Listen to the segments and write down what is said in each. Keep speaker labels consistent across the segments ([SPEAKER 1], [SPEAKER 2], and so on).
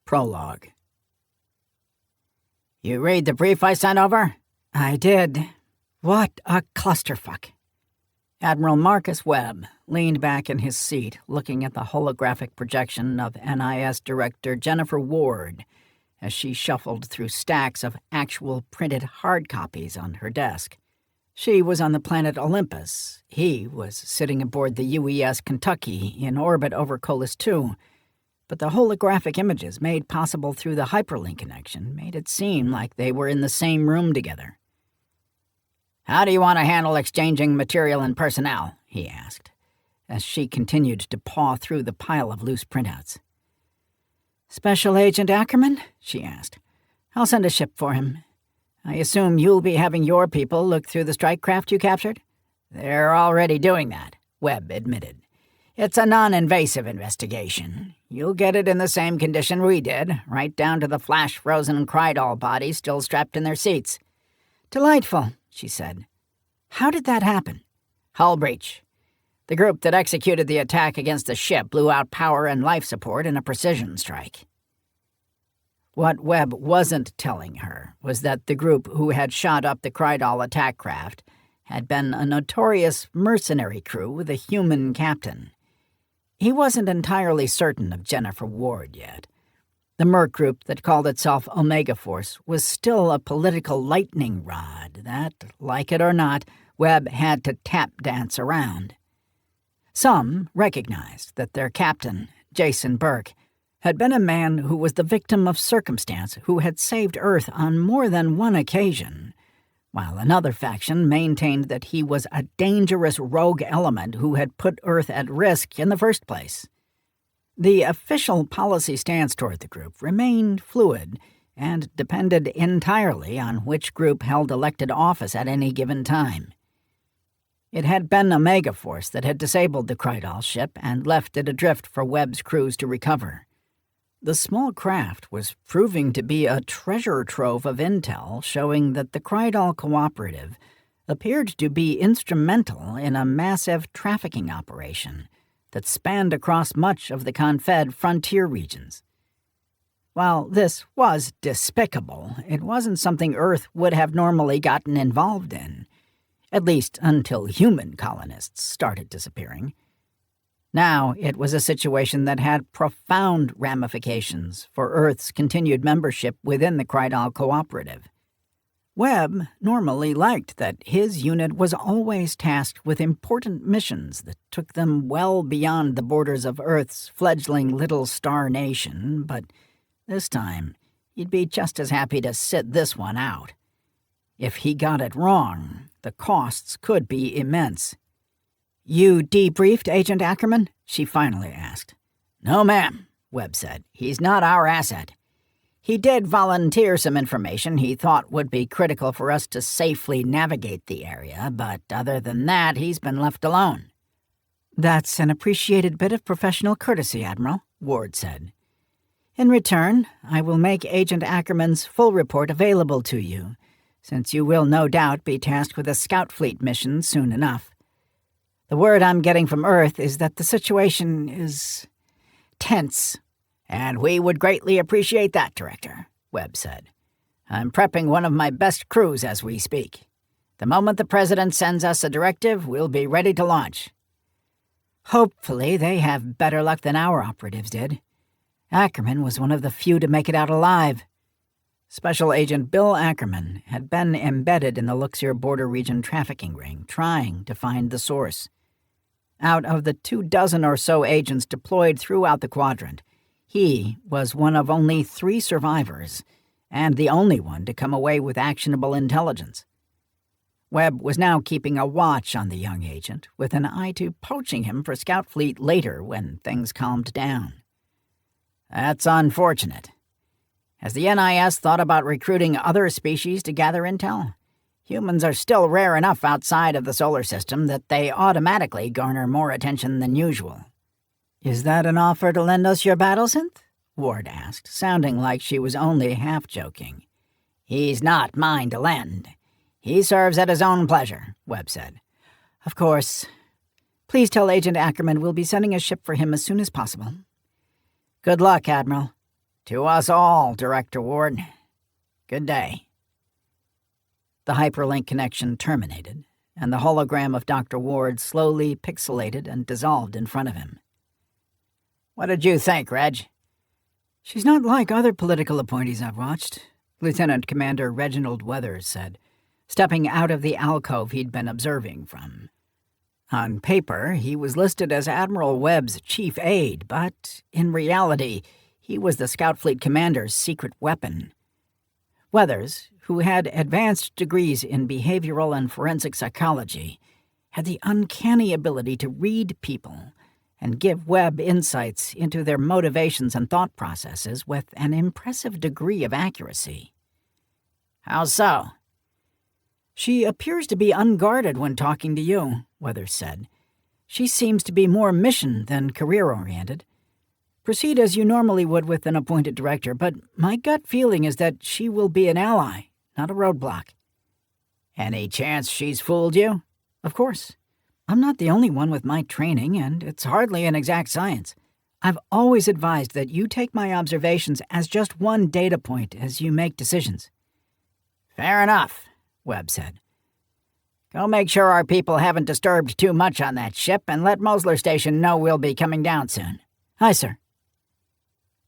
[SPEAKER 1] Prologue. You read the brief I sent over? I did. What a clusterfuck. Admiral Marcus Webb leaned back in his seat, looking at the holographic projection of NIS Director Jennifer Ward as she shuffled through stacks of actual printed hard copies on her desk. She was on the planet Olympus. He was sitting aboard the UES Kentucky in orbit over Colis II. But the holographic images made possible through the hyperlink connection made it seem like they were in the same room together. "How do you want to handle exchanging material and personnel?" he asked, as she continued to paw through the pile of loose printouts. "Special Agent Ackerman?" she asked. "I'll send a ship for him. I assume you'll be having your people look through the strike craft you captured?" "They're already doing that," Webb admitted. "It's a non-invasive investigation. You'll get it in the same condition we did, right down to the flash-frozen Krydal bodies still strapped in their seats." "Delightful," she said. "How did that happen?" "Hull breach. The group that executed the attack against the ship blew out power and life support in a precision strike." What Webb wasn't telling her was that the group who had shot up the Krydal attack craft had been a notorious mercenary crew with a human captain. He wasn't entirely certain of Jennifer Ward yet. The merc group that called itself Omega Force was still a political lightning rod that, like it or not, Webb had to tap dance around. Some recognized that their captain, Jason Burke, had been a man who was the victim of circumstance who had saved Earth on more than one occasion, while another faction maintained that he was a dangerous rogue element who had put Earth at risk in the first place. The official policy stance toward the group remained fluid and depended entirely on which group held elected office at any given time. It had been Omega Force that had disabled the Krydal ship and left it adrift for Webb's crews to recover. The small craft was proving to be a treasure trove of intel showing that the Krydal Cooperative appeared to be instrumental in a massive trafficking operation that spanned across much of the Confed frontier regions. While this was despicable, it wasn't something Earth would have normally gotten involved in, at least until human colonists started disappearing. Now it was a situation that had profound ramifications for Earth's continued membership within the Krydal Cooperative. Webb normally liked that his unit was always tasked with important missions that took them well beyond the borders of Earth's fledgling little star nation, but this time he'd be just as happy to sit this one out. If he got it wrong, the costs could be immense. "You debriefed Agent Ackerman?" she finally asked. "No, ma'am," Webb said. "He's not our asset. He did volunteer some information he thought would be critical for us to safely navigate the area, but other than that, he's been left alone." "That's an appreciated bit of professional courtesy, Admiral," Ward said. "In return, I will make Agent Ackerman's full report available to you, since you will no doubt be tasked with a scout fleet mission soon enough. The word I'm getting from Earth is that the situation is tense." "And we would greatly appreciate that, Director," Webb said. "I'm prepping one of my best crews as we speak. The moment the President sends us a directive, we'll be ready to launch." "Hopefully they have better luck than our operatives did. Ackerman was one of the few to make it out alive." Special Agent Bill Ackerman had been embedded in the Luxor border region trafficking ring, trying to find the source. Out of the 24 or so agents deployed throughout the quadrant, he was one of only 3 survivors, and the only one to come away with actionable intelligence. Webb was now keeping a watch on the young agent, with an eye to poaching him for Scout Fleet later when things calmed down. "That's unfortunate. Has the NIS thought about recruiting other species to gather intel? Humans are still rare enough outside of the solar system that they automatically garner more attention than usual." "Is that an offer to lend us your battle synth?" Ward asked, sounding like she was only half joking. "He's not mine to lend. He serves at his own pleasure," Webb said. "Of course. Please tell Agent Ackerman we'll be sending a ship for him as soon as possible." "Good luck, Admiral." To us all, Director Ward. Good day." The hyperlink connection terminated, and the hologram of Dr. Ward slowly pixelated and dissolved in front of him. "What did you think, Reg?" "She's not like other political appointees I've watched," Lieutenant Commander Reginald Weathers said, stepping out of the alcove he'd been observing from. On paper, he was listed as Admiral Webb's chief aide, but in reality, he was the Scout Fleet Commander's secret weapon. Weathers, who had advanced degrees in behavioral and forensic psychology, had the uncanny ability to read people and give Webb insights into their motivations and thought processes with an impressive degree of accuracy. "How so?" "She appears to be unguarded when talking to you," Weathers said. "She seems to be more mission than career-oriented. Proceed as you normally would with an appointed director, but my gut feeling is that she will be an ally, not a roadblock." "Any chance she's fooled you?" "Of course. I'm not the only one with my training, and it's hardly an exact science. I've always advised that you take my observations as just one data point as you make decisions." "Fair enough," Webb said. "Go make sure our people haven't disturbed too much on that ship, and let Mosler Station know we'll be coming down soon." "Aye, sir."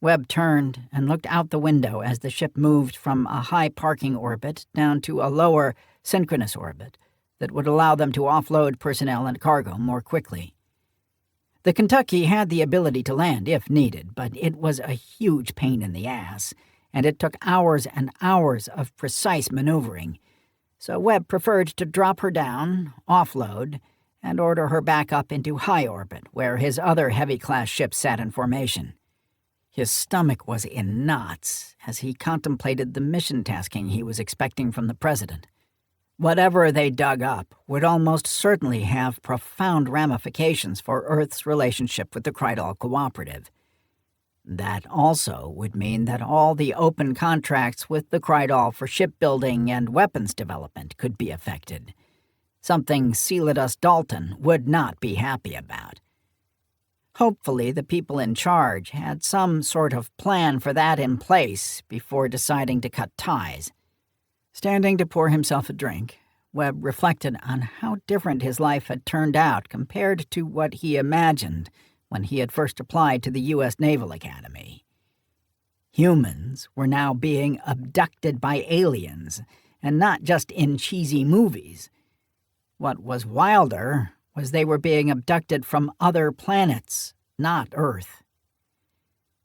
[SPEAKER 1] Webb turned and looked out the window as the ship moved from a high parking orbit down to a lower, synchronous orbit that would allow them to offload personnel and cargo more quickly. The Kentucky had the ability to land if needed, but it was a huge pain in the ass, and it took hours and hours of precise maneuvering, so Webb preferred to drop her down, offload, and order her back up into high orbit, where his other heavy-class ships sat in formation. His stomach was in knots as he contemplated the mission tasking he was expecting from the president. Whatever they dug up would almost certainly have profound ramifications for Earth's relationship with the Krydal Cooperative. That also would mean that all the open contracts with the Krydal for shipbuilding and weapons development could be affected, something Celadus Dalton would not be happy about. Hopefully the people in charge had some sort of plan for that in place before deciding to cut ties. Standing to pour himself a drink, Webb reflected on how different his life had turned out compared to what he imagined when he had first applied to the U.S. Naval Academy. Humans were now being abducted by aliens, and not just in cheesy movies. What was wilder was they were being abducted from other planets, not Earth.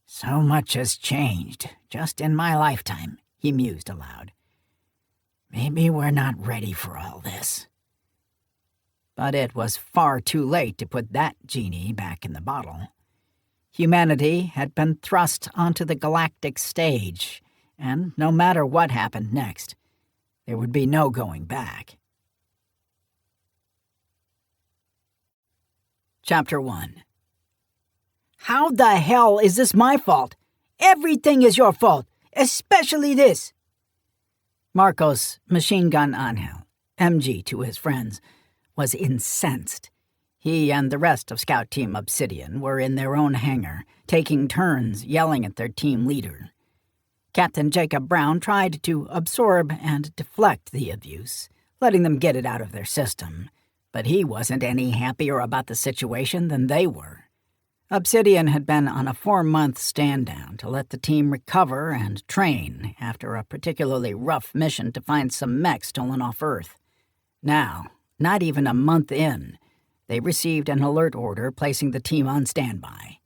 [SPEAKER 1] "So much has changed, just in my lifetime," he mused aloud. "Maybe we're not ready for all this." But it was far too late to put that genie back in the bottle. Humanity had been thrust onto the galactic stage, and no matter what happened next, there would be no going back. Chapter 1. "How the hell is this my fault? Everything is your fault, especially this." Marcos, Machine Gun Angel, MG to his friends, was incensed. He and the rest of Scout Team Obsidian were in their own hangar, taking turns yelling at their team leader. Captain Jacob Brown tried to absorb and deflect the abuse, letting them get it out of their system, but he wasn't any happier about the situation than they were. Obsidian had been on a 4-month stand-down to let the team recover and train after a particularly rough mission to find some mech stolen off Earth. Now, not even a month in, they received an alert order placing the team on standby.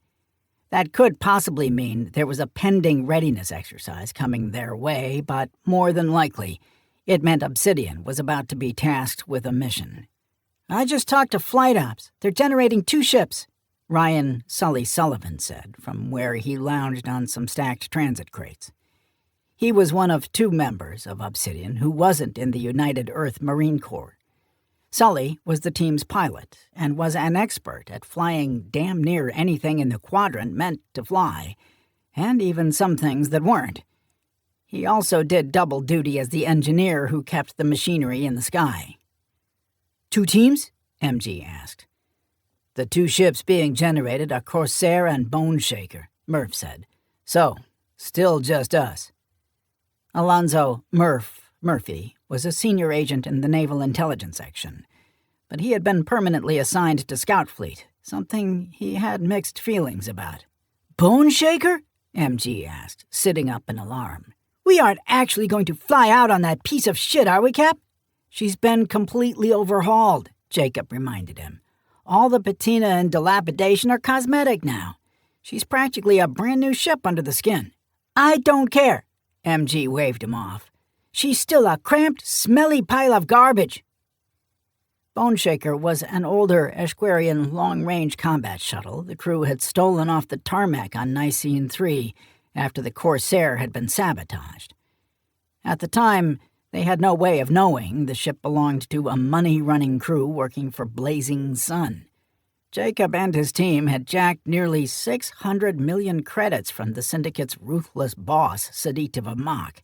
[SPEAKER 1] That could possibly mean there was a pending readiness exercise coming their way, but more than likely, it meant Obsidian was about to be tasked with a mission. "I just talked to Flight Ops. They're generating 2 ships," Ryan Sully Sullivan said from where he lounged on some stacked transit crates. He was one of 2 members of Obsidian who wasn't in the United Earth Marine Corps. Sully was the team's pilot and was an expert at flying damn near anything in the quadrant meant to fly, and even some things that weren't. He also did double duty as the engineer who kept the machinery in the sky. "2 teams?" MG asked. "The 2 ships being generated are Corsair and Bone Shaker," Murph said. "So, Still just us. Alonzo Murphy was a senior agent in the Naval Intelligence Section, but he had been permanently assigned to Scout Fleet, something he had mixed feelings about. "Bone Shaker?" MG asked, sitting up in alarm. "We aren't actually going to fly out on that piece of shit, are we, Cap?" "She's been completely overhauled," Jacob reminded him. "All the patina and dilapidation are cosmetic now. She's practically a brand new ship under the skin." "I don't care," MG waved him off. "She's still a cramped, smelly pile of garbage." Boneshaker was an older Esquarian long-range combat shuttle the crew had stolen off the tarmac on Nicene 3 after the Corsair had been sabotaged. At the time, they had no way of knowing the ship belonged to a money-running crew working for Blazing Sun. Jacob and his team had jacked nearly 600 million credits from the Syndicate's ruthless boss, Seditiva Mach.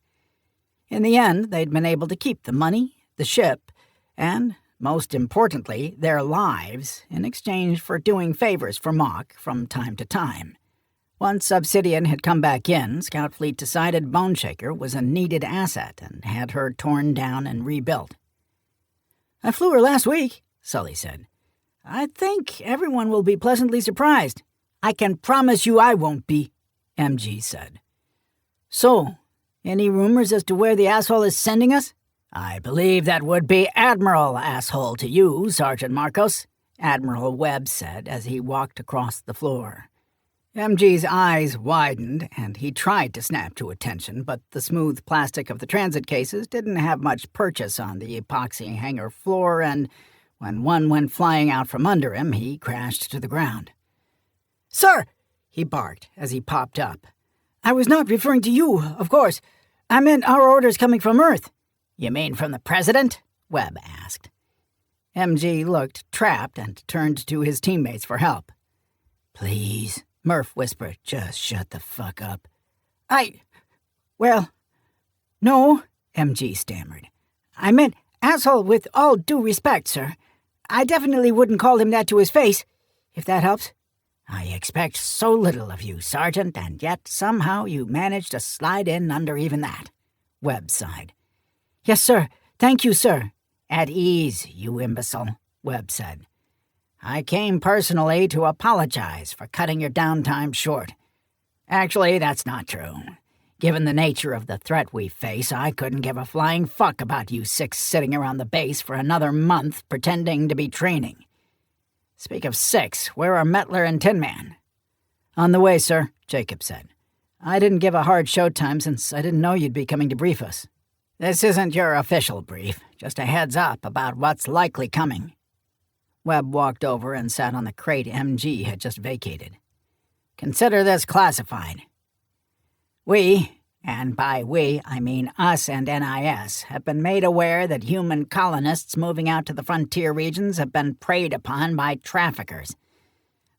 [SPEAKER 1] In the end, they'd been able to keep the money, the ship, and, most importantly, their lives in exchange for doing favors for Mach from time to time. Once Obsidian had come back in, Scout Fleet decided Boneshaker was a needed asset and had her torn down and rebuilt. "I flew her last week," Sully said. "I think everyone will be pleasantly surprised." "I can promise you I won't be," MG said. "So, any rumors as to where the asshole is sending us?" "I believe that would be Admiral Asshole to you, Sergeant Marcos," Admiral Webb said as he walked across the floor. MG's eyes widened, and he tried to snap to attention, but the smooth plastic of the transit cases didn't have much purchase on the epoxy hangar floor, and when one went flying out from under him, he crashed to the ground. "Sir!" he barked as he popped up. "I was not referring to you, of course. I meant our orders coming from Earth." "You mean from the President?" Webb asked. MG looked trapped and turned to his teammates for help. "Please," Murph whispered, "just shut the fuck up." Well, no," MG stammered. "I meant asshole with all due respect, sir. I definitely wouldn't call him that to his face, if that helps." "I expect so little of you, Sergeant, and yet somehow you managed to slide in under even that," Webb sighed. "Yes, sir. Thank you, sir." "At ease, you imbecile," Webb said. "I came personally to apologize for cutting your downtime short. Actually, that's not true. Given the nature of the threat we face, I couldn't give a flying fuck about you six sitting around the base for another month pretending to be training. Speak of six, where are Mettler and Tin Man?" "On the way, sir," Jacob said. "I didn't give a hard showtime since I didn't know you'd be coming to brief us." "This isn't your official brief, just a heads up about what's likely coming." Webb walked over and sat on the crate MG had just vacated. "Consider this classified. We, and by we I mean us and NIS, have been made aware that human colonists moving out to the frontier regions have been preyed upon by traffickers.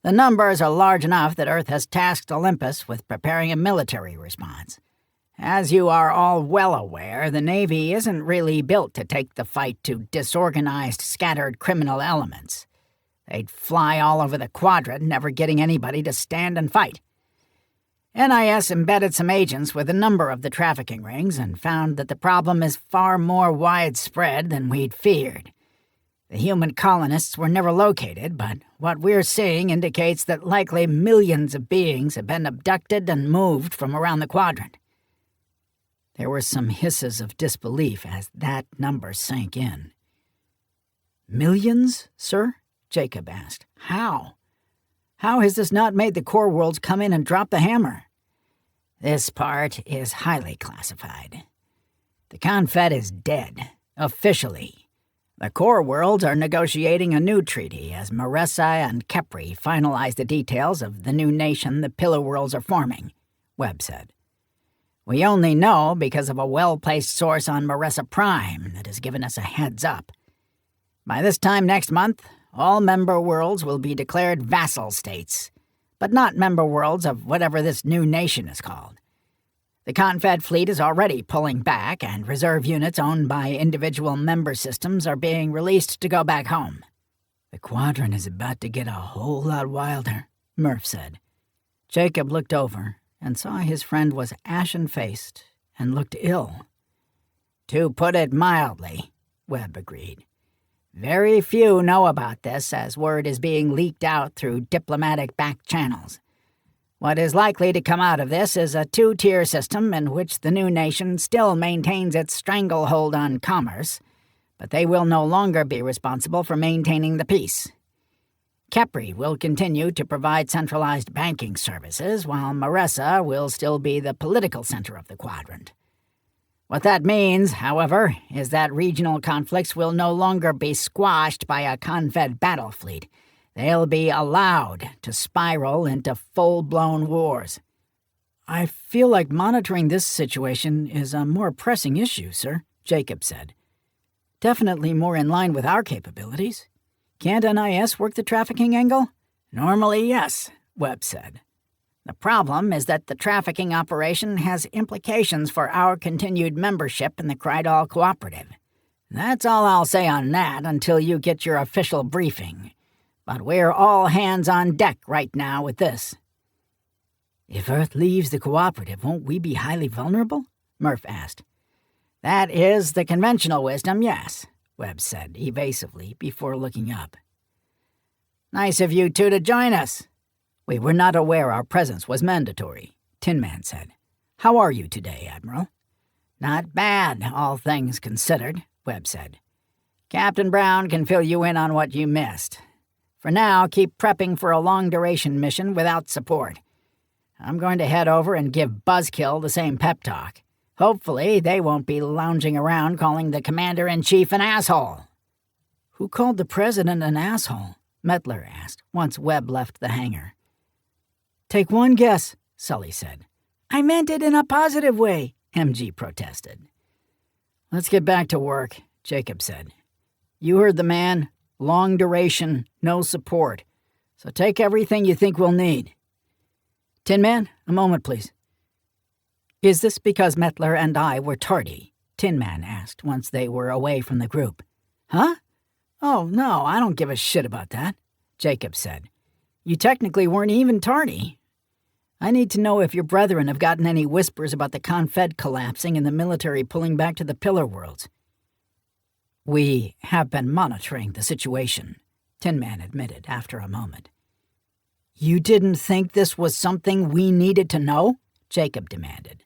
[SPEAKER 1] The numbers are large enough that Earth has tasked Olympus with preparing a military response. As you are all well aware, the Navy isn't really built to take the fight to disorganized, scattered criminal elements. They'd fly all over the quadrant, never getting anybody to stand and fight. NIS embedded some agents with a number of the trafficking rings and found that the problem is far more widespread than we'd feared. The human colonists were never located, but what we're seeing indicates that likely millions of beings have been abducted and moved from around the quadrant." There were some hisses of disbelief as that number sank in. "Millions, sir?" Jacob asked. "How? How has this not made the core worlds come in and drop the hammer?" "This part is highly classified. The Confed is dead, officially. The core worlds are negotiating a new treaty as Maressa and Kepri finalize the details of the new nation the Pillar Worlds are forming," Webb said. "We only know because of a well-placed source on Maressa Prime that has given us a heads up. By this time next month, all member worlds will be declared vassal states, but not member worlds of whatever this new nation is called. The Confed fleet is already pulling back, and reserve units owned by individual member systems are being released to go back home." "The quadrant is about to get a whole lot wilder," Murph said. Jacob looked over, and saw his friend was ashen-faced and looked ill. "To put it mildly," Webb agreed. "Very few know about this, as word is being leaked out through diplomatic back channels. What is likely to come out of this is a two-tier system in which the new nation still maintains its stranglehold on commerce, but they will no longer be responsible for maintaining the peace. Kepri will continue to provide centralized banking services, while Maressa will still be the political center of the quadrant. What that means, however, is that regional conflicts will no longer be squashed by a Confed battle fleet. They'll be allowed to spiral into full-blown wars." "I feel like monitoring this situation is a more pressing issue, sir," Jacob said. "Definitely more in line with our capabilities. Can't NIS work the trafficking angle?" "Normally, yes," Webb said. "The problem is that the trafficking operation has implications for our continued membership in the Krydal Cooperative. That's all I'll say on that until you get your official briefing. But we're all hands on deck right now with this." "If Earth leaves the cooperative, won't we be highly vulnerable?" Murph asked. "That is the conventional wisdom, yes," Webb said evasively before looking up. "Nice of you two to join us." "We were not aware our presence was mandatory," Tin Man said. "How are you today, Admiral?" "Not bad, all things considered," Webb said. "Captain Brown can fill you in on what you missed. For now, keep prepping for a long-duration mission without support. I'm going to head over and give Buzzkill the same pep talk. Hopefully, they won't be lounging around calling the Commander-in-Chief an asshole." "Who called the President an asshole?" Mettler asked, once Webb left the hangar. "Take one guess," Sully said. "I meant it in a positive way," MG protested. "Let's get back to work," Jacob said. "You heard the man. Long duration, no support. So take everything you think we'll need." "Tin Man, a moment, please." "Is this because Mettler and I were tardy?" Tin Man asked once they were away from the group. "Huh? Oh, no, I don't give a shit about that," Jacob said. "You technically weren't even tardy. I need to know if your brethren have gotten any whispers about the Confed collapsing and the military pulling back to the Pillar Worlds." "We have been monitoring the situation," Tin Man admitted after a moment. "You didn't think this was something we needed to know?" Jacob demanded.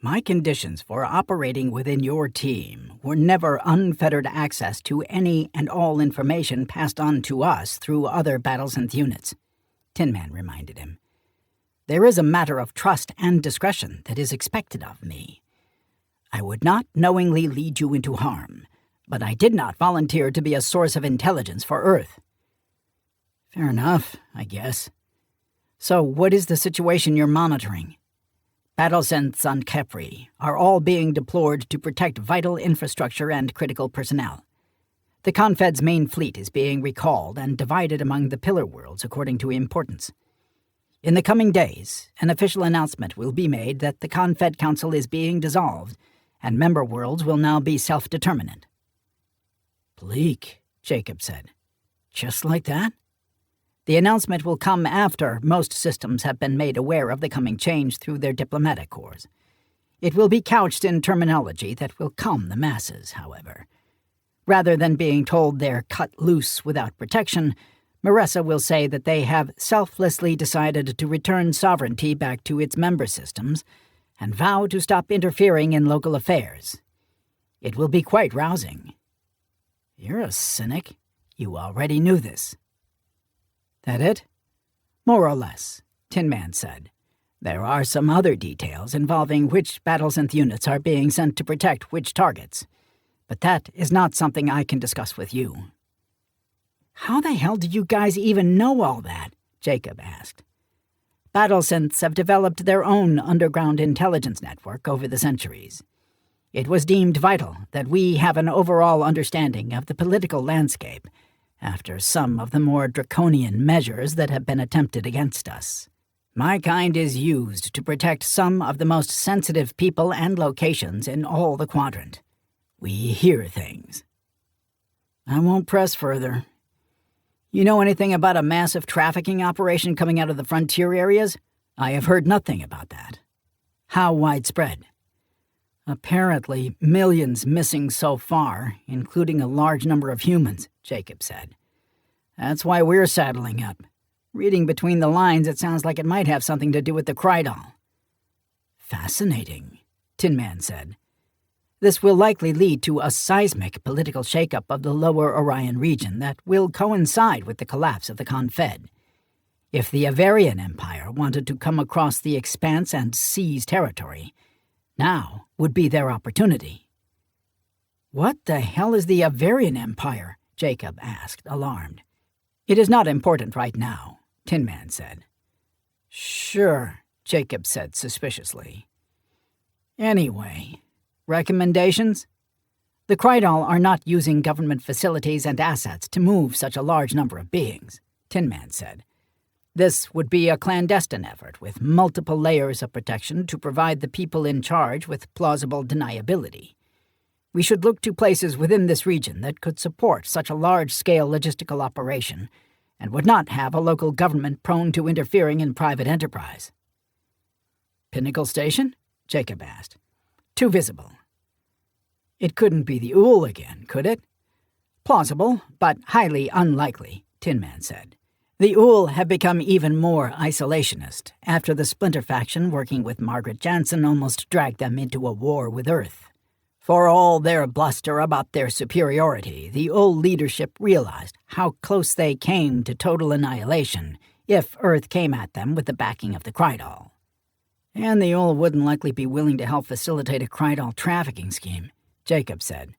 [SPEAKER 1] "My conditions for operating within your team were never unfettered access to any and all information passed on to us through other battlesynth units," Tin Man reminded him. "There is a matter of trust and discretion that is expected of me. I would not knowingly lead you into harm, but I did not volunteer to be a source of intelligence for Earth." "Fair enough, I guess. So what is the situation you're monitoring?" "Battlesynths on Kepri are all being deployed to protect vital infrastructure and critical personnel. The Confed's main fleet is being recalled and divided among the Pillar Worlds according to importance. In the coming days, an official announcement will be made that the Confed Council is being dissolved, and member worlds will now be self-determinant." "Bleak," Jacob said. "Just like that?" "The announcement will come after most systems have been made aware of the coming change through their diplomatic corps. It will be couched in terminology that will calm the masses, however. Rather than being told they're cut loose without protection, Maressa will say that they have selflessly decided to return sovereignty back to its member systems and vow to stop interfering in local affairs. It will be quite rousing." "You're a cynic. You already knew this." "That it?" "More or less," Tin Man said. "There are some other details involving which battlesynth units are being sent to protect which targets, but that is not something I can discuss with you." "How the hell do you guys even know all that?" Jacob asked. "Battlesynths have developed their own underground intelligence network over the centuries. It was deemed vital that we have an overall understanding of the political landscape after some of the more draconian measures that have been attempted against us. My kind is used to protect some of the most sensitive people and locations in all the quadrant. We hear things." "I won't press further. You know anything about a massive trafficking operation coming out of the frontier areas?" I have heard nothing about that. How widespread? Apparently, millions missing so far, including a large number of humans, Jacob said. That's why we're saddling up. Reading between the lines, it sounds like it might have something to do with the Krydal. Fascinating, Tin Man said. This will likely lead to a seismic political shakeup of the lower Orion region that will coincide with the collapse of the Confed. If the Avarian Empire wanted to come across the Expanse and seize territory, now would be their opportunity. What the hell is the Avarian Empire? Jacob asked, alarmed. It is not important right now, Tin Man said. Sure, Jacob said suspiciously. Anyway, recommendations? The Krydal are not using government facilities and assets to move such a large number of beings, Tin Man said. This would be a clandestine effort with multiple layers of protection to provide the people in charge with plausible deniability. We should look to places within this region that could support such a large-scale logistical operation and would not have a local government prone to interfering in private enterprise. Pinnacle Station? Jacob asked. Too visible. It couldn't be the Ool again, could it? Plausible, but highly unlikely, Tin Man said. The Ool have become even more isolationist after the Splinter faction working with Margaret Jansen almost dragged them into a war with Earth. For all their bluster about their superiority, the Ool leadership realized how close they came to total annihilation if Earth came at them with the backing of the Krydal. And the Ool wouldn't likely be willing to help facilitate a Krydal trafficking scheme, Jacob said.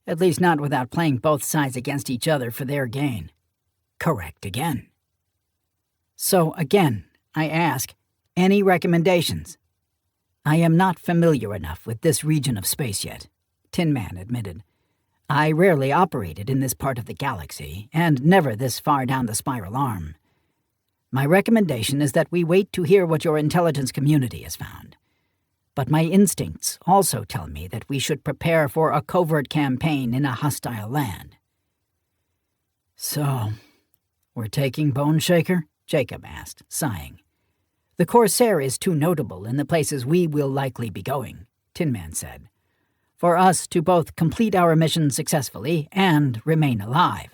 [SPEAKER 1] At least not without playing both sides against each other for their gain. Correct again. So again, I ask, any recommendations? I am not familiar enough with this region of space yet, Tin Man admitted. I rarely operated in this part of the galaxy, and never this far down the spiral arm. My recommendation is that we wait to hear what your intelligence community has found. But my instincts also tell me that we should prepare for a covert campaign in a hostile land. So, we're taking Bone Shaker? Jacob asked, sighing. The Corsair is too notable in the places we will likely be going, Tin Man said. For us to both complete our mission successfully and remain alive,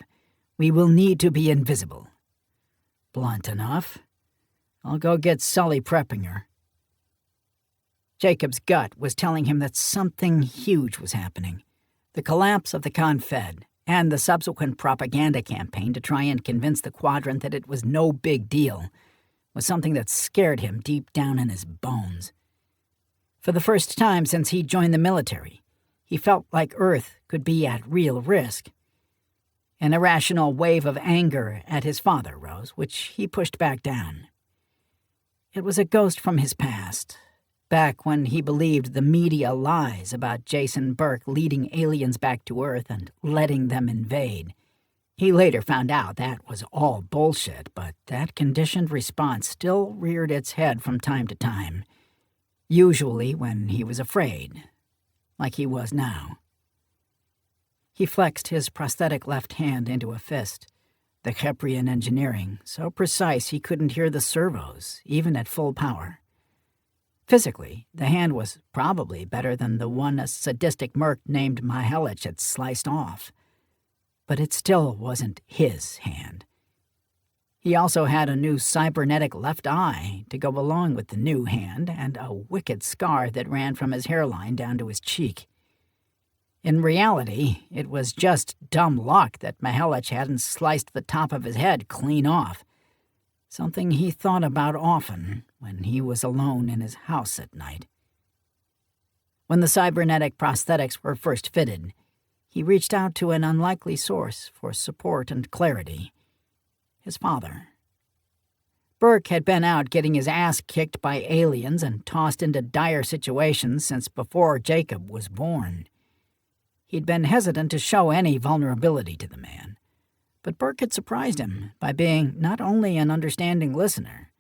[SPEAKER 1] we will need to be invisible. Blunt enough. I'll go get Sully prepping her. Jacob's gut was telling him that something huge was happening. The collapse of the Confed, and the subsequent propaganda campaign to try and convince the Quadrant that it was no big deal, was something that scared him deep down in his bones. For the first time since he joined the military, he felt like Earth could be at real risk. An irrational wave of anger at his father rose, which he pushed back down. It was a ghost from his past, back when he believed the media lies about Jason Burke leading aliens back to Earth and letting them invade. He later found out that was all bullshit, but that conditioned response still reared its head from time to time, usually when he was afraid, like he was now. He flexed his prosthetic left hand into a fist, the Keprian engineering so precise he couldn't hear the servos, even at full power. Physically, the hand was probably better than the one a sadistic merc named Mihalich had sliced off. But it still wasn't his hand. He also had a new cybernetic left eye to go along with the new hand and a wicked scar that ran from his hairline down to his cheek. In reality, it was just dumb luck that Mihalich hadn't sliced the top of his head clean off, something he thought about often when he was alone in his house at night. When the cybernetic prosthetics were first fitted, he reached out to an unlikely source for support and clarity: his father. Burke had been out getting his ass kicked by aliens and tossed into dire situations since before Jacob was born. He'd been hesitant to show any vulnerability to the man, but Burke had surprised him by being not only an understanding listener,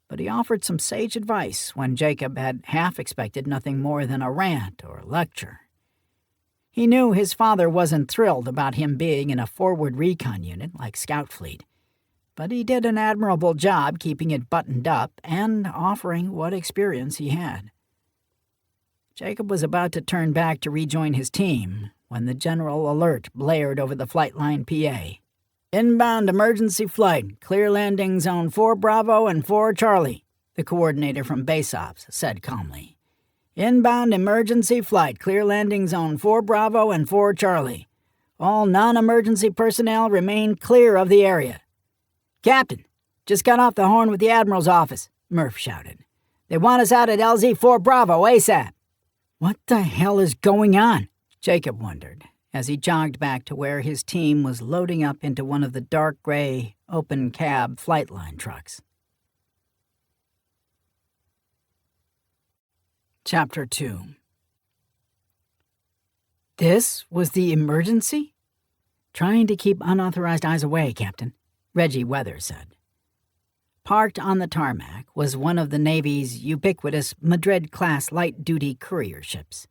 [SPEAKER 1] but he offered some sage advice when Jacob had half expected nothing more than a rant or lecture. He knew his father wasn't thrilled about him being in a forward recon unit like Scout Fleet, but he did an admirable job keeping it buttoned up and offering what experience he had. Jacob was about to turn back to rejoin his team when the general alert blared over the flight line PA. "Inbound emergency flight, clear landing zone 4 Bravo and 4 Charlie," the coordinator from Base Ops said calmly. "Inbound emergency flight, clear landing zone 4 Bravo and 4 Charlie. All non-emergency personnel remain clear of the area." "Captain, just got off the horn with the Admiral's office," Murph shouted. "They want us out at LZ-4 Bravo ASAP." "What the hell is going on?" Jacob wondered, as he jogged back to where his team was loading up into one of the dark gray, open-cab flight line trucks. Chapter 2. "This was the emergency?" "Trying to keep unauthorized eyes away, Captain," Reggie Weather said. Parked on the tarmac was one of the Navy's ubiquitous Madrid-class light-duty courier ships.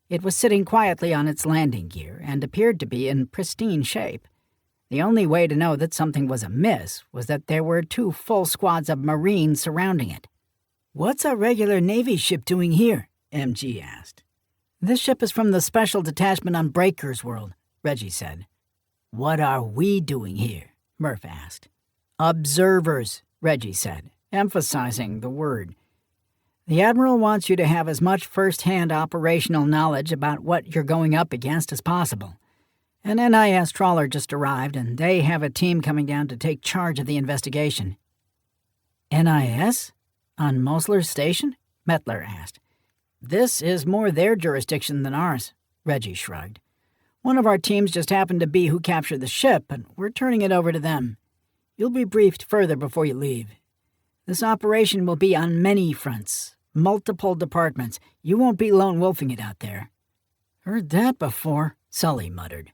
[SPEAKER 1] It was sitting quietly on its landing gear and appeared to be in pristine shape. The only way to know that something was amiss was that there were 2 full squads of Marines surrounding it. "What's a regular Navy ship doing here?" MG asked. "This ship is from the Special Detachment on Breaker's World," Reggie said. "What are we doing here?" Murph asked. "Observers," Reggie said, emphasizing the word. "The Admiral wants you to have as much first-hand operational knowledge about what you're going up against as possible. An NIS trawler just arrived, and they have a team coming down to take charge of the investigation." "NIS? On Mosler's station?" Mettler asked. "This is more their jurisdiction than ours," Reggie shrugged. "One of our teams just happened to be who captured the ship, and we're turning it over to them. You'll be briefed further before you leave. This operation will be on many fronts, multiple departments. You won't be lone wolfing it out there." "Heard that before," Sully muttered.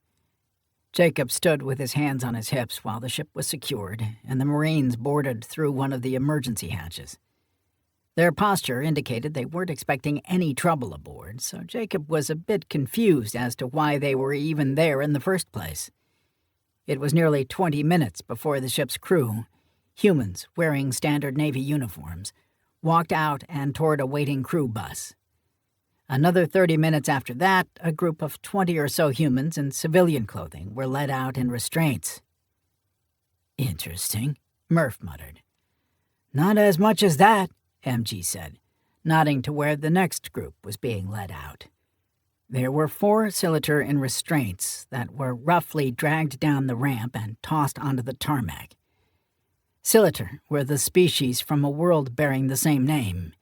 [SPEAKER 1] Jacob stood with his hands on his hips while the ship was secured, and the Marines boarded through one of the emergency hatches. Their posture indicated they weren't expecting any trouble aboard, so Jacob was a bit confused as to why they were even there in the first place. It was nearly 20 minutes before the ship's crew, humans wearing standard Navy uniforms, walked out and toward a waiting crew bus. Another 30 minutes after that, a group of 20 or so humans in civilian clothing were led out in restraints. "Interesting," Murph muttered. "Not as much as that," MG said, nodding to where the next group was being led out. There were 4 Siliter in restraints that were roughly dragged down the ramp and tossed onto the tarmac. Siliter were the species from a world bearing the same name.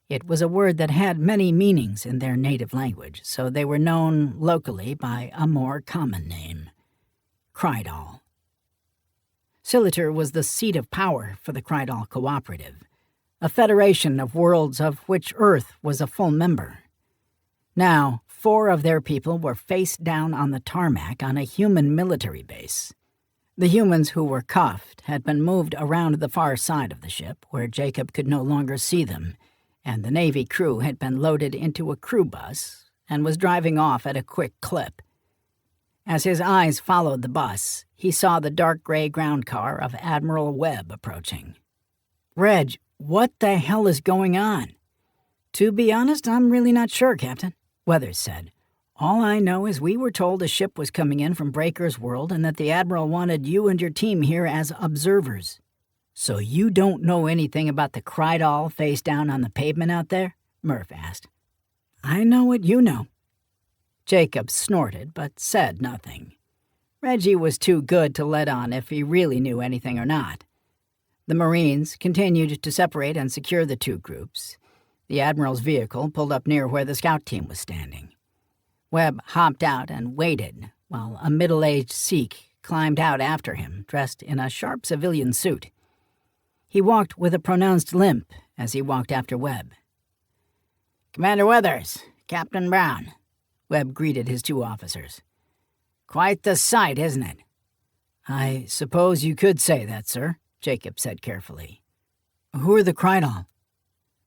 [SPEAKER 1] It was a word that had many meanings in their native language, so they were known locally by a more common name: Krydal. Siliter was the seat of power for the Krydal Cooperative, a federation of worlds of which Earth was a full member. Now, 4 of their people were face down on the tarmac on a human military base. The humans who were cuffed had been moved around the far side of the ship, where Jacob could no longer see them, and the Navy crew had been loaded into a crew bus and was driving off at a quick clip. As his eyes followed the bus, he saw the dark gray ground car of Admiral Webb approaching. "Reg, what the hell is going on?" "To be honest, I'm really not sure, Captain," Weathers said. "All I know is we were told a ship was coming in from Breaker's World and that the Admiral wanted you and your team here as observers." "So you don't know anything about the Krydal face down on the pavement out there?" Murph asked. "I know what you know." Jacob snorted, but said nothing. Reggie was too good to let on if he really knew anything or not. The Marines continued to separate and secure the 2 groups. The Admiral's vehicle pulled up near where the scout team was standing. Webb hopped out and waited, while a middle-aged Sikh climbed out after him, dressed in a sharp civilian suit. He walked with a pronounced limp as he walked after Webb. "Commander Weathers, Captain Brown," Webb greeted his 2 officers. "Quite the sight, isn't it?" "I suppose you could say that, sir," Jacob said carefully. "Who are the Krydal?"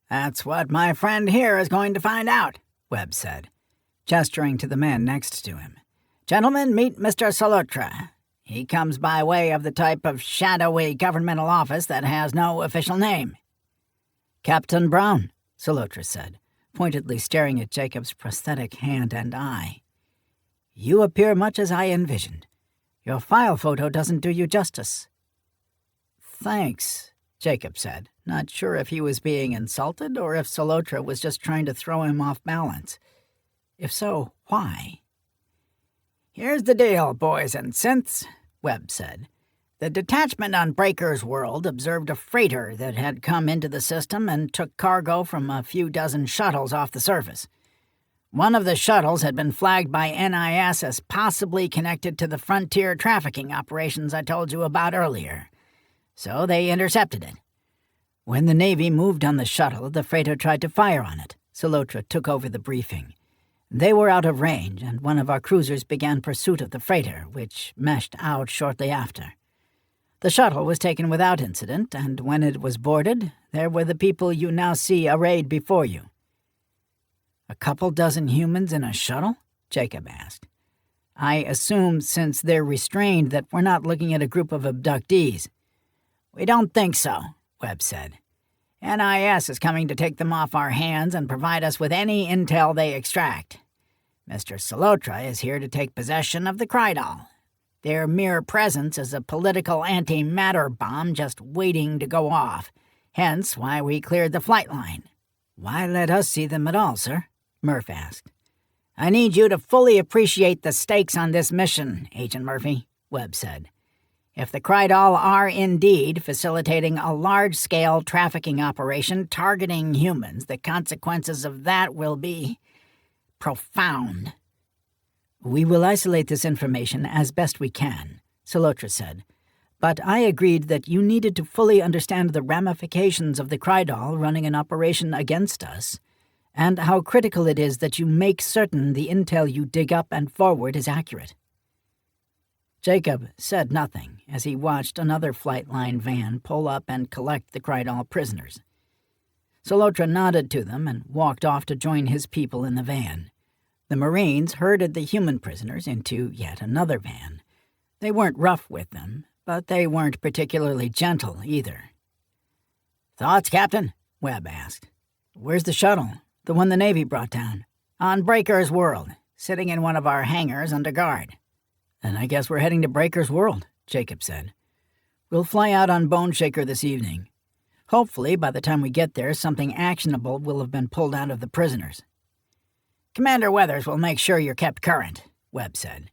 [SPEAKER 1] "That's what my friend here is going to find out," Webb said, gesturing to the man next to him. "Gentlemen, meet Mr. Salotra. He comes by way of the type of shadowy governmental office that has no official name." "Captain Brown," Solotra said, pointedly staring at Jacob's prosthetic hand and eye. "You appear much as I envisioned. Your file photo doesn't do you justice." "Thanks," Jacob said, not sure if he was being insulted or if Solotra was just trying to throw him off balance. If so, why? "Here's the deal, boys and synths," Webb said. "The detachment on Breaker's World observed a freighter that had come into the system and took cargo from a few dozen shuttles off the surface. One of the shuttles had been flagged by NIS as possibly connected to the frontier trafficking operations I told you about earlier, so they intercepted it. When the Navy moved on the shuttle, the freighter tried to fire on it." Solotra took over the briefing. "They were out of range, and one of our cruisers began pursuit of the freighter, which meshed out shortly after. The shuttle was taken without incident, and when it was boarded, there were the people you now see arrayed before you." "A couple dozen humans in a shuttle?" Jacob asked. "I assume, since they're restrained, that we're not looking at a group of abductees." "We don't think so," Webb said. "NIS is coming to take them off our hands and provide us with any intel they extract. Mr. Solotra is here to take possession of the Krydal. Their mere presence is a political antimatter bomb just waiting to go off, hence why we cleared the flight line." "Why let us see them at all, sir?" Murph asked. "I need you to fully appreciate the stakes on this mission, Agent Murphy," Webb said. "If the Krydal are indeed facilitating a large-scale trafficking operation targeting humans, the consequences of that will be profound." "We will isolate this information as best we can," Solotra said. "But I agreed that you needed to fully understand the ramifications of the Krydal running an operation against us, and how critical it is that you make certain the intel you dig up and forward is accurate." Jacob said nothing as he watched another flight line van pull up and collect the Krydal prisoners. Solotra nodded to them and walked off to join his people in the van. The Marines herded the human prisoners into yet another van. They weren't rough with them, but they weren't particularly gentle either. "Thoughts, Captain?" Webb asked. "Where's the shuttle? The one the Navy brought down?" "On Breaker's World, sitting in one of our hangars under guard." "Then I guess we're heading to Breaker's World," Jacob said. "We'll fly out on Bone Shaker this evening. Hopefully, by the time we get there, something actionable will have been pulled out of the prisoners." "Commander Weathers will make sure you're kept current," Webb said.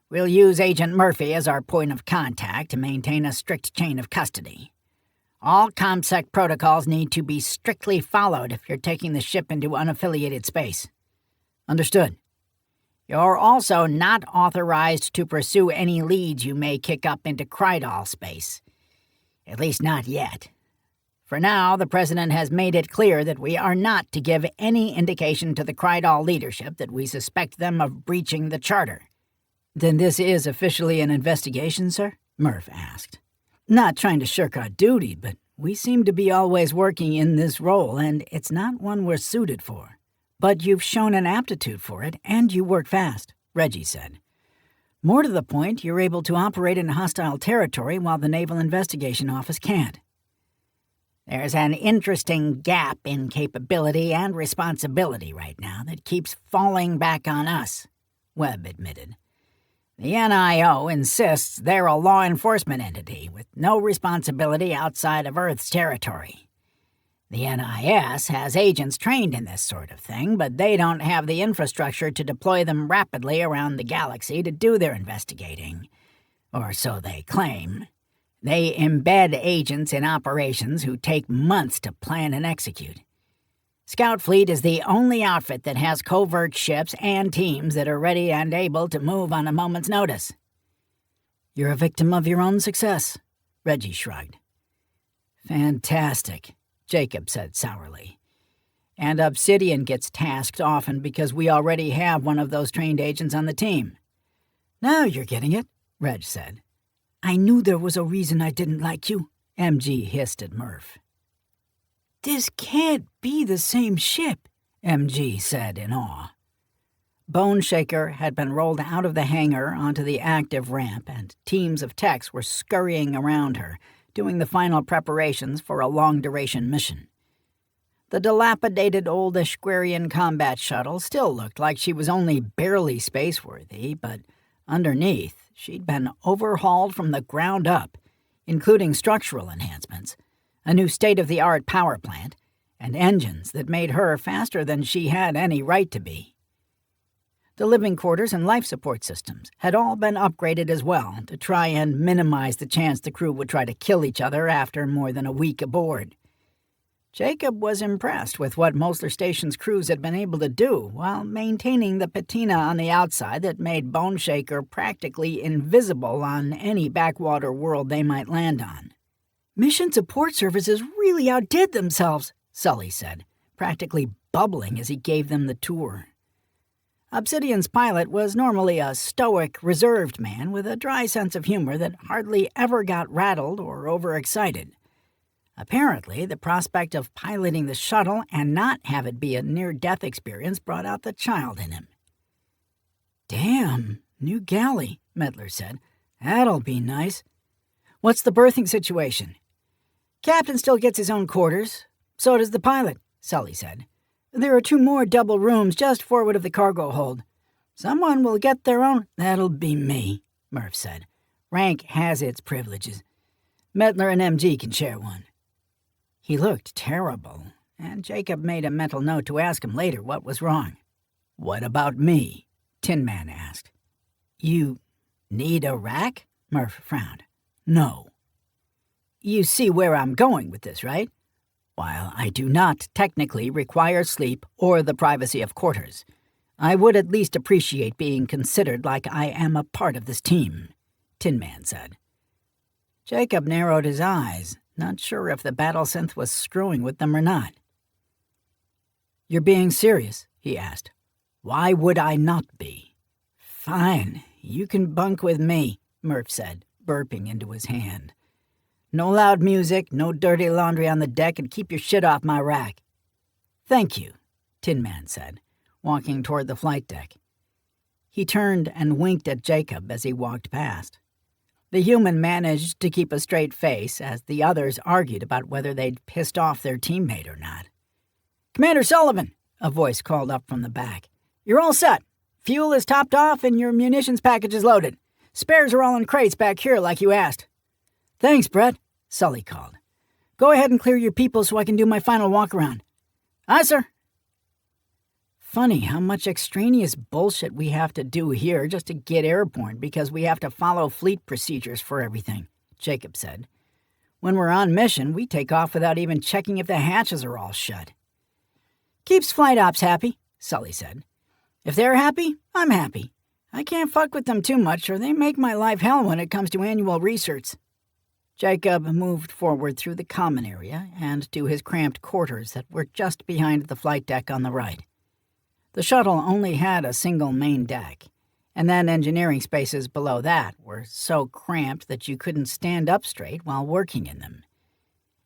[SPEAKER 1] "We'll use Agent Murphy as our point of contact to maintain a strict chain of custody. All ComSec protocols need to be strictly followed if you're taking the ship into unaffiliated space." "Understood." "You're also not authorized to pursue any leads you may kick up into Krydal space. At least not yet. For now, the President has made it clear that we are not to give any indication to the Krydal leadership that we suspect them of breaching the Charter." "Then this is officially an investigation, sir?" Murph asked. "Not trying to shirk our duty, but we seem to be always working in this role, and it's not one we're suited for. But you've shown an aptitude for it, and you work fast," Reggie said. "More to the point, you're able to operate in hostile territory while the Naval Investigation Office can't." "There's an interesting gap in capability and responsibility right now that keeps falling back on us," Webb admitted. "The NIO insists they're a law enforcement entity with no responsibility outside of Earth's territory. The NIS has agents trained in this sort of thing, but they don't have the infrastructure to deploy them rapidly around the galaxy to do their investigating. Or so they claim. They embed agents in operations who take months to plan and execute. Scout Fleet is the only outfit that has covert ships and teams that are ready and able to move on a moment's notice." "You're a victim of your own success," Reggie shrugged. "Fantastic," Jacob said sourly. "And Obsidian gets tasked often because we already have one of those trained agents on the team." "Now you're getting it," Reg said. "I knew there was a reason I didn't like you," MG hissed at Murph. "This can't be the same ship," MG said in awe. Bone Shaker had been rolled out of the hangar onto the active ramp, and teams of techs were scurrying around her, doing the final preparations for a long-duration mission. The dilapidated old Ashquarian combat shuttle still looked like she was only barely space-worthy, but underneath, she'd been overhauled from the ground up, including structural enhancements, a new state-of-the-art power plant, and engines that made her faster than she had any right to be. The living quarters and life support systems had all been upgraded as well to try and minimize the chance the crew would try to kill each other after more than a week aboard. Jacob was impressed with what Mosler Station's crews had been able to do while maintaining the patina on the outside that made Bone Shaker practically invisible on any backwater world they might land on. "Mission support services really outdid themselves," Sully said, practically bubbling as he gave them the tour. Obsidian's pilot was normally a stoic, reserved man with a dry sense of humor that hardly ever got rattled or overexcited. Apparently, the prospect of piloting the shuttle and not have it be a near-death experience brought out the child in him. "Damn, new galley," Medler said. "That'll be nice. What's the berthing situation?" "Captain still gets his own quarters. So does the pilot," Sully said. "There are 2 more double rooms just forward of the cargo hold. Someone will get their own—" "That'll be me," Murph said. "Rank has its privileges. Medler and MG can share one." He looked terrible, and Jacob made a mental note to ask him later what was wrong. "What about me?" Tin Man asked. "You need a rack?" Murph frowned. "No." "You see where I'm going with this, right? While I do not technically require sleep or the privacy of quarters, I would at least appreciate being considered like I am a part of this team," Tin Man said. Jacob narrowed his eyes, not sure if the battle synth was screwing with them or not. "You're being serious?" he asked. "Why would I not be?" "Fine, you can bunk with me," Murph said, burping into his hand. "No loud music, no dirty laundry on the deck, and keep your shit off my rack." "Thank you," Tin Man said, walking toward the flight deck. He turned and winked at Jacob as he walked past. The human managed to keep a straight face as the others argued about whether they'd pissed off their teammate or not. "Commander Sullivan," a voice called up from the back. "You're all set. Fuel is topped off and your munitions package is loaded. Spares are all in crates back here like you asked." "Thanks, Brett," Sully called. "Go ahead and clear your people so I can do my final walk-around." "Aye, sir." Funny how much extraneous bullshit we have to do here just to get airborne because we have to follow fleet procedures for everything, Jacob said. When we're on mission, we take off without even checking if the hatches are all shut. "Keeps flight ops happy," Sully said. "If they're happy, I'm happy. I can't fuck with them too much or they make my life hell when it comes to annual research." Jacob moved forward through the common area and to his cramped quarters that were just behind the flight deck on the right. The shuttle only had a single main deck, and then engineering spaces below that were so cramped that you couldn't stand up straight while working in them.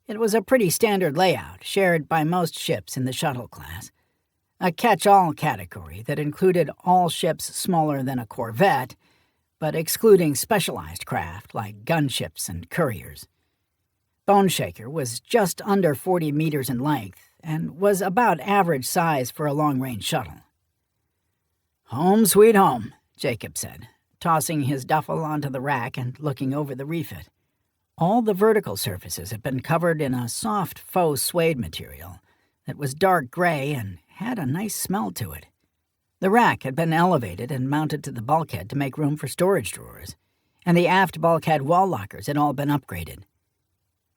[SPEAKER 1] It was a pretty standard layout, shared by most ships in the shuttle class. A catch-all category that included all ships smaller than a corvette, but excluding specialized craft like gunships and couriers. Bone Shaker was just under 40 meters in length and was about average size for a long-range shuttle. "Home sweet home," Jacob said, tossing his duffel onto the rack and looking over the refit. All the vertical surfaces had been covered in a soft faux suede material that was dark gray and had a nice smell to it. The rack had been elevated and mounted to the bulkhead to make room for storage drawers, and the aft bulkhead wall lockers had all been upgraded.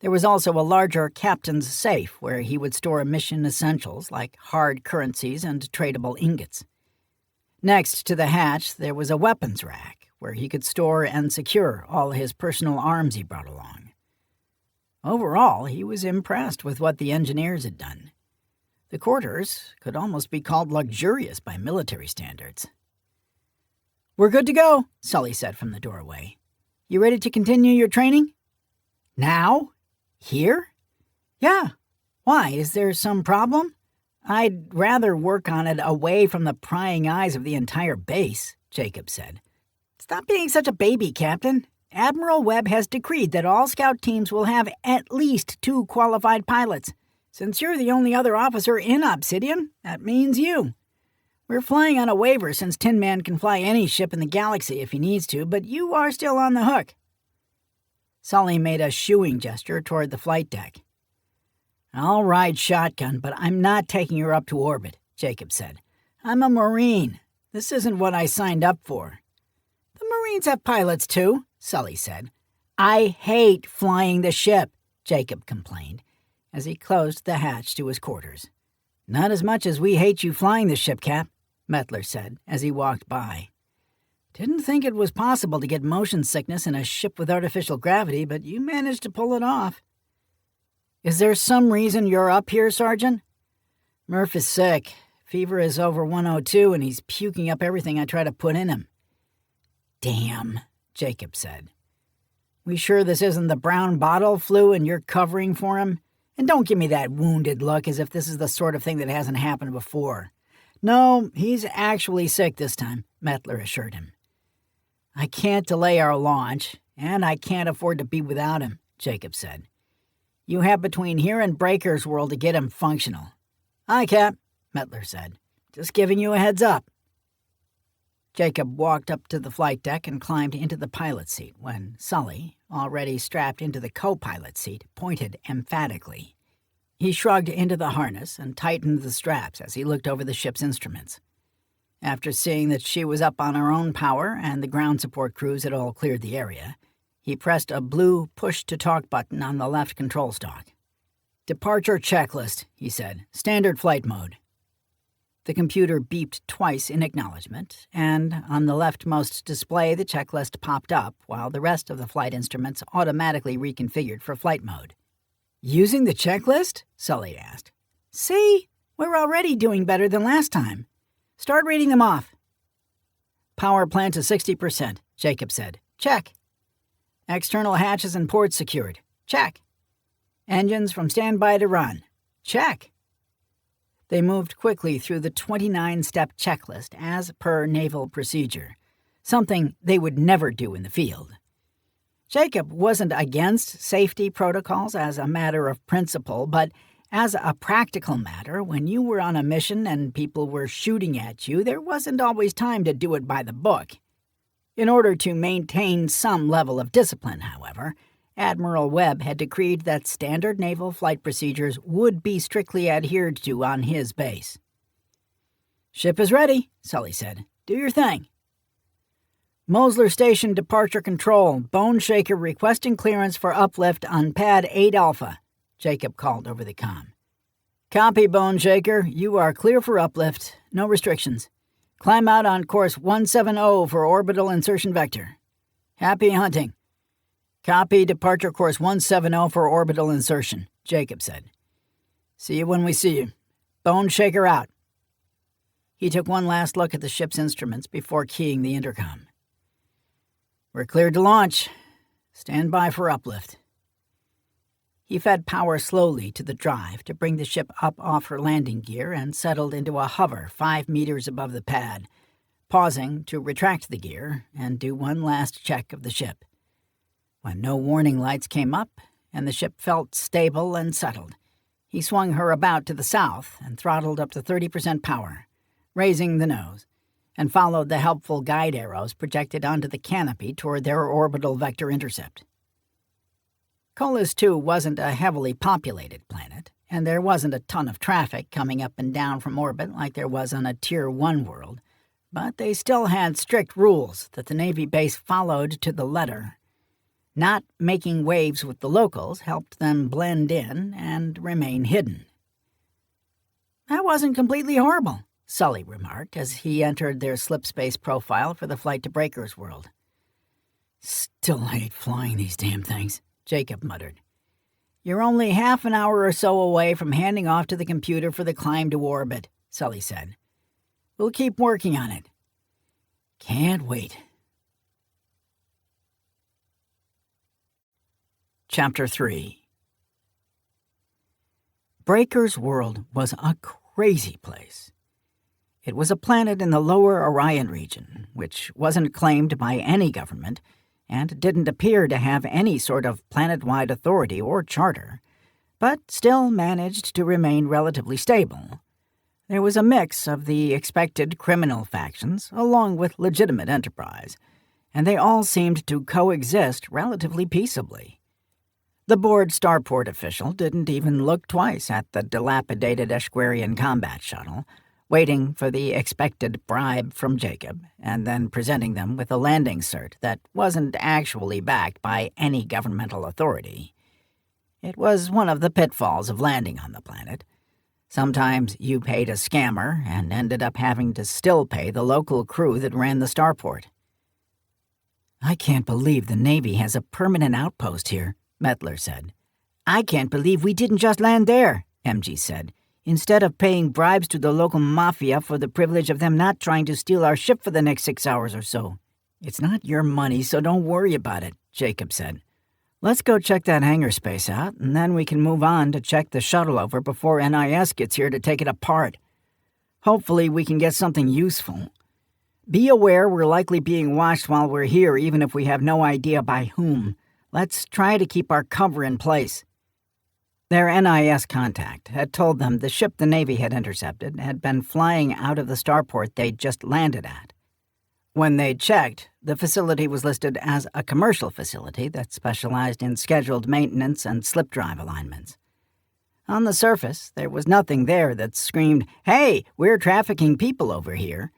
[SPEAKER 1] There was also a larger captain's safe where he would store mission essentials like hard currencies and tradable ingots. Next to the hatch, there was a weapons rack where he could store and secure all his personal arms he brought along. Overall, he was impressed with what the engineers had done. The quarters could almost be called luxurious by military standards. "We're good to go," Sully said from the doorway. "You ready to continue your training?" "Now? Here?" "Yeah. Why, is there some problem?" I'd rather work on it away from the prying eyes of the entire base, Jacob said. Stop being such a baby, Captain. Admiral Webb has decreed that all scout teams will have at least 2 qualified pilots. Since you're the only other officer in Obsidian, that means you. We're flying on a waiver since Tin Man can fly any ship in the galaxy if he needs to, but you are still on the hook. Sully made a shooing gesture toward the flight deck. I'll ride shotgun, but I'm not taking her up to orbit, Jacob said. I'm a Marine. This isn't what I signed up for. The Marines have pilots too, Sully said. I hate flying the ship, Jacob complained, as he closed the hatch to his quarters. Not as much as we hate you flying the ship, Cap, Mettler said as he walked by. Didn't think it was possible to get motion sickness in a ship with artificial gravity, but you managed to pull it off. Is there some reason you're up here, Sergeant? Murph is sick. Fever is over 102, and he's puking up everything I try to put in him. Damn, Jacob said. We sure this isn't the brown bottle flu and you're covering for him? And don't give me that wounded look as if this is the sort of thing that hasn't happened before. No, he's actually sick this time, Mettler assured him. I can't delay our launch, and I can't afford to be without him, Jacob said. You have between here and Breaker's World to get him functional. Aye, Cap, Mettler said. Just giving you a heads up. Jacob walked up to the flight deck and climbed into the pilot's seat when Sully, already strapped into the co-pilot seat, pointed emphatically. He shrugged into the harness and tightened the straps as he looked over the ship's instruments. After seeing that she was up on her own power and the ground support crews had all cleared the area, he pressed a blue push-to-talk button on the left control stalk. Departure checklist, he said. Standard flight mode. The computer beeped twice in acknowledgement, and on the leftmost display the checklist popped up while the rest of the flight instruments automatically reconfigured for flight mode. Using the checklist? Sully asked. See? We're already doing better than last time. Start reading them off. Power plant to 60%, Jacob said. Check. External hatches and ports secured. Check. Engines from standby to run. Check. They moved quickly through the 29-step checklist as per naval procedure, something they would never do in the field. Jacob wasn't against safety protocols as a matter of principle, but as a practical matter, when you were on a mission and people were shooting at you, there wasn't always time to do it by the book. In order to maintain some level of discipline, however, Admiral Webb had decreed that standard naval flight procedures would be strictly adhered to on his base. Ship is ready, Sully said. Do your thing. Mosler Station Departure Control, Bone Shaker requesting clearance for uplift on Pad 8 Alpha, Jacob called over the comm. Copy, Bone Shaker. You are clear for uplift. No restrictions. Climb out on course 170 for orbital insertion vector. Happy hunting. Copy, departure course 170 for orbital insertion, Jacob said. See you when we see you. Bone Shaker out. He took one last look at the ship's instruments before keying the intercom. We're cleared to launch. Stand by for uplift. He fed power slowly to the drive to bring the ship up off her landing gear and settled into a hover 5 meters above the pad, pausing to retract the gear and do one last check of the ship. When no warning lights came up and the ship felt stable and settled, he swung her about to the south and throttled up to 30% power, raising the nose, and followed the helpful guide arrows projected onto the canopy toward their orbital vector intercept. Colas 2 wasn't a heavily populated planet, and there wasn't a ton of traffic coming up and down from orbit like there was on a Tier 1 world, but they still had strict rules that the Navy base followed to the letter. Not making waves with the locals helped them blend in and remain hidden. That wasn't completely horrible, Sully remarked as he entered their slipspace profile for the flight to Breaker's World. Still hate flying these damn things, Jacob muttered. You're only half an hour or so away from handing off to the computer for the climb to orbit, Sully said. We'll keep working on it. Can't wait. Chapter 3. Breaker's World was a crazy place. It was a planet in the lower Orion region, which wasn't claimed by any government and didn't appear to have any sort of planet-wide authority or charter, but still managed to remain relatively stable. There was a mix of the expected criminal factions along with legitimate enterprise, and they all seemed to coexist relatively peaceably. The bored starport official didn't even look twice at the dilapidated Ashquarian combat shuttle, waiting for the expected bribe from Jacob, and then presenting them with a landing cert that wasn't actually backed by any governmental authority. It was one of the pitfalls of landing on the planet. Sometimes you paid a scammer and ended up having to still pay the local crew that ran the starport. "I can't believe the Navy has a permanent outpost here," Mettler said. "I can't believe we didn't just land there," MG said, "instead of paying bribes to the local mafia for the privilege of them not trying to steal our ship for the next 6 hours or so." "It's not your money, so don't worry about it," Jacob said. "Let's go check that hangar space out, and then we can move on to check the shuttle over before NIS gets here to take it apart. Hopefully we can get something useful. Be aware we're likely being watched while we're here, even if we have no idea by whom. Let's try to keep our cover in place." Their NIS contact had told them the ship the Navy had intercepted had been flying out of the starport they'd just landed at. When they checked, the facility was listed as a commercial facility that specialized in scheduled maintenance and slip drive alignments. On the surface, there was nothing there that screamed, "Hey, we're trafficking people over here."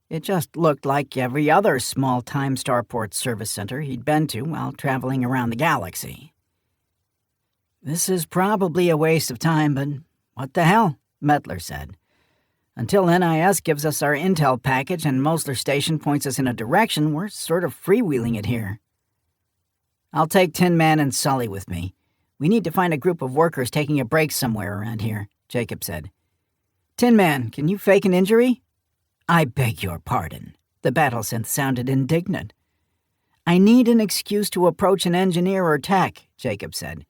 [SPEAKER 1] It just looked like every other small-time starport service center he'd been to while traveling around the galaxy. "This is probably a waste of time, but what the hell?" Mettler said. "Until NIS gives us our intel package and Mosler Station points us in a direction, we're sort of freewheeling it here." "I'll take Tin Man and Sully with me. We need to find a group of workers taking a break somewhere around here," Jacob said. "Tin Man, can you fake an injury?" "I beg your pardon." The battlesynth sounded indignant. "I need an excuse to approach an engineer or tech," Jacob said.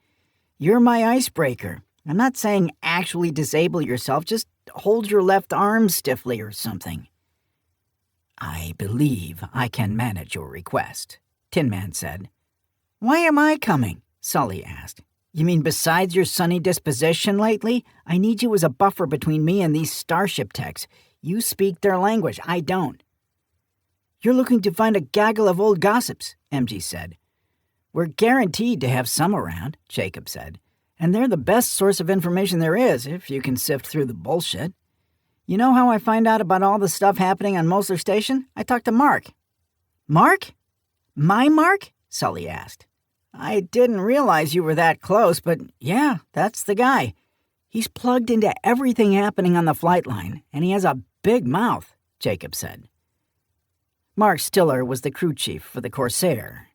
[SPEAKER 1] "You're my icebreaker. I'm not saying actually disable yourself, just hold your left arm stiffly or something." "I believe I can manage your request," Tin Man said. "Why am I coming?" Sully asked. "You mean besides your sunny disposition lately? I need you as a buffer between me and these starship techs. You speak their language, I don't." "You're looking to find a gaggle of old gossips," MG said. "We're guaranteed to have some around," Jacob said. "And they're the best source of information there is, if you can sift through the bullshit. You know how I find out about all the stuff happening on Mosler Station? I talked to Mark." "Mark? My Mark?" Sully asked. "I didn't realize you were that close, but yeah, that's the guy. He's plugged into everything happening on the flight line, and he has a big mouth," Jacob said. Mark Stiller was the crew chief for the Corsair.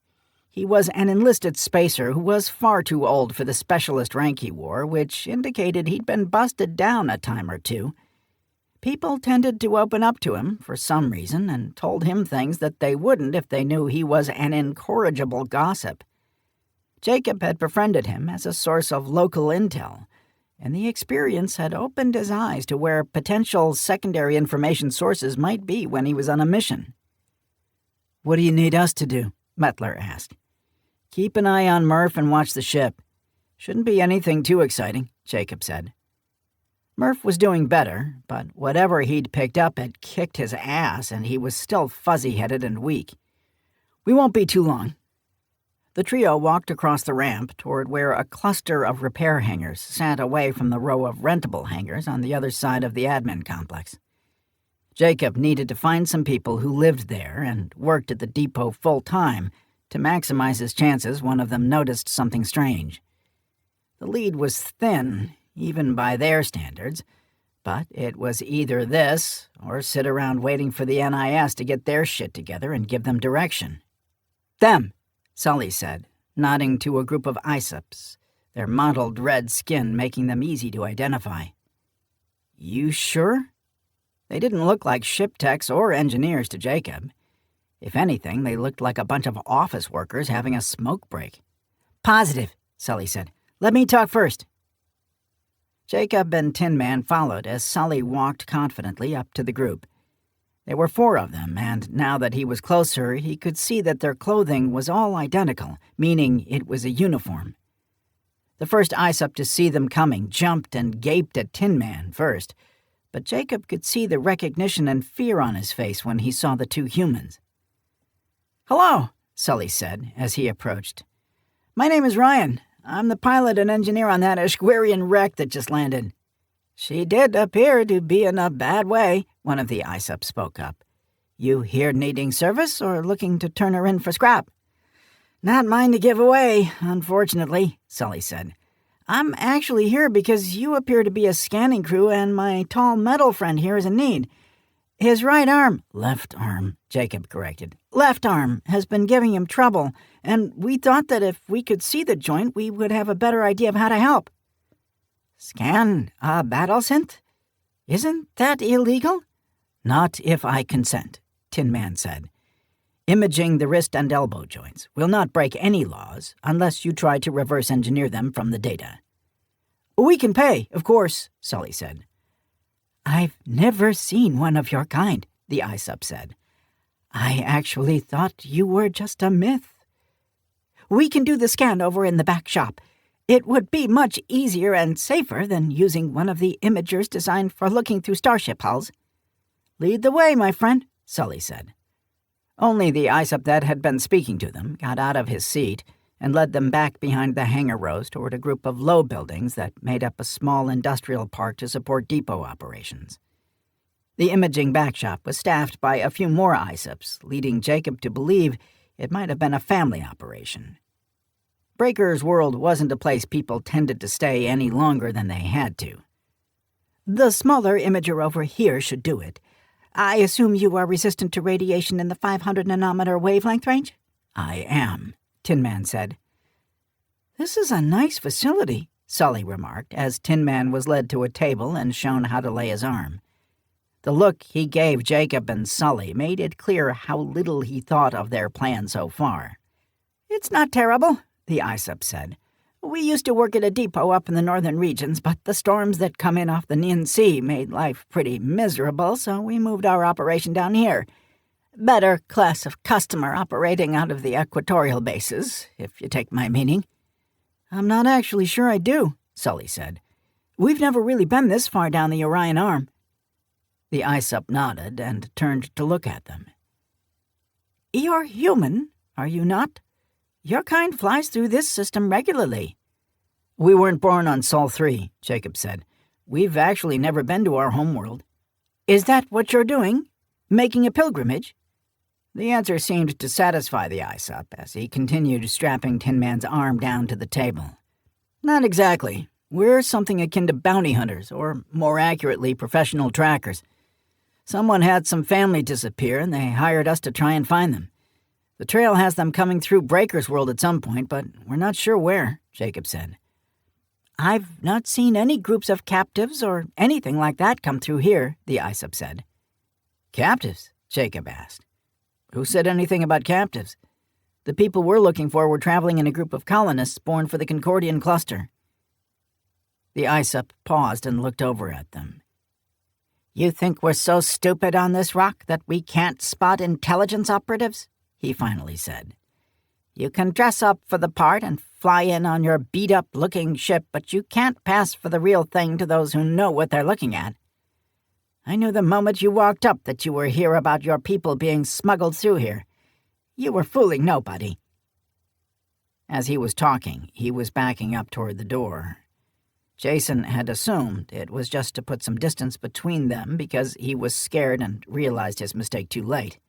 [SPEAKER 1] He was an enlisted spacer who was far too old for the specialist rank he wore, which indicated he'd been busted down a time or two. People tended to open up to him for some reason and told him things that they wouldn't if they knew he was an incorrigible gossip. Jacob had befriended him as a source of local intel, and the experience had opened his eyes to where potential secondary information sources might be when he was on a mission. "What do you need us to do?" Mettler asked. "Keep an eye on Murph and watch the ship. Shouldn't be anything too exciting," Jacob said. Murph was doing better, but whatever he'd picked up had kicked his ass, and he was still fuzzy-headed and weak. "We won't be too long." The trio walked across the ramp toward where a cluster of repair hangars sat away from the row of rentable hangars on the other side of the admin complex. Jacob needed to find some people who lived there and worked at the depot full-time to maximize his chances one of them noticed something strange. The lead was thin, even by their standards, but it was either this or sit around waiting for the NIS to get their shit together and give them direction. "Them," Sully said, nodding to a group of Isops, their mottled red skin making them easy to identify. "You sure?" They didn't look like ship techs or engineers to Jacob. If anything, they looked like a bunch of office workers having a smoke break. "Positive," Sully said. "Let me talk first." Jacob and Tin Man followed as Sully walked confidently up to the group. There were 4 of them, and now that he was closer, he could see that their clothing was all identical, meaning it was a uniform. The first Aesop to see them coming jumped and gaped at Tin Man first, but Jacob could see the recognition and fear on his face when he saw the 2 humans. "Hello," Sully said as he approached. "My name is Ryan. I'm the pilot and engineer on that Ashquarian wreck that just landed." "She did appear to be in a bad way," one of the Aesop spoke up. "You here needing service or looking to turn her in for scrap?" "Not mine to give away, unfortunately," Sully said. "I'm actually here because you appear to be a scanning crew and my tall metal friend here is in need. His right arm—" "Left arm," Jacob corrected. "Left arm has been giving him trouble, and we thought that if we could see the joint, we would have a better idea of how to help." "Scan a battle synth? Isn't that illegal?" "Not if I consent," Tin Man said. "Imaging the wrist and elbow joints will not break any laws unless you try to reverse engineer them from the data." "We can pay, of course," Sully said. "I've never seen one of your kind," the Aesop said. "I actually thought you were just a myth." "We can do the scan over in the back shop. It would be much easier and safer than using one of the imagers designed for looking through starship hulls." "Lead the way, my friend," Sully said. Only the Aesop that had been speaking to them got out of his seat and led them back behind the hangar rows toward a group of low buildings that made up a small industrial park to support depot operations. The imaging backshop was staffed by a few more Aesops, leading Jacob to believe it might have been a family operation. Breaker's World wasn't a place people tended to stay any longer than they had to. "The smaller imager over here should do it. I assume you are resistant to radiation in the 500 nanometer wavelength range?" "I am," Tin Man said. "This is a nice facility," Sully remarked as Tin Man was led to a table and shown how to lay his arm. The look he gave Jacob and Sully made it clear how little he thought of their plan so far. "It's not terrible," the Aesop said. "We used to work at a depot up in the northern regions, but the storms that come in off the Nian Sea made life pretty miserable, so we moved our operation down here. Better class of customer operating out of the equatorial bases, if you take my meaning." "I'm not actually sure I do," Sully said. "We've never really been this far down the Orion Arm." The Aesop nodded and turned to look at them. "You're human, are you not? Your kind flies through this system regularly." "We weren't born on Sol 3, Jacob said. "We've actually never been to our homeworld." "Is that what you're doing? Making a pilgrimage?" The answer seemed to satisfy the Aesop as he continued strapping Tin Man's arm down to the table. "Not exactly. We're something akin to bounty hunters, or more accurately, professional trackers. Someone had some family disappear, and they hired us to try and find them. The trail has them coming through Breaker's World at some point, but we're not sure where," Jacob said. "I've not seen any groups of captives or anything like that come through here," the Aesop said. "Captives?" Jacob asked. "Who said anything about captives? The people we're looking for were traveling in a group of colonists born for the Concordian cluster." The Aesop paused and looked over at them. "You think we're so stupid on this rock that we can't spot intelligence operatives?" he finally said. "You can dress up for the part and fly in on your beat-up-looking ship, but you can't pass for the real thing to those who know what they're looking at. I knew the moment you walked up that you were here about your people being smuggled through here. You were fooling nobody." As he was talking, he was backing up toward the door. Jason had assumed it was just to put some distance between them because he was scared and realized his mistake too late.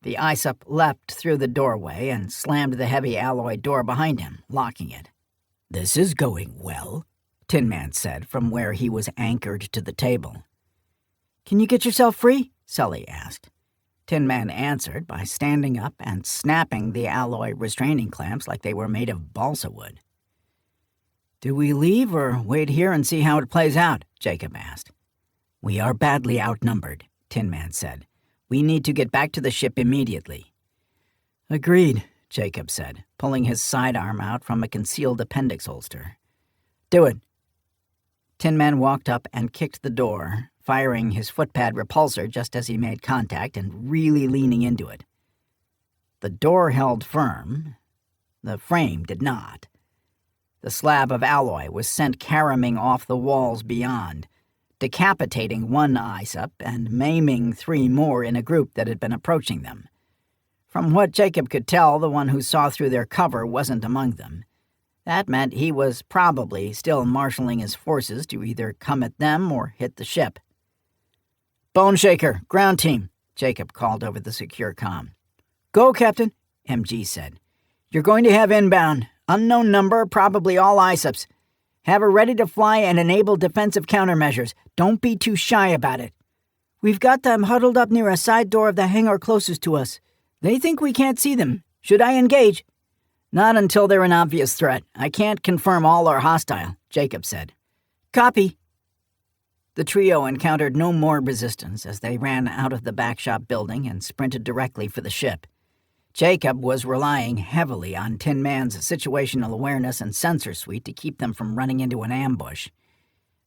[SPEAKER 1] The Aesop leapt through the doorway and slammed the heavy alloy door behind him, locking it. "This is going well," Tin Man said from where he was anchored to the table. "Can you get yourself free?" Sully asked. Tin Man answered by standing up and snapping the alloy restraining clamps like they were made of balsa wood. "Do we leave or wait here and see how it plays out?" Jacob asked. "We are badly outnumbered," Tin Man said. "We need to get back to the ship immediately." "Agreed," Jacob said, pulling his sidearm out from a concealed appendix holster. "Do it." Tin Man walked up and kicked the door, firing his footpad repulsor just as he made contact and really leaning into it. The door held firm. The frame did not. The slab of alloy was sent caroming off the walls beyond, decapitating one ISUP and maiming 3 more in a group that had been approaching them. From what Jacob could tell, the one who saw through their cover wasn't among them. That meant he was probably still marshalling his forces to either come at them or hit the ship. "Bone Shaker, ground team," Jacob called over the secure comm. "Go, Captain," MG said. "You're going to have inbound. Unknown number, probably all ISUPs. Have her ready to fly and enable defensive countermeasures. Don't be too shy about it. We've got them huddled up near a side door of the hangar closest to us. They think we can't see them. Should I engage?" "Not until they're an obvious threat. I can't confirm all are hostile," Jacob said. "Copy." The trio encountered no more resistance as they ran out of the backshop building and sprinted directly for the ship. Jacob was relying heavily on Tin Man's situational awareness and sensor suite to keep them from running into an ambush.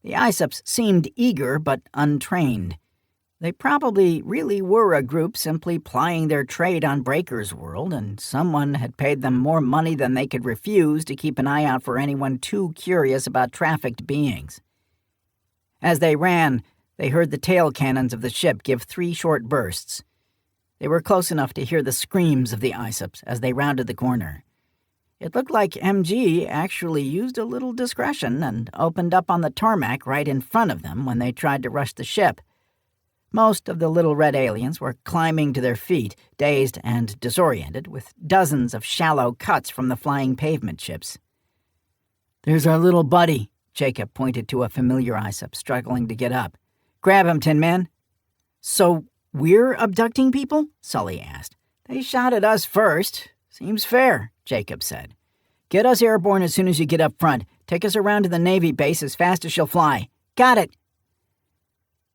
[SPEAKER 1] The ISUPs seemed eager but untrained. They probably really were a group simply plying their trade on Breaker's World, and someone had paid them more money than they could refuse to keep an eye out for anyone too curious about trafficked beings. As they ran, they heard the tail cannons of the ship give 3 short bursts. They were close enough to hear the screams of the ISUPs as they rounded the corner. It looked like MG actually used a little discretion and opened up on the tarmac right in front of them when they tried to rush the ship. Most of the little red aliens were climbing to their feet, dazed and disoriented, with dozens of shallow cuts from the flying pavement ships. "There's our little buddy," Jacob pointed to a familiar ISUP struggling to get up. "Grab him, Tin Man." "So we're abducting people?" Sully asked. "They shot at us first. Seems fair," Jacob said. "Get us airborne as soon as you get up front. Take us around to the Navy base as fast as she'll fly." "Got it."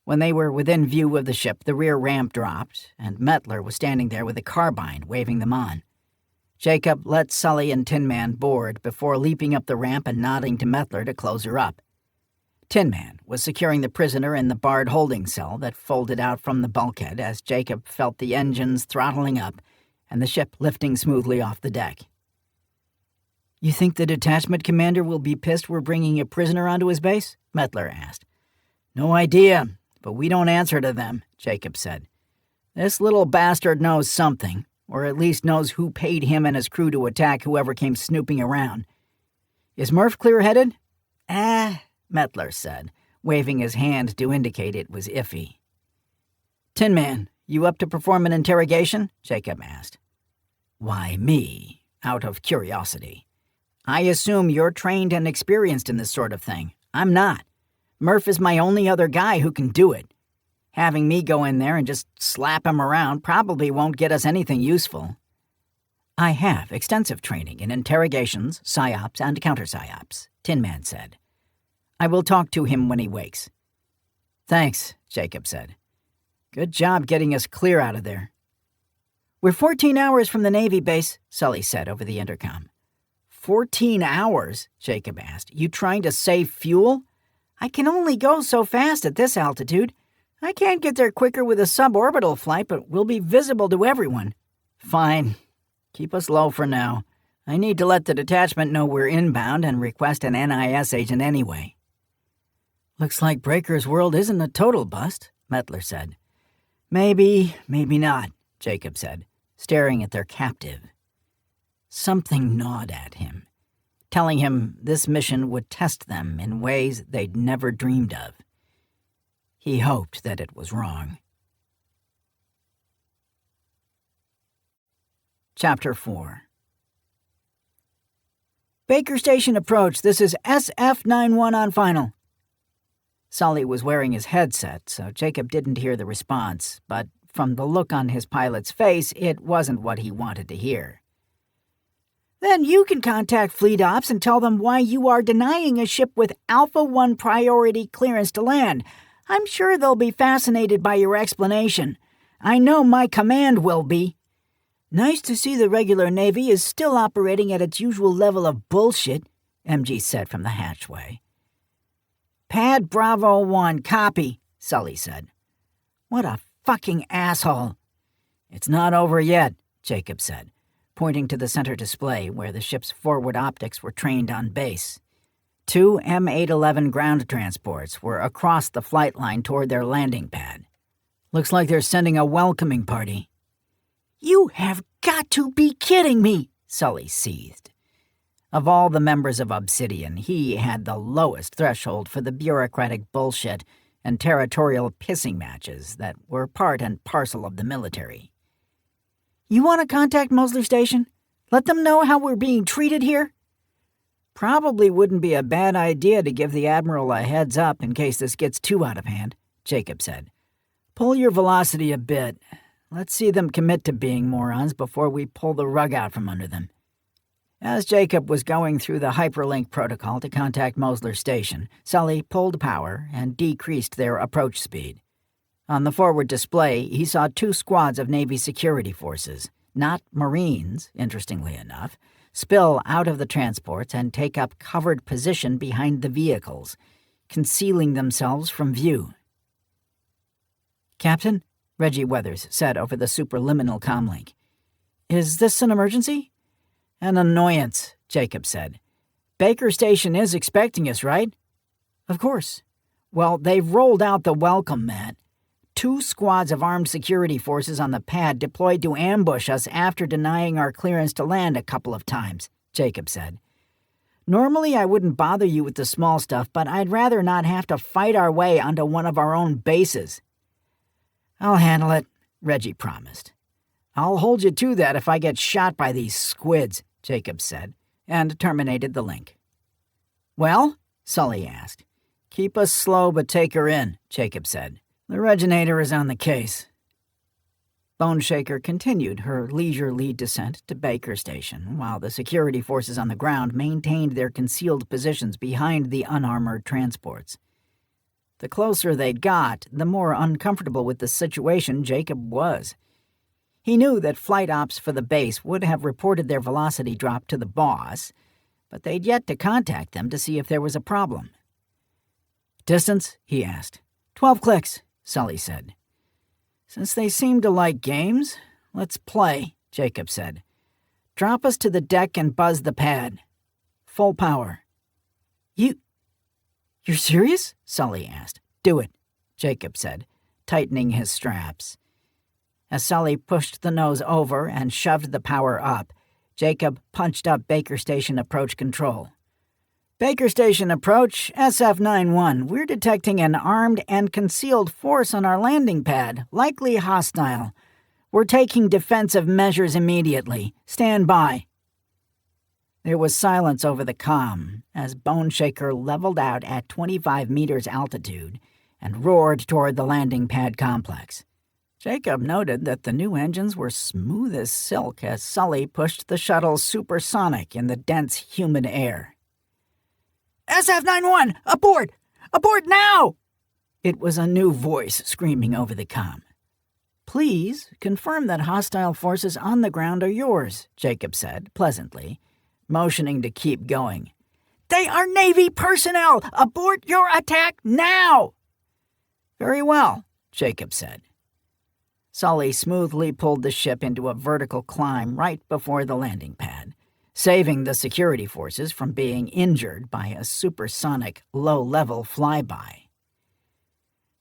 [SPEAKER 1] When they were within view of the ship, the rear ramp dropped, and Mettler was standing there with a carbine, waving them on. Jacob let Sully and Tin Man board before leaping up the ramp and nodding to Mettler to close her up. Tin Man was securing the prisoner in the barred holding cell that folded out from the bulkhead as Jacob felt the engines throttling up and the ship lifting smoothly off the deck. "You think the detachment commander will be pissed we're bringing a prisoner onto his base?" Mettler asked. "No idea. But we don't answer to them," Jacob said. "This little bastard knows something, or at least knows who paid him and his crew to attack whoever came snooping around. Is Murph clear-headed?" Mettler said, waving his hand to indicate it was iffy. "Tin Man, you up to perform an interrogation?" Jacob asked. "Why me? Out of curiosity. I assume you're trained and experienced in this sort of thing. I'm not. Murph is my only other guy who can do it. Having me go in there and just slap him around probably won't get us anything useful." "I have extensive training in interrogations, psyops, and counter-psyops," Tin Man said. "I will talk to him when he wakes." "Thanks," Jacob said. "Good job getting us clear out of there." "We're 14 hours from the Navy base," Sully said over the intercom. 14 hours? Jacob asked. "You trying to save fuel?" "I can only go so fast at this altitude. I can't get there quicker with a suborbital flight, but we'll be visible to everyone." "Fine. Keep us low for now. I need to let the detachment know we're inbound and request an NIS agent anyway." "Looks like Breaker's World isn't a total bust," Mettler said. "Maybe, maybe not," Jacob said, staring at their captive. Something gnawed at him, telling him this mission would test them in ways they'd never dreamed of. He hoped that it was wrong. Chapter 4. "Baker Station approach. This is SF91 on final." Sully was wearing his headset, so Jacob didn't hear the response, but from the look on his pilot's face, it wasn't what he wanted to hear. "Then you can contact Fleet Ops and tell them why you are denying a ship with Alpha 1 priority clearance to land. I'm sure they'll be fascinated by your explanation. I know my command will be." "Nice to see the regular Navy is still operating at its usual level of bullshit," MG said from the hatchway. Pad Bravo 1, copy, Sully said. What a fucking asshole. It's not over yet, Jacob said, pointing to the center display where the ship's forward optics were trained on base. 2 M811 ground transports were across the flight line toward their landing pad. Looks like they're sending a welcoming party. You have got to be kidding me, Sully seethed. Of all the members of Obsidian, he had the lowest threshold for the bureaucratic bullshit and territorial pissing matches that were part and parcel of the military. You want to contact Mosler Station? Let them know how we're being treated here? Probably wouldn't be a bad idea to give the Admiral a heads up in case this gets too out of hand, Jacob said. Pull your velocity a bit. Let's see them commit to being morons before we pull the rug out from under them. As Jacob was going through the hyperlink protocol to contact Mosler Station, Sully pulled power and decreased their approach speed. On the forward display, he saw 2 squads of Navy security forces, not Marines, interestingly enough, spill out of the transports and take up covered position behind the vehicles, concealing themselves from view. Captain, Reggie Weathers said over the superliminal comlink. Is this an emergency? An annoyance, Jacob said. Baker Station is expecting us, right? Of course. Well, they've rolled out the welcome mat. 2 squads of armed security forces on the pad deployed to ambush us after denying our clearance to land a couple of times, Jacob said. Normally I wouldn't bother you with the small stuff, but I'd rather not have to fight our way onto one of our own bases. I'll handle it, Reggie promised. I'll hold you to that if I get shot by these squids, Jacob said, and terminated the link. Well? Sully asked. Keep us slow but take her in, Jacob said. The Reginator is on the case. Boneshaker continued her leisurely descent to Baker Station, while the security forces on the ground maintained their concealed positions behind the unarmored transports. The closer they'd got, the more uncomfortable with the situation Jacob was. He knew that flight ops for the base would have reported their velocity drop to the boss, but they'd yet to contact them to see if there was a problem. Distance? He asked. 12 clicks, Sully said. Since they seem to like games, let's play, Jacob said. Drop us to the deck and buzz the pad. Full power. You're serious? Sully asked. Do it, Jacob said, tightening his straps. As Sully pushed the nose over and shoved the power up, Jacob punched up Baker Station approach control. Baker Station approach, SF-91. We're detecting an armed and concealed force on our landing pad, likely hostile. We're taking defensive measures immediately. Stand by. There was silence over the comm as Boneshaker leveled out at 25 meters altitude and roared toward the landing pad complex. Jacob noted that the new engines were smooth as silk as Sully pushed the shuttle supersonic in the dense, humid air. SF-91! Aboard! Aboard now! It was a new voice screaming over the comm. Please confirm that hostile forces on the ground are yours, Jacob said, pleasantly, motioning to keep going. They are Navy personnel! Abort your attack now! Very well, Jacob said. Sully smoothly pulled the ship into a vertical climb right before the landing pad, saving the security forces from being injured by a supersonic, low-level flyby.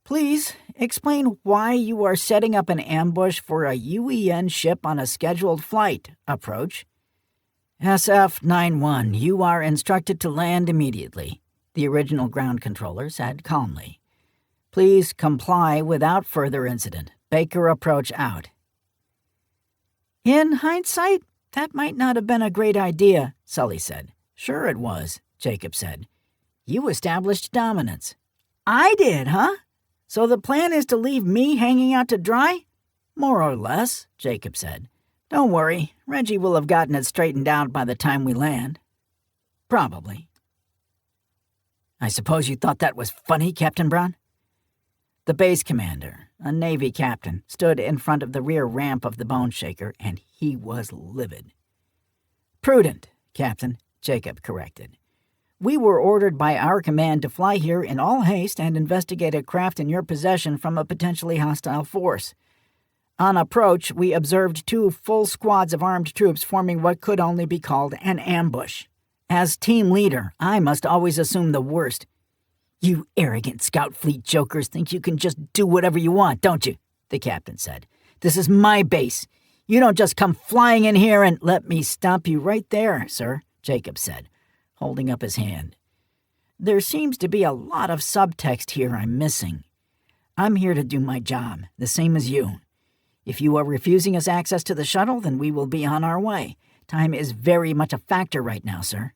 [SPEAKER 1] Please explain why you are setting up an ambush for a UEN ship on a scheduled flight. Approach. SF-91, you are instructed to land immediately, the original ground controller said calmly. Please comply without further incident. Baker approach out. In hindsight, that might not have been a great idea, Sully said. Sure it was, Jacob said. You established dominance. I did, huh? So the plan is to leave me hanging out to dry? More or less, Jacob said. Don't worry, Reggie will have gotten it straightened out by the time we land. Probably. I suppose you thought that was funny, Captain Brown? The base commander, a Navy captain, stood in front of the rear ramp of the Boneshaker, and he was livid. Prudent, Captain, Jacob corrected. We were ordered by our command to fly here in all haste and investigate a craft in your possession from a potentially hostile force. On approach, we observed 2 full squads of armed troops forming what could only be called an ambush. As team leader, I must always assume the worst. You arrogant scout fleet jokers think you can just do whatever you want, don't you? The captain said. This is my base. You don't just come flying in here and— Let me stop you right there, sir, Jacob said, holding up his hand. There seems to be a lot of subtext here I'm missing. I'm here to do my job, the same as you. If you are refusing us access to the shuttle, then we will be on our way. Time is very much a factor right now, sir.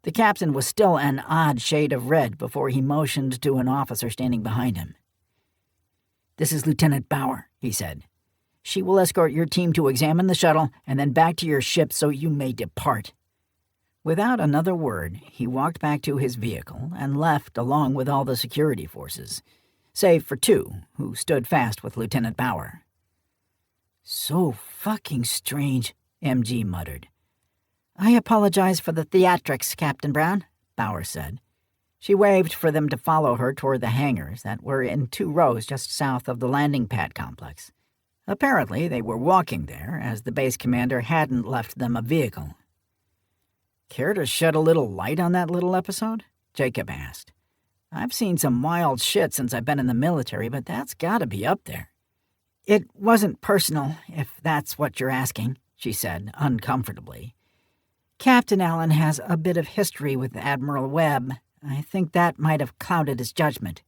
[SPEAKER 1] The captain was still an odd shade of red before he motioned to an officer standing behind him. This is Lieutenant Bauer, he said. She will escort your team to examine the shuttle and then back to your ship so you may depart. Without another word, he walked back to his vehicle and left along with all the security forces, save for 2, who stood fast with Lieutenant Bauer. So fucking strange, MG muttered. I apologize for the theatrics, Captain Brown, Bauer said. She waved for them to follow her toward the hangars that were in 2 rows just south of the landing pad complex. Apparently, they were walking there, as the base commander hadn't left them a vehicle. Care to shed a little light on that little episode? Jacob asked. I've seen some wild shit since I've been in the military, but that's gotta be up there. It wasn't personal, if that's what you're asking, she said, uncomfortably. Captain Allen has a bit of history with Admiral Webb. I think that might have clouded his judgment.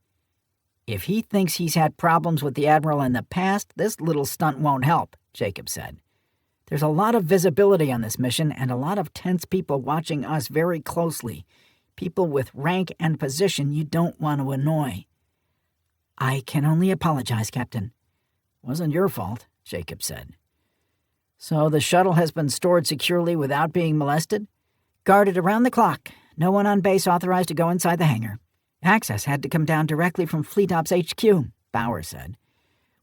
[SPEAKER 1] If he thinks he's had problems with the Admiral in the past, this little stunt won't help, Jacob said. There's a lot of visibility on this mission and a lot of tense people watching us very closely. People with rank and position you don't want to annoy. I can only apologize, Captain. Wasn't your fault, Jacob said. So the shuttle has been stored securely without being molested? Guarded around the clock. No one on base authorized to go inside the hangar. Access had to come down directly from Fleet Ops HQ, Bauer said.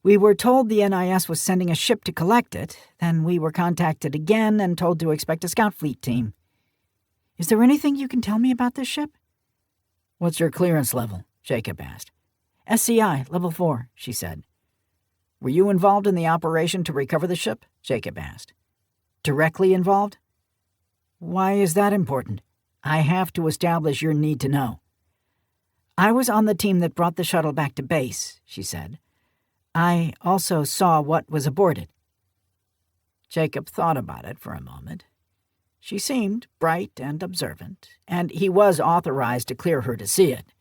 [SPEAKER 1] We were told the NIS was sending a ship to collect it, then we were contacted again and told to expect a scout fleet team. Is there anything you can tell me about this ship? What's your clearance level? Jacob asked. SCI, level 4, she said. Were you involved in the operation to recover the ship? Jacob asked. Directly involved? Why is that important? I have to establish your need to know. I was on the team that brought the shuttle back to base, she said. I also saw what was aboard it. Jacob thought about it for a moment. She seemed bright and observant, and he was authorized to clear her to see it.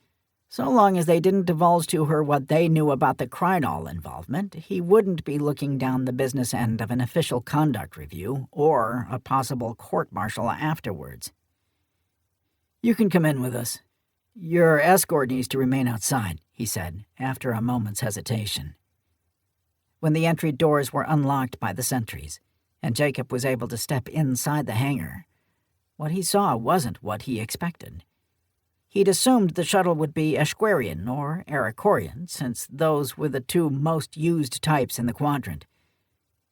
[SPEAKER 1] So long as they didn't divulge to her what they knew about the Krynol involvement, he wouldn't be looking down the business end of an official conduct review or a possible court-martial afterwards. You can come in with us. Your escort needs to remain outside, he said, after a moment's hesitation. When the entry doors were unlocked by the sentries, and Jacob was able to step inside the hangar, what he saw wasn't what he expected. He'd assumed the shuttle would be Ashquarian or Arachorian, since those were the 2 most used types in the quadrant.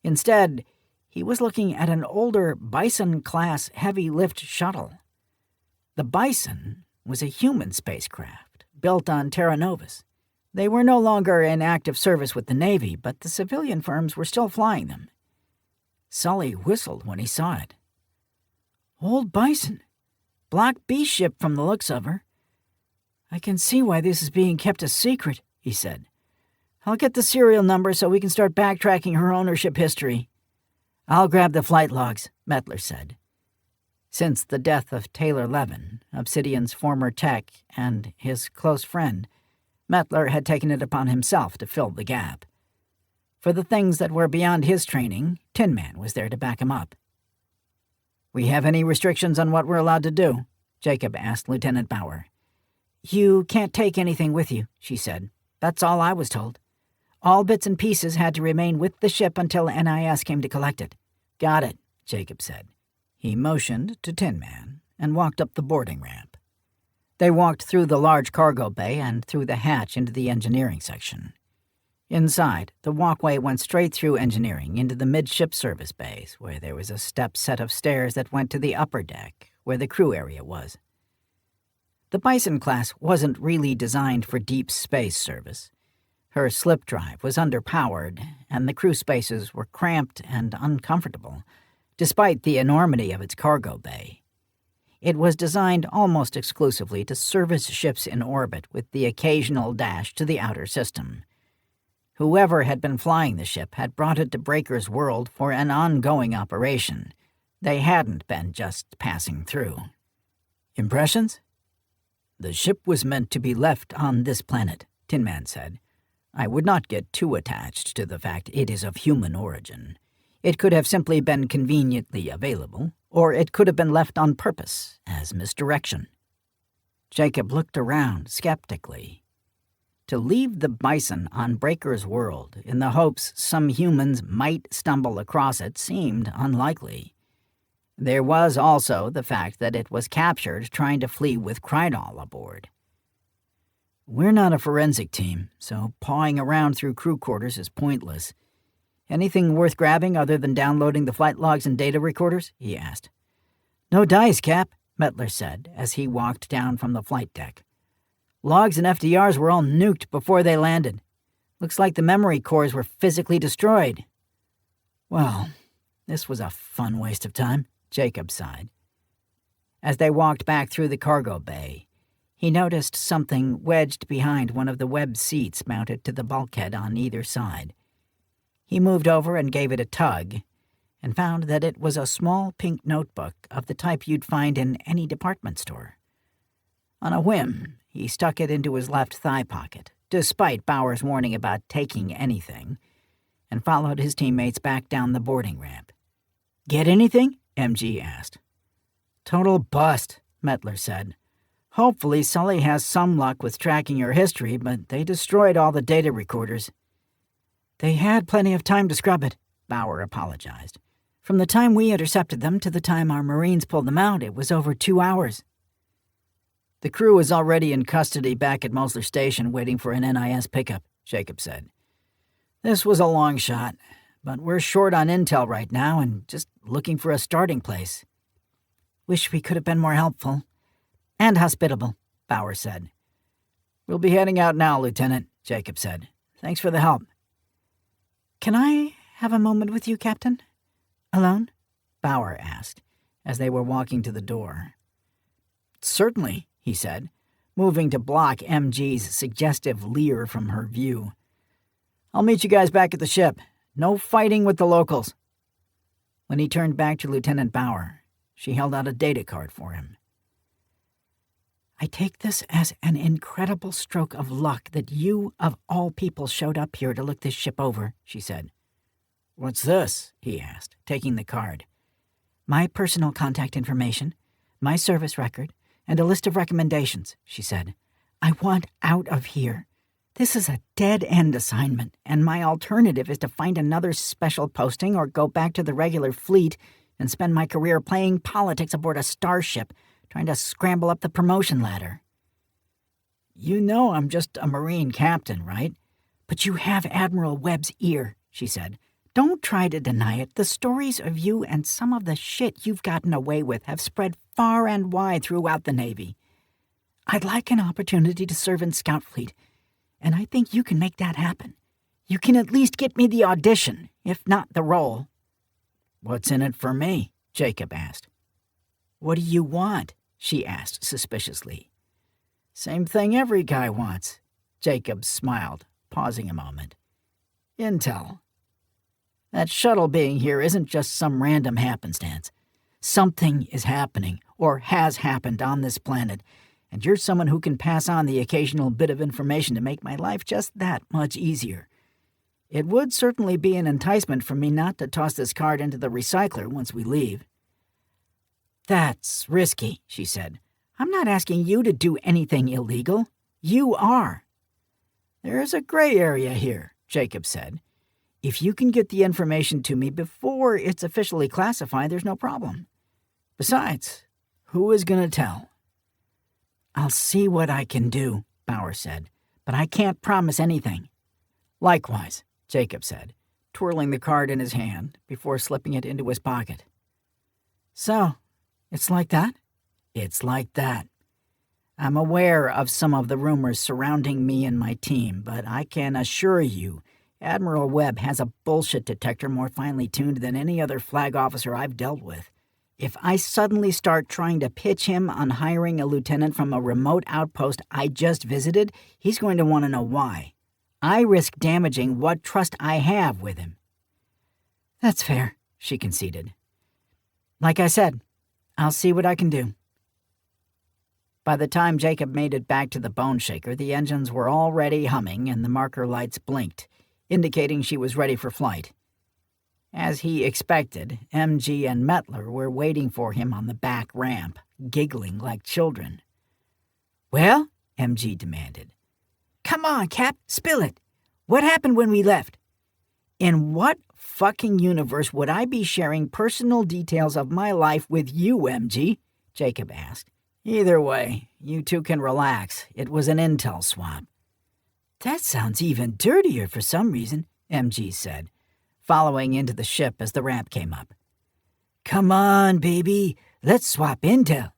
[SPEAKER 1] Instead, he was looking at an older Bison-class heavy-lift shuttle. The Bison was a human spacecraft, built on Terra Novus. They were no longer in active service with the Navy, but the civilian firms were still flying them. Sully whistled when he saw it. Old Bison. Block B ship from the looks of her. I can see why this is being kept a secret, he said. I'll get the serial number so we can start backtracking her ownership history. I'll grab the flight logs, Mettler said. Since the death of Taylor Levin, Obsidian's former tech and his close friend, Mettler had taken it upon himself to fill the gap. For the things that were beyond his training, Tin Man was there to back him up. We have any restrictions on what we're allowed to do? Jacob asked Lieutenant Bauer. You can't take anything with you, she said. That's all I was told. All bits and pieces had to remain with the ship until NIS came to collect it. Got it, Jacob said. He motioned to Tin Man and walked up the boarding ramp. They walked through the large cargo bay and through the hatch into the engineering section. Inside, the walkway went straight through engineering into the midship service bays, where there was a step set of stairs that went to the upper deck, where the crew area was. The Bison class wasn't really designed for deep space service. Her slip drive was underpowered, and the crew spaces were cramped and uncomfortable, despite the enormity of its cargo bay. It was designed almost exclusively to service ships in orbit with the occasional dash to the outer system. Whoever had been flying the ship had brought it to Breaker's world for an ongoing operation. They hadn't been just passing through. Impressions? The ship was meant to be left on this planet, Tin Man said. I would not get too attached to the fact it is of human origin. It could have simply been conveniently available, or it could have been left on purpose, as misdirection. Jacob looked around skeptically. To leave the Bison on Breaker's world in the hopes some humans might stumble across it seemed unlikely. There was also the fact that it was captured trying to flee with Krydal aboard. We're not a forensic team, so pawing around through crew quarters is pointless. Anything worth grabbing other than downloading the flight logs and data recorders? He asked. No dice, Cap, Mettler said as he walked down from the flight deck. Logs and FDRs were all nuked before they landed. Looks like the memory cores were physically destroyed. Well, this was a fun waste of time, Jacob sighed. As they walked back through the cargo bay, he noticed something wedged behind one of the webbed seats mounted to the bulkhead on either side. He moved over and gave it a tug, and found that it was a small pink notebook of the type you'd find in any department store. On a whim, he stuck it into his left thigh pocket, despite Bauer's warning about taking anything, and followed his teammates back down the boarding ramp. Get anything? MG asked. Total bust, Mettler said. Hopefully Sully has some luck with tracking your history, but they destroyed all the data recorders. They had plenty of time to scrub it, Bauer apologized. From the time we intercepted them to the time our Marines pulled them out, it was over 2 hours. The crew was already in custody back at Mosler Station waiting for an NIS pickup, Jacob said. This was a long shot, but we're short on intel right now and just looking for a starting place. Wish we could have been more helpful. And hospitable, Bauer said. We'll be heading out now, Lieutenant, Jacob said. Thanks for the help. Can I have a moment with you, Captain? Alone? Bauer asked, as they were walking to the door. Certainly, he said, moving to block MG's suggestive leer from her view. I'll meet you guys back at the ship. No fighting with the locals. When he turned back to Lieutenant Bauer, she held out a data card for him. I take this as an incredible stroke of luck that you, of all people, showed up here to look this ship over, she said. What's this? He asked, taking the card. My personal contact information, my service record, and a list of recommendations, she said. I want out of here. This is a dead-end assignment, and my alternative is to find another special posting or go back to the regular fleet and spend my career playing politics aboard a starship, trying to scramble up the promotion ladder. You know I'm just a Marine captain, right? But you have Admiral Webb's ear, she said. Don't try to deny it. The stories of you and some of the shit you've gotten away with have spread far and wide throughout the Navy. I'd like an opportunity to serve in Scout Fleet, and I think you can make that happen. You can at least get me the audition, if not the role. What's in it for me? Jacob asked. What do you want? She asked suspiciously. Same thing every guy wants. Jacob smiled, pausing a moment. Intel. That shuttle being here isn't just some random happenstance. Something is happening, or has happened on this planet, and you're someone who can pass on the occasional bit of information to make my life just that much easier. It would certainly be an enticement for me not to toss this card into the recycler once we leave. That's risky, she said. I'm not asking you to do anything illegal. You are. There's a gray area here, Jacob said. If you can get the information to me before it's officially classified, there's no problem. Besides, who is going to tell? I'll see what I can do, Bauer said, but I can't promise anything. Likewise, Jacob said, twirling the card in his hand before slipping it into his pocket. So, it's like that? It's like that. I'm aware of some of the rumors surrounding me and my team, but I can assure you Admiral Webb has a bullshit detector more finely tuned than any other flag officer I've dealt with. If I suddenly start trying to pitch him on hiring a lieutenant from a remote outpost I just visited, he's going to want to know why. I risk damaging what trust I have with him." "That's fair," she conceded. "Like I said, I'll see what I can do." By the time Jacob made it back to the Bone Shaker, the engines were already humming and the marker lights blinked, indicating she was ready for flight. As he expected, MG and Mettler were waiting for him on the back ramp, giggling like children. "Well?" MG demanded. "Come on, Cap, spill it. What happened when we left?" "In what fucking universe would I be sharing personal details of my life with you, MG?" Jacob asked. "Either way, you two can relax. It was an intel swap." "That sounds even dirtier for some reason," MG said, following into the ship as the ramp came up. "Come on, baby. Let's swap intel."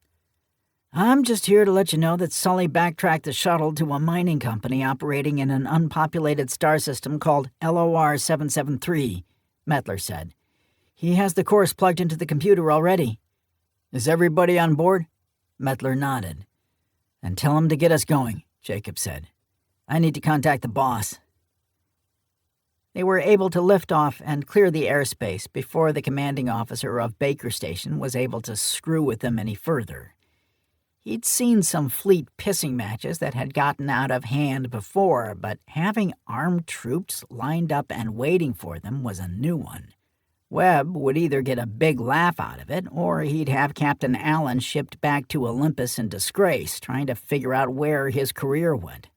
[SPEAKER 1] "I'm just here to let you know that Sully backtracked the shuttle to a mining company operating in an unpopulated star system called LOR 773, Mettler said. "He has the course plugged into the computer already." "Is everybody on board?" Mettler nodded. "And tell him to get us going," Jacob said. "I need to contact the boss." They were able to lift off and clear the airspace before the commanding officer of Baker Station was able to screw with them any further. He'd seen some fleet pissing matches that had gotten out of hand before, but having armed troops lined up and waiting for them was a new one. Webb would either get a big laugh out of it, or he'd have Captain Allen shipped back to Olympus in disgrace, trying to figure out where his career went.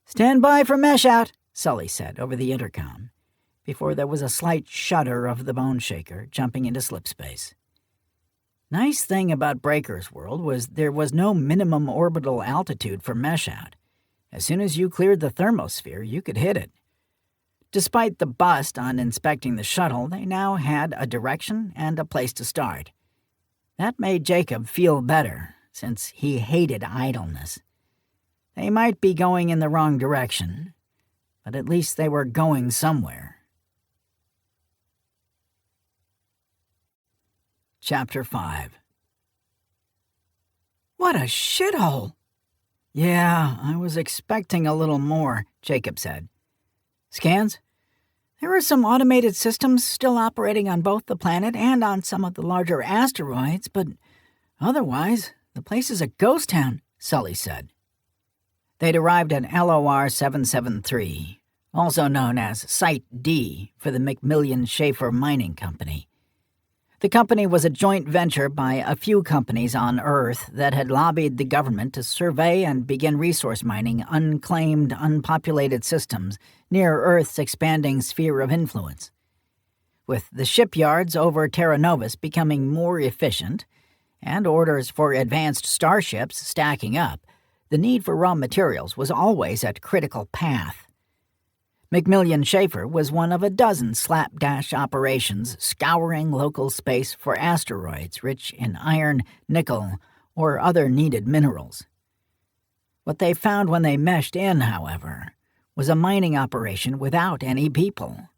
[SPEAKER 1] "Stand by for mesh out," Sully said over the intercom, before there was a slight shudder of the Bone Shaker jumping into slipspace. Nice thing about Breaker's world was there was no minimum orbital altitude for mesh out. As soon as you cleared the thermosphere, you could hit it. Despite the bust on inspecting the shuttle, they now had a direction and a place to start. That made Jacob feel better, since he hated idleness. They might be going in the wrong direction, but at least they were going somewhere. Chapter 5. "What a shithole!" "Yeah, I was expecting a little more," Jacob said. "Scans? There are some automated systems still operating on both the planet and on some of the larger asteroids, but otherwise, the place is a ghost town," Sully said. They'd arrived at LOR 773, also known as Site D for the McMillan-Schaefer Mining Company. The company was a joint venture by a few companies on Earth that had lobbied the government to survey and begin resource mining unclaimed, unpopulated systems near Earth's expanding sphere of influence. With the shipyards over Terra Novus becoming more efficient and orders for advanced starships stacking up, the need for raw materials was always at critical path. McMillan-Schaefer was one of a dozen slapdash operations scouring local space for asteroids rich in iron, nickel, or other needed minerals. What they found when they meshed in, however, was a mining operation without any people.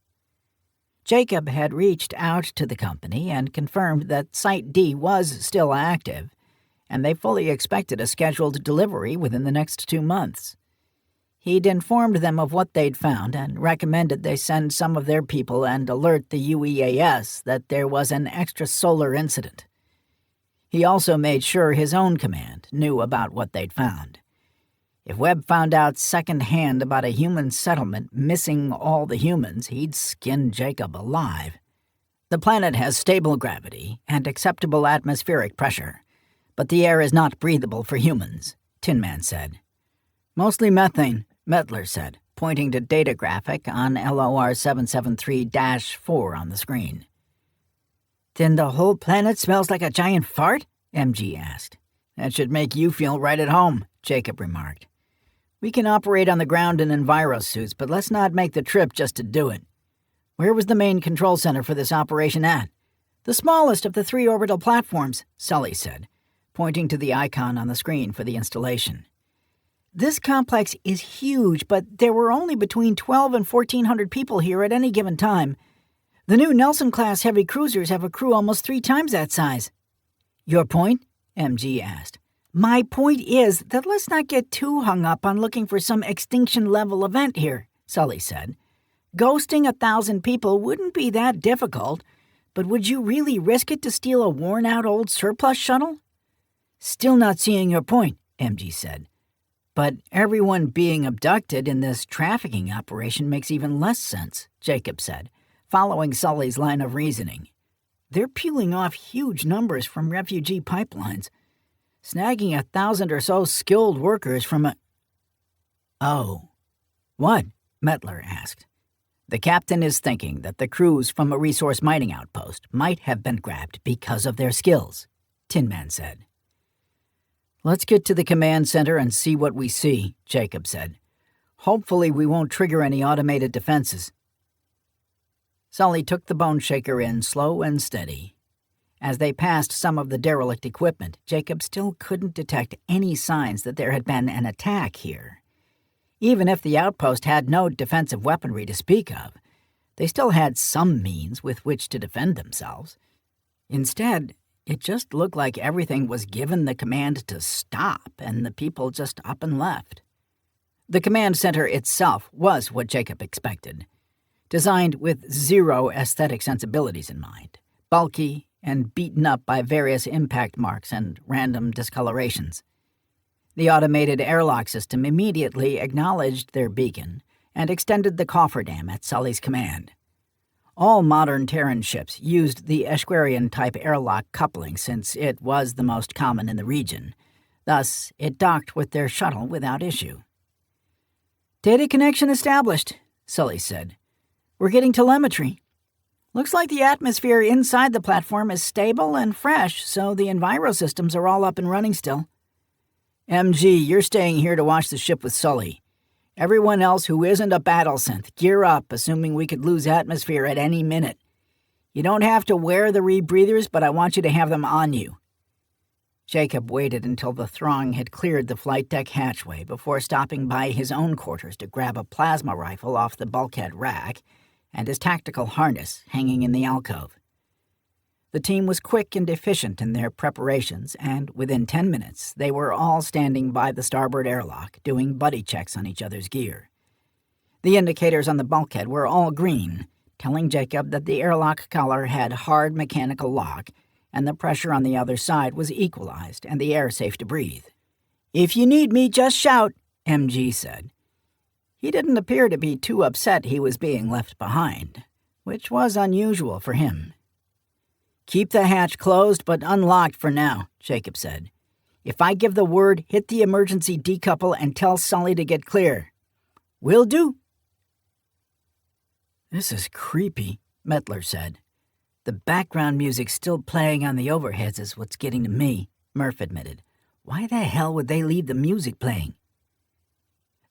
[SPEAKER 1] Jacob had reached out to the company and confirmed that Site D was still active, and they fully expected a scheduled delivery within the next 2 months. He'd informed them of what they'd found and recommended they send some of their people and alert the UEAS that there was an extrasolar incident. He also made sure his own command knew about what they'd found. If Webb found out secondhand about a human settlement missing all the humans, he'd skin Jacob alive. "The planet has stable gravity and acceptable atmospheric pressure, but the air is not breathable for humans," Tin Man said. "Mostly methane," Mettler said, pointing to data graphic on LOR 773-4 on the screen. "Then the whole planet smells like a giant fart?" MG asked. "That should make you feel right at home," Jacob remarked. "We can operate on the ground in envirosuits, but let's not make the trip just to do it. Where was the main control center for this operation at?" "The smallest of the 3 orbital platforms," Sully said, pointing to the icon on the screen for the installation. This complex is huge, but there were only between 12 and 1,400 people here at any given time. The new Nelson-class heavy cruisers have a crew almost 3 times that size. Your point? MG asked. My point is that let's not get too hung up on looking for some extinction-level event here, Sully said. Ghosting 1,000 people wouldn't be that difficult, but would you really risk it to steal a worn-out old surplus shuttle? Still not seeing your point, MG said. But everyone being abducted in this trafficking operation makes even less sense, Jacob said, following Sully's line of reasoning. They're peeling off huge numbers from refugee pipelines, snagging 1,000 or so skilled workers from a... Oh. What? Mettler asked. The captain is thinking that the crews from a resource mining outpost might have been grabbed because of their skills, Tin Man said. Let's get to the command center and see what we see, Jacob said. Hopefully we won't trigger any automated defenses. Sully took the bone shaker in slow and steady. As they passed some of the derelict equipment, Jacob still couldn't detect any signs that there had been an attack here. Even if the outpost had no defensive weaponry to speak of, they still had some means with which to defend themselves. Instead, it just looked like everything was given the command to stop, and the people just up and left. The command center itself was what Jacob expected, designed with zero aesthetic sensibilities in mind, bulky and beaten up by various impact marks and random discolorations. The automated airlock system immediately acknowledged their beacon and extended the cofferdam at Sully's command. All modern Terran ships used the Eschwarian-type airlock coupling since it was the most common in the region. Thus, it docked with their shuttle without issue. Data connection established, Sully said. We're getting telemetry. Looks like the atmosphere inside the platform is stable and fresh, so the enviro systems are all up and running still. MG, you're staying here to watch the ship with Sully. Everyone else who isn't a battle synth, gear up, assuming we could lose atmosphere at any minute. You don't have to wear the rebreathers, but I want you to have them on you. Jacob waited until the throng had cleared the flight deck hatchway before stopping by his own quarters to grab a plasma rifle off the bulkhead rack and his tactical harness hanging in the alcove. The team was quick and efficient in their preparations, and within 10 minutes, they were all standing by the starboard airlock, doing buddy checks on each other's gear. The indicators on the bulkhead were all green, telling Jacob that the airlock collar had hard mechanical lock, and the pressure on the other side was equalized and the air safe to breathe. If you need me, just shout, MG said. He didn't appear to be too upset he was being left behind, which was unusual for him. Keep the hatch closed but unlocked for now, Jacob said. If I give the word, hit the emergency decouple and tell Sully to get clear. Will do. This is creepy, Mettler said. The background music still playing on the overheads is what's getting to me, Murph admitted. Why the hell would they leave the music playing?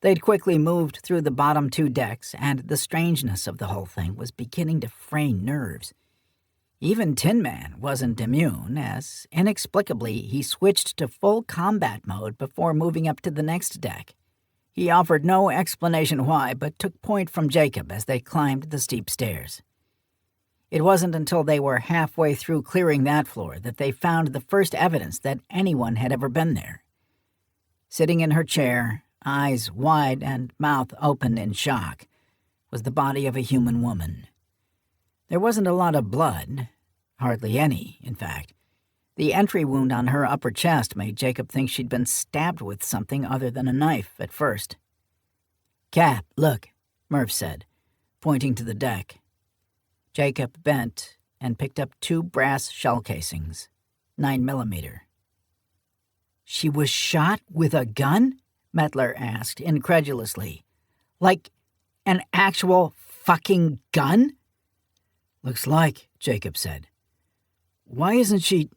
[SPEAKER 1] They'd quickly moved through the bottom 2 decks, and the strangeness of the whole thing was beginning to fray nerves. Even Tin Man wasn't immune, as inexplicably he switched to full combat mode before moving up to the next deck. He offered no explanation why, but took point from Jacob as they climbed the steep stairs. It wasn't until they were halfway through clearing that floor that they found the first evidence that anyone had ever been there. Sitting in her chair, eyes wide and mouth open in shock, was the body of a human woman. There wasn't a lot of blood, hardly any, in fact. The entry wound on her upper chest made Jacob think she'd been stabbed with something other than a knife at first. Cap, look, Murph said, pointing to the deck. Jacob bent and picked up 2 brass shell casings, 9mm. She was shot with a gun? Mettler asked incredulously. Like an actual fucking gun? Looks like, Jacob said. Why isn't she,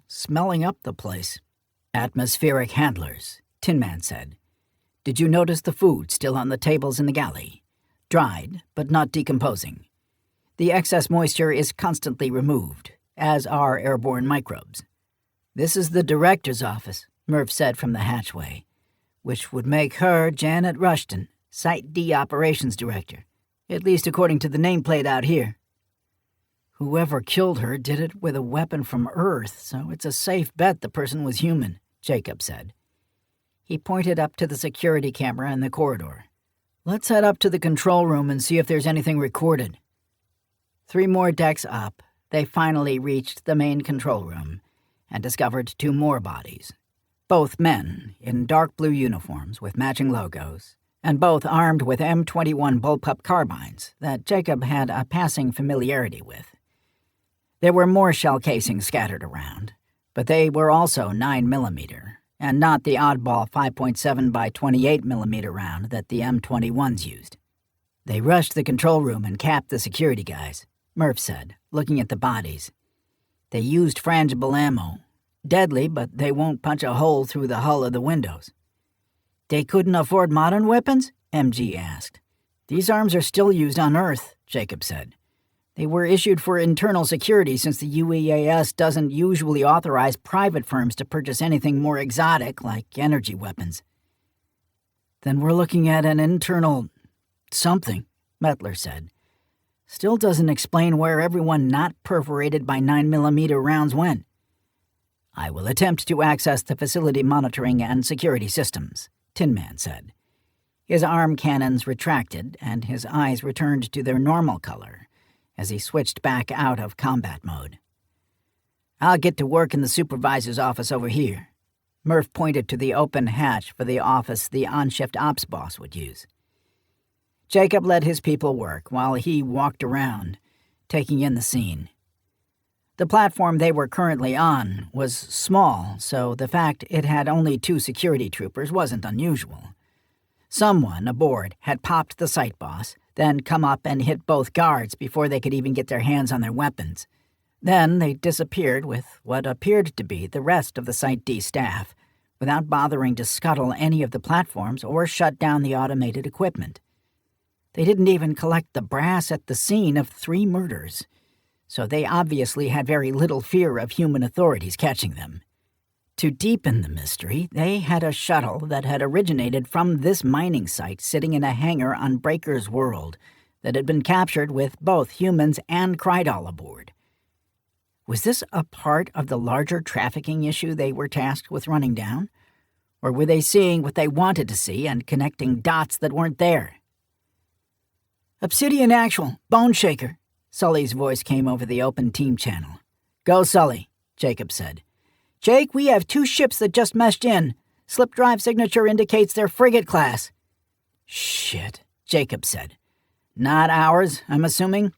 [SPEAKER 1] smelling up the place? Atmospheric handlers, Tin Man said. Did you notice the food still on the tables in the galley? Dried, but not decomposing. The excess moisture is constantly removed, as are airborne microbes. "This is the director's office," Murph said from the hatchway, "which would make her Janet Rushton, Site D Operations Director, at least according to the nameplate out here. Whoever killed her did it with a weapon from Earth, so it's a safe bet the person was human," Jacob said. He pointed up to the security camera in the corridor. "Let's head up to the control room and see if there's anything recorded." 3 more decks up, they finally reached the main control room and discovered 2 more bodies. Both men, in dark blue uniforms with matching logos, and both armed with M21 bullpup carbines that Jacob had a passing familiarity with. There were more shell casings scattered around, but they were also 9mm, and not the oddball 5.7 by 28mm round that the M21s used. "They rushed the control room and capped the security guys," Murph said, looking at the bodies. "They used frangible ammo. Deadly, but they won't punch a hole through the hull of the windows." "They couldn't afford modern weapons?" MG asked. "These arms are still used on Earth," Jacob said. "They were issued for internal security since the UEAS doesn't usually authorize private firms to purchase anything more exotic like energy weapons." "Then we're looking at an internal something," Mettler said. "Still doesn't explain where everyone not perforated by 9mm rounds went." "I will attempt to access the facility monitoring and security systems," Tin Man said. His arm cannons retracted and his eyes returned to their normal color as he switched back out of combat mode. "I'll get to work in the supervisor's office over here." Murph pointed to the open hatch for the office the on-shift ops boss would use. Jacob let his people work while he walked around, taking in the scene. The platform they were currently on was small, so the fact it had only 2 security troopers wasn't unusual. Someone aboard had popped the site boss, then come up and hit both guards before they could even get their hands on their weapons. Then they disappeared with what appeared to be the rest of the Site D staff, without bothering to scuttle any of the platforms or shut down the automated equipment. They didn't even collect the brass at the scene of 3 murders, so they obviously had very little fear of human authorities catching them. To deepen the mystery, they had a shuttle that had originated from this mining site sitting in a hangar on Breaker's World that had been captured with both humans and Krydal aboard. Was this a part of the larger trafficking issue they were tasked with running down? Or were they seeing what they wanted to see and connecting dots that weren't there? "Obsidian Actual, Bone Shaker," Sully's voice came over the open team channel. "Go, Sully," Jacob said. "Jake, we have 2 ships that just meshed in. Slip drive signature indicates they're frigate class." "Shit," Jacob said. "Not ours, I'm assuming?"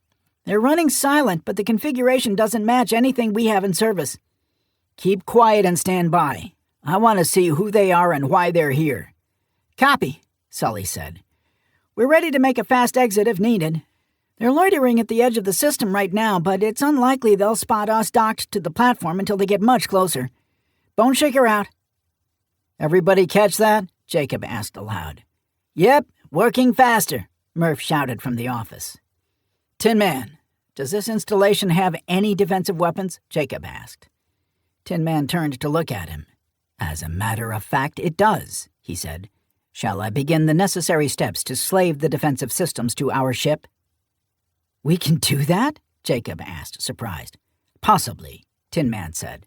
[SPEAKER 1] "They're running silent, but the configuration doesn't match anything we have in service." "Keep quiet and stand by. I want to see who they are and why they're here." "Copy," Sully said. "We're ready to make a fast exit if needed. They're loitering at the edge of the system right now, but it's unlikely they'll spot us docked to the platform until they get much closer. Bone Shaker out." "Everybody catch that?" Jacob asked aloud. "Yep, working faster," Murph shouted from the office. "Tin Man, does this installation have any defensive weapons?" Jacob asked. Tin Man turned to look at him. "As a matter of fact, it does," he said. "Shall I begin the necessary steps to slave the defensive systems to our ship?" "We can do that?" Jacob asked, surprised. "Possibly," Tin Man said.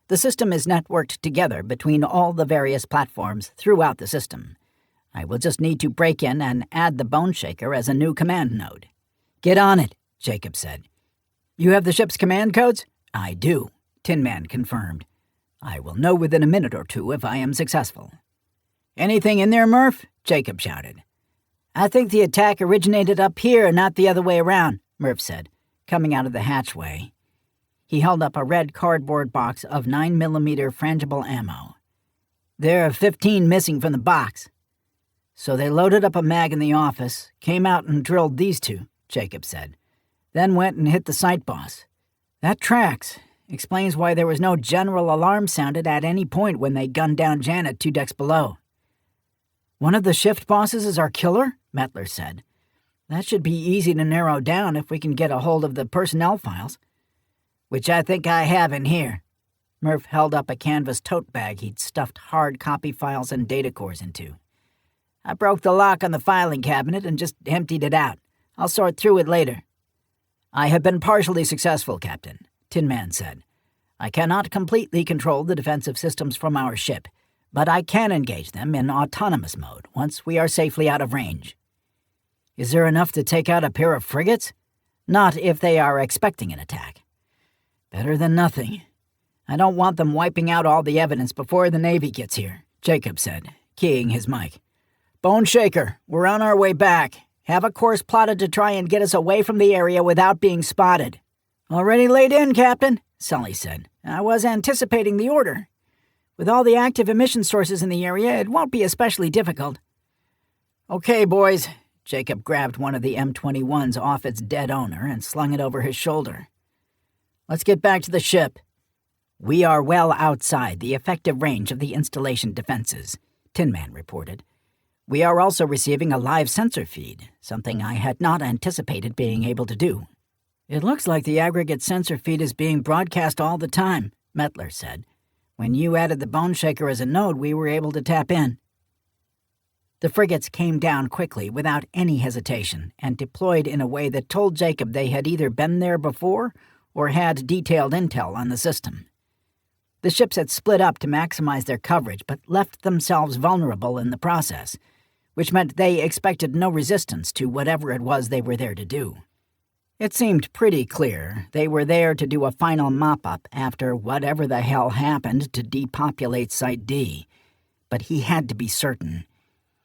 [SPEAKER 1] "The system is networked together between all the various platforms throughout the system. I will just need to break in and add the Bone Shaker as a new command node." "Get on it," Jacob said. "You have the ship's command codes?" "I do," Tin Man confirmed. "I will know within a minute or 2 if I am successful." "Anything in there, Murph?" Jacob shouted. "I think the attack originated up here, not the other way around," Murph said, coming out of the hatchway. He held up a red cardboard box of 9mm frangible ammo. "There are 15 missing from the box." "So they loaded up a mag in the office, came out and drilled these 2, Jacob said. "Then went and hit the site boss. That tracks. Explains why there was no general alarm sounded at any point when they gunned down Janet 2 decks below." "One of the shift bosses is our killer?" Mettler said. "That should be easy to narrow down if we can get a hold of the personnel files." "Which I think I have in here." Murph held up a canvas tote bag he'd stuffed hard copy files and data cores into. I broke the lock on the filing cabinet and just emptied it out. I'll sort through it later. I have been partially successful, Captain, Tin Man said. I cannot completely control the defensive systems from our ship, but I can engage them in autonomous mode once we are safely out of range. Is there enough to take out a pair of frigates? Not if they are expecting an attack. Better than nothing. I don't want them wiping out all the evidence before the Navy gets here, Jacob said, keying his mic. Bone Shaker, we're on our way back. Have a course plotted to try and get us away from the area without being spotted. Already laid in, Captain, Sully said. I was anticipating the order. With all the active emission sources in the area, it won't be especially difficult. Okay, boys. Jacob grabbed one of the M21s off its dead owner and slung it over his shoulder. Let's get back to the ship. We are well outside the effective range of the installation defenses, Tin Man reported. We are also receiving a live sensor feed, something I had not anticipated being able to do. It looks like the aggregate sensor feed is being broadcast all the time, Mettler said. When you added the Bone Shaker as a node, we were able to tap in. The frigates came down quickly without any hesitation and deployed in a way that told Jacob they had either been there before or had detailed intel on the system. The ships had split up to maximize their coverage but left themselves vulnerable in the process, which meant they expected no resistance to whatever it was they were there to do. It seemed pretty clear they were there to do a final mop-up after whatever the hell happened to depopulate Site D, but he had to be certain.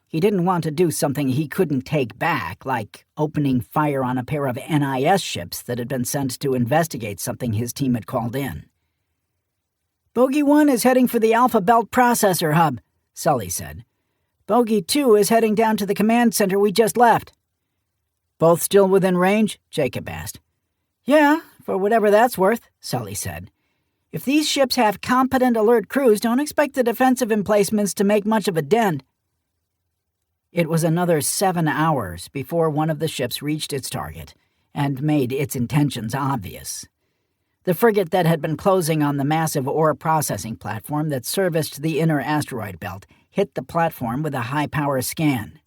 [SPEAKER 1] He didn't want to do something he couldn't take back, like opening fire on a pair of NIS ships that had been sent to investigate something his team had called in. Bogey 1 is heading for the Alpha Belt Processor Hub, Sully said. Bogey 2 is heading down to the command center we just left. Both still within range? Jacob asked. Yeah, for whatever that's worth, Sully said. If these ships have competent alert crews, don't expect the defensive emplacements to make much of a dent. It was another 7 hours before one of the ships reached its target and made its intentions obvious. The frigate that had been closing on the massive ore processing platform that serviced the inner asteroid belt hit the platform with a high-power scan.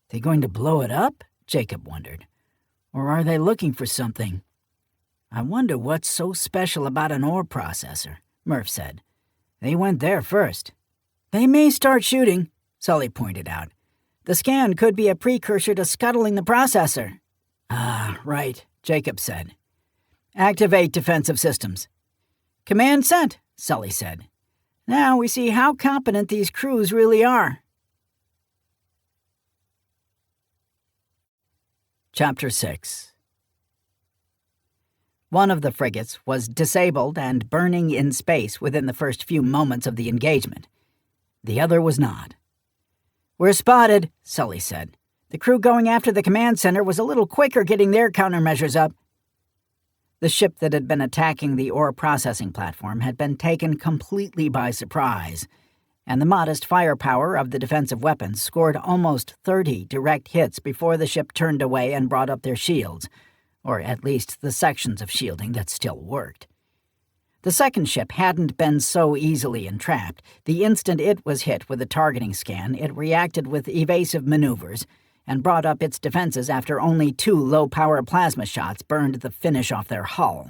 [SPEAKER 1] They going to blow it up? Jacob wondered. Or are they looking for something? I wonder what's so special about an ore processor, Murph said. They went there first. They may start shooting, Sully pointed out. The scan could be a precursor to scuttling the processor. Ah, right, Jacob said. Activate defensive systems. Command sent, Sully said. Now we see how competent these crews really are. Chapter 6. One of the frigates was disabled and burning in space within the first few moments of the engagement. The other was not. We're spotted, Sully said. The crew going after the command center was a little quicker getting their countermeasures up. The ship that had been attacking the ore processing platform had been taken completely by surprise, and the modest firepower of the defensive weapons scored almost 30 direct hits before the ship turned away and brought up their shields, or at least the sections of shielding that still worked. The second ship hadn't been so easily entrapped. The instant it was hit with a targeting scan, it reacted with evasive maneuvers and brought up its defenses after only 2 low-power plasma shots burned the finish off their hull.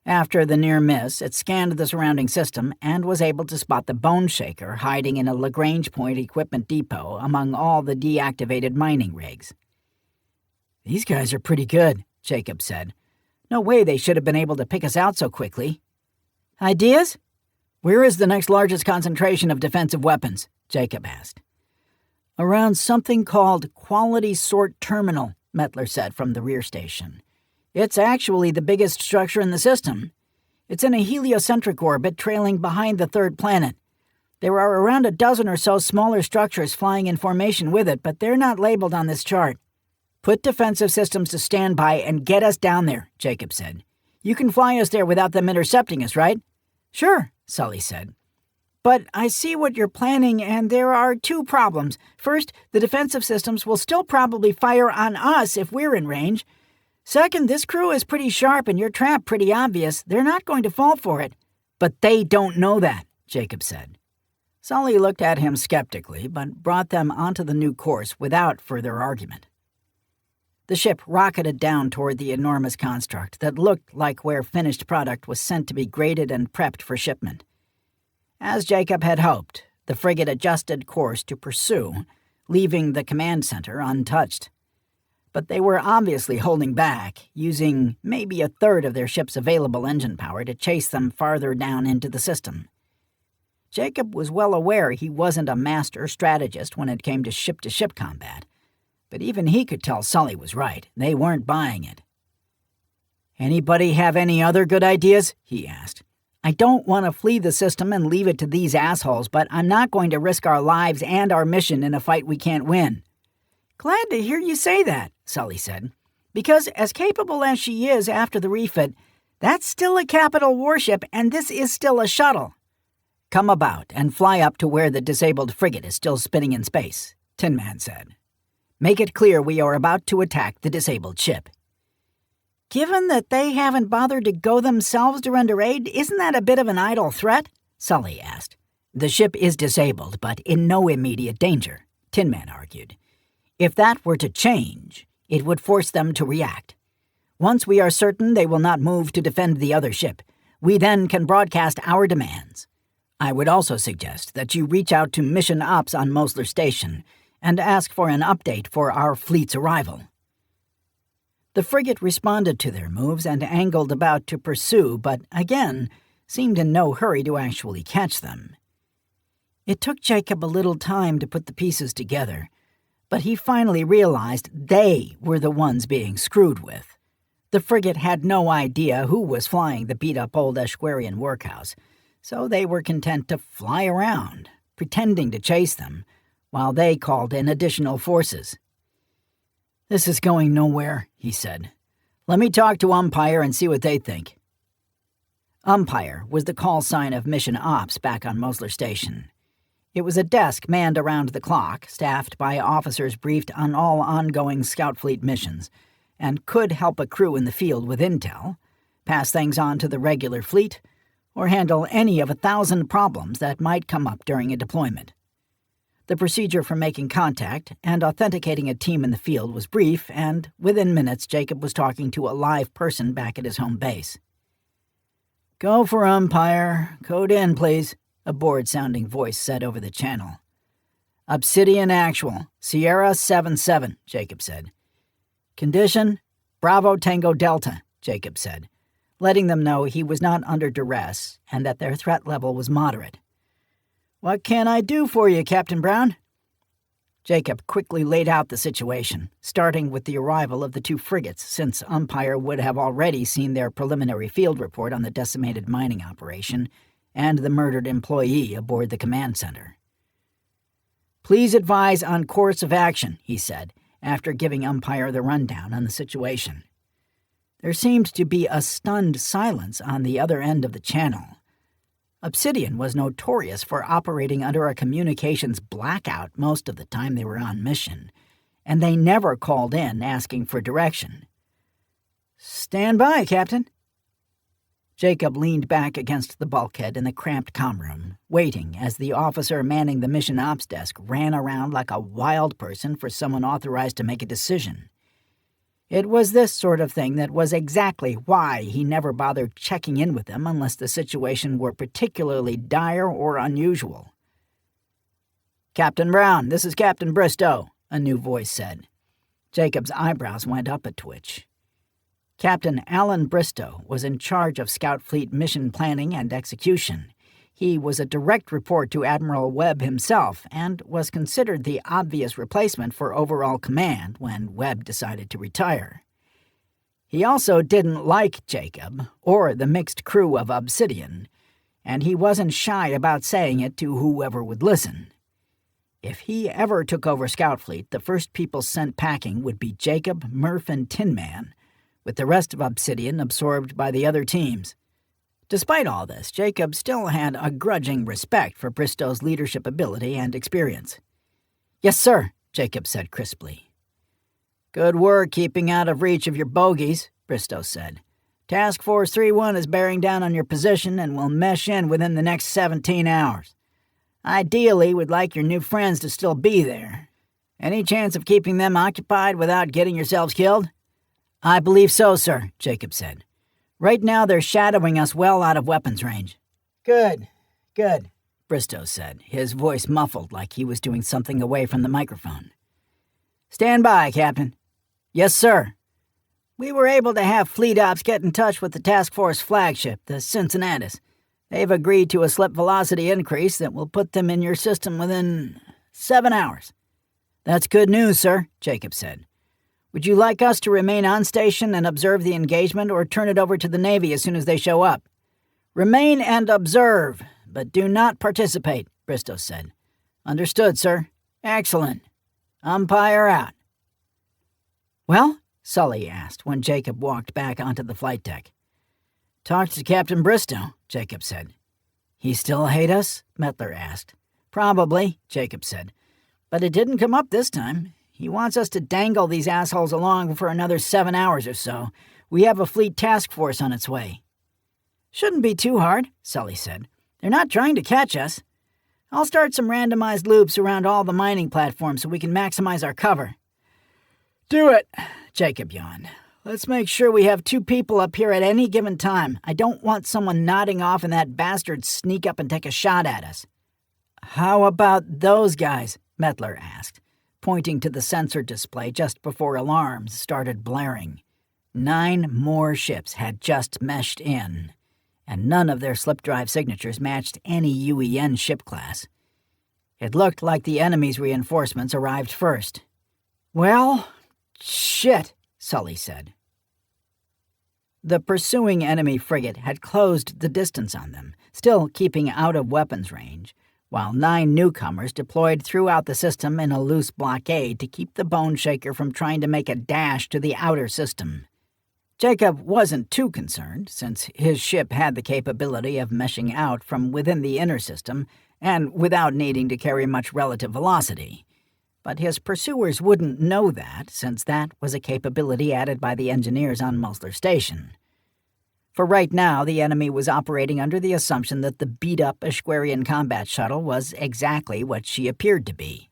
[SPEAKER 1] After the near miss, it scanned the surrounding system and was able to spot the Bone Shaker hiding in a Lagrange Point equipment depot among all the deactivated mining rigs. These guys are pretty good, Jacob said. No way they should have been able to pick us out so quickly. Ideas? Where is the next largest concentration of defensive weapons? Jacob asked. Around something called Quality Sort Terminal, Mettler said from the rear station. It's actually the biggest structure in the system. It's in a heliocentric orbit trailing behind the third planet. There are around a dozen or so smaller structures flying in formation with it, but they're not labeled on this chart. Put defensive systems to standby and get us down there, Jacob said. You can fly us there without them intercepting us, right? Sure, Sully said. But I see what you're planning, and there are 2 problems. First, the defensive systems will still probably fire on us if we're in range. Second, this crew is pretty sharp and your trap pretty obvious. They're not going to fall for it. But they don't know that, Jacob said. Sully looked at him skeptically, but brought them onto the new course without further argument. The ship rocketed down toward the enormous construct that looked like where finished product was sent to be graded and prepped for shipment. As Jacob had hoped, the frigate adjusted course to pursue, leaving the command center untouched. But they were obviously holding back, using maybe a third of their ship's available engine power to chase them farther down into the system. Jacob was well aware he wasn't a master strategist when it came to ship-to-ship combat, but even he could tell Sully was right. They weren't buying it. "Anybody have any other good ideas?" he asked. "I don't want to flee the system and leave it to these assholes, but I'm not going to risk our lives and our mission in a fight we can't win." "Glad to hear you say that," Sully said, "because as capable as she is after the refit, that's still a capital warship and this is still a shuttle." "Come about and fly up to where the disabled frigate is still spinning in space," Tin Man said. "Make it clear we are about to attack the disabled ship." "Given that they haven't bothered to go themselves to render aid, isn't that a bit of an idle threat?" Sully asked. "The ship is disabled, but in no immediate danger," Tin Man argued. "If that were to change, it would force them to react. Once we are certain they will not move to defend the other ship, we then can broadcast our demands. I would also suggest that you reach out to Mission Ops on Mosler Station and ask for an update for our fleet's arrival." The frigate responded to their moves and angled about to pursue, but again seemed in no hurry to actually catch them. It took Jacob a little time to put the pieces together, but he finally realized they were the ones being screwed with. The frigate had no idea who was flying the beat-up old Eschwarian workhouse, so they were content to fly around, pretending to chase them, while they called in additional forces. "This is going nowhere," he said. "Let me talk to Umpire and see what they think." Umpire was the call sign of Mission Ops back on Mosler Station. It was a desk manned around the clock, staffed by officers briefed on all ongoing Scout Fleet missions, and could help a crew in the field with intel, pass things on to the regular fleet, or handle any of 1,000 problems that might come up during a deployment. The procedure for making contact and authenticating a team in the field was brief, and within minutes Jacob was talking to a live person back at his home base. "Go for Umpire. Code in, please," a bored-sounding voice said over the channel. "Obsidian Actual, Sierra 77, Jacob said. "Condition, Bravo Tango Delta," Jacob said, letting them know he was not under duress and that their threat level was moderate. "What can I do for you, Captain Brown?" Jacob quickly laid out the situation, starting with the arrival of the two frigates, since Umpire would have already seen their preliminary field report on the decimated mining operation and the murdered employee aboard the command center. "Please advise on course of action," he said, after giving Umpire the rundown on the situation. There seemed to be a stunned silence on the other end of the channel. Obsidian was notorious for operating under a communications blackout most of the time they were on mission, and they never called in asking for direction. "Stand by, Captain." Jacob leaned back against the bulkhead in the cramped comm room, waiting as the officer manning the mission ops desk ran around like a wild person for someone authorized to make a decision. It was this sort of thing that was exactly why he never bothered checking in with them unless the situation were particularly dire or unusual. "Captain Brown, this is Captain Bristow," a new voice said. Jacob's eyebrows went up a twitch. Captain Alan Bristow was in charge of Scout Fleet mission planning and execution. He was a direct report to Admiral Webb himself and was considered the obvious replacement for overall command when Webb decided to retire. He also didn't like Jacob or the mixed crew of Obsidian, and he wasn't shy about saying it to whoever would listen. If he ever took over Scout Fleet, the first people sent packing would be Jacob, Murph, and Tin Man, with the rest of Obsidian absorbed by the other teams. Despite all this, Jacob still had a grudging respect for Bristow's leadership ability and experience. "Yes, sir," Jacob said crisply. "Good work keeping out of reach of your bogies," Bristow said. Task Force 3-1 is bearing down on your position and will mesh in within the next 17 hours. Ideally, we'd like your new friends to still be there. Any chance of keeping them occupied without getting yourselves killed?" "I believe so, sir," Jacob said. "Right now they're shadowing us well out of weapons range." Good, Bristow said, his voice muffled like he was doing something away from the microphone. "Stand by, Captain." "Yes, sir." "We were able to have Fleet Ops get in touch with the Task Force flagship, the Cincinnatus. They've agreed to a slip velocity increase that will put them in your system within 7 hours. "That's good news, sir," Jacob said. "Would you like us to remain on station and observe the engagement or turn it over to the Navy as soon as they show up?" "Remain and observe, but do not participate," Bristow said. "Understood, sir." "Excellent. Umpire out." "Well?" Sully asked when Jacob walked back onto the flight deck. "Talked to Captain Bristow," Jacob said. "He still hate us?" Mettler asked. "Probably," Jacob said. "But it didn't come up this time. He wants us to dangle these assholes along for another 7 hours or so. We have a fleet task force on its way." "Shouldn't be too hard," Sully said. "They're not trying to catch us. I'll start some randomized loops around all the mining platforms so we can maximize our cover." "Do it," Jacob yawned. "Let's make sure we have 2 people up here at any given time. I don't want someone nodding off and that bastard sneak up and take a shot at us." "How about those guys?" Mettler asked, pointing to the sensor display just before alarms started blaring. 9 more ships had just meshed in, and none of their slip drive signatures matched any UEN ship class. It looked like the enemy's reinforcements arrived first. "Well, shit," Sully said. The pursuing enemy frigate had closed the distance on them, still keeping out of weapons range, while 9 newcomers deployed throughout the system in a loose blockade to keep the Bone Shaker from trying to make a dash to the outer system. Jacob wasn't too concerned, since his ship had the capability of meshing out from within the inner system and without needing to carry much relative velocity. But his pursuers wouldn't know that, since that was a capability added by the engineers on Musler Station. For right now, the enemy was operating under the assumption that the beat-up Ashquarian combat shuttle was exactly what she appeared to be.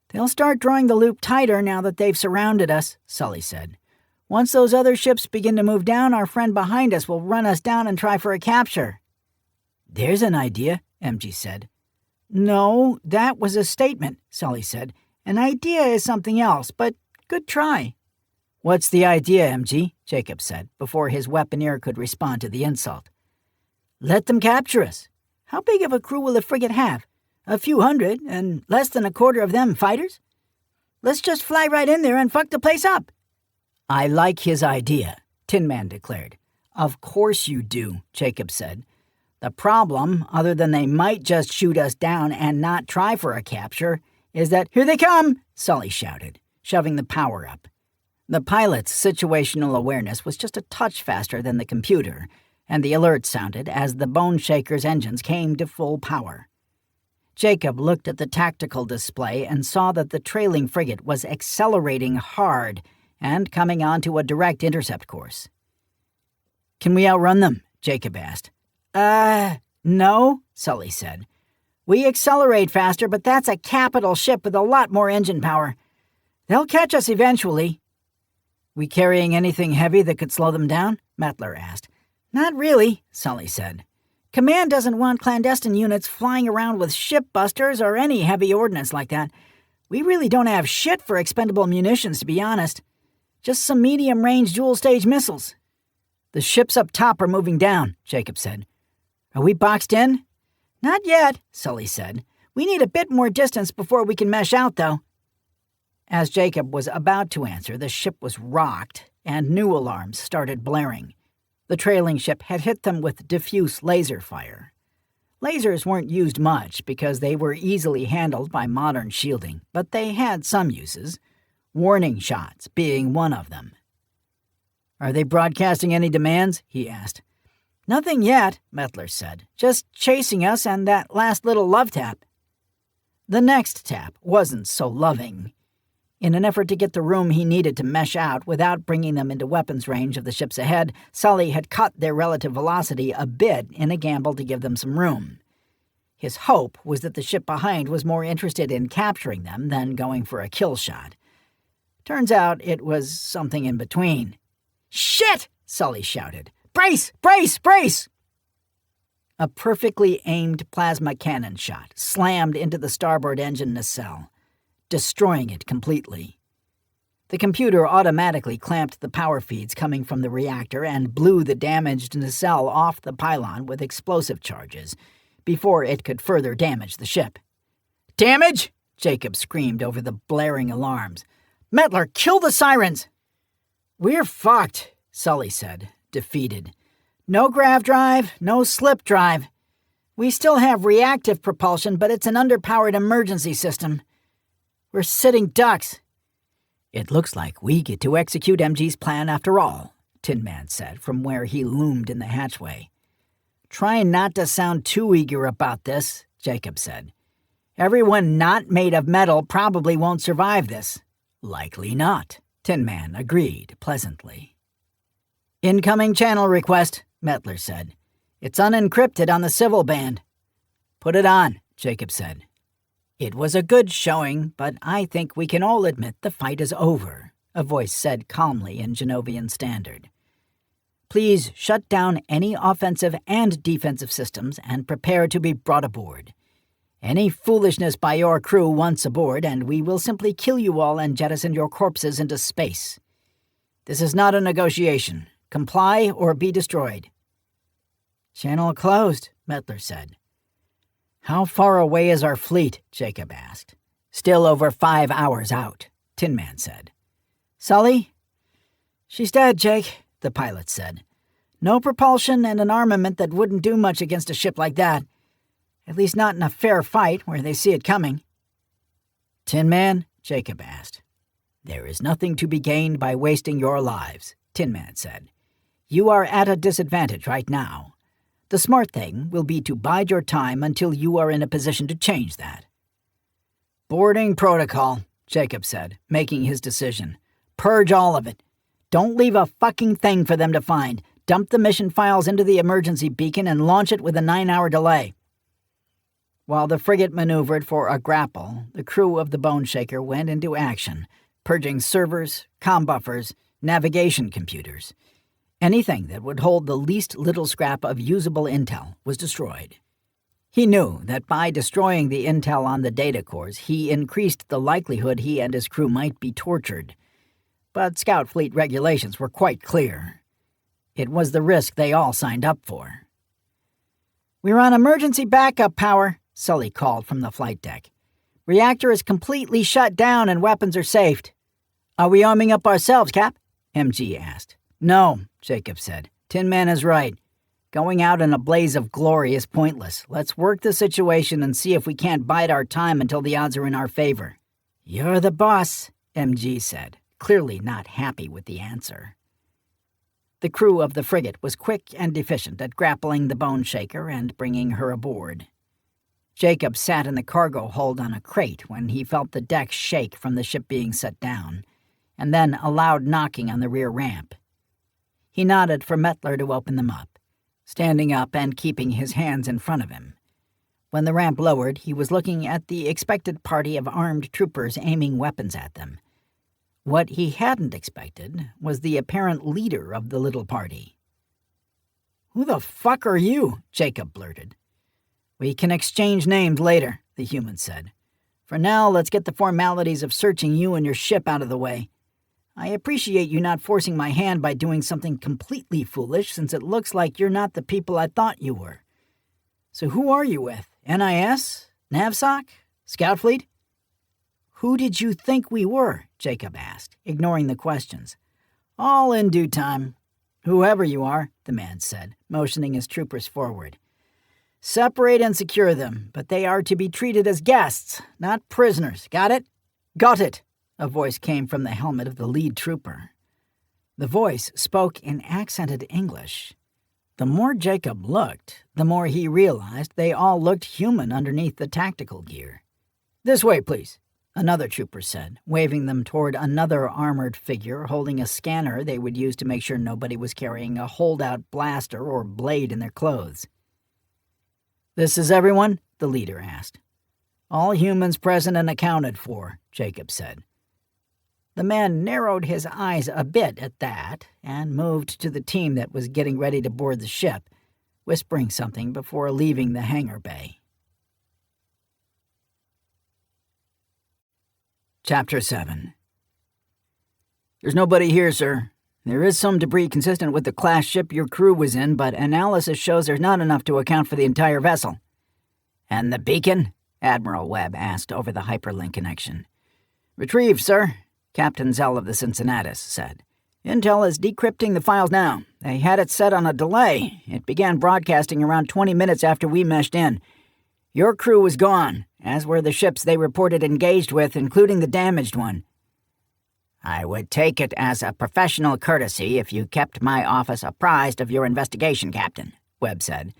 [SPEAKER 1] "They'll start drawing the loop tighter now that they've surrounded us," Sully said. "Once those other ships begin to move down, our friend behind us will run us down and try for a capture." "There's an idea," MG said. "No, that was a statement," Sully said. "An idea is something else, but good try." "What's the idea, MG?" Jacob said, before his weaponeer could respond to the insult. "Let them capture us. How big of a crew will the frigate have? A few hundred, and less than a quarter of them fighters? Let's just fly right in there and fuck the place up." "I like his idea," Tin Man declared. "Of course you do," Jacob said. "The problem, other than they might just shoot us down and not try for a capture, is that—" "Here they come!" Sully shouted, shoving the power up. The pilot's situational awareness was just a touch faster than the computer, and the alert sounded as the Bone Shaker's engines came to full power. Jacob looked at the tactical display and saw that the trailing frigate was accelerating hard and coming onto a direct intercept course. "Can we outrun them?" Jacob asked. No," Sully said. "We accelerate faster, but that's a capital ship with a lot more engine power. They'll catch us eventually." "We carrying anything heavy that could slow them down?" Mettler asked. "Not really," Sully said. "Command doesn't want clandestine units flying around with ship busters or any heavy ordnance like that. We really don't have shit for expendable munitions, to be honest. Just some medium-range dual-stage missiles." "The ships up top are moving down," Jacob said. "Are we boxed in?" "Not yet," Sully said. "We need a bit more distance before we can mesh out, though." As Jacob was about to answer, the ship was rocked, and new alarms started blaring. The trailing ship had hit them with diffuse laser fire. Lasers weren't used much because they were easily handled by modern shielding, but they had some uses, warning shots being one of them. "Are they broadcasting any demands?" he asked. "Nothing yet," Mettler said. "Just chasing us and that last little love tap." The next tap wasn't so loving. In an effort to get the room he needed to mesh out without bringing them into weapons range of the ships ahead, Sully had cut their relative velocity a bit in a gamble to give them some room. His hope was that the ship behind was more interested in capturing them than going for a kill shot. Turns out it was something in between. "Shit!" Sully shouted. "Brace! Brace! Brace!" A perfectly aimed plasma cannon shot slammed into the starboard engine nacelle, destroying it completely. The computer automatically clamped the power feeds coming from the reactor and blew the damaged nacelle off the pylon with explosive charges before it could further damage the ship. "Damage?" Jacob screamed over the blaring alarms. "Mettler, kill the sirens!" "We're fucked," Sully said, defeated. "No grav drive, no slip drive. We still have reactive propulsion, but it's an underpowered emergency system. We're sitting ducks." "It looks like we get to execute MG's plan after all," Tin Man said from where he loomed in the hatchway. "Trying not to sound too eager about this," Jacob said. "Everyone not made of metal probably won't survive this." "Likely not," Tin Man agreed pleasantly. "Incoming channel request," Mettler said. "It's unencrypted on the civil band." "Put it on," Jacob said. "It was a good showing, but I think we can all admit the fight is over," a voice said calmly in Genovian Standard. "Please shut down any offensive and defensive systems and prepare to be brought aboard. Any foolishness by your crew once aboard, and we will simply kill you all and jettison your corpses into space. This is not a negotiation. Comply or be destroyed." "Channel closed," Mettler said. "How far away is our fleet?" Jacob asked. "Still over 5 hours out," Tin Man said. "Sully?" "She's dead, Jake," the pilot said. "No propulsion and an armament that wouldn't do much against a ship like that. At least not in a fair fight where they see it coming." "Tin Man?" Jacob asked. "There is nothing to be gained by wasting your lives," Tin Man said. "You are at a disadvantage right now. The smart thing will be to bide your time until you are in a position to change that." "Boarding protocol," Jacob said, making his decision. "Purge all of it. Don't leave a fucking thing for them to find. Dump the mission files into the emergency beacon and launch it with a 9-hour delay." While the frigate maneuvered for a grapple, the crew of the Bone Shaker went into action, purging servers, comm buffers, navigation computers. Anything that would hold the least little scrap of usable intel was destroyed. He knew that by destroying the intel on the data cores, he increased the likelihood he and his crew might be tortured. But Scout Fleet regulations were quite clear. It was the risk they all signed up for. "We're on emergency backup power," Sully called from the flight deck. "Reactor is completely shut down and weapons are safed." "Are we arming up ourselves, Cap?" MG asked. "No," Jacob said. "Tin Man is right. Going out in a blaze of glory is pointless. Let's work the situation and see if we can't bide our time until the odds are in our favor." "You're the boss," MG said, clearly not happy with the answer. The crew of the frigate was quick and efficient at grappling the Bone Shaker and bringing her aboard. Jacob sat in the cargo hold on a crate when he felt the deck shake from the ship being set down, and then a loud knocking on the rear ramp. He nodded for Mettler to open them up, standing up and keeping his hands in front of him. When the ramp lowered, he was looking at the expected party of armed troopers aiming weapons at them. What he hadn't expected was the apparent leader of the little party. "Who the fuck are you?" Jacob blurted. "We can exchange names later," the human said. "For now, let's get the formalities of searching you and your ship out of the way. I appreciate you not forcing my hand by doing something completely foolish, since it looks like you're not the people I thought you were. So who are you with? NIS? NAVSOC? Scout Fleet?" "Who did you think we were?" Jacob asked, ignoring the questions. "All in due time. Whoever you are," the man said, motioning his troopers forward. "Separate and secure them, but they are to be treated as guests, not prisoners. Got it?" "Got it," a voice came from the helmet of the lead trooper. The voice spoke in accented English. The more Jacob looked, the more he realized they all looked human underneath the tactical gear. "This way, please," another trooper said, waving them toward another armored figure holding a scanner they would use to make sure nobody was carrying a holdout blaster or blade in their clothes. "This is everyone?" the leader asked. "All humans present and accounted for," Jacob said. The man narrowed his eyes a bit at that and moved to the team that was getting ready to board the ship, whispering something before leaving the hangar bay. Chapter 7. "There's nobody here, sir. There is some debris consistent with the class ship your crew was in, but analysis shows there's not enough to account for the entire vessel." "And the beacon?" Admiral Webb asked over the hyperlink connection. "Retrieved, sir," Captain Zell of the Cincinnatus said. "Intel is decrypting the files now. They had it set on a delay. It began broadcasting around 20 minutes after we meshed in. Your crew was gone, as were the ships they reported engaged with, including the damaged one." "I would take it as a professional courtesy if you kept my office apprised of your investigation, Captain," Webb said.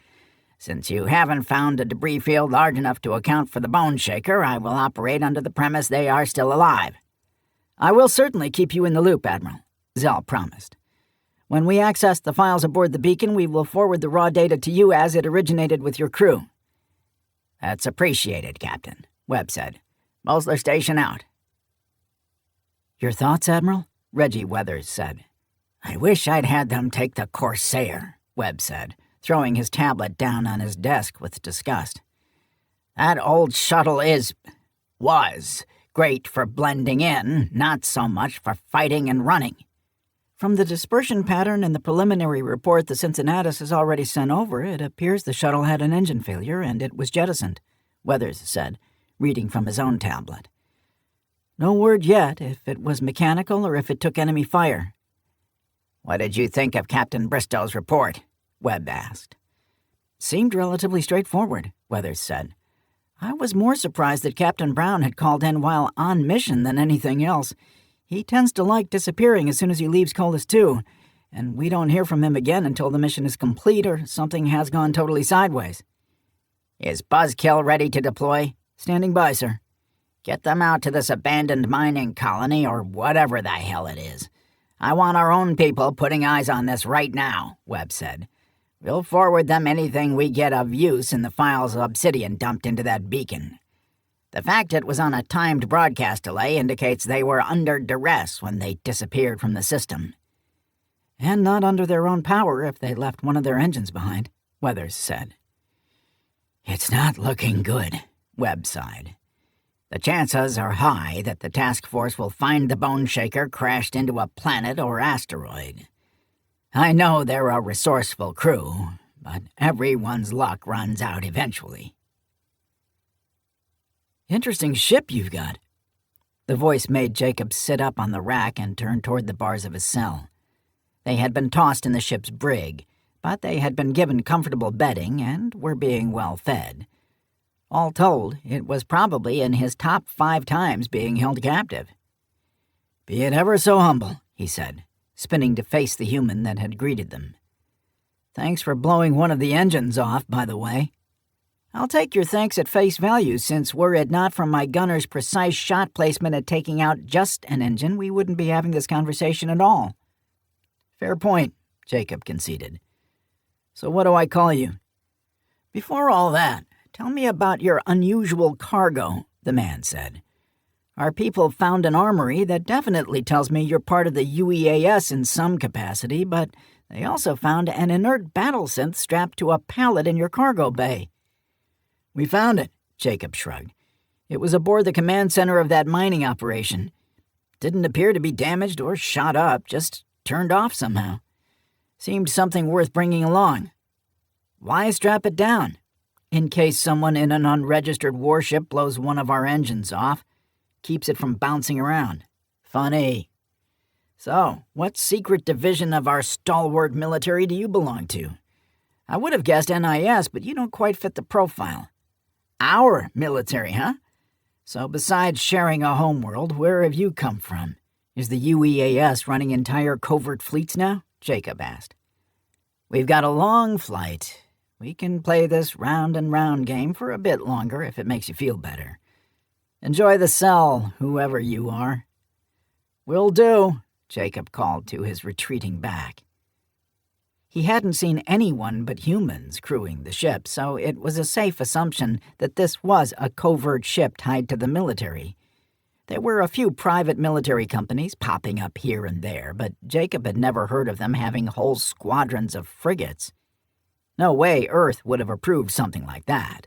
[SPEAKER 1] "Since you haven't found a debris field large enough to account for the Bone Shaker, I will operate under the premise they are still alive." "I will certainly keep you in the loop, Admiral," Zell promised. "When we access the files aboard the beacon, we will forward the raw data to you as it originated with your crew." "That's appreciated, Captain," Webb said. "Mosler Station out." "Your thoughts, Admiral?" Reggie Weathers said. "I wish I'd had them take the Corsair," Webb said, throwing his tablet down on his desk with disgust. "That old shuttle was great for blending in, not so much for fighting and running." "From the dispersion pattern in the preliminary report the Cincinnatus has already sent over, it appears the shuttle had an engine failure and it was jettisoned," Weathers said, reading from his own tablet. "No word yet if it was mechanical or if it took enemy fire." "What did you think of Captain Bristow's report?" Webb asked. "Seemed relatively straightforward," Weathers said. "I was more surprised that Captain Brown had called in while on mission than anything else. He tends to like disappearing as soon as he leaves Colas 2, and we don't hear from him again until the mission is complete or something has gone totally sideways." "Is Buzzkill ready to deploy?" "Standing by, sir." "Get them out to this abandoned mining colony or whatever the hell it is. I want our own people putting eyes on this right now," Webb said. "We'll forward them anything we get of use in the files Obsidian dumped into that beacon. The fact it was on a timed broadcast delay indicates they were under duress when they disappeared from the system." "And not under their own power if they left one of their engines behind," Weathers said. "It's not looking good," Webb sighed. "The chances are high that the task force will find the Bone Shaker crashed into a planet or asteroid. I know they're a resourceful crew, but everyone's luck runs out eventually." "Interesting ship you've got." The voice made Jacob sit up on the rack and turn toward the bars of his cell. They had been tossed in the ship's brig, but they had been given comfortable bedding and were being well fed. All told, it was probably in his top 5 times being held captive. "Be it ever so humble," he said, spinning to face the human that had greeted them. "Thanks for blowing one of the engines off, by the way." "I'll take your thanks at face value, since were it not for my gunner's precise shot placement at taking out just an engine, we wouldn't be having this conversation at all." "Fair point," Jacob conceded. "So what do I call you?" "Before all that, tell me about your unusual cargo," the man said. "Our people found an armory that definitely tells me you're part of the UEAS in some capacity, but they also found an inert battle synth strapped to a pallet in your cargo bay." "We found it," Jacob shrugged. "It was aboard the command center of that mining operation. Didn't appear to be damaged or shot up, just turned off somehow. Seemed something worth bringing along." "Why strap it down?" "In case someone in an unregistered warship blows one of our engines off. Keeps it from bouncing around." "Funny. So, what secret division of our stalwart military do you belong to? I would have guessed NIS, but you don't quite fit the profile." "Our military, huh? So besides sharing a homeworld, where have you come from? Is the UEAS running entire covert fleets now?" Jacob asked. "We've got a long flight. We can play this round and round game for a bit longer if it makes you feel better. Enjoy the cell, whoever you are." "Will do," Jacob called to his retreating back. He hadn't seen anyone but humans crewing the ship, so it was a safe assumption that this was a covert ship tied to the military. There were a few private military companies popping up here and there, but Jacob had never heard of them having whole squadrons of frigates. No way Earth would have approved something like that.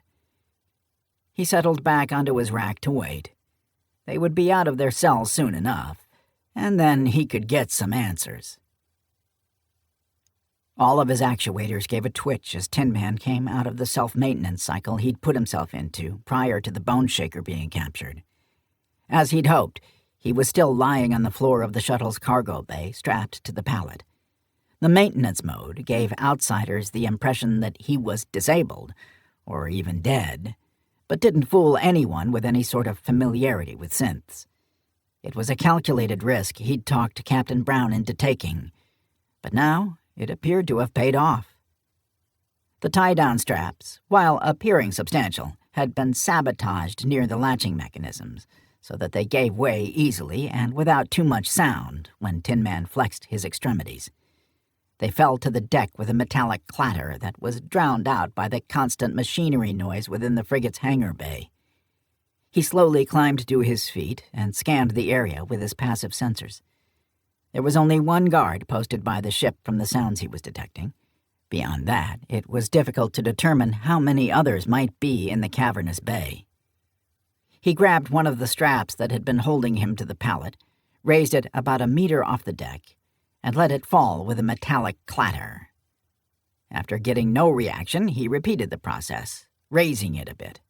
[SPEAKER 1] He settled back onto his rack to wait. They would be out of their cells soon enough, and then he could get some answers. All of his actuators gave a twitch as Tin Man came out of the self-maintenance cycle he'd put himself into prior to the Bone Shaker being captured. As he'd hoped, he was still lying on the floor of the shuttle's cargo bay, strapped to the pallet. The maintenance mode gave outsiders the impression that he was disabled, or even dead, but didn't fool anyone with any sort of familiarity with synths. It was a calculated risk he'd talked Captain Brown into taking, but now it appeared to have paid off. The tie-down straps, while appearing substantial, had been sabotaged near the latching mechanisms, so that they gave way easily and without too much sound when Tin Man flexed his extremities. They fell to the deck with a metallic clatter that was drowned out by the constant machinery noise within the frigate's hangar bay. He slowly climbed to his feet and scanned the area with his passive sensors. There was only one guard posted by the ship from the sounds he was detecting. Beyond that, it was difficult to determine how many others might be in the cavernous bay. He grabbed one of the straps that had been holding him to the pallet, raised it about a meter off the deck, and let it fall with a metallic clatter. After getting no reaction, he repeated the process, raising it a bit.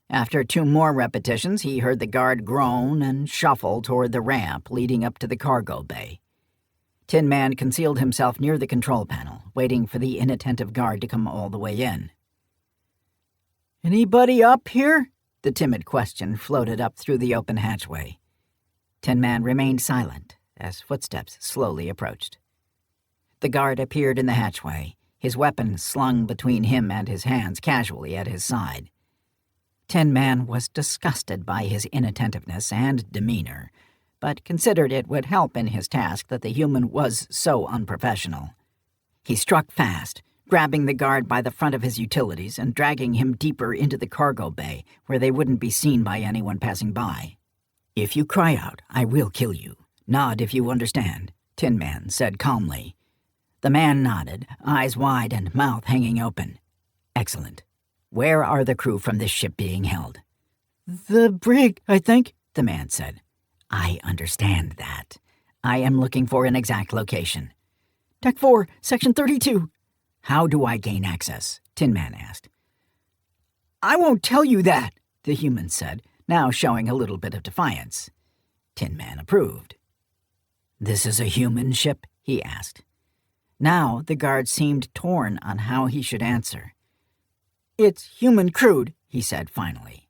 [SPEAKER 1] After 2 more repetitions, he heard the guard groan and shuffle toward the ramp leading up to the cargo bay. Tin Man concealed himself near the control panel, waiting for the inattentive guard to come all the way in. "Anybody up here?" The timid question floated up through the open hatchway. Tin Man remained silent as footsteps slowly approached. The guard appeared in the hatchway, his weapon slung between him and his hands casually at his side. Tin Man was disgusted by his inattentiveness and demeanor, but considered it would help in his task that the human was so unprofessional. He struck fast, grabbing the guard by the front of his utilities and dragging him deeper into the cargo bay where they wouldn't be seen by anyone passing by. "If you cry out, I will kill you. Nod if you understand," Tin Man said calmly. The man nodded, eyes wide and mouth hanging open. "Excellent. Where are the crew from this ship being held?" "The brig, I think," the man said. "I understand that. I am looking for an exact location." "Deck 4, Section 32. "How do I gain access?" Tin Man asked. "I won't tell you that," the human said, now showing a little bit of defiance. Tin Man approved. "This is a human ship?" he asked. Now the guard seemed torn on how he should answer. "It's human crewed," he said finally.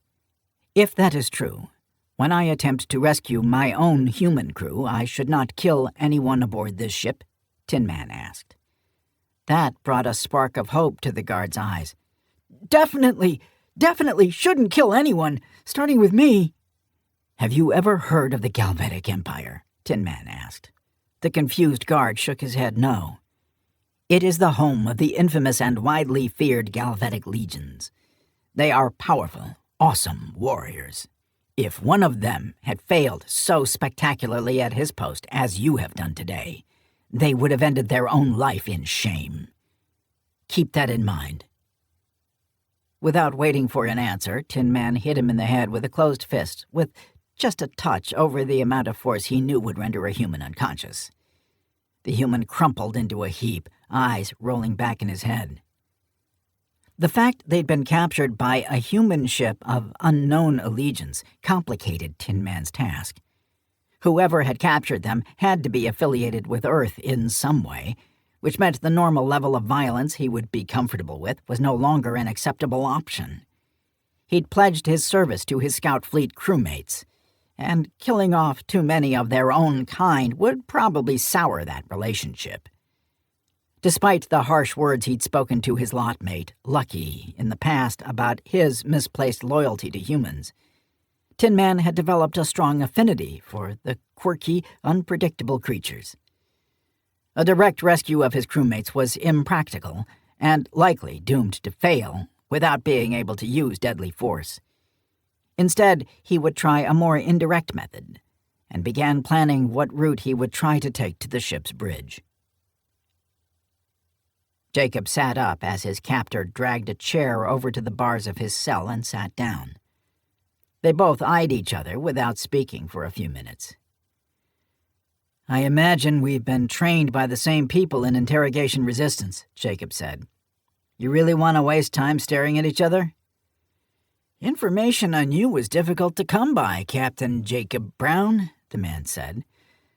[SPEAKER 1] "If that is true, when I attempt to rescue my own human crew, I should not kill anyone aboard this ship?" Tin Man asked. That brought a spark of hope to the guard's eyes. Definitely shouldn't kill anyone, starting with me." "Have you ever heard of the Galvatic Empire?" Tin Man asked. The confused guard shook his head no. "It is the home of the infamous and widely feared Galvatic legions. They are powerful, awesome warriors. If one of them had failed so spectacularly at his post as you have done today, they would have ended their own life in shame. Keep that in mind." Without waiting for an answer, Tin Man hit him in the head with a closed fist, with just a touch over the amount of force he knew would render a human unconscious. The human crumpled into a heap, eyes rolling back in his head. The fact they'd been captured by a human ship of unknown allegiance complicated Tin Man's task. Whoever had captured them had to be affiliated with Earth in some way, which meant the normal level of violence he would be comfortable with was no longer an acceptable option. He'd pledged his service to his scout fleet crewmates, and killing off too many of their own kind would probably sour that relationship. Despite the harsh words he'd spoken to his lotmate, Lucky, in the past about his misplaced loyalty to humans, Tin Man had developed a strong affinity for the quirky, unpredictable creatures. A direct rescue of his crewmates was impractical and likely doomed to fail without being able to use deadly force. Instead, he would try a more indirect method and began planning what route he would try to take to the ship's bridge. Jacob sat up as his captor dragged a chair over to the bars of his cell and sat down. They both eyed each other without speaking for a few minutes. "I imagine we've been trained by the same people in interrogation resistance," Jacob said. "You really want to waste time staring at each other?" "Information on you was difficult to come by, Captain Jacob Brown," the man said.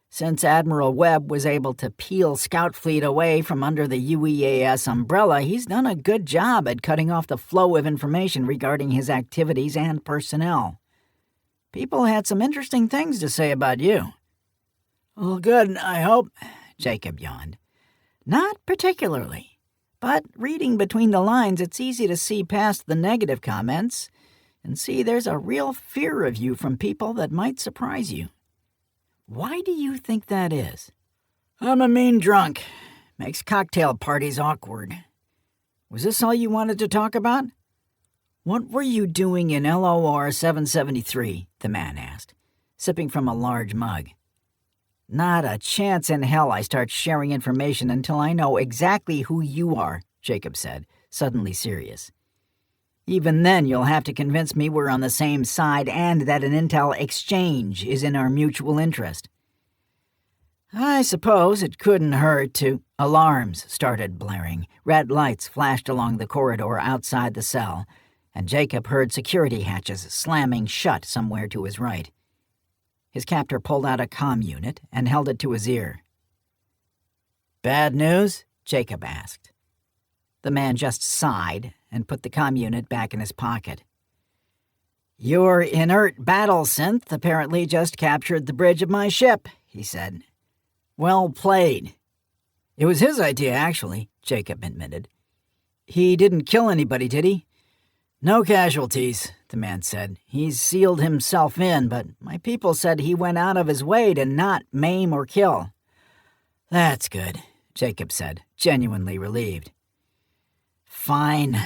[SPEAKER 1] "Since Admiral Webb was able to peel Scout Fleet away from under the UEAS umbrella, he's done a good job at cutting off the flow of information regarding his activities and personnel. People had some interesting things to say about you." "Well, good, I hope," Jacob yawned. "Not particularly. But reading between the lines, it's easy to see past the negative comments and see there's a real fear of you from people that might surprise you. Why do you think that is?" "I'm a mean drunk. Makes cocktail parties awkward. Was this all you wanted to talk about?" "What were you doing in LOR 773, the man asked, sipping from a large mug. "Not a chance in hell I start sharing information until I know exactly who you are," Jacob said, suddenly serious. "Even then you'll have to convince me we're on the same side and that an intel exchange is in our mutual interest." "I suppose it couldn't hurt to—" Alarms started blaring. Red lights flashed along the corridor outside the cell, and Jacob heard security hatches slamming shut somewhere to his right. His captor pulled out a comm unit and held it to his ear. "Bad news?" Jacob asked. The man just sighed and put the comm unit back in his pocket. "Your inert battle synth apparently just captured the bridge of my ship," he said. "Well played." "It was his idea, actually," Jacob admitted. "He didn't kill anybody, did he?" "No casualties," the man said. "He's sealed himself in, but my people said he went out of his way to not maim or kill." "That's good," Jacob said, genuinely relieved. "Fine.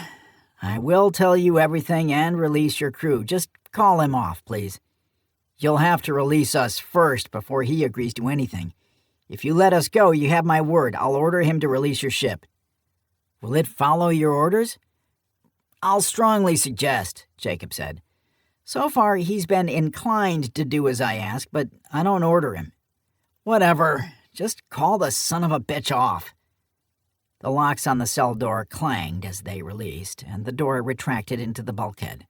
[SPEAKER 1] I will tell you everything and release your crew. Just call him off, please. You'll have to release us first before he agrees to anything. If you let us go, you have my word. I'll order him to release your ship." "Will it follow your orders?" "I'll strongly suggest," Jacob said. "So far, he's been inclined to do as I ask, but I don't order him." "Whatever. Just call the son of a bitch off." The locks on the cell door clanged as they released, and the door retracted into the bulkhead.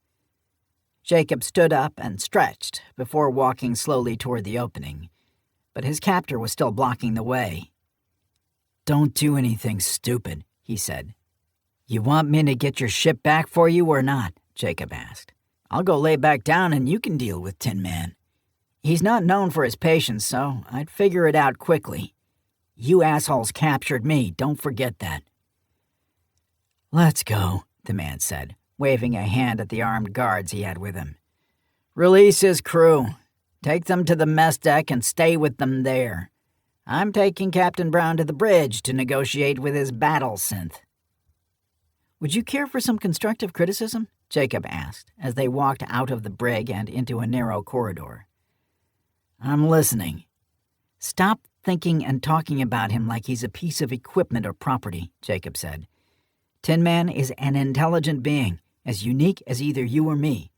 [SPEAKER 1] Jacob stood up and stretched before walking slowly toward the opening, but his captor was still blocking the way. "Don't do anything stupid," he said. "You want me to get your ship back for you or not?" Jacob asked. "I'll go lay back down and you can deal with Tin Man. He's not known for his patience, so I'd figure it out quickly. You assholes captured me, don't forget that." "Let's go," the man said, waving a hand at the armed guards he had with him. "Release his crew. Take them to the mess deck and stay with them there. I'm taking Captain Brown to the bridge to negotiate with his battle synth." "Would you care for some constructive criticism?" Jacob asked, as they walked out of the brig and into a narrow corridor. "I'm listening." "Stop thinking and talking about him like he's a piece of equipment or property," Jacob said. "Tin Man is an intelligent being, as unique as either you or me.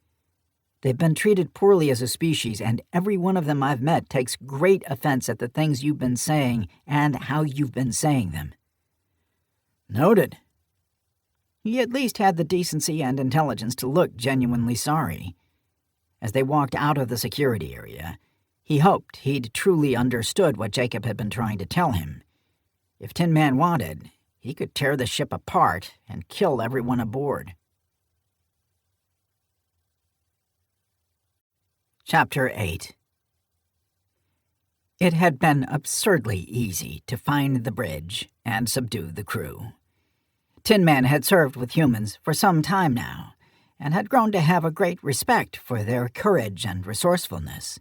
[SPEAKER 1] They've been treated poorly as a species, and every one of them I've met takes great offense at the things you've been saying and how you've been saying them." "Noted." He at least had the decency and intelligence to look genuinely sorry. As they walked out of the security area, he hoped he'd truly understood what Jacob had been trying to tell him. If Tin Man wanted, he could tear the ship apart and kill everyone aboard. Chapter 8. It had been absurdly easy to find the bridge and subdue the crew. Tin Man had served with humans for some time now, and had grown to have a great respect for their courage and resourcefulness.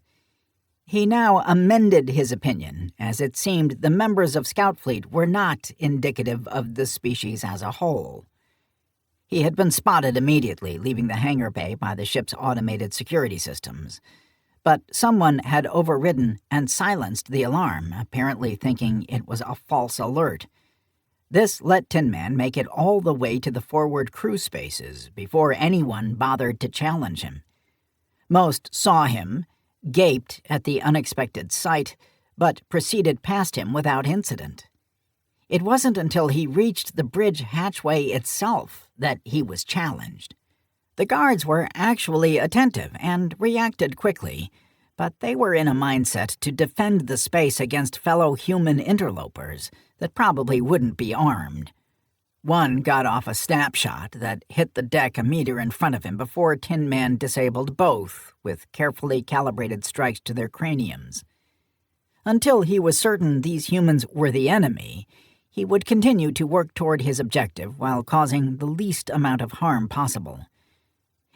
[SPEAKER 1] He now amended his opinion, as it seemed the members of Scout Fleet were not indicative of the species as a whole. He had been spotted immediately leaving the hangar bay by the ship's automated security systems, but someone had overridden and silenced the alarm, apparently thinking it was a false alert. This let Tin Man make it all the way to the forward crew spaces before anyone bothered to challenge him. Most saw him, gaped at the unexpected sight, but proceeded past him without incident. It wasn't until he reached the bridge hatchway itself that he was challenged. The guards were actually attentive and reacted quickly, but they were in a mindset to defend the space against fellow human interlopers that probably wouldn't be armed. One got off a snapshot that hit the deck a meter in front of him before Tin Man disabled both with carefully calibrated strikes to their craniums. Until he was certain these humans were the enemy, he would continue to work toward his objective while causing the least amount of harm possible.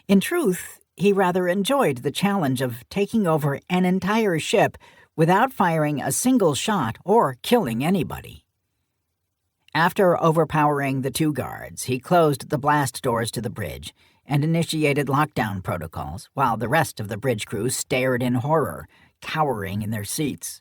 [SPEAKER 1] In truth, he rather enjoyed the challenge of taking over an entire ship without firing a single shot or killing anybody. After overpowering the two guards, he closed the blast doors to the bridge and initiated lockdown protocols while the rest of the bridge crew stared in horror, cowering in their seats.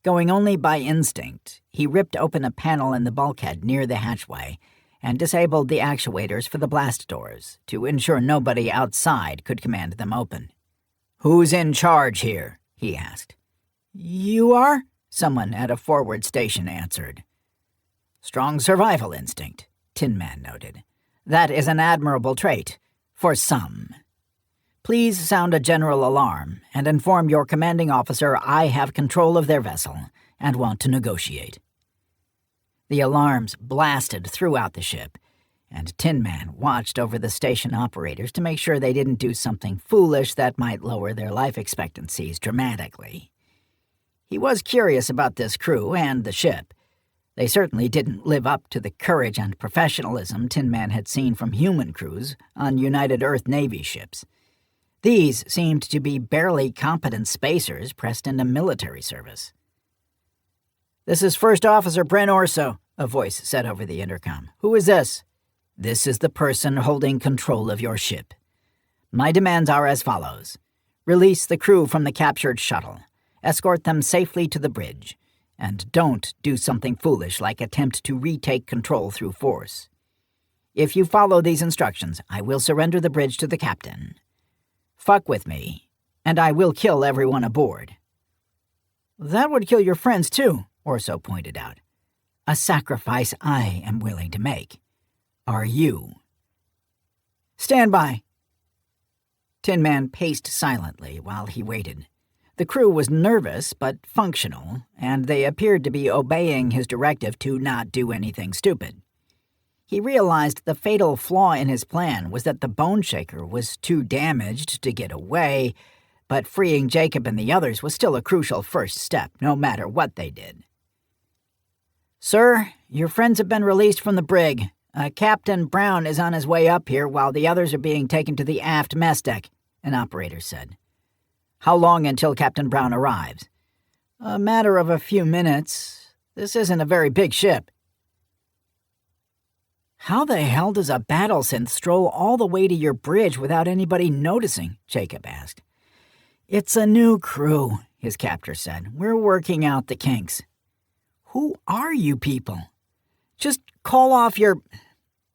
[SPEAKER 1] Going only by instinct, he ripped open a panel in the bulkhead near the hatchway and disabled the actuators for the blast doors to ensure nobody outside could command them open. "Who's in charge here?" he asked. "You are?" someone at a forward station answered. "Strong survival instinct," Tin Man noted. "That is an admirable trait, for some. Please sound a general alarm and inform your commanding officer I have control of their vessel and want to negotiate." The alarms blasted throughout the ship, and Tin Man watched over the station operators to make sure they didn't do something foolish that might lower their life expectancies dramatically. He was curious about this crew and the ship. They certainly didn't live up to the courage and professionalism Tin Man had seen from human crews on United Earth Navy ships. These seemed to be barely competent spacers pressed into military service. "This is First Officer Bryn Orso," a voice said over the intercom. "Who is this?" "This is the person holding control of your ship. My demands are as follows. Release the crew from the captured shuttle, escort them safely to the bridge, and don't do something foolish like attempt to retake control through force. If you follow these instructions, I will surrender the bridge to the captain. Fuck with me, and I will kill everyone aboard." "That would kill your friends too," Orso pointed out. "A sacrifice I am willing to make. Are you?" "Stand by." Tin Man paced silently while he waited. The crew was nervous but functional, and they appeared to be obeying his directive to not do anything stupid. He realized the fatal flaw in his plan was that the Bone Shaker was too damaged to get away, but freeing Jacob and the others was still a crucial first step, no matter what they did. "Sir, your friends have been released from the brig. Captain Brown is on his way up here while the others are being taken to the aft mess deck," an operator said. "How long until Captain Brown arrives?" "A matter of a few minutes. This isn't a very big ship." "How the hell does a battlesynth stroll all the way to your bridge without anybody noticing?" Jacob asked. "It's a new crew," his captor said. "We're working out the kinks." "Who are you people?" "Just call off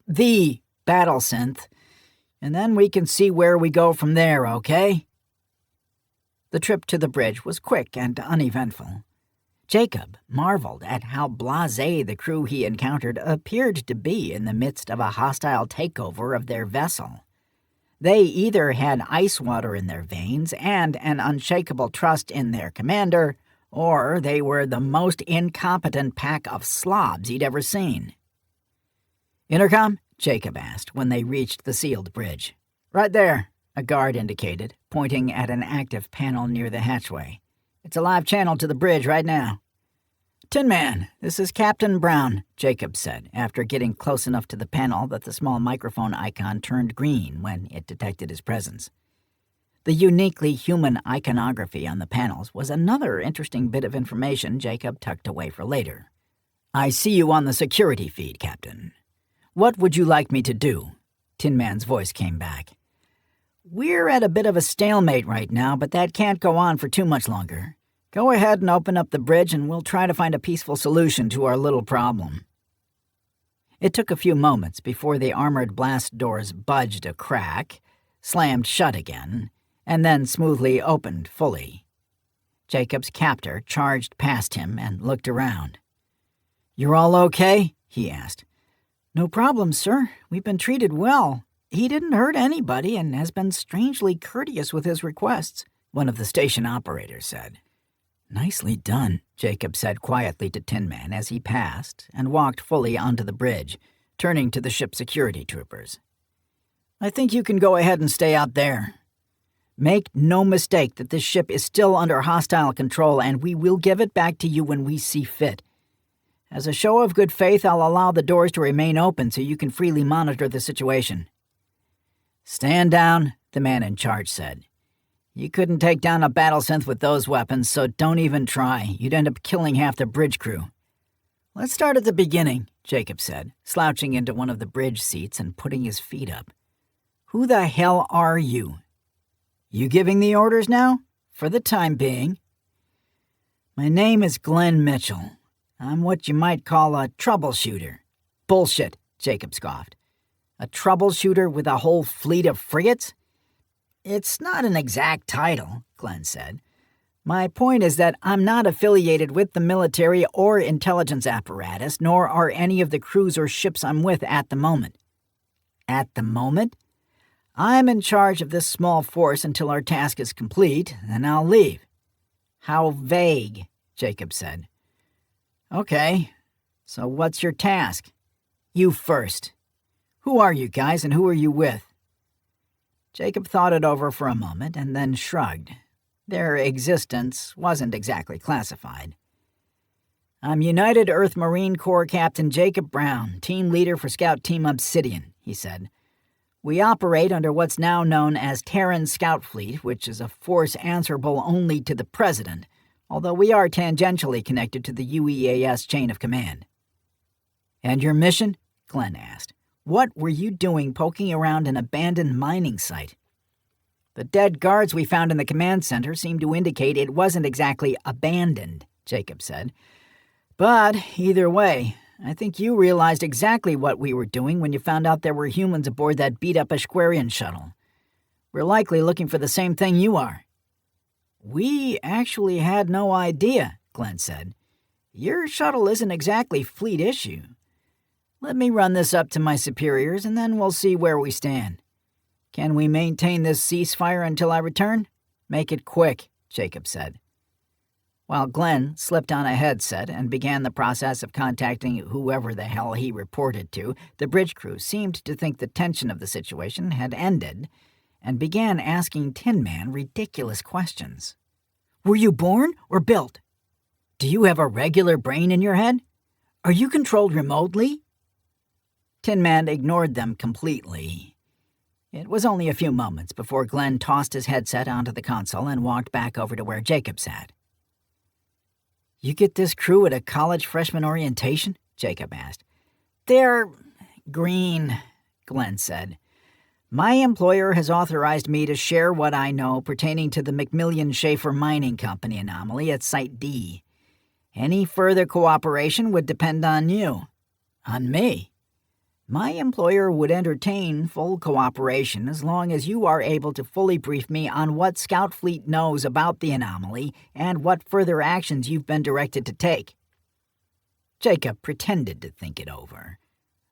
[SPEAKER 1] the battlesynth, and then we can see where we go from there, okay?" The trip to the bridge was quick and uneventful. Jacob marveled at how blasé the crew he encountered appeared to be in the midst of a hostile takeover of their vessel. They either had ice water in their veins and an unshakable trust in their commander, or they were the most incompetent pack of slobs he'd ever seen. "Intercom?" Jacob asked when they reached the sealed bridge. "Right there," a guard indicated, pointing at an active panel near the hatchway. "It's a live channel to the bridge right now." Tin Man, this is Captain Brown, Jacob said, after getting close enough to the panel that the small microphone icon turned green when it detected his presence. The uniquely human iconography on the panels was another interesting bit of information Jacob tucked away for later. I see you on the security feed, Captain. What would you like me to do? Tin Man's voice came back. We're at a bit of a stalemate right now, but that can't go on for too much longer. Go ahead and open up the bridge and we'll try to find a peaceful solution to our little problem. It took a few moments before the armored blast doors budged a crack, slammed shut again, and then smoothly opened fully. Jacob's captor charged past him and looked around. "You're all okay?" he asked. "No problem, sir. We've been treated well. He didn't hurt anybody and has been strangely courteous with his requests," one of the station operators said. "Nicely done," Jacob said quietly to Tin Man as he passed and walked fully onto the bridge, turning to the ship's security troopers. "I think you can go ahead and stay out there. Make no mistake that this ship is still under hostile control, and we will give it back to you when we see fit. As a show of good faith, I'll allow the doors to remain open so you can freely monitor the situation." "Stand down," the man in charge said. "You couldn't take down a battle synth with those weapons, so don't even try. You'd end up killing half the bridge crew." "Let's start at the beginning," Jacob said, slouching into one of the bridge seats and putting his feet up. "Who the hell are you?" "You giving the orders now?" "For the time being." "My name is Glenn Mitchell. I'm what you might call a troubleshooter." "Bullshit," Jacob scoffed. "A troubleshooter with a whole fleet of frigates?" "It's not an exact title," Glenn said. "My point is that I'm not affiliated with the military or intelligence apparatus, nor are any of the crews or ships I'm with at the moment." "At the moment?" "I'm in charge of this small force until our task is complete, then I'll leave." "How vague," Jacob said. "Okay, so what's your task?" "You first. Who are you guys and who are you with?" Jacob thought it over for a moment and then shrugged. Their existence wasn't exactly classified. "I'm United Earth Marine Corps Captain Jacob Brown, team leader for Scout Team Obsidian," he said. "We operate under what's now known as Terran Scout Fleet, which is a force answerable only to the President, although we are tangentially connected to the UEAS chain of command." "And your mission?" Glenn asked. "What were you doing poking around an abandoned mining site?" "The dead guards we found in the command center seem to indicate it wasn't exactly abandoned," Jacob said. "But either way, I think you realized exactly what we were doing when you found out there were humans aboard that beat-up Ashquarian shuttle. We're likely looking for the same thing you are." "We actually had no idea," Glenn said. "Your shuttle isn't exactly fleet issue. Let me run this up to my superiors, and then we'll see where we stand. Can we maintain this ceasefire until I return?" "Make it quick," Jacob said. While Glenn slipped on a headset and began the process of contacting whoever the hell he reported to, the bridge crew seemed to think the tension of the situation had ended and began asking Tin Man ridiculous questions. "Were you born or built? Do you have a regular brain in your head? Are you controlled remotely?" Tin Man ignored them completely. It was only a few moments before Glenn tossed his headset onto the console and walked back over to where Jacob sat. "You get this crew at a college freshman orientation?" Jacob asked. "They're green," Glenn said. "My employer has authorized me to share what I know pertaining to the McMillian-Schaefer Mining Company anomaly at Site D. Any further cooperation would depend on you." "On me?" "My employer would entertain full cooperation as long as you are able to fully brief me on what Scout Fleet knows about the anomaly and what further actions you've been directed to take." Jacob pretended to think it over.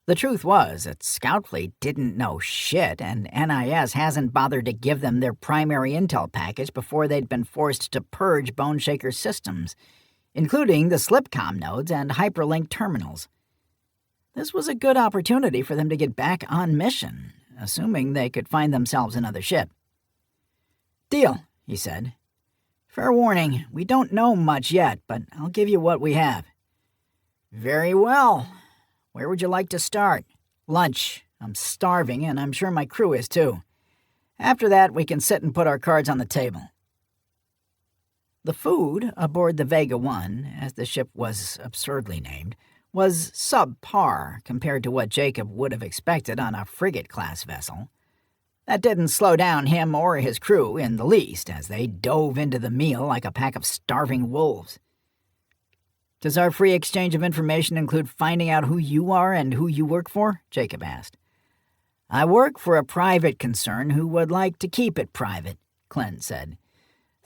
[SPEAKER 1] The truth was that Scout Fleet didn't know shit, and NIS hasn't bothered to give them their primary intel package before they'd been forced to purge Boneshaker's systems, including the Slipcom nodes and hyperlink terminals. This was a good opportunity for them to get back on mission, assuming they could find themselves another ship. "Deal," he said. "Fair warning, we don't know much yet, but I'll give you what we have. Very well. Where would you like to start? Lunch. I'm starving, and I'm sure my crew is too. After that, we can sit and put our cards on the table. The food aboard the Vega 1, as the ship was absurdly named, was subpar compared to what Jacob would have expected on a frigate-class vessel. That didn't slow down him or his crew in the least as they dove into the meal like a pack of starving wolves. Does our free exchange of information include finding out who you are and who you work for? Jacob asked. I work for a private concern who would like to keep it private, Glenn said.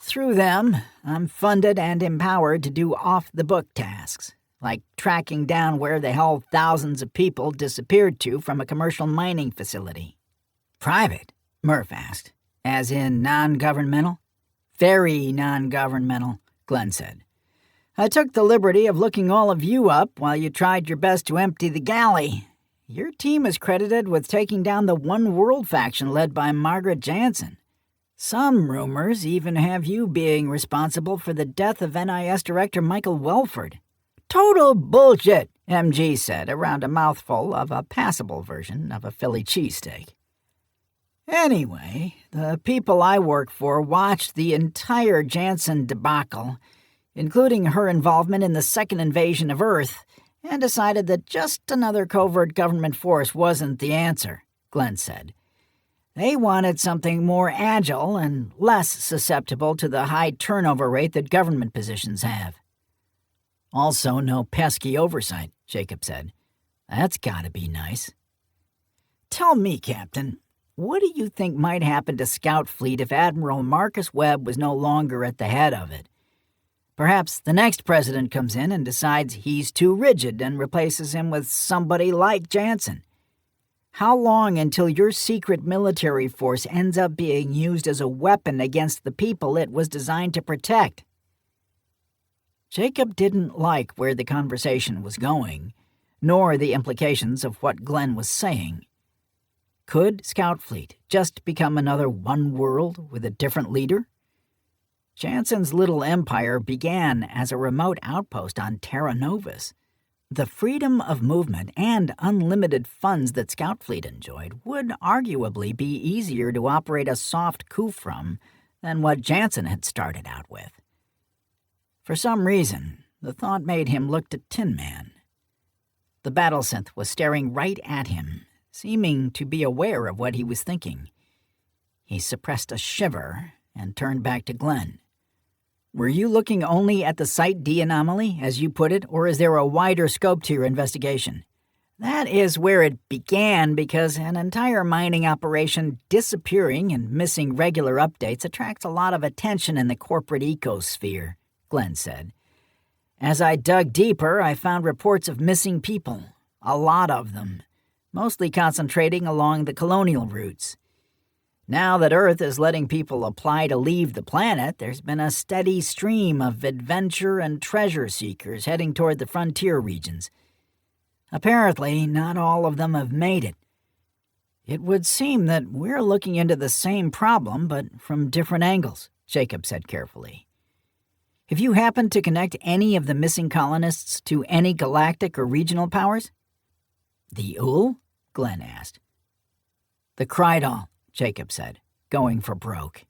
[SPEAKER 1] Through them, I'm funded and empowered to do off-the-book tasks, like tracking down where the hell thousands of people disappeared to from a commercial mining facility. Private? Murph asked. As in non-governmental? Very non-governmental, Glenn said. I took the liberty of looking all of you up while you tried your best to empty the galley. Your team is credited with taking down the One World faction led by Margaret Jansen. Some rumors even have you being responsible for the death of NIS Director Michael Welford. Total bullshit, MG said around a mouthful of a passable version of a Philly cheesesteak. Anyway, the people I work for watched the entire Jansen debacle, including her involvement in the second invasion of Earth, and decided that just another covert government force wasn't the answer, Glenn said. They wanted something more agile and less susceptible to the high turnover rate that government positions have. Also, no pesky oversight, Jacob said. That's gotta be nice. Tell me, Captain, what do you think might happen to Scout Fleet if Admiral Marcus Webb was no longer at the head of it? Perhaps the next president comes in and decides he's too rigid and replaces him with somebody like Jansen. How long until your secret military force ends up being used as a weapon against the people it was designed to protect? Jacob didn't like where the conversation was going, nor the implications of what Glenn was saying. Could Scout Fleet just become another One World with a different leader? Jansen's little empire began as a remote outpost on Terra Novus. The freedom of movement and unlimited funds that Scout Fleet enjoyed would arguably be easier to operate a soft coup from than what Jansen had started out with. For some reason, the thought made him look to Tin Man. The battlesynth was staring right at him, seeming to be aware of what he was thinking. He suppressed a shiver and turned back to Glenn. Were you looking only at the Site D anomaly, as you put it, or is there a wider scope to your investigation? That is where it began because an entire mining operation disappearing and missing regular updates attracts a lot of attention in the corporate ecosphere, Glenn said. As I dug deeper, I found reports of missing people, a lot of them, mostly concentrating along the colonial routes. Now that Earth is letting people apply to leave the planet, there's been a steady stream of adventure and treasure seekers heading toward the frontier regions. Apparently, not all of them have made it. It would seem that we're looking into the same problem, but from different angles, Jacob said carefully. Have you happened to connect any of the missing colonists to any galactic or regional powers? The Ul? Glenn asked. The Krydal, Jacob said, going for broke.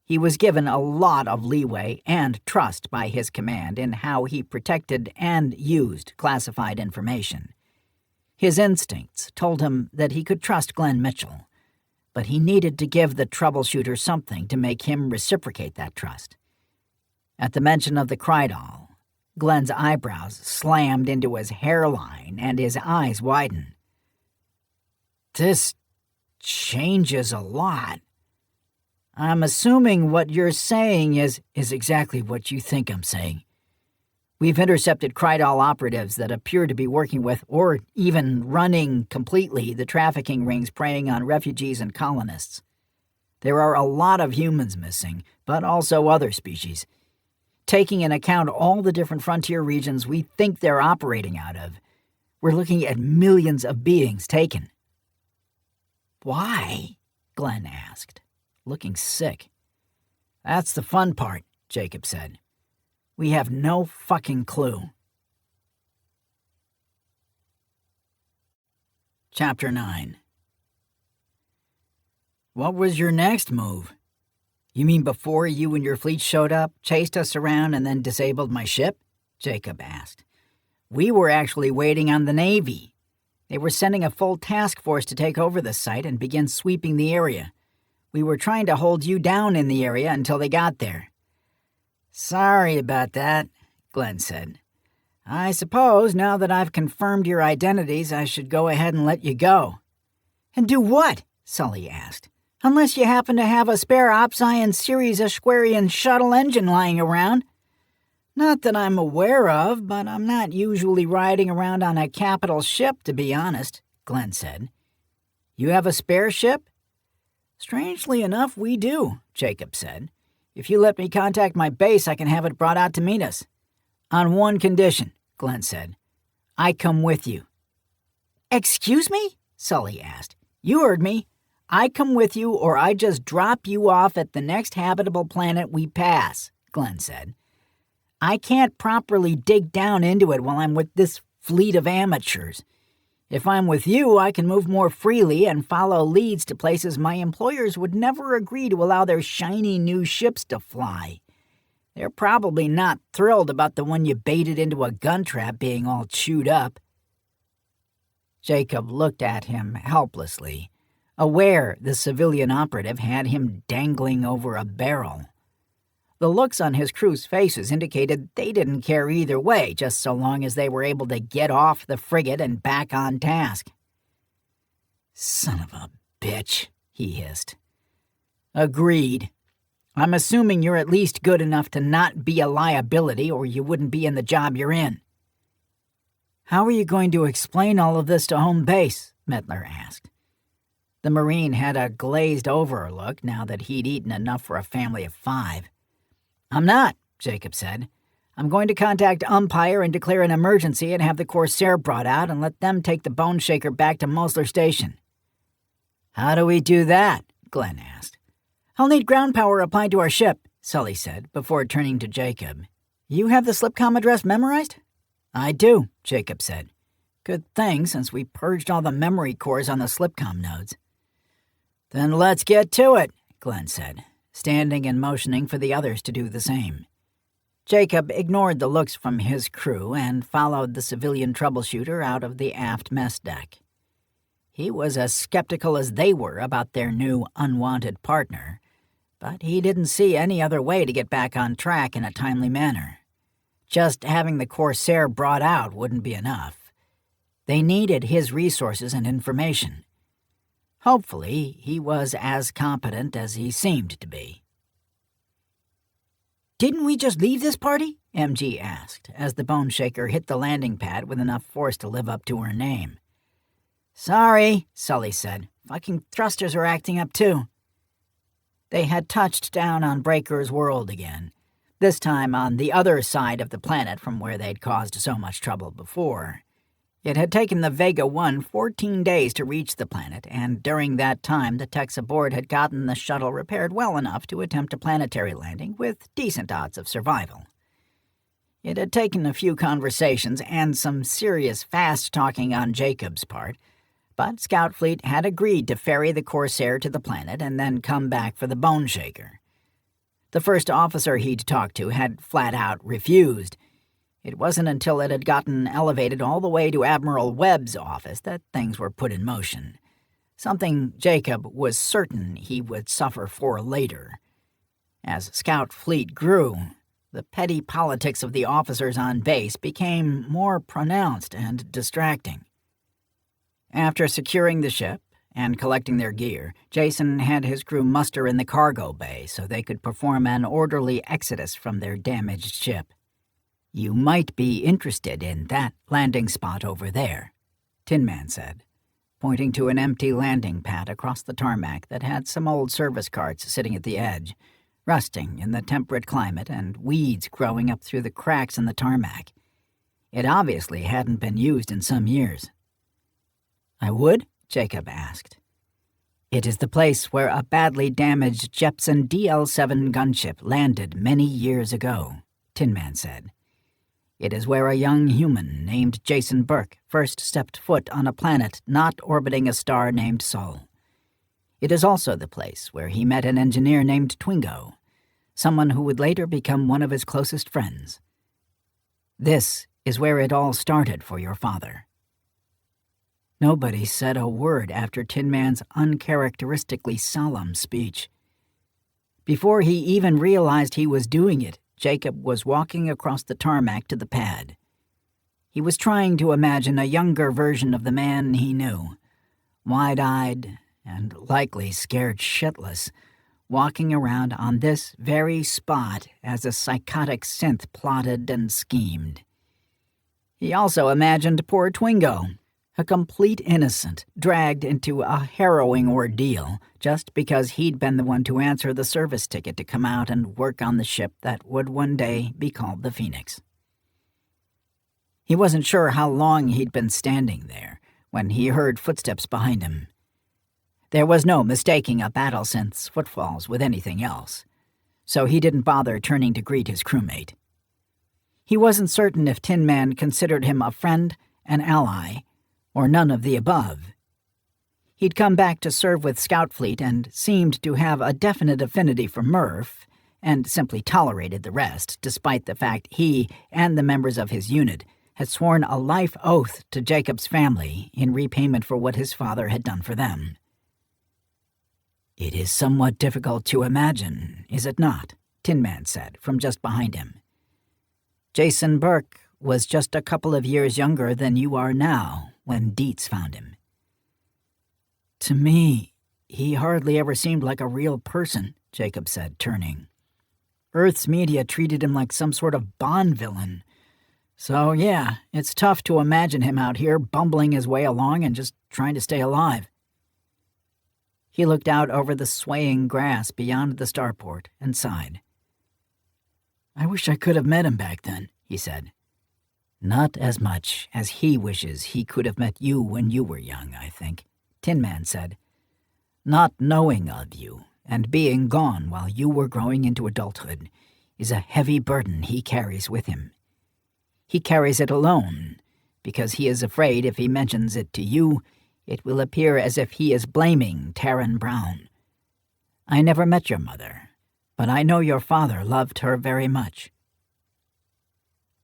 [SPEAKER 1] He was given a lot of leeway and trust by his command in how he protected and used classified information. His instincts told him that he could trust Glenn Mitchell, but he needed to give the troubleshooter something to make him reciprocate that trust. At the mention of the Krydal, Glenn's eyebrows slammed into his hairline and his eyes widened. This changes a lot. I'm assuming what you're saying is exactly what you think I'm saying. We've intercepted Krydal operatives that appear to be working with, or even running completely, the trafficking rings preying on refugees and colonists. There are a lot of humans missing, but also other species. Taking into account all the different frontier regions we think they're operating out of, we're looking at millions of beings taken. Why? Glenn asked, looking sick. That's the fun part, Jacob said. We have no fucking clue. Chapter 9. What was your next move? You mean before you and your fleet showed up, chased us around, and then disabled my ship? Jacob asked. We were actually waiting on the Navy. They were sending a full task force to take over the site and begin sweeping the area. We were trying to hold you down in the area until they got there. Sorry about that, Glenn said. I suppose now that I've confirmed your identities, I should go ahead and let you go. And do what? Sully asked. Unless you happen to have a spare Opsian Series Ashquarian shuttle engine lying around. Not that I'm aware of, but I'm not usually riding around on a capital ship, to be honest, Glenn said. You have a spare ship? Strangely enough, we do, Jacob said. If you let me contact my base, I can have it brought out to meet us. On one condition, Glenn said. I come with you. Excuse me? Sully asked. You heard me. I come with you or I just drop you off at the next habitable planet we pass, Glenn said. I can't properly dig down into it while I'm with this fleet of amateurs. If I'm with you, I can move more freely and follow leads to places my employers would never agree to allow their shiny new ships to fly. They're probably not thrilled about the one you baited into a gun trap being all chewed up. Jacob looked at him helplessly, aware the civilian operative had him dangling over a barrel. The looks on his crew's faces indicated they didn't care either way, just so long as they were able to get off the frigate and back on task. Son of a bitch, he hissed. Agreed. I'm assuming you're at least good enough to not be a liability, or you wouldn't be in the job you're in. How are you going to explain all of this to home base? Mettler asked. The Marine had a glazed-over look now that he'd eaten enough for a family of 5. I'm not, Jacob said. I'm going to contact Umpire and declare an emergency and have the Corsair brought out and let them take the Bone Shaker back to Mosler Station. How do we do that? Glenn asked. I'll need ground power applied to our ship, Sully said, before turning to Jacob. You have the Slipcom address memorized? I do, Jacob said. Good thing, since we purged all the memory cores on the Slipcom nodes. Then let's get to it, Glenn said, standing and motioning for the others to do the same. Jacob ignored the looks from his crew and followed the civilian troubleshooter out of the aft mess deck. He was as skeptical as they were about their new unwanted partner, but he didn't see any other way to get back on track in a timely manner. Just having the Corsair brought out wouldn't be enough. They needed his resources and information. Hopefully, he was as competent as he seemed to be. Didn't we just leave this party? MG asked, as the Bone Shaker hit the landing pad with enough force to live up to her name. Sorry, Sully said. Fucking thrusters are acting up too. They had touched down on Breaker's world again, this time on the other side of the planet from where they'd caused so much trouble before. It had taken the Vega 1 14 days to reach the planet, and during that time the techs aboard had gotten the shuttle repaired well enough to attempt a planetary landing with decent odds of survival. It had taken a few conversations and some serious fast-talking on Jacob's part, but Scout Fleet had agreed to ferry the Corsair to the planet and then come back for the Bone Shaker. The first officer he'd talked to had flat-out refused. It wasn't until it had gotten elevated all the way to Admiral Webb's office that things were put in motion, something Jacob was certain he would suffer for later. As Scout Fleet grew, the petty politics of the officers on base became more pronounced and distracting. After securing the ship and collecting their gear, Jason had his crew muster in the cargo bay so they could perform an orderly exodus from their damaged ship. You might be interested in that landing spot over there, Tin Man said, pointing to an empty landing pad across the tarmac that had some old service carts sitting at the edge, rusting in the temperate climate and weeds growing up through the cracks in the tarmac. It obviously hadn't been used in some years. I would? Jacob asked. It is the place where a badly damaged Jepson DL-7 gunship landed many years ago, Tin Man said. It is where a young human named Jason Burke first stepped foot on a planet not orbiting a star named Sol. It is also the place where he met an engineer named Twingo, someone who would later become one of his closest friends. This is where it all started for your father." Nobody said a word after Tin Man's uncharacteristically solemn speech. Before he even realized he was doing it, Jacob was walking across the tarmac to the pad. He was trying to imagine a younger version of the man he knew, wide-eyed and likely scared shitless, walking around on this very spot as a psychotic synth plotted and schemed. He also imagined poor Twingo, a complete innocent, dragged into a harrowing ordeal just because he'd been the one to answer the service ticket to come out and work on the ship that would one day be called the Phoenix. He wasn't sure how long he'd been standing there when he heard footsteps behind him. There was no mistaking a battle synth's footfalls with anything else, so he didn't bother turning to greet his crewmate. He wasn't certain if Tin Man considered him a friend, an ally, or none of the above. He'd come back to serve with Scout Fleet and seemed to have a definite affinity for Murph, and simply tolerated the rest, despite the fact he and the members of his unit had sworn a life oath to Jacob's family in repayment for what his father had done for them. "It is somewhat difficult to imagine, is it not?" Tin Man said from just behind him. "Jason Burke was just a couple of years younger than you are now when Dietz found him." "To me, he hardly ever seemed like a real person," Jacob said, turning. "Earth's media treated him like some sort of Bond villain. So yeah, it's tough to imagine him out here bumbling his way along and just trying to stay alive." He looked out over the swaying grass beyond the starport and sighed. "I wish I could have met him back then," he said. "Not as much as he wishes he could have met you when you were young, I think," Tin Man said. "Not knowing of you and being gone while you were growing into adulthood is a heavy burden he carries with him. He carries it alone because he is afraid if he mentions it to you, it will appear as if he is blaming Terran Brown. I never met your mother, but I know your father loved her very much."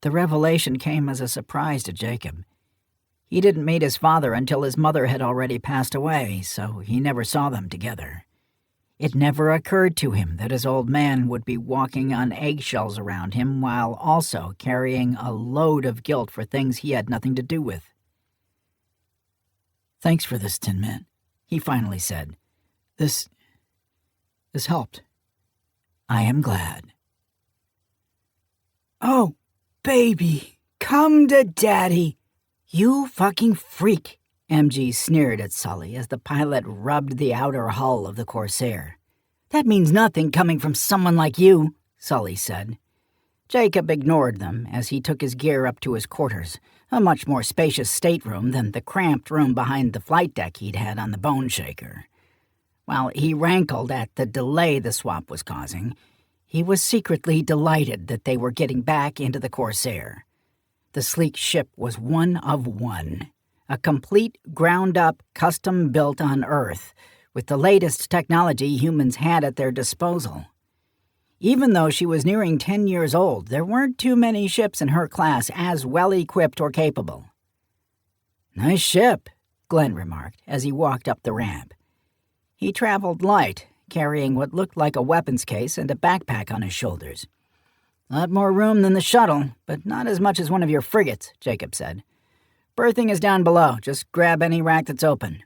[SPEAKER 1] The revelation came as a surprise to Jacob. He didn't meet his father until his mother had already passed away, so he never saw them together. It never occurred to him that his old man would be walking on eggshells around him while also carrying a load of guilt for things he had nothing to do with. "Thanks for this, Tin Man," he finally said. This helped." "I am glad." "Oh, baby, come to Daddy. You fucking freak," MG sneered at Sully as the pilot rubbed the outer hull of the Corsair. "That means nothing coming from someone like you," Sully said. Jacob ignored them as he took his gear up to his quarters, a much more spacious stateroom than the cramped room behind the flight deck he'd had on the Bone Shaker. While he rankled at the delay the swap was causing, he was secretly delighted that they were getting back into the Corsair. The sleek ship was one of one, a complete ground-up, custom-built on Earth, with the latest technology humans had at their disposal. Even though she was nearing 10 years old, there weren't too many ships in her class as well-equipped or capable. "Nice ship," Glenn remarked as he walked up the ramp. He traveled light, carrying what looked like a weapons case and a backpack on his shoulders. "Lot more room than the shuttle, but not as much as one of your frigates," Jacob said. "Berthing is down below. Just grab any rack that's open."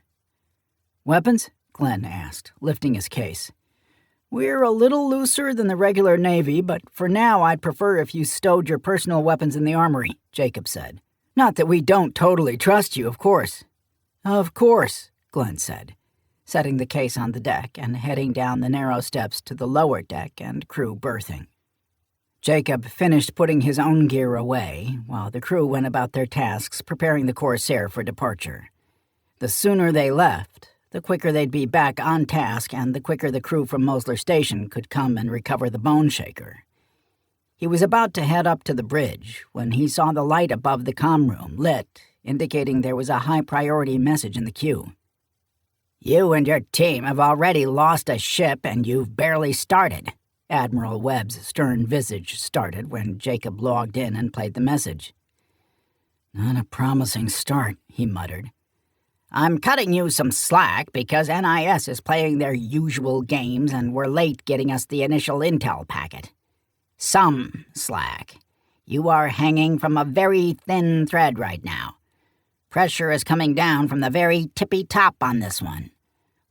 [SPEAKER 1] "Weapons?" Glenn asked, lifting his case. "We're a little looser than the regular Navy, but for now I'd prefer if you stowed your personal weapons in the armory," Jacob said. "Not that we don't totally trust you, of course." "Of course," Glenn said, setting the case on the deck and heading down the narrow steps to the lower deck and crew berthing. Jacob finished putting his own gear away, while the crew went about their tasks preparing the Corsair for departure. The sooner they left, the quicker they'd be back on task and the quicker the crew from Mosler Station could come and recover the Bone Shaker. He was about to head up to the bridge when he saw the light above the comm room lit, indicating there was a high-priority message in the queue. "You and your team have already lost a ship and you've barely started," Admiral Webb's stern visage started when Jacob logged in and played the message. "Not a promising start," he muttered. "I'm cutting you some slack because NIS is playing their usual games and we're late getting us the initial intel packet. Some slack. You are hanging from a very thin thread right now. Pressure is coming down from the very tippy top on this one.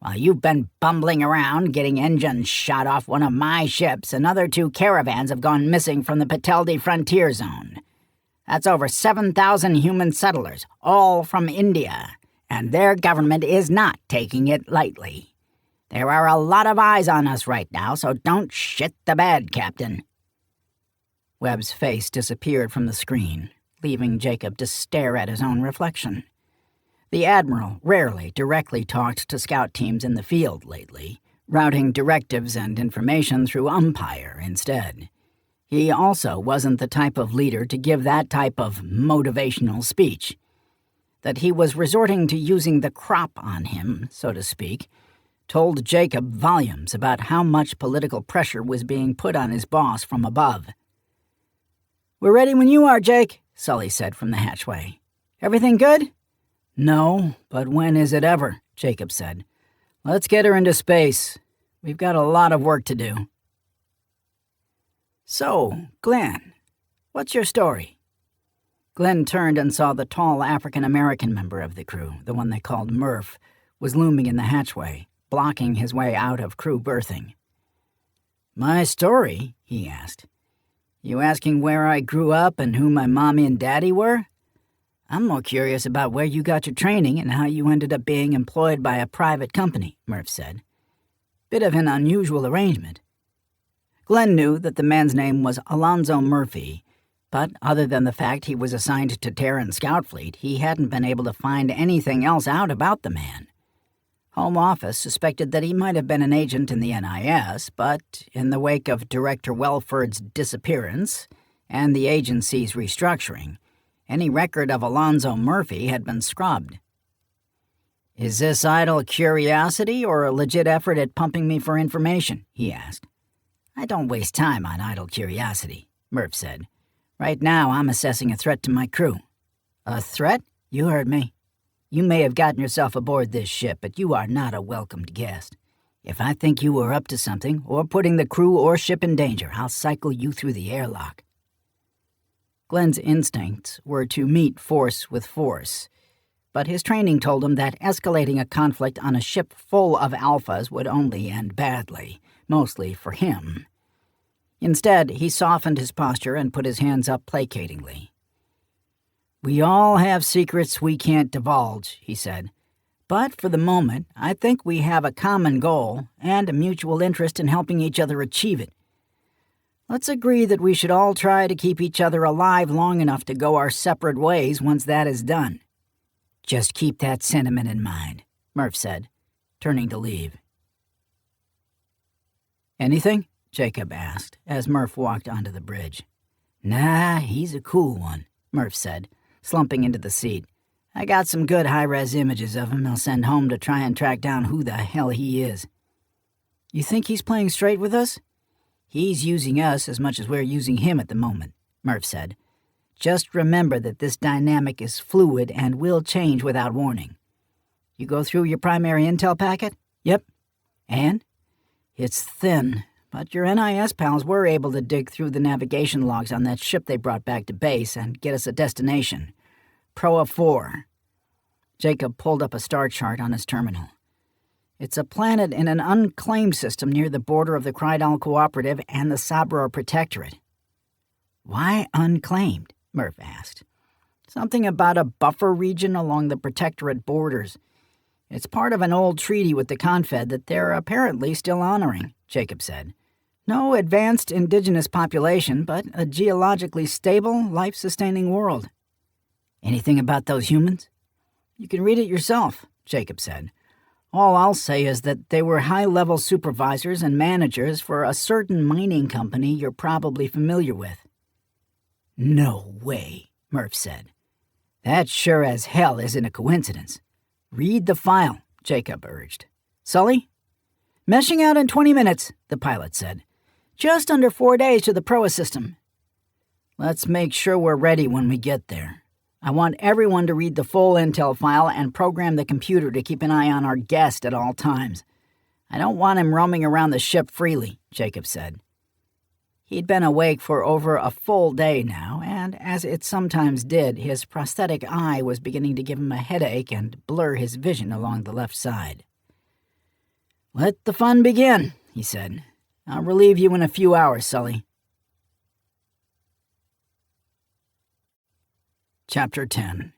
[SPEAKER 1] While you've been bumbling around getting engines shot off one of my ships, another 2 caravans have gone missing from the Pateldi frontier zone. That's over 7,000 human settlers, all from India, and their government is not taking it lightly. There are a lot of eyes on us right now, so don't shit the bed, Captain." Webb's face disappeared from the screen, leaving Jacob to stare at his own reflection. The Admiral rarely directly talked to scout teams in the field lately, routing directives and information through umpire instead. He also wasn't the type of leader to give that type of motivational speech. That he was resorting to using the crop on him, so to speak, told Jacob volumes about how much political pressure was being put on his boss from above. "We're ready when you are, Jake," Sully said from the hatchway. "Everything good?" "No, but when is it ever?" Jacob said. "Let's get her into space. We've got a lot of work to do." "So, Glenn, what's your story?" Glenn turned and saw the tall African-American member of the crew, the one they called Murph, was looming in the hatchway, blocking his way out of crew berthing. "My story?" he asked. "You asking where I grew up and who my mommy and daddy were? I'm more curious about where you got your training and how you ended up being employed by a private company," Murph said. "Bit of an unusual arrangement." Glenn knew that the man's name was Alonzo Murphy, but other than the fact he was assigned to Terran Scout Fleet, he hadn't been able to find anything else out about the man. Home Office suspected that he might have been an agent in the NIS, but in the wake of Director Welford's disappearance and the agency's restructuring, any record of Alonzo Murphy had been scrubbed. "Is this idle curiosity or a legit effort at pumping me for information?" he asked. "I don't waste time on idle curiosity," Murph said. "Right now I'm assessing a threat to my crew." "A threat? You heard me. You may have gotten yourself aboard this ship, but you are not a welcomed guest. If I think you are up to something, or putting the crew or ship in danger, I'll cycle you through the airlock." Glenn's instincts were to meet force with force, but his training told him that escalating a conflict on a ship full of alphas would only end badly, mostly for him. Instead, he softened his posture and put his hands up placatingly. "We all have secrets we can't divulge," he said. "But for the moment, I think we have a common goal and a mutual interest in helping each other achieve it. Let's agree that we should all try to keep each other alive long enough to go our separate ways once that is done." "Just keep that sentiment in mind," Murph said, turning to leave. "Anything?" Jacob asked, as Murph walked onto the bridge. "Nah, he's a cool one," Murph said, slumping into the seat. "I got some good high-res images of him I'll send home to try and track down who the hell he is." "You think he's playing straight with us?" "He's using us as much as we're using him at the moment," Murph said. "Just remember that this dynamic is fluid and will change without warning. You go through your primary intel packet?" "Yep." "And?" "It's thin, but your NIS pals were able to dig through the navigation logs on that ship they brought back to base and get us a destination. Proa 4. Jacob pulled up a star chart on his terminal. "It's a planet in an unclaimed system near the border of the Krydal Cooperative and the Sabra Protectorate." "Why unclaimed?" Murph asked. "Something about a buffer region along the Protectorate borders. It's part of an old treaty with the Confed that they're apparently still honoring," Jacob said. "No advanced indigenous population, but a geologically stable, life-sustaining world." "Anything about those humans?" "You can read it yourself," Jacob said. All I'll say is that they were high-level supervisors and managers for a certain mining company you're probably familiar with." "No way," Murph said. "That sure as hell isn't a coincidence. Read the file," Jacob urged. "Sully?" "Meshing out in 20 minutes, the pilot said. "Just under 4 days to the proa system." "Let's make sure we're ready when we get there. I want everyone to read the full intel file and program the computer to keep an eye on our guest at all times. I don't want him roaming around the ship freely," Jacob said. He'd been awake for over a full day now, and as it sometimes did, his prosthetic eye was beginning to give him a headache and blur his vision along the left side. "Let the fun begin," he said. "I'll relieve you in a few hours, Sully." Chapter 10.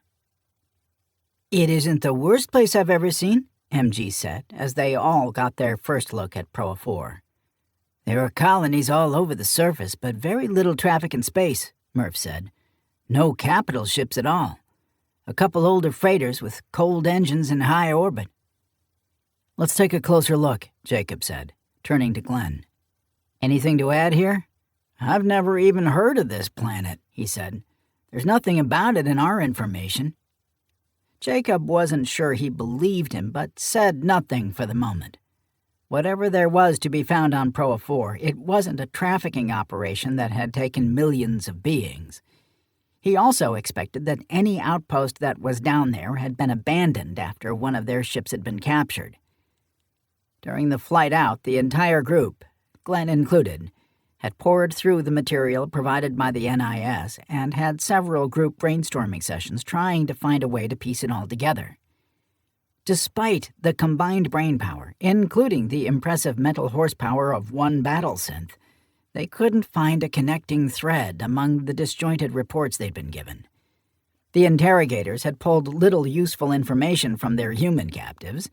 [SPEAKER 1] "It isn't the worst place I've ever seen," MG said, as they all got their first look at Proa 4. "There are colonies all over the surface, but very little traffic in space," Murph said. "No capital ships at all. A couple older freighters with cold engines in high orbit." "Let's take a closer look," Jacob said, turning to Glenn. "Anything to add here?" "I've never even heard of this planet," he said. "There's nothing about it in our information." Jacob wasn't sure he believed him, but said nothing for the moment. Whatever there was to be found on Proa 4, it wasn't a trafficking operation that had taken millions of beings. He also expected that any outpost that was down there had been abandoned after one of their ships had been captured. During the flight out, the entire group, Glenn included, had poured through the material provided by the NIS and had several group brainstorming sessions trying to find a way to piece it all together. Despite the combined brainpower, including the impressive mental horsepower of one battle synth, they couldn't find a connecting thread among the disjointed reports they'd been given. The interrogators had pulled little useful information from their human captives,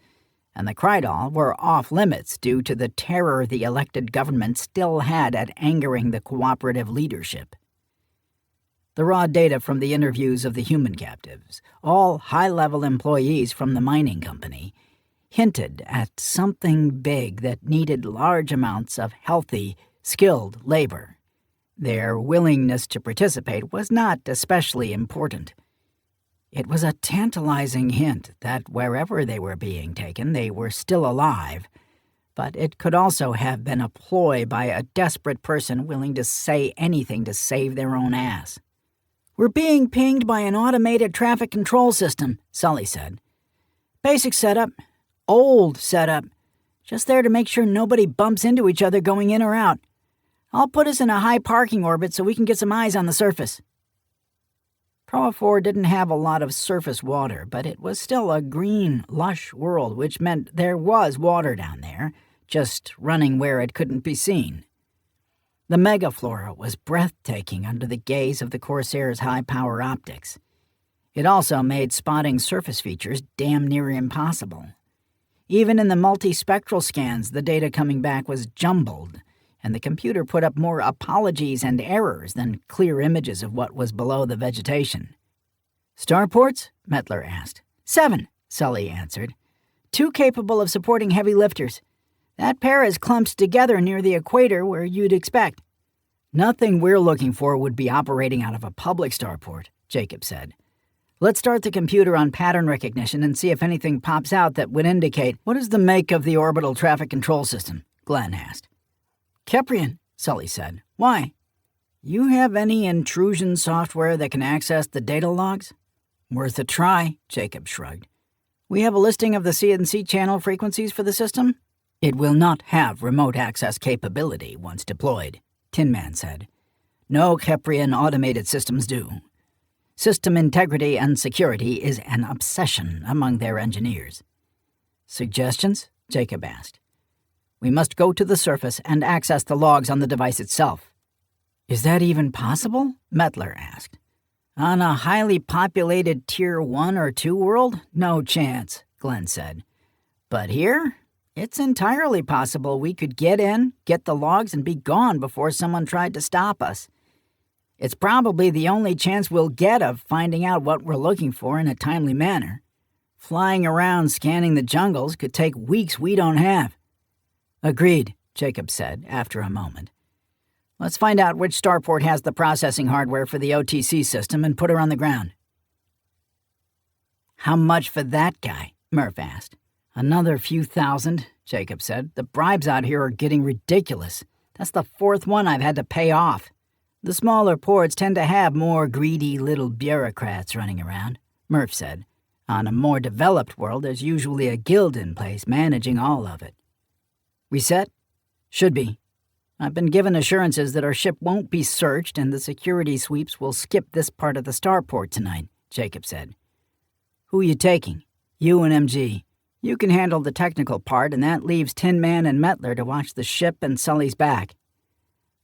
[SPEAKER 1] and the Krydal were off-limits due to the terror the elected government still had at angering the cooperative leadership. The raw data from the interviews of the human captives, all high-level employees from the mining company, hinted at something big that needed large amounts of healthy, skilled labor. Their willingness to participate was not especially important. It was a tantalizing hint that wherever they were being taken, they were still alive, but it could also have been a ploy by a desperate person willing to say anything to save their own ass. "We're being pinged by an automated traffic control system," Sully said. "Basic setup. Old setup. Just there to make sure nobody bumps into each other going in or out. I'll put us in a high parking orbit so we can get some eyes on the surface." Proa 4 didn't have a lot of surface water, but it was still a green, lush world, which meant there was water down there, just running where it couldn't be seen. The megaflora was breathtaking under the gaze of the Corsair's high-power optics. It also made spotting surface features damn near impossible. Even in the multispectral scans, the data coming back was jumbled, and the computer put up more apologies and errors than clear images of what was below the vegetation. "Starports?" Mettler asked. 7, Sully answered. 2 capable of supporting heavy lifters. That pair is clumped together near the equator where you'd expect." "Nothing we're looking for would be operating out of a public starport," Jacob said. "Let's start the computer on pattern recognition and see if anything pops out that would indicate—" "What is the make of the orbital traffic control system?" Glenn asked. "Keprian," Sully said. "Why? You have any intrusion software that can access the data logs?" "Worth a try," Jacob shrugged. "We have a listing of the CNC channel frequencies for the system?" "It will not have remote access capability once deployed," Tin Man said. "No Keprian automated systems do. System integrity and security is an obsession among their engineers." "Suggestions?" Jacob asked. "We must go to the surface and access the logs on the device itself." "Is that even possible?" Mettler asked. "On a highly populated Tier 1 or 2 world? No chance," Glenn said. "But here? It's entirely possible we could get in, get the logs, and be gone before someone tried to stop us. It's probably the only chance we'll get of finding out what we're looking for in a timely manner. Flying around scanning the jungles could take weeks we don't have." "Agreed," Jacob said after a moment. "Let's find out which starport has the processing hardware for the OTC system and put her on the ground." "How much for that guy?" Murph asked. "Another few thousand," Jacob said. "The bribes out here are getting ridiculous. That's the fourth one I've had to pay off." "The smaller ports tend to have more greedy little bureaucrats running around," Murph said. "On a more developed world, there's usually a guild in place managing all of it." "We set?" "Should be. I've been given assurances that our ship won't be searched and the security sweeps will skip this part of the starport tonight," Jacob said. "Who are you taking?" "You and MG. You can handle the technical part, and that leaves Tin Man and Mettler to watch the ship and Sully's back."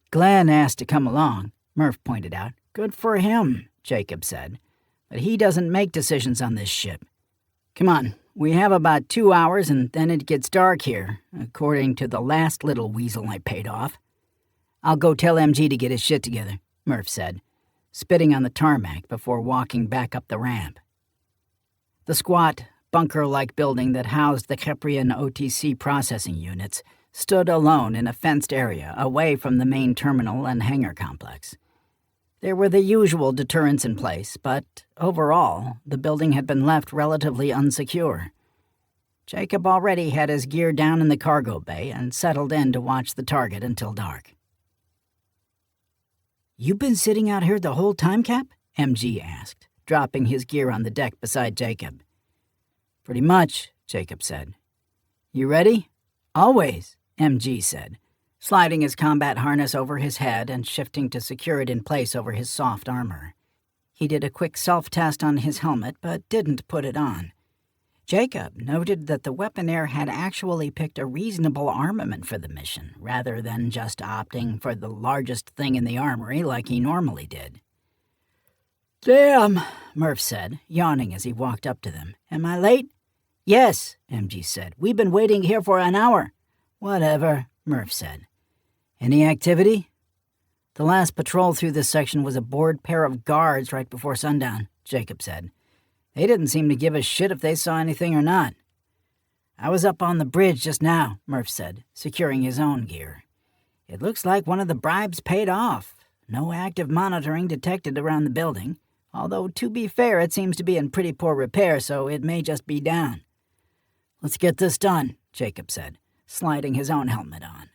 [SPEAKER 1] "Glenn asked to come along," Murph pointed out. "Good for him," Jacob said. "But he doesn't make decisions on this ship. Come on, we have about 2 hours and then it gets dark here, according to the last little weasel I paid off." "I'll go tell MG to get his shit together," Murph said, spitting on the tarmac before walking back up the ramp. The squat, bunker-like building that housed the Keprian OTC processing units stood alone in a fenced area away from the main terminal and hangar complex. There were the usual deterrents in place, but overall, the building had been left relatively unsecure. Jacob already had his gear down in the cargo bay and settled in to watch the target until dark. "You been sitting out here the whole time, Cap?" MG asked, dropping his gear on the deck beside Jacob. "Pretty much," Jacob said. "You ready?" "Always," MG said, sliding his combat harness over his head and shifting to secure it in place over his soft armor. He did a quick self-test on his helmet, but didn't put it on. Jacob noted that the weaponaire had actually picked a reasonable armament for the mission, rather than just opting for the largest thing in the armory like he normally did. "Damn," Murph said, yawning as he walked up to them. "Am I late?" "Yes," MG said. "We've been waiting here for an hour." "Whatever," Murph said. "Any activity?" "The last patrol through this section was a bored pair of guards right before sundown," Jacob said. "They didn't seem to give a shit if they saw anything or not." "I was up on the bridge just now," Murph said, securing his own gear. "It looks like one of the bribes paid off. No active monitoring detected around the building, although to be fair it seems to be in pretty poor repair, so it may just be down." "Let's get this done," Jacob said, sliding his own helmet on.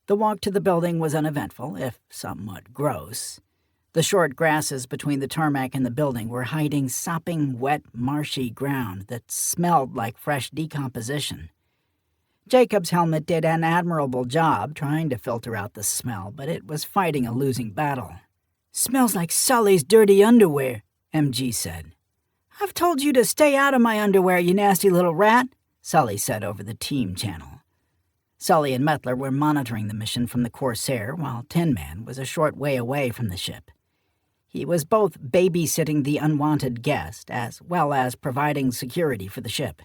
[SPEAKER 1] The walk to the building was uneventful, if somewhat gross. The short grasses between the tarmac and the building were hiding sopping, wet, marshy ground that smelled like fresh decomposition. Jacob's helmet did an admirable job trying to filter out the smell, but it was fighting a losing battle. "Smells like Sully's dirty underwear," MG said. "I've told you to stay out of my underwear, you nasty little rat," Sully said over the team channel. Sully and Mettler were monitoring the mission from the Corsair, while Tin Man was a short way away from the ship. He was both babysitting the unwanted guest, as well as providing security for the ship.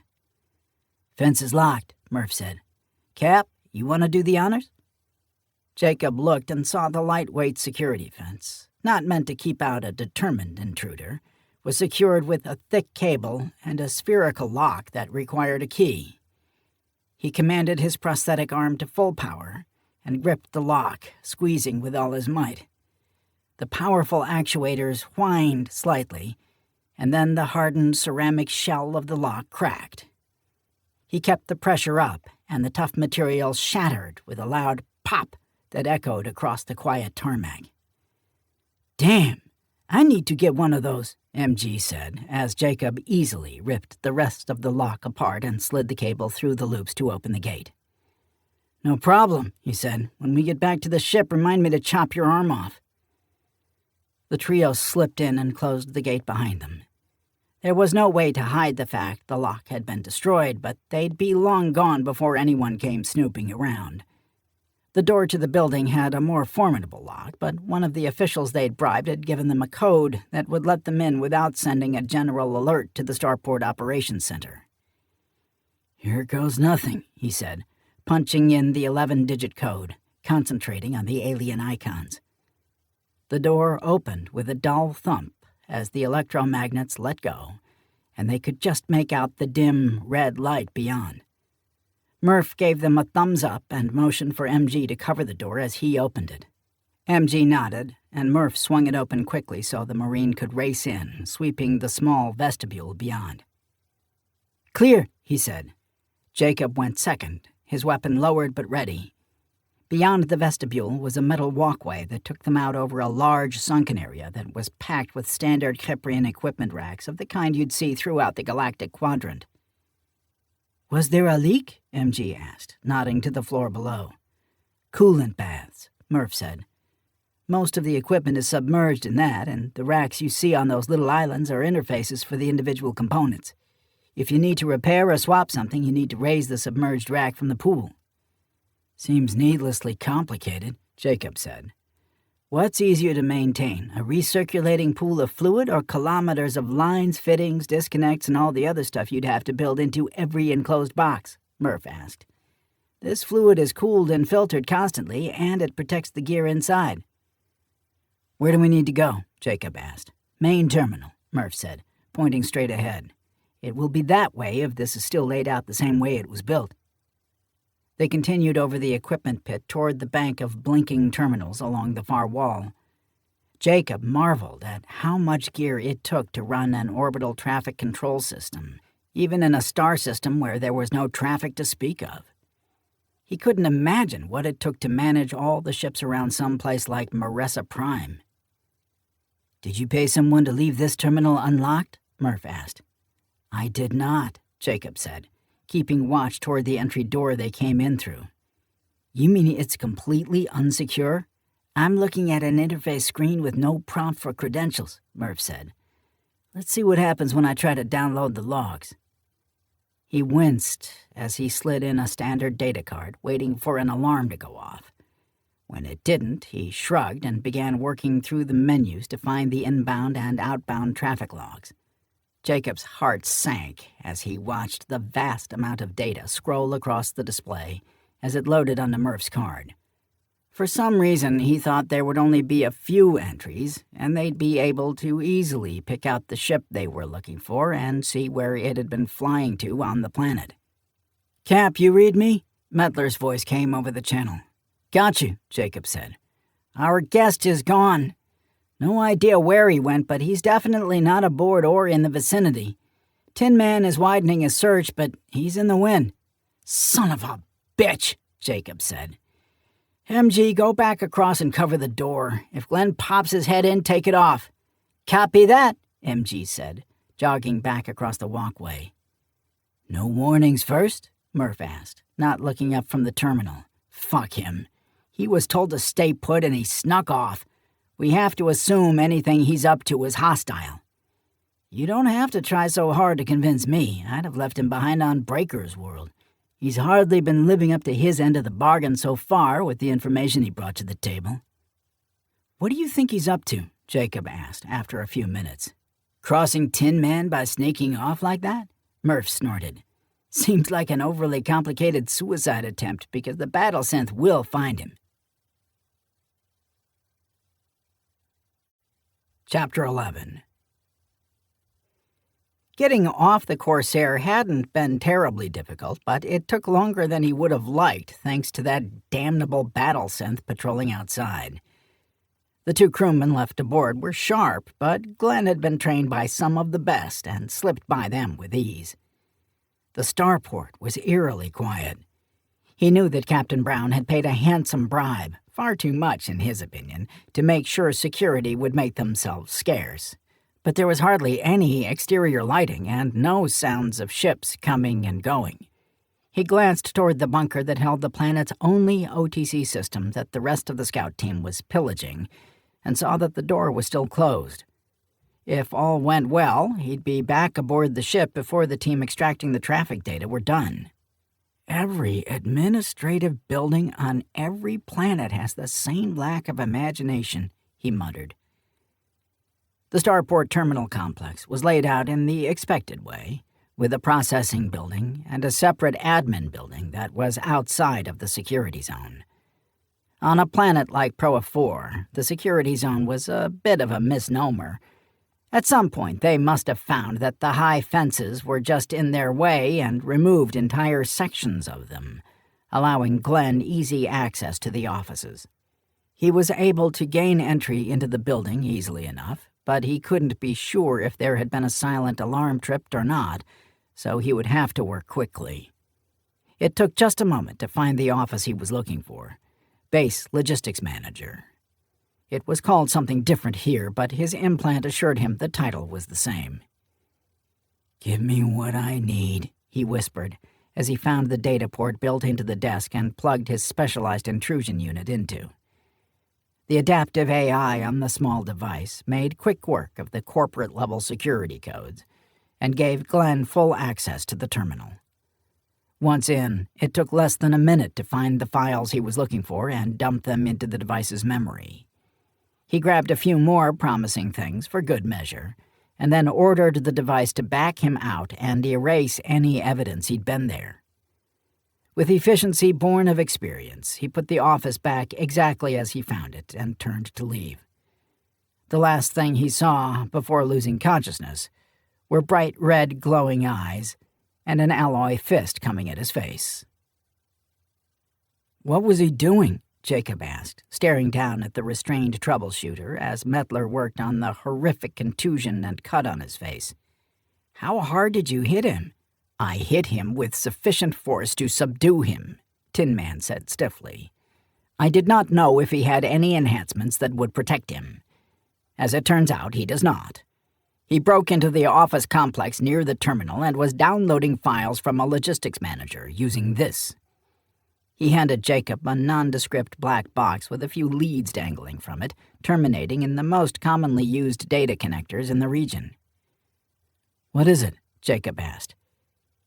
[SPEAKER 1] "Fence is locked," Murph said. "Cap, you want to do the honors?" Jacob looked and saw the lightweight security fence, not meant to keep out a determined intruder, was secured with a thick cable and a spherical lock that required a key. He commanded his prosthetic arm to full power and gripped the lock, squeezing with all his might. The powerful actuators whined slightly, and then the hardened ceramic shell of the lock cracked. He kept the pressure up, and the tough material shattered with a loud pop that echoed across the quiet tarmac. "Damn, I need to get one of those," MG said, as Jacob easily ripped the rest of the lock apart and slid the cable through the loops to open the gate. "No problem," he said. "When we get back to the ship, remind me to chop your arm off." The trio slipped in and closed the gate behind them. There was no way to hide the fact the lock had been destroyed, but they'd be long gone before anyone came snooping around. The door to the building had a more formidable lock, but one of the officials they'd bribed had given them a code that would let them in without sending a general alert to the Starport Operations Center. "Here goes nothing," he said, punching in the 11-digit code, concentrating on the alien icons. The door opened with a dull thump as the electromagnets let go, and they could just make out the dim, red light beyond. Murph gave them a thumbs up and motioned for MG to cover the door as he opened it. MG nodded, and Murph swung it open quickly so the Marine could race in, sweeping the small vestibule beyond. "Clear," he said. Jacob went second, his weapon lowered but ready. Beyond the vestibule was a metal walkway that took them out over a large sunken area that was packed with standard Kyprian equipment racks of the kind you'd see throughout the galactic quadrant. "Was there a leak?" MG asked, nodding to the floor below. "Coolant baths," Murph said. "Most of the equipment is submerged in that, and the racks you see on those little islands are interfaces for the individual components. If you need to repair or swap something, you need to raise the submerged rack from the pool." "Seems needlessly complicated," Jacob said. "What's easier to maintain, a recirculating pool of fluid or kilometers of lines, fittings, disconnects, and all the other stuff you'd have to build into every enclosed box?" Murph asked. "This fluid is cooled and filtered constantly, and it protects the gear inside." "Where do we need to go?" Jacob asked. "Main terminal," Murph said, pointing straight ahead. "It will be that way if this is still laid out the same way it was built." They continued over the equipment pit toward the bank of blinking terminals along the far wall. Jacob marveled at how much gear it took to run an orbital traffic control system, even in a star system where there was no traffic to speak of. He couldn't imagine what it took to manage all the ships around some place like Maressa Prime. "Did you pay someone to leave this terminal unlocked?" Murph asked. "I did not," Jacob said, keeping watch toward the entry door they came in through. "You mean it's completely unsecure? I'm looking at an interface screen with no prompt for credentials," Murph said. "Let's see what happens when I try to download the logs." He winced as he slid in a standard data card, waiting for an alarm to go off. When it didn't, he shrugged and began working through the menus to find the inbound and outbound traffic logs. Jacob's heart sank as he watched the vast amount of data scroll across the display as it loaded onto Murph's card. For some reason, he thought there would only be a few entries, and they'd be able to easily pick out the ship they were looking for and see where it had been flying to on the planet. "Cap, you read me?" Mettler's voice came over the channel. "Got you," Jacob said. "Our guest is gone. No idea where he went, but he's definitely not aboard or in the vicinity. Tin Man is widening his search, but he's in the wind." "Son of a bitch," Jacob said. "MG, go back across and cover the door. If Glenn pops his head in, take it off." "Copy that," MG said, jogging back across the walkway. "No warnings first?" Murph asked, not looking up from the terminal. "Fuck him. He was told to stay put and he snuck off. We have to assume anything he's up to is hostile." "You don't have to try so hard to convince me. I'd have left him behind on Breaker's world. He's hardly been living up to his end of the bargain so far with the information he brought to the table." "What do you think he's up to?" Jacob asked after a few minutes. "Crossing Tin Man by sneaking off like that?" Murph snorted. "Seems like an overly complicated suicide attempt because the battle synth will find him." Chapter 11. Getting off the Corsair hadn't been terribly difficult, but it took longer than he would have liked thanks to that damnable battle synth patrolling outside. The two crewmen left aboard were sharp, but Glenn had been trained by some of the best and slipped by them with ease. The starport was eerily quiet. He knew that Captain Brown had paid a handsome bribe, far too much in his opinion, to make sure security would make themselves scarce. But there was hardly any exterior lighting and no sounds of ships coming and going. He glanced toward the bunker that held the planet's only OTC system that the rest of the scout team was pillaging, and saw that the door was still closed. If all went well, he'd be back aboard the ship before the team extracting the traffic data were done. "Every administrative building on every planet has the same lack of imagination," he muttered. The starport terminal complex was laid out in the expected way, with a processing building and a separate admin building that was outside of the security zone. On a planet like Proa 4, the security zone was a bit of a misnomer. At some point, they must have found that the high fences were just in their way and removed entire sections of them, allowing Glenn easy access to the offices. He was able to gain entry into the building easily enough, but he couldn't be sure if there had been a silent alarm tripped or not, so he would have to work quickly. It took just a moment to find the office he was looking for. Base Logistics Manager. It was called something different here, but his implant assured him the title was the same. "Give me what I need," he whispered, as he found the data port built into the desk and plugged his specialized intrusion unit into. The adaptive AI on the small device made quick work of the corporate-level security codes and gave Glenn full access to the terminal. Once in, it took less than a minute to find the files he was looking for and dump them into the device's memory. He grabbed a few more promising things for good measure, and then ordered the device to back him out and erase any evidence he'd been there. With efficiency born of experience, he put the office back exactly as he found it and turned to leave. The last thing he saw before losing consciousness were bright red glowing eyes and an alloy fist coming at his face. "What was he doing?" Jacob asked, staring down at the restrained troubleshooter as Mettler worked on the horrific contusion and cut on his face. "How hard did you hit him?" "I hit him with sufficient force to subdue him," Tin Man said stiffly. "I did not know if he had any enhancements that would protect him. As it turns out, he does not. He broke into the office complex near the terminal and was downloading files from a logistics manager using this." He handed Jacob a nondescript black box with a few leads dangling from it, terminating in the most commonly used data connectors in the region. "What is it?" Jacob asked.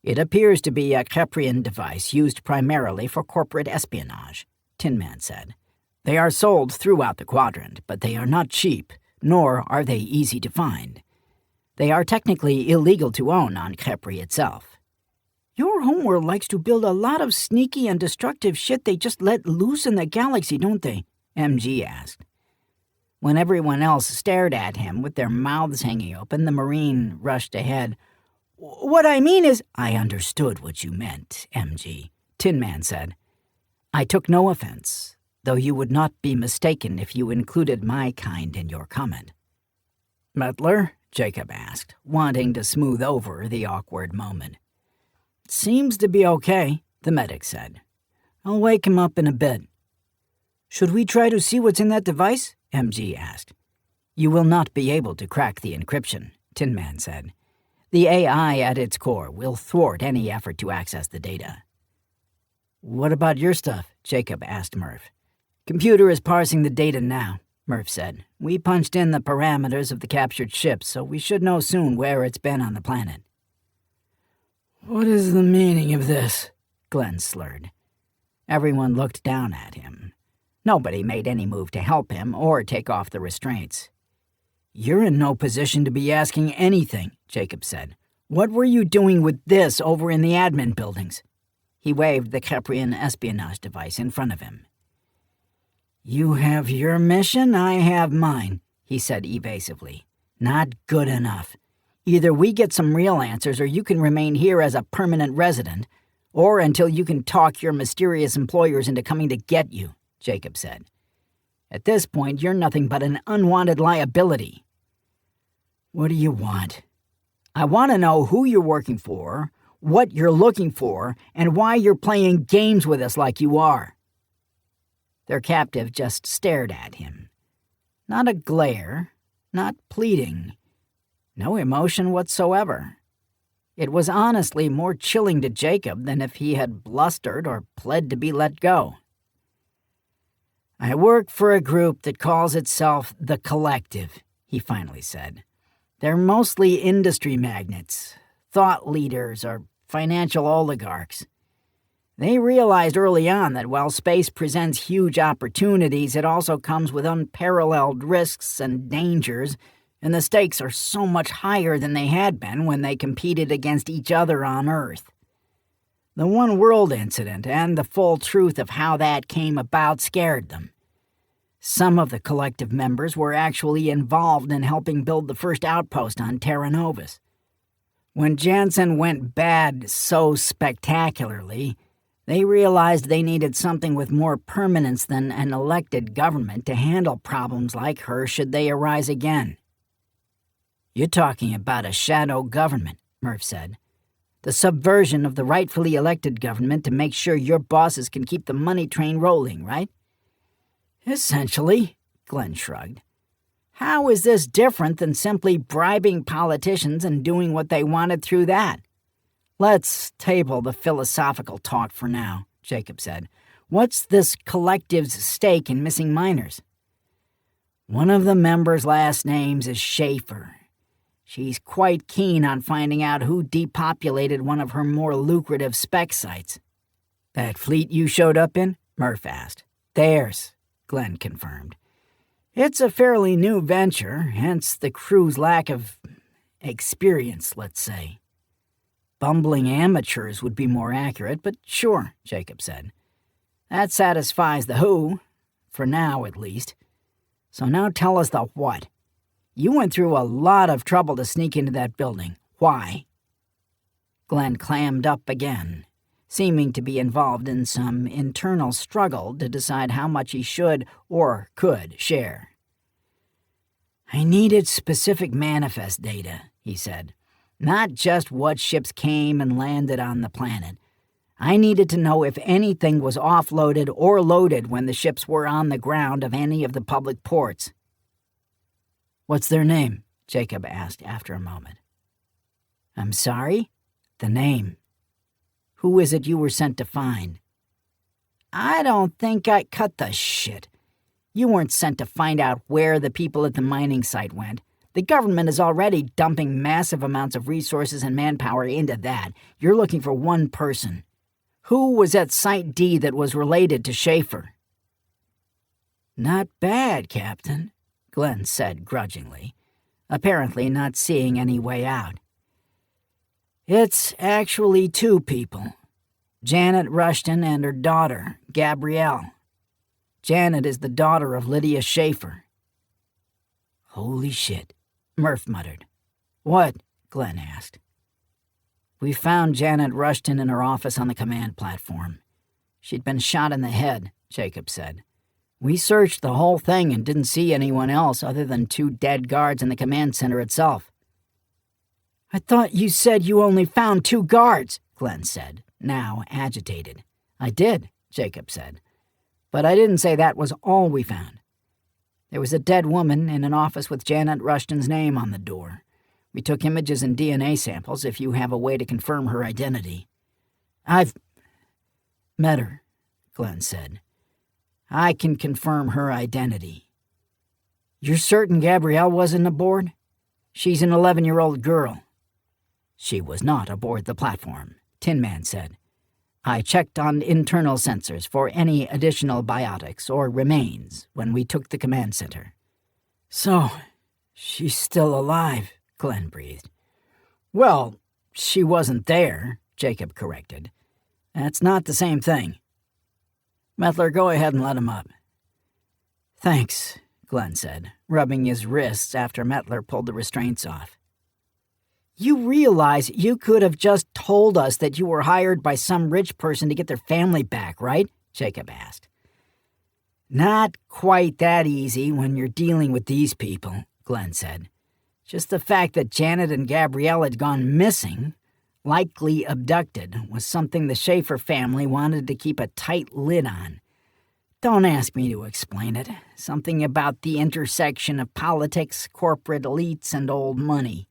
[SPEAKER 1] "It appears to be a Keprian device used primarily for corporate espionage," Tin Man said. "They are sold throughout the quadrant, but they are not cheap, nor are they easy to find. They are technically illegal to own on Kepri itself." "Your homeworld likes to build a lot of sneaky and destructive shit they just let loose in the galaxy, don't they?" MG asked. When everyone else stared at him with their mouths hanging open, the Marine rushed ahead. "What I mean is—" "I understood what you meant, MG," Tin Man said. "I took no offense, though you would not be mistaken if you included my kind in your comment." "Mettler?" Jacob asked, wanting to smooth over the awkward moment. "Seems to be okay," the medic said. "I'll wake him up in a bit." "Should we try to see what's in that device?" MG asked. "You will not be able to crack the encryption," Tin Man said. "The AI at its core will thwart any effort to access the data." "What about your stuff?" Jacob asked Murph. "Computer is parsing the data now," Murph said. "We punched in the parameters of the captured ship, so we should know soon where it's been on the planet." "What is the meaning of this?" Glenn slurred. Everyone looked down at him. Nobody made any move to help him or take off the restraints. "You're in no position to be asking anything," Jacob said. "What were you doing with this over in the admin buildings?" He waved the Keprian espionage device in front of him. "You have your mission, I have mine," he said evasively. "Not good enough. Either we get some real answers or you can remain here as a permanent resident, or until you can talk your mysterious employers into coming to get you," Jacob said. "At this point, you're nothing but an unwanted liability." "What do you want?" "I want to know who you're working for, what you're looking for, and why you're playing games with us like you are." Their captive just stared at him. Not a glare, not pleading. No emotion whatsoever. It was honestly more chilling to Jacob than if he had blustered or pled to be let go. "I work for a group that calls itself the Collective," he finally said. "They're mostly industry magnates, thought leaders, or financial oligarchs. They realized early on that while space presents huge opportunities, it also comes with unparalleled risks and dangers, and the stakes are so much higher than they had been when they competed against each other on Earth. The One World incident and the full truth of how that came about scared them. Some of the collective members were actually involved in helping build the first outpost on Terran. When Jansen went bad so spectacularly, they realized they needed something with more permanence than an elected government to handle problems like her should they arise again. "You're talking about a shadow government," Murph said. "The subversion of the rightfully elected government to make sure your bosses can keep the money train rolling, right?" "Essentially," Glenn shrugged. "How is this different than simply bribing politicians and doing what they wanted through that?" "Let's table the philosophical talk for now," Jacob said. "What's this collective's stake in missing miners?" "One of the members' last names is Schaefer. She's quite keen on finding out who depopulated one of her more lucrative spec sites." "That fleet you showed up in?" Murph asked. "Theirs," Glenn confirmed. "It's a fairly new venture, hence the crew's lack of experience, let's say." "Bumbling amateurs would be more accurate, but sure," Jacob said. "That satisfies the who, for now at least. So now tell us the what. You went through a lot of trouble to sneak into that building. Why?" Glenn clammed up again, seeming to be involved in some internal struggle to decide how much he should or could share. "I needed specific manifest data," he said. "Not just what ships came and landed on the planet. I needed to know if anything was offloaded or loaded when the ships were on the ground of any of the public ports." "What's their name?" Jacob asked after a moment. "I'm sorry? The name. Who is it you were sent to find?" "I don't think I cut the shit. You weren't sent to find out where the people at the mining site went. The government is already dumping massive amounts of resources and manpower into that. You're looking for one person. Who was at Site D that was related to Schaefer?" "Not bad, Captain," Glenn said grudgingly, apparently not seeing any way out. "It's actually two people. Janet Rushton and her daughter, Gabrielle. Janet is the daughter of Lydia Schaefer." "Holy shit," Murph muttered. "What?" Glenn asked. "We found Janet Rushton in her office on the command platform. She'd been shot in the head," Jacob said. "We searched the whole thing and didn't see anyone else other than 2 dead guards in the command center itself." "I thought you said you only found 2 guards," Glenn said, now agitated. "I did," Jacob said. "But I didn't say that was all we found. There was a dead woman in an office with Janet Rushton's name on the door. We took images and DNA samples if you have a way to confirm her identity." "I've met her," Glenn said. "I can confirm her identity." "You're certain Gabrielle wasn't aboard? She's an 11-year-old girl." "She was not aboard the platform," Tin Man said. "I checked on internal sensors for any additional biotics or remains when we took the command center." "So, she's still alive," Glenn breathed. "Well, she wasn't there," Jacob corrected. "That's not the same thing. Mettler, go ahead and let him up." "Thanks," Glenn said, rubbing his wrists after Mettler pulled the restraints off. "You realize you could have just told us that you were hired by some rich person to get their family back, right?" Jacob asked. "Not quite that easy when you're dealing with these people," Glenn said. "Just the fact that Janet and Gabrielle had gone missing, likely abducted, was something the Schaefer family wanted to keep a tight lid on. Don't ask me to explain it. Something about the intersection of politics, corporate elites, and old money."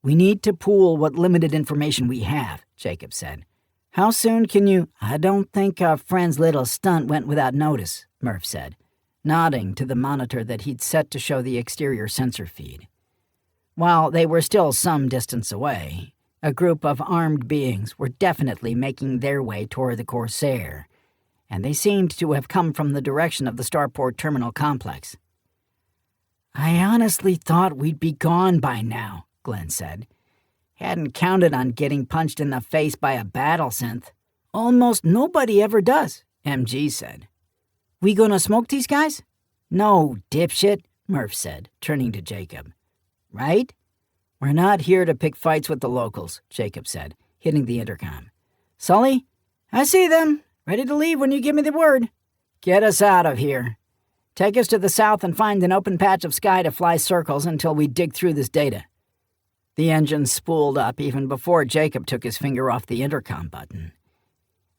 [SPEAKER 1] "We need to pool what limited information we have," Jacob said. "How soon can you—" "I don't think our friend's little stunt went without notice," Murph said, nodding to the monitor that he'd set to show the exterior sensor feed. While they were still some distance away, a group of armed beings were definitely making their way toward the Corsair, and they seemed to have come from the direction of the starport terminal complex. "I honestly thought we'd be gone by now," Glenn said. "Hadn't counted on getting punched in the face by a battle synth." "Almost nobody ever does," MG said. We gonna smoke these guys?" "No, dipshit," Murph said, turning to Jacob. "Right?" "We're not here to pick fights with the locals," Jacob said, hitting the intercom. "Sully? I see them. Ready to leave when you give me the word. Get us out of here. Take us to the south and find an open patch of sky to fly circles until we dig through this data." The engine spooled up even before Jacob took his finger off the intercom button.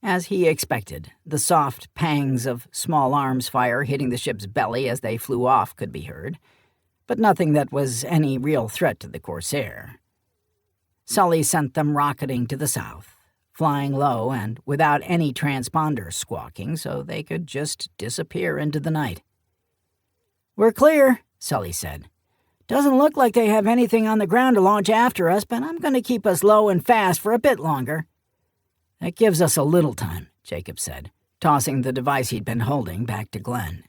[SPEAKER 1] As he expected, the soft pangs of small arms fire hitting the ship's belly as they flew off could be heard, but nothing that was any real threat to the Corsair. Sully sent them rocketing to the south, flying low and without any transponders squawking so they could just disappear into the night. "We're clear," Sully said. "Doesn't look like they have anything on the ground to launch after us, but I'm going to keep us low and fast for a bit longer." "That gives us a little time," Jacob said, tossing the device he'd been holding back to Glenn.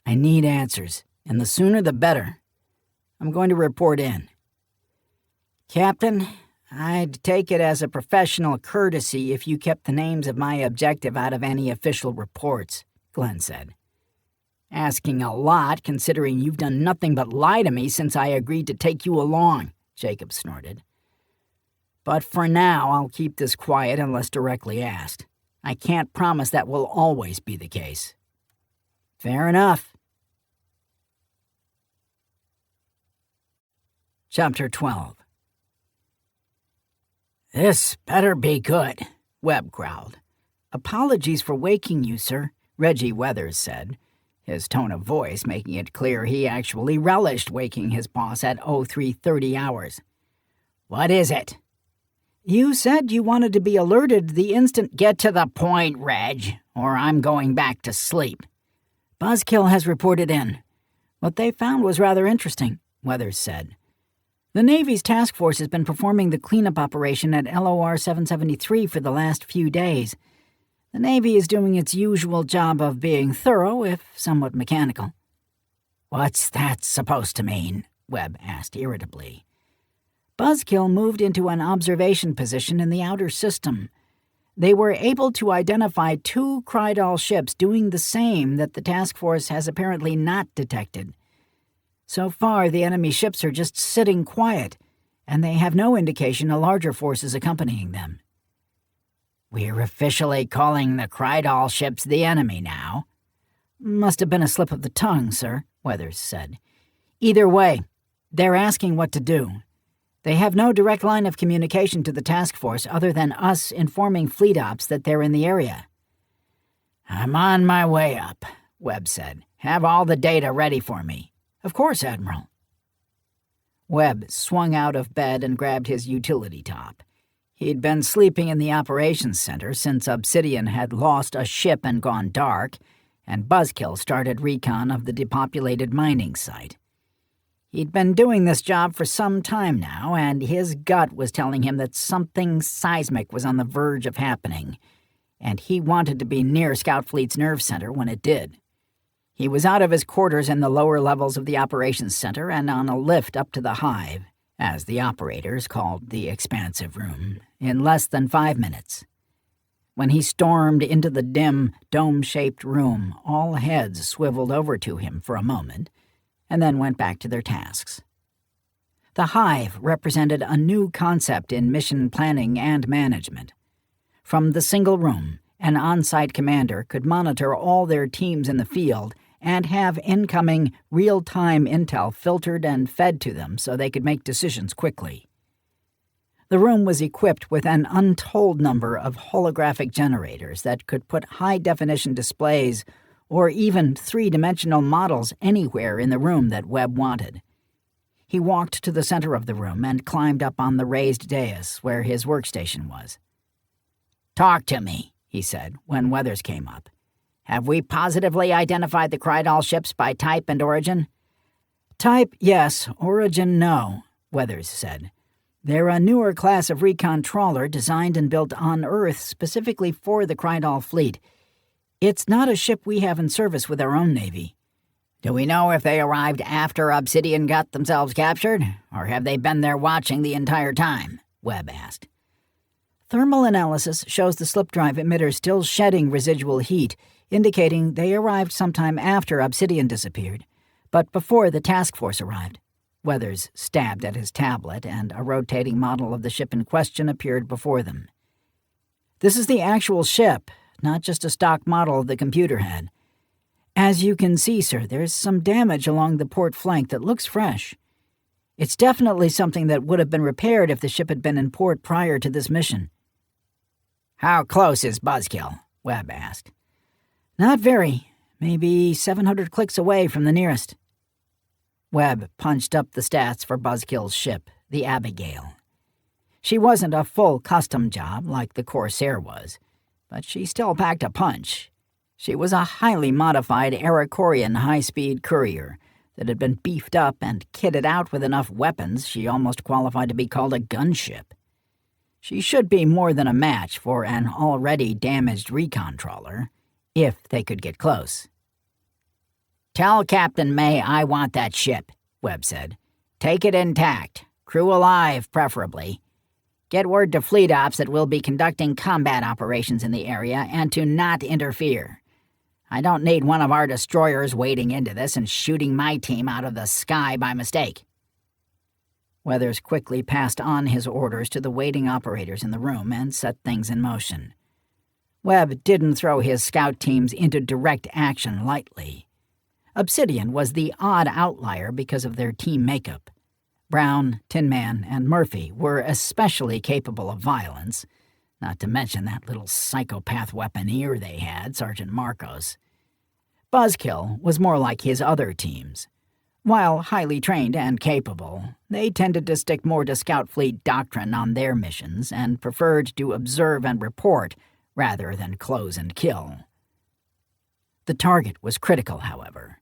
[SPEAKER 1] "I need answers, and the sooner the better. I'm going to report in." "Captain, I'd take it as a professional courtesy if you kept the names of my objective out of any official reports," Glenn said. "Asking a lot, considering you've done nothing but lie to me since I agreed to take you along," Jacob snorted. "But for now, I'll keep this quiet unless directly asked. I can't promise that will always be the case." "Fair enough." Chapter 12. "This better be good," Webb growled. "Apologies for waking you, sir," Reggie Weathers said, his tone of voice making it clear he actually relished waking his boss at 0330 hours. "What is it?" "You said you wanted to be alerted the instant—" "Get to the point, Reg, or I'm going back to sleep." "Buzzkill has reported in. What they found was rather interesting," Weathers said. "The Navy's task force has been performing the cleanup operation at LOR 773 for the last few days. The Navy is doing its usual job of being thorough, if somewhat mechanical." "What's that supposed to mean?" Webb asked irritably. "Buzzkill moved into an observation position in the outer system. They were able to identify 2 Krydal ships doing the same that the task force has apparently not detected. So far, the enemy ships are just sitting quiet, and they have no indication a larger force is accompanying them." "We're officially calling the Krydal ships the enemy now?" "Must have been a slip of the tongue, sir," Weathers said. "Either way, they're asking what to do. They have no direct line of communication to the task force other than us informing fleet ops that they're in the area." "I'm on my way up," Webb said. "Have all the data ready for me." "Of course, Admiral." Webb swung out of bed and grabbed his utility top. He'd been sleeping in the operations center since Obsidian had lost a ship and gone dark, and Buzzkill started recon of the depopulated mining site. He'd been doing this job for some time now, and his gut was telling him that something seismic was on the verge of happening, and he wanted to be near Scout Fleet's nerve center when it did. He was out of his quarters in the lower levels of the operations center and on a lift up to the hive, as the operators called the expansive room, in less than 5 minutes. When he stormed into the dim, dome-shaped room, all heads swiveled over to him for a moment, and then went back to their tasks. The hive represented a new concept in mission planning and management. From the single room, an on-site commander could monitor all their teams in the field and have incoming, real-time intel filtered and fed to them so they could make decisions quickly. The room was equipped with an untold number of holographic generators that could put high-definition displays or even 3-dimensional models anywhere in the room that Webb wanted. He walked to the center of the room and climbed up on the raised dais where his workstation was. "Talk to me," he said when Weathers came up. "Have we positively identified the Krydal ships by type and origin?" "Type, yes. Origin, no," Weathers said. "They're a newer class of recon trawler designed and built on Earth specifically for the Krydal fleet. It's not a ship we have in service with our own Navy." "Do we know if they arrived after Obsidian got themselves captured, or have they been there watching the entire time?" Webb asked. Thermal analysis shows the slip drive emitter still shedding residual heat, indicating they arrived sometime after Obsidian disappeared, but before the task force arrived. Weathers stabbed at his tablet, and a rotating model of the ship in question appeared before them. This is the actual ship, not just a stock model the computer had. As you can see, sir, there's some damage along the port flank that looks fresh. It's definitely something that would have been repaired if the ship had been in port prior to this mission.
[SPEAKER 2] How close is Buzzkill? Webb asked.
[SPEAKER 1] Not very. Maybe 700 clicks away from the nearest.
[SPEAKER 2] Webb punched up the stats for Buzzkill's ship, the Abigail.
[SPEAKER 1] She wasn't a full custom job like the Corsair was, but she still packed a punch. She was a highly modified Arachorian high-speed courier that had been beefed up and kitted out with enough weapons she almost qualified to be called a gunship. She should be more than a match for an already damaged recon trawler, if they could get close.
[SPEAKER 2] Tell Captain May I want that ship, Webb said. Take it intact, crew alive preferably. Get word to Fleet Ops that we'll be conducting combat operations in the area and to not interfere. I don't need one of our destroyers wading into this and shooting my team out of the sky by mistake.
[SPEAKER 1] Weathers quickly passed on his orders to the waiting operators in the room and set things in motion. Webb didn't throw his scout teams into direct action lightly. Obsidian was the odd outlier because of their team makeup. Brown, Tin Man, and Murphy were especially capable of violence, not to mention that little psychopath weaponeer they had, Sergeant Marcos. Buzzkill was more like his other teams. While highly trained and capable, they tended to stick more to Scout Fleet doctrine on their missions and preferred to observe and report rather than close and kill. The target was critical, however,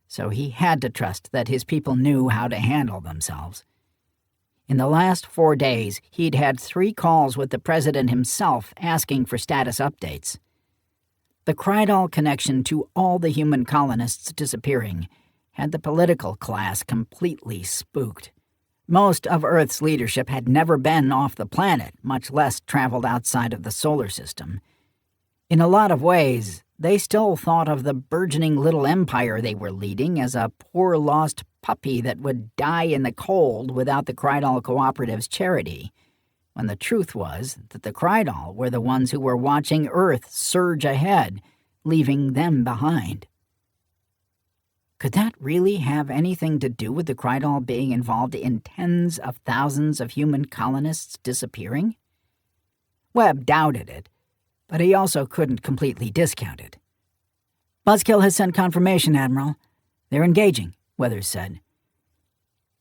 [SPEAKER 1] so he had to trust that his people knew how to handle themselves. In the last 4 days, he'd had 3 calls with the President himself asking for status updates. The Krydal connection to all the human colonists disappearing had the political class completely spooked. Most of Earth's leadership had never been off the planet, much less traveled outside of the solar system. In a lot of ways, they still thought of the burgeoning little empire they were leading as a poor lost puppy that would die in the cold without the Krydal Cooperative's charity, when the truth was that the Krydal were the ones who were watching Earth surge ahead, leaving them behind. Could that really have anything to do with the Krydal being involved in tens of thousands of human colonists disappearing? Webb doubted it, but he also couldn't completely discount it. "Buzzkill has sent confirmation, Admiral. They're engaging," Weathers said.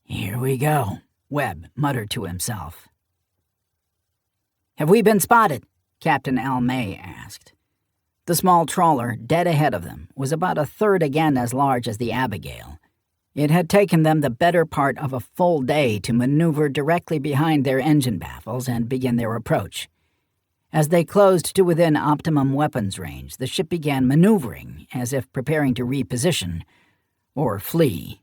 [SPEAKER 2] "Here we go," Webb muttered to himself.
[SPEAKER 1] "Have we been spotted?" Captain Al May asked. The small trawler, dead ahead of them, was about a third again as large as the Abigail. It had taken them the better part of a full day to maneuver directly behind their engine baffles and begin their approach. As they closed to within optimum weapons range, the ship began maneuvering, as if preparing to reposition, or flee.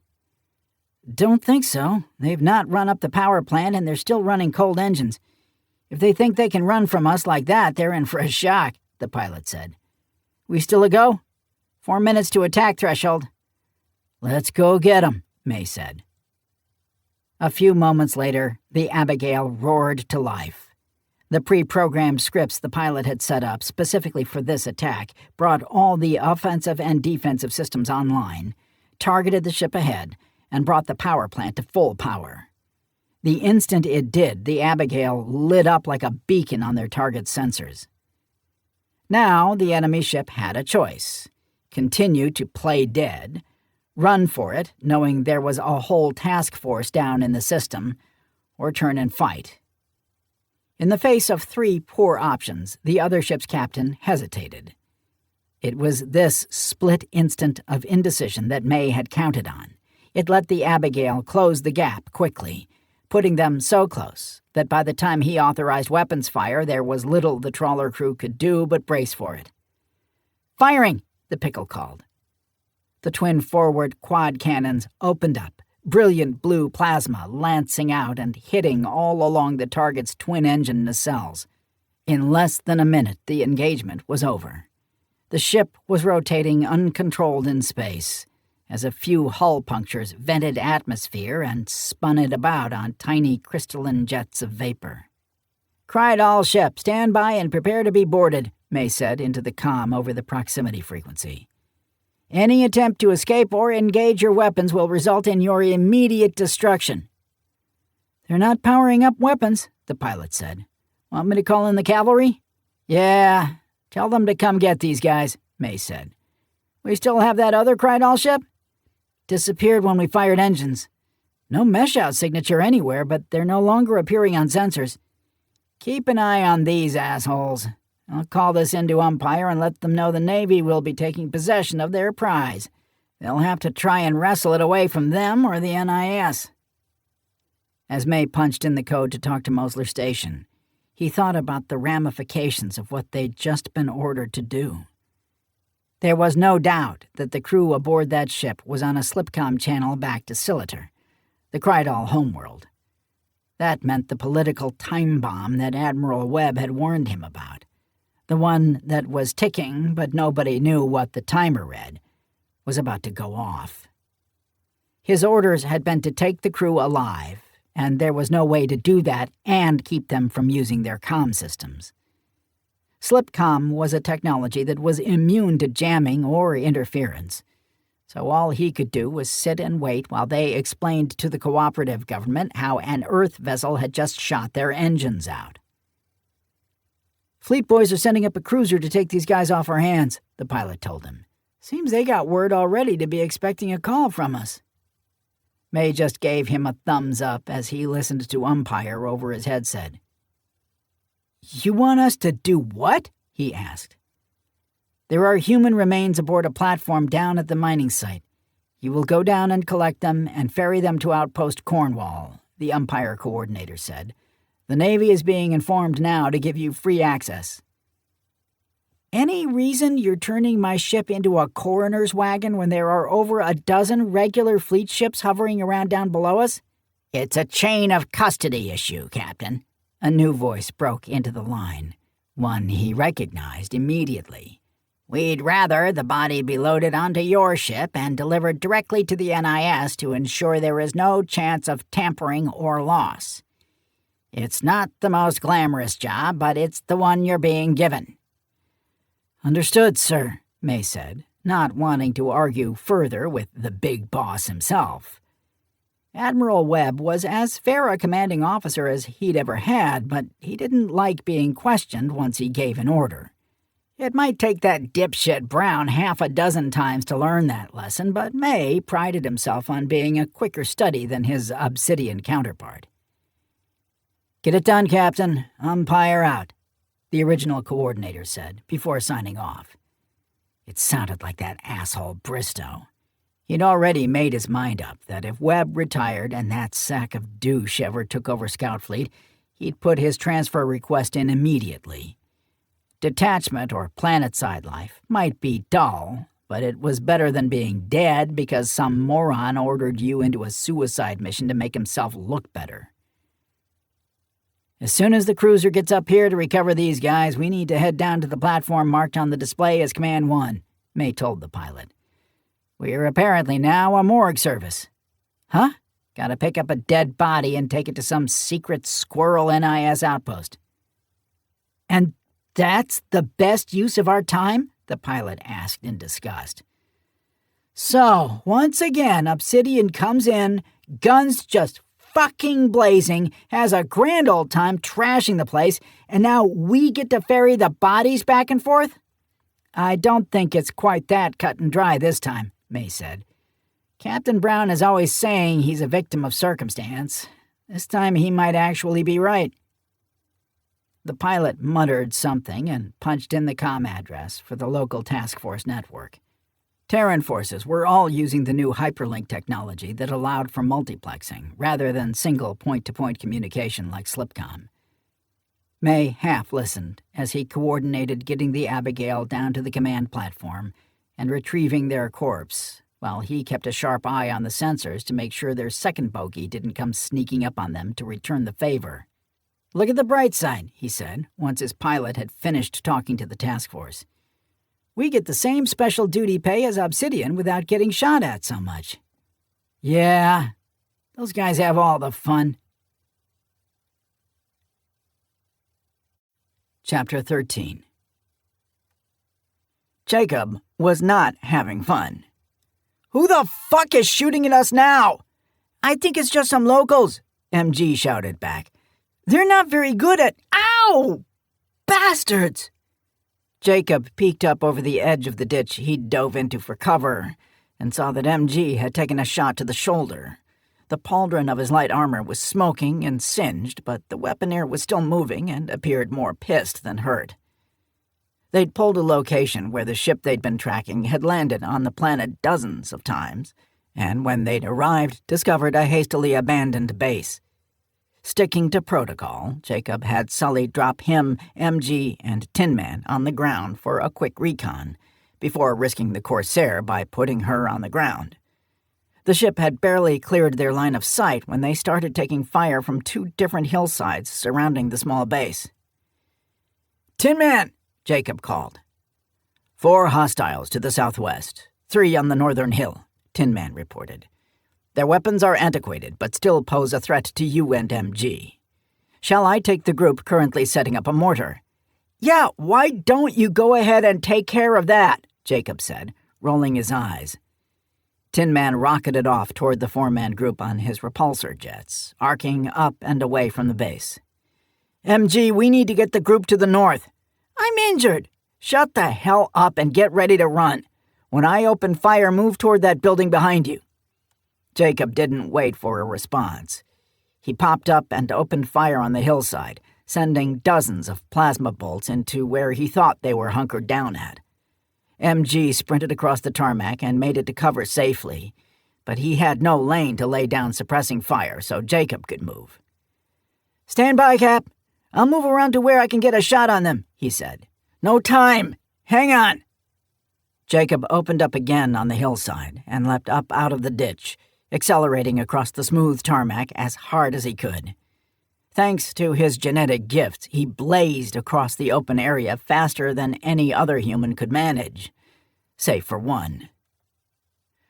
[SPEAKER 1] "Don't think so. They've not run up the power plant and they're still running cold engines. If they think they can run from us like that, they're in for a shock," the pilot said. "We still a go? 4 minutes to attack threshold." "Let's go get 'em," May said. A few moments later, the Abigail roared to life. The pre-programmed scripts the pilot had set up specifically for this attack brought all the offensive and defensive systems online, targeted the ship ahead, and brought the power plant to full power. The instant it did, the Abigail lit up like a beacon on their target's sensors. Now the enemy ship had a choice: continue to play dead, run for it, knowing there was a whole task force down in the system, or turn and fight. In the face of 3 poor options, the other ship's captain hesitated. It was this split instant of indecision that May had counted on. It let the Abigail close the gap quickly, putting them so close that by the time he authorized weapons fire, there was little the trawler crew could do but brace for it. "Firing!" the Pickle called. The twin forward quad cannons opened up, brilliant blue plasma lancing out and hitting all along the target's twin-engine nacelles. In less than a minute, the engagement was over. The ship was rotating uncontrolled in space, as a few hull punctures vented atmosphere and spun it about on tiny crystalline jets of vapor. "Cried all ship, stand by and prepare to be boarded," May said into the comm over the proximity frequency. "Any attempt to escape or engage your weapons will result in your immediate destruction." "They're not powering up weapons," the pilot said. "Want me to call in the cavalry?" "Yeah, tell them to come get these guys," May said. "We still have that other Krydal ship?" "Disappeared when we fired engines. No mesh-out signature anywhere, but they're no longer appearing on sensors. Keep an eye on these assholes. I'll call this into Umpire and let them know the Navy will be taking possession of their prize. They'll have to try and wrestle it away from them or the NIS." As May punched in the code to talk to Mosler Station, he thought about the ramifications of what they'd just been ordered to do. There was no doubt that the crew aboard that ship was on a slipcom channel back to Silitor, the Krydal homeworld. That meant the political time bomb that Admiral Webb had warned him about, the one that was ticking but nobody knew what the timer read, was about to go off. His orders had been to take the crew alive, and there was no way to do that and keep them from using their comm systems. Slipcom was a technology that was immune to jamming or interference, so all he could do was sit and wait while they explained to the cooperative government how an Earth vessel had just shot their engines out. "Fleet boys are sending up a cruiser to take these guys off our hands," the pilot told him. "Seems they got word already to be expecting a call from us." May just gave him a thumbs up as he listened to Umpire over his headset. "You want us to do what?" he asked. "There are human remains aboard a platform down at the mining site. You will go down and collect them and ferry them to Outpost Cornwall," the Umpire coordinator said. "The Navy is being informed now to give you free access." "Any reason you're turning my ship into a coroner's wagon when there are over a dozen regular fleet ships hovering around down below us?" "It's a chain of custody issue, Captain." A new voice broke into the line, one he recognized immediately. "We'd rather the body be loaded onto your ship and delivered directly to the NIS to ensure there is no chance of tampering or loss. It's not the most glamorous job, but it's the one you're being given." "Understood, sir," May said, not wanting to argue further with the big boss himself. Admiral Webb was as fair a commanding officer as he'd ever had, but he didn't like being questioned once he gave an order. It might take that dipshit Brown half a dozen times to learn that lesson, but May prided himself on being a quicker study than his Obsidian counterpart. "Get it done, Captain. Umpire out," the original coordinator said, before signing off. It sounded like that asshole Bristow. He'd already made his mind up that if Webb retired and that sack of douche ever took over Scout Fleet, he'd put his transfer request in immediately. Detachment or planet-side life might be dull, but it was better than being dead because some moron ordered you into a suicide mission to make himself look better. "As soon as the cruiser gets up here to recover these guys, we need to head down to the platform marked on the display as Command 1, May told the pilot. "We're apparently now a morgue service." "Huh? Gotta pick up a dead body and take it to some secret squirrel NIS outpost." "And that's the best use of our time?" the pilot asked in disgust. "So, once again, Obsidian comes in, guns just fucking blazing, has a grand old time trashing the place, and now we get to ferry the bodies back and forth? I don't think it's quite that cut and dry this time," May said. "Captain Brown is always saying he's a victim of circumstance. This time he might actually be right." The pilot muttered something and punched in the comm address for the local task force network. Terran forces were all using the new hyperlink technology that allowed for multiplexing, rather than single point-to-point communication like Slipcom. May half listened as he coordinated getting the Abigail down to the command platform and retrieving their corpse, while he kept a sharp eye on the sensors to make sure their second bogey didn't come sneaking up on them to return the favor. Look at the bright side, he said, once his pilot had finished talking to the task force. We get the same special duty pay as Obsidian without getting shot at so much. Yeah, those guys have all the fun. Chapter 13. Jacob was not having fun. Who the fuck is shooting at us now? I think it's just some locals, MG shouted back. They're not very good at— Ow! Bastards! Jacob peeked up over the edge of the ditch he'd dove into for cover and saw that MG had taken a shot to the shoulder. The pauldron of his light armor was smoking and singed, but the weaponeer was still moving and appeared more pissed than hurt. They'd pulled a location where the ship they'd been tracking had landed on the planet dozens of times, and when they'd arrived, discovered a hastily abandoned base. Sticking to protocol, Jacob had Sully drop him, MG, and Tin Man on the ground for a quick recon, before risking the Corsair by putting her on the ground. The ship had barely cleared their line of sight when they started taking fire from 2 different hillsides surrounding the small base. Tin Man! Jacob called. 4 hostiles to the southwest, 3 on the northern hill, Tin Man reported. Their weapons are antiquated, but still pose a threat to you and MG. Shall I take the group currently setting up a mortar? Yeah, why don't you go ahead and take care of that? Jacob said, rolling his eyes. Tin Man rocketed off toward the 4-man group on his repulsor jets, arcing up and away from the base. MG, we need to get the group to the north. I'm injured. Shut the hell up and get ready to run. When I open fire, move toward that building behind you. Jacob didn't wait for a response. He popped up and opened fire on the hillside, sending dozens of plasma bolts into where he thought they were hunkered down at. MG sprinted across the tarmac and made it to cover safely, but he had no lane to lay down suppressing fire so Jacob could move. Stand by, Cap. I'll move around to where I can get a shot on them, he said. No time. Hang on. Jacob opened up again on the hillside and leapt up out of the ditch, accelerating across the smooth tarmac as hard as he could. Thanks to his genetic gifts, he blazed across the open area faster than any other human could manage, save for one.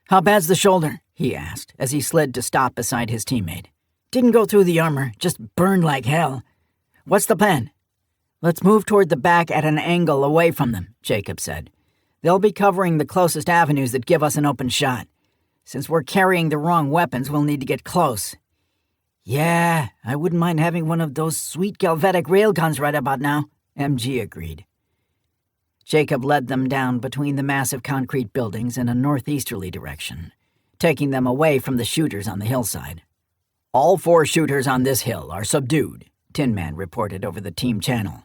[SPEAKER 1] How bad's the shoulder? He asked as he slid to stop beside his teammate. Didn't go through the armor, just burned like hell. What's the plan? Let's move toward the back at an angle away from them, Jacob said. They'll be covering the closest avenues that give us an open shot. Since we're carrying the wrong weapons, we'll need to get close. Yeah, I wouldn't mind having one of those sweet galvanic railguns right about now, MG agreed. Jacob led them down between the massive concrete buildings in a northeasterly direction, taking them away from the shooters on the hillside. All 4 shooters on this hill are subdued, Tin Man reported over the team channel.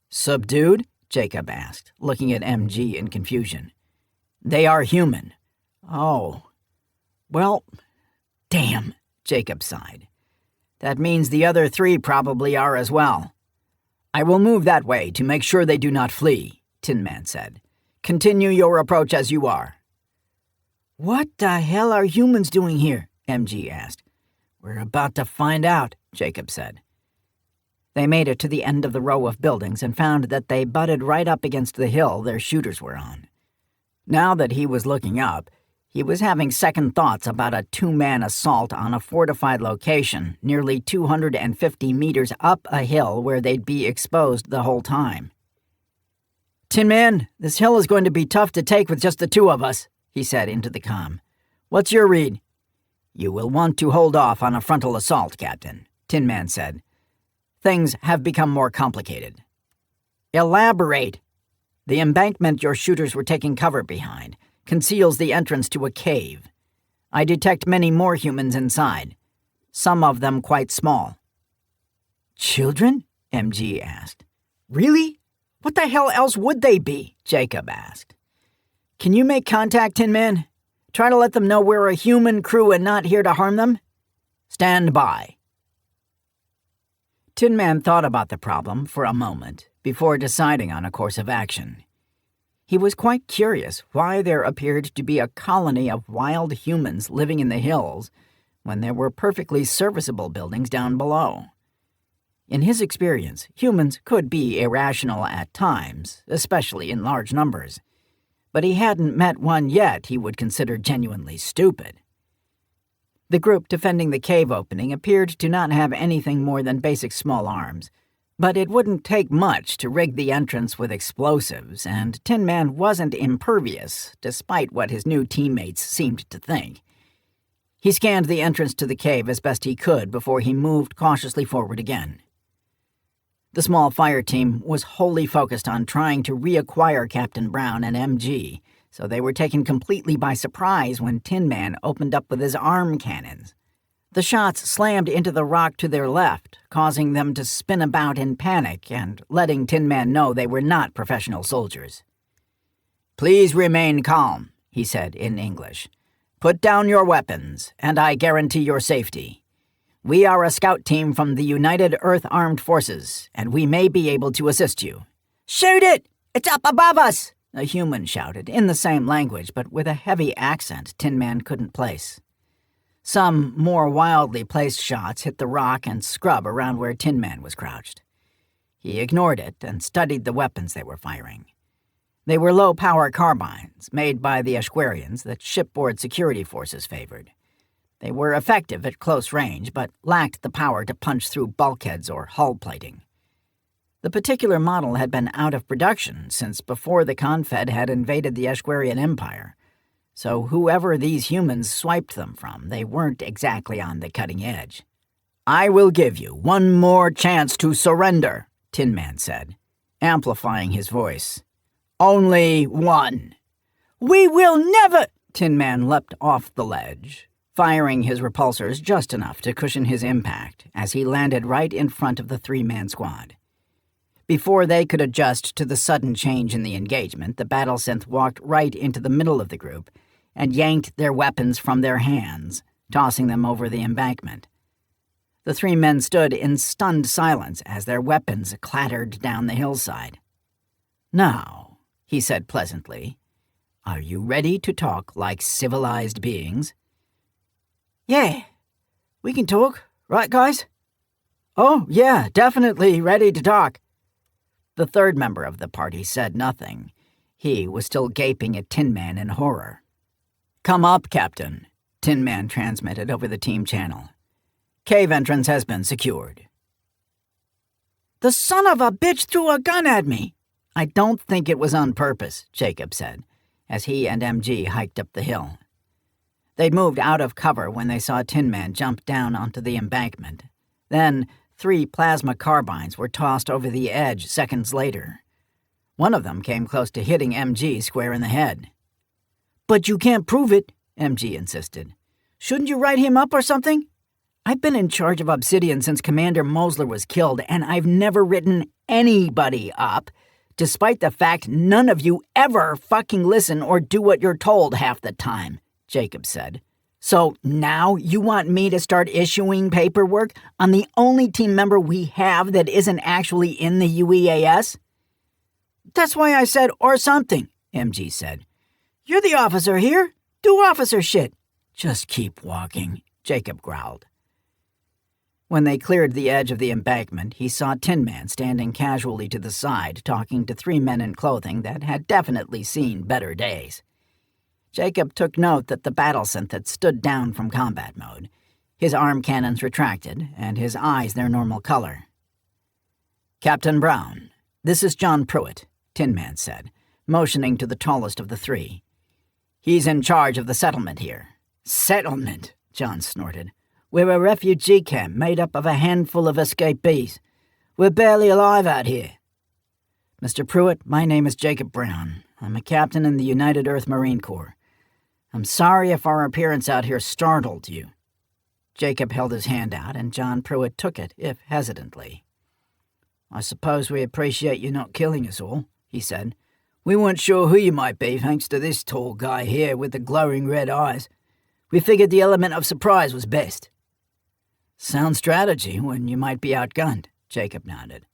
[SPEAKER 1] Subdued? Jacob asked, looking at MG in confusion. They are human. Oh. Well, damn, Jacob sighed. That means the other 3 probably are as well. I will move that way to make sure they do not flee, Tin Man said. Continue your approach as you are. What the hell are humans doing here? MG asked. We're about to find out, Jacob said. They made it to the end of the row of buildings and found that they butted right up against the hill their shooters were on. Now that he was looking up, he was having second thoughts about a 2-man assault on a fortified location nearly 250 meters up a hill where they'd be exposed the whole time. Tin Man, this hill is going to be tough to take with just the 2 of us, he said into the comm. What's your read? You will want to hold off on a frontal assault, Captain, Tin Man said. Things have become more complicated. Elaborate. The embankment your shooters were taking cover behind conceals the entrance to a cave. I detect many more humans inside, some of them quite small. Children? MG asked. Really? What the hell else would they be? Jacob asked. Can you make contact, Tin Man? Try to let them know we're a human crew and not here to harm them? Stand by. Tin Man thought about the problem for a moment before deciding on a course of action. He was quite curious why there appeared to be a colony of wild humans living in the hills when there were perfectly serviceable buildings down below. In his experience, humans could be irrational at times, especially in large numbers. But he hadn't met one yet he would consider genuinely stupid. The group defending the cave opening appeared to not have anything more than basic small arms, but it wouldn't take much to rig the entrance with explosives, and Tin Man wasn't impervious, despite what his new teammates seemed to think. He scanned the entrance to the cave as best he could before he moved cautiously forward again. The small fire team was wholly focused on trying to reacquire Captain Brown and MG, so they were taken completely by surprise when Tin Man opened up with his arm cannons. The shots slammed into the rock to their left, causing them to spin about in panic and letting Tin Man know they were not professional soldiers. "Please remain calm," he said in English. "Put down your weapons, and I guarantee your safety. We are a scout team from the United Earth Armed Forces, and we may be able to assist you." "Shoot it! It's up above us!" a human shouted, in the same language, but with a heavy accent Tin Man couldn't place. Some more wildly placed shots hit the rock and scrub around where Tin Man was crouched. He ignored it and studied the weapons they were firing. They were low-power carbines, made by the Ashquarians that shipboard security forces favored. They were effective at close range, but lacked the power to punch through bulkheads or hull plating. The particular model had been out of production since before the Confed had invaded the Ashquarian Empire, so whoever these humans swiped them from, they weren't exactly on the cutting edge. "I will give you one more chance to surrender," Tin Man said, amplifying his voice. "Only one." "We will never—" Tin Man leapt off the ledge, firing his repulsors just enough to cushion his impact as he landed right in front of the three-man squad. Before they could adjust to the sudden change in the engagement, the battlesynth walked right into the middle of the group and yanked their weapons from their hands, tossing them over the embankment. The three men stood in stunned silence as their weapons clattered down the hillside. "Now," he said pleasantly, "are you ready to talk like civilized beings?" "Yeah, we can talk, right, guys?" "Oh, yeah, definitely ready to talk." The third member of the party said nothing. He was still gaping at Tin Man in horror. "Come up, Captain," Tin Man transmitted over the team channel. "Cave entrance has been secured." "The son of a bitch threw a gun at me!" "I don't think it was on purpose," Jacob said, as he and MG hiked up the hill. They'd moved out of cover when they saw Tin Man jump down onto the embankment. Then 3 plasma carbines were tossed over the edge seconds later. One of them came close to hitting MG square in the head. "But you can't prove it," MG insisted. "Shouldn't you write him up or something?" "I've been in charge of Obsidian since Commander Mosler was killed, and I've never written anybody up, despite the fact none of you ever fucking listen or do what you're told half the time," Jacob said. "So now you want me to start issuing paperwork on the only team member we have that isn't actually in the UEAS?" "That's why I said or something," MG said. "You're the officer here. Do officer shit." "Just keep walking," Jacob growled. When they cleared the edge of the embankment, he saw Tin Man standing casually to the side, talking to 3 men in clothing that had definitely seen better days. Jacob took note that the battlesynth had stood down from combat mode, his arm cannons retracted, and his eyes their normal color. "Captain Brown, this is John Pruitt," Tin Man said, motioning to the tallest of the 3. "He's in charge of the settlement here." "Settlement?" John snorted. "We're a refugee camp made up of a handful of escapees. We're barely alive out here." "Mr. Pruitt, my name is Jacob Brown. I'm a captain in the United Earth Marine Corps. I'm sorry if our appearance out here startled you." Jacob held his hand out, and John Pruitt took it, if hesitantly. "I suppose we appreciate you not killing us all," he said. "We weren't sure who you might be, thanks to this tall guy here with the glowing red eyes. We figured the element of surprise was best." "Sound strategy when you might be outgunned," Jacob nodded.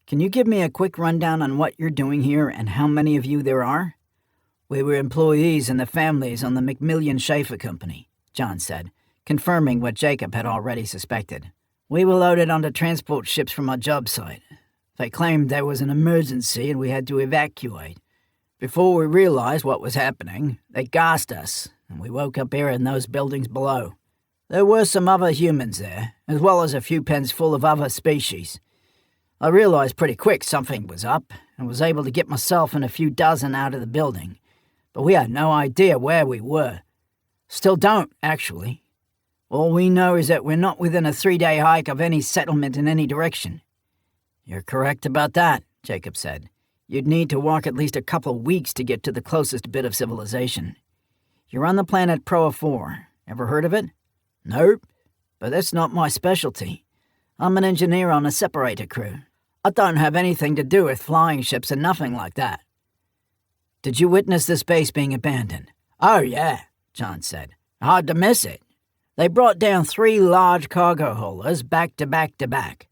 [SPEAKER 1] "Can you give me a quick rundown on what you're doing here and how many of you there are?" "We were employees and the families on the McMillian Schaefer Company," John said, confirming what Jacob had already suspected. We were loaded onto transport ships from our job site. They claimed there was an emergency and we had to evacuate. Before we realized what was happening, they gassed us, and we woke up here in those buildings below. There were some other humans there, as well as a few pens full of other species. I realized pretty quick something was up, and was able to get myself and a few dozen out of the building, but we had no idea where we were. Still don't, actually. All we know is that we're not within a 3-day hike of any settlement in any direction. You're correct about that, Jacob said. You'd need to walk at least a couple of weeks to get to the closest bit of civilization. You're on the planet Proa 4. Ever heard of it? Nope, but that's not my specialty. I'm an engineer on a separator crew. I don't have anything to do with flying ships and nothing like that. Did you witness this base being abandoned? Oh yeah, John said. Hard to miss it. They brought down 3 large cargo haulers back to back to back.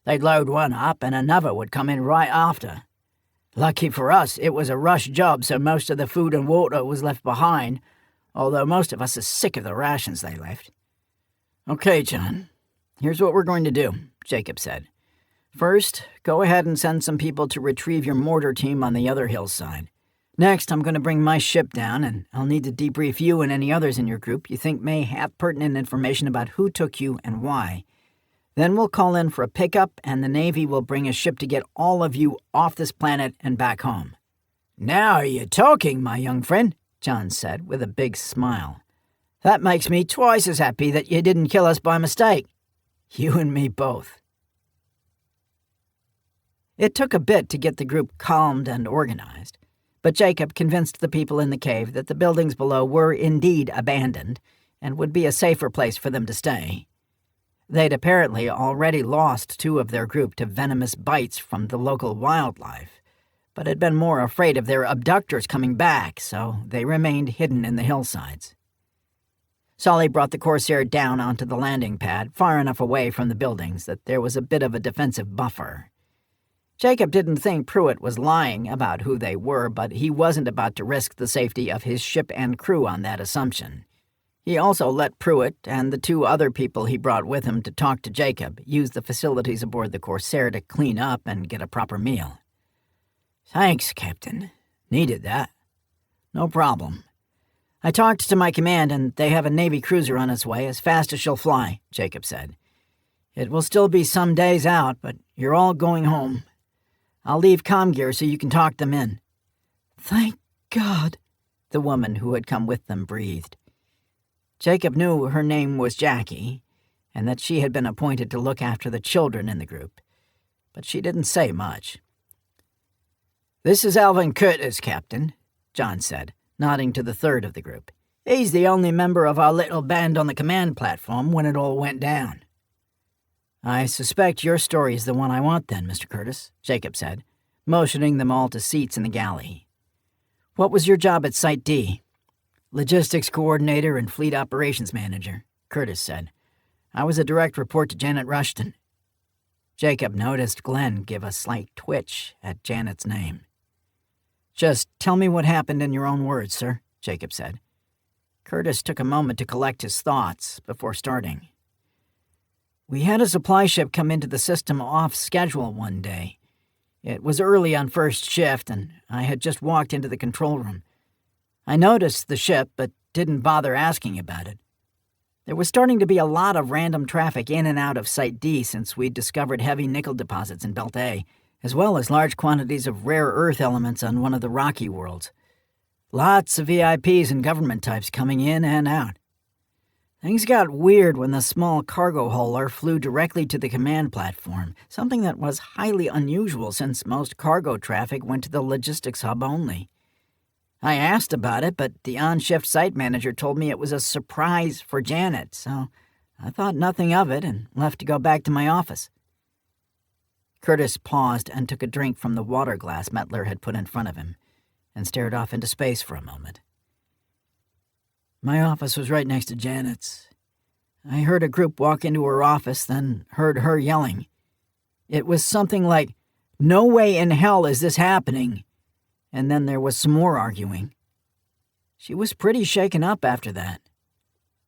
[SPEAKER 1] They'd load one up and another would come in right after. Lucky for us, it was a rush job, so most of the food and water was left behind, although most of us are sick of the rations they left. Okay, John, here's what we're going to do, Jacob said. First, go ahead and send some people to retrieve your mortar team on the other hillside. Next, I'm going to bring my ship down, and I'll need to debrief you and any others in your group you think may have pertinent information about who took you and why. Then we'll call in for a pickup, and the Navy will bring a ship to get all of you off this planet and back home. Now you're talking, my young friend, John said with a big smile. That makes me twice as happy that you didn't kill us by mistake. You and me both. It took a bit to get the group calmed and organized, but Jacob convinced the people in the cave that the buildings below were indeed abandoned and would be a safer place for them to stay. They'd apparently already lost 2 of their group to venomous bites from the local wildlife, but had been more afraid of their abductors coming back, so they remained hidden in the hillsides. Solly brought the Corsair down onto the landing pad, far enough away from the buildings that there was a bit of a defensive buffer. Jacob didn't think Pruitt was lying about who they were, but he wasn't about to risk the safety of his ship and crew on that assumption. He also let Pruitt and the 2 other people he brought with him to talk to Jacob use the facilities aboard the Corsair to clean up and get a proper meal. Thanks, Captain. Needed that. No problem. I talked to my command, and they have a Navy cruiser on its way as fast as she'll fly, Jacob said. It will still be some days out, but you're all going home. I'll leave comm gear so you can talk them in. Thank God, the woman who had come with them breathed. Jacob knew her name was Jackie, and that she had been appointed to look after the children in the group, but she didn't say much. This is Alvin Curtis, Captain, John said, nodding to the 3rd of the group. He's the only member of our little band on the command platform when it all went down. I suspect your story is the one I want then, Mr. Curtis, Jacob said, motioning them all to seats in the galley. What was your job at Site D? Logistics coordinator and fleet operations manager, Curtis said. I was a direct report to Janet Rushton. Jacob noticed Glenn give a slight twitch at Janet's name. Just tell me what happened in your own words, sir, Jacob said. Curtis took a moment to collect his thoughts before starting. We had a supply ship come into the system off schedule one day. It was early on first shift, and I had just walked into the control room. I noticed the ship, but didn't bother asking about it. There was starting to be a lot of random traffic in and out of Site D since we'd discovered heavy nickel deposits in Belt A, as well as large quantities of rare earth elements on one of the rocky worlds. Lots of VIPs and government types coming in and out. Things got weird when the small cargo hauler flew directly to the command platform, something that was highly unusual since most cargo traffic went to the logistics hub only. I asked about it, but the on-shift site manager told me it was a surprise for Janet, so I thought nothing of it and left to go back to my office. Curtis paused and took a drink from the water glass Mettler had put in front of him and stared off into space for a moment. My office was right next to Janet's. I heard a group walk into her office, then heard her yelling. It was something like, "No way in hell is this happening," and then there was some more arguing. She was pretty shaken up after that.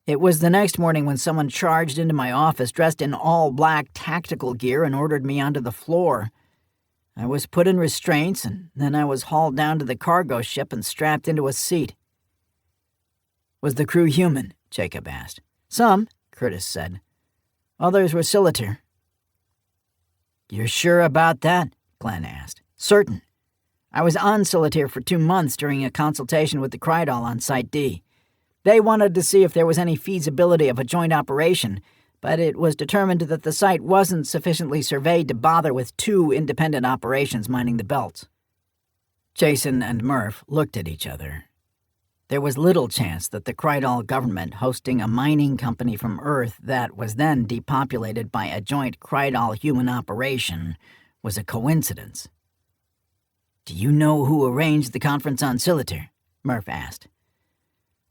[SPEAKER 1] It was the next morning when someone charged into my office dressed in all black tactical gear and ordered me onto the floor. I was put in restraints, and then I was hauled down to the cargo ship and strapped into a seat. Was the crew human? Jacob asked. Some, Curtis said. Others were Solitaire. You're sure about that? Glenn asked. Certain. I was on Solitaire for 2 months during a consultation with the Krydal on Site D. They wanted to see if there was any feasibility of a joint operation, but it was determined that the site wasn't sufficiently surveyed to bother with 2 independent operations mining the belts. Jason and Murph looked at each other. There was little chance that the Krydal government hosting a mining company from Earth that was then depopulated by a joint Krydal human operation was a coincidence. Do you know who arranged the conference on Solitaire? Murph asked.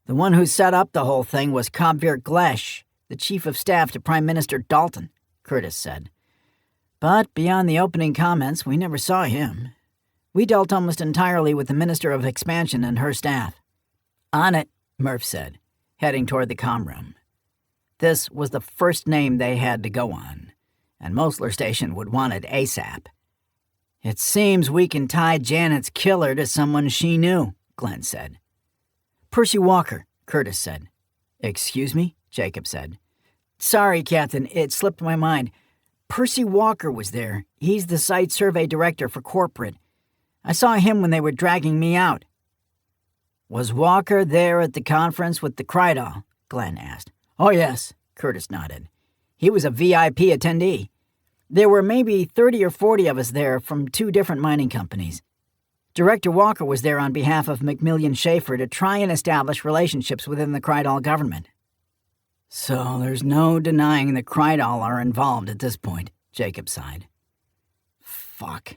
[SPEAKER 1] The one who set up the whole thing was Kabvir Glesh, the chief of staff to Prime Minister Dalton, Curtis said. But beyond the opening comments, we never saw him. We dealt almost entirely with the Minister of Expansion and her staff. On it, Murph said, heading toward the comm room. This was the first name they had to go on, and Mosler Station would want it ASAP. It seems we can tie Janet's killer to someone she knew, Glenn said. Percy Walker, Curtis said. Excuse me? Jacob said. Sorry, Captain, it slipped my mind. Percy Walker was there. He's the site survey director for corporate. I saw him when they were dragging me out. Was Walker there at the conference with the Krydal? Glenn asked. Oh, yes, Curtis nodded. He was a VIP attendee. There were maybe 30 or 40 of us there from 2 different mining companies. Director Walker was there on behalf of Macmillan Schaefer to try and establish relationships within the Krydal government. So there's no denying the Krydal are involved at this point, Jacob sighed. Fuck.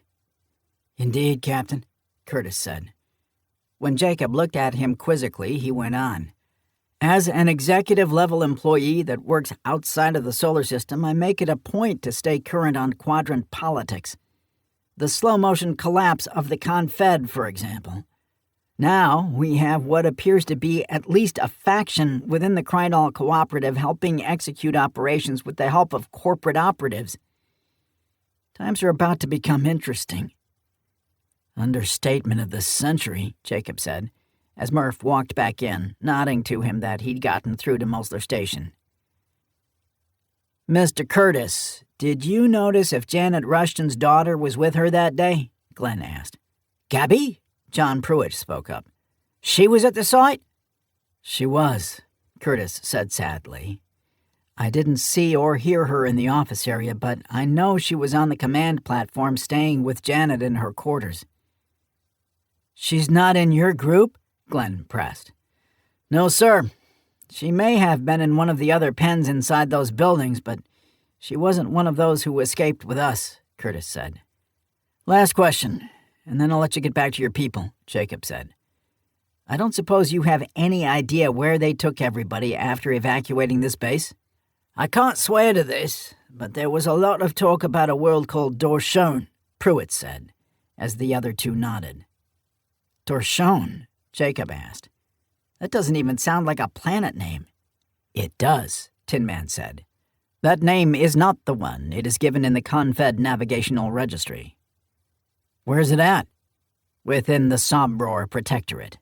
[SPEAKER 1] Indeed, Captain, Curtis said. When Jacob looked at him quizzically, he went on. As an executive-level employee that works outside of the solar system, I make it a point to stay current on quadrant politics. The slow-motion collapse of the Confed, for example. Now we have what appears to be at least a faction within the Krydal Cooperative helping execute operations with the help of corporate operatives. Times are about to become interesting. Understatement of the century, Jacob said, as Murph walked back in, nodding to him that he'd gotten through to Mosler Station. Mr. Curtis, did you notice if Janet Rushton's daughter was with her that day? Glenn asked. Gabby? John Pruitt spoke up. She was at the site? She was, Curtis said sadly. I didn't see or hear her in the office area, but I know she was on the command platform staying with Janet in her quarters. She's not in your group? Glenn pressed. No, sir. She may have been in one of the other pens inside those buildings, but she wasn't one of those who escaped with us, Curtis said. Last question, and then I'll let you get back to your people, Jacob said. I don't suppose you have any idea where they took everybody after evacuating this base? I can't swear to this, but there was a lot of talk about a world called Dorshon, Pruitt said, as the other 2 nodded. Dorshon? Jacob asked. That doesn't even sound like a planet name. It does, Tin Man said. That name is not the one it is given in the Confed Navigational Registry. Where's it at? Within the Sobror Protectorate.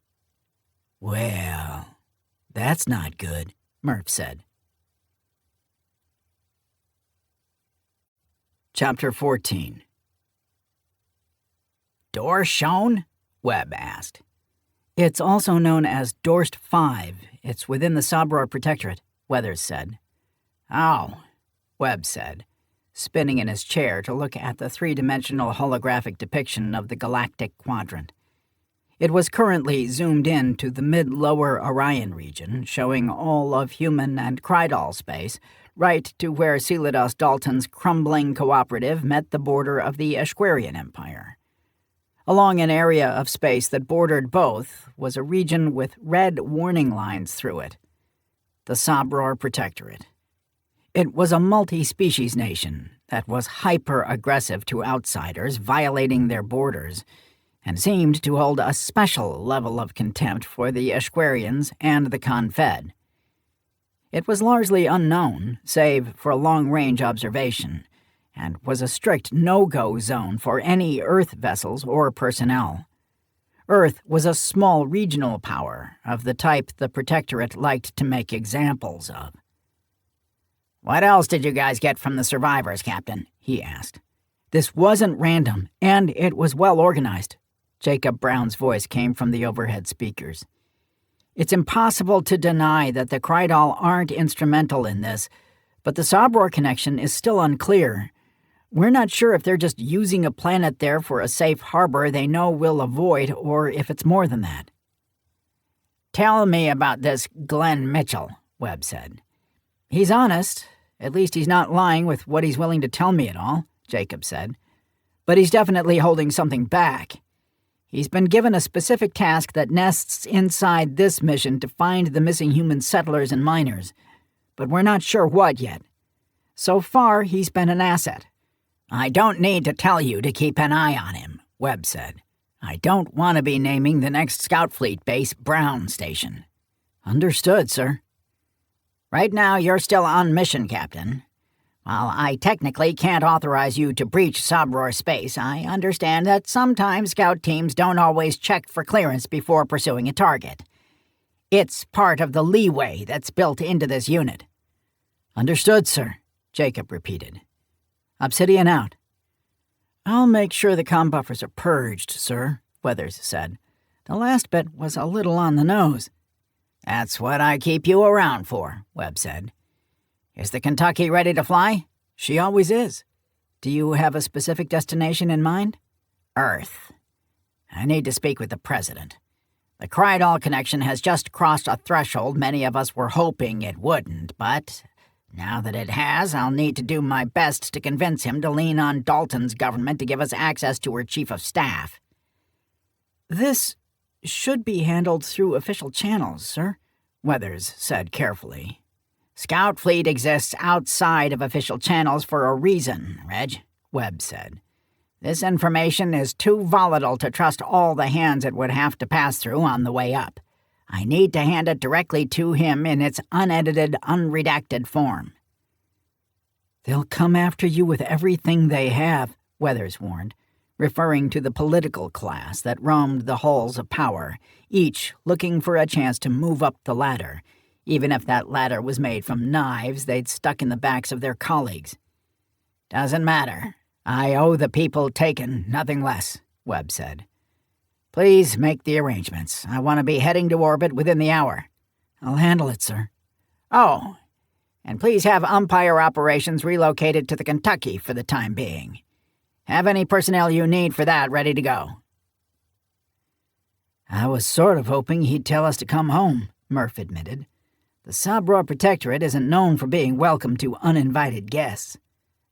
[SPEAKER 1] Well, that's not good, Murph said. Chapter 14. Dorshon? Webb asked. It's also known as Dorst 5. It's within the Sobror Protectorate, Weathers said. Oh, Webb said, spinning in his chair to look at the 3-dimensional holographic depiction of the galactic quadrant. It was currently zoomed in to the mid-lower Orion region, showing all of human and Krydal space, right to where Celidos Dalton's crumbling cooperative met the border of the Ashquarian Empire. Along an area of space that bordered both was a region with red warning lines through it. The Sobror Protectorate. It was a multi-species nation that was hyper-aggressive to outsiders, violating their borders, and seemed to hold a special level of contempt for the Ashquarians and the Confed. It was largely unknown, save for long-range observation, and was a strict no-go zone for any Earth vessels or personnel. Earth was a small regional power of the type the Protectorate liked to make examples of.
[SPEAKER 2] "What else did you guys get from the survivors, Captain?" he asked.
[SPEAKER 1] This wasn't random, and it was well organized. Jacob Brown's voice came from the overhead speakers. It's impossible to deny that the Krydal aren't instrumental in this, but the Sabror connection is still unclear. We're not sure if they're just using a planet there for a safe harbor they know we'll avoid, or if it's more than that.
[SPEAKER 2] "Tell me about this Glenn Mitchell," Webb said.
[SPEAKER 1] "He's honest. At least he's not lying with what he's willing to tell me at all," Jacob said. "But he's definitely holding something back. He's been given a specific task that nests inside this mission to find the missing human settlers and miners, but we're not sure what yet. So far, he's been an asset."
[SPEAKER 2] "I don't need to tell you to keep an eye on him," Webb said. "I don't want to be naming the next Scout Fleet base Brown Station."
[SPEAKER 1] "Understood, sir."
[SPEAKER 2] "Right now you're still on mission, Captain. While I technically can't authorize you to breach Sabror space, I understand that sometimes scout teams don't always check for clearance before pursuing a target. It's part of the leeway that's built into this unit."
[SPEAKER 1] "Understood, sir," Jacob repeated. "Obsidian out." "I'll make sure the comm buffers are purged, sir," Weathers said. "The last bit was a little on the nose."
[SPEAKER 2] "That's what I keep you around for," Webb said. "Is the Kentucky ready to fly?"
[SPEAKER 1] "She always is. Do you have a specific destination in mind?"
[SPEAKER 2] "Earth. I need to speak with the President. The Krydal connection has just crossed a threshold many of us were hoping it wouldn't, but now that it has, I'll need to do my best to convince him to lean on Dalton's government to give us access to her Chief of Staff."
[SPEAKER 1] "This should be handled through official channels, sir," Weathers said carefully.
[SPEAKER 2] "Scout Fleet exists outside of official channels for a reason, Reg," Webb said. "This information is too volatile to trust all the hands it would have to pass through on the way up. I need to hand it directly to him in its unedited, unredacted form."
[SPEAKER 1] "They'll come after you with everything they have," Weathers warned, referring to the political class that roamed the halls of power, each looking for a chance to move up the ladder, even if that ladder was made from knives they'd stuck in the backs of their colleagues.
[SPEAKER 2] "Doesn't matter. I owe the people taken nothing less," Webb said. "Please make the arrangements. I want to be heading to orbit within the hour."
[SPEAKER 1] "I'll handle it, sir."
[SPEAKER 2] "Oh, and please have umpire operations relocated to the Kentucky for the time being. Have any personnel you need for that ready to go."
[SPEAKER 1] "I was sort of hoping he'd tell us to come home," Murph admitted. "The Sabror Protectorate isn't known for being welcome to uninvited guests.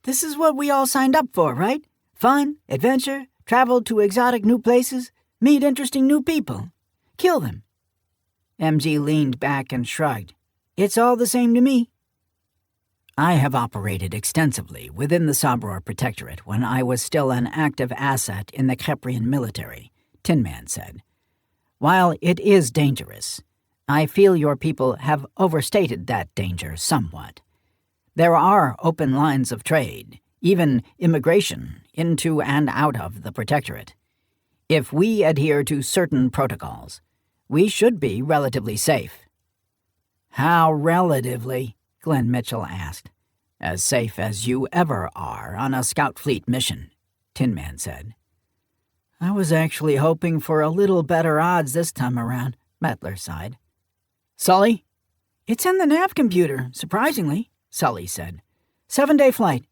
[SPEAKER 1] This is what we all signed up for, right? Fun, adventure, travel to exotic new places, meet interesting new people. Kill them." MG leaned back and shrugged. "It's all the same to me." "I have operated extensively within the Sabror Protectorate when I was still an active asset in the Keprian military," Tin Man said. "While it is dangerous, I feel your people have overstated that danger somewhat. There are open lines of trade, even immigration, into and out of the Protectorate. If we adhere to certain protocols, we should be relatively safe." "How relatively?" Glenn Mitchell asked. "As safe as you ever are on a Scout Fleet mission," Tin Man said. "I was actually hoping for a little better odds this time around," Mettler sighed. "Sully?" "It's in the nav computer, surprisingly," Sully said. 7-day flight."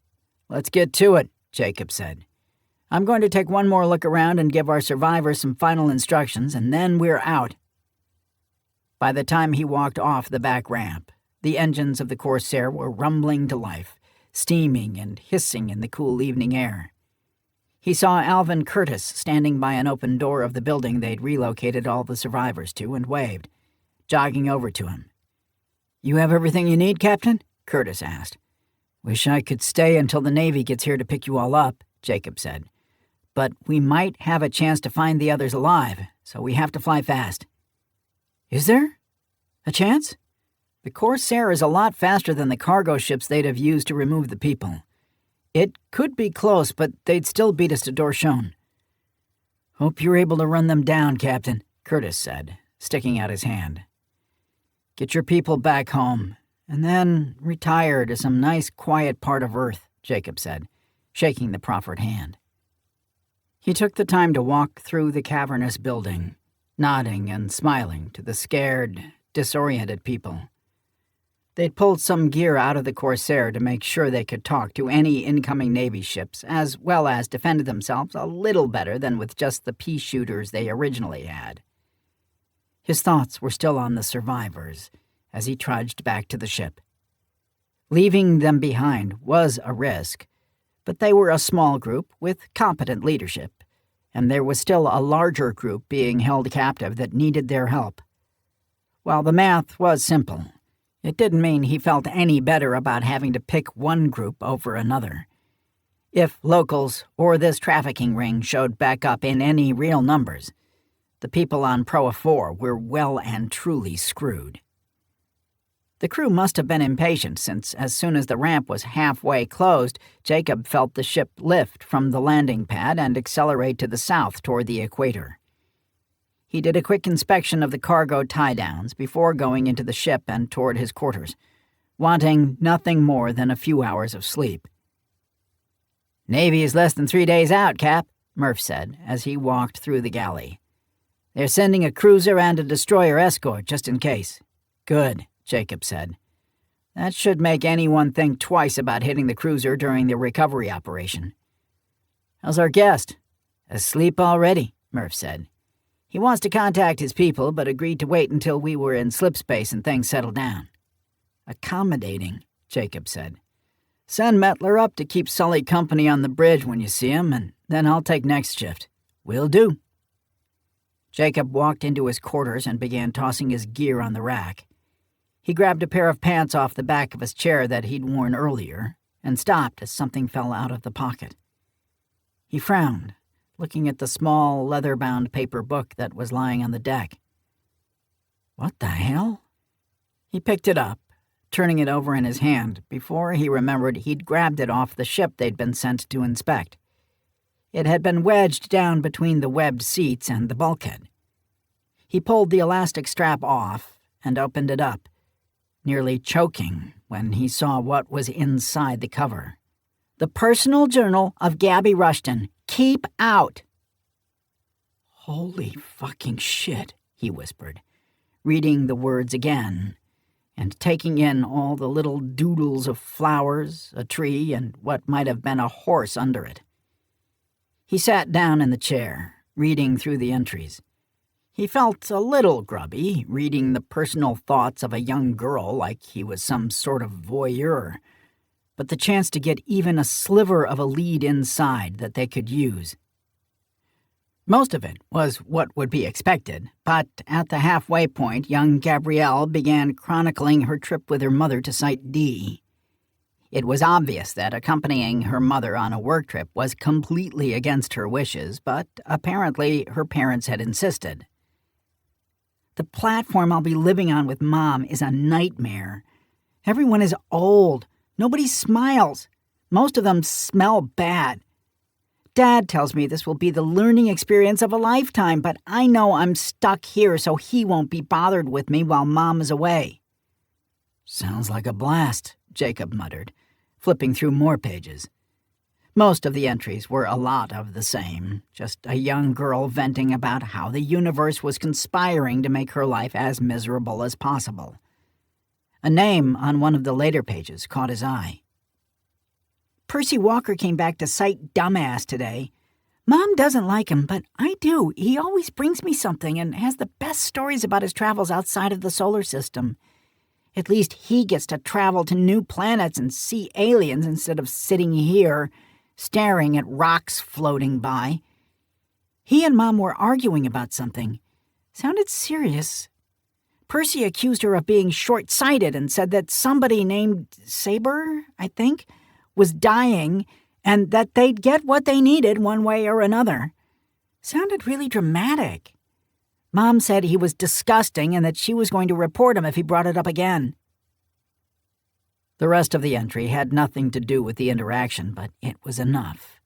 [SPEAKER 1] "Let's get to it," Jacob said. "I'm going to take one more look around and give our survivors some final instructions, and then we're out." By the time he walked off the back ramp, the engines of the Corsair were rumbling to life, steaming and hissing in the cool evening air. He saw Alvin Curtis standing by an open door of the building they'd relocated all the survivors to and waved, jogging over to him. "You have everything you need, Captain?" Curtis asked. "Wish I could stay until the Navy gets here to pick you all up," Jacob said. "But we might have a chance to find the others alive, so we have to fly fast." "Is there? A chance?" The Corsair is a lot faster than the cargo ships they'd have used to remove the people. It could be close, but they'd still beat us to Dorshon. Hope you're able to run them down, Captain, Curtis said, sticking out his hand. Get your people back home, and then retire to some nice, quiet part of Earth, Jacob said, shaking the proffered hand. He took the time to walk through the cavernous building, nodding and smiling to the scared, disoriented people. They'd pulled some gear out of the Corsair to make sure they could talk to any incoming Navy ships, as well as defended themselves a little better than with just the pea shooters they originally had. His thoughts were still on the survivors as he trudged back to the ship. Leaving them behind was a risk, but they were a small group with competent leadership, and there was still a larger group being held captive that needed their help. While the math was simple, it didn't mean he felt any better about having to pick one group over another. If locals or this trafficking ring showed back up in any real numbers, the people on Proa 4 were well and truly screwed. The crew must have been impatient since as soon as the ramp was halfway closed, Jacob felt the ship lift from the landing pad and accelerate to the south toward the equator. He did a quick inspection of the cargo tie-downs before going into the ship and toward his quarters, wanting nothing more than a few hours of sleep. "Navy is less than 3 days out, Cap," Murph said as he walked through the galley. "They're sending a cruiser and a destroyer escort just in case." "Good," Jacob said. "That should make anyone think twice about hitting the cruiser during the recovery operation." "How's our guest?" "Asleep already," Murph said. "He wants to contact his people, but agreed to wait until we were in slipspace and things settled down." "Accommodating," Jacob said. "Send Mettler up to keep Sully company on the bridge when you see him, and then I'll take next shift." "Will do." Jacob walked into his quarters and began tossing his gear on the rack. He grabbed a pair of pants off the back of his chair that he'd worn earlier and stopped as something fell out of the pocket. He frowned, looking at the small, leather-bound paper book that was lying on the deck. What the hell? He picked it up, turning it over in his hand before he remembered he'd grabbed it off the ship they'd been sent to inspect. It had been wedged down between the webbed seats and the bulkhead. He pulled the elastic strap off and opened it up, nearly choking when he saw what was inside the cover. "The Personal Journal of Gabby Rushton. Keep out." "Holy fucking shit," he whispered, reading the words again and taking in all the little doodles of flowers, a tree, and what might have been a horse under it. He sat down in the chair, reading through the entries. He felt a little grubby, reading the personal thoughts of a young girl like he was some sort of voyeur, but the chance to get even a sliver of a lead inside that they could use. Most of it was what would be expected, but at the halfway point, young Gabrielle began chronicling her trip with her mother to Site D. It was obvious that accompanying her mother on a work trip was completely against her wishes, but apparently her parents had insisted. "The platform I'll be living on with Mom is a nightmare. Everyone is old. Nobody smiles. Most of them smell bad. Dad tells me this will be the learning experience of a lifetime, but I know I'm stuck here so he won't be bothered with me while Mom is away." "Sounds like a blast," Jacob muttered, flipping through more pages. Most of the entries were a lot of the same, just a young girl venting about how the universe was conspiring to make her life as miserable as possible. A name on one of the later pages caught his eye. "Percy Walker came back to Site Dumbass today. Mom doesn't like him, but I do. He always brings me something and has the best stories about his travels outside of the solar system. At least he gets to travel to new planets and see aliens instead of sitting here, staring at rocks floating by. He and Mom were arguing about something. Sounded serious. Percy accused her of being short-sighted and said that somebody named Saber, I think, was dying and that they'd get what they needed one way or another. Sounded really dramatic. Mom said he was disgusting and that she was going to report him if he brought it up again." The rest of the entry had nothing to do with the interaction, but it was enough.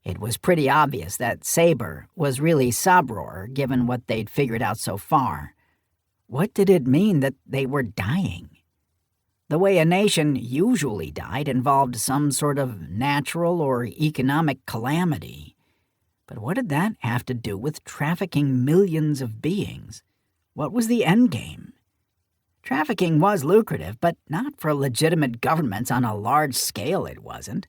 [SPEAKER 1] It was pretty obvious that Saber was really Sabror, given what they'd figured out so far. What did it mean that they were dying? The way a nation usually died involved some sort of natural or economic calamity. But what did that have to do with trafficking millions of beings? What was the endgame? Trafficking was lucrative, but not for legitimate governments on a large scale it wasn't.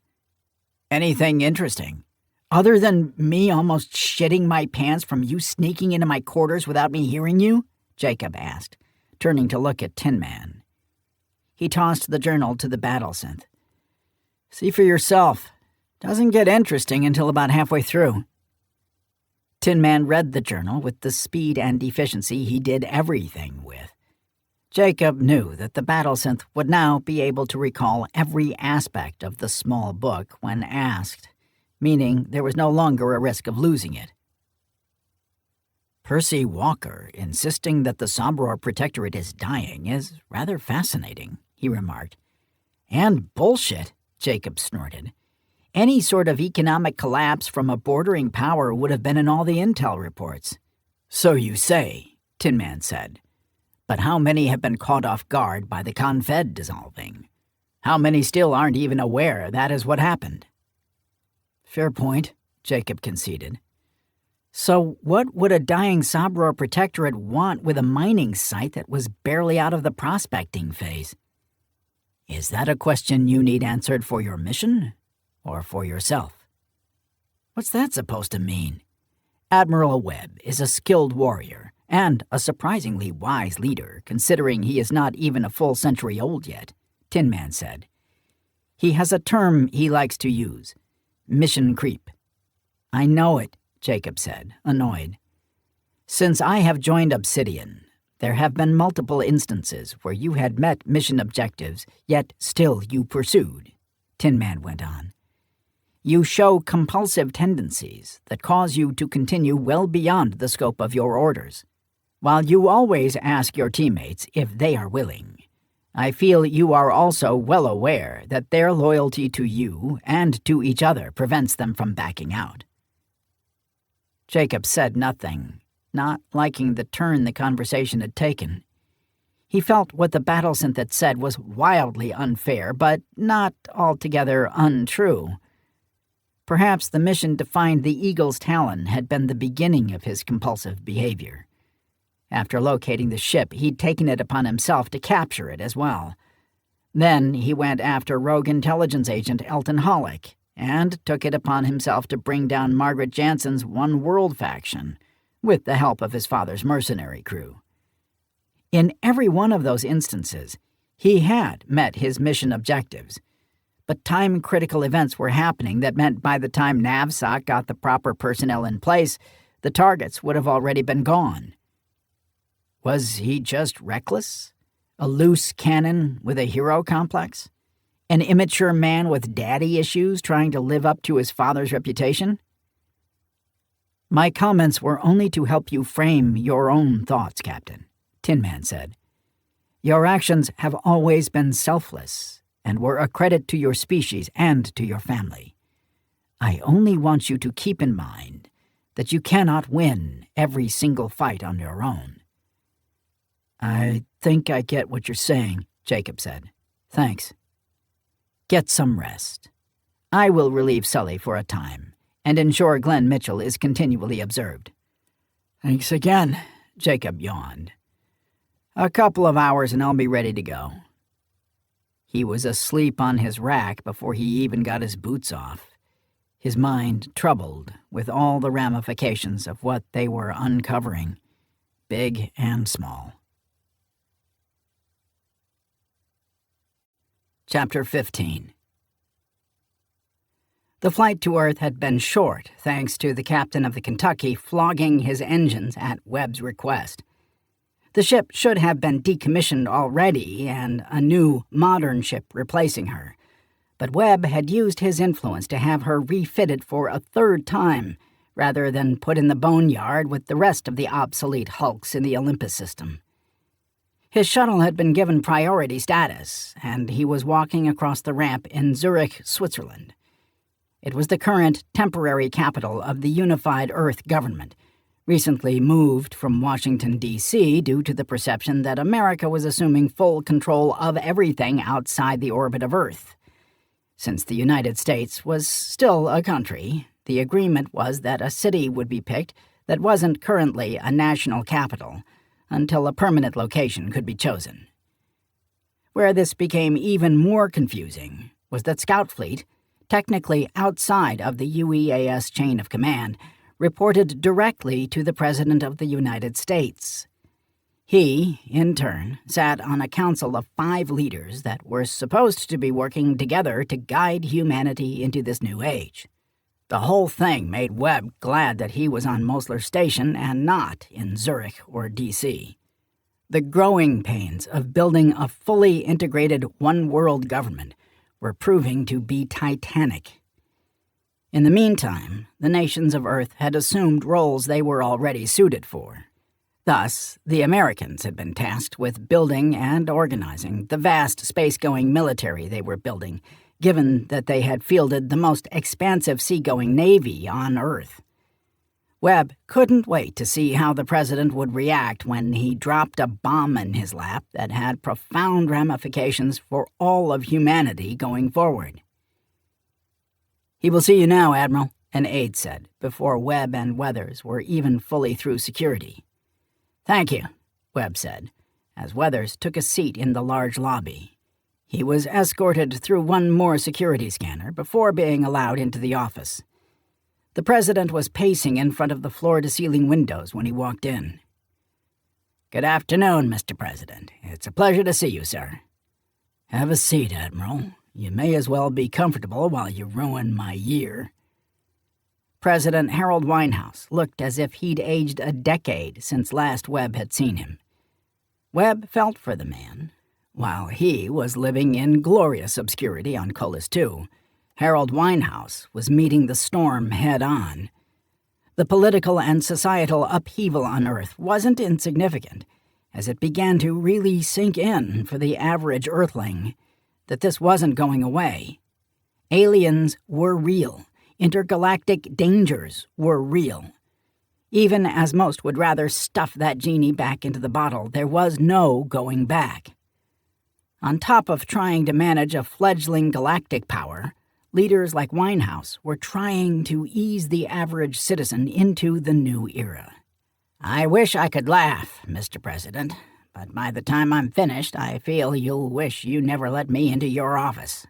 [SPEAKER 1] Anything interesting? Other than me almost shitting my pants from you sneaking into my quarters without me hearing you? Jacob asked, turning to look at Tin Man. He tossed the journal to the battlesynth. See for yourself. Doesn't get interesting until about halfway through. Tin Man read the journal with the speed and efficiency he did everything with. Jacob knew that the battlesynth would now be able to recall every aspect of the small book when asked, meaning there was no longer a risk of losing it. Percy Walker insisting that the Sabror Protectorate is dying is rather fascinating, he remarked. And bullshit, Jacob snorted. Any sort of economic collapse from a bordering power would have been in all the intel reports. So you say, Tin Man said. But how many have been caught off guard by the Confed dissolving? How many still aren't even aware that is what happened? Fair point, Jacob conceded. So what would a dying Sabror Protectorate want with a mining site that was barely out of the prospecting phase? Is that a question you need answered for your mission? Or for yourself? What's that supposed to mean? Admiral Webb is a skilled warrior and a surprisingly wise leader, considering he is not even a full century old yet, Tin Man said. He has a term he likes to use, mission creep. I know it, Jacob said, annoyed. Since I have joined Obsidian, there have been multiple instances where you had met mission objectives, yet still you pursued, Tin Man went on. You show compulsive tendencies that cause you to continue well beyond the scope of your orders. While you always ask your teammates if they are willing, I feel you are also well aware that their loyalty to you and to each other prevents them from backing out. Jacob said nothing, not liking the turn the conversation had taken. He felt what the battlesynth had said was wildly unfair, but not altogether untrue. Perhaps the mission to find the Eagle's Talon had been the beginning of his compulsive behavior. After locating the ship, he'd taken it upon himself to capture it as well. Then he went after rogue intelligence agent Elton Hollick, and took it upon himself to bring down Margaret Jansen's One World faction, with the help of his father's mercenary crew. In every one of those instances, he had met his mission objectives, but time-critical events were happening that meant by the time NAVSOC got the proper personnel in place, the targets would have already been gone. Was he just reckless? A loose cannon with a hero complex? An immature man with daddy issues trying to live up to his father's reputation? My comments were only to help you frame your own thoughts, Captain, Tin Man said. Your actions have always been selfless, and were a credit to your species and to your family. I only want you to keep in mind that you cannot win every single fight on your own. I think I get what you're saying, Jacob said. Thanks. Get some rest. I will relieve Sully for a time, and ensure Glenn Mitchell is continually observed. Thanks again, Jacob yawned. A couple of hours and I'll be ready to go. He was asleep on his rack before he even got his boots off, his mind troubled with all the ramifications of what they were uncovering, big and small. Chapter 15. The flight to Earth had been short, thanks to the captain of the Kentucky flogging his engines at Webb's request. The ship should have been decommissioned already and a new, modern ship replacing her, but Webb had used his influence to have her refitted for a third time, rather than put in the boneyard with the rest of the obsolete hulks in the Olympus system. His shuttle had been given priority status, and he was walking across the ramp in Zurich, Switzerland. It was the current temporary capital of the unified Earth government, recently moved from Washington, D.C. due to the perception that America was assuming full control of everything outside the orbit of Earth. Since the United States was still a country, the agreement was that a city would be picked that wasn't currently a national capital until a permanent location could be chosen. Where this became even more confusing was that Scout Fleet, technically outside of the UEAS chain of command, reported directly to the President of the United States. He, in turn, sat on a council of 5 leaders that were supposed to be working together to guide humanity into this new age. The whole thing made Webb glad that he was on Mosler Station and not in Zurich or D.C. The growing pains of building a fully integrated one-world government were proving to be titanic. In the meantime, the nations of Earth had assumed roles they were already suited for. Thus, the Americans had been tasked with building and organizing the vast space-going military they were building, given that they had fielded the most expansive seagoing navy on Earth. Webb couldn't wait to see how the president would react when he dropped a bomb in his lap that had profound ramifications for all of humanity going forward. "He will see you now, Admiral," an aide said, before Webb and Weathers were even fully through security. "Thank you," Webb said, as Weathers took a seat in the large lobby. He was escorted through one more security scanner before being allowed into the office. The president was pacing in front of the floor-to-ceiling windows when he walked in. "Good afternoon, Mr. President. It's a pleasure to see you, sir." "Have a seat, Admiral. You may as well be comfortable while you ruin my year." President Harold Winehouse looked as if he'd aged a decade since last Webb had seen him. Webb felt for the man. While he was living in glorious obscurity on Colas II, Harold Winehouse was meeting the storm head-on. The political and societal upheaval on Earth wasn't insignificant, as it began to really sink in for the average Earthling that this wasn't going away. Aliens were real. Intergalactic dangers were real. Even as most would rather stuff that genie back into the bottle, there was no going back. On top of trying to manage a fledgling galactic power, leaders like Winehouse were trying to ease the average citizen into the new era. "I wish I could laugh, Mr. President, but by the time I'm finished, I feel you'll wish you never let me into your office."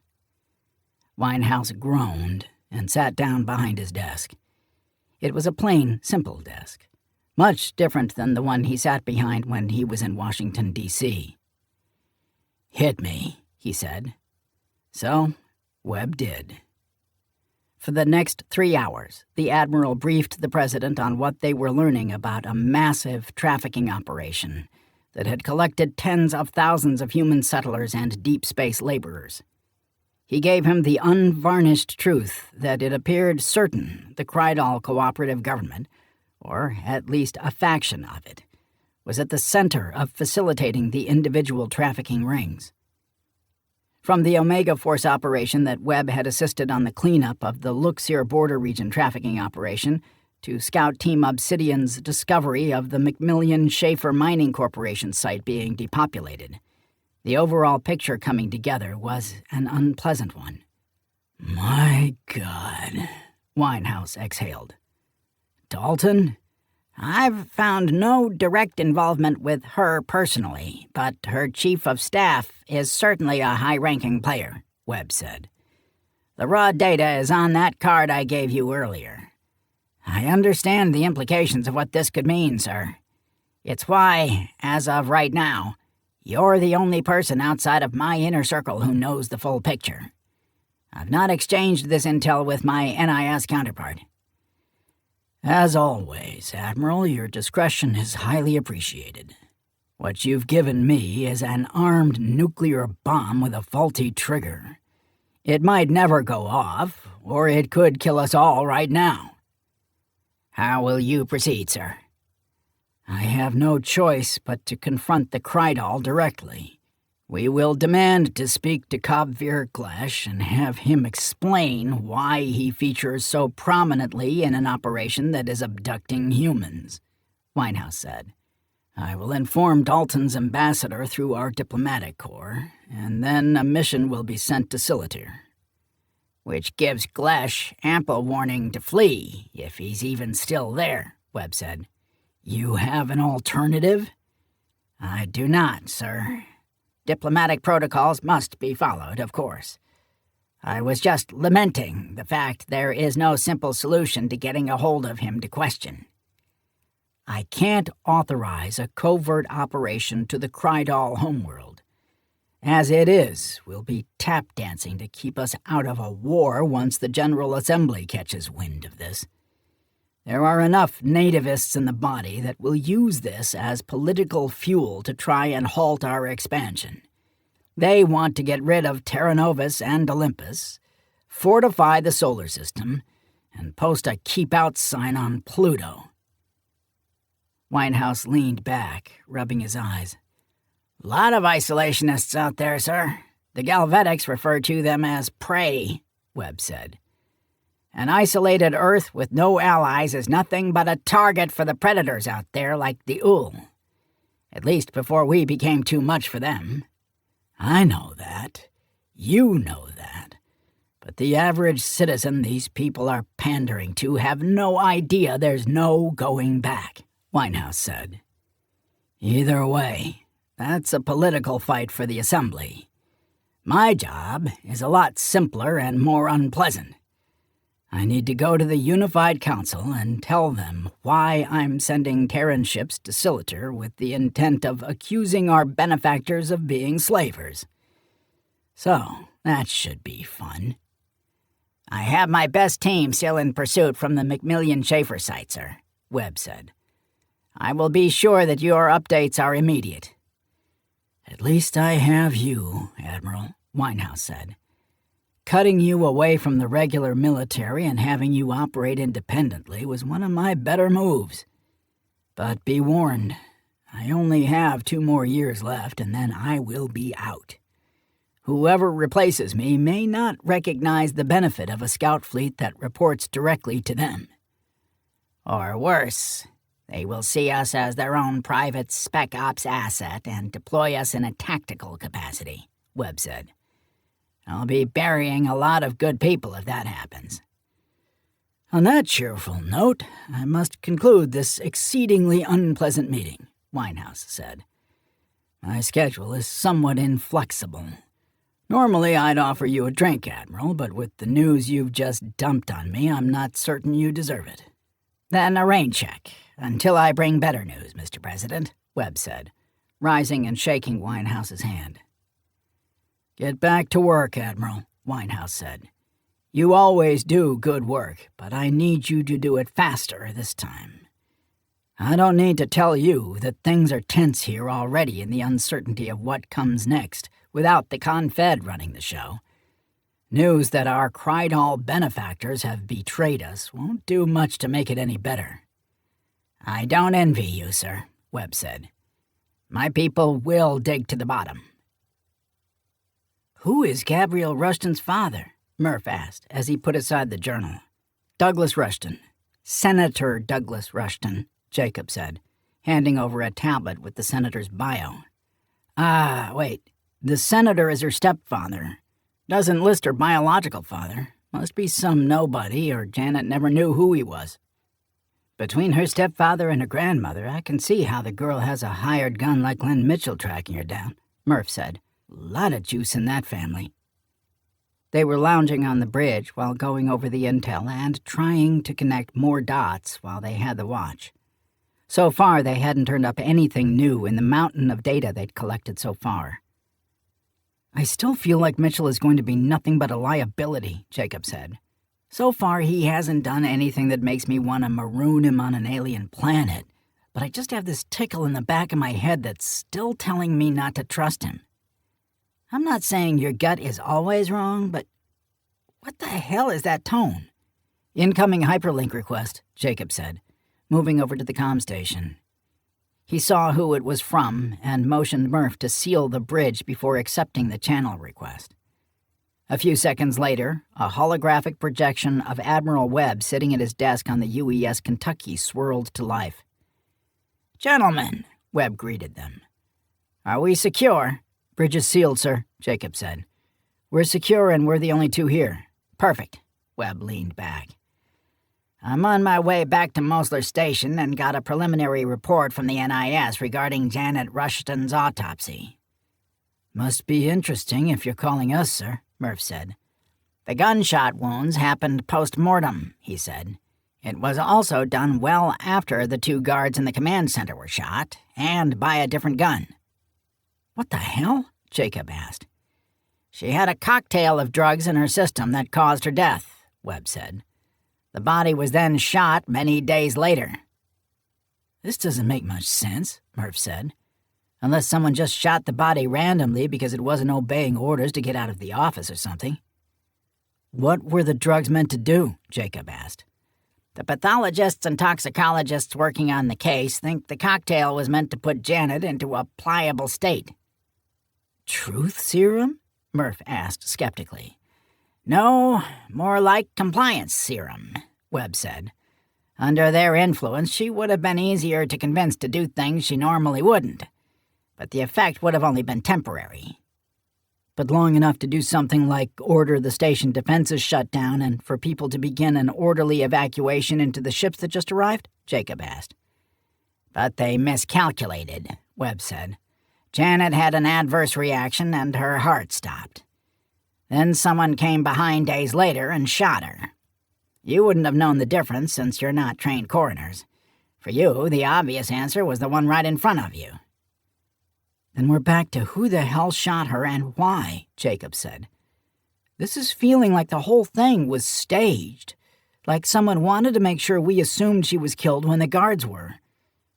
[SPEAKER 1] Winehouse groaned and sat down behind his desk. It was a plain, simple desk, much different than the one he sat behind when he was in Washington, D.C. "Hit me," he said. So, Webb did. For the next 3 hours, the Admiral briefed the President on what they were learning about a massive trafficking operation that had collected tens of thousands of human settlers and deep space laborers. He gave him the unvarnished truth that it appeared certain the Krydal Cooperative Government, or at least a faction of it, was at the center of facilitating the individual trafficking rings. From the Omega Force operation that Webb had assisted on the cleanup of the Luxir border region trafficking operation, to Scout Team Obsidian's discovery of the McMillian Schaefer Mining Corporation site being depopulated, the overall picture coming together was an unpleasant one. "My God," Winehouse exhaled. "Dalton? I've found no direct involvement with her personally, but her chief of staff is certainly a high-ranking player," Webb said. "The raw data is on that card I gave you earlier. I understand the implications of what this could mean, sir. It's why, as of right now, you're the only person outside of my inner circle who knows the full picture. I've not exchanged this intel with my NIS counterpart." "As always, Admiral, your discretion is highly appreciated. What you've given me is an armed nuclear bomb with a faulty trigger. It might never go off, or it could kill us all right now." "How will you proceed, sir?" I have no choice but to confront the Krydal directly. We will demand to speak to Kovir Glash and have him explain why he features so prominently in an operation that is abducting humans," Winehouse said. "I will inform Dalton's ambassador through our diplomatic corps, and then a mission will be sent to Silitir."
[SPEAKER 2] "Which gives Glash ample warning to flee, if he's even still there," Webb said.
[SPEAKER 1] "You have an alternative?"
[SPEAKER 2] "I do not, sir. Diplomatic protocols must be followed, of course. I was just lamenting the fact there is no simple solution to getting a hold of him to question."
[SPEAKER 1] "I can't authorize a covert operation to the Krydal homeworld. As it is, we'll be tap dancing to keep us out of a war once the General Assembly catches wind of this. There are enough nativists in the body that will use this as political fuel to try and halt our expansion. They want to get rid of Terra Novus and Olympus, fortify the solar system, and post a keep-out sign on Pluto."
[SPEAKER 2] Winehouse leaned back, rubbing his eyes. "Lot of isolationists out there, sir. The Galvetics refer to them as prey," Webb said. "An isolated Earth with no allies is nothing but a target for the predators out there like the Ul. At least before we became too much for them."
[SPEAKER 1] "I know that. You know that. But the average citizen these people are pandering to have no idea there's no going back," Winehouse said. "Either way, that's a political fight for the Assembly. My job is a lot simpler and more unpleasant. I need to go to the Unified Council and tell them why I'm sending Terran ships to Silitir with the intent of accusing our benefactors of being slavers. So, that should be fun."
[SPEAKER 2] "I have my best team still in pursuit from the McMillian Schaefer site, sir," Webb said. "I will be sure that your updates are immediate."
[SPEAKER 1] "At least I have you, Admiral," Winehouse said. "Cutting you away from the regular military and having you operate independently was one of my better moves. But be warned, I only have 2 more years left and then I will be out. Whoever replaces me may not recognize the benefit of a scout fleet that reports directly to them."
[SPEAKER 2] "Or worse, they will see us as their own private spec ops asset and deploy us in a tactical capacity," Webb said. "I'll be burying a lot of good people if that happens."
[SPEAKER 1] "On that cheerful note, I must conclude this exceedingly unpleasant meeting," Winehouse said. "My schedule is somewhat inflexible. Normally I'd offer you a drink, Admiral, but with the news you've just dumped on me, I'm not certain you deserve it."
[SPEAKER 2] "Then a rain check, until I bring better news, Mr. President," Webb said, rising and shaking Winehouse's hand.
[SPEAKER 1] "Get back to work, Admiral," Winehouse said. "You always do good work, but I need you to do it faster this time. I don't need to tell you that things are tense here already in the uncertainty of what comes next without the Confed running the show. News that our Krydal benefactors have betrayed us won't do much to make it any better."
[SPEAKER 2] "I don't envy you, sir," Webb said. "My people will dig to the bottom."
[SPEAKER 1] "Who is Gabriel Rushton's father?" Murph asked as he put aside the journal. "Douglas Rushton. Senator Douglas Rushton," Jacob said, handing over a tablet with the senator's bio. "Ah, wait. The senator is her stepfather. Doesn't list her biological father. Must be some nobody, or Janet never knew who he was." "Between her stepfather and her grandmother, I can see how the girl has a hired gun like Glenn Mitchell tracking her down," Murph said. "Lot of juice in that family." They were lounging on the bridge while going over the intel and trying to connect more dots while they had the watch. So far, they hadn't turned up anything new in the mountain of data they'd collected so far. "I still feel like Mitchell is going to be nothing but a liability," Jacob said. "So far, he hasn't done anything that makes me want to maroon him on an alien planet, but I just have this tickle in the back of my head that's still telling me not to trust him. I'm not saying your gut is always wrong, but what the hell is that tone?" "Incoming hyperlink request," Jacob said, moving over to the comm station. He saw who it was from and motioned Murph to seal the bridge before accepting the channel request. A few seconds later, a holographic projection of Admiral Webb sitting at his desk on the UES Kentucky swirled to life.
[SPEAKER 2] "Gentlemen," Webb greeted them. "Are we secure?"
[SPEAKER 1] "Bridge is sealed, sir," Jacob said. "We're secure and we're the only two here."
[SPEAKER 2] "Perfect." Webb leaned back. "I'm on my way back to Mosler Station and got a preliminary report from the NIS regarding Janet Rushton's autopsy."
[SPEAKER 1] "Must be interesting if you're calling us, sir," Murph said.
[SPEAKER 2] "The gunshot wounds happened post-mortem," he said. "It was also done well after the 2 guards in the command center were shot, and by a different gun."
[SPEAKER 1] "What the hell?" Jacob asked.
[SPEAKER 2] "She had a cocktail of drugs in her system that caused her death," Webb said. "The body was then shot many days later."
[SPEAKER 1] "This doesn't make much sense," Murph said. "Unless someone just shot the body randomly because it wasn't obeying orders to get out of the office or something." "What were the drugs meant to do?" Jacob asked.
[SPEAKER 2] "The pathologists and toxicologists working on the case think the cocktail was meant to put Janet into a pliable state."
[SPEAKER 1] "Truth serum?" Murph asked skeptically.
[SPEAKER 2] "No, more like compliance serum," Webb said. "Under their influence, she would have been easier to convince to do things she normally wouldn't. But the effect would have only been temporary."
[SPEAKER 1] "But long enough to do something like order the station defenses shut down and for people to begin an orderly evacuation into the ships that just arrived?" Jacob asked.
[SPEAKER 2] "But they miscalculated," Webb said. "Janet had an adverse reaction and her heart stopped. Then someone came behind days later and shot her. You wouldn't have known the difference since you're not trained coroners. For you, the obvious answer was the one right in front of you."
[SPEAKER 1] "Then we're back to who the hell shot her and why," Jacob said. "This is feeling like the whole thing was staged. Like someone wanted to make sure we assumed she was killed when the guards were.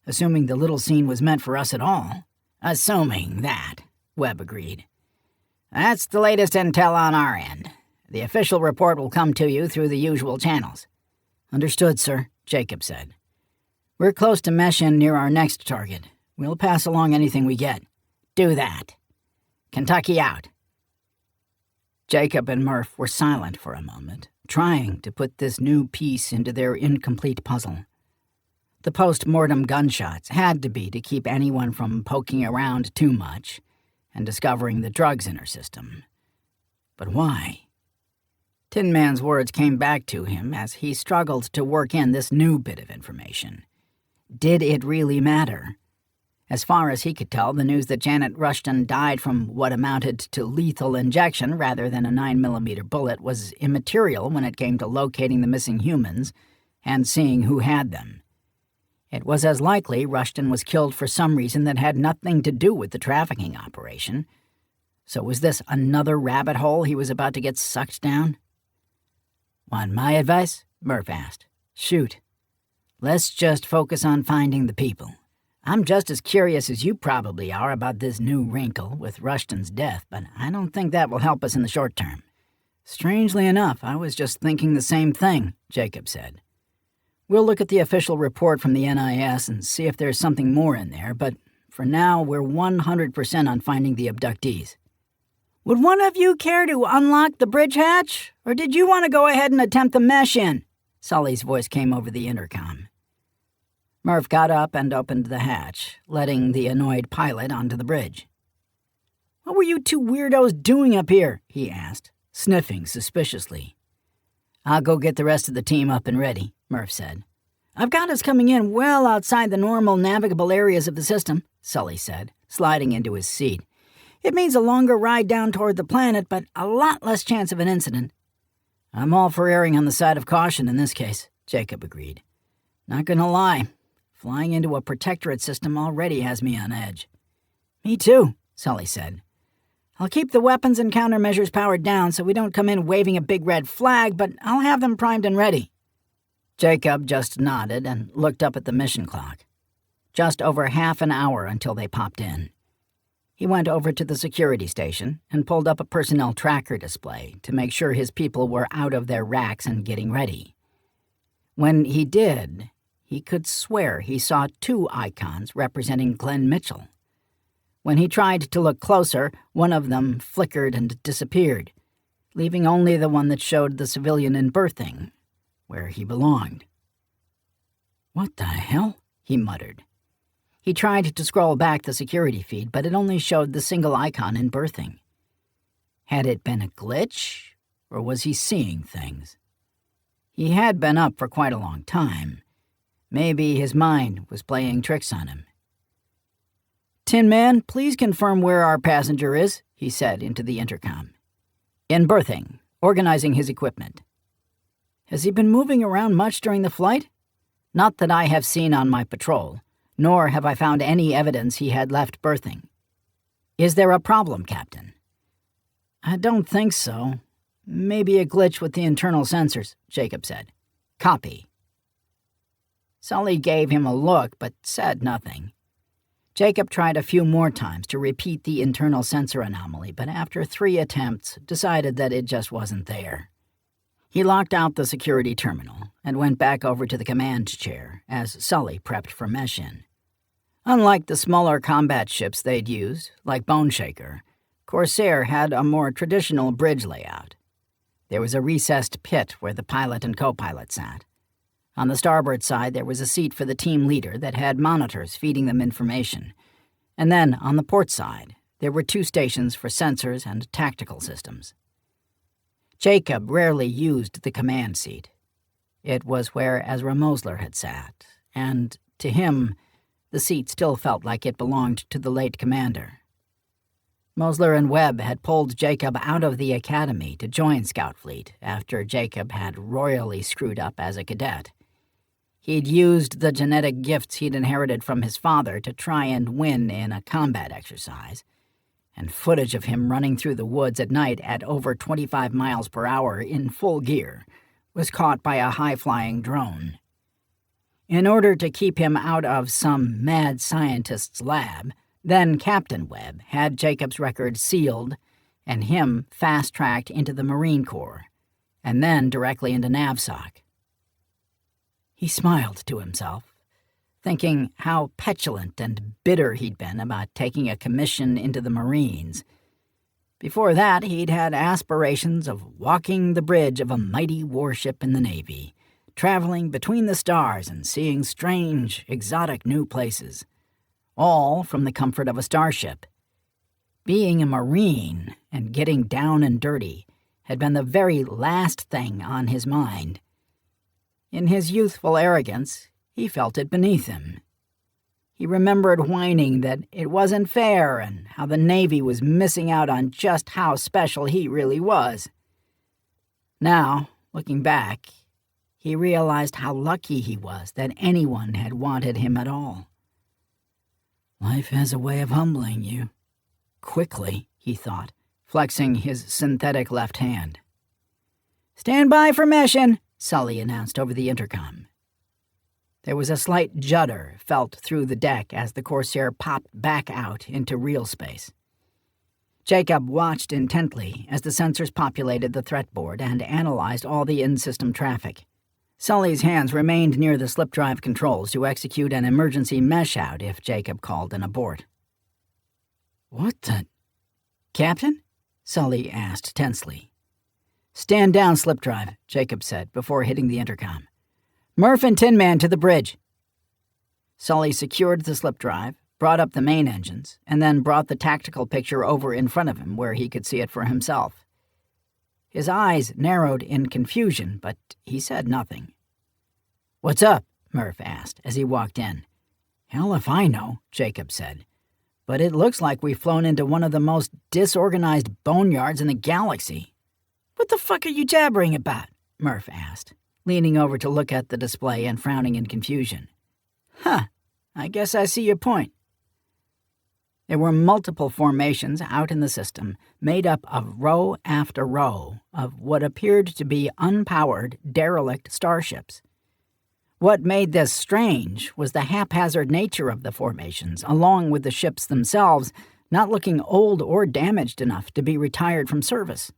[SPEAKER 1] Assuming the little scene was meant for us at all."
[SPEAKER 2] "Assuming that," Webb agreed. "That's the latest intel on our end. The official report will come to you through the usual channels."
[SPEAKER 1] "Understood, sir," Jacob said. "We're close to mesh-in near our next target. We'll pass along anything we get."
[SPEAKER 2] "Do that. Kentucky out."
[SPEAKER 1] Jacob and Murph were silent for a moment, trying to put this new piece into their incomplete puzzle. The post-mortem gunshots had to be to keep anyone from poking around too much and discovering the drugs in her system. But why? Tin Man's words came back to him as he struggled to work in this new bit of information. Did it really matter? As far as he could tell, the news that Janet Rushton died from what amounted to lethal injection rather than a 9mm bullet was immaterial when it came to locating the missing humans and seeing who had them. It was as likely Rushton was killed for some reason that had nothing to do with the trafficking operation. So was this another rabbit hole he was about to get sucked down? "Want my advice?" Murph asked. "Shoot. Let's just focus on finding the people. I'm just as curious as you probably are about this new wrinkle with Rushton's death, but I don't think that will help us in the short term." "Strangely enough, I was just thinking the same thing," Jacob said. "We'll look at the official report from the NIS and see if there's something more in there, but for now, we're 100% on finding the abductees." "Would one of you care to unlock the bridge hatch, or did you want to go ahead and attempt the mesh-in?" Sully's voice came over the intercom. Murph got up and opened the hatch, letting the annoyed pilot onto the bridge. "What were you two weirdos doing up here?" he asked, sniffing suspiciously. "I'll go get the rest of the team up and ready," Murph said. "I've got us coming in well outside the normal navigable areas of the system," Sully said, sliding into his seat. "It means a longer ride down toward the planet, but a lot less chance of an incident." "I'm all for erring on the side of caution in this case," Jacob agreed. "Not gonna lie. Flying into a protectorate system already has me on edge." "Me too," Sully said. "I'll keep the weapons and countermeasures powered down so we don't come in waving a big red flag, but I'll have them primed and ready." Jacob just nodded and looked up at the mission clock. Just over half an hour until they popped in. He went over to the security station and pulled up a personnel tracker display to make sure his people were out of their racks and getting ready. When he did, he could swear he saw 2 icons representing Glenn Mitchell. When he tried to look closer, one of them flickered and disappeared, leaving only the one that showed the civilian in berthing, where he belonged. "What the hell?" he muttered. He tried to scroll back the security feed, but it only showed the single icon in berthing. Had it been a glitch, or was he seeing things? He had been up for quite a long time. Maybe his mind was playing tricks on him. "Tin Man, please confirm where our passenger is," he said into the intercom. "In berthing, organizing his equipment." "Has he been moving around much during the flight?" "Not that I have seen on my patrol, nor have I found any evidence he had left berthing." "Is there a problem, Captain?" "I don't think so. Maybe a glitch with the internal sensors," Jacob said. "Copy." Sully gave him a look, but said nothing. Jacob tried a few more times to repeat the internal sensor anomaly, but after 3 attempts, decided that it just wasn't there. He locked out the security terminal and went back over to the command chair as Sully prepped for mesh-in. Unlike the smaller combat ships they'd used, like Bone Shaker, Corsair had a more traditional bridge layout. There was a recessed pit where the pilot and co-pilot sat. On the starboard side, there was a seat for the team leader that had monitors feeding them information. And then, on the port side, there were 2 stations for sensors and tactical systems. Jacob rarely used the command seat. It was where Ezra Mosler had sat, and, to him, the seat still felt like it belonged to the late commander. Mosler and Webb had pulled Jacob out of the academy to join Scout Fleet after Jacob had royally screwed up as a cadet. He'd used the genetic gifts he'd inherited from his father to try and win in a combat exercise, and footage of him running through the woods at night at over 25 miles per hour in full gear was caught by a high-flying drone. In order to keep him out of some mad scientist's lab, then Captain Webb had Jacob's record sealed and him fast-tracked into the Marine Corps, and then directly into NAVSOC. He smiled to himself, thinking how petulant and bitter he'd been about taking a commission into the Marines. Before that, he'd had aspirations of walking the bridge of a mighty warship in the Navy, traveling between the stars and seeing strange, exotic new places, all from the comfort of a starship. Being a Marine and getting down and dirty had been the very last thing on his mind. In his youthful arrogance, he felt it beneath him. He remembered whining that it wasn't fair and how the Navy was missing out on just how special he really was. Now, looking back, he realized how lucky he was that anyone had wanted him at all. Life has a way of humbling you. Quickly, he thought, flexing his synthetic left hand. "Stand by for mesh-in," Sully announced over the intercom. There was a slight judder felt through the deck as the Corsair popped back out into real space. Jacob watched intently as the sensors populated the threat board and analyzed all the in-system traffic. Sully's hands remained near the slip drive controls to execute an emergency mesh-out if Jacob called an abort. "What the—" "Captain?" Sully asked tensely. "Stand down, slip drive," Jacob said before hitting the intercom. "Murph and Tin Man to the bridge." Sully secured the slip drive, brought up the main engines, and then brought the tactical picture over in front of him where he could see it for himself. His eyes narrowed in confusion, but he said nothing. "What's up?" Murph asked as he walked in. "Hell if I know," Jacob said. "But it looks like we've flown into one of the most disorganized boneyards in the galaxy." "What the fuck are you jabbering about?" Murph asked, leaning over to look at the display and frowning in confusion. "Huh, I guess I see your point." There were multiple formations out in the system, made up of row after row of what appeared to be unpowered, derelict starships. What made this strange was the haphazard nature of the formations, along with the ships themselves not looking old or damaged enough to be retired from service.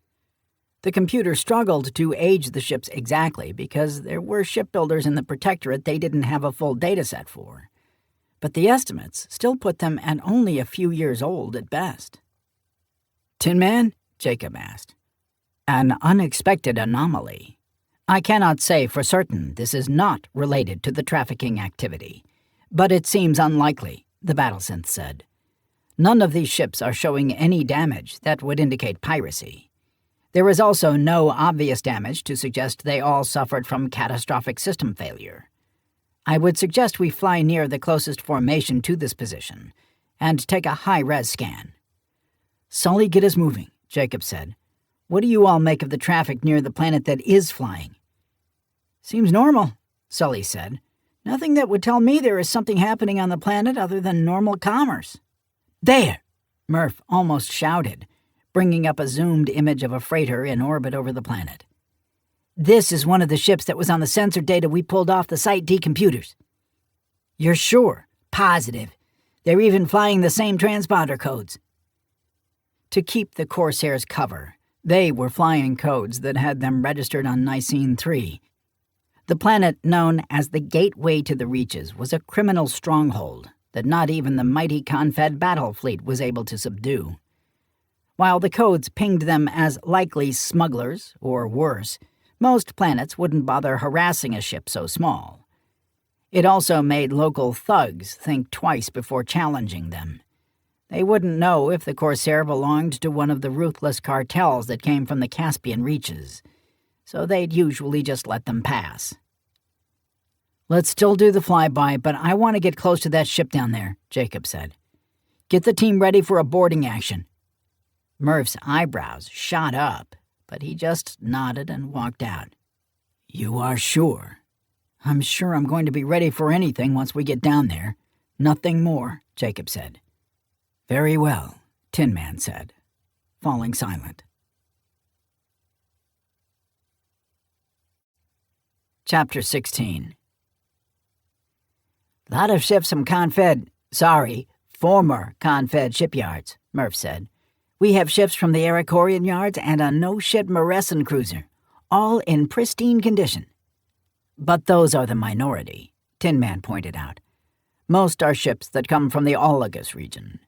[SPEAKER 1] The computer struggled to age the ships exactly because there were shipbuilders in the Protectorate they didn't have a full dataset for. But the estimates still put them at only a few years old at best. "Tin Man?" Jacob asked. "An unexpected anomaly. I cannot say for certain this is not related to the trafficking activity, but it seems unlikely," the battlesynth said. "None of these ships are showing any damage that would indicate piracy. There is also no obvious damage to suggest they all suffered from catastrophic system failure. I would suggest we fly near the closest formation to this position and take a high-res scan." "Sully, get us moving," Jacob said. "What do you all make of the traffic near the planet that is flying?" "Seems normal," Sully said. "Nothing that would tell me there is something happening on the planet other than normal commerce." "There!" Murph almost shouted, bringing up a zoomed image of a freighter in orbit over the planet. "This is one of the ships that was on the sensor data we pulled off the Site D computers." "You're sure?" "Positive. They're even flying the same transponder codes." To keep the Corsairs cover, they were flying codes that had them registered on Nicene 3. The planet known as the Gateway to the Reaches was a criminal stronghold that not even the mighty Confed battle fleet was able to subdue. While the codes pinged them as likely smugglers, or worse, most planets wouldn't bother harassing a ship so small. It also made local thugs think twice before challenging them. They wouldn't know if the Corsair belonged to one of the ruthless cartels that came from the Caspian reaches, so they'd usually just let them pass. "Let's still do the flyby, but I want to get close to that ship down there," Jacob said. "Get the team ready for a boarding action." Murph's eyebrows shot up, but he just nodded and walked out. "You are sure?" "I'm sure I'm going to be ready for anything once we get down there. Nothing more," Jacob said. "Very well," Tin Man said, falling silent. Chapter 16. "Lot of ships from former Confed shipyards," Murph said. "We have ships from the Arachorian yards and a no-shit Maressan cruiser, all in pristine condition." "But those are the minority," Tin Man pointed out. "Most are ships that come from the Olagus region.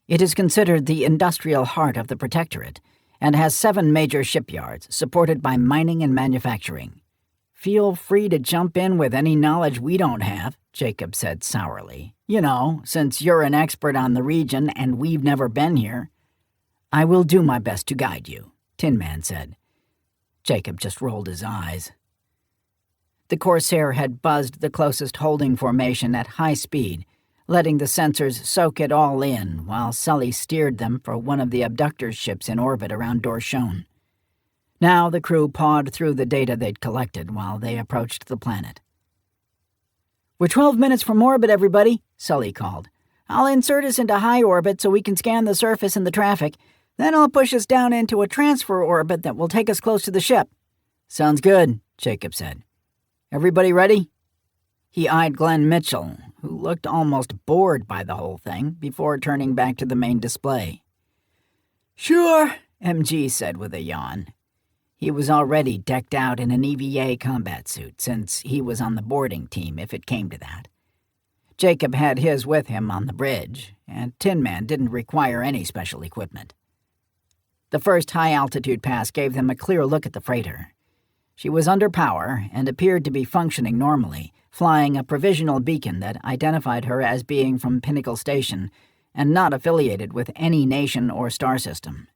[SPEAKER 1] It is considered the industrial heart of the Protectorate and has 7 major shipyards supported by mining and manufacturing. Feel free to jump in with any knowledge we don't have," Jacob said sourly. "You know, since you're an expert on the region and we've never been here." "I will do my best to guide you," Tin Man said. Jacob just rolled his eyes. The Corsair had buzzed the closest holding formation at high speed, letting the sensors soak it all in while Sully steered them for one of the abductor's ships in orbit around Dorshon. Now the crew pawed through the data they'd collected while they approached the planet. "We're 12 minutes from orbit, everybody," Sully called. "I'll insert us into high orbit so we can scan the surface and the traffic. Then I'll push us down into a transfer orbit that will take us close to the ship." "Sounds good," Jacob said. "Everybody ready?" He eyed Glenn Mitchell, who looked almost bored by the whole thing, before turning back to the main display. "Sure," MG said with a yawn. He was already decked out in an EVA combat suit, since he was on the boarding team if it came to that. Jacob had his with him on the bridge, and Tin Man didn't require any special equipment. The first high-altitude pass gave them a clear look at the freighter. She was under power and appeared to be functioning normally, flying a provisional beacon that identified her as being from Pinnacle Station and not affiliated with any nation or star system.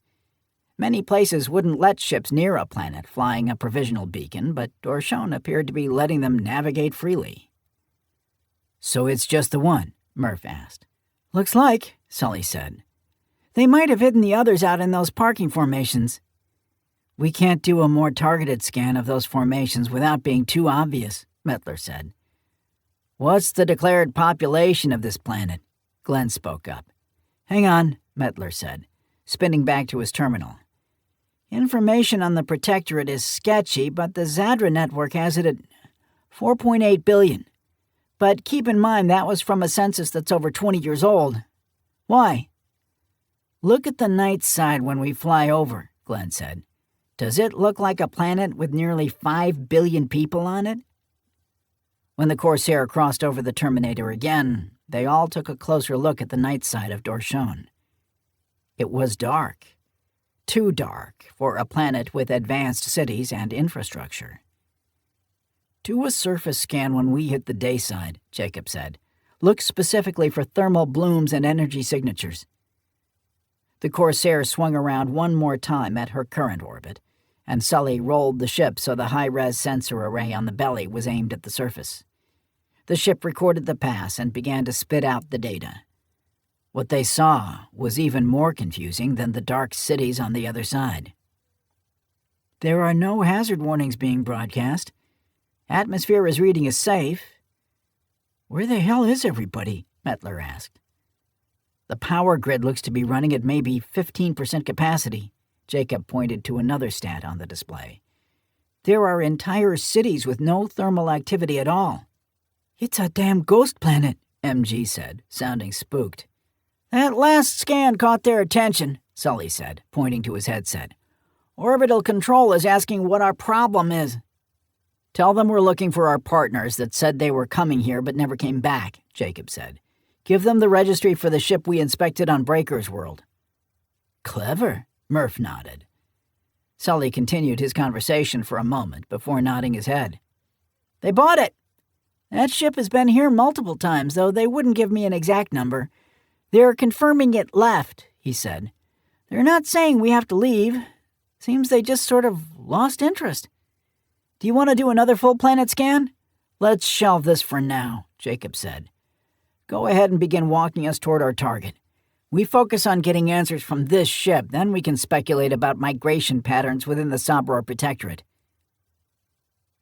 [SPEAKER 1] Many places wouldn't let ships near a planet flying a provisional beacon, but Dorshon appeared to be letting them navigate freely. "So it's just the one?" Murph asked. "Looks like," Sully said. "They might have hidden the others out in those parking formations." "We can't do a more targeted scan of those formations without being too obvious," Mettler said. "What's the declared population of this planet?" Glenn spoke up. "Hang on," Mettler said, spinning back to his terminal. "Information on the Protectorate is sketchy, but the Zadra network has it at 4.8 billion. But keep in mind that was from a census that's over 20 years old. Why?" "Look at the night side when we fly over," Glenn said. Does it look like a planet with nearly 5 billion people on it?" When the Corsair crossed over the Terminator again, they all took a closer look at the night side of Dorshon. It was dark. Too dark for a planet with advanced cities and infrastructure. "Do a surface scan when we hit the day side," Jacob said. "Look specifically for thermal blooms and energy signatures." The Corsair swung around one more time at her current orbit, and Sully rolled the ship so the high-res sensor array on the belly was aimed at the surface. The ship recorded the pass and began to spit out the data. What they saw was even more confusing than the dark cities on the other side. "There are no hazard warnings being broadcast. Atmosphere is reading as safe." "Where the hell is everybody?" Mettler asked. "The power grid looks to be running at maybe 15% capacity." Jacob pointed to another stat on the display. "There are entire cities with no thermal activity at all." "It's a damn ghost planet," MG said, sounding spooked. "That last scan caught their attention," Sully said, pointing to his headset. "Orbital Control is asking what our problem is." "Tell them we're looking for our partners that said they were coming here but never came back," Jacob said. "Give them the registry for the ship we inspected on Breaker's World." "Clever," Murph nodded. Sully continued his conversation for a moment before nodding his head. "They bought it. That ship has been here multiple times, though they wouldn't give me an exact number. They're confirming it left," he said. "They're not saying we have to leave. Seems they just sort of lost interest. Do you want to do another full planet scan?" "Let's shelve this for now," Jacob said. "Go ahead and begin walking us toward our target. We focus on getting answers from this ship, then we can speculate about migration patterns within the Sabror Protectorate."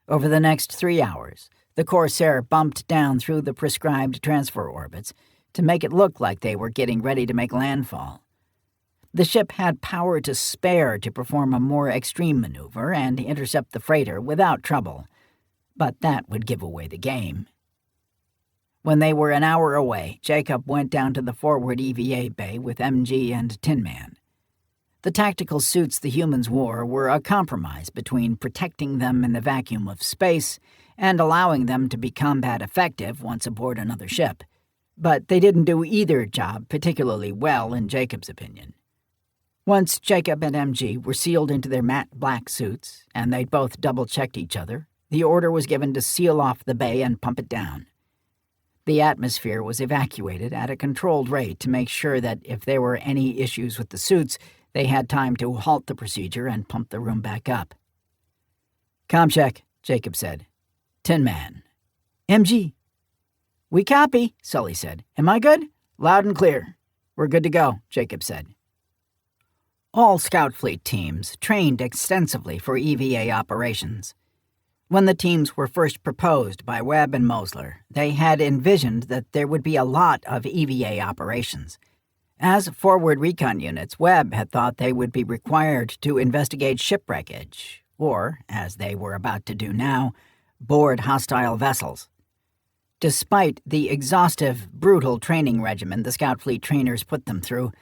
[SPEAKER 1] Over the next 3 hours, the Corsair bumped down through the prescribed transfer orbits to make it look like they were getting ready to make landfall. The ship had power to spare to perform a more extreme maneuver and intercept the freighter without trouble, but that would give away the game. When they were an hour away, Jacob went down to the forward EVA bay with MG and Tin Man. The tactical suits the humans wore were a compromise between protecting them in the vacuum of space and allowing them to be combat effective once aboard another ship, but they didn't do either job particularly well in Jacob's opinion. Once Jacob and MG were sealed into their matte black suits, and they'd both double-checked each other, the order was given to seal off the bay and pump it down. The atmosphere was evacuated at a controlled rate to make sure that if there were any issues with the suits, they had time to halt the procedure and pump the room back up. "Comcheck," Jacob said. "Tin Man." "MG." "We copy," Sully said. "Am I good?" "Loud and clear." "We're good to go," Jacob said. All Scout Fleet teams trained extensively for EVA operations. When the teams were first proposed by Webb and Mosler, they had envisioned that there would be a lot of EVA operations. As forward recon units, Webb had thought they would be required to investigate shipwreckage, or, as they were about to do now, board hostile vessels. Despite the exhaustive, brutal training regimen the Scout Fleet trainers put them through,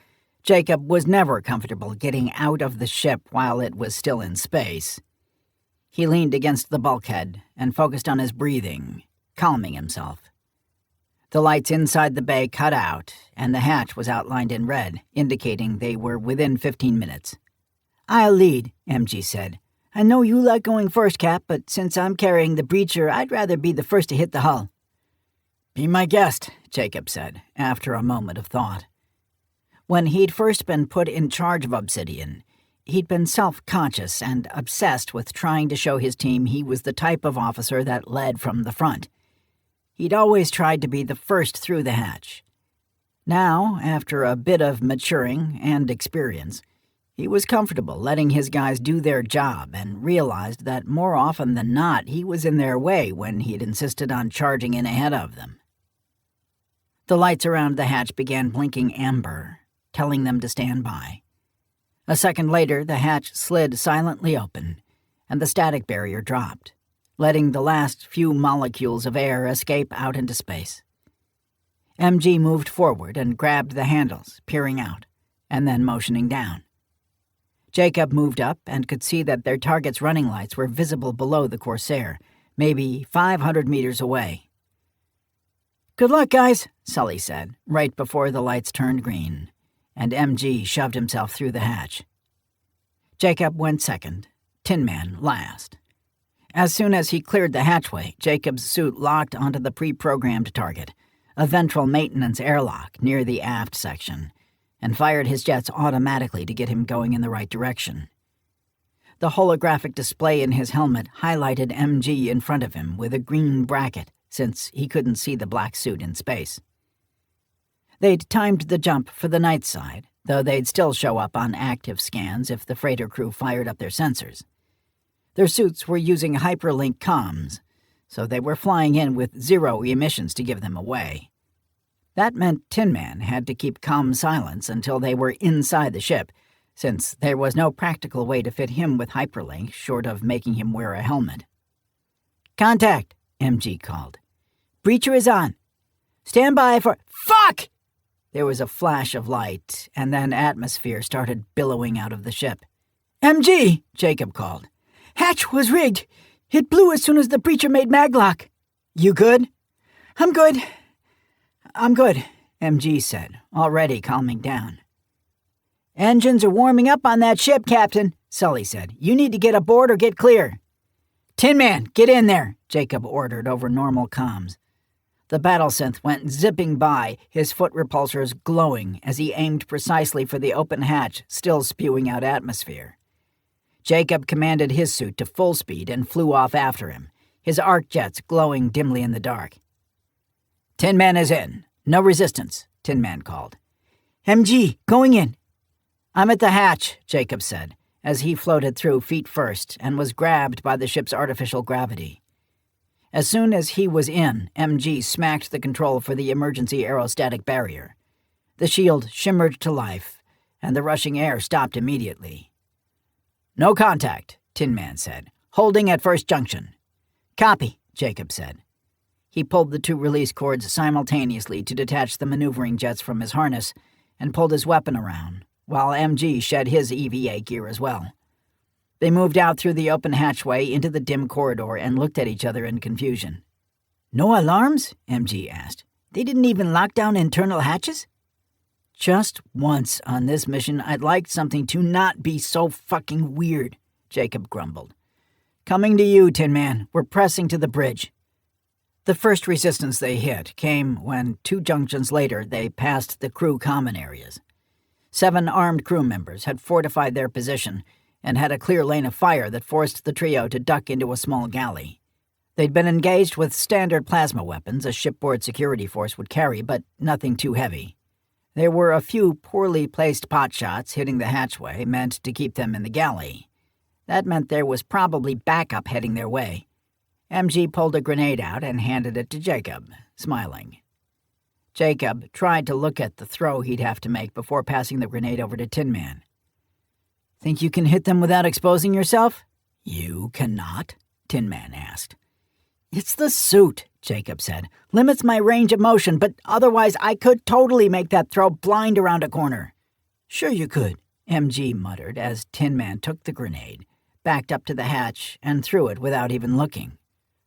[SPEAKER 1] Jacob was never comfortable getting out of the ship while it was still in space. He leaned against the bulkhead and focused on his breathing, calming himself. The lights inside the bay cut out, and the hatch was outlined in red, indicating they were within 15 minutes. "I'll lead," MG said. "I know you like going first, Cap, but since I'm carrying the breacher, I'd rather be the first to hit the hull." "Be my guest," Jacob said, after a moment of thought. When he'd first been put in charge of Obsidian, he'd been self-conscious and obsessed with trying to show his team he was the type of officer that led from the front. He'd always tried to be the first through the hatch. Now, after a bit of maturing and experience, he was comfortable letting his guys do their job and realized that more often than not he was in their way when he'd insisted on charging in ahead of them. The lights around the hatch began blinking amber, telling them to stand by. A second later, the hatch slid silently open, and the static barrier dropped, letting the last few molecules of air escape out into space. MG moved forward and grabbed the handles, peering out, and then motioning down. Jacob moved up and could see that their target's running lights were visible below the Corsair, maybe 500 meters away. "Good luck, guys," Sully said, right before the lights turned green, and MG shoved himself through the hatch. Jacob went second, Tin Man last. As soon as he cleared the hatchway, Jacob's suit locked onto the pre-programmed target, a ventral maintenance airlock near the aft section, and fired his jets automatically to get him going in the right direction. The holographic display in his helmet highlighted MG in front of him with a green bracket, since he couldn't see the black suit in space. They'd timed the jump for the night side, though they'd still show up on active scans if the freighter crew fired up their sensors. Their suits were using hyperlink comms, so they were flying in with 0 emissions to give them away. That meant Tin Man had to keep calm silence until they were inside the ship, since there was no practical way to fit him with hyperlink short of making him wear a helmet. "Contact," MG called. "Breacher is on. Stand by for—" Fuck! There was a flash of light, and then atmosphere started billowing out of the ship. "MG!" Jacob called. "Hatch was rigged. It blew as soon as the breacher made maglock." "You good?" I'm good, MG said, already calming down. "Engines are warming up on that ship, Captain," Sully said. "You need to get aboard or get clear." "Tin Man, get in there," Jacob ordered over normal comms. The battlesynth went zipping by, his foot repulsors glowing as he aimed precisely for the open hatch, still spewing out atmosphere. Jacob commanded his suit to full speed and flew off after him, his arc jets glowing dimly in the dark. "Tin Man is in. No resistance," Tin Man called. "MG, going in." "I'm at the hatch," Jacob said, as he floated through feet first and was grabbed by the ship's artificial gravity. As soon as he was in, MG smacked the control for the emergency aerostatic barrier. The shield shimmered to life, and the rushing air stopped immediately. "No contact," Tin Man said. "Holding at first junction." "Copy," Jacob said. He pulled the 2 release cords simultaneously to detach the maneuvering jets from his harness and pulled his weapon around, while MG shed his EVA gear as well. They moved out through the open hatchway into the dim corridor and looked at each other in confusion. "No alarms?" MG asked. "They didn't even lock down internal hatches?" "Just once on this mission, I'd like something to not be so fucking weird," Jacob grumbled. "Coming to you, Tin Man. We're pressing to the bridge." The first resistance they hit came when 2 junctions later they passed the crew common areas. 7 armed crew members had fortified their position and had a clear lane of fire that forced the trio to duck into a small galley. They'd been engaged with standard plasma weapons a shipboard security force would carry, but nothing too heavy. There were a few poorly placed pot shots hitting the hatchway meant to keep them in the galley. That meant there was probably backup heading their way. MG pulled a grenade out and handed it to Jacob, smiling. Jacob tried to look at the throw he'd have to make before passing the grenade over to Tin Man. "Think you can hit them without exposing yourself?" "You cannot?" Tin Man asked. "It's the suit," Jacob said. "Limits my range of motion, but otherwise I could totally make that throw blind around a corner." "Sure you could," MG muttered as Tin Man took the grenade, backed up to the hatch, and threw it without even looking.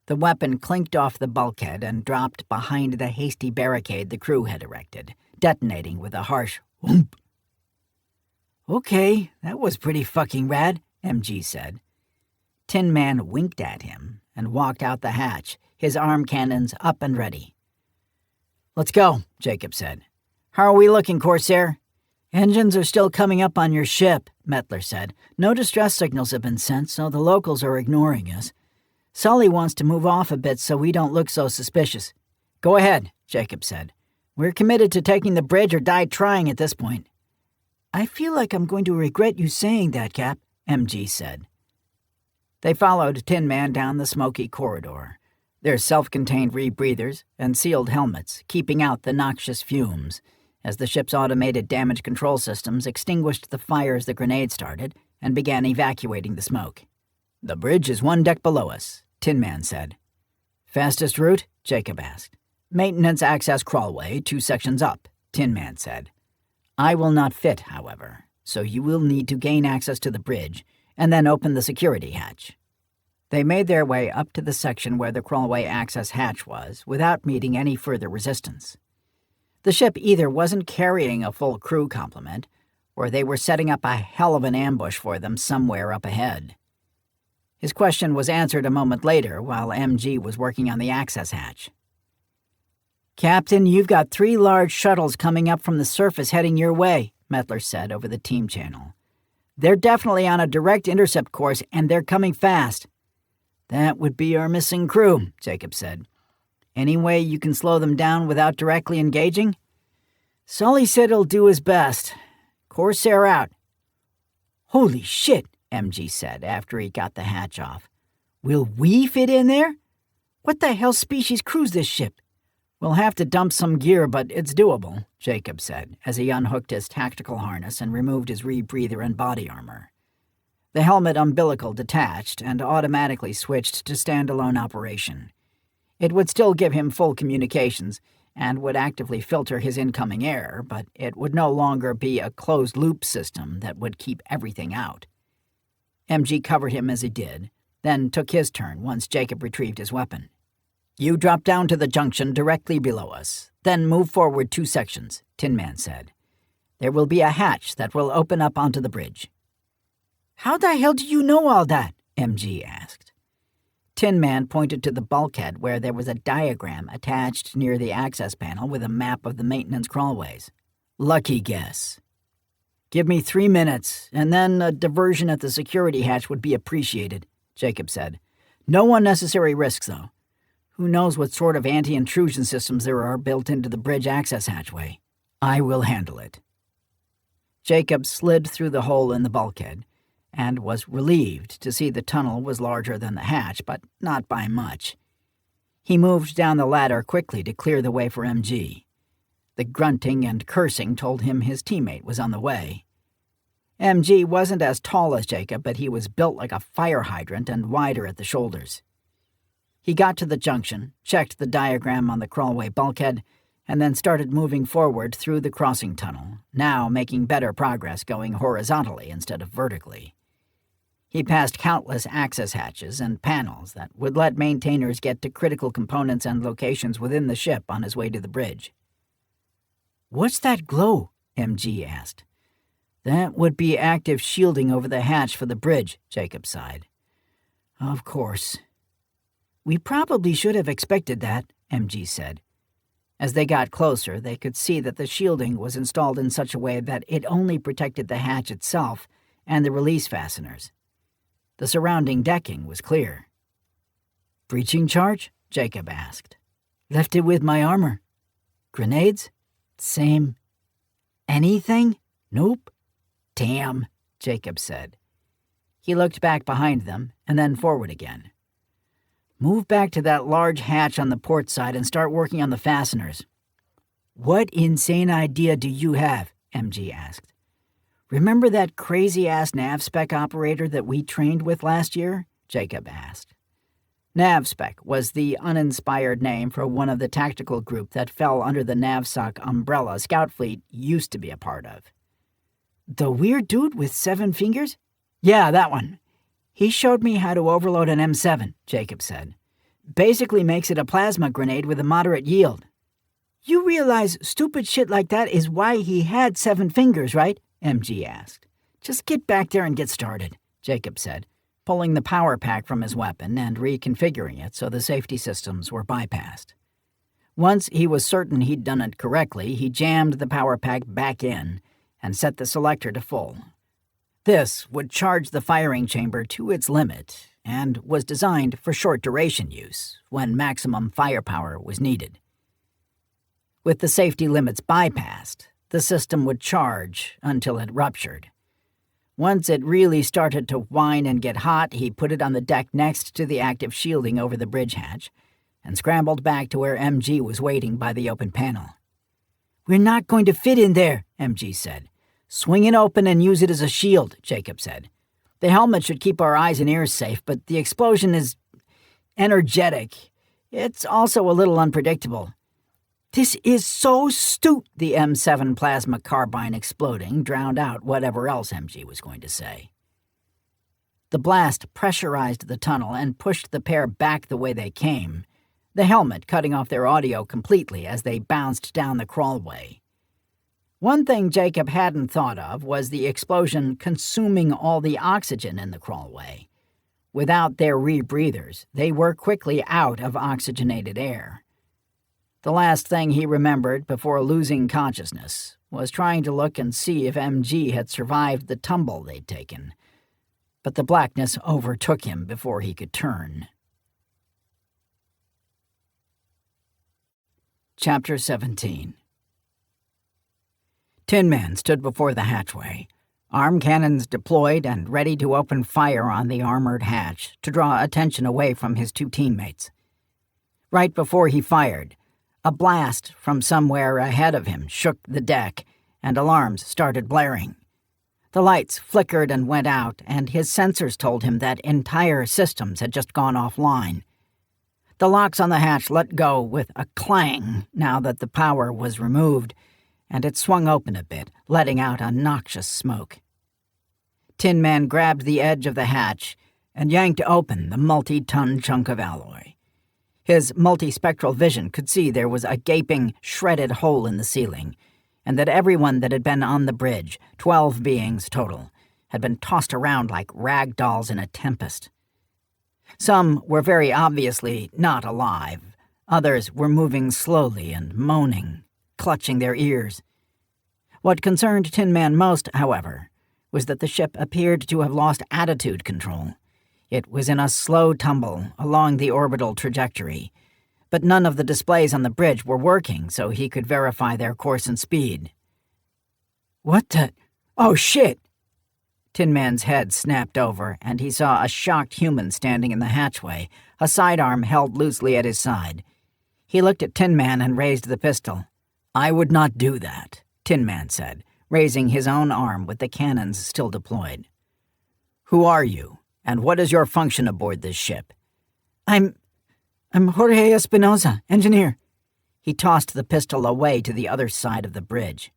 [SPEAKER 1] The weapon clinked off the bulkhead and dropped behind the hasty barricade the crew had erected, detonating with a harsh whoomp. "Okay, that was pretty fucking rad," MG said. Tin Man winked at him and walked out the hatch, his arm cannons up and ready. "Let's go," Jacob said. "How are we looking, Corsair?" "Engines are still coming up on your ship," Mettler said. "No distress signals have been sent, so the locals are ignoring us. Sully wants to move off a bit so we don't look so suspicious." "Go ahead," Jacob said. "We're committed to taking the bridge or die trying at this point." "I feel like I'm going to regret you saying that, Cap," MG said. They followed Tin Man down the smoky corridor, their self-contained rebreathers and sealed helmets keeping out the noxious fumes, as the ship's automated damage control systems extinguished the fires the grenade started and began evacuating the smoke. "The bridge is 1 deck below us," Tin Man said. "Fastest route?" Jacob asked. "Maintenance access crawlway 2 sections up," Tin Man said. "I will not fit, however, so you will need to gain access to the bridge and then open the security hatch." They made their way up to the section where the crawlway access hatch was without meeting any further resistance. The ship either wasn't carrying a full crew complement, or they were setting up a hell of an ambush for them somewhere up ahead. His question was answered a moment later while MG was working on the access hatch. "Captain, you've got 3 large shuttles coming up from the surface heading your way," Mettler said over the team channel. "They're definitely on a direct intercept course, and they're coming fast." "That would be our missing crew," Jacob said. "Any way you can slow them down without directly engaging?" "Sully said he'll do his best. Corsair out." "Holy shit," MG said after he got the hatch off. "Will we fit in there? What the hell species crews this ship?" "We'll have to dump some gear, but it's doable," Jacob said as he unhooked his tactical harness and removed his rebreather and body armor. The helmet umbilical detached and automatically switched to standalone operation. It would still give him full communications and would actively filter his incoming air, but it would no longer be a closed-loop system that would keep everything out. MG covered him as he did, then took his turn once Jacob retrieved his weapon. "You drop down to the junction directly below us, then move forward 2 sections," Tin Man said. "There will be a hatch that will open up onto the bridge." "How the hell do you know all that?" MG asked. Tin Man pointed to the bulkhead where there was a diagram attached near the access panel with a map of the maintenance crawlways. "Lucky guess." "Give me 3 minutes, and then a diversion at the security hatch would be appreciated," Jacob said. "No unnecessary risks, though. Who knows what sort of anti-intrusion systems there are built into the bridge access hatchway. I will handle it." Jacob slid through the hole in the bulkhead and was relieved to see the tunnel was larger than the hatch, but not by much. He moved down the ladder quickly to clear the way for MG. The grunting and cursing told him his teammate was on the way. MG wasn't as tall as Jacob, but he was built like a fire hydrant and wider at the shoulders. He got to the junction, checked the diagram on the crawlway bulkhead, and then started moving forward through the crossing tunnel, now making better progress going horizontally instead of vertically. He passed countless access hatches and panels that would let maintainers get to critical components and locations within the ship on his way to the bridge. "What's that glow?" MG asked. "That would be active shielding over the hatch for the bridge," Jacob sighed. "Of course." "We probably should have expected that," MG said. As they got closer, they could see that the shielding was installed in such a way that it only protected the hatch itself and the release fasteners. The surrounding decking was clear. "Breaching charge?" Jacob asked. "Left it with my armor." "Grenades?" "Same." "Anything?" "Nope." "Damn," Jacob said. He looked back behind them and then forward again. "Move back to that large hatch on the port side and start working on the fasteners." "What insane idea do you have?" MG asked. "Remember that crazy-ass NavSpec operator that we trained with last year?" Jacob asked. NavSpec was the uninspired name for one of the tactical group that fell under the NavSoc umbrella Scout Fleet used to be a part of. "The weird dude with 7 fingers?" "Yeah, that one. He showed me how to overload an M7, Jacob said. Basically makes it a plasma grenade with a moderate yield." "You realize stupid shit like that is why he had 7 fingers, right?" MG asked. "Just get back there and get started," Jacob said, pulling the power pack from his weapon and reconfiguring it so the safety systems were bypassed. Once he was certain he'd done it correctly, he jammed the power pack back in and set the selector to full. This would charge the firing chamber to its limit and was designed for short-duration use when maximum firepower was needed. With the safety limits bypassed, the system would charge until it ruptured. Once it really started to whine and get hot, he put it on the deck next to the active shielding over the bridge hatch and scrambled back to where MG was waiting by the open panel. "We're not going to fit in there," MG said. "Swing it open and use it as a shield," Jacob said. "The helmet should keep our eyes and ears safe, but the explosion is energetic. It's also a little unpredictable. This is so The M7 plasma carbine exploding drowned out whatever else MG was going to say. The blast pressurized the tunnel and pushed the pair back the way they came, the helmet cutting off their audio completely as they bounced down the crawlway. One thing Jacob hadn't thought of was the explosion consuming all the oxygen in the crawlway. Without their rebreathers, they were quickly out of oxygenated air. The last thing he remembered before losing consciousness was trying to look and see if MG had survived the tumble they'd taken. But the blackness overtook him before he could turn. Chapter 17. Tin Man stood before the hatchway, arm cannons deployed and ready to open fire on the armored hatch to draw attention away from his two teammates. Right before he fired, a blast from somewhere ahead of him shook the deck, and alarms started blaring. The lights flickered and went out, and his sensors told him that entire systems had just gone offline. The locks on the hatch let go with a clang now that the power was removed, and it swung open a bit, letting out a noxious smoke. Tin Man grabbed the edge of the hatch and yanked open the multi-ton chunk of alloy. His multispectral vision could see there was a gaping, shredded hole in the ceiling, and that everyone that had been on the bridge, 12 beings total, had been tossed around like rag dolls in a tempest. Some were very obviously not alive. Others were moving slowly and moaning, clutching their ears. What concerned Tin Man most, however, was that the ship appeared to have lost attitude control. It was in a slow tumble along the orbital trajectory, but none of the displays on the bridge were working so he could verify their course and speed. What the— Oh, shit! Tin Man's head snapped over, and he saw a shocked human standing in the hatchway, a sidearm held loosely at his side. He looked at Tin Man and raised the pistol. "I would not do that," Tin Man said, raising his own arm with the cannons still deployed. "Who are you, and what is your function aboard this ship?" I'm Jorge Espinosa, engineer." He tossed the pistol away to the other side of the bridge.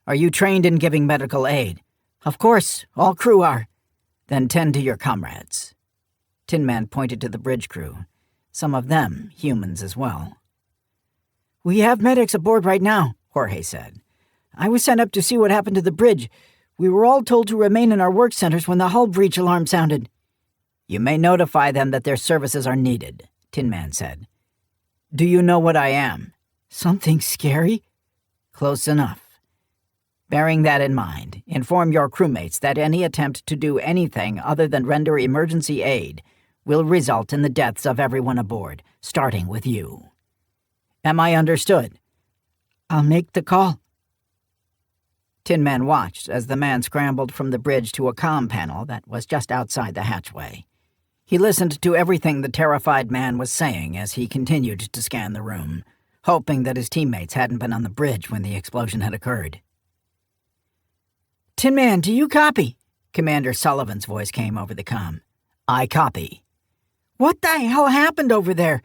[SPEAKER 1] "Are you trained in giving medical aid?" "Of course, all crew are." "Then tend to your comrades." Tin Man pointed to the bridge crew, some of them humans as well. "We have medics aboard right now," Jorge said. "I was sent up to see what happened to the bridge. We were all told to remain in our work centers when the hull breach alarm sounded." "You may notify them that their services are needed," Tin Man said. "Do you know what I am?" "Something scary?" "Close enough. Bearing that in mind, inform your crewmates that any attempt to do anything other than render emergency aid will result in the deaths of everyone aboard, starting with you. Am I understood?" "I'll make the call." Tin Man watched as the man scrambled from the bridge to a comm panel that was just outside the hatchway. He listened to everything the terrified man was saying as he continued to scan the room, hoping that his teammates hadn't been on the bridge when the explosion had occurred. "Tin Man, do you copy?" Commander Sullivan's voice came over the comm. "I copy." "What the hell happened over there?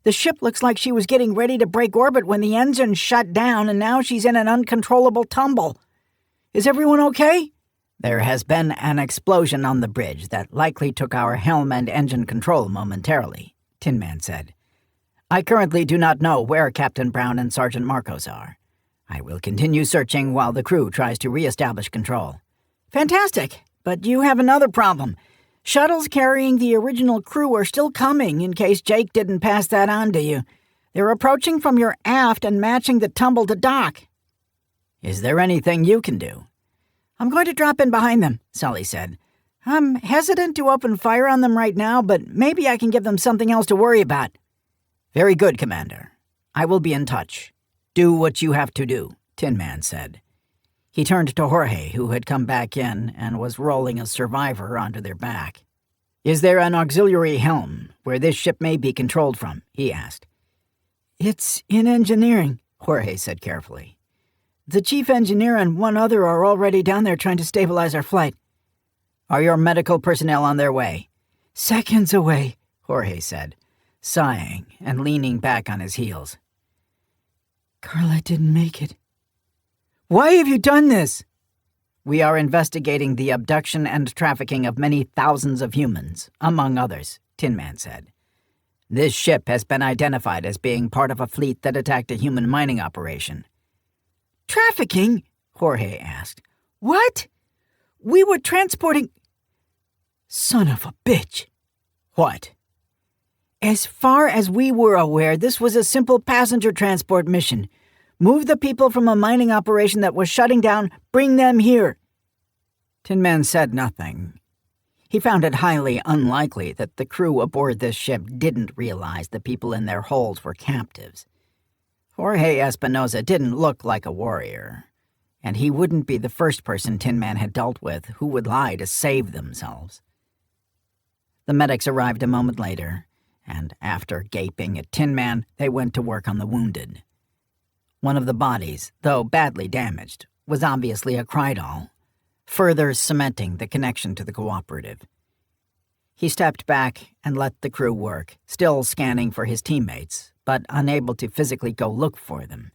[SPEAKER 1] The ship looks like she was getting ready to break orbit when the engine shut down, and now she's in an uncontrollable tumble. Is everyone okay?" "There has been an explosion on the bridge that likely took our helm and engine control momentarily," Tin Man said. "I currently do not know where Captain Brown and Sergeant Marcos are. I will continue searching while the crew tries to re-establish control." "Fantastic, but you have another problem. Shuttles carrying the original crew are still coming in case Jake didn't pass that on to you. They're approaching from your aft and matching the tumble to dock." "Is there anything you can do?" "I'm going to drop in behind them," Sully said. "I'm hesitant to open fire on them right now, but maybe I can give them something else to worry about." "Very good, Commander. I will be in touch. Do what you have to do," Tin Man said. He turned to Jorge, who had come back in and was rolling a survivor onto their back. "Is there an auxiliary helm where this ship may be controlled from?" he asked. "It's in engineering," Jorge said carefully. "The chief engineer and one other are already down there trying to stabilize our flight." "Are your medical personnel on their way?" "Seconds away," Jorge said, sighing and leaning back on his heels. Carla didn't make it. Why have you done this? We are investigating the abduction and trafficking of many thousands of humans, among others, Tin Man said. This ship has been identified as being part of a fleet that attacked a human mining operation. Trafficking? Jorge asked. What? We were transporting... Son of a bitch. What? As far as we were aware, this was a simple passenger transport mission. Move the people from a mining operation that was shutting down, bring them here. Tin Man said nothing. He found it highly unlikely that the crew aboard this ship didn't realize the people in their holds were captives. Jorge Espinosa didn't look like a warrior, and he wouldn't be the first person Tin Man had dealt with who would lie to save themselves. The medics arrived a moment later, and after gaping at Tin Man, they went to work on the wounded. One of the bodies, though badly damaged, was obviously a Krydal, further cementing the connection to the cooperative. He stepped back and let the crew work, still scanning for his teammates, but unable to physically go look for them.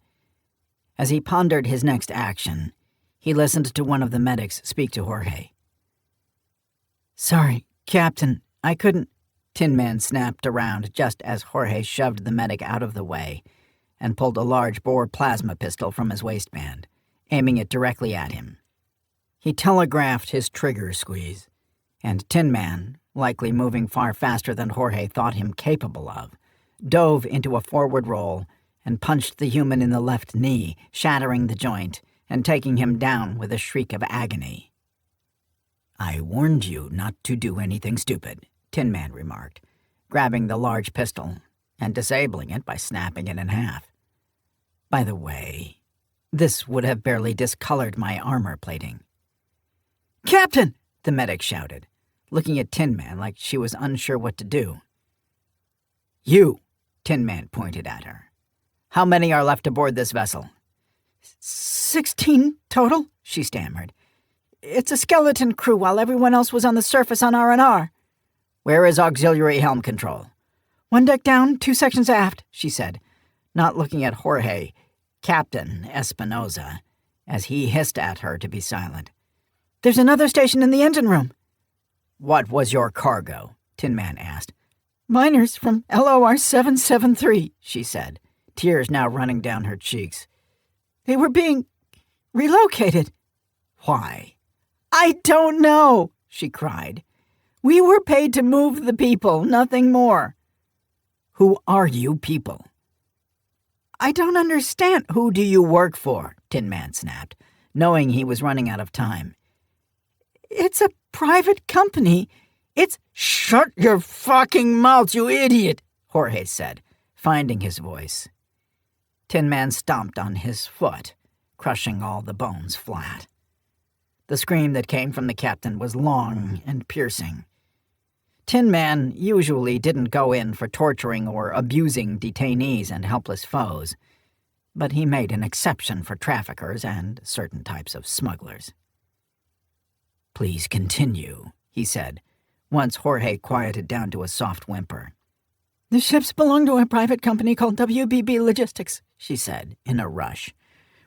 [SPEAKER 1] As he pondered his next action, he listened to one of the medics speak to Jorge. "Sorry, Captain, I couldn't..." Tin Man snapped around just as Jorge shoved the medic out of the way and pulled a large-bore plasma pistol from his waistband, aiming it directly at him. He telegraphed his trigger squeeze, and Tin Man, likely moving far faster than Jorge thought him capable of, dove into a forward roll and punched the human in the left knee, shattering the joint and taking him down with a shriek of agony. "I warned you not to do anything stupid," Tin Man remarked, grabbing the large pistol and disabling it by snapping it in half. "By the way, this would have barely discolored my armor plating." "Captain!" the medic shouted, looking at Tin Man like she was unsure what to do. "You!" Tin Man pointed at her. "How many are left aboard this vessel?" 16 total, she stammered. "It's a skeleton crew while everyone else was on the surface on R&R. "Where is auxiliary helm control?" "One deck down, 2 sections aft," she said, not looking at Jorge, Captain Espinosa, as he hissed at her to be silent. "There's another station in the engine room." "What was your cargo?" Tin Man asked. "Miners from LOR 773, she said, tears now running down her cheeks. "They were being relocated." "Why?" "I don't know," she cried. "We were paid to move the people, nothing more." "Who are you people?" "I don't understand." "Who do you work for?" Tin Man snapped, knowing he was running out of time. "It's a private company. It's..." "Shut your fucking mouth, you idiot," Jorge said, finding his voice. Tin Man stomped on his foot, crushing all the bones flat. The scream that came from the captain was long and piercing. Tin Man usually didn't go in for torturing or abusing detainees and helpless foes, but he made an exception for traffickers and certain types of smugglers. "Please continue," he said, once Jorge quieted down to a soft whimper. "The ships belong to a private company called WBB Logistics," she said, in a rush.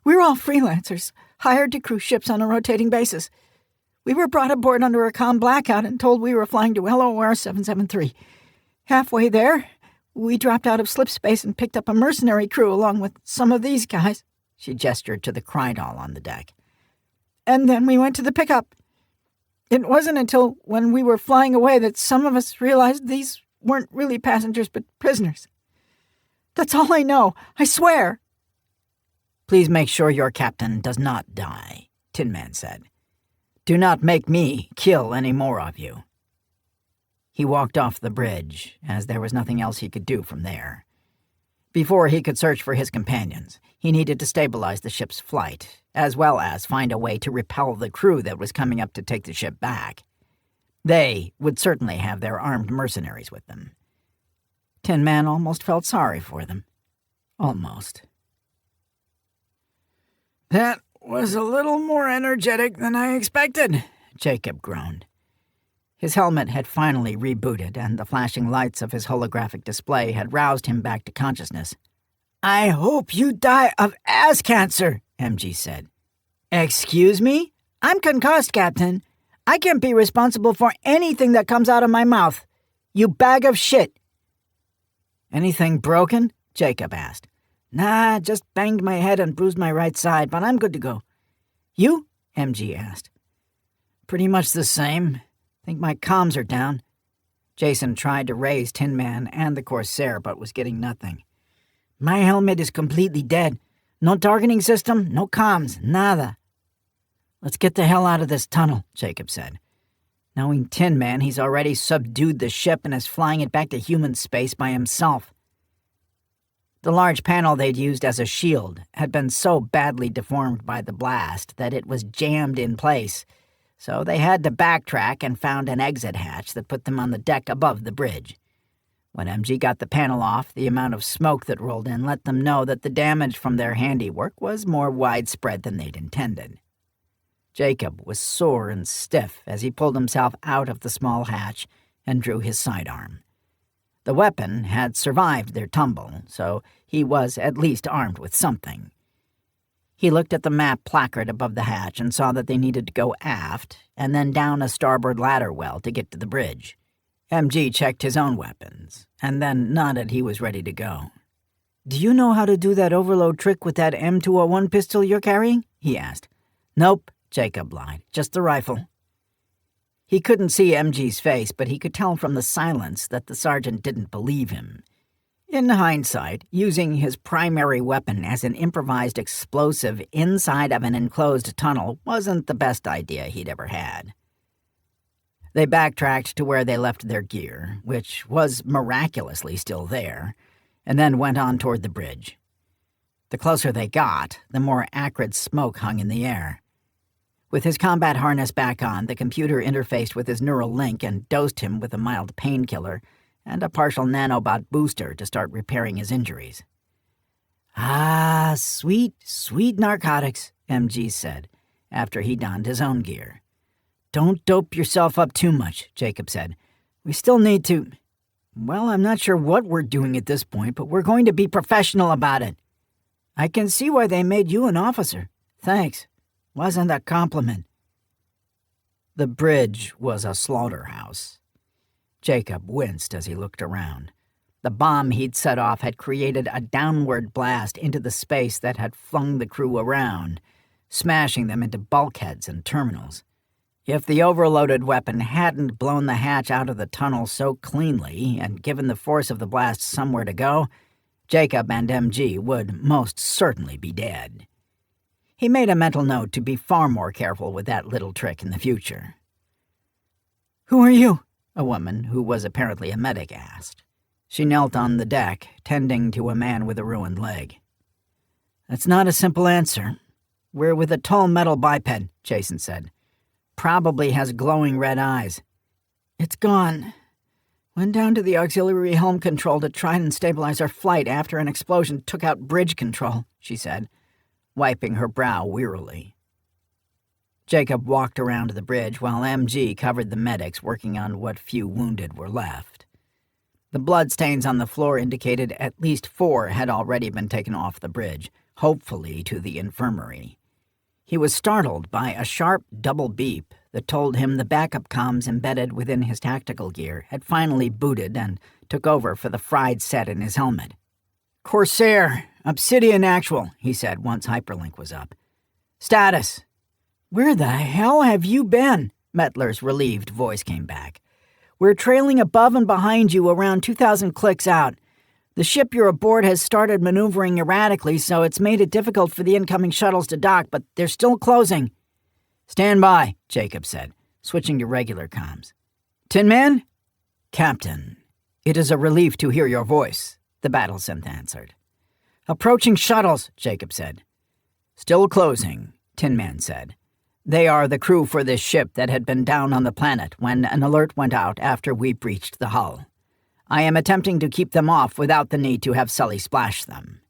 [SPEAKER 1] "We're all freelancers, hired to crew ships on a rotating basis. We were brought aboard under a calm blackout and told we were flying to LOR 773. Halfway there, we dropped out of slip space and picked up a mercenary crew along with some of these guys." She gestured to the Krydal on the deck. "And then we went to the pickup. It wasn't until when we were flying away that some of us realized these weren't really passengers but prisoners. That's all I know, I swear." "Please make sure your captain does not die," Tin Man said. "Do not make me kill any more of you." He walked off the bridge, as there was nothing else he could do from there. Before he could search for his companions, he needed to stabilize the ship's flight, as well as find a way to repel the crew that was coming up to take the ship back. They would certainly have their armed mercenaries with them. Tin Man almost felt sorry for them. Almost. "That was a little more energetic than I expected," Jacob groaned. His helmet had finally rebooted, and the flashing lights of his holographic display had roused him back to consciousness. I hope you die of ass cancer, MG said. Excuse me? I'm concussed, Captain. I can't be responsible for anything that comes out of my mouth. You bag of shit. Anything broken? Jacob asked. Nah, just banged my head and bruised my right side, but I'm good to go. You? MG asked. Pretty much the same. Think my comms are down. Jason tried to raise Tin Man and the Corsair, but was getting nothing. My helmet is completely dead. No targeting system, no comms, nada. Let's get the hell out of this tunnel, Jacob said. Knowing Tin Man, he's already subdued the ship and is flying it back to human space by himself. The large panel they'd used as a shield had been so badly deformed by the blast that it was jammed in place, so they had to backtrack and found an exit hatch that put them on the deck above the bridge. When MG got the panel off, the amount of smoke that rolled in let them know that the damage from their handiwork was more widespread than they'd intended. Jacob was sore and stiff as he pulled himself out of the small hatch and drew his sidearm. The weapon had survived their tumble, so he was at least armed with something. He looked at the map placard above the hatch and saw that they needed to go aft and then down a starboard ladder well to get to the bridge. MG checked his own weapons and then nodded he was ready to go. Do you know how to do that overload trick with that M201 pistol you're carrying? He asked. Nope, Jacob lied. Just the rifle. He couldn't see MG's face, but he could tell from the silence that the sergeant didn't believe him. In hindsight, using his primary weapon as an improvised explosive inside of an enclosed tunnel wasn't the best idea he'd ever had. They backtracked to where they left their gear, which was miraculously still there, and then went on toward the bridge. The closer they got, the more acrid smoke hung in the air. With his combat harness back on, the computer interfaced with his neural link and dosed him with a mild painkiller and a partial nanobot booster to start repairing his injuries. Ah, sweet, sweet narcotics, MG said, after he donned his own gear. Don't dope yourself up too much, Jacob said. We still need to... Well, I'm not sure what we're doing at this point, but we're going to be professional about it. I can see why they made you an officer. Thanks. Wasn't a compliment. The bridge was a slaughterhouse. Jacob winced as he looked around. The bomb he'd set off had created a downward blast into the space that had flung the crew around, smashing them into bulkheads and terminals. If the overloaded weapon hadn't blown the hatch out of the tunnel so cleanly and given the force of the blast somewhere to go, Jacob and MG would most certainly be dead. He made a mental note to be far more careful with that little trick in the future. "Who are you?" a woman, who was apparently a medic, asked. She knelt on the deck, tending to a man with a ruined leg. "That's not a simple answer. We're with a tall metal biped," Jason said. "Probably has glowing red eyes." "It's gone. Went down to the auxiliary helm control to try and stabilize our flight after an explosion took out bridge control," she said, wiping her brow wearily. Jacob walked around the bridge while MG covered the medics working on what few wounded were left. The bloodstains on the floor indicated at least 4 had already been taken off the bridge, hopefully to the infirmary. He was startled by a sharp double beep that told him the backup comms embedded within his tactical gear had finally booted and took over for the fried set in his helmet. "Corsair, Obsidian Actual," he said once hyperlink was up. "Status." "Where the hell have you been?" Mettler's relieved voice came back. "We're trailing above and behind you around 2,000 clicks out. The ship you're aboard has started maneuvering erratically, so it's made it difficult for the incoming shuttles to dock, but they're still closing." "Stand by," Jacob said, switching to regular comms. "Tin Man?" "Captain, it is a relief to hear your voice," the battlesynth answered. "Approaching shuttles," Jacob said. "Still closing," Tin Man said. "They are the crew for this ship that had been down on the planet when an alert went out after we breached the hull. I am attempting to keep them off without the need to have Sully splash them."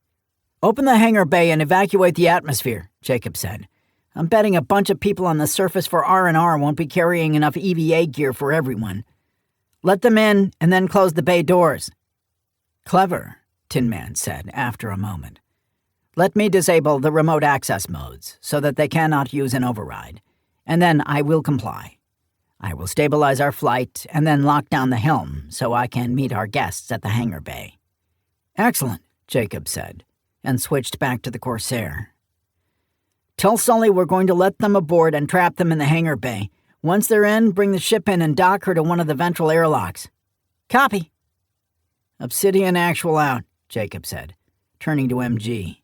[SPEAKER 1] "Open the hangar bay and evacuate the atmosphere," Jacob said. "I'm betting a bunch of people on the surface for R&R won't be carrying enough EVA gear for everyone. Let them in and then close the bay doors." "Clever," Tin Man said after a moment. "Let me disable the remote access modes so that they cannot use an override, and then I will comply. I will stabilize our flight and then lock down the helm so I can meet our guests at the hangar bay." "Excellent," Jacob said, and switched back to the Corsair. "Tell Sully we're going to let them aboard and trap them in the hangar bay. Once they're in, bring the ship in and dock her to one of the ventral airlocks." "Copy." "Obsidian Actual out," Jacob said, turning to MG.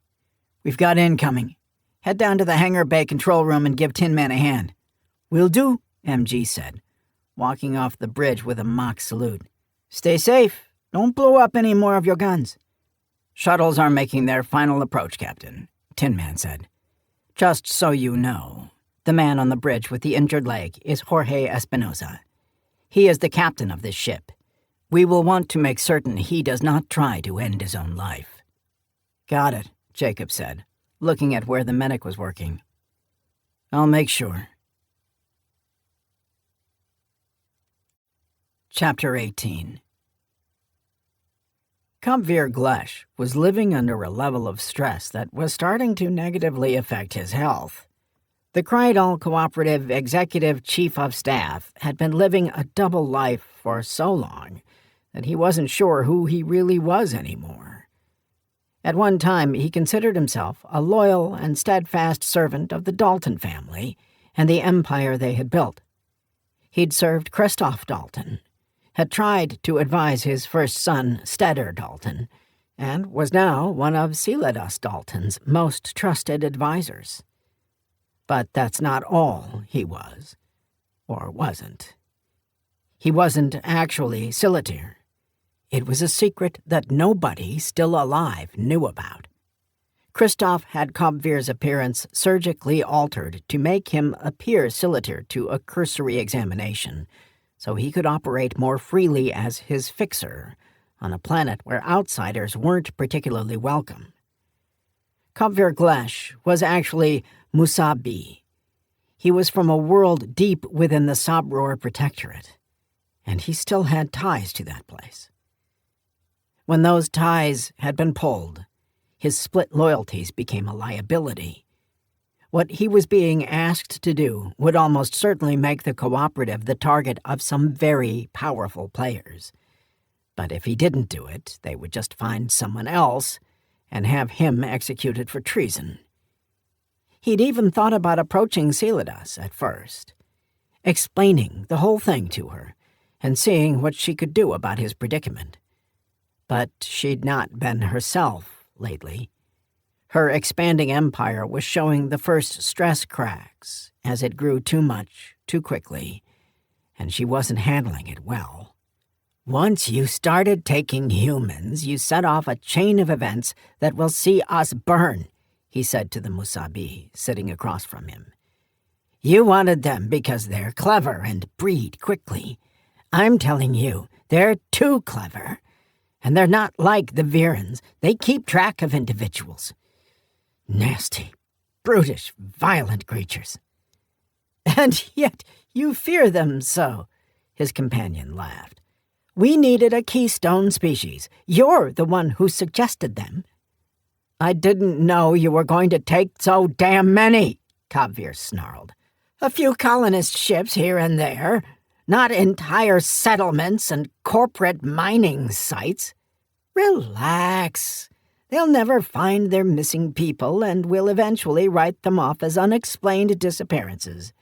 [SPEAKER 1] "We've got incoming. Head down to the hangar bay control room and give Tin Man a hand." "Will do," MG said, walking off the bridge with a mock salute. "Stay safe. Don't blow up any more of your guns." "Shuttles are making their final approach, Captain," Tin Man said. "Just so you know, the man on the bridge with the injured leg is Jorge Espinosa. He is the captain of this ship. We will want to make certain he does not try to end his own life." "Got it," Jacob said, looking at where the medic was working. "I'll make sure." Chapter 18. Kabvir Glesh was living under a level of stress that was starting to negatively affect his health. The Krydal Cooperative Executive Chief of Staff had been living a double life for so long that he wasn't sure who he really was anymore. At one time, he considered himself a loyal and steadfast servant of the Dalton family and the empire they had built. He'd served Christoph Dalton, had tried to advise his first son, Steder Dalton, and was now one of Celadas Dalton's most trusted advisors. But that's not all he was, or wasn't. He wasn't actually Silatir. It was a secret that nobody still alive knew about. Christoph had Kabvir's appearance surgically altered to make him appear Silatir to a cursory examination, so he could operate more freely as his fixer on a planet where outsiders weren't particularly welcome. Kabvir Glesh was actually Musabi. He was from a world deep within the Sabror Protectorate, and he still had ties to that place. When those ties had been pulled, his split loyalties became a liability. What he was being asked to do would almost certainly make the cooperative the target of some very powerful players. But if he didn't do it, they would just find someone else and have him executed for treason. He'd even thought about approaching Celadas at first, explaining the whole thing to her and seeing what she could do about his predicament. But she'd not been herself lately. Her expanding empire was showing the first stress cracks as it grew too much, too quickly, and she wasn't handling it well. "Once you started taking humans, you set off a chain of events that will see us burn," he said to the Musabi, sitting across from him. "You wanted them because they're clever and breed quickly. I'm telling you, they're too clever. And they're not like the Virans. They keep track of individuals. Nasty, brutish, violent creatures." "And yet you fear them so," his companion laughed. "We needed a keystone species. You're the one who suggested them." "I didn't know you were going to take so damn many," Kabvir snarled. "A few colonist ships here and there, not entire settlements and corporate mining sites. Relax. They'll never find their missing people and will eventually write them off as unexplained disappearances.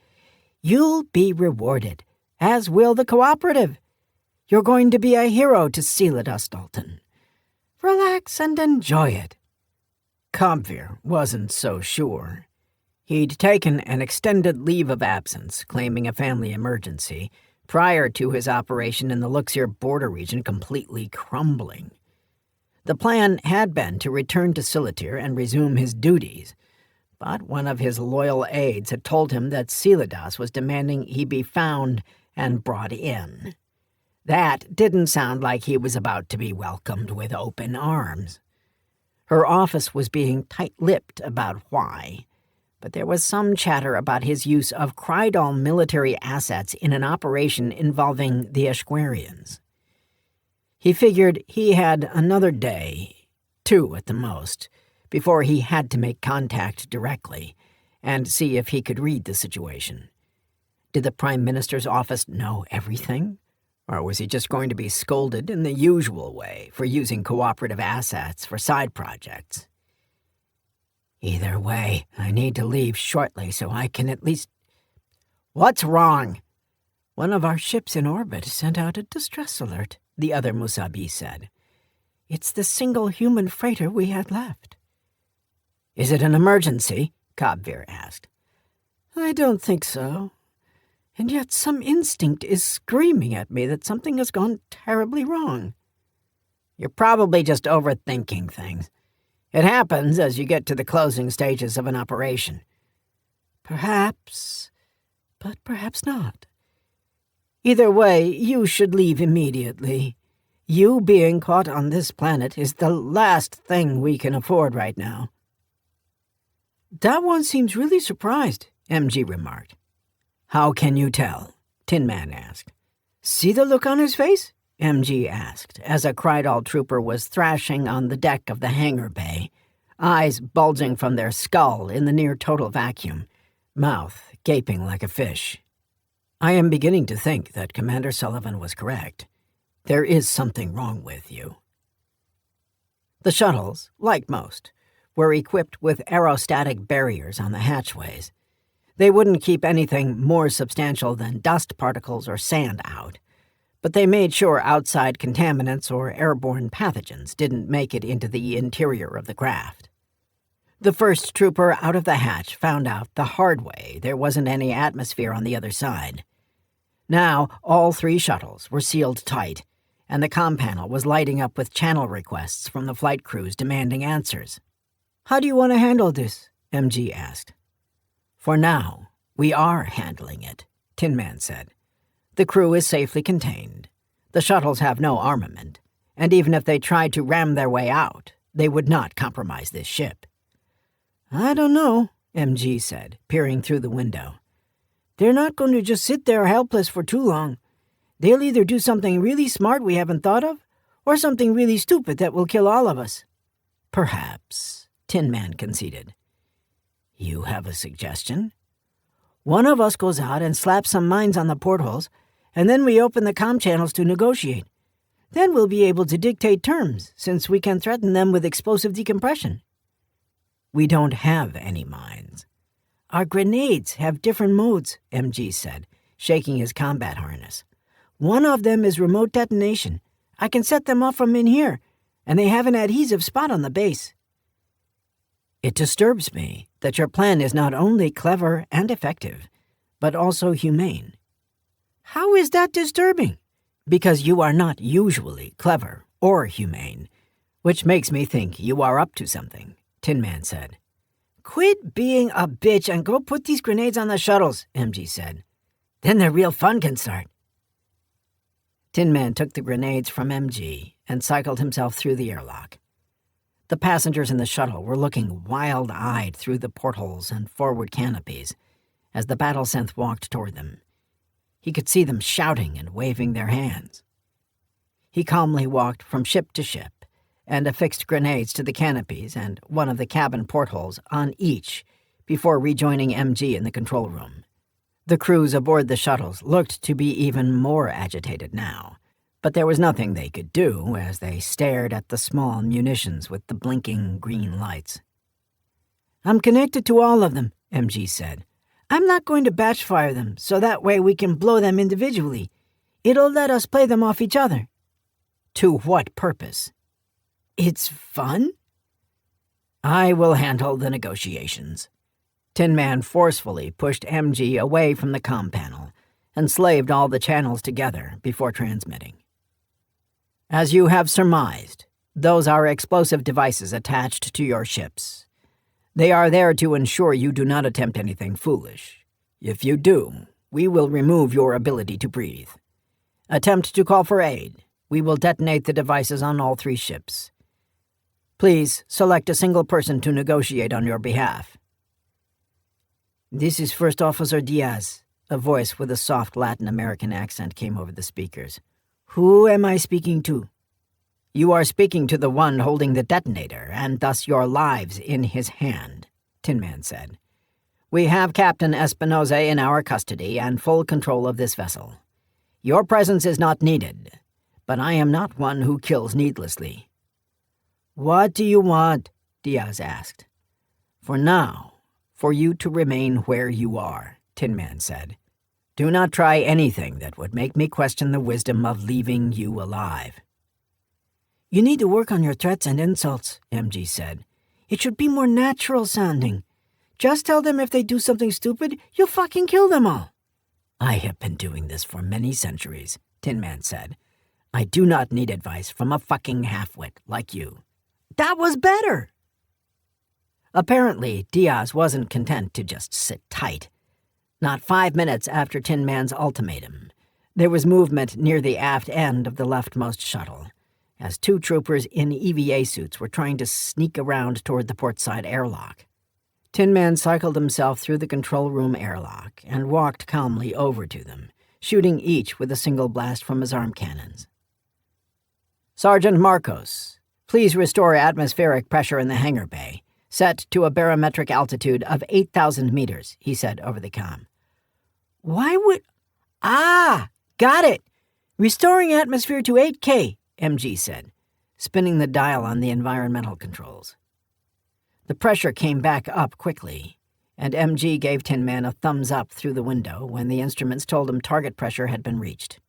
[SPEAKER 1] You'll be rewarded, as will the cooperative. You're going to be a hero to Celadas Dalton. Relax and enjoy it." Kabvir wasn't so sure. He'd taken an extended leave of absence, claiming a family emergency, prior to his operation in the Luxir border region completely crumbling. The plan had been to return to Silatir and resume his duties, but one of his loyal aides had told him that Celadas was demanding he be found and brought in. That didn't sound like he was about to be welcomed with open arms. Her office was being tight-lipped about why, but there was some chatter about his use of Krydal military assets in an operation involving the Ashquarians. He figured he had another day 2 at the most, before he had to make contact directly and see if he could read the situation. Did the Prime Minister's office know everything? Or was he just going to be scolded in the usual way for using cooperative assets for side projects? Either way, I need to leave shortly so I can at least... What's wrong? One of our ships in orbit sent out a distress alert, the other Musabi said. It's the single human freighter we had left. Is it an emergency? Kabvir asked. I don't think so. And yet some instinct is screaming at me that something has gone terribly wrong. You're probably just overthinking things. It happens as you get to the closing stages of an operation. Perhaps, but perhaps not. Either way, you should leave immediately. You being caught on this planet is the last thing we can afford right now. That one seems really surprised, MG remarked. How can you tell? Tin Man asked. See the look on his face? MG asked, as a Krydal trooper was thrashing on the deck of the hangar bay, eyes bulging from their skull in the near-total vacuum, mouth gaping like a fish. I am beginning to think that Commander Sullivan was correct. There is something wrong with you. The shuttles, like most, were equipped with aerostatic barriers on the hatchways. They wouldn't keep anything more substantial than dust particles or sand out, but they made sure outside contaminants or airborne pathogens didn't make it into the interior of the craft. The first trooper out of the hatch found out the hard way there wasn't any atmosphere on the other side. Now, all 3 shuttles were sealed tight, and the comm panel was lighting up with channel requests from the flight crews demanding answers. How do you want to handle this? MG asked. For now, we are handling it, Tin Man said. The crew is safely contained. The shuttles have no armament, and even if they tried to ram their way out, they would not compromise this ship. I don't know, MG said, peering through the window. They're not going to just sit there helpless for too long. They'll either do something really smart we haven't thought of, or something really stupid that will kill all of us. Perhaps, Tin Man conceded. You have a suggestion? One of us goes out and slaps some mines on the portholes, and then we open the comm channels to negotiate. Then we'll be able to dictate terms, since we can threaten them with explosive decompression. We don't have any mines. Our grenades have different modes, MG said, shaking his combat harness. One of them is remote detonation. I can set them off from in here, and they have an adhesive spot on the base. It disturbs me that your plan is not only clever and effective, but also humane. How is that disturbing? Because you are not usually clever or humane, which makes me think you are up to something, Tin Man said. Quit being a bitch and go put these grenades on the shuttles, MG said. Then the real fun can start. Tin Man took the grenades from MG and cycled himself through the airlock. The passengers in the shuttle were looking wild-eyed through the portholes and forward canopies as the battle synth walked toward them. He could see them shouting and waving their hands. He calmly walked from ship to ship and affixed grenades to the canopies and one of the cabin portholes on each before rejoining MG in the control room. The crews aboard the shuttles looked to be even more agitated now, but there was nothing they could do as they stared at the small munitions with the blinking green lights. I'm connected to all of them, MG said. I'm not going to batch fire them, so that way we can blow them individually. It'll let us play them off each other. To what purpose? It's fun? I will handle the negotiations. Tin Man forcefully pushed MG away from the comm panel and slaved all the channels together before transmitting. As you have surmised, those are explosive devices attached to your ships. They are there to ensure you do not attempt anything foolish. If you do, we will remove your ability to breathe. Attempt to call for aid. We will detonate the devices on all 3 ships. Please select a single person to negotiate on your behalf. This is First Officer Diaz. A voice with a soft Latin American accent came over the speakers. Who am I speaking to? You are speaking to the one holding the detonator, and thus your lives in his hand, Tin Man said. We have Captain Espinosa in our custody and full control of this vessel. Your presence is not needed, but I am not one who kills needlessly. What do you want? Diaz asked. For now, for you to remain where you are, Tin Man said. Do not try anything that would make me question the wisdom of leaving you alive. You need to work on your threats and insults, MG said. It should be more natural sounding. Just tell them if they do something stupid, you'll fucking kill them all. I have been doing this for many centuries, Tin Man said. I do not need advice from a fucking halfwit like you. That was better! Apparently, Diaz wasn't content to just sit tight. Not 5 minutes after Tin Man's ultimatum, there was movement near the aft end of the leftmost shuttle, as 2 troopers in EVA suits were trying to sneak around toward the portside airlock. Tin Man cycled himself through the control room airlock and walked calmly over to them, shooting each with a single blast from his arm cannons. Sergeant Marcos, please restore atmospheric pressure in the hangar bay, set to a barometric altitude of 8,000 meters, he said over the comm. Why would... Got it! Restoring atmosphere to 8K, MG said, spinning the dial on the environmental controls. The pressure came back up quickly, and MG gave Tin Man a thumbs up through the window when the instruments told him target pressure had been reached.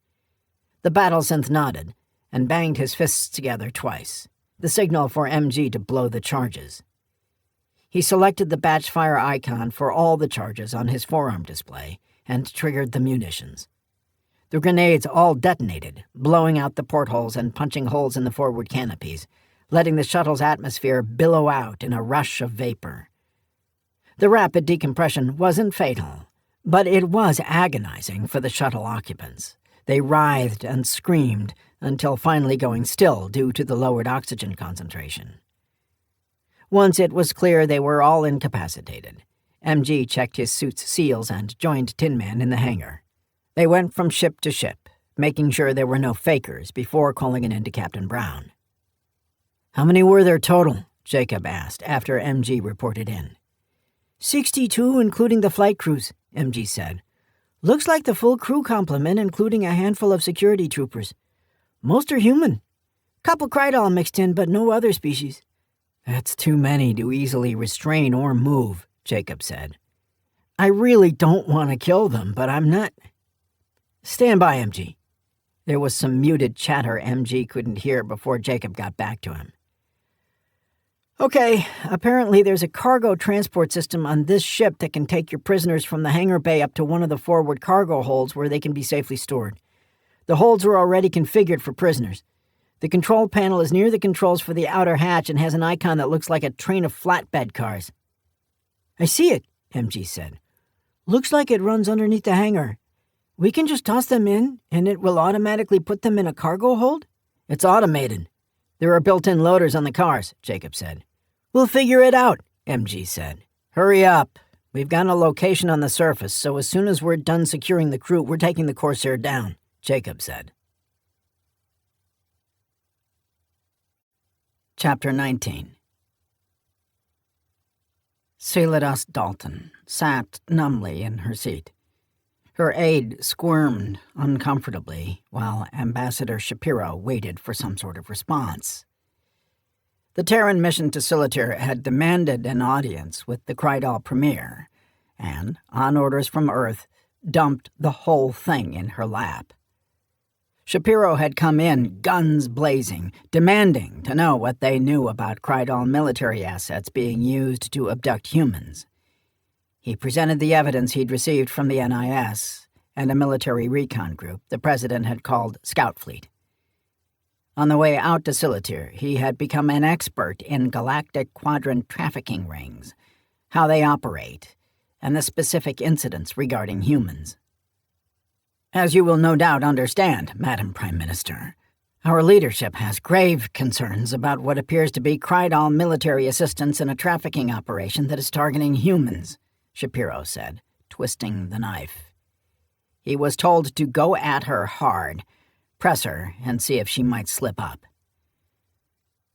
[SPEAKER 1] The battlesynth nodded and banged his fists together twice, the signal for MG to blow the charges. He selected the batch fire icon for all the charges on his forearm display and triggered the munitions. The grenades all detonated, blowing out the portholes and punching holes in the forward canopies, letting the shuttle's atmosphere billow out in a rush of vapor. The rapid decompression wasn't fatal, but it was agonizing for the shuttle occupants. They writhed and screamed until finally going still due to the lowered oxygen concentration. Once it was clear they were all incapacitated, MG checked his suit's seals and joined Tin Man in the hangar. They went from ship to ship, making sure there were no fakers before calling it in to Captain Brown. How many were there total? Jacob asked after MG reported in. 62, including the flight crews, MG said. Looks like the full crew complement, including a handful of security troopers. Most are human. Couple Krydal mixed in, but no other species. That's too many to easily restrain or move, Jacob said. I really don't want to kill them, but I'm not... Stand by, MG. There was some muted chatter MG couldn't hear before Jacob got back to him. Okay, apparently there's a cargo transport system on this ship that can take your prisoners from the hangar bay up to one of the forward cargo holds where they can be safely stored. The holds are already configured for prisoners. The control panel is near the controls for the outer hatch and has an icon that looks like a train of flatbed cars. I see it, MG said. Looks like it runs underneath the hangar. We can just toss them in, and it will automatically put them in a cargo hold? It's automated. There are built-in loaders on the cars, Jacob said. We'll figure it out, MG said. Hurry up. We've got a location on the surface, so as soon as we're done securing the crew, we're taking the Corsair down, Jacob said. Chapter 19. Celidas Dalton sat numbly in her seat. Her aide squirmed uncomfortably while Ambassador Shapiro waited for some sort of response. The Terran mission to Silitir had demanded an audience with the Krydal Premier and, on orders from Earth, dumped the whole thing in her lap. Shapiro had come in guns blazing, demanding to know what they knew about Krydal military assets being used to abduct humans. He presented the evidence he'd received from the NIS and a military recon group the President had called Scout Fleet. On the way out to Silitir, he had become an expert in galactic quadrant trafficking rings, how they operate, and the specific incidents regarding humans. As you will no doubt understand, Madam Prime Minister, our leadership has grave concerns about what appears to be Krydal military assistance in a trafficking operation that is targeting humans, Shapiro said, twisting the knife. He was told to go at her hard, press her, and see if she might slip up.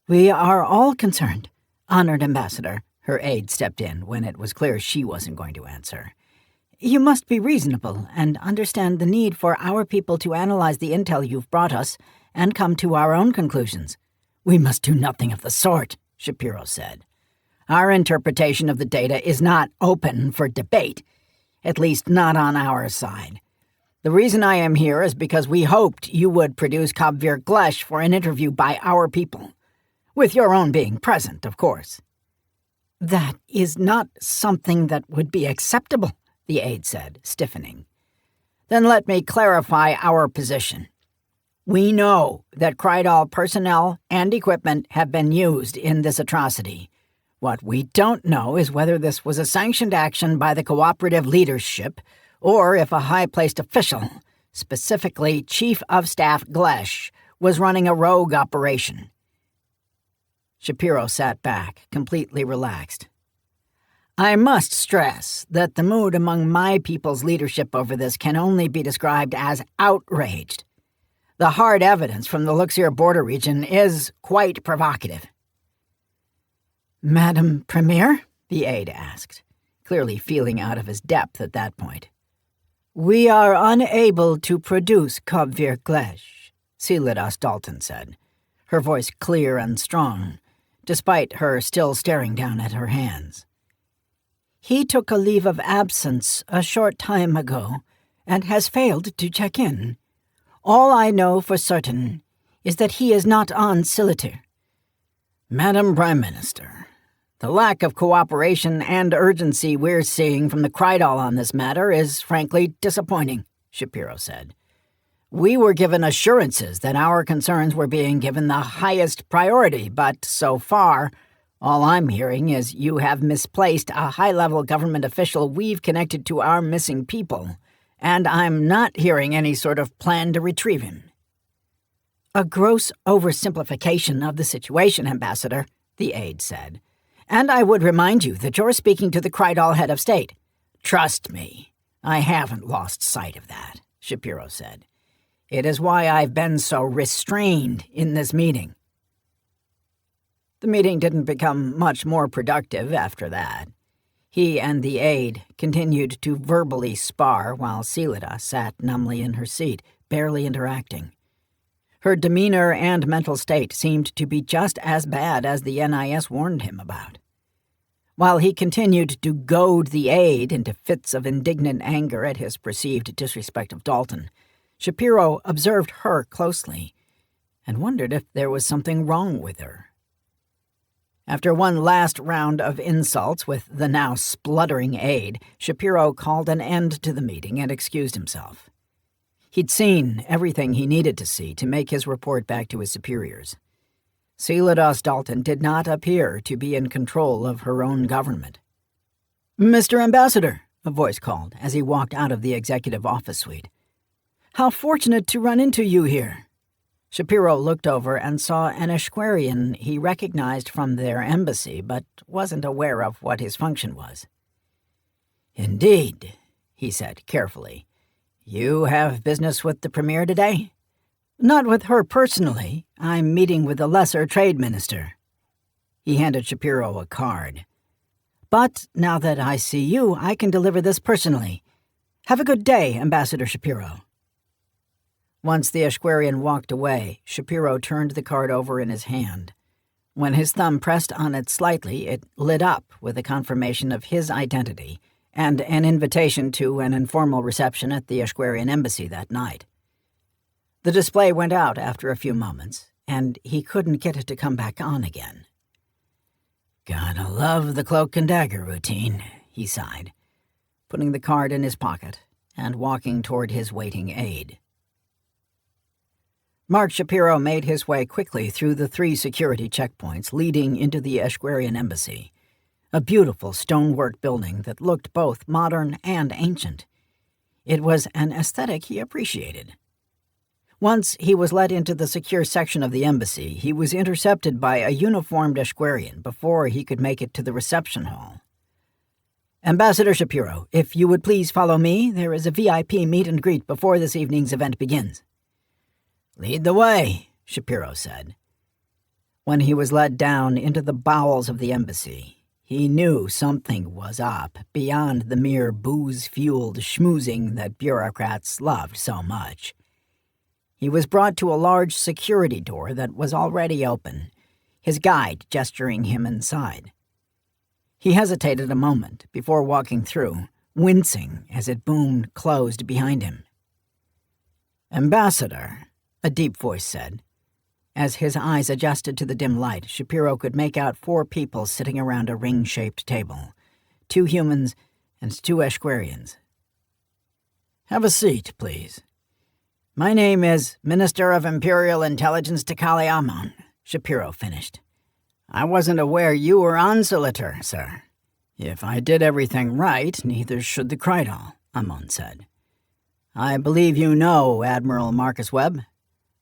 [SPEAKER 1] We are all concerned, Honored Ambassador. Her aide stepped in when it was clear she wasn't going to answer. You must be reasonable and understand the need for our people to analyze the intel you've brought us and come to our own conclusions. We must do nothing of the sort, Shapiro said. Our interpretation of the data is not open for debate, at least not on our side. The reason I am here is because we hoped you would produce Kabvir Glesh for an interview by our people, with your own being present, of course. That is not something that would be acceptable, the aide said, stiffening. Then let me clarify our position. We know that Krydal personnel and equipment have been used in this atrocity. What we don't know is whether this was a sanctioned action by the cooperative leadership or if a high-placed official, specifically Chief of Staff Glesh, was running a rogue operation. Shapiro sat back, completely relaxed. I must stress that the mood among my people's leadership over this can only be described as outraged. The hard evidence from the Luxir border region is quite provocative. Madam Premier? The aide asked, clearly feeling out of his depth at that point. We are unable to produce Kabvir Glesh, Silidas Dalton said, her voice clear and strong, despite her still staring down at her hands. He took a leave of absence a short time ago and has failed to check in. All I know for certain is that he is not on Silitir. Madam Prime Minister, the lack of cooperation and urgency we're seeing from the Krydal on this matter is frankly disappointing, Shapiro said. We were given assurances that our concerns were being given the highest priority, but so far, all I'm hearing is you have misplaced a high-level government official we've connected to our missing people, and I'm not hearing any sort of plan to retrieve him. A gross oversimplification of the situation, Ambassador, the aide said. And I would remind you that you're speaking to the Krydal head of state. Trust me, I haven't lost sight of that, Shapiro said. It is why I've been so restrained in this meeting. The meeting didn't become much more productive after that. He and the aide continued to verbally spar while Celida sat numbly in her seat, barely interacting. Her demeanor and mental state seemed to be just as bad as the NIS warned him about. While he continued to goad the aide into fits of indignant anger at his perceived disrespect of Dalton, Shapiro observed her closely and wondered if there was something wrong with her. After one last round of insults with the now spluttering aide, Shapiro called an end to the meeting and excused himself. He'd seen everything he needed to see to make his report back to his superiors. Selidas Dalton did not appear to be in control of her own government. "Mr. Ambassador," a voice called as he walked out of the executive office suite. "How fortunate to run into you here." Shapiro looked over and saw an Ashquarian he recognized from their embassy, but wasn't aware of what his function was. "Indeed," he said carefully. "You have business with the Premier today?" "Not with her personally. I'm meeting with the Lesser Trade Minister." He handed Shapiro a card. "But now that I see you, I can deliver this personally. Have a good day, Ambassador Shapiro." Once the Ashquarian walked away, Shapiro turned the card over in his hand. When his thumb pressed on it slightly, it lit up with a confirmation of his identity and an invitation to an informal reception at the Ashquarian embassy that night. The display went out after a few moments, and he couldn't get it to come back on again. "Gotta love the cloak and dagger routine," he sighed, putting the card in his pocket and walking toward his waiting aide. Mark Shapiro made his way quickly through the 3 security checkpoints leading into the Ashquarian embassy, a beautiful stonework building that looked both modern and ancient. It was an aesthetic he appreciated. Once he was let into the secure section of the embassy, he was intercepted by a uniformed Ashquarian before he could make it to the reception hall. "Ambassador Shapiro, if you would please follow me, there is a VIP meet and greet before this evening's event begins." "Lead the way," Shapiro said. When he was led down into the bowels of the embassy, he knew something was up beyond the mere booze-fueled schmoozing that bureaucrats loved so much. He was brought to a large security door that was already open, his guide gesturing him inside. He hesitated a moment before walking through, wincing as it boomed closed behind him. "Ambassador," a deep voice said. As his eyes adjusted to the dim light, Shapiro could make out 4 people sitting around a ring-shaped table, 2 humans and 2 Ashquarians. "Have a seat, please. My name is Minister of Imperial Intelligence Takali Amon," Shapiro finished. "I wasn't aware you were on Solitaire, sir." "If I did everything right, neither should the Krydal," Amon said. "I believe you know Admiral Marcus Webb?"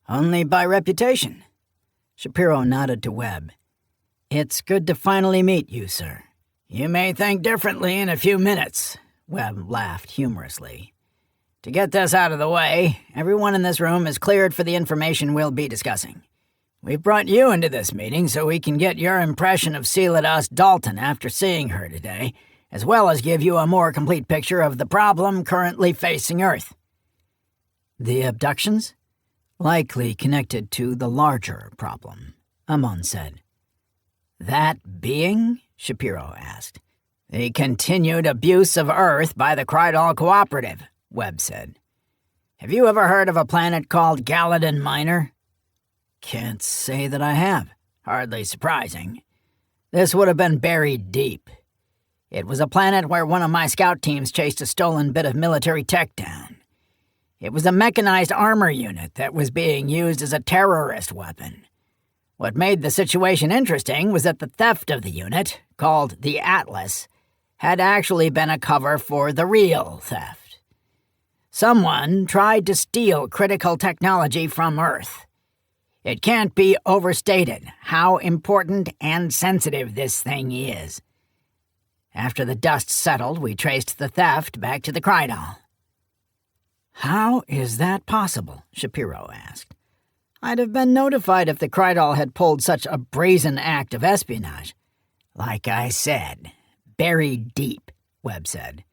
[SPEAKER 1] "Only by reputation." Shapiro nodded to Webb. "It's good to finally meet you, sir." "You may think differently in a few minutes," Webb laughed humorously. "To get this out of the way, everyone in this room is cleared for the information we'll be discussing. We've brought you into this meeting so we can get your impression of Celidas Dalton after seeing her today, as well as give you a more complete picture of the problem currently facing Earth." "The abductions?" "Likely connected to the larger problem," Amon said. "That being?" Shapiro asked. "The continued abuse of Earth by the Krydal Cooperative," Webb said. "Have you ever heard of a planet called Galadon Minor?" "Can't say that I have." "Hardly surprising. This would have been buried deep. It was a planet where one of my scout teams chased a stolen bit of military tech down. It was a mechanized armor unit that was being used as a terrorist weapon. What made the situation interesting was that the theft of the unit, called the Atlas, had actually been a cover for the real theft. Someone tried to steal critical technology from Earth. It can't be overstated how important and sensitive this thing is. After the dust settled, we traced the theft back to the Krydal." "How is that possible?" Shapiro asked. "I'd have been notified if the Krydal had pulled such a brazen act of espionage." "Like I said, buried deep," Webb said.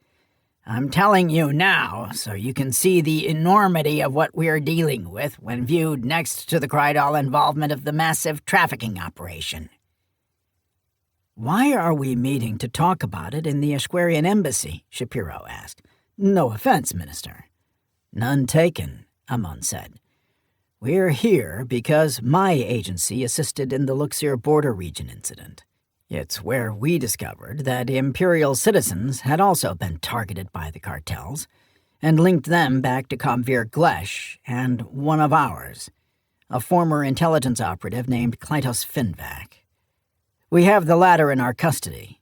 [SPEAKER 1] "I'm telling you now so you can see the enormity of what we're dealing with when viewed next to the Krydal involvement of the massive trafficking operation." "Why are we meeting to talk about it in the Ashquarian embassy?" Shapiro asked. "No offense, Minister." "None taken," Amon said. "We're here because my agency assisted in the Luxir border region incident. It's where we discovered that Imperial citizens had also been targeted by the cartels and linked them back to Comvir Glesh and one of ours, a former intelligence operative named Klytos Finvac. We have the latter in our custody.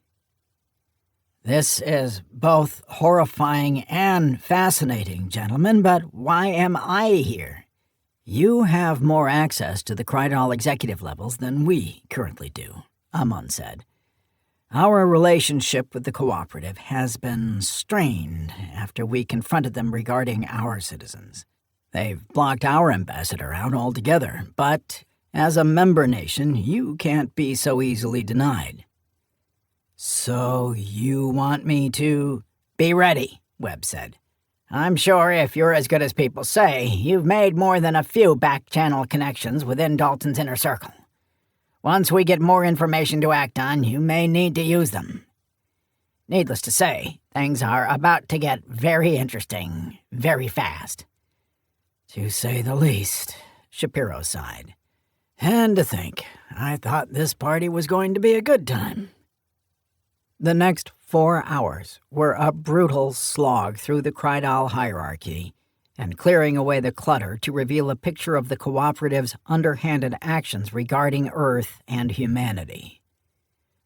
[SPEAKER 1] This is both horrifying and fascinating, gentlemen, but why am I here?" "You have more access to the Krydal executive levels than we currently do," Amon said. "Our relationship with the cooperative has been strained after we confronted them regarding our citizens. They've blocked our ambassador out altogether, but as a member nation, you can't be so easily denied." "So you want me to—" "Be ready," Webb said. "I'm sure if you're as good as people say, you've made more than a few back-channel connections within Dalton's inner circle. Once we get more information to act on, you may need to use them. Needless to say, things are about to get very interesting, very fast." "To say the least," Shapiro sighed. "And to think, I thought this party was going to be a good time." The next 4 hours were a brutal slog through the Krydal hierarchy and clearing away the clutter to reveal a picture of the cooperative's underhanded actions regarding Earth and humanity.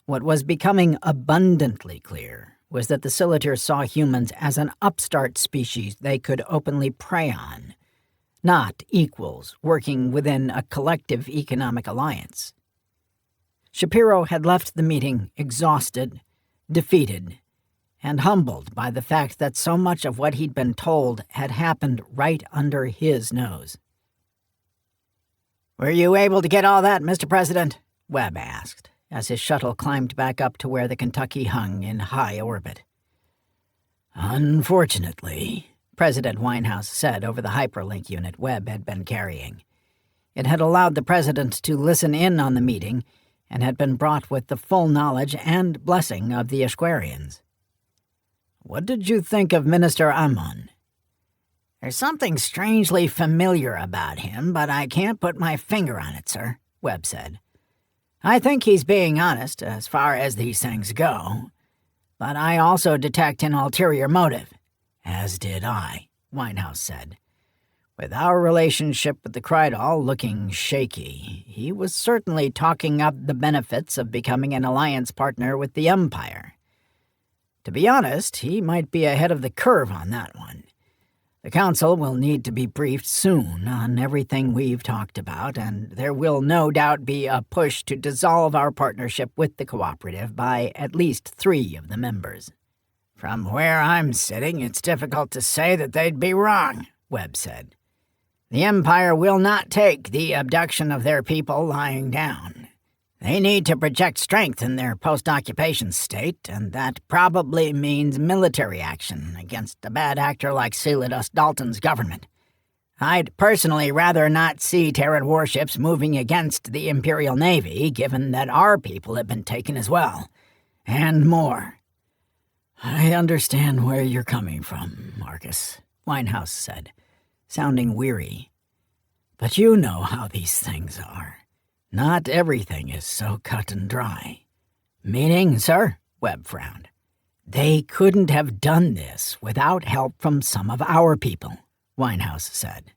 [SPEAKER 1] What was becoming abundantly clear was that the Solitaire saw humans as an upstart species they could openly prey on, not equals working within a collective economic alliance. Shapiro had left the meeting exhausted, defeated, and humbled by the fact that so much of what he'd been told had happened right under his nose. "Were you able to get all that, Mr. President?" Webb asked, as his shuttle climbed back up to where the Kentucky hung in high orbit. "Unfortunately," President Winehouse said over the hyperlink unit Webb had been carrying. It had allowed the president to listen in on the meeting and had been brought with the full knowledge and blessing of the Ashquarians. "What did you think of Minister Ammon?" "There's something strangely familiar about him, but I can't put my finger on it, sir," Webb said. "I think he's being honest as far as these things go, but I also detect an ulterior motive." "As did I," Winehouse said. "With our relationship with the Krydal looking shaky, he was certainly talking up the benefits of becoming an alliance partner with the Empire. To be honest, he might be ahead of the curve on that one. The Council will need to be briefed soon on everything we've talked about, and there will no doubt be a push to dissolve our partnership with the Cooperative by at least 3 of the members." "From where I'm sitting, it's difficult to say that they'd be wrong," Webb said. "The Empire will not take the abduction of their people lying down. They need to project strength in their post-occupation state, and that probably means military action against a bad actor like Celadus Dalton's government. I'd personally rather not see Terran warships moving against the Imperial Navy, given that our people have been taken as well. And more." "I understand where you're coming from, Marcus," Winehouse said, sounding weary. "But you know how these things are. Not everything is so cut and dry." "Meaning, sir?" Webb frowned. "They couldn't have done this without help from some of our people," Winehouse said.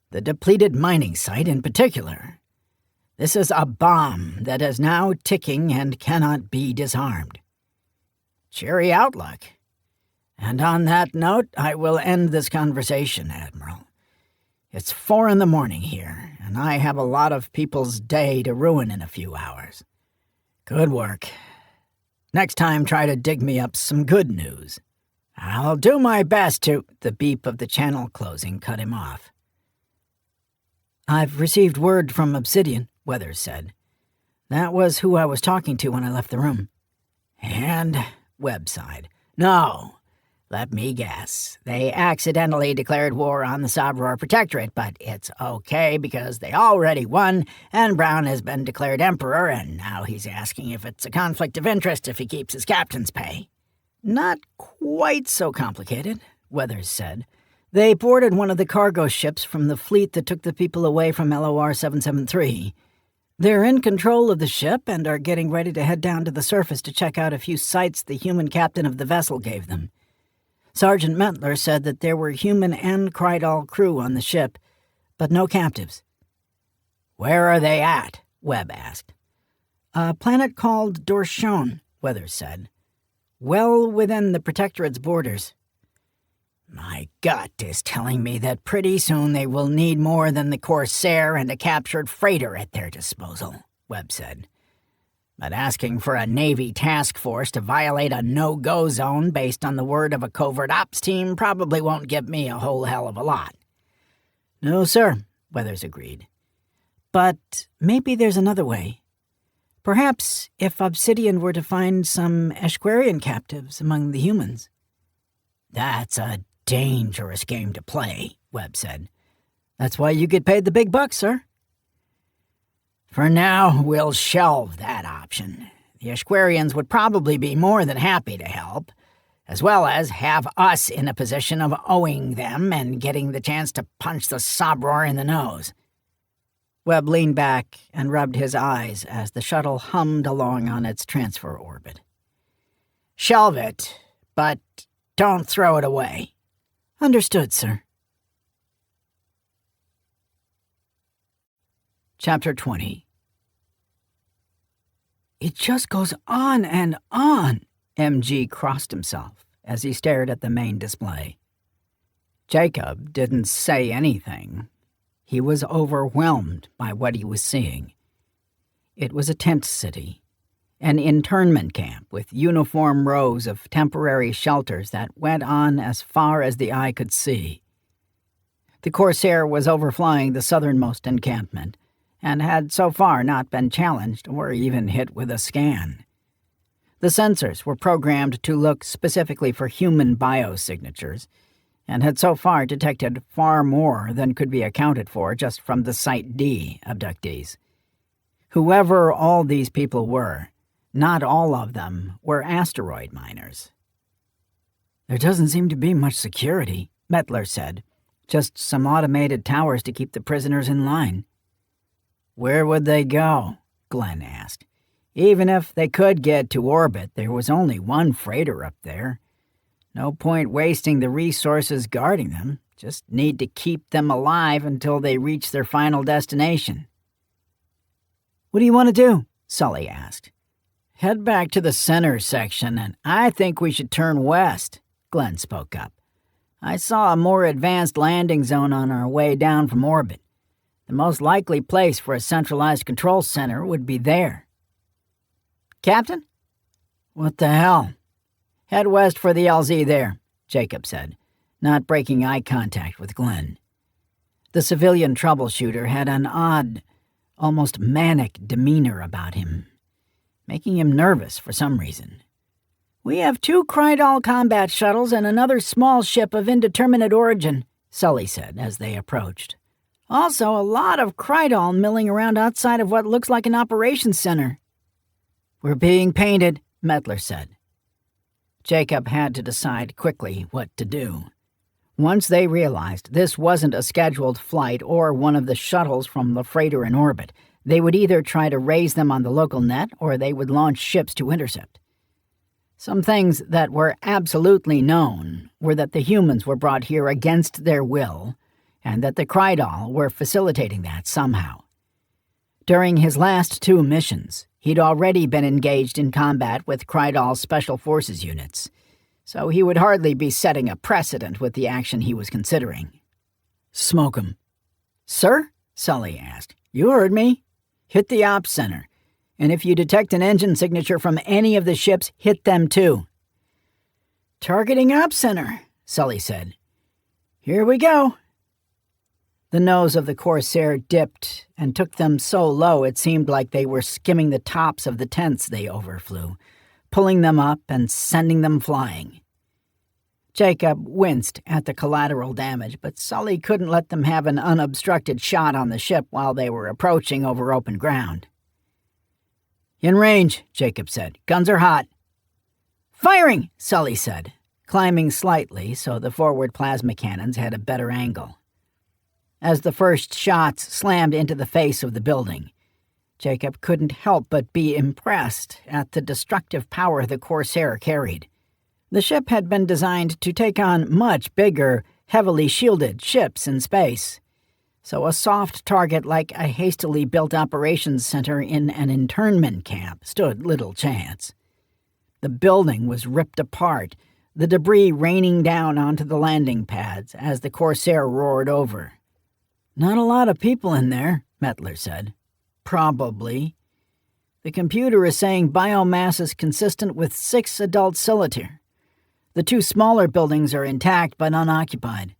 [SPEAKER 1] "The depleted mining site in particular. This is a bomb that is now ticking and cannot be disarmed." "Cheery outlook. And on that note, I will end this conversation, Admiral. It's 4 a.m. here, and I have a lot of people's day to ruin in a few hours. Good work. Next time, try to dig me up some good news." "I'll do my best to—" The beep of the channel closing cut him off. "I've received word from Obsidian," Weathers said. "That was who I was talking to when I left the room." "And?" Webb sighed. "No. Let me guess. They accidentally declared war on the Sabror Protectorate, but it's okay because they already won, and Brown has been declared emperor, and now he's asking if it's a conflict of interest if he keeps his captain's pay." "Not quite so complicated," Weathers said. "They boarded one of the cargo ships from the fleet that took the people away from LOR 773. They're in control of the ship and are getting ready to head down to the surface to check out a few sites the human captain of the vessel gave them. Sergeant Mentler said that there were human and Krydal crew on the ship, but no captives." "Where are they at?" Webb asked. "A planet called Dorshon," Weathers said. "Well within the Protectorate's borders." "My gut is telling me that pretty soon they will need more than the Corsair and a captured freighter at their disposal," Webb said. "But asking for a Navy task force to violate a no-go zone based on the word of a covert ops team probably won't give me a whole hell of a lot." "No, sir," Weathers agreed. "But maybe there's another way. Perhaps if Obsidian were to find some Ashquarian captives among the humans." "That's a dangerous game to play," Webb said. "That's why you get paid the big bucks, sir." "For now, we'll shelve that option. The Ashquarians would probably be more than happy to help, as well as have us in a position of owing them and getting the chance to punch the Sabror in the nose." Webb leaned back and rubbed his eyes as the shuttle hummed along on its transfer orbit. "Shelve it, but don't throw it away." "Understood, sir." Chapter 20. "It just goes on and on," MG crossed himself as he stared at the main display. Jacob didn't say anything. He was overwhelmed by what he was seeing. It was a tent city, an internment camp with uniform rows of temporary shelters that went on as far as the eye could see. The Corsair was overflying the southernmost encampment, and had so far not been challenged or even hit with a scan. The sensors were programmed to look specifically for human biosignatures, and had so far detected far more than could be accounted for just from the Site D abductees. Whoever all these people were, not all of them were asteroid miners. "There doesn't seem to be much security," Mettler said. "Just some automated towers to keep the prisoners in line." "Where would they go?" Glenn asked. "Even if they could get to orbit, there was only one freighter up there. No point wasting the resources guarding them. Just need to keep them alive until they reach their final destination." "What do you want to do?" Sully asked. "Head back to the center section, and I think we should turn west," Glenn spoke up. "I saw a more advanced landing zone on our way down from orbit. The most likely place for a centralized control center would be there." "Captain?" "What the hell?" "Head west for the LZ there," Jacob said, not breaking eye contact with Glenn. The civilian troubleshooter had an odd, almost manic demeanor about him, making him nervous for some reason. "We have 2 Krydal combat shuttles and another small ship of indeterminate origin," Sully said as they approached. "Also, a lot of Krydal milling around outside of what looks like an operations center." "We're being painted," Mettler said. Jacob had to decide quickly what to do. Once they realized this wasn't a scheduled flight or one of the shuttles from the freighter in orbit, they would either try to raise them on the local net or they would launch ships to intercept. Some things that were absolutely known were that the humans were brought here against their will, and that the Krydal were facilitating that somehow. During his last 2 missions, he'd already been engaged in combat with Krydal's Special Forces units, so he would hardly be setting a precedent with the action he was considering. "Smoke 'em." "Sir?" Sully asked. "You heard me. Hit the ops center, and if you detect an engine signature from any of the ships, hit them too." "Targeting ops center," Sully said. "Here we go." The nose of the Corsair dipped and took them so low it seemed like they were skimming the tops of the tents they overflew, pulling them up and sending them flying. Jacob winced at the collateral damage, but Sully couldn't let them have an unobstructed shot on the ship while they were approaching over open ground. "In range," Jacob said. "Guns are hot." "Firing," Sully said, climbing slightly so the forward plasma cannons had a better angle. As the first shots slammed into the face of the building, Jacob couldn't help but be impressed at the destructive power the Corsair carried. The ship had been designed to take on much bigger, heavily shielded ships in space, so a soft target like a hastily built operations center in an internment camp stood little chance. The building was ripped apart, the debris raining down onto the landing pads as the Corsair roared over. "Not a lot of people in there," Mettler said. "Probably. The computer is saying biomass is consistent with 6 adult solitaire. The 2 smaller buildings are intact but unoccupied."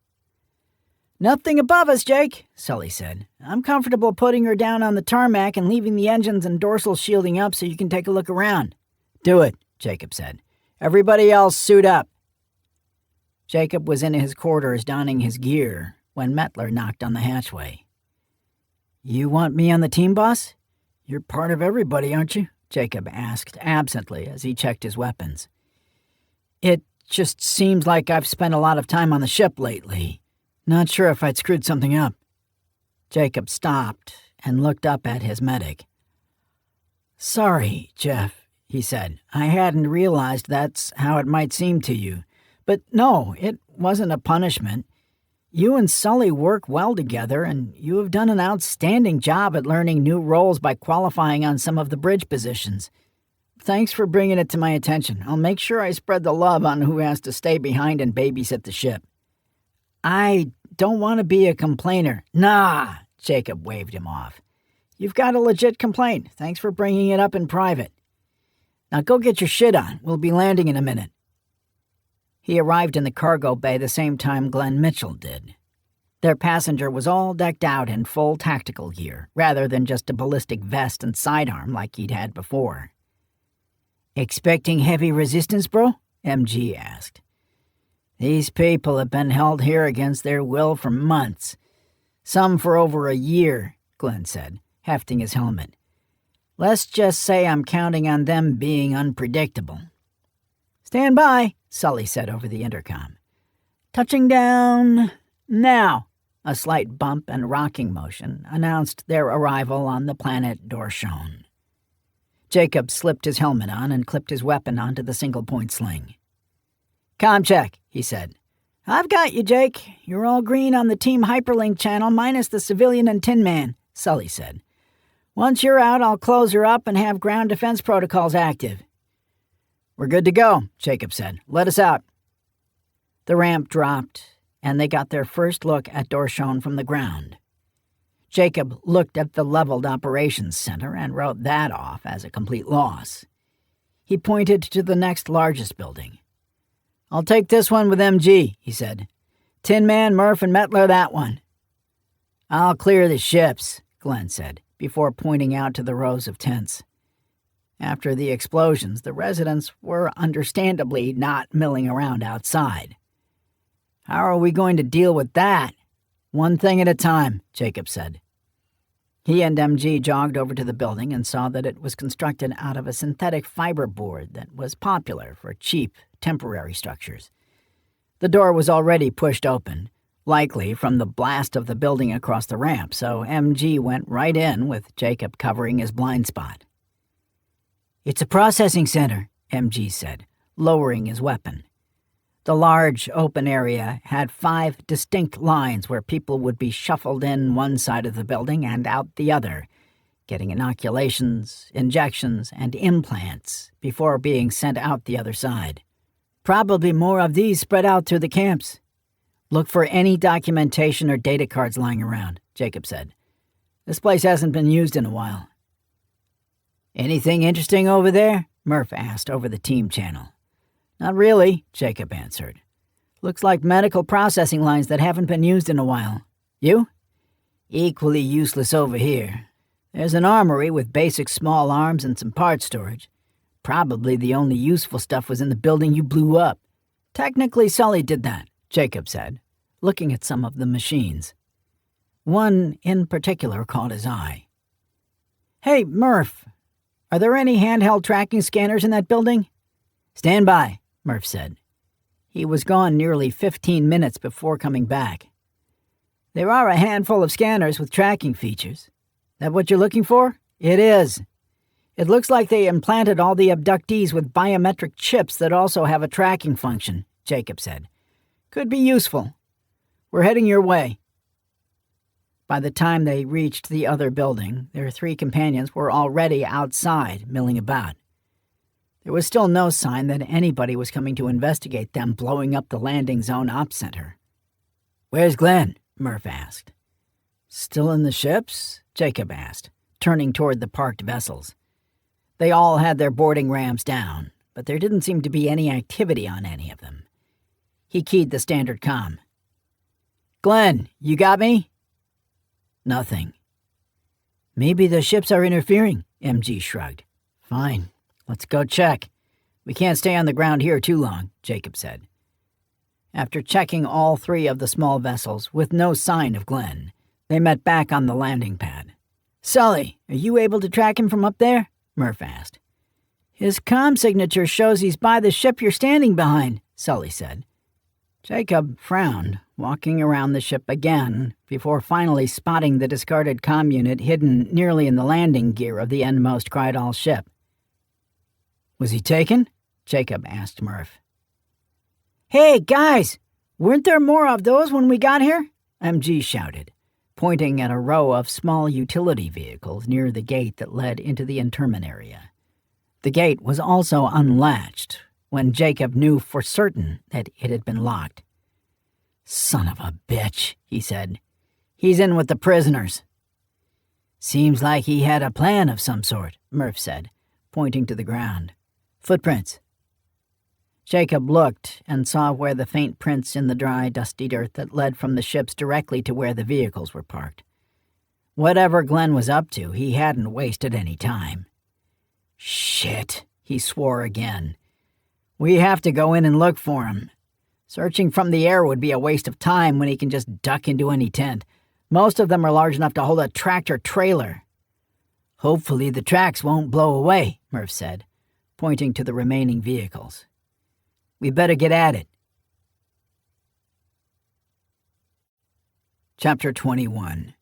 [SPEAKER 1] "Nothing above us, Jake," Sully said. "I'm comfortable putting her down on the tarmac and leaving the engines and dorsal shielding up so you can take a look around." "Do it," Jacob said. "Everybody else suit up." Jacob was in his quarters donning his gear when Mettler knocked on the hatchway. "You want me on the team, boss? You're part of everybody, aren't you?" Jacob asked absently as he checked his weapons. "It just seems like I've spent a lot of time on the ship lately. Not sure if I'd screwed something up." Jacob stopped and looked up at his medic. "Sorry, Jeff," he said. "I hadn't realized that's how it might seem to you. But no, it wasn't a punishment. You and Sully work well together, and you have done an outstanding job at learning new roles by qualifying on some of the bridge positions. Thanks for bringing it to my attention. I'll make sure I spread the love on who has to stay behind and babysit the ship." "I don't want to be a complainer." "Nah," Jacob waved him off. "You've got a legit complaint. Thanks for bringing it up in private. Now go get your shit on. We'll be landing in a minute." He arrived in the cargo bay the same time Glenn Mitchell did. Their passenger was all decked out in full tactical gear, rather than just a ballistic vest and sidearm like he'd had before.
[SPEAKER 2] "Expecting heavy resistance, bro?" MG asked. "These people have been held here against their will for months. Some for over a year," Glenn said, hefting his helmet. "Let's just say I'm counting on them being unpredictable."
[SPEAKER 1] "Stand by," Sully said over the intercom. "Touching down now." A slight bump and rocking motion announced their arrival on the planet Dorshon. Jacob slipped his helmet on and clipped his weapon onto the single-point sling. "Com check," he said. "I've got you, Jake. You're all green on the team hyperlink channel minus the civilian and Tin Man," Sully said. "Once you're out, I'll close her up and have ground defense protocols active." "We're good to go," Jacob said. "Let us out." The ramp dropped, and they got their first look at Dorshon from the ground. Jacob looked at the leveled operations center and wrote that off as a complete loss. He pointed to the next largest building. "I'll take this one with MG," he said. "Tin Man, Murph, and Mettler that one." "I'll clear the ships," Glenn said, before pointing out to the rows of tents. After the explosions, the residents were understandably not milling around outside. "How are we going to deal with that?" "One thing at a time," Jacob said. He and MG jogged over to the building and saw that it was constructed out of a synthetic fiber board that was popular for cheap, temporary structures. The door was already pushed open, likely from the blast of the building across the ramp, so MG went right in with Jacob covering his blind spot. "It's a processing center," MG said, lowering his weapon. The large, open area had 5 distinct lines where people would be shuffled in one side of the building and out the other, getting inoculations, injections, and implants before being sent out the other side. "Probably more of these spread out through the camps. Look for any documentation or data cards lying around," Jacob said. "This place hasn't been used in a while." "Anything interesting over there?" Murph asked over the team channel. "Not really," Jacob answered. "Looks like medical processing lines that haven't been used in a while. You?" "Equally useless over here. There's an armory with basic small arms and some parts storage. Probably the only useful stuff was in the building you blew up." "Technically, Sully did that," Jacob said, looking at some of the machines. One in particular caught his eye. "Hey, Murph, are there any handheld tracking scanners in that building?" "Stand by," Murph said. He was gone nearly 15 minutes before coming back. "There are a handful of scanners with tracking features. That what you're looking for?" "It is. It looks like they implanted all the abductees with biometric chips that also have a tracking function," Jacob said. "Could be useful. We're heading your way." By the time they reached the other building, their 3 companions were already outside, milling about. There was still no sign that anybody was coming to investigate them blowing up the landing zone ops center. "Where's Glenn?" Murph asked. "Still in the ships?" Jacob asked, turning toward the parked vessels. They all had their boarding ramps down, but there didn't seem to be any activity on any of them. He keyed the standard comm. "Glenn, you got me?" "Nothing." "Maybe the ships are interfering," MG shrugged. "Fine. Let's go check. We can't stay on the ground here too long," Jacob said. After checking all 3 of the small vessels with no sign of Glenn, they met back on the landing pad. "Sully, are you able to track him from up there?" Murph asked. "His comm signature shows he's by the ship you're standing behind," Sully said. Jacob frowned, walking around the ship again, before finally spotting the discarded comm unit hidden nearly in the landing gear of the endmost Krydal ship. "Was he taken?" Jacob asked Murph. "Hey, guys! Weren't there more of those when we got here?" MG shouted, pointing at a row of small utility vehicles near the gate that led into the interment area. The gate was also unlatched when Jacob knew for certain that it had been locked. "Son of a bitch," he said. "He's in with the prisoners." "Seems like he had a plan of some sort," Murph said, pointing to the ground. "Footprints." Jacob looked and saw where the faint prints in the dry, dusty dirt that led from the ships directly to where the vehicles were parked. Whatever Glenn was up to, he hadn't wasted any time. Shit, he swore again. We have to go in and look for him. Searching from the air would be a waste of time when he can just duck into any tent. Most of them are large enough to hold a tractor-trailer. Hopefully the tracks won't blow away, Murph said, pointing to the remaining vehicles. We better get at it. Chapter 21.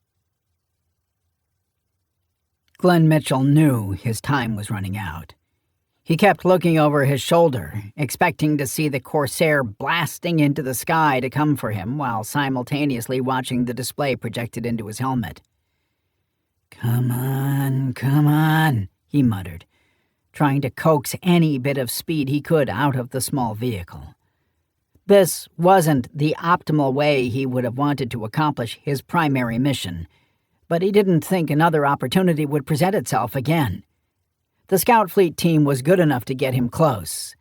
[SPEAKER 1] Glenn Mitchell knew his time was running out. He kept looking over his shoulder, expecting to see the Corsair blasting into the sky to come for him while simultaneously watching the display projected into his helmet. Come on, he muttered, trying to coax any bit of speed he could out of the small vehicle. This wasn't the optimal way he would have wanted to accomplish his primary mission, but he didn't think another opportunity would present itself again. The scout fleet team was good enough to get him close,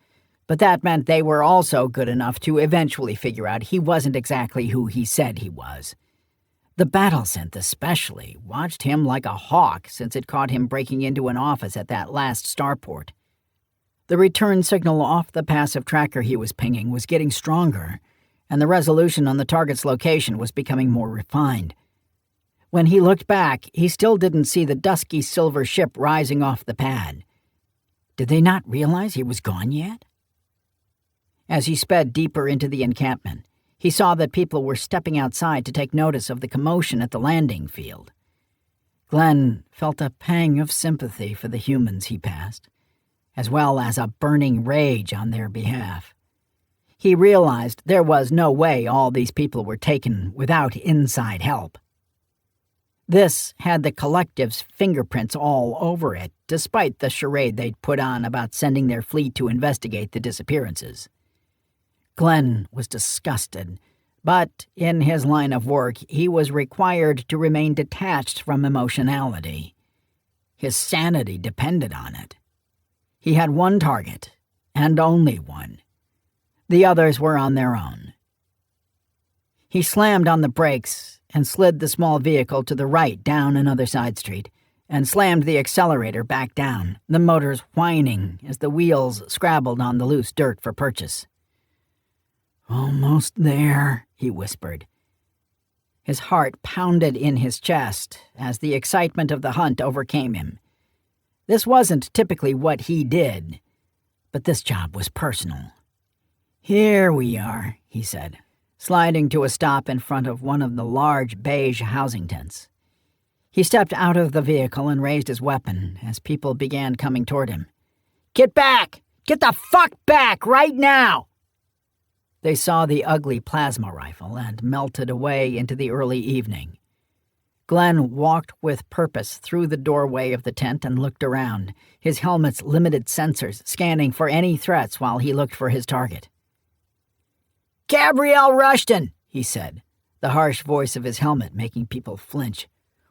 [SPEAKER 1] but that meant they were also good enough to eventually figure out he wasn't exactly who he said he was. The battle synth especially watched him like a hawk since it caught him breaking into an office at that last starport. The return signal off the passive tracker he was pinging was getting stronger, and the resolution on the target's location was becoming more refined. When he looked back, he still didn't see the dusky silver ship rising off the pad. Did they not realize he was gone yet? As he sped deeper into the encampment, he saw that people were stepping outside to take notice of the commotion at the landing field. Glenn felt a pang of sympathy for the humans he passed, as well as a burning rage on their behalf. He realized there was no way all these people were taken without inside help. This had the collective's fingerprints all over it, despite the charade they'd put on about sending their fleet to investigate the disappearances. Glenn was disgusted, but in his line of work, he was required to remain detached from emotionality. His sanity depended on it. He had one target, and only one. The others were on their own. He slammed on the brakes and slid the small vehicle to the right down another side street, and slammed the accelerator back down, the motors whining as the wheels scrabbled on the loose dirt for purchase. Almost there, he whispered. His heart pounded in his chest as the excitement of the hunt overcame him. This wasn't typically what he did, but this job was personal. Here we are, he said, sliding to a stop in front of one of the large beige housing tents. He stepped out of the vehicle and raised his weapon as people began coming toward him. Get back! Get the fuck back right now! They saw the ugly plasma rifle and melted away into the early evening. Glenn walked with purpose through the doorway of the tent and looked around, his helmet's limited sensors scanning for any threats while he looked for his target. Gabrielle Rushton, he said, the harsh voice of his helmet making people flinch.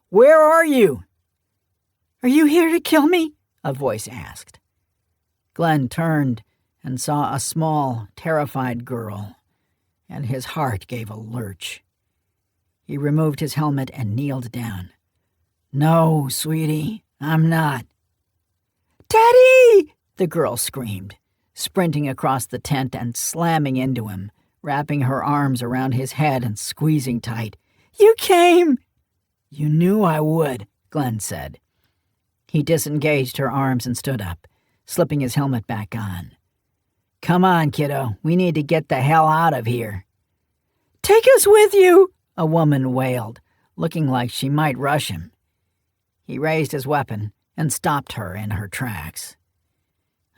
[SPEAKER 1] Where are you? Are you here to kill me? A voice asked. Glenn turned and saw a small, terrified girl, and his heart gave a lurch. He removed his helmet and kneeled down. No, sweetie, I'm not. Daddy! The girl screamed, sprinting across the tent and slamming into him, wrapping her arms around his head and squeezing tight. You came! You knew I would, Glenn said. He disengaged her arms and stood up, slipping his helmet back on. Come on, kiddo, we need to get the hell out of here. Take us with you, a woman wailed, looking like she might rush him. He raised his weapon and stopped her in her tracks.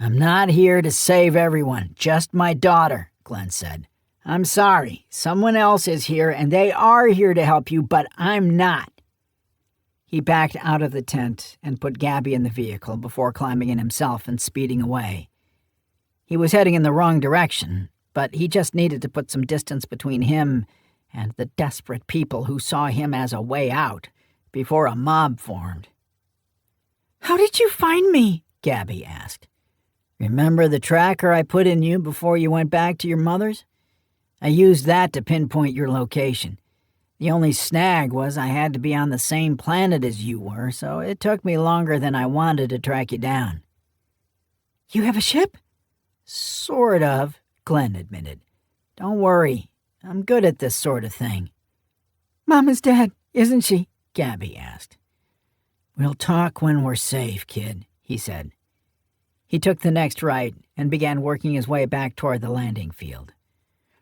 [SPEAKER 1] I'm not here to save everyone, just my daughter, Glenn said. I'm sorry, someone else is here and they are here to help you, but I'm not. He backed out of the tent and put Gabby in the vehicle before climbing in himself and speeding away. He was heading in the wrong direction, but he just needed to put some distance between him and the desperate people who saw him as a way out before a mob formed. How did you find me? Gabby asked. Remember the tracker I put in you before you went back to your mother's? I used that to pinpoint your location. The only snag was I had to be on the same planet as you were, so it took me longer than I wanted to track you down." "You have a ship?" "Sort of," Glenn admitted. "Don't worry, I'm good at this sort of thing." "Mom is dead, isn't she?" Gabby asked. "We'll talk when we're safe, kid," he said. He took the next right and began working his way back toward the landing field.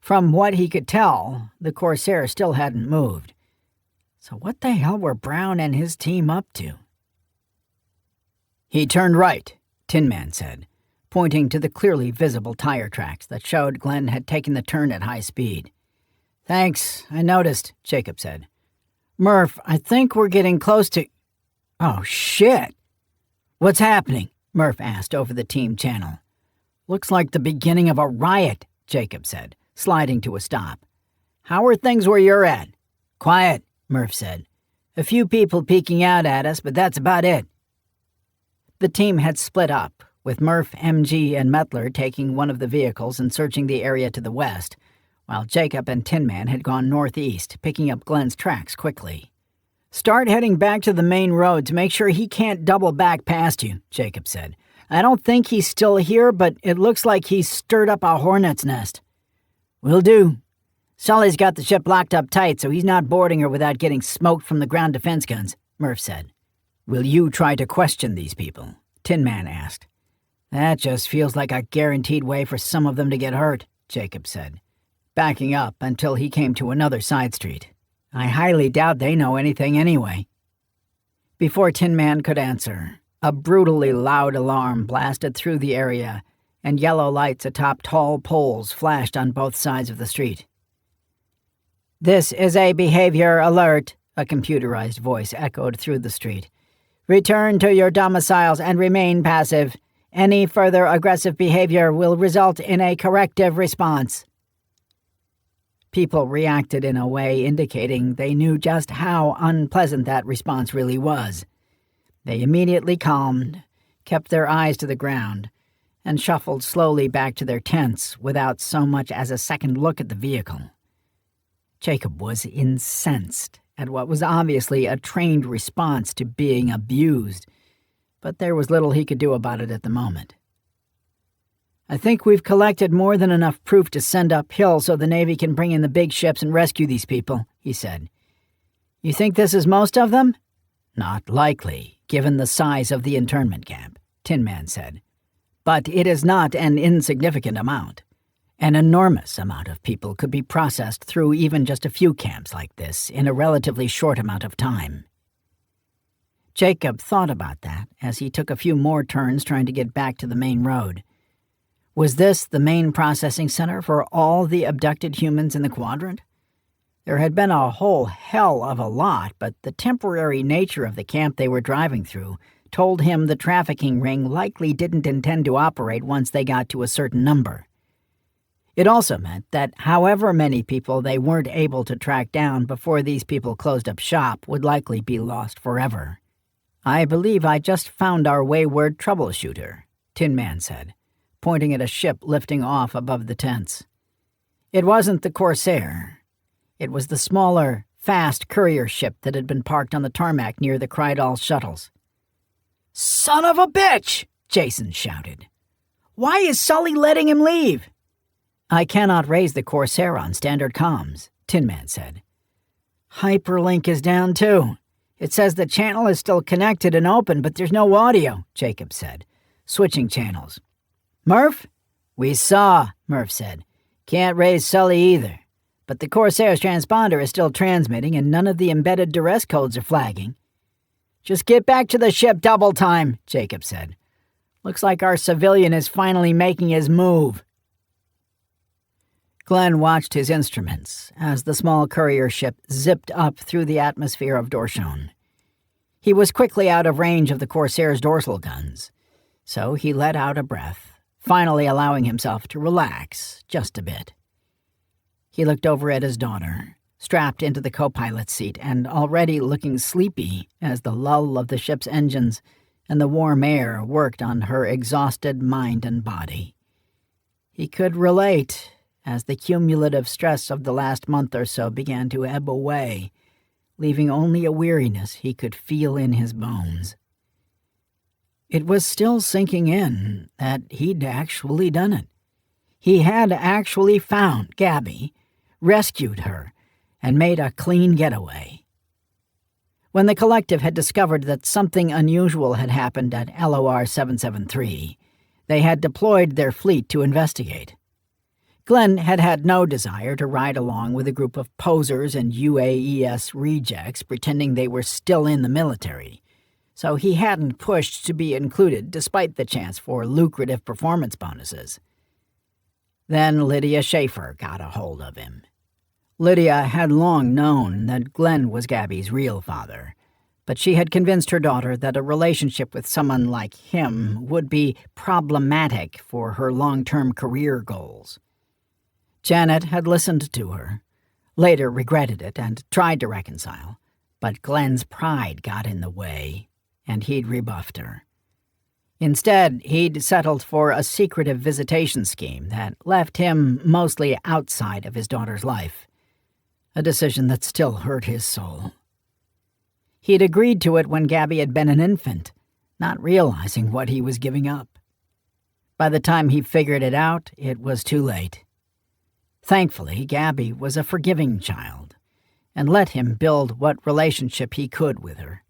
[SPEAKER 1] From what he could tell, the Corsair still hadn't moved. So what the hell were Brown and his team up to? "He turned right," Tin Man said, pointing to the clearly visible tire tracks that showed Glenn had taken the turn at high speed. "Thanks, I noticed," Jacob said. "Murph, I think we're getting close to—" "Oh, shit! What's happening?" Murph asked over the team channel. "Looks like the beginning of a riot," Jacob said, sliding to a stop. "How are things where you're at?" "Quiet," Murph said. "A few people peeking out at us, but that's about it." The team had split up, with Murph, MG, and Mettler taking one of the vehicles and searching the area to the west, while Jacob and Tin Man had gone northeast, picking up Glenn's tracks quickly. "Start heading back to the main road to make sure he can't double back past you," Jacob said. "I don't think he's still here, but it looks like he's stirred up a hornet's nest." "Will do. Sully's got the ship locked up tight, so he's not boarding her without getting smoked from the ground defense guns," Murph said. "Will you try to question these people?" Tin Man asked. "That just feels like a guaranteed way for some of them to get hurt," Jacob said, backing up until he came to another side street. "I highly doubt they know anything anyway." Before Tin Man could answer, a brutally loud alarm blasted through the area, and yellow lights atop tall poles flashed on both sides of the street. "This is a behavior alert," a computerized voice echoed through the street. "Return to your domiciles and remain passive. Any further aggressive behavior will result in a corrective response." People reacted in a way indicating they knew just how unpleasant that response really was. They immediately calmed, kept their eyes to the ground, and shuffled slowly back to their tents without so much as a second look at the vehicle. Jacob was incensed at what was obviously a trained response to being abused, but there was little he could do about it at the moment. "I think we've collected more than enough proof to send uphill so the Navy can bring in the big ships and rescue these people," he said. "You think this is most of them?" "Not likely, given the size of the internment camp," Tin Man said. "But it is not an insignificant amount. An enormous amount of people could be processed through even just a few camps like this in a relatively short amount of time." Jacob thought about that as he took a few more turns trying to get back to the main road. Was this the main processing center for all the abducted humans in the quadrant? There had been a whole hell of a lot, but the temporary nature of the camp they were driving through told him the trafficking ring likely didn't intend to operate once they got to a certain number. It also meant that however many people they weren't able to track down before these people closed up shop would likely be lost forever. "I believe I just found our wayward troubleshooter," Tin Man said, pointing at a ship lifting off above the tents. It wasn't the Corsair. It was the smaller, fast courier ship that had been parked on the tarmac near the Krydal shuttles. "Son of a bitch!" Jason shouted. "Why is Sully letting him leave?" "I cannot raise the Corsair on standard comms," Tin Man said. "Hyperlink is down too. It says the channel is still connected and open, but there's no audio," Jacob said, switching channels. "Murph?" "We saw," Murph said. "Can't raise Sully either. But the Corsair's transponder is still transmitting and none of the embedded duress codes are flagging." "Just get back to the ship double time," Jacob said. "Looks like our civilian is finally making his move." Glenn watched his instruments as the small courier ship zipped up through the atmosphere of Dorshon. He was quickly out of range of the Corsair's dorsal guns, so he let out a breath, finally allowing himself to relax just a bit. He looked over at his daughter, strapped into the co-pilot's seat and already looking sleepy as the lull of the ship's engines and the warm air worked on her exhausted mind and body. He could relate as the cumulative stress of the last month or so began to ebb away, leaving only a weariness he could feel in his bones. It was still sinking in that he'd actually done it. He had actually found Gabby, rescued her, and made a clean getaway. When the collective had discovered that something unusual had happened at LOR 773, they had deployed their fleet to investigate. Glenn had had no desire to ride along with a group of posers and UAES rejects pretending they were still in the military, so he hadn't pushed to be included despite the chance for lucrative performance bonuses. Then Lydia Schaefer got a hold of him. Lydia had long known that Glenn was Gabby's real father, but she had convinced her daughter that a relationship with someone like him would be problematic for her long-term career goals. Janet had listened to her, later regretted it and tried to reconcile, but Glenn's pride got in the way, and he'd rebuffed her. Instead, he'd settled for a secretive visitation scheme that left him mostly outside of his daughter's life, a decision that still hurt his soul. He'd agreed to it when Gabby had been an infant, not realizing what he was giving up. By the time he figured it out, it was too late. Thankfully, Gabby was a forgiving child, and let him build what relationship he could with her.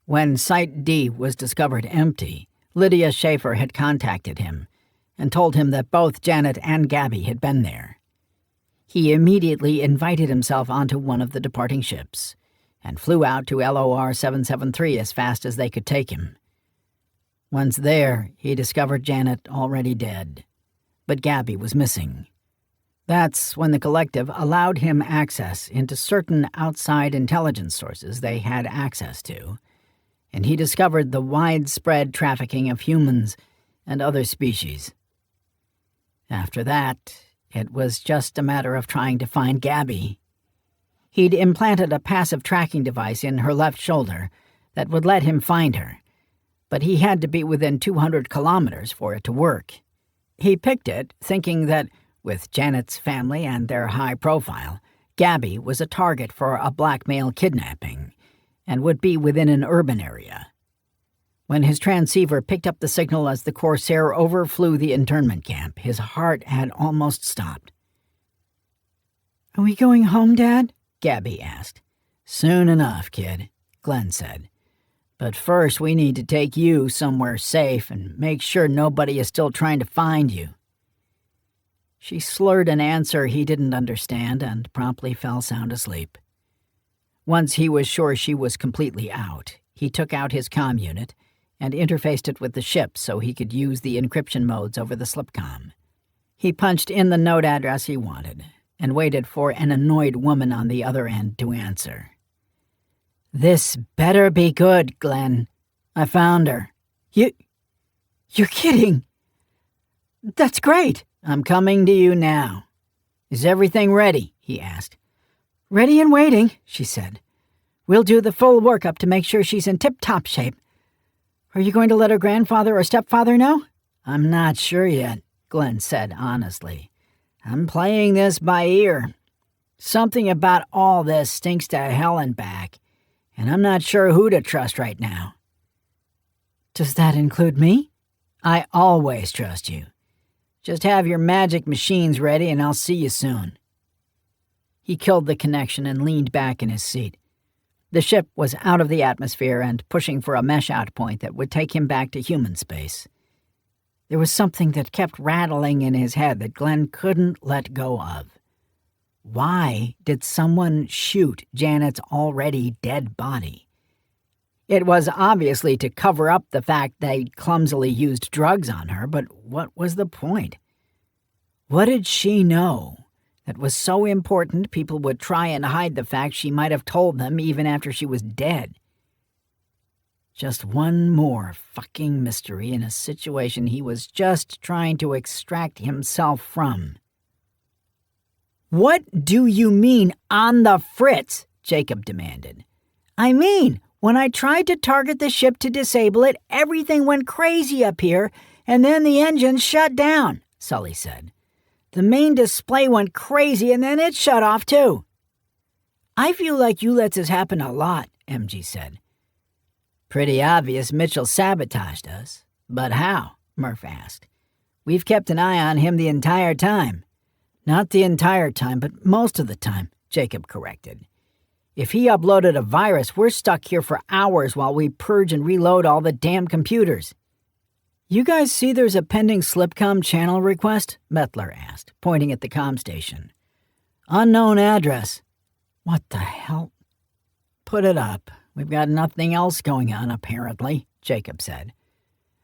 [SPEAKER 1] When Site D was discovered empty, Lydia Schaefer had contacted him and told him that both Janet and Gabby had been there. He immediately invited himself onto one of the departing ships and flew out to LOR 773 as fast as they could take him. Once there, he discovered Janet already dead, but Gabby was missing. That's when the collective allowed him access into certain outside intelligence sources they had access to, and he discovered the widespread trafficking of humans and other species. After that, it was just a matter of trying to find Gabby. He'd implanted a passive tracking device in her left shoulder that would let him find her, but he had to be within 200 kilometers for it to work. He picked it, thinking that, with Janet's family and their high profile, Gabby was a target for a blackmail kidnapping, and would be within an urban area. When his transceiver picked up the signal as the Corsair overflew the internment camp, his heart had almost stopped. "Are we going home, Dad?" Gabby asked. "Soon enough, kid," Glenn said. "But first we need to take you somewhere safe and make sure nobody is still trying to find you." She slurred an answer he didn't understand and promptly fell sound asleep. Once he was sure she was completely out, he took out his comm unit and interfaced it with the ship so he could use the encryption modes over the slipcomm. He punched in the node address he wanted and waited for an annoyed woman on the other end to answer. "This better be good, Glenn. I found her." You're kidding. That's great. "I'm coming to you now. Is everything ready?" he asked. "Ready and waiting," she said. "We'll do the full workup to make sure she's in tip-top shape. Are you going to let her grandfather or stepfather know?" "I'm not sure yet," Glenn said honestly. "I'm playing this by ear. Something about all this stinks to hell and back, and I'm not sure who to trust right now." "Does that include me?" "I always trust you. Just have your magic machines ready and I'll see you soon." He killed the connection and leaned back in his seat. The ship was out of the atmosphere and pushing for a mesh-out point that would take him back to human space. There was something that kept rattling in his head that Glenn couldn't let go of. Why did someone shoot Janet's already dead body? It was obviously to cover up the fact they'd clumsily used drugs on her, but what was the point? What did she know that was so important people would try and hide the fact she might have told them even after she was dead? Just one more fucking mystery in a situation he was just trying to extract himself from. "What do you mean, on the fritz?" Jacob demanded. "I mean, When I tried to target the ship to disable it, everything went crazy up here, and then the engines shut down," Sully said. "The main display went crazy, and then it shut off, too." "I feel like you lets this happen a lot," MG said. "Pretty obvious Mitchell sabotaged us. But how?" Murph asked. "We've kept an eye on him the entire time." "Not the entire time, but most of the time," Jacob corrected. "If he uploaded a virus, we're stuck here for hours while we purge and reload all the damn computers." "You guys see there's a pending Slipcom channel request?" Mettler asked, pointing at the comm station. "Unknown address." "What the hell?" "Put it up. We've got nothing else going on, apparently," Jacob said.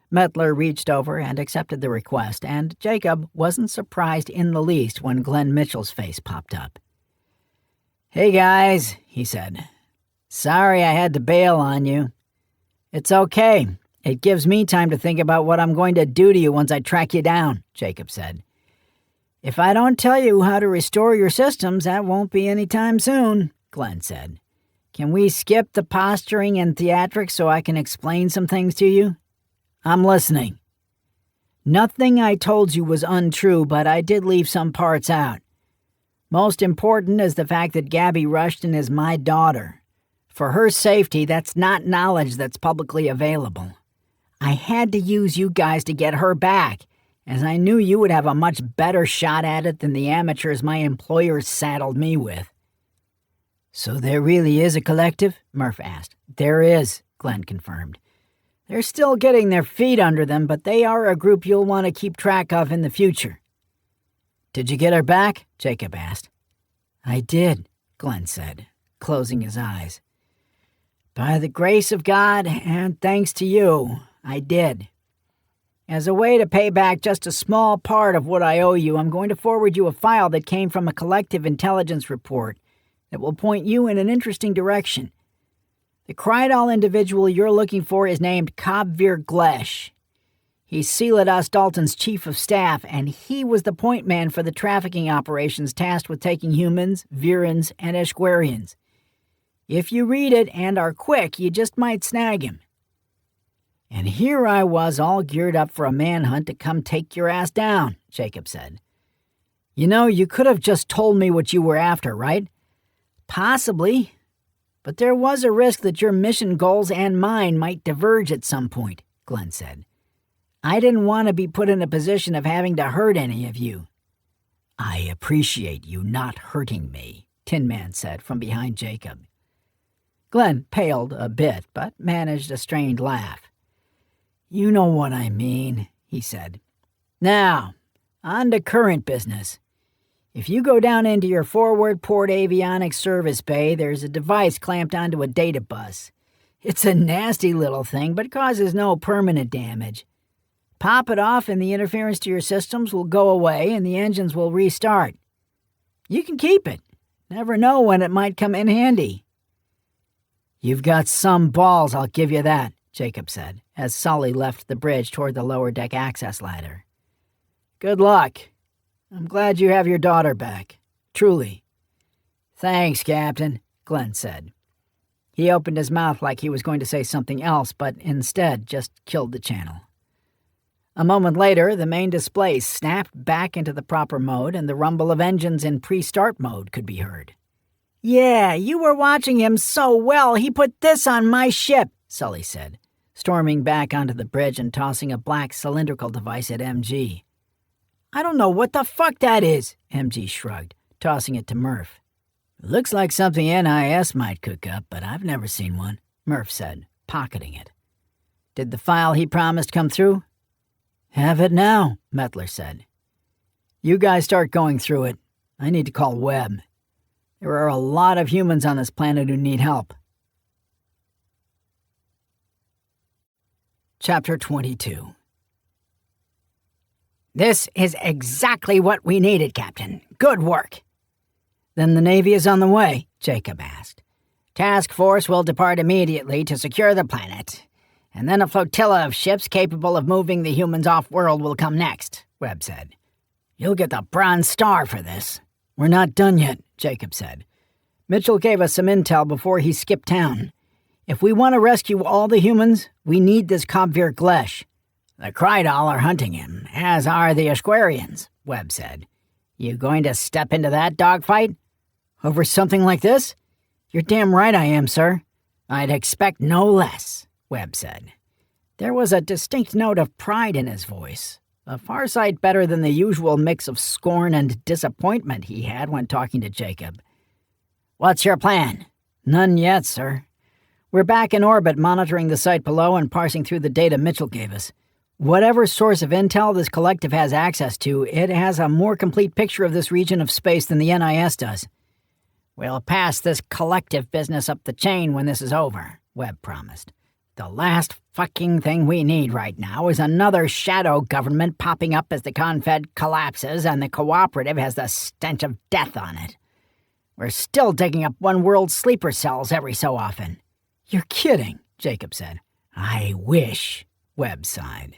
[SPEAKER 1] Mettler reached over and accepted the request, and Jacob wasn't surprised in the least when Glenn Mitchell's face popped up. "Hey guys," he said. "Sorry I had to bail on you." "It's okay. It gives me time to think about what I'm going to do to you once I track you down," Jacob said. "If I don't tell you how to restore your systems, that won't be any time soon," Glenn said. "Can we skip the posturing and theatrics so I can explain some things to you?" "I'm listening." "Nothing I told you was untrue, but I did leave some parts out. Most important is the fact that Gabby Rushton is my daughter. For her safety, that's not knowledge that's publicly available. I had to use you guys to get her back, as I knew you would have a much better shot at it than the amateurs my employers saddled me with." "So there really is a collective?" Murph asked. "There is," Glenn confirmed. "They're still getting their feet under them, but they are a group you'll want to keep track of in the future." "Did you get her back?" Jacob asked. "I did," Glenn said, closing his eyes. "By the grace of God, and thanks to you, I did. As a way to pay back just a small part of what I owe you, I'm going to forward you a file that came from a collective intelligence report that will point you in an interesting direction. The Krydal individual you're looking for is named Kabvir Glesh. He's Seladas Dalton's chief of staff, and he was the point man for the trafficking operations tasked with taking humans, Virans, and Esquarians. If you read it and are quick, you just might snag him." "And here I was all geared up for a manhunt to come take your ass down," Jacob said. "You know, you could have just told me what you were after, right?" "Possibly. But there was a risk that your mission goals and mine might diverge at some point," Glenn said. "I didn't want to be put in a position of having to hurt any of you." "I appreciate you not hurting me," Tin Man said from behind Jacob. Glenn paled a bit, but managed a strained laugh. "You know what I mean," he said. "Now, on to current business. If you go down into your forward port avionics service bay, there's a device clamped onto a data bus. It's a nasty little thing, but causes no permanent damage. Pop it off and the interference to your systems will go away and the engines will restart. You can keep it. Never know when it might come in handy." "You've got some balls, I'll give you that," Jacob said, as Sully left the bridge toward the lower deck access ladder. "Good luck. I'm glad you have your daughter back. Truly." "Thanks, Captain," Glenn said. He opened his mouth like he was going to say something else, but instead just killed the channel. A moment later, the main display snapped back into the proper mode and the rumble of engines in pre-start mode could be heard. "Yeah, you were watching him so well, he put this on my ship," Sully said, storming back onto the bridge and tossing a black cylindrical device at MG. "I don't know what the fuck that is," MG shrugged, tossing it to Murph. "Looks like something NIS might cook up, but I've never seen one," Murph said, pocketing it. "Did the file he promised come through?" "Have it now," Mettler said. "You guys start going through it. I need to call Webb. There are a lot of humans on this planet who need help." Chapter 22. "This is exactly what we needed, Captain. Good work." "Then the Navy is on the way?" Jacob asked. "Task Force will depart immediately to secure the planet. And then a flotilla of ships capable of moving the humans off-world will come next," Webb said. "You'll get the Bronze Star for this." "We're not done yet," Jacob said. "Mitchell gave us some intel before he skipped town. If we want to rescue all the humans, we need this Kabvir Glesh.
[SPEAKER 2] The Krydal are hunting him, as are the Asquarians, Webb said. You going to step into that dogfight?
[SPEAKER 1] Over something like this? You're damn right I am, sir.
[SPEAKER 2] I'd expect no less, Webb said. There was a distinct note of pride in his voice, a far sight better than the usual mix of scorn and disappointment he had when talking to Jacob. What's your plan?
[SPEAKER 1] None yet, sir. We're back in orbit monitoring the site below and parsing through the data Mitchell gave us. Whatever source of intel this collective has access to, it has a more complete picture of this region of space than the NIS does.
[SPEAKER 2] We'll pass this collective business up the chain when this is over, Webb promised. The last fucking thing we need right now is another shadow government popping up as the Confed collapses and the cooperative has the stench of death on it. We're still digging up one world sleeper cells every so often.
[SPEAKER 1] You're kidding, Jacob said.
[SPEAKER 2] I wish, Webb sighed.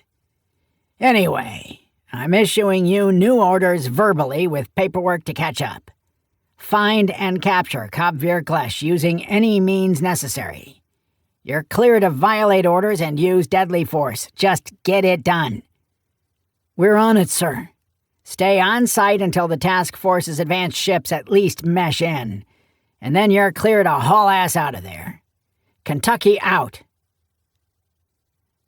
[SPEAKER 2] Anyway, I'm issuing you new orders verbally with paperwork to catch up. Find and capture Kabvir Glesh using any means necessary. You're clear to violate orders and use deadly force. Just get it done.
[SPEAKER 1] We're on it, sir.
[SPEAKER 2] Stay on site until the task force's advanced ships at least mesh in, and then you're clear to haul ass out of there. Kentucky out.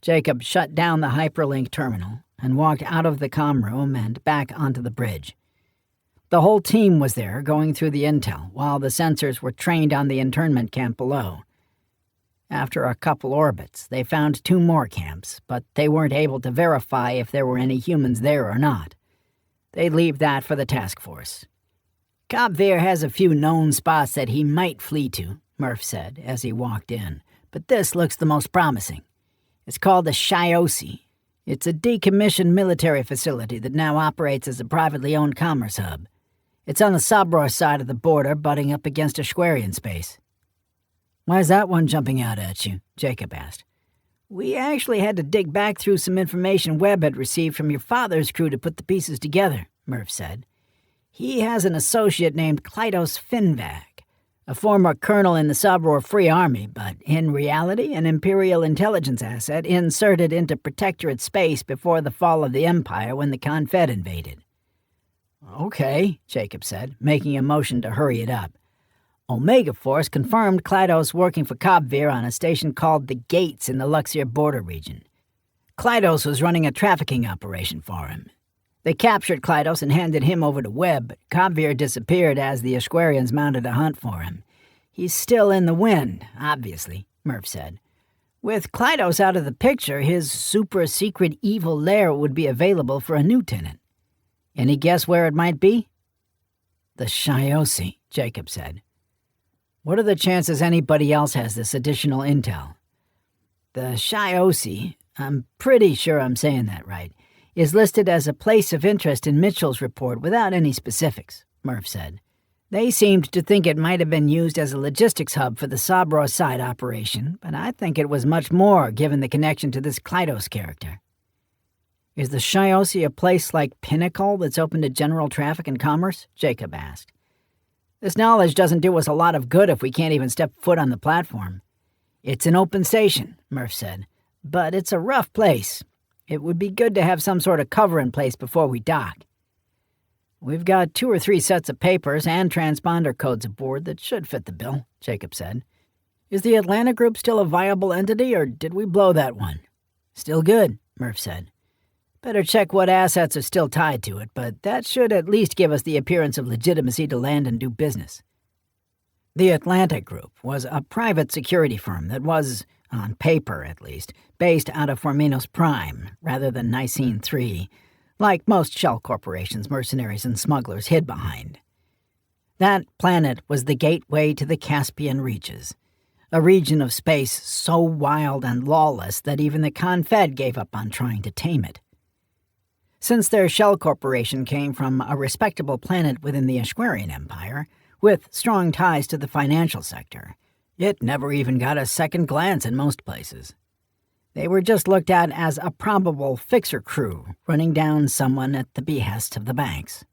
[SPEAKER 1] Jacob shut down the hyperlink terminal and walked out of the comm room and back onto the bridge. The whole team was there, going through the intel, while the sensors were trained on the internment camp below. After a couple orbits, they found 2 more camps, but they weren't able to verify if there were any humans there or not. They'd leave that for the task force.
[SPEAKER 2] Kabvir has a few known spots that he might flee to, Murph said as he walked in, but this looks the most promising. It's called the Shiosi. It's a decommissioned military facility that now operates as a privately owned commerce hub. It's on the Sabro side of the border, butting up against Ashquarian space.
[SPEAKER 1] Why's that one jumping out at you? Jacob asked.
[SPEAKER 2] We actually had to dig back through some information Webb had received from your father's crew to put the pieces together, Murph said. He has an associate named Klydos Finvac, a former colonel in the Sabror Free Army, but in reality an Imperial intelligence asset inserted into Protectorate space before the fall of the Empire when the Confed invaded.
[SPEAKER 1] Okay, Jacob said, making a motion to hurry it up. Omega Force confirmed Klydos working for Kabvir on a station called The Gates in the Luxir border region. Klydos was running a trafficking operation for him. They captured Klydos and handed him over to Webb, but Kabvir disappeared as the Ashquarians mounted a hunt for him. He's still in the wind, obviously, Murph said. With Klydos out of the picture, his super-secret evil lair would be available for a new tenant. Any guess where it might be?
[SPEAKER 2] The Shiosi, Jacob said.
[SPEAKER 1] What are the chances anybody else has this additional intel?
[SPEAKER 2] The Shiosi, I'm pretty sure I'm saying that right, is listed as a place of interest in Mitchell's report without any specifics, Murph said. They seemed to think it might have been used as a logistics hub for the Sabro side operation, but I think it was much more given the connection to this Klydos character.
[SPEAKER 1] Is the Shiosi a place like Pinnacle that's open to general traffic and commerce? Jacob asked.
[SPEAKER 2] This knowledge doesn't do us a lot of good if we can't even step foot on the platform. It's an open station, Murph said, but it's a rough place. It would be good to have some sort of cover in place before we dock.
[SPEAKER 1] We've got 2 or 3 sets of papers and transponder codes aboard that should fit the bill, Jacob said. Is the Atlanta group still a viable entity, or did we blow that one?
[SPEAKER 2] Still good, Murph said. Better check what assets are still tied to it, but that should at least give us the appearance of legitimacy to land and do business.
[SPEAKER 1] The Atlanta Group was a private security firm that was, on paper at least, based out of Forminos Prime, rather than Nicene 3, like most shell corporations mercenaries and smugglers hid behind. That planet was the gateway to the Caspian Reaches, a region of space so wild and lawless that even the Confed gave up on trying to tame it. Since their shell corporation came from a respectable planet within the Ashquarian Empire, with strong ties to the financial sector, it never even got a second glance in most places. They were just looked at as a probable fixer crew running down someone at the behest of the banks.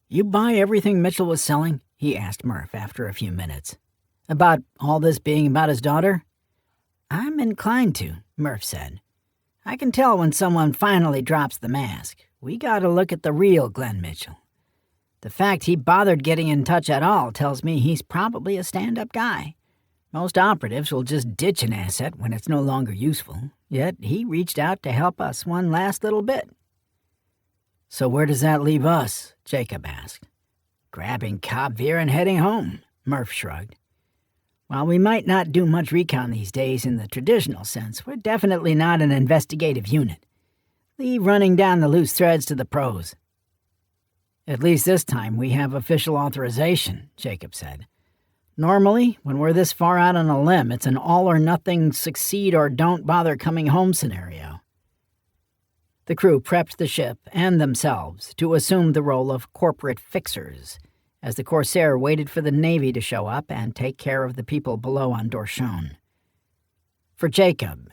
[SPEAKER 2] You buy everything Mitchell was selling? He asked Murph after a few minutes.
[SPEAKER 1] About all this being about his daughter? I'm inclined to, Murph said. I can tell when someone finally drops the mask. We gotta look at the real Glenn Mitchell. The fact he bothered getting in touch at all tells me he's probably a stand-up guy. Most operatives will just ditch an asset when it's no longer useful, yet he reached out to help us one last little bit. So where does that leave us? Jacob asked. Grabbing Cobveer and heading home, Murph shrugged. While we might not do much recon these days in the traditional sense, we're definitely not an investigative unit. Leave running down the loose threads to the pros. At least this time we have official authorization, Jacob said. Normally, when we're this far out on a limb, it's an all-or-nothing succeed or don't bother coming home scenario. The crew prepped the ship and themselves to assume the role of corporate fixers, as the Corsair waited for the Navy to show up and take care of the people below on Dorshon. For Jacob,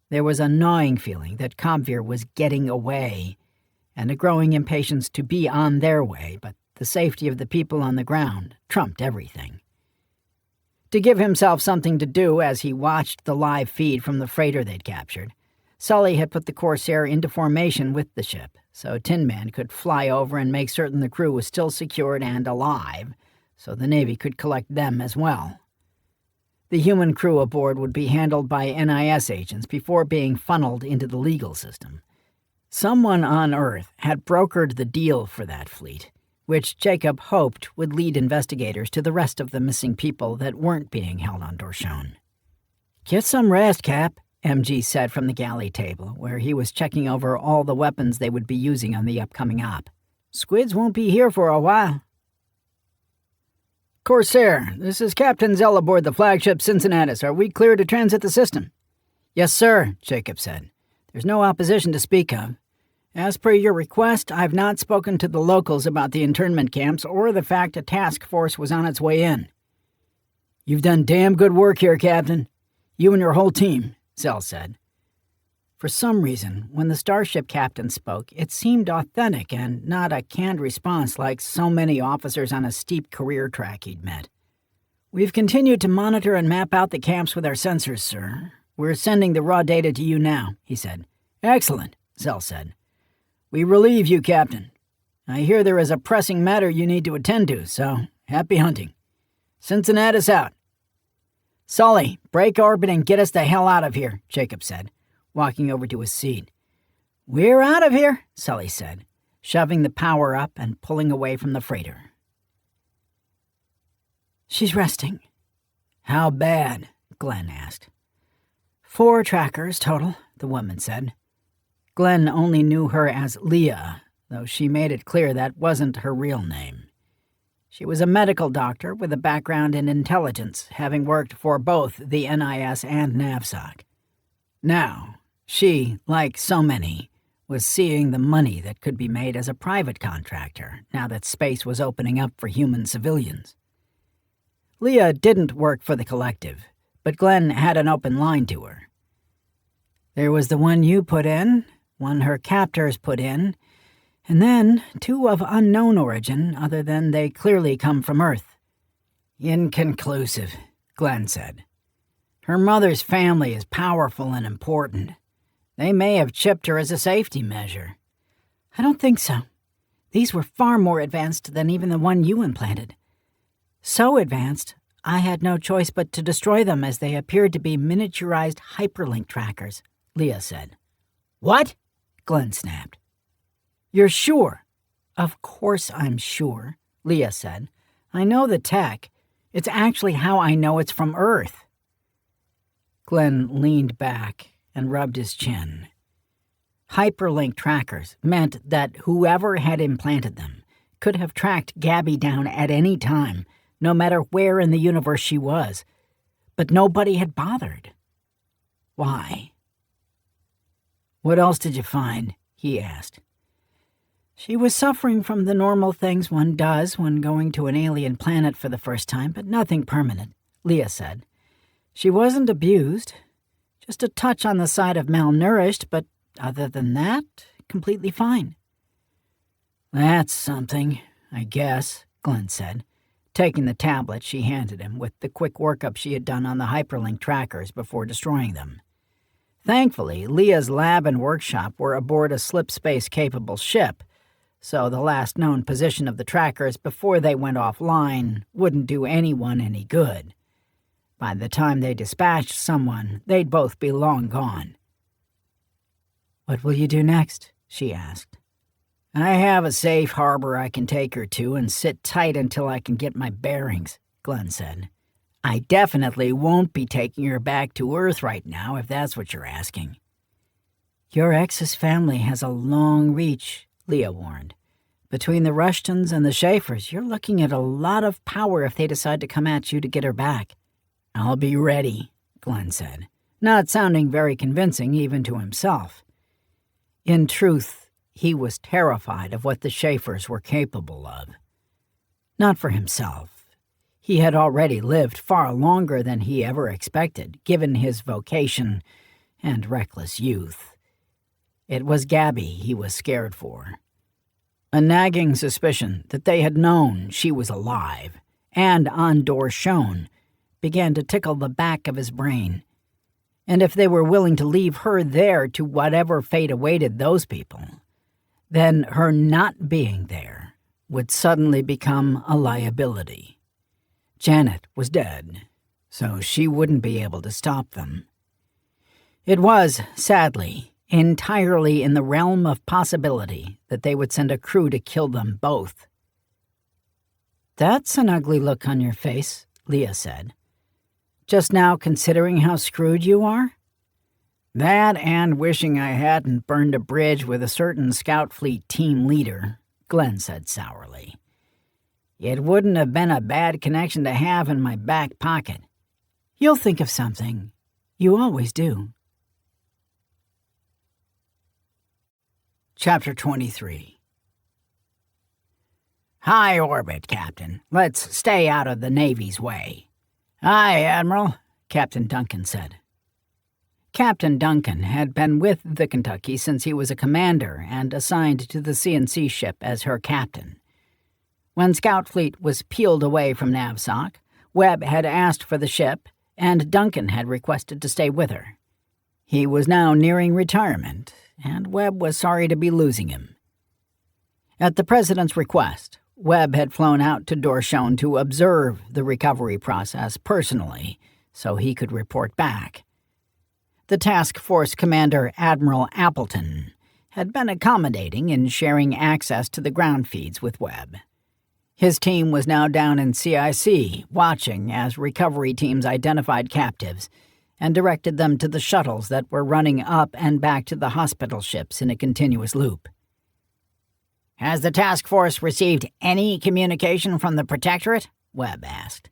[SPEAKER 1] there was a gnawing feeling that Cobveer was getting away, and a growing impatience to be on their way, but the safety of the people on the ground trumped everything. To give himself something to do as he watched the live feed from the freighter they'd captured, Sully had put the Corsair into formation with the ship, so Tin Man could fly over and make certain the crew was still secured and alive, so the Navy could collect them as well. The human crew aboard would be handled by NIS agents before being funneled into the legal system. Someone on Earth had brokered the deal for that fleet, which Jacob hoped would lead investigators to the rest of the missing people that weren't being held on Dorshon. Get some rest, Cap, MG said from the galley table, where he was checking over all the weapons they would be using on the upcoming op. Squids won't be here for a while. Corsair, this is Captain Zell aboard the flagship Cincinnatus. Are we clear to transit the system? Yes, sir, Jacob said. There's no opposition to speak of. As per your request, I've not spoken to the locals about the internment camps or the fact a task force was on its way in. You've done damn good work here, Captain. You and your whole team, Zell said. For some reason, when the starship captain spoke, it seemed authentic and not a canned response like so many officers on a steep career track he'd met. We've continued to monitor and map out the camps with our sensors, sir. We're sending the raw data to you now, he said. Excellent, Zell said. We relieve you, Captain. I hear there is a pressing matter you need to attend to, so happy hunting. Cincinnatus out. Sully, break orbit and get us the hell out of here, Jacob said, walking over to his seat. We're out of here, Sully said, shoving the power up and pulling away from the freighter. She's resting. How bad? Glenn asked. 4 trackers total, the woman said. Glenn only knew her as Leah, though she made it clear that wasn't her real name. She was a medical doctor with a background in intelligence, having worked for both the NIS and NAVSOC. Now, she, like so many, was seeing the money that could be made as a private contractor now that space was opening up for human civilians. Leah didn't work for the collective, but Glenn had an open line to her. There was the one you put in, one her captors put in, and then 2 of unknown origin other than they clearly come from Earth. Inconclusive, Glenn said. Her mother's family is powerful and important. They may have chipped her as a safety measure. I don't think so. These were far more advanced than even the one you implanted. So advanced, I had no choice but to destroy them as they appeared to be miniaturized hyperlink trackers, Leah said. What? Glenn snapped. You're sure? Of course I'm sure, Leah said. I know the tech. It's actually how I know it's from Earth. Glenn leaned back and rubbed his chin. Hyperlink trackers meant that whoever had implanted them could have tracked Gabby down at any time, no matter where in the universe she was. But nobody had bothered. Why? What else did you find? He asked. She was suffering from the normal things one does when going to an alien planet for the first time, but nothing permanent, Leah said. She wasn't abused, just a touch on the side of malnourished, but other than that, completely fine. That's something, I guess, Glenn said, taking the tablet she handed him with the quick workup she had done on the hyperlink trackers before destroying them. Thankfully, Leah's lab and workshop were aboard a slip-space-capable ship, so the last known position of the trackers before they went offline wouldn't do anyone any good. By the time they dispatched someone, they'd both be long gone. "What will you do next?" she asked. "I have a safe harbor I can take her to and sit tight until I can get my bearings," Glenn said. "I definitely won't be taking her back to Earth right now, if that's what you're asking." "Your ex's family has a long reach," Leah warned. "Between the Rushtons and the Schaefers, you're looking at a lot of power if they decide to come at you to get her back." "I'll be ready," Glenn said, not sounding very convincing even to himself. In truth, he was terrified of what the Schaefers were capable of. Not for himself. He had already lived far longer than he ever expected, given his vocation and reckless youth. It was Gabby he was scared for. A nagging suspicion that they had known she was alive and on Dorshone began to tickle the back of his brain. And if they were willing to leave her there to whatever fate awaited those people, then her not being there would suddenly become a liability. Janet was dead, so she wouldn't be able to stop them. It was, sadly, entirely in the realm of possibility that they would send a crew to kill them both. "That's an ugly look on your face," Leah said. "Just now considering how screwed you are?" "That and wishing I hadn't burned a bridge with a certain Scout Fleet team leader," Glenn said sourly. "It wouldn't have been a bad connection to have in my back pocket." "You'll think of something. You always do." Chapter 23. "High orbit, Captain. Let's stay out of the Navy's way." "Aye, Admiral," Captain Duncan said. Captain Duncan had been with the Kentucky since he was a commander and assigned to the CNC ship as her captain. When Scout Fleet was peeled away from Navsoc, Webb had asked for the ship, and Duncan had requested to stay with her. He was now nearing retirement, and Webb was sorry to be losing him. At the President's request, Webb had flown out to Dorshone to observe the recovery process personally, so he could report back. The task force commander, Admiral Appleton, had been accommodating in sharing access to the ground feeds with Webb. His team was now down in CIC, watching as recovery teams identified captives and directed them to the shuttles that were running up and back to the hospital ships in a continuous loop. "Has the task force received any communication from the Protectorate?" Webb asked.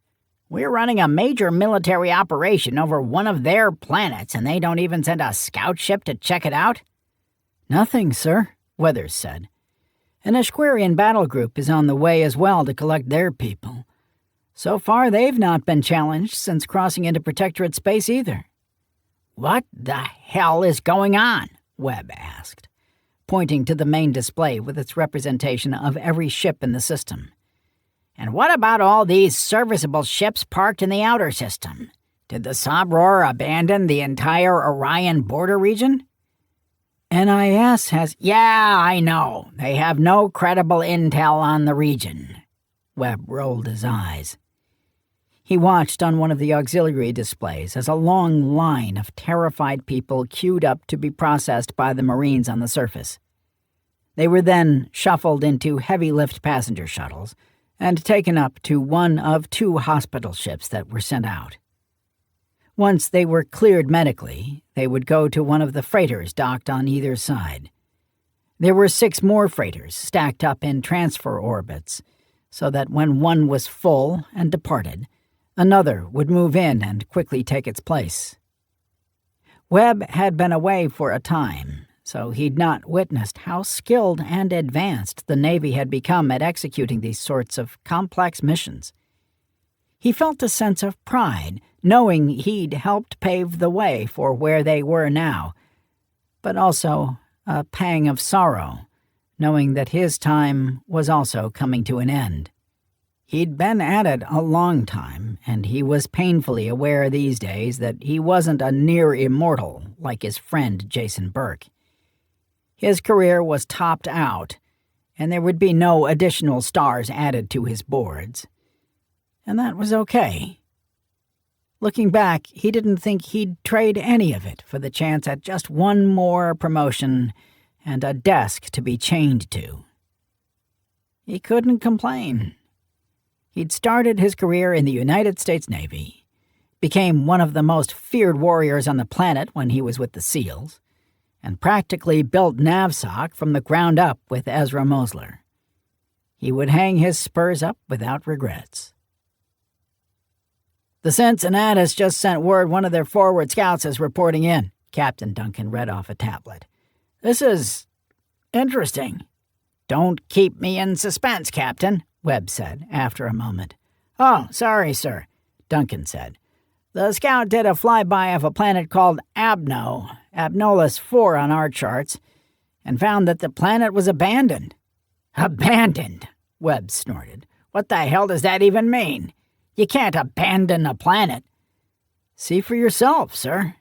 [SPEAKER 1] "We're running a major military operation over one of their planets, and they don't even send a scout ship to check it out?" "Nothing, sir," Weathers said. "An Ashquarian battle group is on the way as well to collect their people. So far, they've not been challenged since crossing into Protectorate space either." "What the hell is going on?" Webb asked, pointing to the main display with its representation of every ship in the system. "And what about all these serviceable ships parked in the outer system? Did the Sabror abandon the entire Orion border region?" "NIS has—" "Yeah, I know. They have no credible intel on the region." Webb rolled his eyes. He watched on one of the auxiliary displays as a long line of terrified people queued up to be processed by the Marines on the surface. They were then shuffled into heavy-lift passenger shuttles and taken up to one of 2 hospital ships that were sent out. Once they were cleared medically, they would go to one of the freighters docked on either side. There were 6 more freighters stacked up in transfer orbits, so that when one was full and departed, another would move in and quickly take its place. Webb had been away for a time, so he'd not witnessed how skilled and advanced the Navy had become at executing these sorts of complex missions. He felt a sense of pride, knowing he'd helped pave the way for where they were now, but also a pang of sorrow, knowing that his time was also coming to an end. He'd been at it a long time, and he was painfully aware these days that he wasn't a near immortal like his friend Jason Burke. His career was topped out, and there would be no additional stars added to his boards. And that was okay. Looking back, he didn't think he'd trade any of it for the chance at just one more promotion and a desk to be chained to. He couldn't complain. He'd started his career in the United States Navy, became one of the most feared warriors on the planet when he was with the SEALs, and practically built NAVSOC from the ground up with Ezra Mosler. He would hang his spurs up without regrets. "The Cincinnatus just sent word one of their forward scouts is reporting in," Captain Duncan read off a tablet. "This is interesting." "Don't keep me in suspense, Captain," Webb said after a moment. "Oh, sorry, sir," Duncan said. "The scout did a flyby of a planet called Abnolus 4 on our charts, and found that the planet was abandoned." "Abandoned?" Webb snorted. "What the hell does that even mean? You can't abandon a planet." "See for yourself, sir."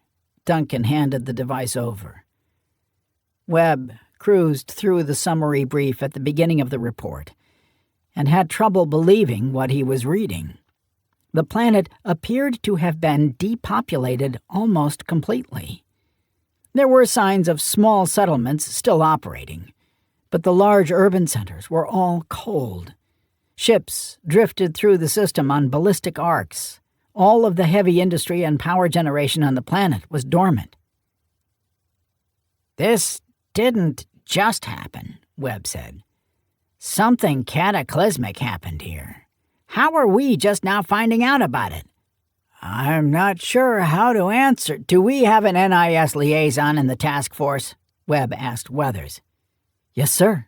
[SPEAKER 1] Duncan handed the device over. Webb cruised through the summary brief at the beginning of the report and had trouble believing what he was reading. The planet appeared to have been depopulated almost completely. There were signs of small settlements still operating, but the large urban centers were all cold. Ships drifted through the system on ballistic arcs. All of the heavy industry and power generation on the planet was dormant. "This didn't just happen," Webb said. "Something cataclysmic happened here. How are we just now finding out about it?" "I'm not sure how to answer. Do we have an NIS liaison in the task force?" Webb asked Weathers. "Yes, sir."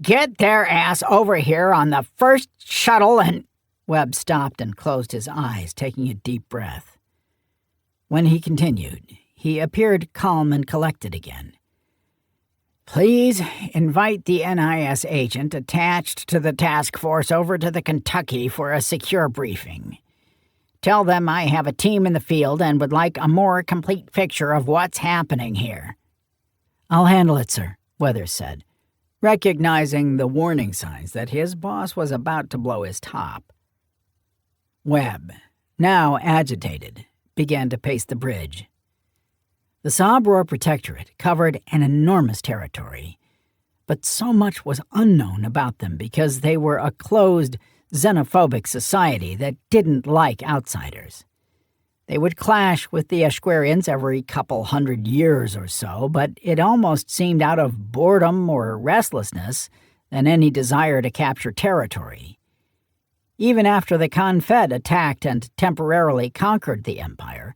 [SPEAKER 1] "Get their ass over here on the first shuttle and—" Webb stopped and closed his eyes, taking a deep breath. When he continued, he appeared calm and collected again. "Please invite the NIS agent attached to the task force over to the Kentucky for a secure briefing. Tell them I have a team in the field and would like a more complete picture of what's happening here." "I'll handle it, sir," Weathers said, recognizing the warning signs that his boss was about to blow his top. Webb, now agitated, began to pace the bridge. The Sabror Protectorate covered an enormous territory, but so much was unknown about them because they were a closed, xenophobic society that didn't like outsiders. They would clash with the Ashquarians every couple hundred years or so, but it almost seemed out of boredom or restlessness than any desire to capture territory. Even after the Confed attacked and temporarily conquered the Empire,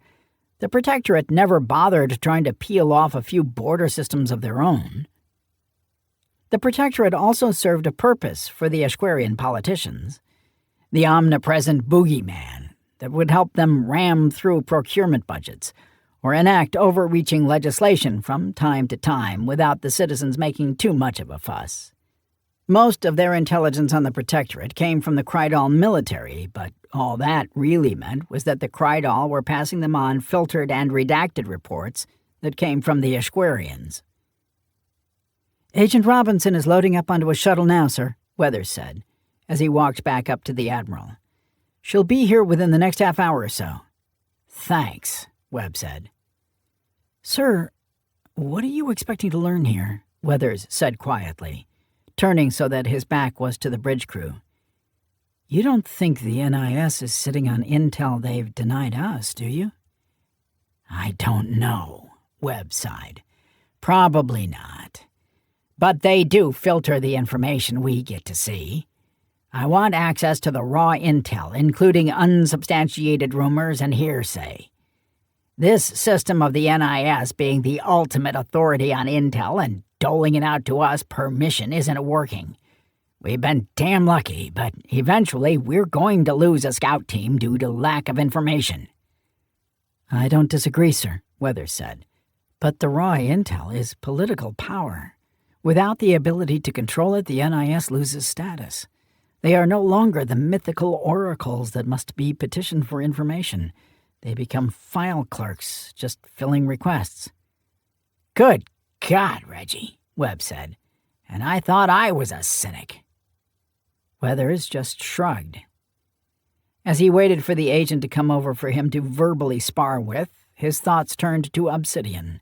[SPEAKER 1] the Protectorate never bothered trying to peel off a few border systems of their own. The Protectorate also served a purpose for the Ashquarian politicians, the omnipresent boogeyman that would help them ram through procurement budgets or enact overreaching legislation from time to time without the citizens making too much of a fuss. Most of their intelligence on the Protectorate came from the Krydal military, but all that really meant was that the Krydal were passing them on filtered and redacted reports that came from the Ashquarians. "Agent Robinson is loading up onto a shuttle now, sir," Weathers said, as he walked back up to the Admiral. "She'll be here within the next half hour or so." "Thanks," Webb said. "Sir, what are you expecting to learn here?" Weathers said quietly, turning so that his back was to the bridge crew. "You don't think the NIS is sitting on intel they've denied us, do you?" "I don't know," Webb sighed. "Probably not. But they do filter the information we get to see. I want access to the raw intel, including unsubstantiated rumors and hearsay. This system of the NIS being the ultimate authority on intel and doling it out to us per mission isn't working. We've been damn lucky, but eventually we're going to lose a scout team due to lack of information." "I don't disagree, sir," Weathers said. "But the raw intel is political power. Without the ability to control it, the NIS loses status. They are no longer the mythical oracles that must be petitioned for information. They become file clerks, just filling requests.
[SPEAKER 2] Good God, Reggie, Webb said. And I thought I was a cynic.
[SPEAKER 1] Weathers just shrugged. As he waited for the agent to come over for him to verbally spar with, his thoughts turned to Obsidian.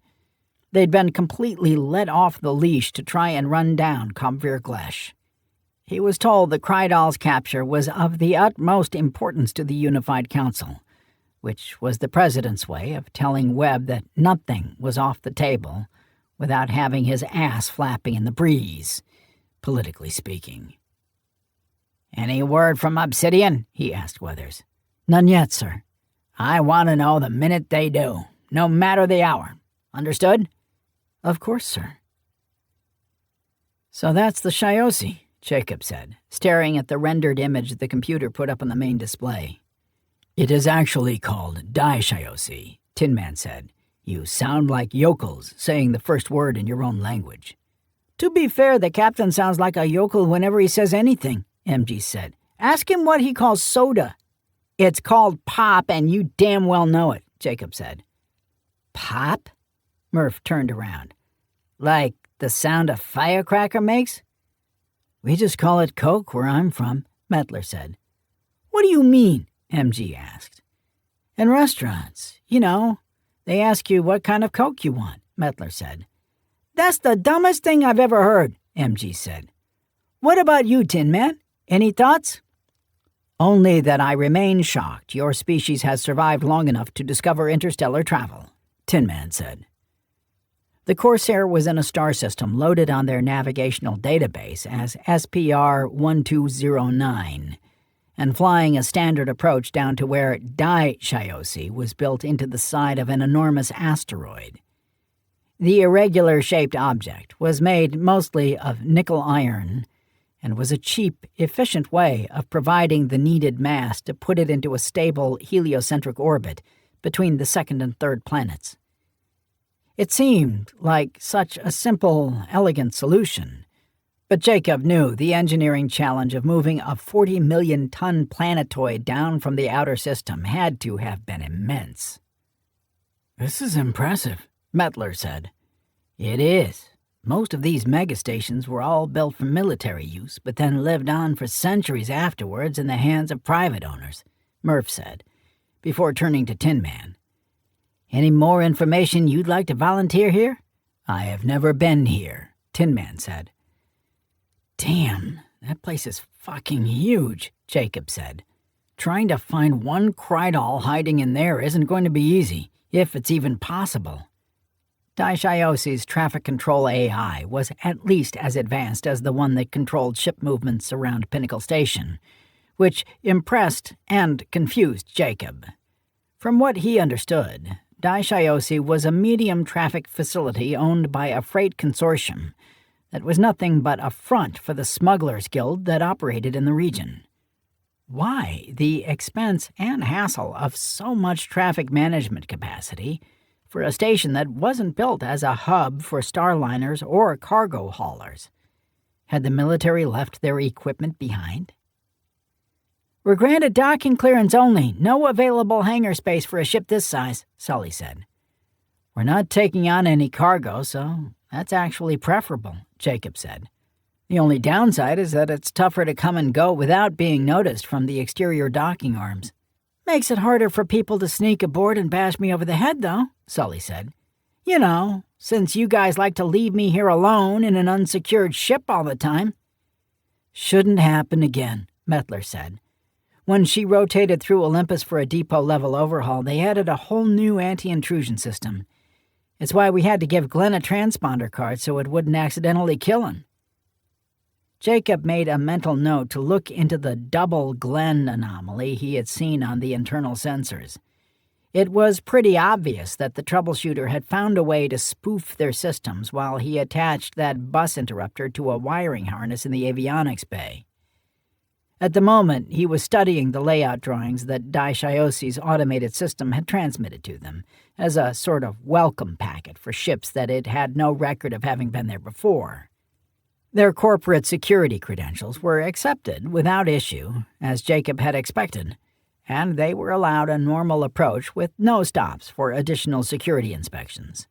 [SPEAKER 1] They'd been completely let off the leash to try and run down Kobvir Glesh. He was told that Krydal's capture was of the utmost importance to the Unified Council, which was the President's way of telling Webb that nothing was off the table without having his ass flapping in the breeze, politically speaking.
[SPEAKER 2] "Any word from Obsidian?" he asked Weathers.
[SPEAKER 1] "None yet, sir."
[SPEAKER 2] "I want to know the minute they do, no matter the hour. Understood?"
[SPEAKER 1] "Of course, sir." "So that's the Shiosi," Jacob said, staring at the rendered image the computer put up on the main display.
[SPEAKER 3] "It is actually called Shiosi," Tin Man said. "You sound like yokels saying the first word in your own language."
[SPEAKER 1] "To be fair, the captain sounds like a yokel whenever he says anything," MG said. "Ask him what he calls soda."
[SPEAKER 2] "It's called pop, and you damn well know it," Jacob said.
[SPEAKER 1] "Pop?" Murph turned around. "Like the sound a firecracker makes?"
[SPEAKER 3] "We just call it Coke where I'm from," Mettler said.
[SPEAKER 1] "What do you mean?"
[SPEAKER 3] MG asked.
[SPEAKER 1] "In restaurants, you know, they ask you what kind of Coke you want," Mettler said. "That's the dumbest thing I've ever heard," MG said. "What about you, Tin Man? Any thoughts?"
[SPEAKER 2] "Only that I remain shocked your species has survived long enough to discover interstellar travel," Tin Man said. The Corsair was in a star system loaded on their navigational database as SPR-1209, and flying a standard approach down to where Shiosi was built into the side of an enormous asteroid. The irregular-shaped object was made mostly of nickel iron and was a cheap, efficient way of providing the needed mass to put it into a stable heliocentric orbit between the second and third planets. It seemed like such a simple, elegant solution, but Jacob knew the engineering challenge of moving a 40-million-ton planetoid down from the outer system had to have been immense.
[SPEAKER 3] "This is impressive," Mettler said.
[SPEAKER 2] "It is. Most of these megastations were all built for military use, but then lived on for centuries afterwards in the hands of private owners," Murph said, before turning to Tin Man. "Any more information you'd like to volunteer here?"
[SPEAKER 3] "I have never been here," Tin Man said.
[SPEAKER 2] "Damn, that place is fucking huge," Jacob said. "Trying to find one Krydal hiding in there isn't going to be easy, if it's even possible." Shiosi's traffic control AI was at least as advanced as the one that controlled ship movements around Pinnacle Station, which impressed and confused Jacob. From what he understood, Shiosi was a medium traffic facility owned by a freight consortium that was nothing but a front for the smugglers' guild that operated in the region. Why the expense and hassle of so much traffic management capacity for a station that wasn't built as a hub for starliners or cargo haulers? Had the military left their equipment behind? "We're granted docking clearance only. No available hangar space for a ship this size," Sully said. "We're not taking on any cargo, so that's actually preferable," Jacob said. "The only downside is that it's tougher to come and go without being noticed from the exterior docking arms." "Makes it harder for people to sneak aboard and bash me over the head, though," Sully said. "You know, since you guys like to leave me here alone in an unsecured ship all the time."
[SPEAKER 3] "Shouldn't happen again,"
[SPEAKER 1] Mettler said. "When she rotated through Olympus for a depot-level overhaul, they added a whole new anti-intrusion system. It's why we had to give Glenn a transponder card so it wouldn't accidentally kill him." Jacob made a mental note to look into the double Glenn anomaly he had seen on the internal sensors. It was pretty obvious that the troubleshooter had found a way to spoof their systems while he attached that bus interrupter to a wiring harness in the avionics bay. At the moment, he was studying the layout drawings that Shiosi's automated system had transmitted to them, as a sort of welcome packet for ships that it had no record of having been there before. Their corporate security credentials were accepted without issue, as Jacob had expected, and they were allowed a normal approach with no stops for additional security inspections.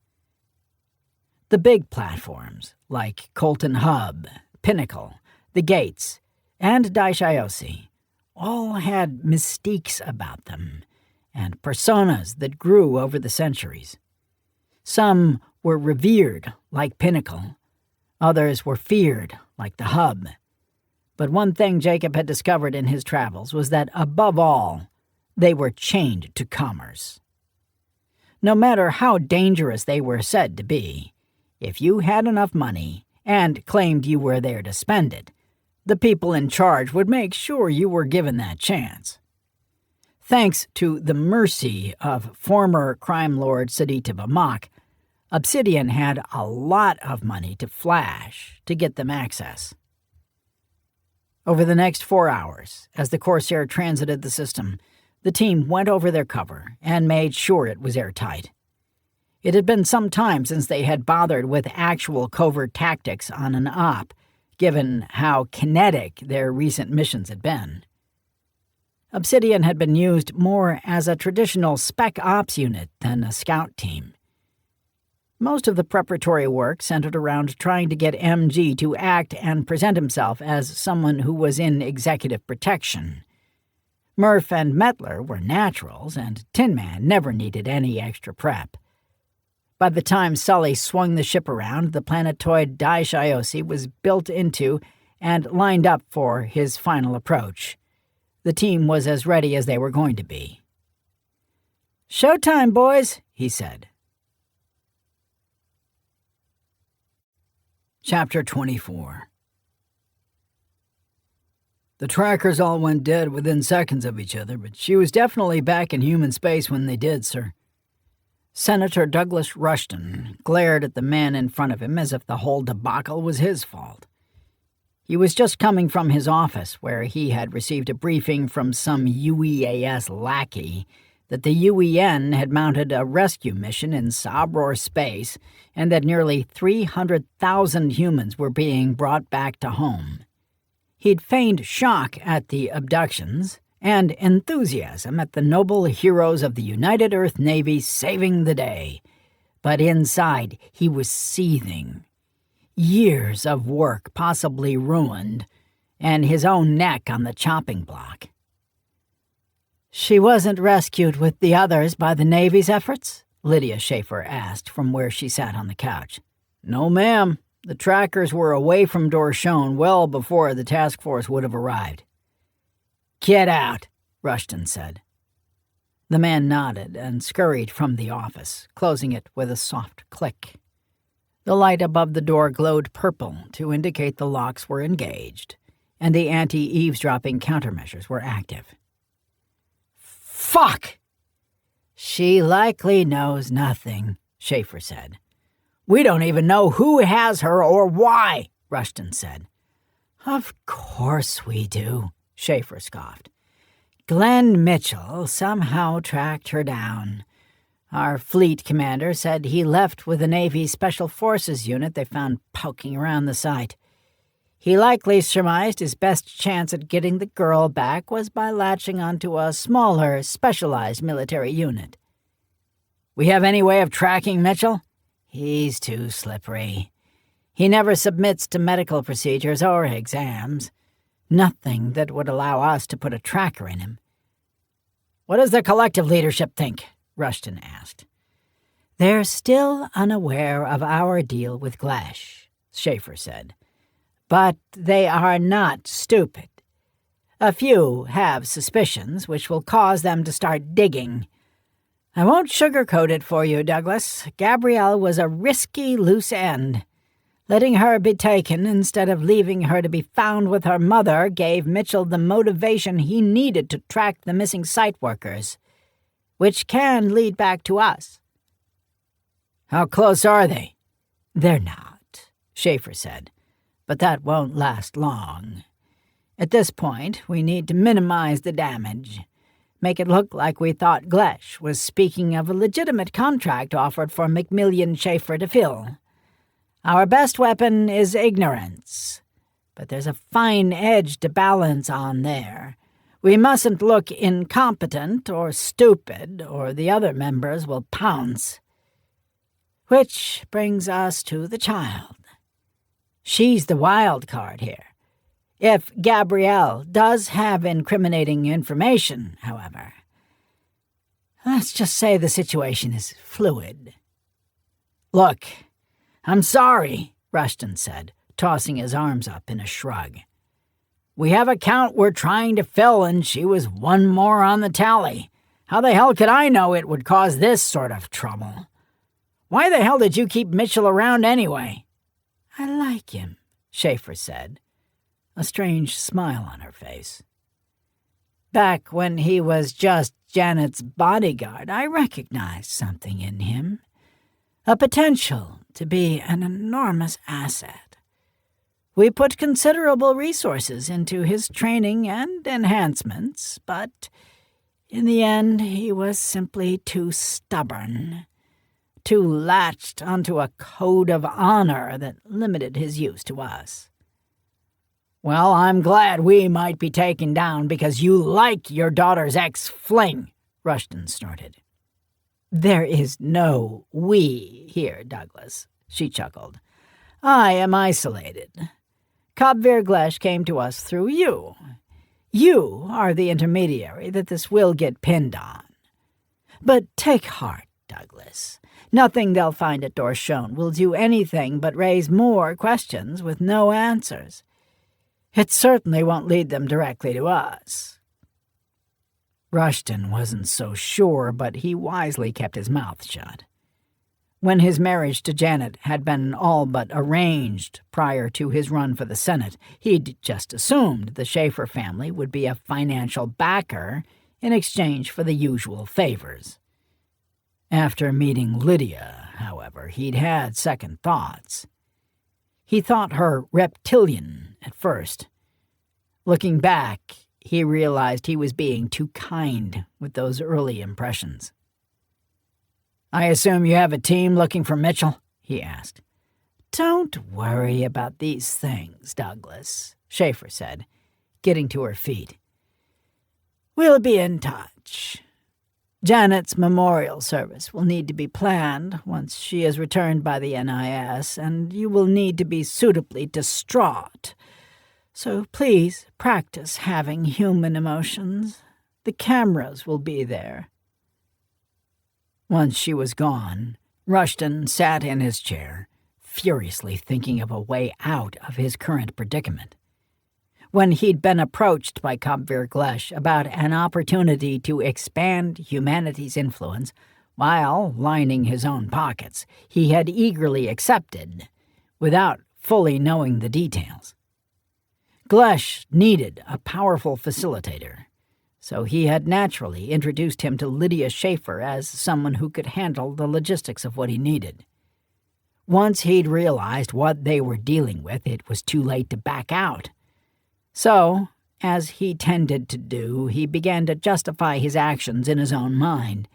[SPEAKER 1] The big platforms, like Colton Hub, Pinnacle, the Gates, and Daishiosi, all had mystiques about them, and personas that grew over the centuries. Some were revered, like Pinnacle. Others were feared, like the Hub. But one thing Jacob had discovered in his travels was that, above all, they were chained to commerce. No matter how dangerous they were said to be, if you had enough money and claimed you were there to spend it, the people in charge would make sure you were given that chance. Thanks to the mercy of former crime lord Sedita Bamak, Obsidian had a lot of money to flash to get them access. Over the next 4 hours, as the Corsair transited the system, the team went over their cover and made sure it was airtight. It had been some time since they had bothered with actual covert tactics on an op, given how kinetic their recent missions had been. Obsidian had been used more as a traditional spec ops unit than a scout team. Most of the preparatory work centered around trying to get MG to act and present himself as someone who was in executive protection. Murph and Mettler were naturals, and Tin Man never needed any extra prep. By the time Sully swung the ship around, the planetoid Daishiosi was built into and lined up for his final approach. The team was as ready as they were going to be. "Showtime, boys," he said. Chapter 24. The trackers all went dead within seconds of each other, but she was definitely back in human space when they did, sir. Senator Douglas Rushton glared at the man in front of him as if the whole debacle was his fault. He was just coming from his office, where he had received a briefing from some UEAS lackey that the UEN had mounted a rescue mission in Sabror space and that nearly 300,000 humans were being brought back to home. He'd feigned shock at the abductions and enthusiasm at the noble heroes of the United Earth Navy saving the day, but inside he was seething. Years of work possibly ruined, and his own neck on the chopping block. "She wasn't rescued with the others by the Navy's efforts?" Lydia Schaefer asked from where she sat on the couch. "No, ma'am. The trackers were away from Dorshone well before the task force would have arrived." "Get out," Rushton said. The man nodded and scurried from the office, closing it with a soft click. The light above the door glowed purple to indicate the locks were engaged, and the anti-eavesdropping countermeasures were active. "Fuck!" "She likely knows nothing," Schaefer said. "We don't even know who has her or why," Rushton said. "Of course we do," Schaefer scoffed. "Glenn Mitchell somehow tracked her down. Our fleet commander said he left with the Navy's Special Forces unit they found poking around the site. He likely surmised his best chance at getting the girl back was by latching onto a smaller, specialized military unit. We have any way of tracking Mitchell? He's too slippery. He never submits to medical procedures or exams. Nothing that would allow us to put a tracker in him." "What does the collective leadership think?" Rushton asked. "They're still unaware of our deal with Glesh," Schaefer said. "But they are not stupid. A few have suspicions which will cause them to start digging. I won't sugarcoat it for you, Douglas. Gabrielle was a risky loose end. Letting her be taken instead of leaving her to be found with her mother gave Mitchell the motivation he needed to track the missing site workers, which can lead back to us." "How close are they?" "They're not," Schaefer said, "but that won't last long. At this point, we need to minimize the damage. Make it look like we thought Glesh was speaking of a legitimate contract offered for McMillian Schaefer to fill. Our best weapon is ignorance, but there's a fine edge to balance on there. We mustn't look incompetent or stupid, or the other members will pounce. Which brings us to the child. She's the wild card here. If Gabrielle does have incriminating information, however, let's just say the situation is fluid. Look, I'm sorry, Rushton said, tossing his arms up in a shrug. We have a count we're trying to fill, and she was one more on the tally. How the hell could I know it would cause this sort of trouble? Why the hell did you keep Mitchell around anyway? I like him, Schaefer said, a strange smile on her face. Back when he was just Janet's bodyguard, I recognized something in him. A potential to be an enormous asset. We put considerable resources into his training and enhancements, but in the end he was simply too stubborn, too latched onto a code of honor that limited his use to us. Well, I'm glad we might be taken down because you like your daughter's ex-fling, Rushton snorted. There is no we here, Douglas, she chuckled. I am isolated. Kabvir Glesh came to us through you. You are the intermediary that this will get pinned on. But take heart, Douglas. Nothing they'll find at Dorshon will do anything but raise more questions with no answers. It certainly won't lead them directly to us. Rushton wasn't so sure, but he wisely kept his mouth shut. When his marriage to Janet had been all but arranged prior to his run for the Senate, he'd just assumed the Schaefer family would be a financial backer in exchange for the usual favors. After meeting Lydia, however, he'd had second thoughts. He thought her reptilian at first. Looking back, he realized he was being too kind with those early impressions. I assume you have a team looking for Mitchell? He asked. Don't worry about these things, Douglas, Schaefer said, getting to her feet. We'll be in touch. Janet's memorial service will need to be planned once she is returned by the NIS, and you will need to be suitably distraught. So please practice having human emotions. The cameras will be there. Once she was gone, Rushton sat in his chair, furiously thinking of a way out of his current predicament. When he'd been approached by Kabvir Glesh about an opportunity to expand humanity's influence while lining his own pockets, he had eagerly accepted, without fully knowing the details. Glesh needed a powerful facilitator, so he had naturally introduced him to Lydia Schaefer as someone who could handle the logistics of what he needed. Once he'd realized what they were dealing with, it was too late to back out. So, as he tended to do, he began to justify his actions in his own mind.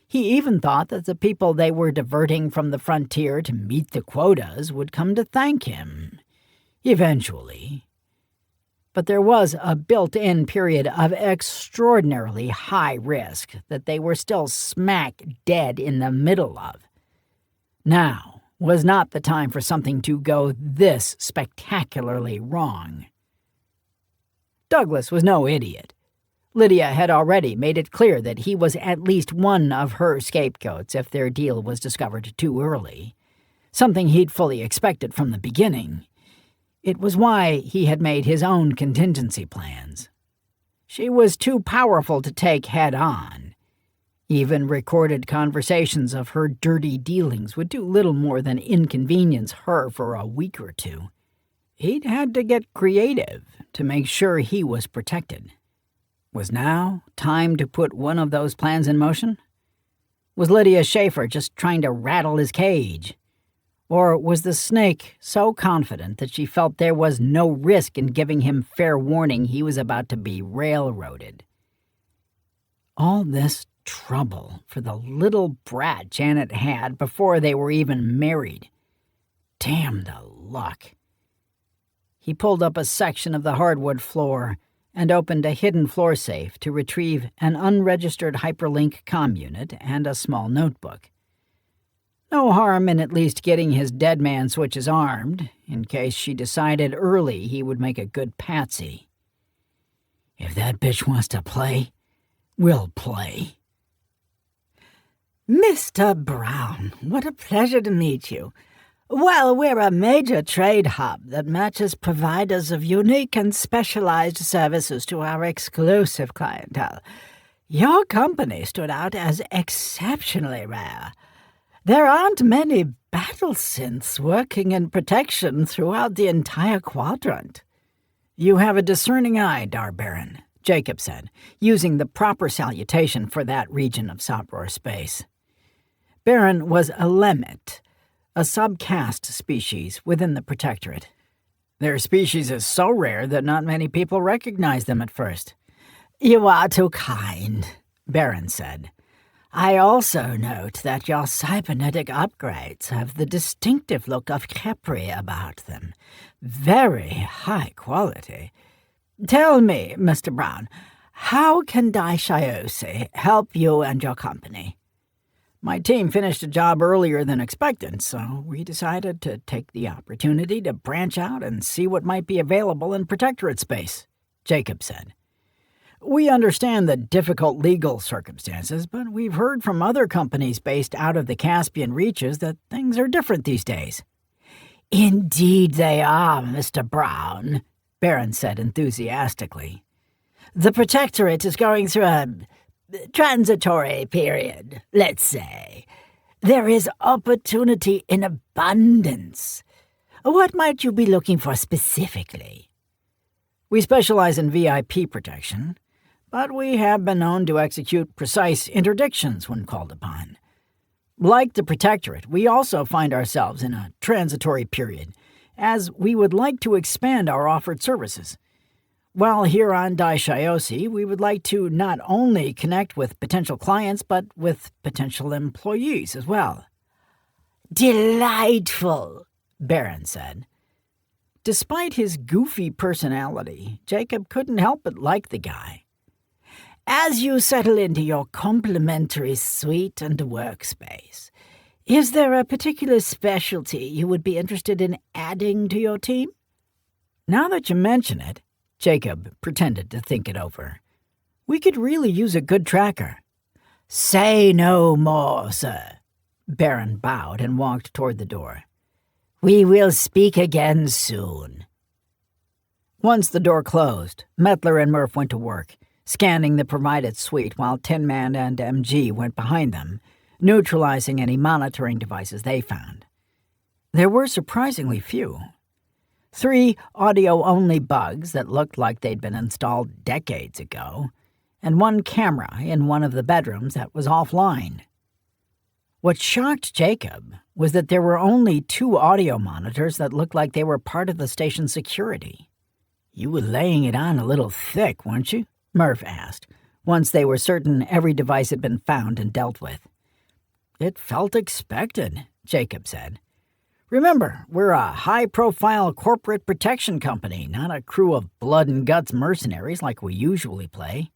[SPEAKER 1] He even thought that the people they were diverting from the frontier to meet the quotas would come to thank him. Eventually. But there was a built-in period of extraordinarily high risk that they were still smack dead in the middle of. Now was not the time for something to go this spectacularly wrong. Douglas was no idiot. Lydia had already made it clear that he was at least one of her scapegoats if their deal was discovered too early, something he'd fully expected from the beginning. It was why he had made his own contingency plans. She was too powerful to take head-on. Even recorded conversations of her dirty dealings would do little more than inconvenience her for a week or two. He'd had to get creative to make sure he was protected. Was now time to put one of those plans in motion? Was Lydia Schaefer just trying to rattle his cage? Or was the snake so confident that she felt there was no risk in giving him fair warning he was about to be railroaded? All this trouble for the little brat Janet had before they were even married. Damn the luck. He pulled up a section of the hardwood floor and opened a hidden floor safe to retrieve an unregistered hyperlink comm unit and a small notebook. No harm in at least getting his dead man switches armed, in case she decided early he would make a good patsy.
[SPEAKER 3] If that bitch wants to play, we'll play.
[SPEAKER 4] Mr. Brown, what a pleasure to meet you. Well, we're a major trade hub that matches providers of unique and specialized services to our exclusive clientele. Your company stood out as exceptionally rare. There aren't many battle synths working in protection throughout the entire quadrant.
[SPEAKER 1] You have a discerning eye, Darbaron, Jacob said, using the proper salutation for that region of Sopror space. Baron was a lemmet, a subcaste species within the Protectorate. Their species is so rare that not many people recognize them at first.
[SPEAKER 4] You are too kind, Baron said. I also note that your cybernetic upgrades have the distinctive look of Khepri about them. Very high quality. Tell me, Mr. Brown, how can Daishiosi help you and your company?
[SPEAKER 1] My team finished a job earlier than expected, so we decided to take the opportunity to branch out and see what might be available in Protectorate space, Jacob said. We understand the difficult legal circumstances, but we've heard from other companies based out of the Caspian reaches that things are different these days.
[SPEAKER 4] Indeed they are, Mr. Brown, Baron said enthusiastically. The Protectorate is going through a transitory period, let's say. There is opportunity in abundance. What might you be looking for specifically?
[SPEAKER 1] We specialize in VIP protection, but we have been known to execute precise interdictions when called upon. Like the Protectorate, we also find ourselves in a transitory period, as we would like to expand our offered services. While here on Daishiosi, we would like to not only connect with potential clients, but with potential employees as well.
[SPEAKER 4] Delightful, Baron said.
[SPEAKER 1] Despite his goofy personality, Jacob couldn't help but like the guy.
[SPEAKER 4] As you settle into your complimentary suite and workspace, is there a particular specialty you would be interested in adding to your team?
[SPEAKER 1] Now that you mention it, Jacob pretended to think it over. We could really use a good tracker.
[SPEAKER 4] Say no more, sir. Baron bowed and walked toward the door. We will speak again soon.
[SPEAKER 1] Once the door closed, Mettler and Murph went to work, scanning the provided suite while Tin Man and MG went behind them, neutralizing any monitoring devices they found. There were surprisingly few. 3 audio-only bugs that looked like they'd been installed decades ago, and 1 camera in one of the bedrooms that was offline. What shocked Jacob was that there were only 2 audio monitors that looked like they were part of the station's security.
[SPEAKER 3] You were laying it on a little thick, weren't you?
[SPEAKER 1] Murph asked, once they were certain every device had been found and dealt with. It felt expected, Jacob said. Remember, we're a high-profile corporate protection company, not a crew of blood-and-guts mercenaries like we usually play.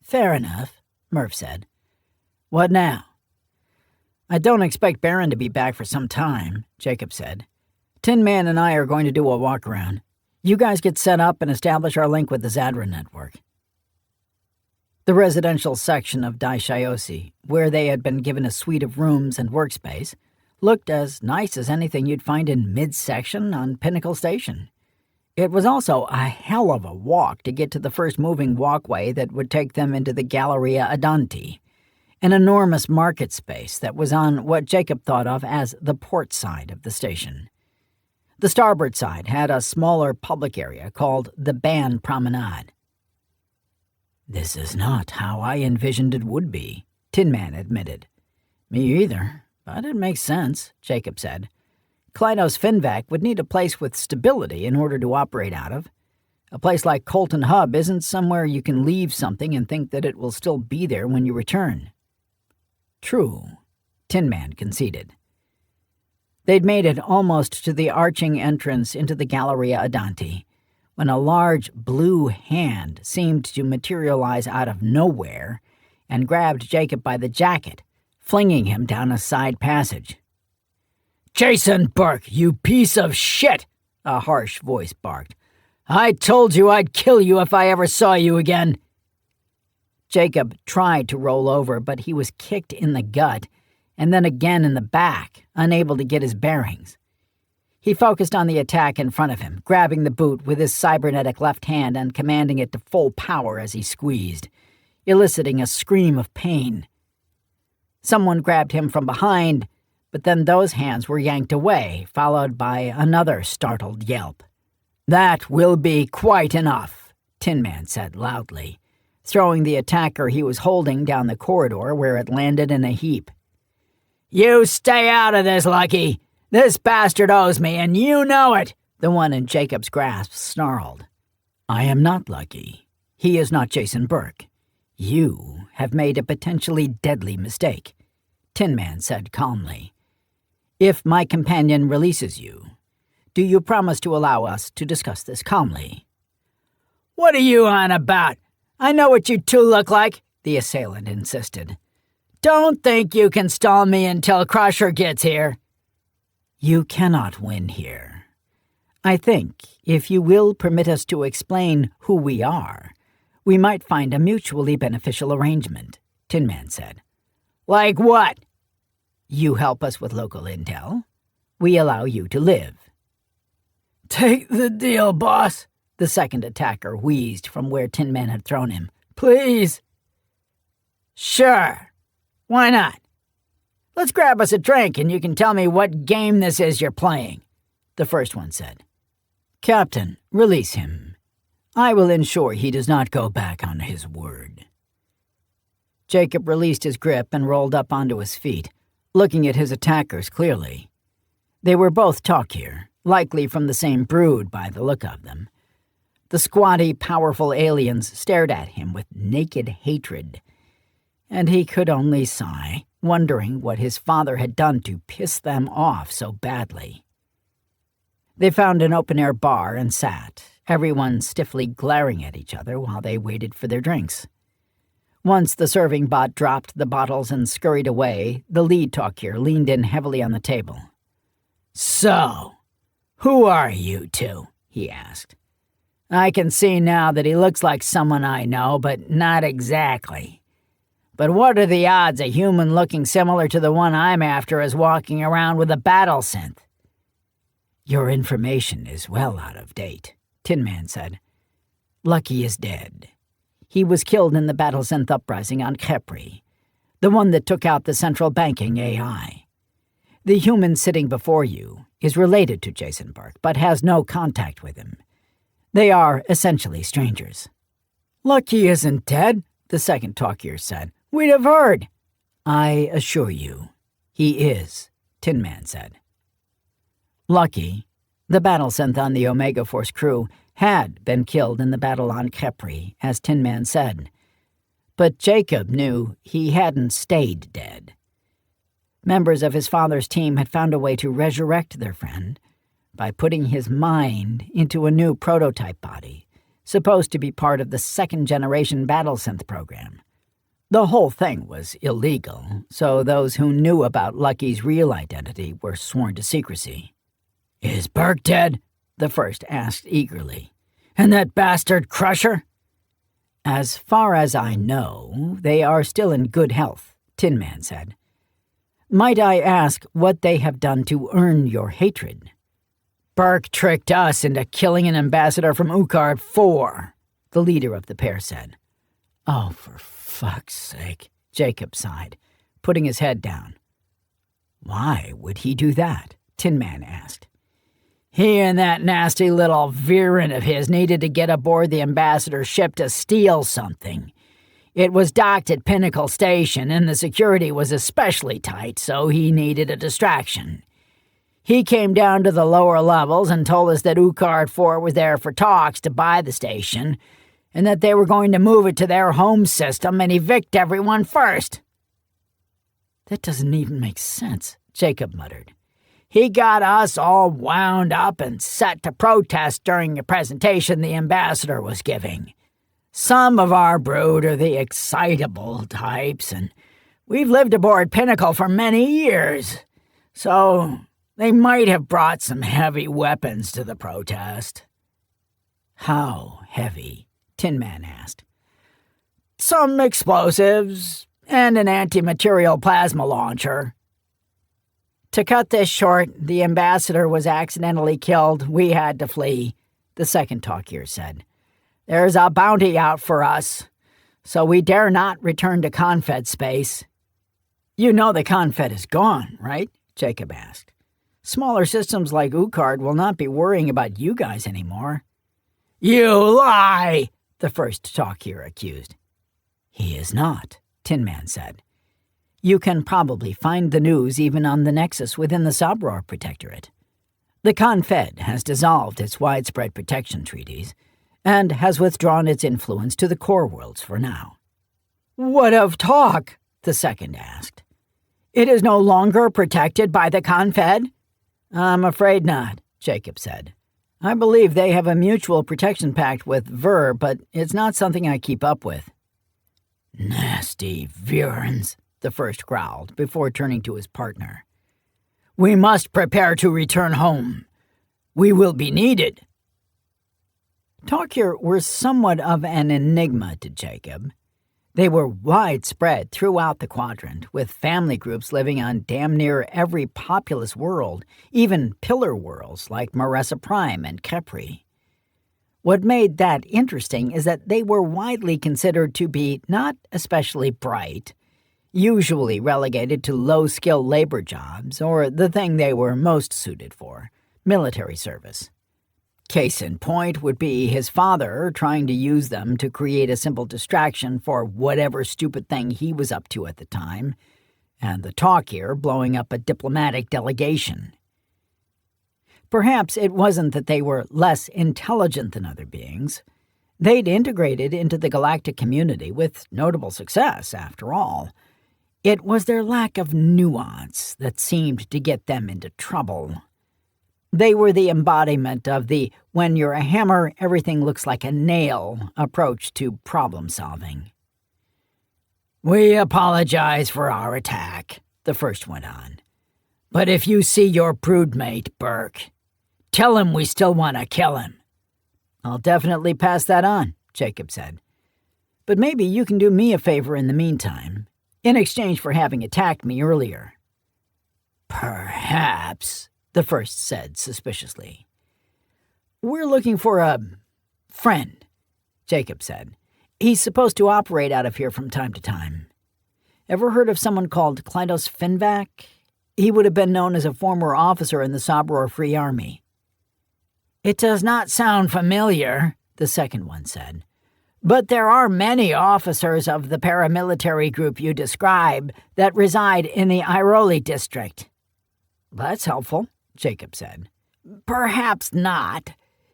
[SPEAKER 4] Fair enough, Murph said.
[SPEAKER 1] What now? I don't expect Baron to be back for some time, Jacob said. Tin Man and I are going to do a walk-around. You guys get set up and establish our link with the Zadra network. The residential section of Daishiosi, where they had been given a suite of rooms and workspace, looked as nice as anything you'd find in midsection on Pinnacle Station. It was also a hell of a walk to get to the first moving walkway that would take them into the Galleria Adanti, an enormous market space that was on what Jacob thought of as the port side of the station. The starboard side had a smaller public area called the Ban Promenade.
[SPEAKER 3] This is not how I envisioned it would be,
[SPEAKER 1] Tin Man admitted.
[SPEAKER 3] Me either, but it makes sense, Jacob said.
[SPEAKER 1] Klynos Finvac would need a place with stability in order to operate out of. A place like Colton Hub isn't somewhere you can leave something and think that it will still be there when you return.
[SPEAKER 3] True, Tin Man conceded.
[SPEAKER 1] They'd made it almost to the arching entrance into the Galleria Adanti, when a large blue hand seemed to materialize out of nowhere and grabbed Jacob by the jacket, flinging him down a side passage.
[SPEAKER 3] "Jason Burke, you piece of shit!" a harsh voice barked. "I told you I'd kill you if I ever saw you again."
[SPEAKER 1] Jacob tried to roll over, but he was kicked in the gut and then again in the back, unable to get his bearings. He focused on the attack in front of him, grabbing the boot with his cybernetic left hand and commanding it to full power as he squeezed, eliciting a scream of pain. Someone grabbed him from behind, but then those hands were yanked away, followed by another startled yelp.
[SPEAKER 3] "That will be quite enough,"
[SPEAKER 1] Tin Man said loudly, throwing the attacker he was holding down the corridor where it landed in a heap.
[SPEAKER 3] "You stay out of this, Lucky! This bastard owes me, and you know it!"
[SPEAKER 1] the one in Jacob's grasp snarled.
[SPEAKER 3] "I am not Lucky. He is not Jason Burke.
[SPEAKER 1] You have made a potentially deadly mistake," Tin Man said calmly. "If my companion releases you, do you promise to allow us to discuss this calmly?"
[SPEAKER 3] "What are you on about? I know what you two look like," the assailant insisted. "Don't think you can stall me until Crusher gets here."
[SPEAKER 1] "You cannot win here. I think if you will permit us to explain who we are, we might find a mutually beneficial arrangement," Tin Man said.
[SPEAKER 3] "Like what?"
[SPEAKER 1] "You help us with local intel. We allow you to live."
[SPEAKER 3] "Take the deal, boss,"
[SPEAKER 1] the second attacker wheezed from where Tin Man had thrown him.
[SPEAKER 3] "Please." "Sure. Why not? Let's grab us a drink and you can tell me what game this is you're playing," the first one said.
[SPEAKER 1] "Captain, release him. I will ensure he does not go back on his word." Jacob released his grip and rolled up onto his feet, looking at his attackers clearly. They were both Talkir, likely from the same brood by the look of them. The squatty, powerful aliens stared at him with naked hatred, and he could only sigh, wondering what his father had done to piss them off so badly. They found an open-air bar and sat, everyone stiffly glaring at each other while they waited for their drinks. Once the serving bot dropped the bottles and scurried away, the lead Talkir leaned in heavily on the table.
[SPEAKER 3] "So, who are you two?" he asked. "I can see now that he looks like someone I know, but not exactly. But what are the odds a human looking similar to the one I'm after is walking around with a battle synth?"
[SPEAKER 1] "Your information is well out of date," Tin Man said. "Lucky is dead. He was killed in the battle synth uprising on Khepri, the one that took out the central banking AI. The human sitting before you is related to Jason Burke, but has no contact with him. They are essentially strangers."
[SPEAKER 3] "Lucky isn't dead," the second Talkir said. "We'd have heard."
[SPEAKER 1] "I assure you, he is," Tin Man said. Lucky, the battle synth on the Omega Force crew, had been killed in the battle on Khepri, as Tin Man said. But Jacob knew he hadn't stayed dead. Members of his father's team had found a way to resurrect their friend by putting his mind into a new prototype body, supposed to be part of the second-generation battle synth program. The whole thing was illegal, so those who knew about Lucky's real identity were sworn to secrecy.
[SPEAKER 3] "Is Burke dead?" the first asked eagerly. "And that bastard Crusher?"
[SPEAKER 1] "As far as I know, they are still in good health," Tin Man said. "Might I ask what they have done to earn your hatred?"
[SPEAKER 3] "Burke tricked us into killing an ambassador from Ucard 4,
[SPEAKER 1] the leader of the pair said. "Oh, for fuck's sake," Jacob sighed, putting his head down. "Why would he do that?" Tin Man asked.
[SPEAKER 3] "He and that nasty little Viren of his needed to get aboard the ambassador's ship to steal something. It was docked at Pinnacle Station, and the security was especially tight, so he needed a distraction. He came down to the lower levels and told us that Ucard 4 was there for talks to buy the station, and that they were going to move it to their home system and evict everyone first."
[SPEAKER 1] "That doesn't even make sense," Jacob muttered.
[SPEAKER 3] He got us all wound up and set to protest during a presentation the ambassador was giving. Some of our brood are the excitable types, and we've lived aboard Pinnacle for many years, so they might have brought some heavy weapons to the protest."
[SPEAKER 1] "How heavy?" Tin Man asked.
[SPEAKER 3] "Some explosives and an anti-material plasma launcher."
[SPEAKER 1] "To cut this short, the ambassador was accidentally killed. We had to flee," the second talkier said. "There's a bounty out for us, so we dare not return to Confed space." "You know the Confed is gone, right?" Jacob asked. "Smaller systems like Ukard will not be worrying about you guys anymore."
[SPEAKER 3] "You lie!"
[SPEAKER 1] the first talkier accused. "He is not," Tin Man said. "You can probably find the news even on the Nexus within the Sabror Protectorate. The Confed has dissolved its widespread protection treaties and has withdrawn its influence to the core worlds for now."
[SPEAKER 3] "What of Talk?" the second asked. "It is no longer protected by the Confed?"
[SPEAKER 1] "I'm afraid not," Jacob said. "I believe they have a mutual protection pact with Ver, but it's not something I keep up with."
[SPEAKER 3] "Nasty Virans," the first growled before turning to his partner. "We must prepare to return home. We will be needed."
[SPEAKER 1] Talkier were somewhat of an enigma to Jacob. They were widespread throughout the quadrant, with family groups living on damn near every populous world, even pillar worlds like Maressa Prime and Kepri. What made that interesting is that they were widely considered to be not especially bright, usually relegated to low-skill labor jobs, or the thing they were most suited for, military service. Case in point would be his father trying to use them to create a simple distraction for whatever stupid thing he was up to at the time, and the talkier blowing up a diplomatic delegation. Perhaps it wasn't that they were less intelligent than other beings. They'd integrated into the galactic community with notable success, after all. It was their lack of nuance that seemed to get them into trouble. They were the embodiment of the when you're a hammer, everything looks like a nail approach to problem solving.
[SPEAKER 3] "We apologize for our attack," the first went on. "But if you see your broodmate, Burke, tell him we still want to kill him."
[SPEAKER 1] "I'll definitely pass that on," Jacob said. "But maybe you can do me a favor in the meantime, in exchange for having attacked me earlier."
[SPEAKER 3] "Perhaps," the first said suspiciously.
[SPEAKER 1] "We're looking for a friend," Jacob said. "He's supposed to operate out of here from time to time. Ever heard of someone called Klydos Finvac? He would have been known as a former officer in the Sabror Free Army."
[SPEAKER 3] "It does not sound familiar," the second one said. "But there are many officers of the paramilitary group you describe that reside in the Iroli district."
[SPEAKER 1] "That's helpful," Jacob said.
[SPEAKER 3] "Perhaps not.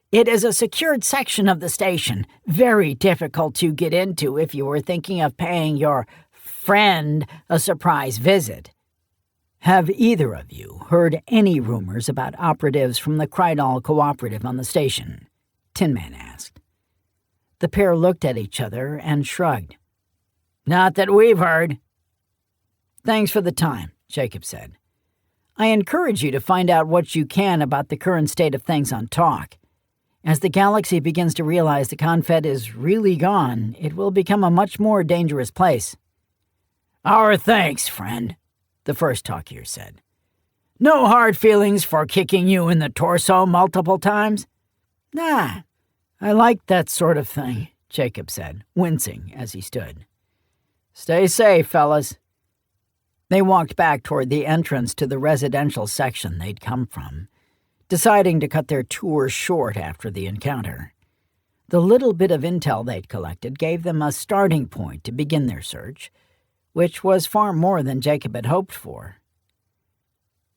[SPEAKER 3] It is a secured section of the station, very difficult to get into if you were thinking of paying your friend a surprise visit."
[SPEAKER 1] "Have either of you heard any rumors about operatives from the Krydal Cooperative on the station?" Tin Man asked. The pair looked at each other and shrugged.
[SPEAKER 3] "Not that we've heard."
[SPEAKER 1] "Thanks for the time," Jacob said. "I encourage you to find out what you can about the current state of things on Talk. As the galaxy begins to realize the Confed is really gone, it will become a much more dangerous place."
[SPEAKER 3] "Our thanks, friend," the first talkier said. "No hard feelings for kicking you in the torso multiple times?"
[SPEAKER 1] "Nah, I like that sort of thing," Jacob said, wincing as he stood. "Stay safe, fellas." They walked back toward the entrance to the residential section they'd come from, deciding to cut their tour short after the encounter. The little bit of intel they'd collected gave them a starting point to begin their search, which was far more than Jacob had hoped for.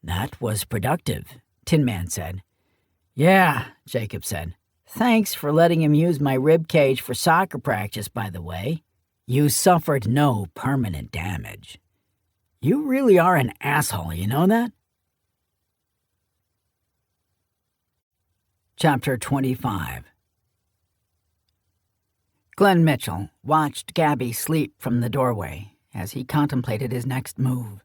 [SPEAKER 3] "That was productive," Tin Man said.
[SPEAKER 1] "Yeah," Jacob said. "Thanks for letting him use my rib cage for soccer practice, by the way.
[SPEAKER 3] You suffered no permanent damage."
[SPEAKER 1] You really are an asshole, you know that?" Chapter 25. Glenn Mitchell watched Gabby sleep from the doorway as he contemplated his next move.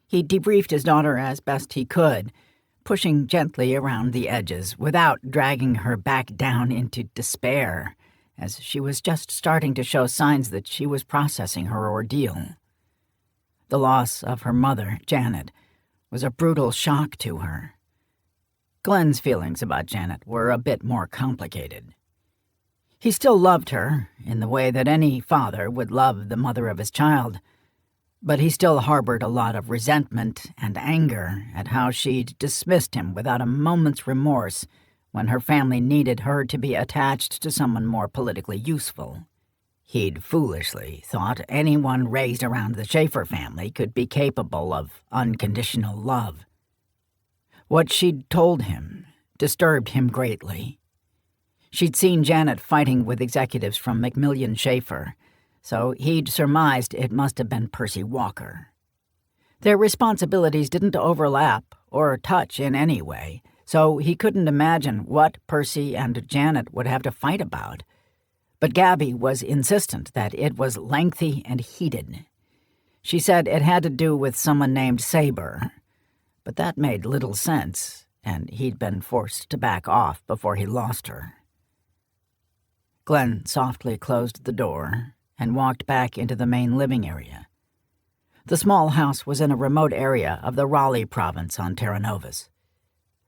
[SPEAKER 1] He debriefed his daughter as best he could, pushing gently around the edges without dragging her back down into despair, as she was just starting to show signs that she was processing her ordeal. The loss of her mother, Janet, was a brutal shock to her. Glenn's feelings about Janet were a bit more complicated. He still loved her in the way that any father would love the mother of his child, but he still harbored a lot of resentment and anger at how she'd dismissed him without a moment's remorse when her family needed her to be attached to someone more politically useful. He'd foolishly thought anyone raised around the Schaefer family could be capable of unconditional love. What she'd told him disturbed him greatly. She'd seen Janet fighting with executives from Macmillan Schaefer, so he'd surmised it must have been Percy Walker. Their responsibilities didn't overlap or touch in any way, so he couldn't imagine what Percy and Janet would have to fight about. But Gabby was insistent that it was lengthy and heated. She said it had to do with someone named Saber, but that made little sense, and he'd been forced to back off before he lost her. Glenn softly closed the door and walked back into the main living area. The small house was in a remote area of the Raleigh province on Terra.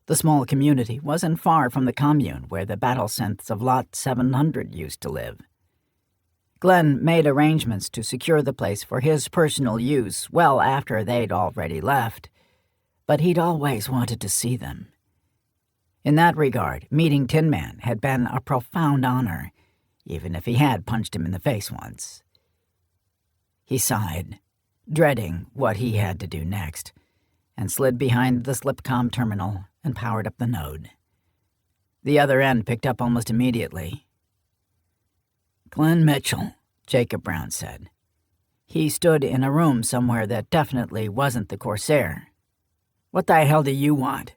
[SPEAKER 1] The small community wasn't far from the commune where the battle synths of Lot 700 used to live. Glenn made arrangements to secure the place for his personal use well after they'd already left, but he'd always wanted to see them. In that regard, meeting Tin Man had been a profound honor, even if he had punched him in the face once. He sighed, dreading what he had to do next, and slid behind the slipcom terminal and powered up the node. The other end picked up almost immediately. "Glenn Mitchell," Jacob Brown said. He stood in a room somewhere that definitely wasn't the Corsair. "What the hell do you want?"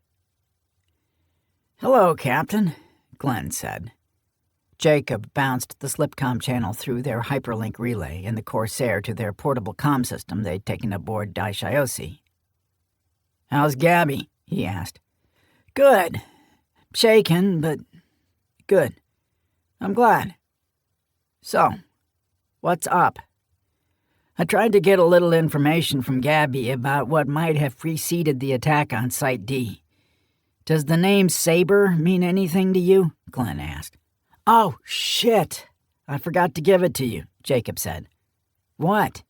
[SPEAKER 1] "Hello, Captain," Glenn said. Jacob bounced the slipcom channel through their hyperlink relay in the Corsair to their portable comm system they'd taken aboard Daishiosi. "How's Gabby?" he asked. "Good. Shaken, but good. I'm glad. So, what's up?" "I tried to get a little information from Gabby about what might have preceded the attack on Site D. Does the name Saber mean anything to you?" Glenn asked. "Oh, shit. I forgot to give it to you," Jacob said. "What?"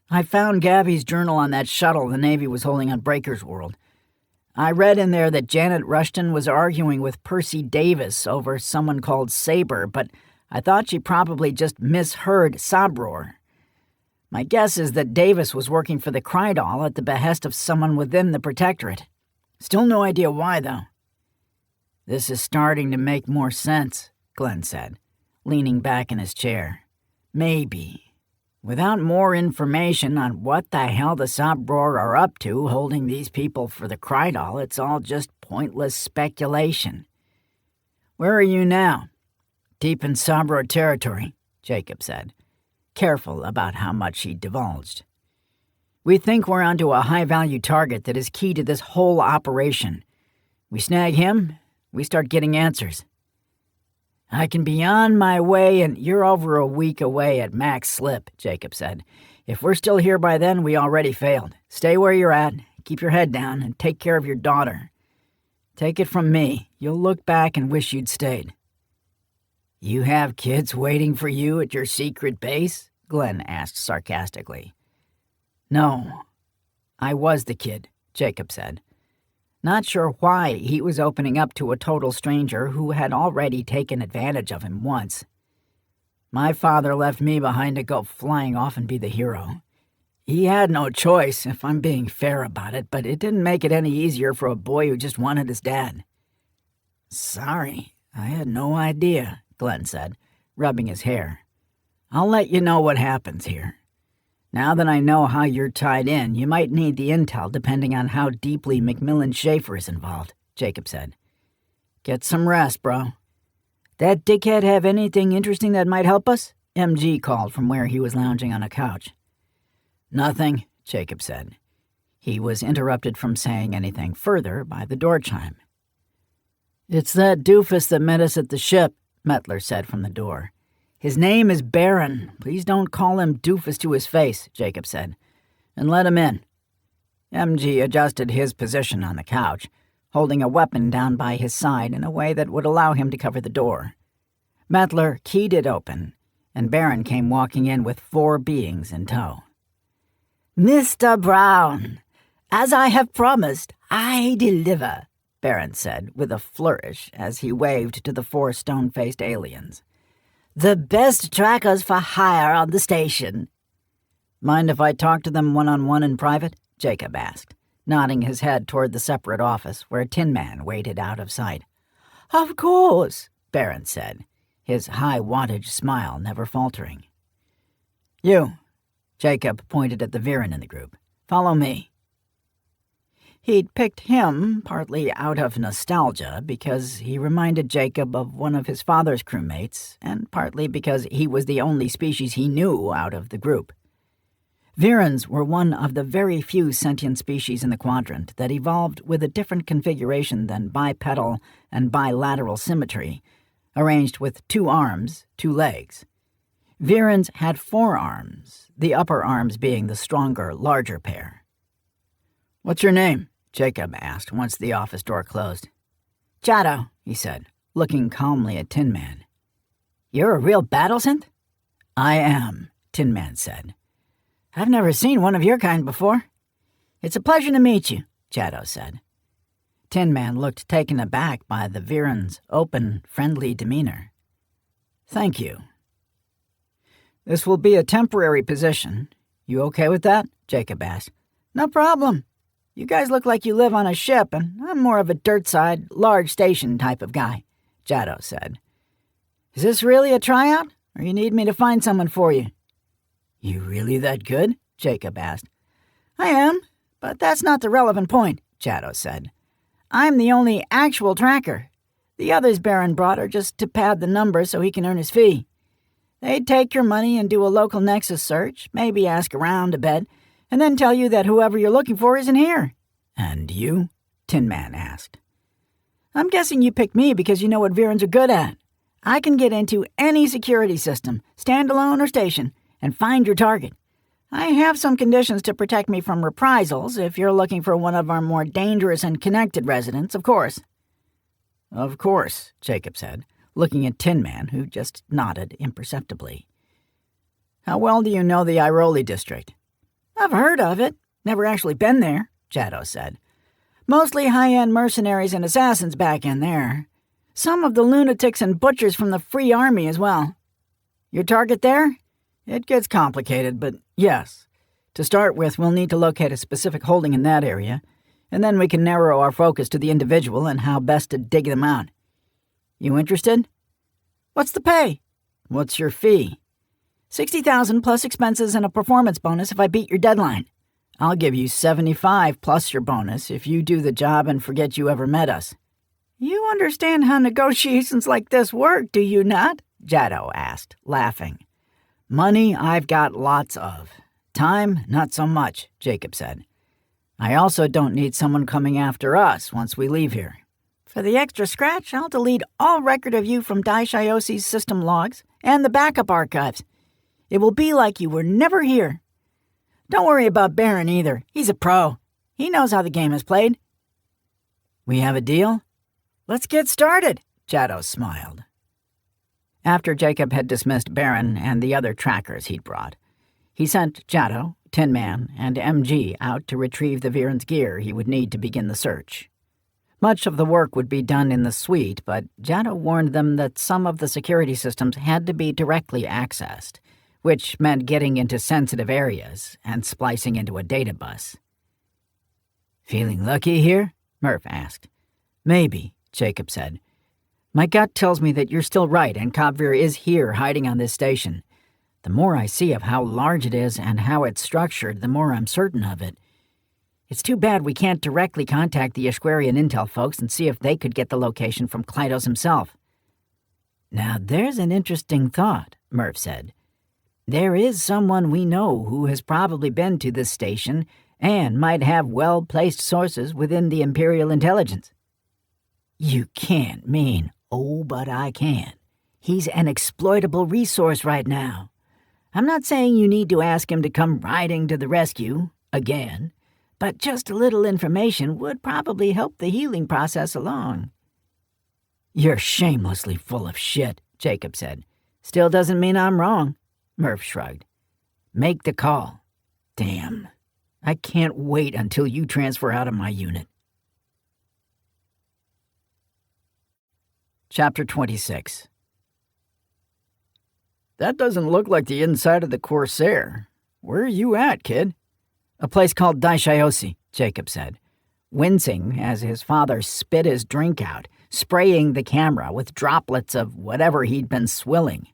[SPEAKER 1] "I found Gabby's journal on that shuttle the Navy was holding on Breaker's World. I read in there that Janet Rushton was arguing with Percy Davis over someone called Saber, but I thought she probably just misheard Sabror. My guess is that Davis was working for the Krydal at the behest of someone within the Protectorate. Still no idea why, though." "This is starting to make more sense," Glenn said, leaning back in his chair. "Maybe. Without more information on what the hell the Sabror are up to holding these people for the Krydal, it's all just pointless speculation. Where are you now?" "Deep in Sabror territory," Jacob said, careful about how much he divulged. "We think we're onto a high-value target that is key to this whole operation. We snag him, we start getting answers." "I can be on my way, and you're over a week away at max slip," Jacob said. "If we're still here by then, we already failed. Stay where you're at, keep your head down, and take care of your daughter. Take it from me, you'll look back and wish you'd stayed." "You have kids waiting for you at your secret base?" Glenn asked sarcastically. "No, I was the kid," Jacob said. Not sure why he was opening up to a total stranger who had already taken advantage of him once. "My father left me behind to go flying off and be the hero. He had no choice, if I'm being fair about it, but it didn't make it any easier for a boy who just wanted his dad." "Sorry, I had no idea," Glenn said, rubbing his hair. "I'll let you know what happens here. Now that I know how you're tied in, you might need the intel depending on how deeply Macmillan Schaefer is involved," Jacob said.
[SPEAKER 3] Get some rest, bro. That dickhead have anything interesting that might help us? MG called from where he was lounging on a couch. Nothing, Jacob said. He was interrupted from saying anything further by the door chime. It's that doofus that met us at the ship, Mettler said from the door. His name is Baron. Please don't call him doofus to his face, Jacob said. And let him in. MG adjusted his position on the couch, holding a weapon down by his side in a way that would allow him to cover the door. Mettler keyed it open, and Baron came walking in with 4 beings in tow.
[SPEAKER 4] Mr. Brown, as I have promised, I deliver, Baron said with a flourish as he waved to the 4 stone-faced aliens. The best trackers for hire on the station.
[SPEAKER 3] Mind if I talk to them one-on-one in private? Jacob asked, nodding his head toward the separate office where Tin Man waited out of sight.
[SPEAKER 4] Of course,
[SPEAKER 3] Baron said, his high-wattage smile never faltering. You, Jacob pointed at the Viren in the group. Follow me. He'd picked him partly out of nostalgia because he reminded Jacob of one of his father's crewmates, and partly because he was the only species he knew out of the group. Virens were one of the very few sentient species in the quadrant that evolved with a different configuration than bipedal and bilateral symmetry, arranged with 2 arms, 2 legs. Virens had 4 arms, the upper arms being the stronger, larger pair. What's your name? Jacob asked once the office door closed. Jado, he said, looking calmly at Tin Man. You're a real battle synth? I am, Tin Man said. I've never seen one of your kind before. It's a pleasure to meet you, Jado said. Tin Man looked taken aback by the Viren's open, friendly demeanor. Thank you. This will be a temporary position. You okay with that? Jacob asked. No problem. You guys look like you live on a ship, and I'm more of a dirt-side, large station type of guy, Jado said. Is this really a tryout, or you need me to find someone for you? You really that good? Jacob asked. I am, but that's not the relevant point, Jado said. I'm the only actual tracker. The others Baron brought are just to pad the numbers so he can earn his fee. They'd take your money and do a local nexus search, maybe ask around a bit, and then tell you that whoever you're looking for isn't here. And you? Tin Man asked. I'm guessing you picked me because you know what Virens are good at. I can get into any security system, standalone or station, and find your target. I have some conditions to protect me from reprisals if you're looking for one of our more dangerous and connected residents, of course. Of course, Jacob said, looking at Tin Man, who just nodded imperceptibly. How well do you know the Iroli district? I've heard of it. Never actually been there, Jado said. Mostly high-end mercenaries and assassins back in there. Some of the lunatics and butchers from the Free Army as well. Your target there? It gets complicated, but yes. To start with, we'll need to locate a specific holding in that area, and then we can narrow our focus to the individual and how best to dig them out. You interested? What's the pay? What's your fee? 60,000 plus expenses and a performance bonus if I beat your deadline. I'll give you 75 plus your bonus if you do the job and forget you ever met us. You understand how negotiations like this work, do you not? Jado asked, laughing. Money I've got lots of. Time, not so much, Jacob said. I also don't need someone coming after us once we leave here. For the extra scratch, I'll delete all record of you from Daishiosi's system logs and the backup archives. It will be like you were never here. Don't worry about Baron either. He's a pro. He knows how the game is played. We have a deal? Let's get started, Jado smiled. After Jacob had dismissed Baron and the other trackers he'd brought, he sent Jado, Tin Man, and MG out to retrieve the Viren's gear he would need to begin the search. Much of the work would be done in the suite, but Jado warned them that some of the security systems had to be directly accessed, which meant getting into sensitive areas and splicing into a data bus. Feeling lucky here? Murph asked. Maybe, Jacob said. My gut tells me that you're still right and Kabvir is here hiding on this station. The more I see of how large it is and how it's structured, the more I'm certain of it.
[SPEAKER 1] It's too bad we can't directly contact the Ishquarian intel folks and see if they could get the location from Klytos himself." "Now there's an interesting thought," Murph said. "There is someone we know who has probably been to this station and might have well-placed sources within the Imperial intelligence." "You can't mean..." "Oh, but I can. He's an exploitable resource right now. I'm not saying you need to ask him to come riding to the rescue, again, but just a little information would probably help the healing process along." "You're shamelessly full of shit," Jacob said. "Still doesn't mean I'm wrong." Murph shrugged. "Make the call." "Damn. I can't wait until you transfer out of my unit." Chapter 26. "That doesn't look like the inside of the Corsair. Where are you at, kid?" "A place called Daishaosi," Jacob said, wincing as his father spit his drink out, spraying the camera with droplets of whatever he'd been swilling.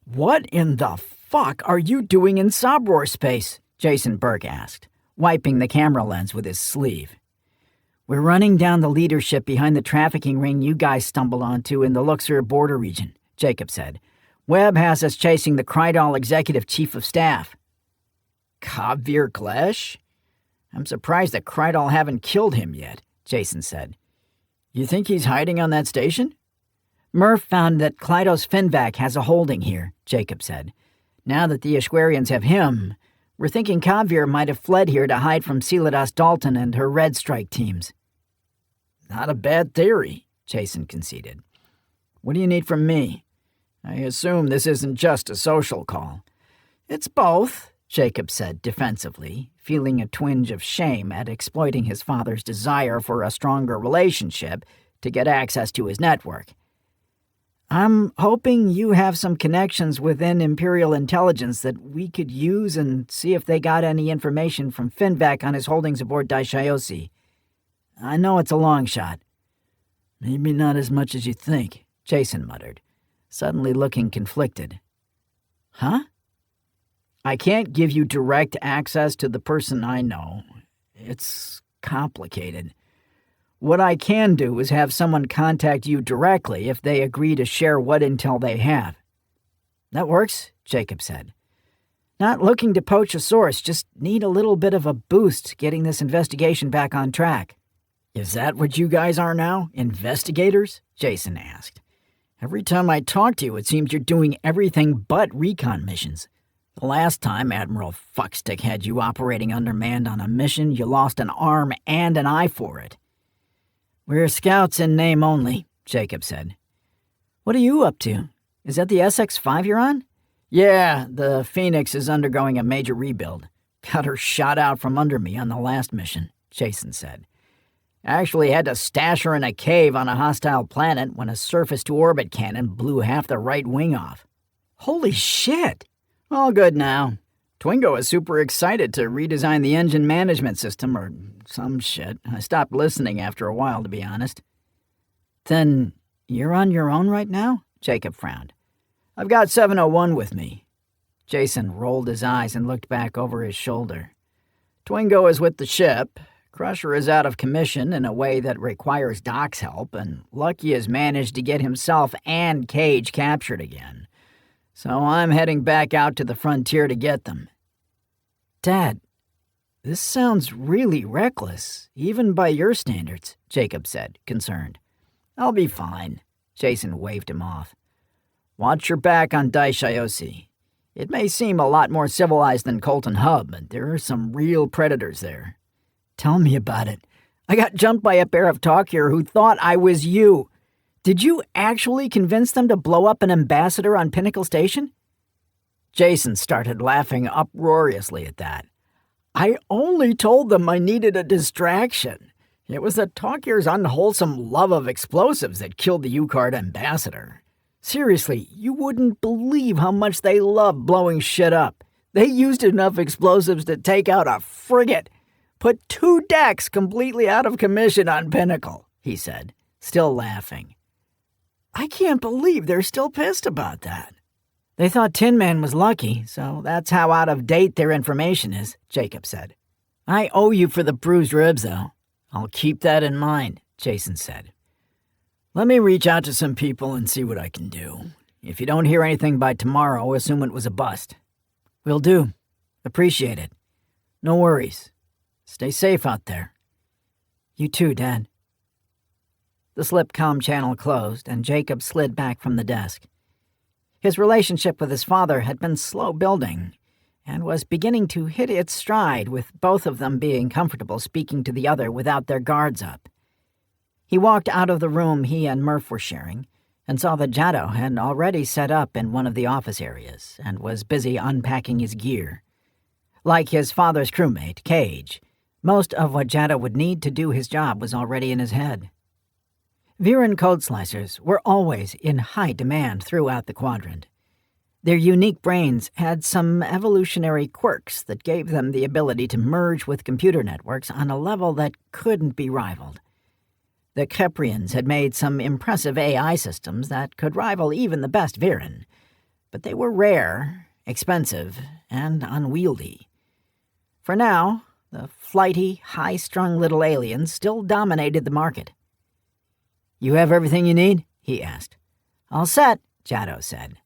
[SPEAKER 1] "What in the fuck are you doing in Sobror space?" Jason Burke asked, wiping the camera lens with his sleeve. "We're running down the leadership behind the trafficking ring you guys stumbled onto in the Luxor border region," Jacob said. "Webb has us chasing the Krydal executive chief of staff." "Kavir Klesh? I'm surprised that Krydal haven't killed him yet," Jason said. "You think he's hiding on that station?" "Murph found that Klytos Finvac has a holding here," Jacob said. "Now that the Ishquarians have him, we're thinking Kavir might have fled here to hide from Celadas Dalton and her Red Strike teams." "Not a bad theory," Jason conceded. "What do you need from me? I assume this isn't just a social call." "It's both," Jacob said defensively, feeling a twinge of shame at exploiting his father's desire for a stronger relationship to get access to his network. "I'm hoping you have some connections within Imperial intelligence that we could use and see if they got any information from Finvac on his holdings aboard Daishaosi. I know it's a long shot." "Maybe not as much as you think," Jason muttered, suddenly looking conflicted. "Huh?" "I can't give you direct access to the person I know. It's complicated. What I can do is have someone contact you directly if they agree to share what intel they have." "That works," Jacob said. "Not looking to poach a source, just need a little bit of a boost getting this investigation back on track." "Is that what you guys are now? Investigators?" Jason asked. "Every time I talk to you, it seems you're doing everything but recon missions. The last time Admiral Fuckstick had you operating undermanned on a mission, you lost an arm and an eye for it." "We're scouts in name only," Jacob said. "What are you up to? Is that the SX-5 you're on?" "Yeah, the Phoenix is undergoing a major rebuild. Got her shot out from under me on the last mission," Jason said. "Actually had to stash her in a cave on a hostile planet when a surface-to-orbit cannon blew half the right wing off." "Holy shit!" "All good now. Twingo is super excited to redesign the engine management system or some shit. I stopped listening after a while, to be honest." "Then you're on your own right now?" Jacob frowned. "I've got 701 with me." Jason rolled his eyes and looked back over his shoulder. "Twingo is with the ship. Crusher is out of commission in a way that requires Doc's help, and Lucky has managed to get himself and Cage captured again. So I'm heading back out to the frontier to get them." "Dad, this sounds really reckless, even by your standards," Jacob said, concerned. "I'll be fine," Jason waved him off. "Watch your back on Daishaosi. It may seem a lot more civilized than Colton Hub, but there are some real predators there." "Tell me about it. I got jumped by a pair of Talkier who thought I was you. Did you actually convince them to blow up an ambassador on Pinnacle Station?" Jason started laughing uproariously at that. "I only told them I needed a distraction. It was the Talkier's unwholesome love of explosives that killed the U-Card ambassador. Seriously, you wouldn't believe how much they love blowing shit up. They used enough explosives to take out a frigate. Put 2 decks completely out of commission on Pinnacle," he said, still laughing. "I can't believe they're still pissed about that." "They thought Tin Man was lucky, so that's how out of date their information is," Jacob said.
[SPEAKER 3] I owe you for the bruised ribs, though. I'll keep that in mind, Jason said. Let me reach out to some people and see what I can do. If you don't hear anything by tomorrow, assume it was a bust. Will do. Appreciate it. No worries. Stay safe out there. You too, Dad. The slip comm channel closed, and Jacob slid back from the desk. His relationship with his father had been slow building, and was beginning to hit its stride, with both of them being comfortable speaking to the other without their guards up. He walked out of the room he and Murph were sharing, and saw that Jaddo had already set up in one of the office areas, and was busy unpacking his gear. Like his father's crewmate, Cage, most of what Jaddo would need to do his job was already in his head. Viren code slicers were always in high demand throughout the quadrant. Their unique brains had some evolutionary quirks that gave them the ability to merge with computer networks on a level that couldn't be rivaled. The Keprians had made some impressive AI systems that could rival even the best Viren, but they were rare, expensive, and unwieldy. For now, the flighty, high-strung little aliens still dominated the market. "You have everything you need?" he asked. "All set," Jaddo said.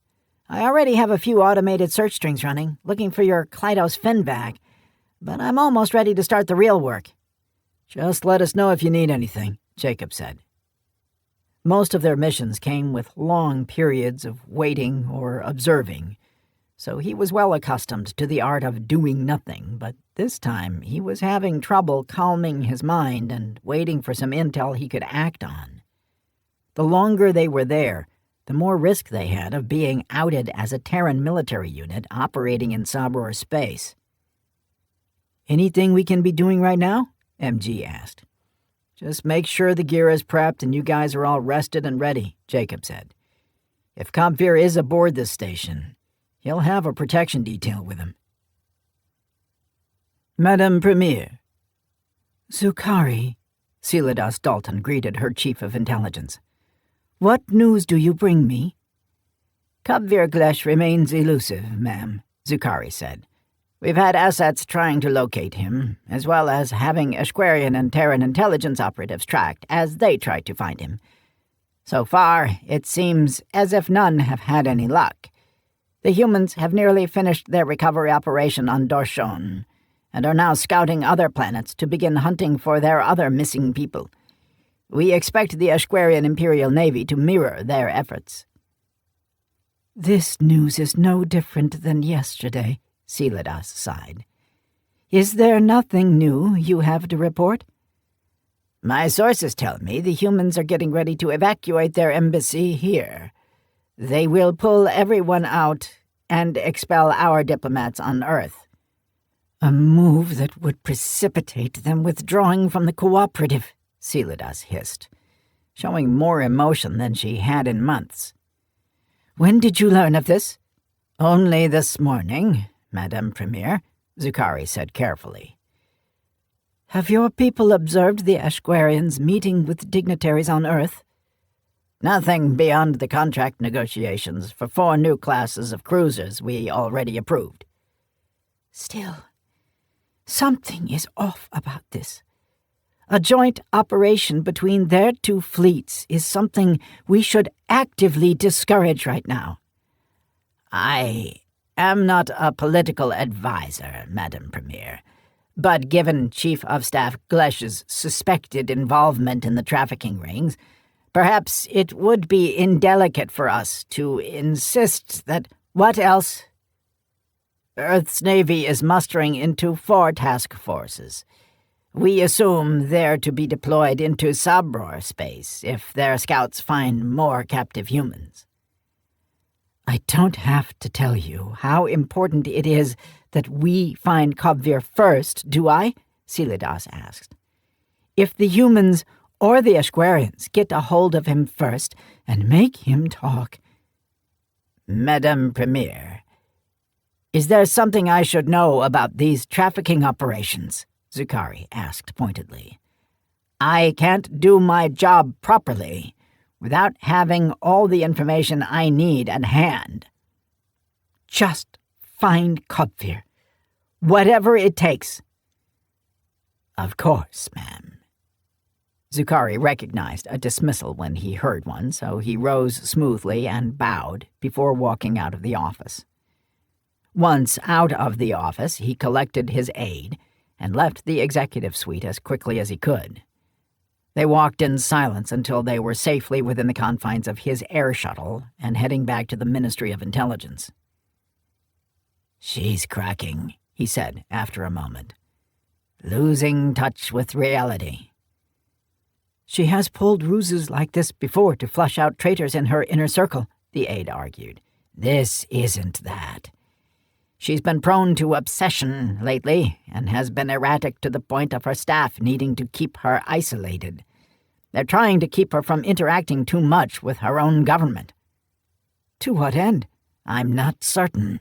[SPEAKER 3] "I already have a few automated search strings running, looking for your Klydos fin bag, but I'm almost ready to start the real work." "Just let us know if you need anything," Jacob said. Most of their missions came with long periods of waiting or observing, so he was well accustomed to the art of doing nothing, but this time he was having trouble calming his mind and waiting for some intel he could act on. The longer they were there, the more risk they had of being outed as a Terran military unit operating in Sabror space. "Anything we can be doing right now?" MG asked. "Just make sure the gear is prepped and you guys are all rested and ready," Jacob said. "If Kopvir is aboard this station, he'll have a protection detail with him." "Madame Premier."
[SPEAKER 1] "Zukari," Celidas Dalton greeted her chief of intelligence. "What news do you bring me?"
[SPEAKER 2] Kopvir Glesh remains elusive, ma'am, Zukari said. "We've had assets trying to locate him, as well as having Ashquarian and Terran intelligence operatives tracked as they try to find him. So far, it seems as if none have had any luck. The humans have nearly finished their recovery operation on Dorshon, and are now scouting other planets to begin hunting for their other missing people. We expect the Ashquarian Imperial Navy to mirror their efforts."
[SPEAKER 1] "This news is no different than yesterday," Celidas sighed. "Is there nothing new you have to report?"
[SPEAKER 2] "My sources tell me the humans are getting ready to evacuate their embassy here. They will pull everyone out and expel our diplomats on Earth."
[SPEAKER 1] "A move that would precipitate them withdrawing from the cooperative," Celidas hissed, showing more emotion than she had in months. "When did you learn of this?"
[SPEAKER 2] "Only this morning, Madame Premier," Zukari said carefully.
[SPEAKER 1] "Have your people observed the Ashquarians meeting with dignitaries on Earth?"
[SPEAKER 2] "Nothing beyond the contract negotiations for 4 new classes of cruisers we already approved."
[SPEAKER 1] "Still, something is off about this. A joint operation between their 2 fleets is something we should actively discourage right now."
[SPEAKER 2] "I am not a political advisor, Madame Premier, but given Chief of Staff Glesh's suspected involvement in the trafficking rings, perhaps it would be indelicate for us to insist that—"
[SPEAKER 1] "What else?"
[SPEAKER 2] "Earth's Navy is mustering into 4 task forces. We assume they're to be deployed into Sabror space if their scouts find more captive humans."
[SPEAKER 1] "I don't have to tell you how important it is that we find Kopvir first, do I?" Celidas asked. "If the humans or the Ashquarians get a hold of him first and make him talk—"
[SPEAKER 2] "Madame Premier, is there something I should know about these trafficking operations?" Zukari asked pointedly. "I can't do my job properly without having all the information I need at hand."
[SPEAKER 1] "Just find Kopvir, whatever it takes."
[SPEAKER 3] Of course, ma'am. Zukari recognized a dismissal when he heard one, so he rose smoothly and bowed before walking out of the office. Once out of the office, he collected his aide and left the executive suite as quickly as he could. They walked in silence until they were safely within the confines of his air shuttle and heading back to the Ministry of Intelligence. "She's cracking," he said after a moment. "Losing touch with reality."
[SPEAKER 4] "She has pulled ruses like this before to flush out traitors in her inner circle," the aide argued.
[SPEAKER 3] "This isn't that. She's been prone to obsession lately and has been erratic to the point of her staff needing to keep her isolated. They're trying to keep her from interacting too much with her own government."
[SPEAKER 4] "To what end?"
[SPEAKER 3] "I'm not certain.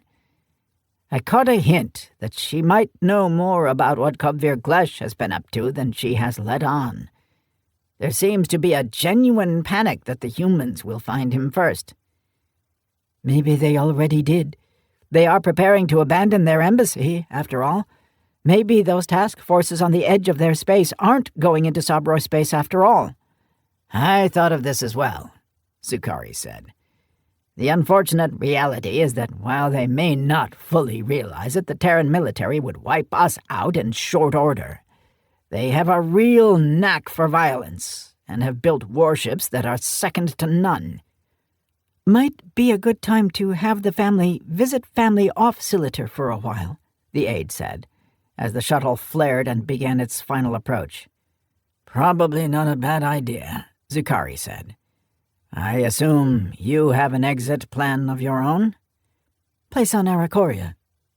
[SPEAKER 3] I caught a hint that she might know more about what Kovir Glesh has been up to than she has let on. There seems to be a genuine panic that the humans will find him first."
[SPEAKER 4] "Maybe they already did. They are preparing to abandon their embassy, after all. Maybe those task forces on the edge of their space aren't going into Sabro space after all."
[SPEAKER 3] "I thought of this as well," Zukari said. "The unfortunate reality is that while they may not fully realize it, the Terran military would wipe us out in short order. They have a real knack for violence and have built warships that are second to none."
[SPEAKER 4] "Might be a good time to have the family visit family off Siliter for a while," the aide said, as the shuttle flared and began its final approach.
[SPEAKER 3] "Probably not a bad idea," Zukari said. "I assume you have an exit plan of your own?"
[SPEAKER 4] "Place on Arakoria."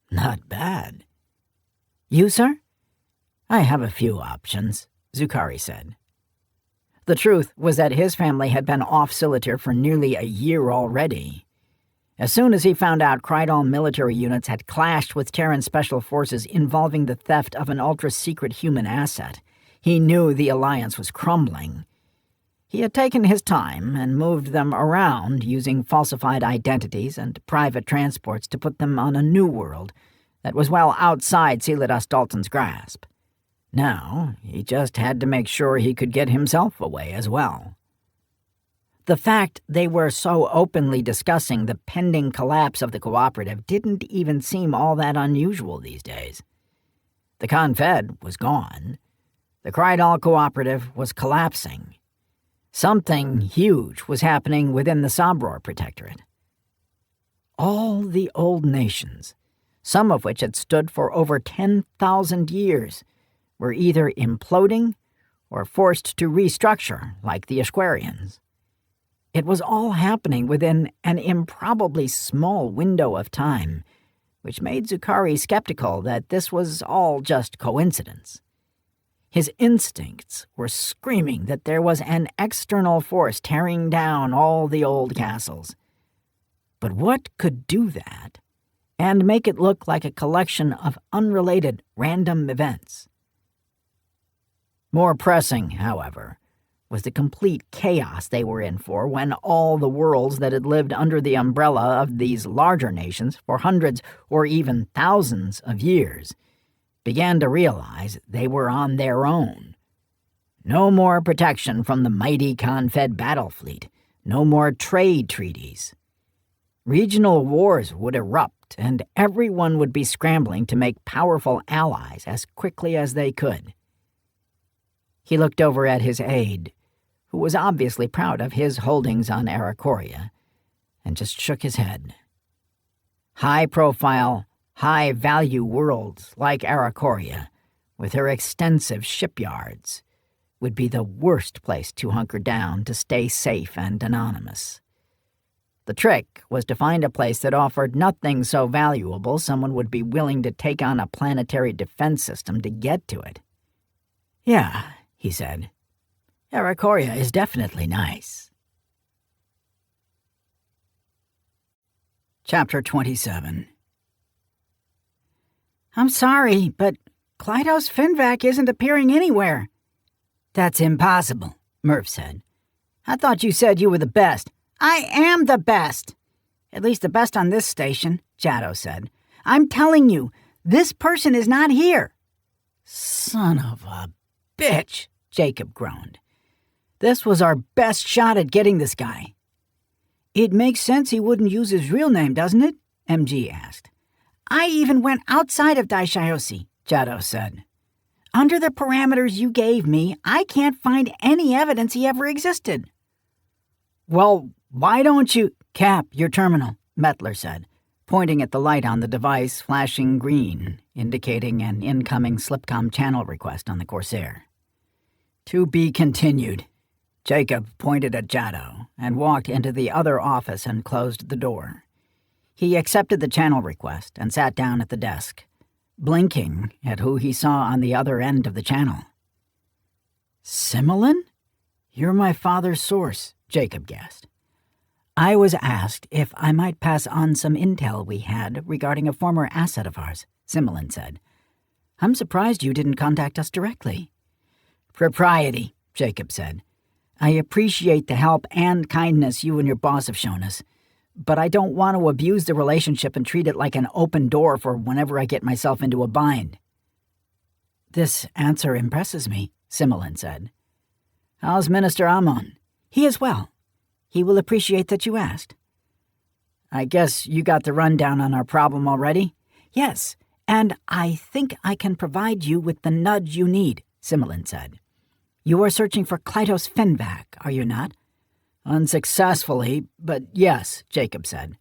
[SPEAKER 3] "Not bad."
[SPEAKER 4] "You, sir?"
[SPEAKER 3] "I have a few options," Zukari said. The truth was that his family had been off Siliter for nearly a year already. As soon as he found out Krydal military units had clashed with Terran special forces involving the theft of an ultra-secret human asset, he knew the alliance was crumbling. He had taken his time and moved them around using falsified identities and private transports to put them on a new world that was well outside Celidas Dalton's grasp. Now, he just had to make sure he could get himself away as well. The fact they were so openly discussing the pending collapse of the cooperative didn't even seem all that unusual these days. The Confed was gone. The Krydal cooperative was collapsing. Something huge was happening within the Sabror Protectorate. All the old nations, some of which had stood for over 10,000 years, were either imploding or forced to restructure like the Ashquarians. It was all happening within an improbably small window of time, which made Zukari skeptical that this was all just coincidence. His instincts were screaming that there was an external force tearing down all the old castles. But what could do that and make it look like a collection of unrelated random events? More pressing, however, was the complete chaos they were in for when all the worlds that had lived under the umbrella of these larger nations for hundreds or even thousands of years began to realize they were on their own. No more protection from the mighty Confed battle fleet, no more trade treaties. Regional wars would erupt, and everyone would be scrambling to make powerful allies as quickly as they could. He looked over at his aide, who was obviously proud of his holdings on Arakoria, and just shook his head. High-profile, high-value worlds like Arakoria, with her extensive shipyards, would be the worst place to hunker down to stay safe and anonymous. The trick was to find a place that offered nothing so valuable someone would be willing to take on a planetary defense system to get to it. "Yeah," he said. "Arakoria is definitely nice." Chapter 27.
[SPEAKER 4] "I'm sorry, but Klydos Finvac isn't appearing anywhere."
[SPEAKER 3] "That's impossible," Murph said. "I thought you said you were the best."
[SPEAKER 4] "I am the best. At least the best on this station," Jado said. "I'm telling you, this person is not here."
[SPEAKER 1] Son of a bitch, Jacob groaned. This was our best shot at getting this guy. It makes sense he wouldn't use his real name, doesn't it? MG asked.
[SPEAKER 2] I even went outside of Daishiosi, Jado said. Under the parameters you gave me, I can't find any evidence he ever existed.
[SPEAKER 1] Well, why don't you— Cap, your terminal, Mettler said, pointing at the light on the device flashing green, indicating an incoming Slipcom channel request on the Corsair. To be continued. Jacob pointed at Jado and walked into the other office and closed the door. He accepted the channel request and sat down at the desk, blinking at who he saw on the other end of the channel. Similin? You're my father's source, Jacob guessed. I was asked if I might pass on some intel we had regarding a former asset of ours, Similin said. I'm surprised you didn't contact us directly. Propriety, Jacob said. I appreciate the help and kindness you and your boss have shown us, but I don't want to abuse the relationship and treat it like an open door for whenever I get myself into a bind. This answer impresses me, Similin said. How's Minister Amon? He is well. He will appreciate that you asked. I guess you got the rundown on our problem already? Yes, and I think I can provide you with the nudge you need, Similin said. You are searching for Klytos Fenvac, are you not? Unsuccessfully, but yes, Jacob said.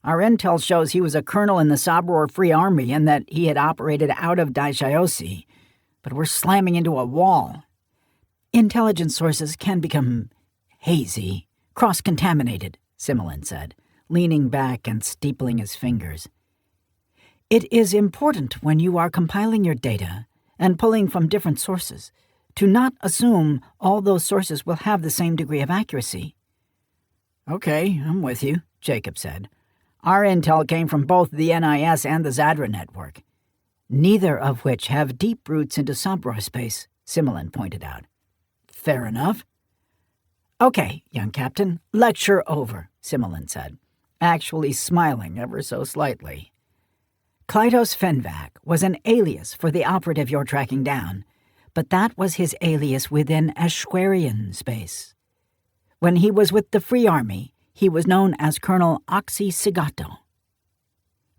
[SPEAKER 1] Our intel shows he was a colonel in the Sabror Free Army and that he had operated out of Daishiosi, but we're slamming into a wall. Intelligence sources can become hazy, cross-contaminated, Similin said, leaning back and steepling his fingers. It is important when you are compiling your data and pulling from different sources to not assume all those sources will have the same degree of accuracy. Okay, I'm with you, Jacob said. Our intel came from both the NIS and the Zadra network, neither of which have deep roots into Sabror space, Similin pointed out. Fair enough. Okay, young captain, lecture over, Similin said, actually smiling ever so slightly. Klytos Fenvac was an alias for the operative you're tracking down, but that was his alias within Ashquarian space. When he was with the Free Army, he was known as Colonel Oxy Sigato.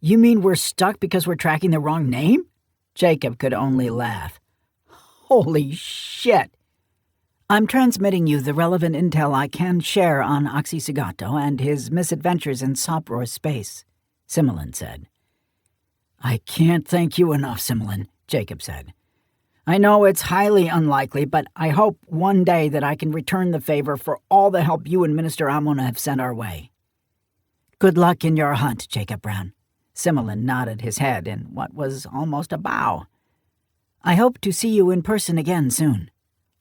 [SPEAKER 1] You mean we're stuck because we're tracking the wrong name? Jacob could only laugh. Holy shit! I'm transmitting you the relevant intel I can share on Oxy Sigato and his misadventures in Sabror space, Similin said. I can't thank you enough, Similin, Jacob said. I know it's highly unlikely, but I hope one day that I can return the favor for all the help you and Minister Amon have sent our way. Good luck in your hunt, Jacob Brown. Similin nodded his head in what was almost a bow. I hope to see you in person again soon.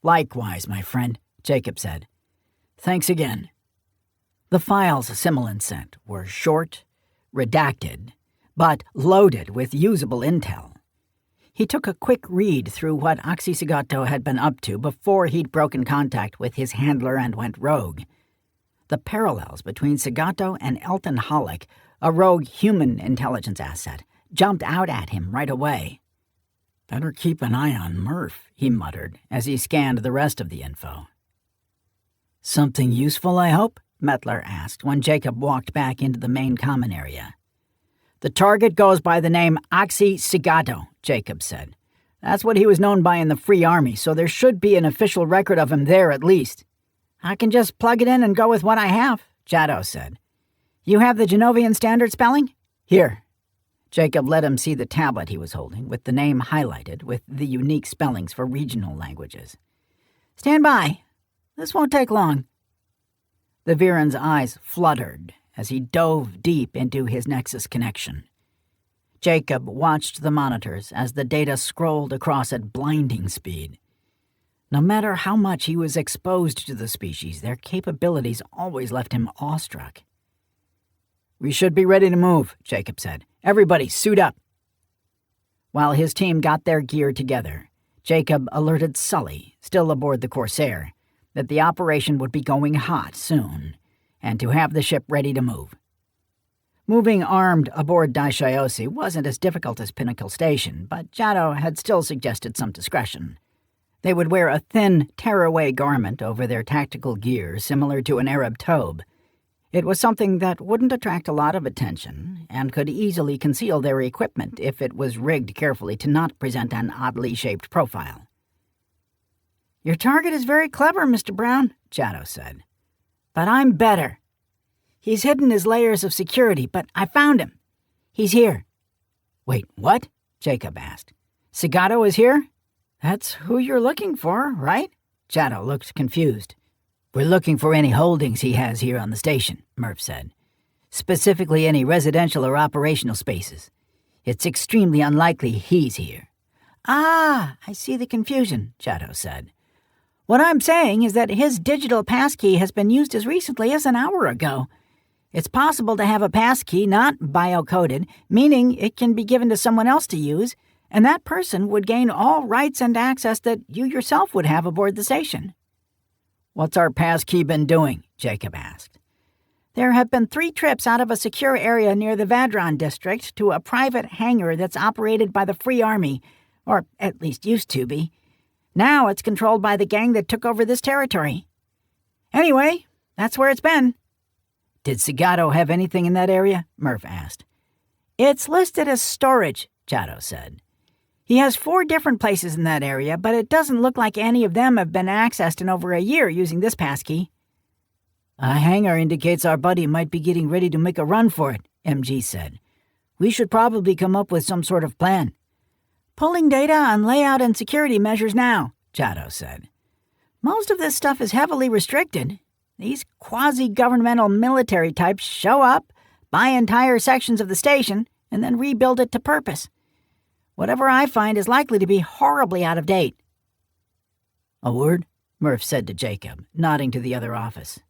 [SPEAKER 1] Likewise, my friend, Jacob said. Thanks again. The files Similin sent were short, redacted, but loaded with usable intel. He took a quick read through what Oxy Sigato had been up to before he'd broken contact with his handler and went rogue. The parallels between Sigato and Elton Hollick, a rogue human intelligence asset, jumped out at him right away. Better keep an eye on Murph, he muttered as he scanned the rest of the info. Something useful, I hope? Mettler asked when Jacob walked back into the main common area. The target goes by the name Oxy Sigato, Jacob said. That's what he was known by in the Free Army, so there should be an official record of him there at least. I can just plug it in and go with what I have, Jado said. You have the Genovian standard spelling? Here. Jacob let him see the tablet he was holding, with the name highlighted with the unique spellings for regional languages. Stand by. This won't take long. The Viren's eyes fluttered as he dove deep into his Nexus connection. Jacob watched the monitors as the data scrolled across at blinding speed. No matter how much he was exposed to the species, their capabilities always left him awestruck. We should be ready to move, Jacob said. Everybody, suit up. While his team got their gear together, Jacob alerted Sully, still aboard the Corsair, that the operation would be going hot soon, and to have the ship ready to move. Moving armed aboard Daishaosi wasn't as difficult as Pinnacle Station, but Jado had still suggested some discretion. They would wear a thin, tearaway garment over their tactical gear similar to an Arab tobe. It was something that wouldn't attract a lot of attention and could easily conceal their equipment if it was rigged carefully to not present an oddly shaped profile.
[SPEAKER 3] "Your target is very clever, Mr. Brown," Jado said. "But I'm better. He's hidden his layers of security, but I found him. He's here."
[SPEAKER 1] "Wait, what?" Jacob asked.
[SPEAKER 3] "Segato is here? That's who you're looking for, right?"
[SPEAKER 1] Jado looked confused. "We're looking for any holdings he has here on the station," Murph said. "Specifically any residential or operational spaces. It's extremely unlikely he's here."
[SPEAKER 3] "Ah, I see the confusion," Jado said. "What I'm saying is that his digital passkey has been used as recently as an hour ago. It's possible to have a passkey not biocoded, meaning it can be given to someone else to use, and that person would gain all rights and access that you yourself would have aboard the station."
[SPEAKER 1] "What's our passkey been doing?" Jacob asked.
[SPEAKER 3] "There have been 3 trips out of a secure area near the Vadron district to a private hangar that's operated by the Free Army, or at least used to be. Now it's controlled by the gang that took over this territory. Anyway, that's where it's been."
[SPEAKER 1] "Did Segato have anything in that area?" Murph asked.
[SPEAKER 3] "It's listed as storage," Jado said. "He has 4 different places in that area, but it doesn't look like any of them have been accessed in over a year using this passkey."
[SPEAKER 1] "A hangar indicates our buddy might be getting ready to make a run for it," MG said. "We should probably come up with some sort of plan."
[SPEAKER 3] "Pulling data on layout and security measures now," Jado said. "Most of this stuff is heavily restricted. These quasi-governmental military types show up, buy entire sections of the station, and then rebuild it to purpose. Whatever I find is likely to be horribly out of date."
[SPEAKER 1] "A word?" Murph said to Jacob, nodding to the other office.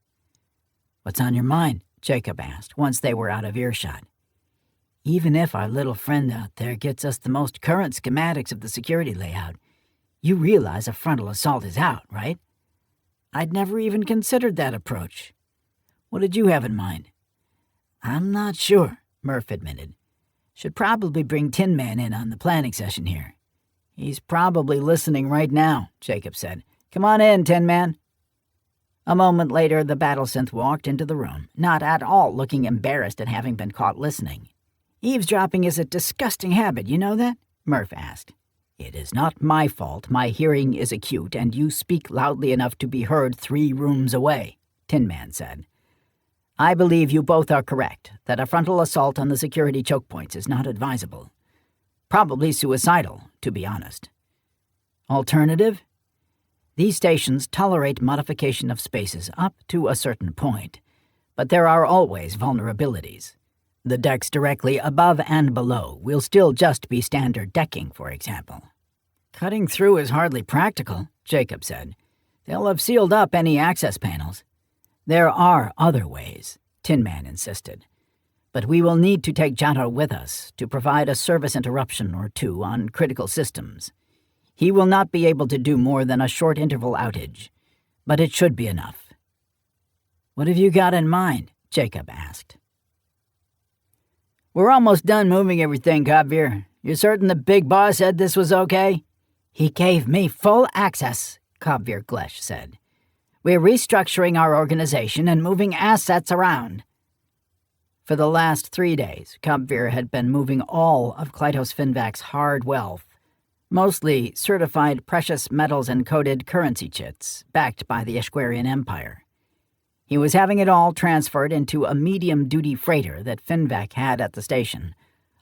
[SPEAKER 1] "What's on your mind?" Jacob asked, once they were out of earshot. "Even if our little friend out there gets us the most current schematics of the security layout, you realize a frontal assault is out, right?" "I'd never even considered that approach. What did you have in mind?" "I'm not sure," Murph admitted. "Should probably bring Tin Man in on the planning session here." "He's probably listening right now," Jacob said. "Come on in, Tin Man." A moment later, the battlesynth walked into the room, not at all looking embarrassed at having been caught listening. "Eavesdropping is a disgusting habit, you know that?" Murph asked. "It is not my fault my hearing is acute and you speak loudly enough to be heard 3 rooms away," Tin Man said. "I believe you both are correct that a frontal assault on the security choke points is not advisable. Probably suicidal, to be honest. Alternative? These stations tolerate modification of spaces up to a certain point, but there are always vulnerabilities. The decks directly above and below will still just be standard decking, for example." "Cutting through is hardly practical," Jacob said. "They'll have sealed up any access panels." "There are other ways," Tin Man insisted. "But we will need to take Jado with us to provide a service interruption or 2 on critical systems. He will not be able to do more than a short interval outage, but it should be enough." "What have you got in mind?" Jacob asked. "We're almost done moving everything, Kabir. You're certain the big boss said this was okay?"
[SPEAKER 3] "He gave me full access," Kabir Glesh said.
[SPEAKER 1] "We're restructuring our organization and moving assets around." For the last 3 days, Kabir had been moving all of Klytos Finvac's hard wealth, mostly certified precious metals encoded currency chits, backed by the Ishquarian Empire. He was having it all transferred into a medium-duty freighter that Finvac had at the station,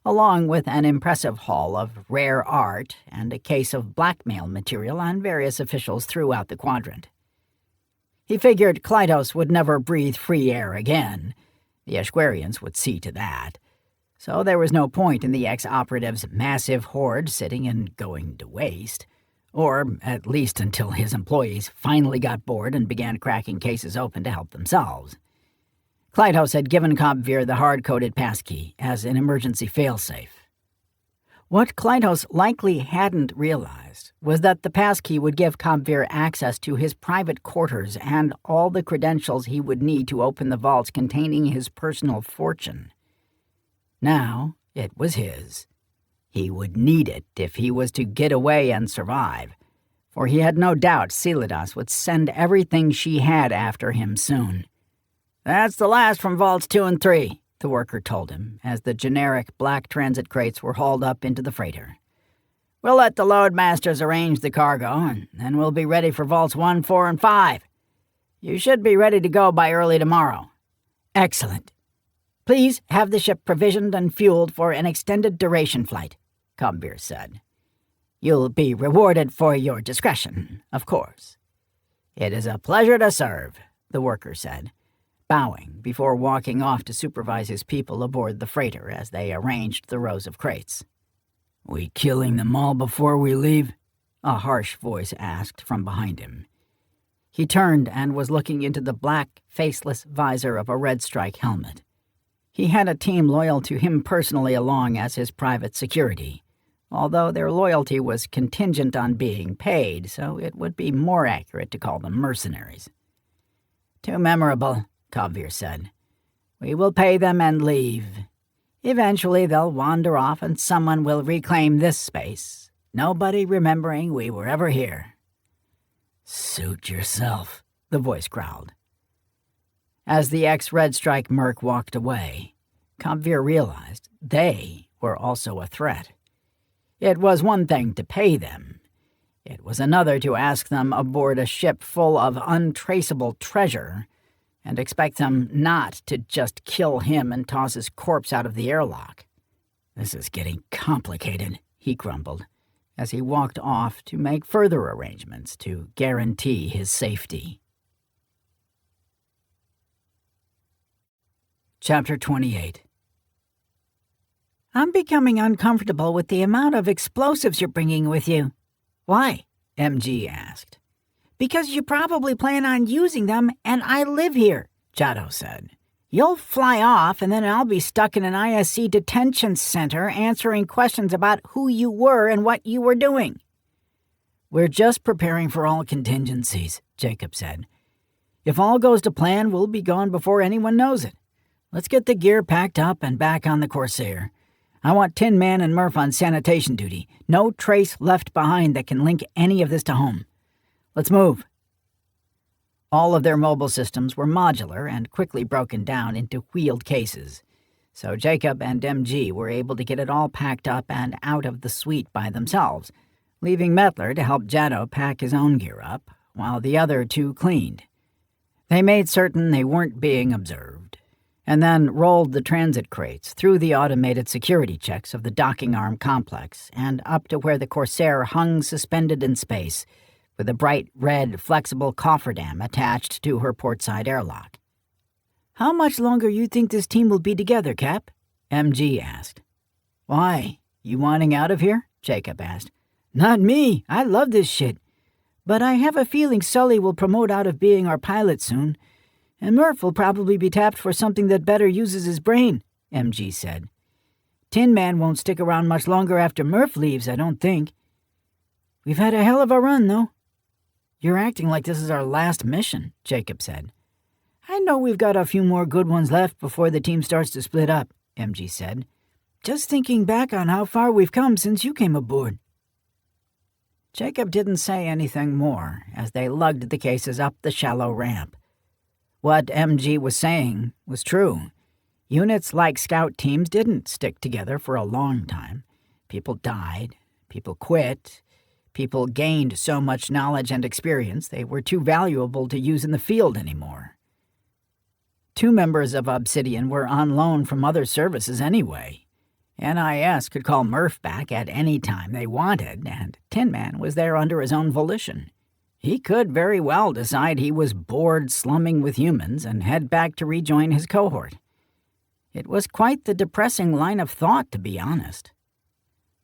[SPEAKER 1] along with an impressive haul of rare art and a case of blackmail material on various officials throughout the quadrant. He figured Klytos would never breathe free air again. The Ishquarians would see to that. So there was no point in the ex-operative's massive hoard sitting and going to waste. Or at least until his employees finally got bored and began cracking cases open to help themselves. Klytos had given Kabir the hard-coded passkey as an emergency failsafe. What Klytos likely hadn't realized was that the passkey would give Kabir access to his private quarters and all the credentials he would need to open the vaults containing his personal fortune. Now it was his. He would need it if he was to get away and survive, for he had no doubt Celidas would send everything she had after him soon. "That's the last from Vaults 2 and 3, the worker told him as the generic black transit crates were hauled up into the freighter. "We'll let the loadmasters arrange the cargo, and then we'll be ready for Vaults 1, 4, and 5. You should be ready to go by early tomorrow." "Excellent. Please have the ship provisioned and fueled for an extended duration flight," Kabir said. "You'll be rewarded for your discretion, of course." "It is a pleasure to serve," the worker said, bowing before walking off to supervise his people aboard the freighter as they arranged the rows of crates. "We killing them all before we leave?" a harsh voice asked from behind him. He turned and was looking into the black, faceless visor of a Red Strike helmet. He had a team loyal to him personally along as his private security, although their loyalty was contingent on being paid, so it would be more accurate to call them mercenaries. "Too memorable," Kabir said. "We will pay them and leave. Eventually they'll wander off and someone will reclaim this space, nobody remembering we were ever here." "Suit yourself," the voice growled. As the ex-Red Strike merc walked away, Kabir realized they were also a threat. It was one thing to pay them. It was another to ask them aboard a ship full of untraceable treasure and expect them not to just kill him and toss his corpse out of the airlock. "This is getting complicated," he grumbled, as he walked off to make further arrangements to guarantee his safety. Chapter 28.
[SPEAKER 4] "I'm becoming uncomfortable with the amount of explosives you're bringing with you."
[SPEAKER 1] "Why?" MG asked.
[SPEAKER 4] "Because you probably plan on using them, and I live here," Jado said. "You'll fly off, and then I'll be stuck in an ISC detention center answering questions about who you were and what you were doing."
[SPEAKER 1] "We're just preparing for all contingencies," Jacob said. "If all goes to plan, we'll be gone before anyone knows it. Let's get the gear packed up and back on the Corsair. I want Tin Man and Murph on sanitation duty. No trace left behind that can link any of this to home. Let's move." All of their mobile systems were modular and quickly broken down into wheeled cases, so Jacob and MG were able to get it all packed up and out of the suite by themselves, leaving Mettler to help Jado pack his own gear up, while the other two cleaned. They made certain they weren't being observed, and then rolled the transit crates through the automated security checks of the docking arm complex and up to where the Corsair hung suspended in space, with a bright red flexible cofferdam attached to her portside airlock.
[SPEAKER 4] "How much longer you think this team will be together, Cap?"
[SPEAKER 1] MG asked. "Why, you wanting out of here?" Jacob asked.
[SPEAKER 4] "Not me. I love this shit. But I have a feeling Sully will promote out of being our pilot soon, and Murph will probably be tapped for something that better uses his brain," MG said. "Tin Man won't stick around much longer after Murph leaves, I don't think. We've had a hell of a run, though."
[SPEAKER 1] "You're acting like this is our last mission," Jacob said.
[SPEAKER 4] "I know we've got a few more good ones left before the team starts to split up," MG said. "Just thinking back on how far we've come since you came aboard."
[SPEAKER 1] Jacob didn't say anything more as they lugged the cases up the shallow ramp. What MG was saying was true. Units like scout teams didn't stick together for a long time. People died, people quit, people gained so much knowledge and experience they were too valuable to use in the field anymore. 2 members of Obsidian were on loan from other services anyway. NIS could call Murph back at any time they wanted, and Tin Man was there under his own volition. He could very well decide he was bored slumming with humans and head back to rejoin his cohort. It was quite the depressing line of thought, to be honest.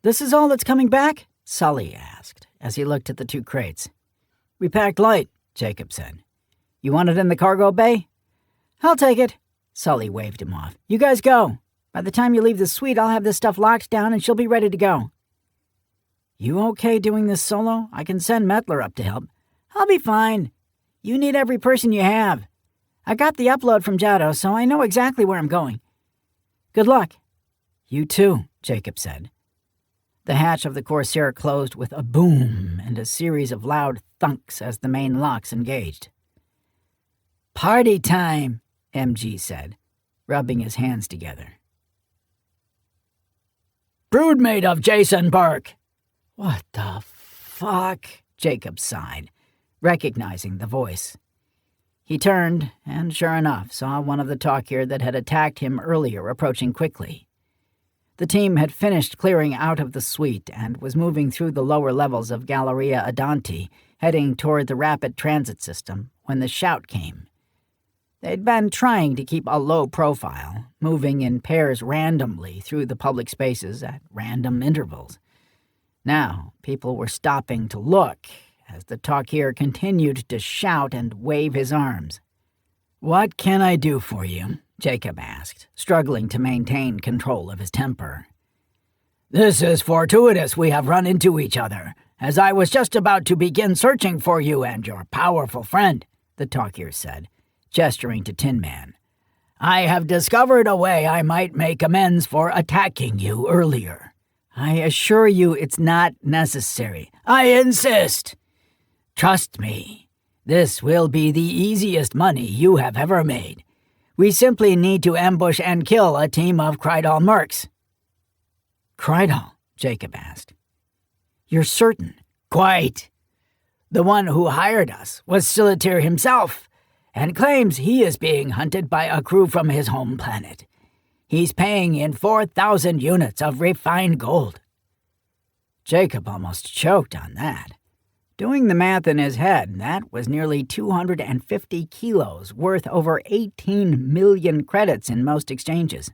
[SPEAKER 4] "This is all that's coming back?"
[SPEAKER 1] Sully asked, as he looked at the 2 crates.
[SPEAKER 4] "We packed light,"
[SPEAKER 1] Jacob said. "You want it in the cargo bay?"
[SPEAKER 4] "I'll take it."
[SPEAKER 1] Sully waved him off.
[SPEAKER 4] "You guys go. By the time you leave the suite, I'll have this stuff locked down and she'll be ready to go."
[SPEAKER 1] "You okay doing this solo? I can send Mettler up to help."
[SPEAKER 4] "I'll be fine. You need every person you have. I got the upload from Jado, so I know exactly where I'm going. Good luck."
[SPEAKER 1] You too, Jacob said. The hatch of the Corsair closed with a boom and a series of loud thunks as the main locks engaged.
[SPEAKER 3] Party time,
[SPEAKER 1] MG said, rubbing his hands together.
[SPEAKER 3] Broodmate of Jason Burke!
[SPEAKER 1] What the fuck? Jacob sighed, recognizing the voice. He turned, and sure enough, saw one of the Talkir that had attacked him earlier approaching quickly. The team had finished clearing out of the suite and was moving through the lower levels of Galleria Adanti, heading toward the rapid transit system, when the shout came. They'd been trying to keep a low profile, moving in pairs randomly through the public spaces at random intervals. Now, people were stopping to look as the Talkir continued to shout and wave his arms. "What can I do for you?" Jacob asked, struggling to maintain control of his temper.
[SPEAKER 3] "This is fortuitous we have run into each other, as I was just about to begin searching for you and your powerful friend," the Talkir said, gesturing to Tin Man. "I have discovered a way I might make amends for attacking you earlier."
[SPEAKER 1] "I assure you it's not necessary."
[SPEAKER 3] "I insist! Trust me, this will be the easiest money you have ever made. We simply need to ambush and kill a team of Krydal mercs."
[SPEAKER 1] "Krydal?" Jacob asked. "You're certain?"
[SPEAKER 3] "Quite. The one who hired us was Silitir himself, and claims he is being hunted by a crew from his home planet. He's paying in 4,000 units of refined gold."
[SPEAKER 1] Jacob almost choked on that. Doing the math in his head, that was nearly 250 kilos, worth over 18 million credits in most exchanges.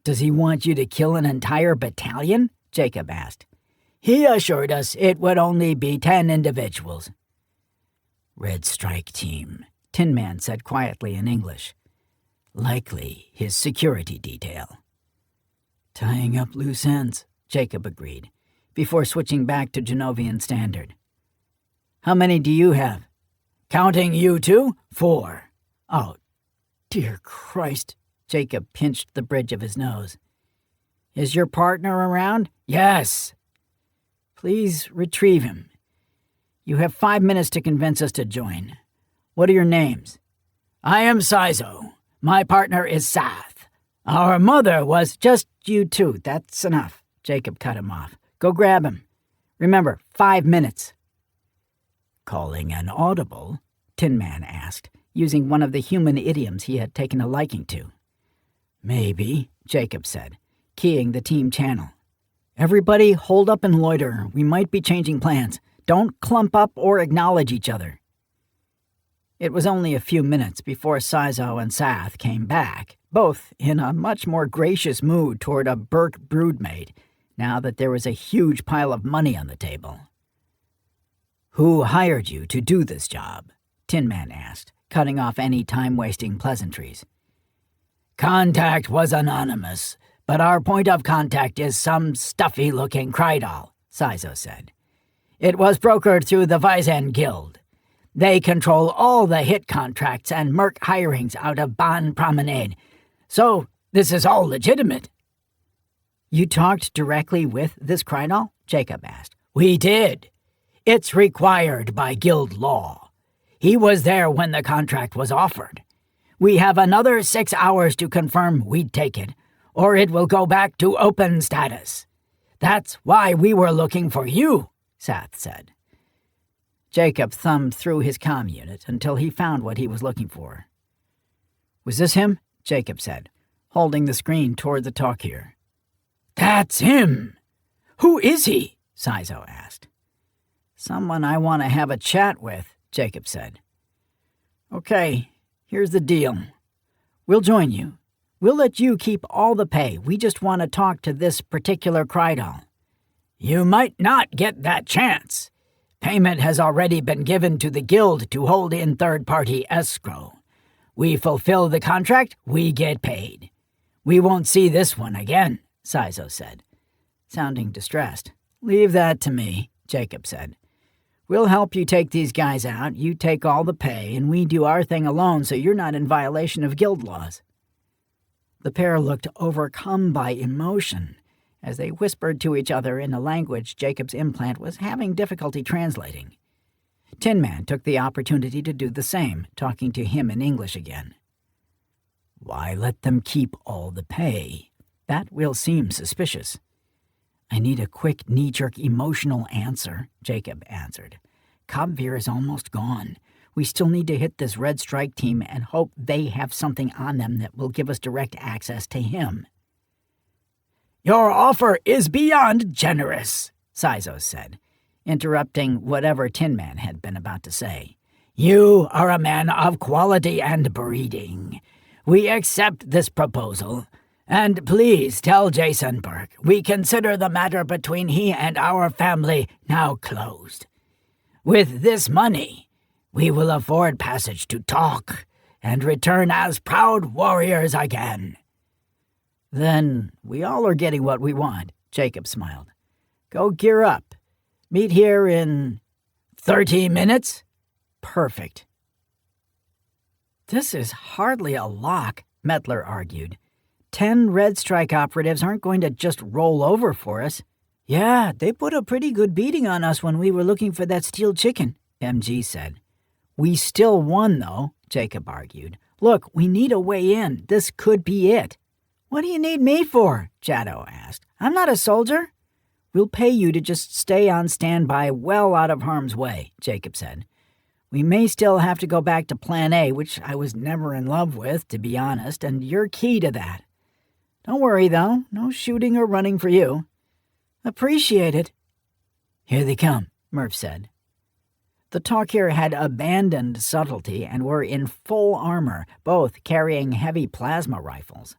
[SPEAKER 1] "Does he want you to kill an entire battalion?" Jacob asked.
[SPEAKER 3] "He assured us it would only be 10 individuals."
[SPEAKER 1] "Red Strike Team," Tin Man said quietly in English. "Likely his security detail." "Tying up loose ends," Jacob agreed, before switching back to Genovian Standard. "How many do you have?"
[SPEAKER 3] "Counting you two, 4.
[SPEAKER 1] "Oh, dear Christ," Jacob pinched the bridge of his nose. "Is your partner around?"
[SPEAKER 3] "Yes."
[SPEAKER 1] "Please retrieve him. You have 5 minutes to convince us to join. What are your names?"
[SPEAKER 3] "I am Sizo. My partner is Sath. Our mother was..."
[SPEAKER 1] "Just you two, that's enough," Jacob cut him off. "Go grab him. Remember, 5 minutes." "Calling an audible?" Tin Man asked, using one of the human idioms he had taken a liking to. "Maybe," Jacob said, keying the team channel. "Everybody hold up and loiter. We might be changing plans. Don't clump up or acknowledge each other." It was only a few minutes before Sizo and Sath came back, both in a much more gracious mood toward a Burke broodmate, now that there was a huge pile of money on the table. "Who hired you to do this job?" Tin Man asked, cutting off any time-wasting pleasantries.
[SPEAKER 3] "Contact was anonymous, but our point of contact is some stuffy-looking Krydal," Sizo said. "It was brokered through the Vyzan Guild. They control all the hit contracts and merc hirings out of Ban Promenade, so this is all legitimate."
[SPEAKER 1] "You talked directly with this Krydal?" Jacob asked.
[SPEAKER 3] "We did. It's required by guild law. He was there when the contract was offered. We have another 6 hours to confirm we'd take it, or it will go back to open status. That's why we were looking for you," Sath said.
[SPEAKER 1] Jacob thumbed through his comm unit until he found what he was looking for. "Was this him?" Jacob said, holding the screen toward the Talkir.
[SPEAKER 3] "That's him. Who is he?" Sizo asked.
[SPEAKER 1] "Someone I want to have a chat with," Jacob said. "Okay, here's the deal. We'll join you. We'll let you keep all the pay. We just want to talk to this particular Krydal."
[SPEAKER 3] "You might not get that chance. Payment has already been given to the guild to hold in third-party escrow. We fulfill the contract, we get paid. We won't see this one again," Sizo said, sounding distressed. "Leave that to me," Jacob said. "We'll help you take these guys out, you take all the pay, and we do our thing alone so you're not in violation of guild laws."
[SPEAKER 1] The pair looked overcome by emotion as they whispered to each other in a language Jacob's implant was having difficulty translating. Tin Man took the opportunity to do the same, talking to him in English again. "Why let them keep all the pay? That will seem suspicious." "I need a quick, knee-jerk emotional answer," Jacob answered. "Kabvir is almost gone. We still need to hit this Red Strike team and hope they have something on them that will give us direct access to him." "Your offer is beyond generous," Sizos said, interrupting whatever Tin Man had been about to say. "You are a man of quality and breeding. We accept this proposal. And please tell Jason Burke we consider the matter between he and our family now closed. With this money, we will afford passage to talk and return as proud warriors again." "Then we all are getting what we want," Jacob smiled. "Go gear up. Meet here in 30 minutes? Perfect." "This is hardly a lock," Mettler argued. 10 Red Strike operatives aren't going to just roll over for us. "Yeah, they put a pretty good beating on us when we were looking for that steel chicken," MG said. "We still won, though," Jacob argued. "Look, we need a way in. This could be it." "What do you need me for?" Jado asked. "I'm not a soldier." "We'll pay you to just stay on standby well out of harm's way," Jacob said. "We may still have to go back to Plan A, which I was never in love with, to be honest, and you're key to that. Don't worry, though. No shooting or running for you." "Appreciate it." "Here they come," Murph said. The Talkir had abandoned subtlety and were in full armor, both carrying heavy plasma rifles.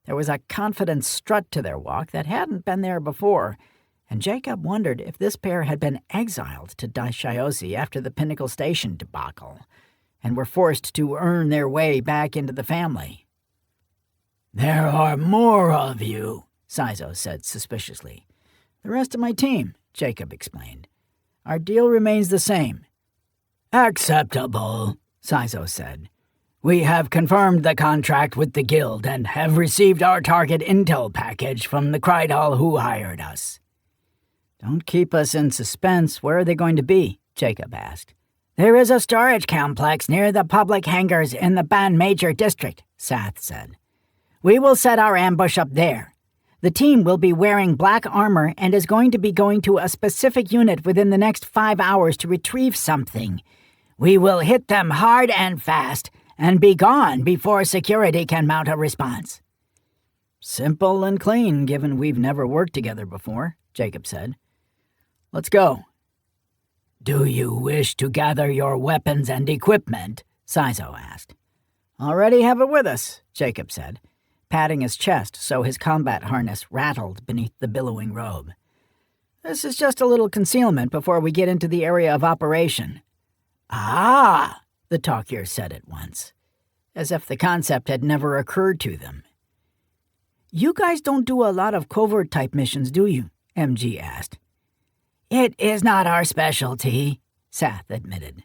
[SPEAKER 1] There was a confident strut to their walk that hadn't been there before, and Jacob wondered if this pair had been exiled to Daishiosi after the Pinnacle Station debacle, and were forced to earn their way back into the family. "There are more of you," Sizos said suspiciously. "The rest of my team," Jacob explained. "Our deal remains the same." "Acceptable," Sizos said. "We have confirmed the contract with the Guild and have received our target intel package from the Krydal who hired us." "Don't keep us in suspense. Where are they going to be?" Jacob asked. "There is a storage complex near the public hangars in the Ban Major district," Sath said. "We will set our ambush up there. The team will be wearing black armor and is going to be going to a specific unit within the next 5 hours to retrieve something. We will hit them hard and fast and be gone before security can mount a response." "Simple and clean, given we've never worked together before," Jacob said. "Let's go." "Do you wish to gather your weapons and equipment?" Sizo asked. "Already have it with us," Jacob said, patting his chest so his combat harness rattled beneath the billowing robe. "This is just a little concealment before we get into the area of operation." "Ah," the Talkir said at once, as if the concept had never occurred to them. "You guys don't do a lot of covert-type missions, do you?" MG asked. "It is not our specialty," Sath admitted.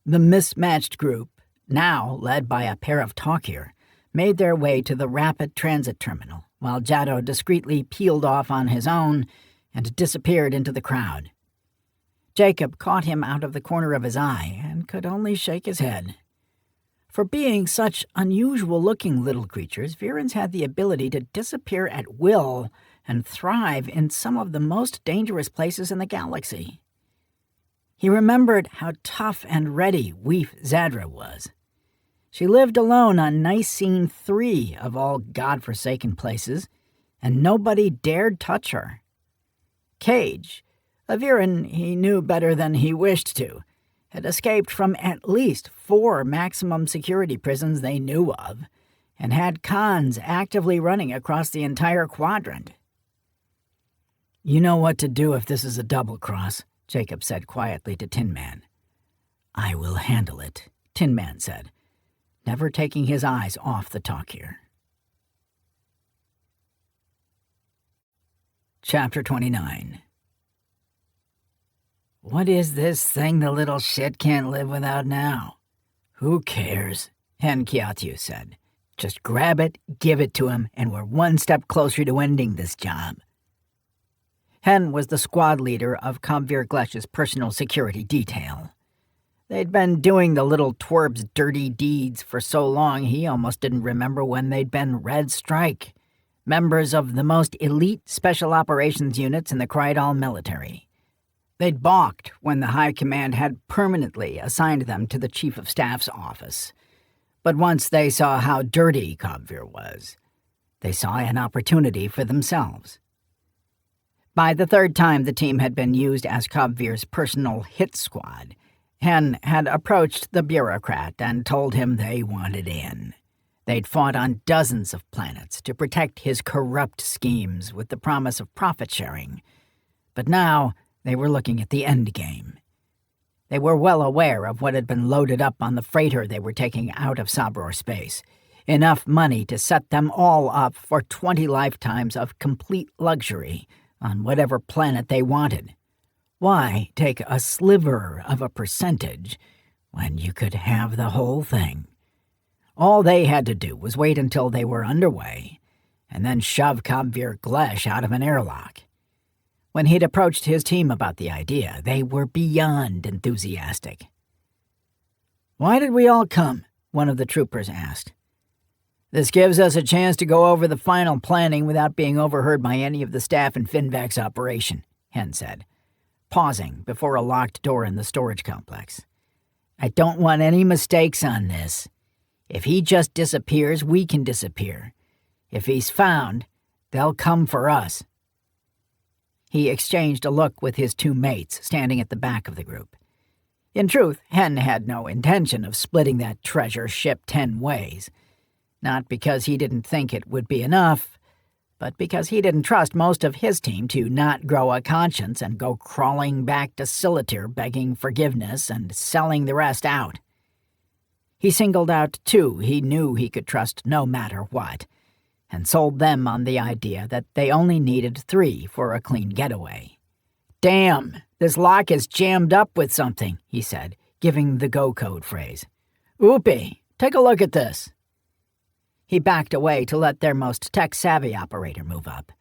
[SPEAKER 1] The mismatched group, now led by a pair of Talkir, made their way to the rapid transit terminal, while Jado discreetly peeled off on his own and disappeared into the crowd. Jacob caught him out of the corner of his eye and could only shake his head. For being such unusual-looking little creatures, Virans had the ability to disappear at will and thrive in some of the most dangerous places in the galaxy. He remembered how tough and ready Weef Zadra was. She lived alone on Nicene 3 of all godforsaken places, and nobody dared touch her. Cage, a Viran he knew better than he wished to, had escaped from at least 4 maximum security prisons they knew of, and had cons actively running across the entire quadrant. "You know what to do if this is a double-cross," Jacob said quietly to Tin Man. "I will handle it," Tin Man said, never taking his eyes off the Talkir. Chapter 29. "What is this thing the little shit can't live without now?" "Who cares?" Henkiatu said.
[SPEAKER 3] Just grab it, give it to him, and we're one step closer to ending this job.
[SPEAKER 1] Hen was the squad leader of Kavir Glesh's personal security detail. They'd been doing the little twerp's dirty deeds for so long he almost didn't remember when they'd been Red Strike, members of the most elite special operations units in the Krydal military. They'd balked when the High Command had permanently assigned them to the Chief of Staff's office. But once they saw how dirty Kavir was, they saw an opportunity for themselves. By the third time the team had been used as Kavir's personal hit squad, Hen had approached the bureaucrat and told him they wanted in. They'd fought on dozens of planets to protect his corrupt schemes with the promise of profit-sharing. But now they were looking at the endgame. They were well aware of what had been loaded up on the freighter they were taking out of Sabror space. Enough money to set them all up for 20 lifetimes of complete luxury on whatever planet they wanted. Why take a sliver of a percentage when you could have the whole thing? All they had to do was wait until they were underway, and then shove Kavir Glesh out of an airlock. When he'd approached his team about the idea, they were beyond enthusiastic.
[SPEAKER 3] "Why did we all come?" one of the troopers asked. "This gives us a chance to go over the final planning without being overheard by any of the staff in Finvac's operation," Hen said, pausing before a locked door in the storage complex. "I don't want any mistakes on this. If he just disappears, we can disappear. If he's found, they'll come for us." He exchanged a look with his two mates standing at the back of the group. In truth, Hen had no intention of splitting that treasure ship 10 ways. Not because he didn't think it would be enough, but because he didn't trust most of his team to not grow a conscience and go crawling back to Silitir begging forgiveness and selling the rest out. He singled out 2 he knew he could trust no matter what, and sold them on the idea that they only needed 3 for a clean getaway. "Damn, this lock is jammed up with something," he said, giving the go code phrase. "Upe, take a look at this." He backed away to let their most tech-savvy operator move up.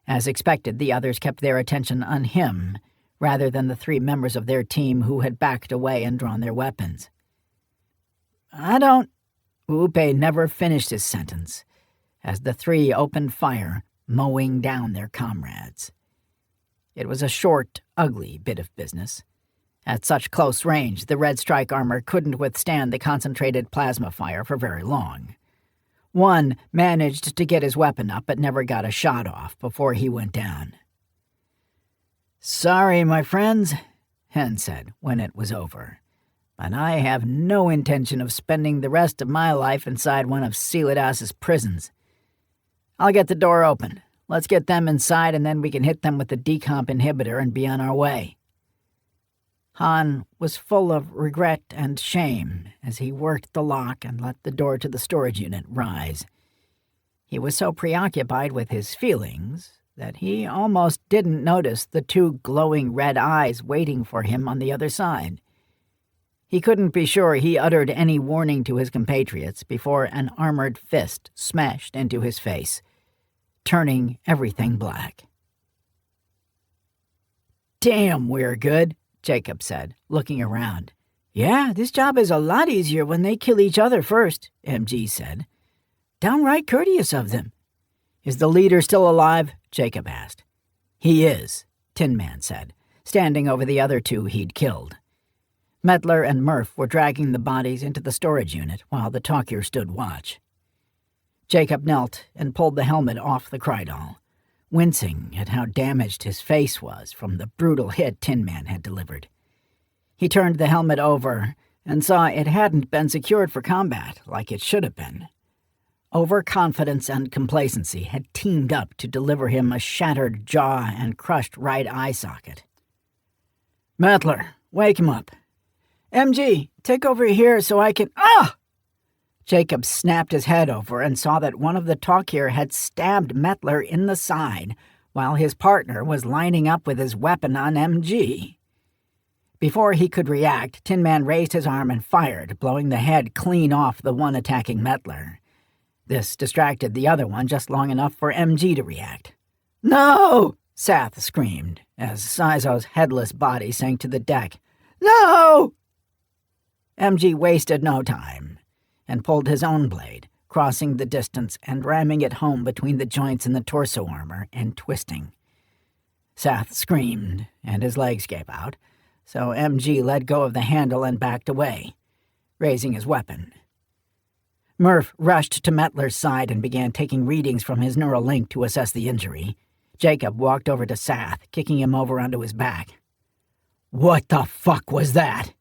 [SPEAKER 3] As expected, the others kept their attention on him, rather than the 3 members of their team who had backed away and drawn their weapons. "I don't—" Upe never finished his sentence, as the 3 opened fire, mowing down their comrades. It was a short, ugly bit of business. At such close range, the Red Strike armor couldn't withstand the concentrated plasma fire for very long. One managed to get his weapon up but never got a shot off before he went down. "Sorry, my friends," Hen said when it was over, "but I have no intention of spending the rest of my life inside one of Seladas's prisons. I'll get the door open. Let's get them inside and then we can hit them with the decomp inhibitor and be on our way." Han was full of regret and shame as he worked the lock and let the door to the storage unit rise. He was so preoccupied with his feelings that he almost didn't notice the 2 glowing red eyes waiting for him on the other side. He couldn't be sure he uttered any warning to his compatriots before an armored fist smashed into his face, turning everything black. "Damn, we're good," Jacob said, looking around. "Yeah, this job is a lot easier when they kill each other first," MG said. "Downright courteous of them." "Is the leader still alive?" Jacob asked. "He is," Tin Man said, standing over the other 2 he'd killed. Mettler and Murph were dragging the bodies into the storage unit while the talkier stood watch. Jacob knelt and pulled the helmet off the Krydal, wincing at how damaged his face was from the brutal hit Tin Man had delivered. He turned the helmet over and saw it hadn't been secured for combat like it should have been. Overconfidence and complacency had teamed up to deliver him a shattered jaw and crushed right eye socket. "Mettler, wake him up." "MG, take over here so I can—" "Ah!" Jacob snapped his head over and saw that one of the talkier had stabbed Mettler in the side while his partner was lining up with his weapon on MG. Before he could react, Tin Man raised his arm and fired, blowing the head clean off the one attacking Mettler.
[SPEAKER 1] This distracted the other one just long enough for MG to react. "No!" Sath screamed as Sizo's headless body sank to the deck. "No!" MG wasted no time and pulled his own blade, crossing the distance and ramming it home between the joints in the torso armor and twisting. Sath screamed, and his legs gave out, so MG let go of the handle and backed away, raising his weapon. Murph rushed to Mettler's side and began taking readings from his neural link to assess the injury. Jacob walked over to Sath, kicking him over onto his back. "What the fuck was that?"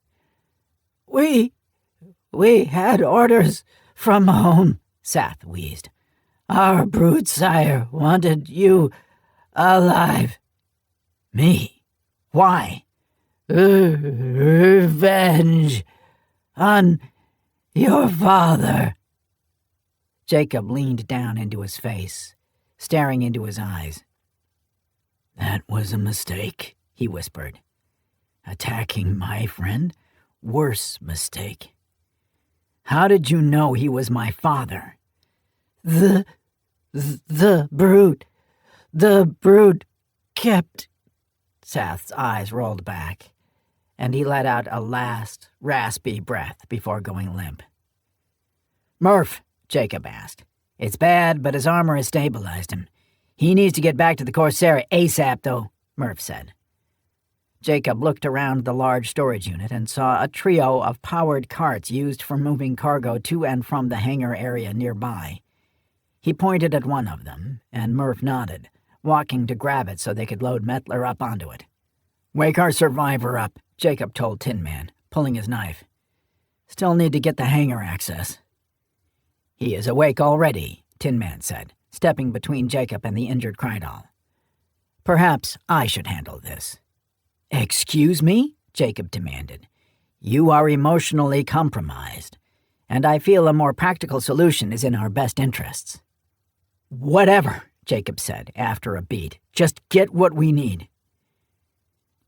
[SPEAKER 1] We had orders from home," Sath wheezed. "Our brood sire wanted you alive." "Me? Why?" "Revenge on your father." Jacob leaned down into his face, staring into his eyes. "That was a mistake," he whispered. "Attacking my friend? Worse mistake. How did you know he was my father?" The brood kept..." Sath's eyes rolled back, and he let out a last, raspy breath before going limp. "Murph," Jacob asked. "It's bad, but his armor has stabilized him. He needs to get back to the Corsair ASAP, though," Murph said. Jacob looked around the large storage unit and saw a trio of powered carts used for moving cargo to and from the hangar area nearby. He pointed at one of them, and Murph nodded, walking to grab it so they could load Mettler up onto it. "Wake our survivor up," Jacob told Tin Man, pulling his knife. "Still need to get the hangar access." "He is awake already," Tin Man said, stepping between Jacob and the injured Krydal. "Perhaps I should handle this." "Excuse me?" Jacob demanded. "You are emotionally compromised, and I feel a more practical solution is in our best interests." "Whatever," Jacob said after a beat. "Just get what we need."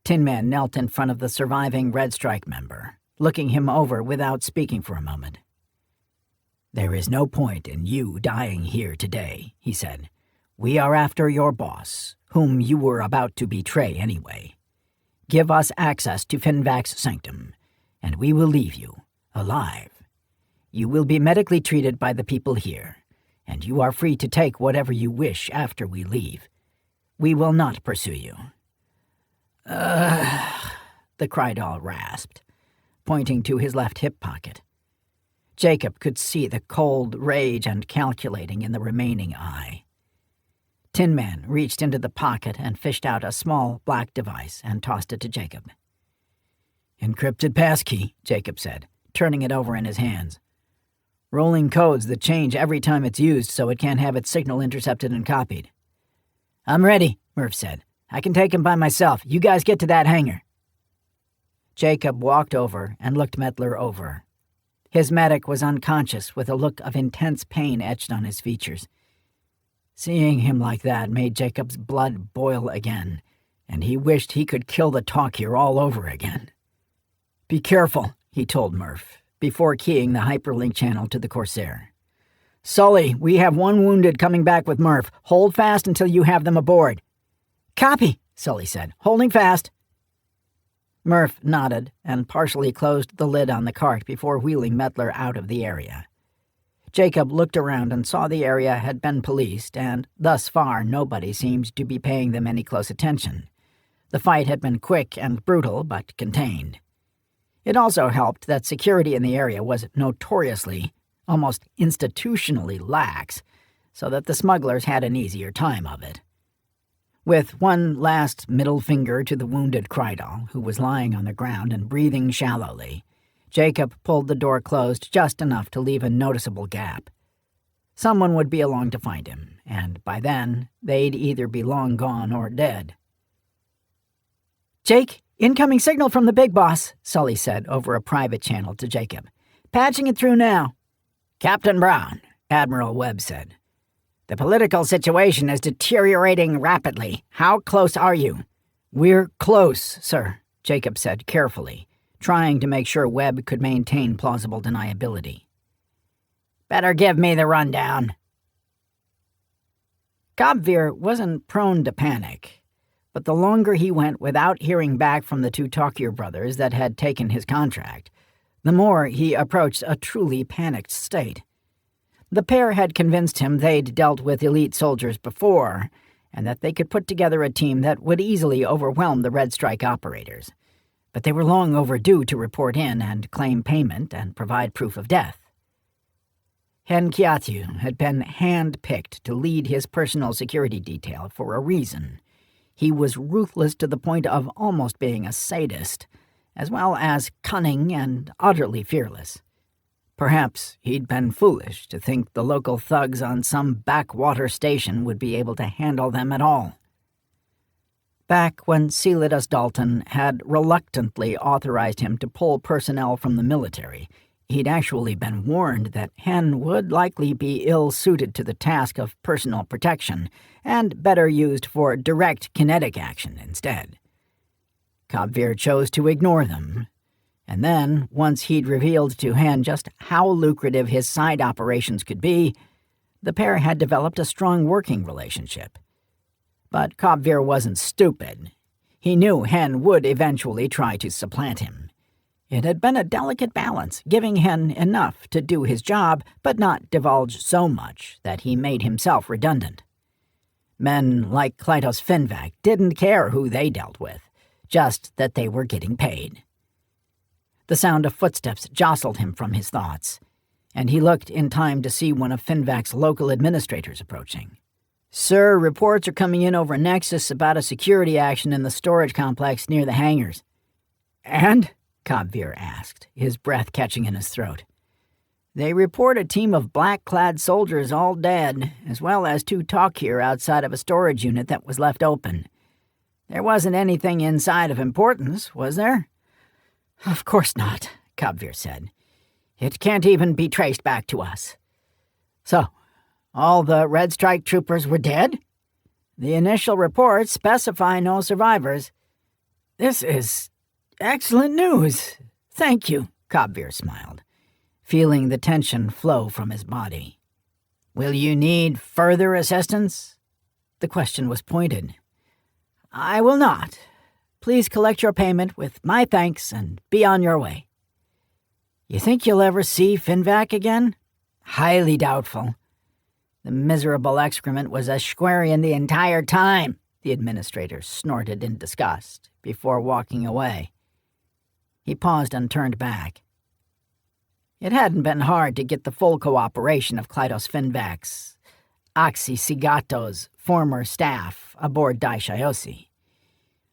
[SPEAKER 1] Tin Man knelt in front of the surviving Red Strike member, looking him over without speaking for a moment. "There is no point in you dying here today," he said. "We are after your boss, whom you were about to betray anyway. Give us access to Finvac's sanctum, and we will leave you, alive. You will be medically treated by the people here, and you are free to take whatever you wish after we leave. We will not pursue you." The Krydal rasped, pointing to his left hip pocket. Jacob could see the cold rage and calculating in the remaining eye. Tin Man reached into the pocket and fished out a small black device and tossed it to Jacob. "Encrypted passkey," Jacob said, turning it over in his hands. "Rolling codes that change every time it's used so it can't have its signal intercepted and copied." "I'm ready," Murph said. "I can take him by myself. You guys get to that hangar." Jacob walked over and looked Mettler over. His medic was unconscious with a look of intense pain etched on his features. Seeing him like that made Jacob's blood boil again, and he wished he could kill the talk here all over again. "Be careful," he told Murph, before keying the hyperlink channel to the Corsair. "Sully, we have one wounded coming back with Murph. Hold fast until you have them aboard." "Copy," Sully said. "Holding fast." Murph nodded and partially closed the lid on the cart before wheeling Mettler out of the area. Jacob looked around and saw the area had been policed, and thus far nobody seemed to be paying them any close attention. The fight had been quick and brutal, but contained. It also helped that security in the area was notoriously, almost institutionally lax, so that the smugglers had an easier time of it. With one last middle finger to the wounded Krydal, who was lying on the ground and breathing shallowly, Jacob pulled the door closed just enough to leave a noticeable gap. Someone would be along to find him, and by then, they'd either be long gone or dead. "Jake, incoming signal from the big boss," Sully said over a private channel to Jacob. "Patching it through now." "Captain Brown," Admiral Webb said. "The political situation is deteriorating rapidly. How close are you?" "We're close, sir," Jacob said carefully, trying to make sure Webb could maintain plausible deniability.
[SPEAKER 2] Better give me the rundown."
[SPEAKER 1] Kobvir wasn't prone to panic, but the longer he went without hearing back from the two Talkier brothers that had taken his contract, the more he approached a truly panicked state. The pair had convinced him they'd dealt with elite soldiers before, and that they could put together a team that would easily overwhelm the Red Strike operators. But they were long overdue to report in and claim payment and provide proof of death. Hen Kiatu had been hand-picked to lead his personal security detail for a reason. He was ruthless to the point of almost being a sadist, as well as cunning and utterly fearless. Perhaps he'd been foolish to think the local thugs on some backwater station would be able to handle them at all. Back when Celadus Dalton had reluctantly authorized him to pull personnel from the military, he'd actually been warned that Hen would likely be ill-suited to the task of personal protection and better used for direct kinetic action instead. Kobvir chose to ignore them. And then, once he'd revealed to Hen just how lucrative his side operations could be, the pair had developed a strong working relationship. But Kobvir wasn't stupid. He knew Hen would eventually try to supplant him. It had been a delicate balance, giving Hen enough to do his job, but not divulge so much that he made himself redundant. Men like Klytos Finvac didn't care who they dealt with, just that they were getting paid. The sound of footsteps jostled him from his thoughts, and he looked in time to see one of Finvac's local administrators approaching. "Sir, reports are coming in over Nexus about a security action in the storage complex near the hangars." "And?" Kobvir asked, his breath catching in his throat. "They report a team of black-clad soldiers all dead, as well as 2 Talkier outside of a storage unit that was left open. There wasn't anything inside of importance, was there?" "Of course not," Kobvir said. "It can't even be traced back to us." "So, all the Red Strike troopers were dead?" "The initial reports specify no survivors." "This is excellent news. Thank you," Kobvir smiled, feeling the tension flow from his body. "Will you need further assistance?" The question was pointed. "I will not. Please collect your payment with my thanks and be on your way." "You think you'll ever see Finvac again?" "Highly doubtful. The miserable excrement was a Shquarian the entire time," the administrator snorted in disgust before walking away. He paused and turned back. It hadn't been hard to get the full cooperation of Klytos Finvac's, Oxy Sigato's former staff aboard Daishiosi.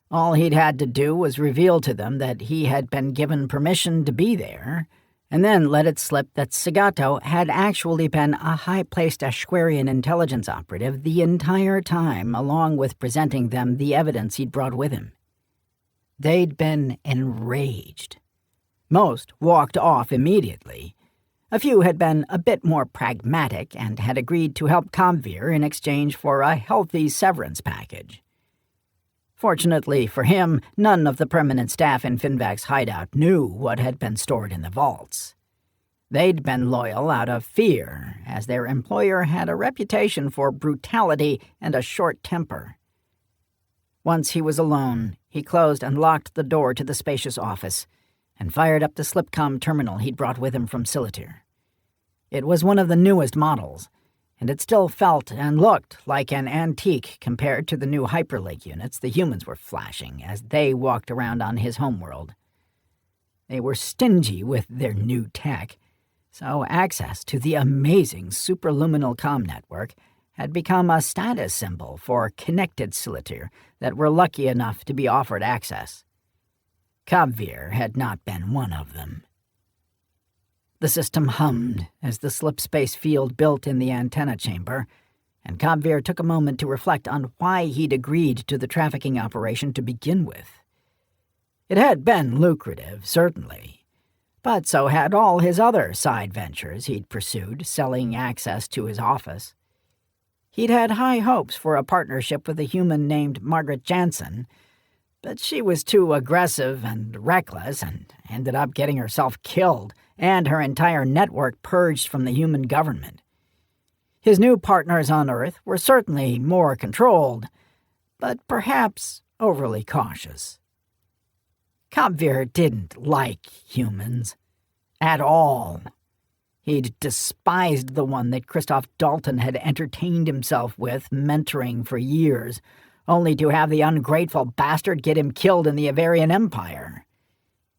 [SPEAKER 1] All he'd had to do was reveal to them that he had been given permission to be there, and then let it slip that Sigato had actually been a high-placed Ashquarian intelligence operative the entire time, along with presenting them the evidence he'd brought with him. They'd been enraged. Most walked off immediately. A few had been a bit more pragmatic and had agreed to help Kobvir in exchange for a healthy severance package. Fortunately for him, none of the permanent staff in Finvac's hideout knew what had been stored in the vaults. They'd been loyal out of fear, as their employer had a reputation for brutality and a short temper. Once he was alone, he closed and locked the door to the spacious office and fired up the Slipcom terminal he'd brought with him from Silitir. It was one of the newest models, and it still felt and looked like an antique compared to the new hyperlink units the humans were flashing as they walked around on his homeworld. They were stingy with their new tech, so access to the amazing superluminal comm network had become a status symbol for connected Silitir that were lucky enough to be offered access. Kobvir had not been one of them. The system hummed as the slip-space field built in the antenna chamber, and Kobvir took a moment to reflect on why he'd agreed to the trafficking operation to begin with. It had been lucrative, certainly, but so had all his other side ventures he'd pursued, selling access to his office. He'd had high hopes for a partnership with a human named Margaret Jansen, but she was too aggressive and reckless and ended up getting herself killed and her entire network purged from the human government. His new partners on Earth were certainly more controlled, but perhaps overly cautious. Kabvir didn't like humans. At all. He'd despised the one that Christoph Dalton had entertained himself with, mentoring for years, only to have the ungrateful bastard get him killed in the Avarian Empire.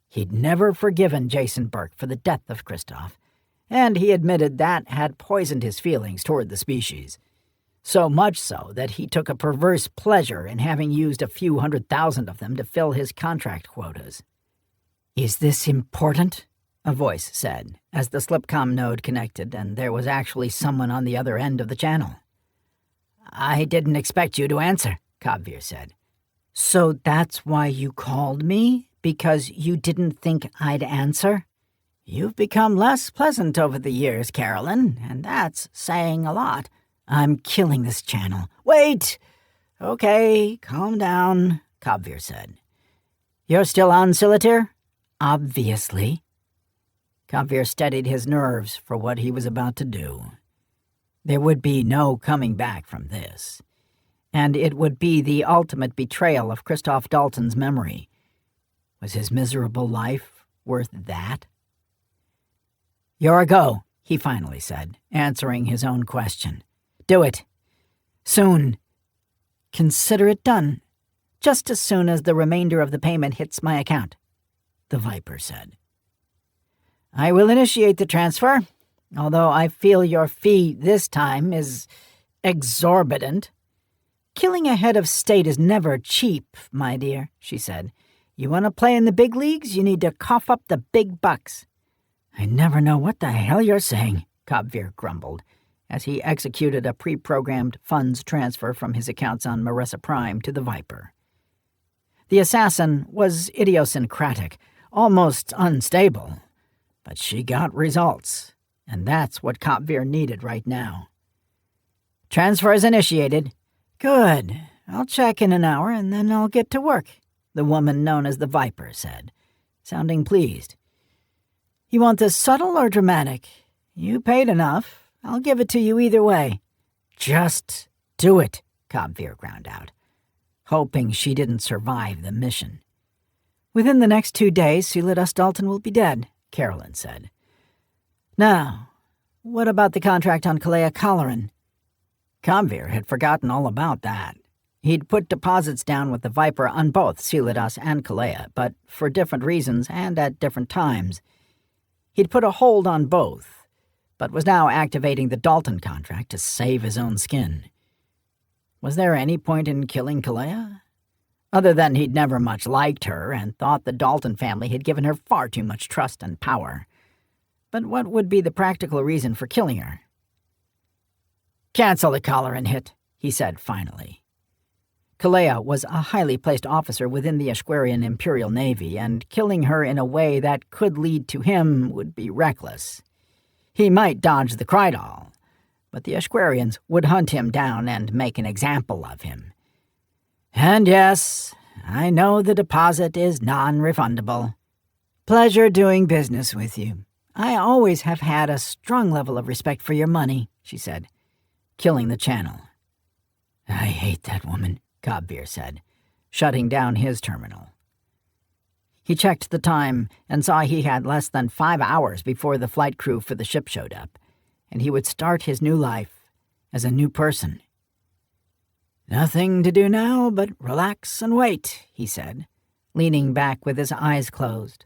[SPEAKER 1] He'd never forgiven Jason Burke for the death of Christoph, and he admitted that had poisoned his feelings toward the species. So much so that he took a perverse pleasure in having used a few 100,000 of them to fill his contract quotas. "Is this important?" a voice said, as the slipcom node connected and there was actually someone on the other end of the channel. "I didn't expect you to answer," Kabvir said. "So that's why you called me? Because you didn't think I'd answer? You've become less pleasant over the years, Carolyn, and that's saying a lot. I'm killing this channel." "Wait! Okay, calm down," Kabvir said. "You're still on Solitaire?" "Obviously." Kabvir steadied his nerves for what he was about to do. There would be no coming back from this, and it would be the ultimate betrayal of Christoph Dalton's memory. Was his miserable life worth that? "You're a go," he finally said, answering his own question. "Do it. Soon. Consider it done. Just as soon as the remainder of the payment hits my account," the Viper said. "I will initiate the transfer, although I feel your fee this time is exorbitant." "Killing a head of state is never cheap, my dear," she said. "You want to play in the big leagues, you need to cough up the big bucks." "I never know what the hell you're saying," Kabvir grumbled, as he executed a pre-programmed funds transfer from his accounts on Marissa Prime to the Viper. The assassin was idiosyncratic, almost unstable, but she got results, and that's what Kabvir needed right now. "Transfer is initiated." "Good. I'll check in an hour, and then I'll get to work," the woman known as the Viper said, sounding pleased. "You want this subtle or dramatic? You paid enough. I'll give it to you either way." "Just do it," Kabvir ground out, hoping she didn't survive the mission. "Within the next 2 days, Silas Dalton will be dead," Carolyn said. "Now, what about the contract on Kalea Colleran?" Kabvir had forgotten all about that. He'd put deposits down with the Viper on both Silas and Kalea, but for different reasons and at different times. He'd put a hold on both, but was now activating the Dalton contract to save his own skin. Was there any point in killing Kalea? Other than he'd never much liked her and thought the Dalton family had given her far too much trust and power. But what would be the practical reason for killing her? "Cancel the Colleran hit," he said finally. Kalea was a highly placed officer within the Ashquarian Imperial Navy, and killing her in a way that could lead to him would be reckless. He might dodge the Krydal, but the Ashquarians would hunt him down and make an example of him. "And yes, I know the deposit is non-refundable. Pleasure doing business with you. I always have had a strong level of respect for your money," she said, killing the channel. "I hate that woman," Kabvir said, shutting down his terminal. He checked the time and saw he had less than 5 hours before the flight crew for the ship showed up, and he would start his new life as a new person. "Nothing to do now but relax and wait," he said, leaning back with his eyes closed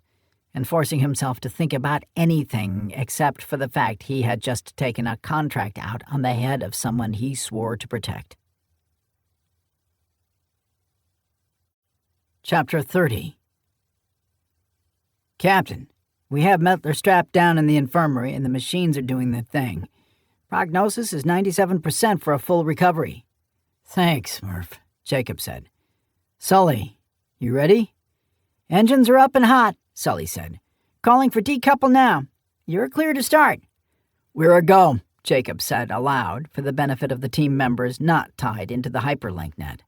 [SPEAKER 1] and forcing himself to think about anything except for the fact he had just taken a contract out on the head of someone he swore to protect. Chapter 30. "Captain, we have Mettler strapped down in the infirmary and the machines are doing their thing. Prognosis is 97% for a full recovery." "Thanks, Murph," Jacob said. "Sully, you ready?" "Engines are up and hot," Sully said. "Calling for decouple now. You're clear to start." "We're a go," Jacob said aloud for the benefit of the team members not tied into the hyperlink net.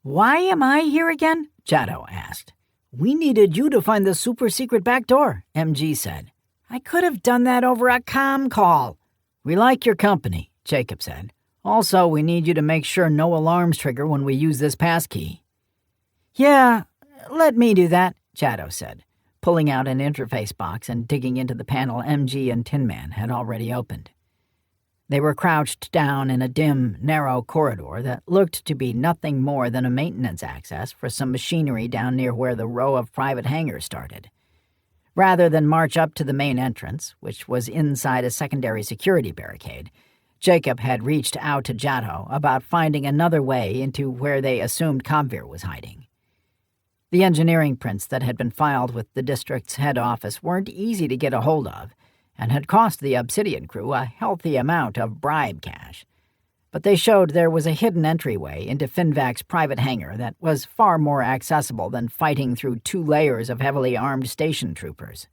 [SPEAKER 1] "Why am I here again?" Jado asked. "We needed you to find the super-secret back door," MG said.
[SPEAKER 3] I could have done that over a comm call.
[SPEAKER 1] We like your company, Jacob said. Also, we need you to make sure no alarms trigger when we use this passkey.
[SPEAKER 3] Yeah, let me do that,
[SPEAKER 1] Jado said, pulling out an interface box and digging into the panel MG and Tin Man had already opened. They were crouched down in a dim, narrow corridor that looked to be nothing more than a maintenance access for some machinery down near where the row of private hangars started. Rather than march up to the main entrance, which was inside a secondary security barricade, Jacob had reached out to Jado about finding another way into where they assumed Kamvir was hiding. The engineering prints that had been filed with the district's head office weren't easy to get a hold of, and had cost the Obsidian crew a healthy amount of bribe cash. But they showed there was a hidden entryway into Finvac's private hangar that was far more accessible than fighting through 2 layers of heavily armed station troopers.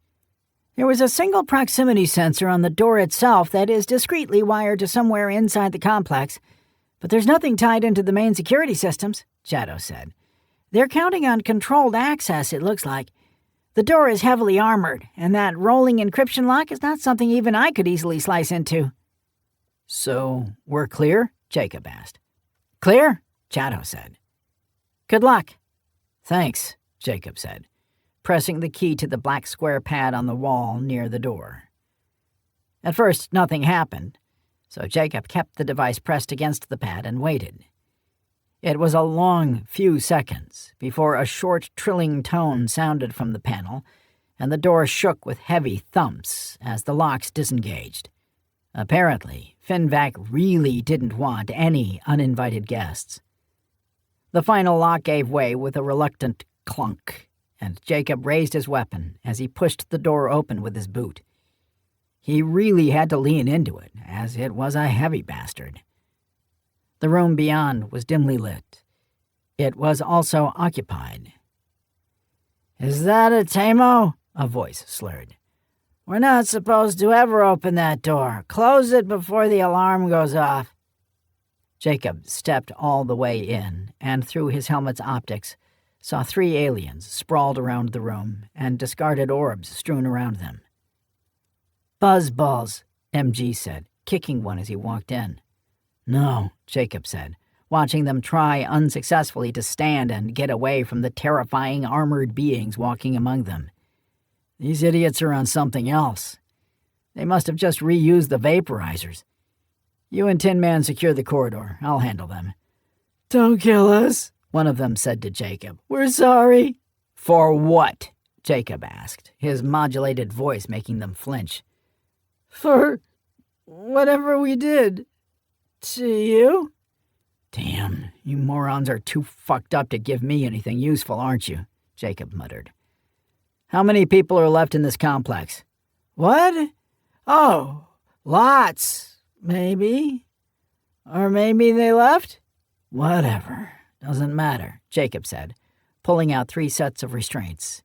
[SPEAKER 3] There was a single proximity sensor on the door itself that is discreetly wired to somewhere inside the complex, but there's nothing tied into the main security systems, Jado said. They're counting on controlled access, it looks like. The door is heavily armored, and that rolling encryption lock is not something even I could easily slice into.
[SPEAKER 1] So, we're clear? Jacob asked.
[SPEAKER 3] Clear? Jado said. Good luck.
[SPEAKER 1] Thanks, Jacob said, pressing the key to the black square pad on the wall near the door. At first, nothing happened, so Jacob kept the device pressed against the pad and waited. It was a long few seconds before a short, trilling tone sounded from the panel, and the door shook with heavy thumps as the locks disengaged. Apparently, Finvac really didn't want any uninvited guests. The final lock gave way with a reluctant clunk, and Jacob raised his weapon as he pushed the door open with his boot. He really had to lean into it, as it was a heavy bastard. The room beyond was dimly lit. It was also occupied.
[SPEAKER 3] "Is that a Tamo?" a voice slurred. "We're not supposed to ever open that door. Close it before the alarm goes off."
[SPEAKER 1] Jacob stepped all the way in, and through his helmet's optics, saw 3 aliens sprawled around the room and discarded orbs strewn around them.
[SPEAKER 3] "Buzzballs,"
[SPEAKER 1] MG said, kicking one as he walked in. "No," Jacob said, watching them try unsuccessfully to stand and get away from the terrifying armored beings walking among them. "These idiots are on something else. They must have just reused the vaporizers. You and Tin Man secure the corridor. I'll handle them."
[SPEAKER 3] "Don't kill us,"
[SPEAKER 1] one of them said to Jacob.
[SPEAKER 3] "We're sorry."
[SPEAKER 1] "For what?" Jacob asked, his modulated voice making them flinch.
[SPEAKER 3] "For whatever we did. To you?"
[SPEAKER 1] "Damn, you morons are too fucked up to give me anything useful, aren't you?" Jacob muttered. "How many people are left in this complex?"
[SPEAKER 3] "What? Oh, lots, maybe. Or maybe they left?"
[SPEAKER 1] "Whatever. Doesn't matter," Jacob said, pulling out 3 sets of restraints.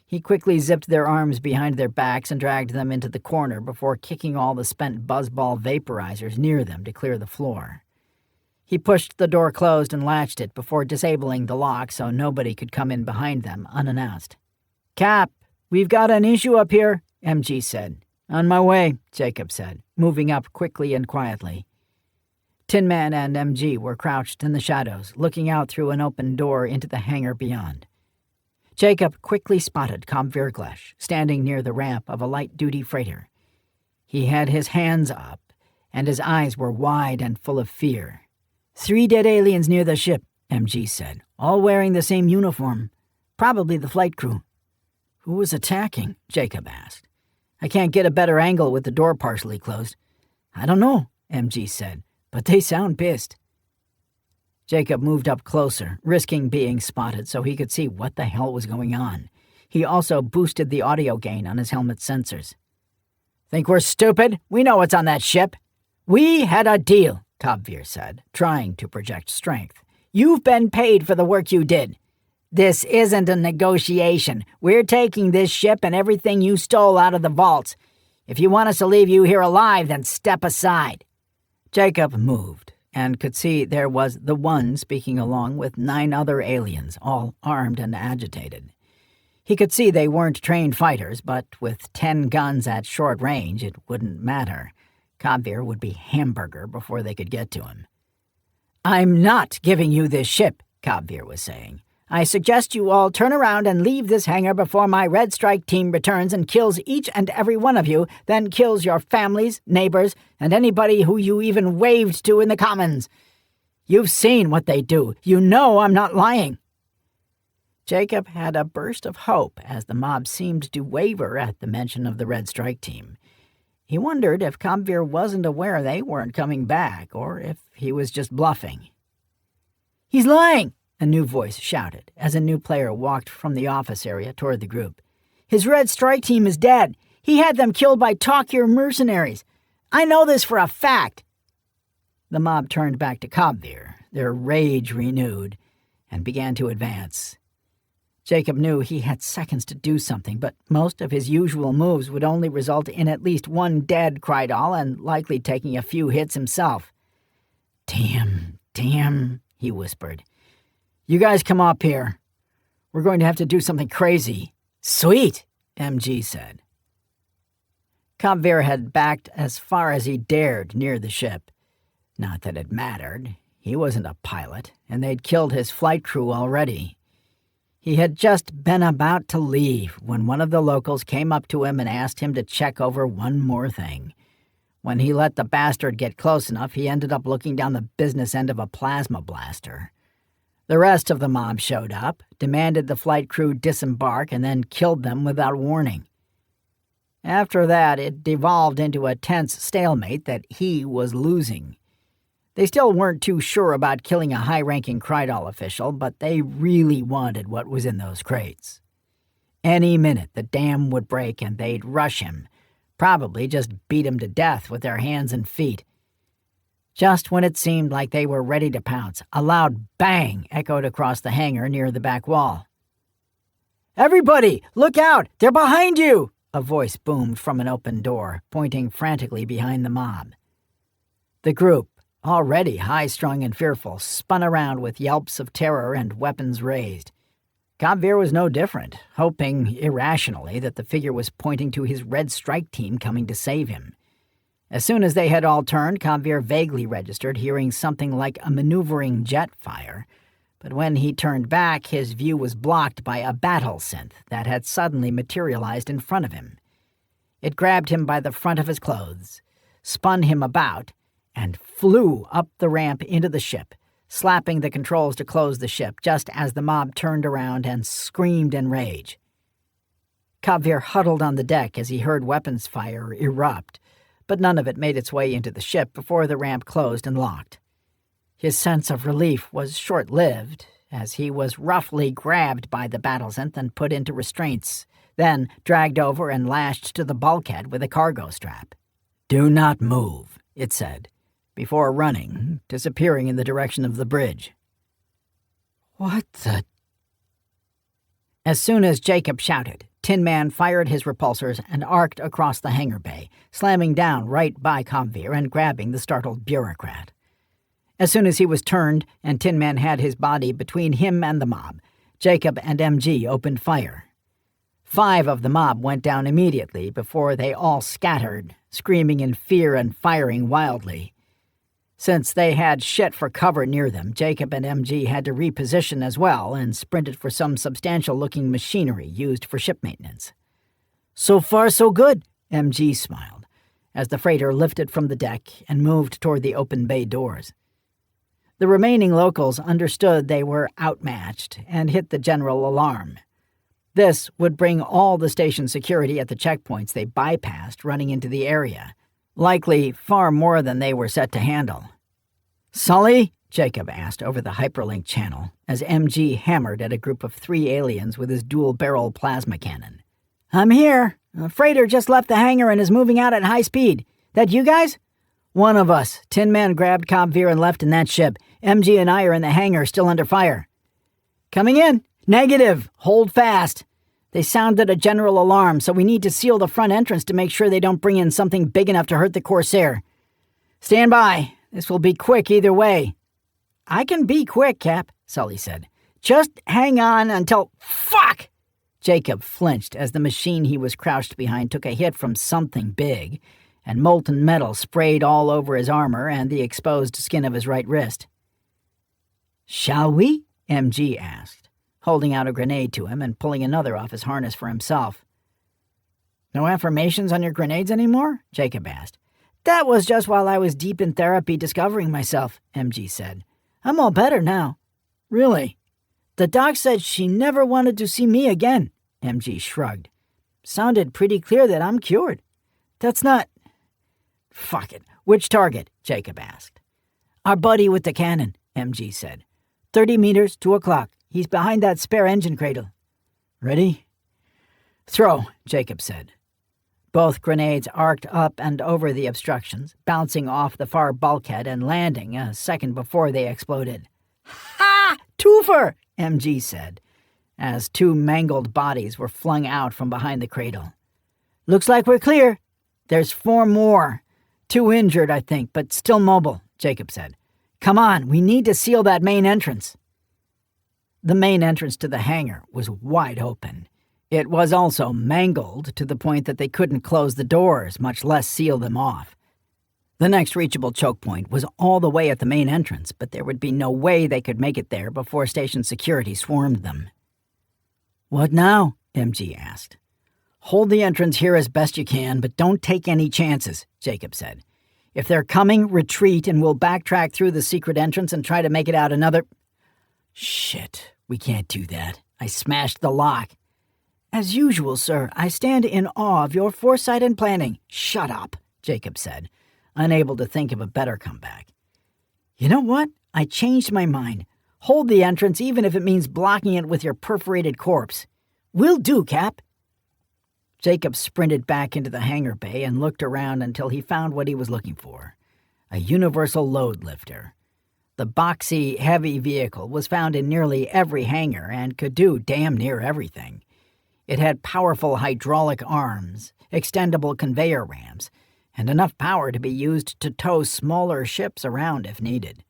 [SPEAKER 1] He quickly zipped their arms behind their backs and dragged them into the corner before kicking all the spent buzzball vaporizers near them to clear the floor. He pushed the door closed and latched it before disabling the lock so nobody could come in behind them unannounced. "Cap, we've got an issue up here," MG said. "On my way," Jacob said, moving up quickly and quietly. Tin Man and MG were crouched in the shadows, looking out through an open door into the hangar beyond. Jacob quickly spotted Kamvir Glesh standing near the ramp of a light-duty freighter. He had his hands up, and his eyes were wide and full of fear. 3 dead aliens near the ship," MG said, "all wearing the same uniform. Probably the flight crew." "Who was attacking?" Jacob asked. "I can't get a better angle with the door partially closed." "I don't know," MG said, "but they sound pissed." Jacob moved up closer, risking being spotted so he could see what the hell was going on. He also boosted the audio gain on his helmet sensors. "Think we're stupid? We know what's on that ship." "We had a deal," Kamvir said, trying to project strength. "You've been paid for the work you did. This isn't a negotiation. We're taking this ship and everything you stole out of the vaults. If you want us to leave you here alive, then step aside." Jacob moved, and could see there was the one speaking along with 9 other aliens, all armed and agitated. He could see they weren't trained fighters, but with 10 guns at short range, it wouldn't matter. Kabvir would be hamburger before they could get to him. "I'm not giving you this ship," Kabvir was saying. "I suggest you all turn around and leave this hangar before my Red Strike team returns and kills each and every one of you, then kills your families, neighbors, and anybody who you even waved to in the Commons. You've seen what they do. You know I'm not lying." Jacob had a burst of hope as the mob seemed to waver at the mention of the Red Strike team. He wondered if Kabvir wasn't aware they weren't coming back, or if he was just bluffing. "He's lying!" a new voice shouted as a new player walked from the office area toward the group. "His Red Strike team is dead. He had them killed by Talkier mercenaries. I know this for a fact." The mob turned back to Kabvir, their rage renewed, and began to advance. Jacob knew he had seconds to do something, but most of his usual moves would only result in at least one dead Krydal and likely taking a few hits himself. Damn, he whispered. "You guys come up here. We're going to have to do something crazy." "Sweet," MG said. Kabvir had backed as far as he dared near the ship. Not that it mattered. He wasn't a pilot, and they'd killed his flight crew already. He had just been about to leave when one of the locals came up to him and asked him to check over one more thing. When he let the bastard get close enough, he ended up looking down the business end of a plasma blaster. The rest of the mob showed up, demanded the flight crew disembark, and then killed them without warning. After that, it devolved into a tense stalemate that he was losing. They still weren't too sure about killing a high-ranking Krydal official, but they really wanted what was in those crates. Any minute the dam would break and they'd rush him, probably just beat him to death with their hands and feet. Just when it seemed like they were ready to pounce, a loud bang echoed across the hangar near the back wall. "Everybody, look out! They're behind you!" a voice boomed from an open door, pointing frantically behind the mob. The group, already high-strung and fearful, spun around with yelps of terror and weapons raised. Kabvir was no different, hoping irrationally that the figure was pointing to his Red Strike team coming to save him. As soon as they had all turned, Kabvir vaguely registered hearing something like a maneuvering jet fire, but when he turned back, his view was blocked by a battle synth that had suddenly materialized in front of him. It grabbed him by the front of his clothes, spun him about, and flew up the ramp into the ship, slapping the controls to close the ship just as the mob turned around and screamed in rage. Kabvir huddled on the deck as he heard weapons fire erupt, but none of it made its way into the ship before the ramp closed and locked. His sense of relief was short-lived, as he was roughly grabbed by the battlesynth and put into restraints, then dragged over and lashed to the bulkhead with a cargo strap. "Do not move," it said, before running, disappearing in the direction of the bridge. "What the—" As soon as Jacob shouted, Tin Man fired his repulsors and arced across the hangar bay, slamming down right by Kabvir and grabbing the startled bureaucrat. As soon as he was turned and Tin Man had his body between him and the mob, Jacob and MG opened fire. 5 of the mob went down immediately before they all scattered, screaming in fear and firing wildly. Since they had shit for cover near them, Jacob and MG had to reposition as well and sprinted for some substantial-looking machinery used for ship maintenance. "So far, so good," MG smiled, as the freighter lifted from the deck and moved toward the open bay doors. The remaining locals understood they were outmatched and hit the general alarm. This would bring all the station security at the checkpoints they bypassed running into the area, likely far more than they were set to handle. "Sully?" Jacob asked over the hyperlink channel as MG hammered at a group of 3 aliens with his dual-barrel plasma cannon. "I'm here. A freighter just left the hangar and is moving out at high speed. That you guys?" "One of us. Tin Man grabbed Kabvir and left in that ship. MG and I are in the hangar, still under fire." "Coming in." "Negative. Hold fast. They sounded a general alarm, so we need to seal the front entrance to make sure they don't bring in something big enough to hurt the Corsair." "Stand by. This will be quick either way." "I can be quick, Cap," Sully said. "Just hang on until—" "Fuck!" Jacob flinched as the machine he was crouched behind took a hit from something big, and molten metal sprayed all over his armor and the exposed skin of his right wrist. "Shall we?" MG asked, holding out a grenade to him and pulling another off his harness for himself. "No affirmations on your grenades anymore?" Jacob asked. "That was just while I was deep in therapy discovering myself," MG said. "I'm all better now." "Really?" "The doc said she never wanted to see me again," MG shrugged. "Sounded pretty clear that I'm cured." "That's not—" "Fuck it. Which target?" Jacob asked. "Our buddy with the cannon," MG said. 30 meters, 2 o'clock. He's behind that spare engine cradle." "Ready?" "Throw," Jacob said. Both grenades arced up and over the obstructions, bouncing off the far bulkhead and landing a second before they exploded. "Ha! Twofer!" MG said, as 2 mangled bodies were flung out from behind the cradle. "Looks like we're clear. There's 4 more. 2 injured, I think, but still mobile," Jacob said. "Come on, we need to seal that main entrance." The main entrance to the hangar was wide open. It was also mangled to the point that they couldn't close the doors, much less seal them off. The next reachable choke point was all the way at the main entrance, but there would be no way they could make it there before station security swarmed them. "What now?" MG asked. "Hold the entrance here as best you can, but don't take any chances," Jacob said. "If they're coming, retreat, and we'll backtrack through the secret entrance and try to make it out another—" "Shit, we can't do that. I smashed the lock." "As usual, sir, I stand in awe of your foresight and planning." "Shut up," Jacob said, unable to think of a better comeback. "You know what? I changed my mind. Hold the entrance even if it means blocking it with your perforated corpse." "Will do, Cap." Jacob sprinted back into the hangar bay and looked around until he found what he was looking for, a universal load lifter. The boxy, heavy vehicle was found in nearly every hangar and could do damn near everything. It had powerful hydraulic arms, extendable conveyor ramps, and enough power to be used to tow smaller ships around if needed.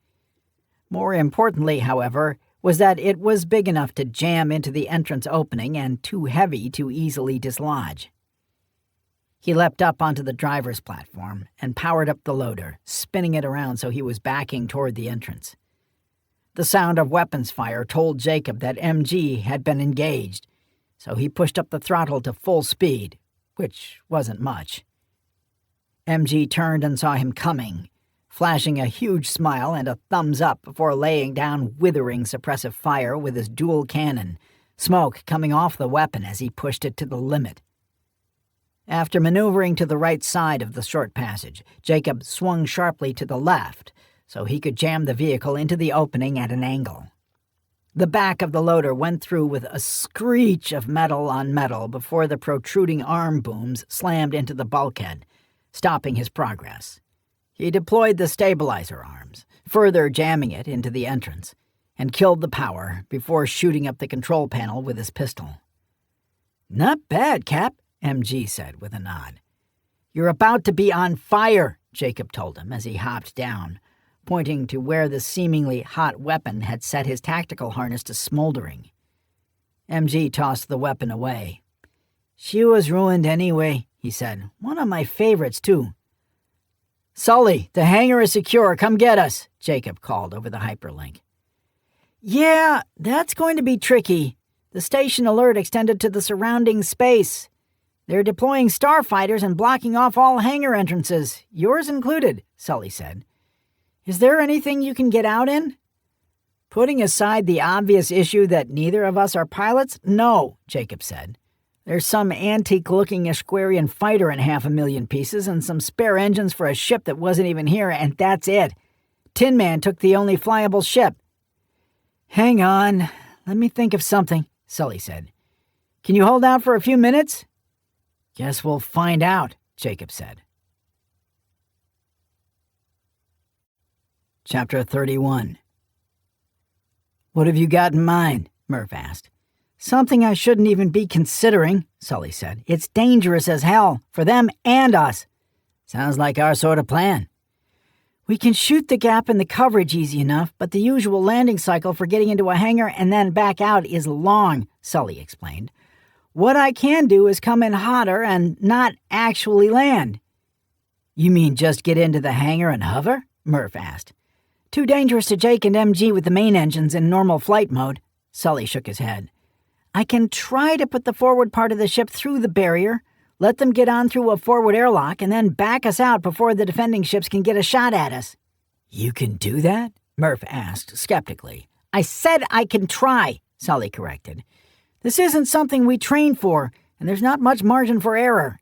[SPEAKER 1] More importantly, however, was that it was big enough to jam into the entrance opening and too heavy to easily dislodge. He leapt up onto the driver's platform and powered up the loader, spinning it around so he was backing toward the entrance. The sound of weapons fire told Jacob that MG had been engaged, so he pushed up the throttle to full speed, which wasn't much. MG turned and saw him coming, flashing a huge smile and a thumbs up before laying down withering suppressive fire with his dual cannon, smoke coming off the weapon as he pushed it to the limit. After maneuvering to the right side of the short passage, Jacob swung sharply to the left so he could jam the vehicle into the opening at an angle. The back of the loader went through with a screech of metal on metal before the protruding arm booms slammed into the bulkhead, stopping his progress. He deployed the stabilizer arms, further jamming it into the entrance, and killed the power before shooting up the control panel with his pistol. "Not bad, Cap," MG said with a nod. "You're about to be on fire," Jacob told him as he hopped down, pointing to where the seemingly hot weapon had set his tactical harness to smoldering. MG tossed the weapon away. "She was ruined anyway," he said. "One of my favorites, too." "Sully, the hangar is secure. Come get us," Jacob called over the hyperlink. "Yeah, that's going to be tricky. The station alert extended to the surrounding space. They're deploying starfighters and blocking off all hangar entrances, yours included," Sully said. "Is there anything you can get out in?" "Putting aside the obvious issue that neither of us are pilots, no," Jacob said. "There's some antique-looking Ashquarian fighter in 500,000 pieces and some spare engines for a ship that wasn't even here, and that's it. Tin Man took the only flyable ship." "Hang on, let me think of something," Sully said. "Can you hold out for a few minutes?" "Guess we'll find out," Jacob said. Chapter 31. "What have you got in mind?" Murph asked. "Something I shouldn't even be considering," Sully said. "It's dangerous as hell, for them and us." "Sounds like our sort of plan." "We can shoot the gap in the coverage easy enough, but the usual landing cycle for getting into a hangar and then back out is long," Sully explained.
[SPEAKER 3] What I can do is come in hotter and not actually land." "You mean just get into the hangar and hover?" Murph asked. "Too dangerous to Jake and MG with the main engines in normal flight mode." Sully shook his head. "I can try to put the forward part of the ship through the barrier, let them get on through a forward airlock, and then back us out before the defending ships can get a shot at us." "You can do that?" Murph asked skeptically. "I said I can try," Sully corrected. "This isn't something we train for, and there's not much margin for error."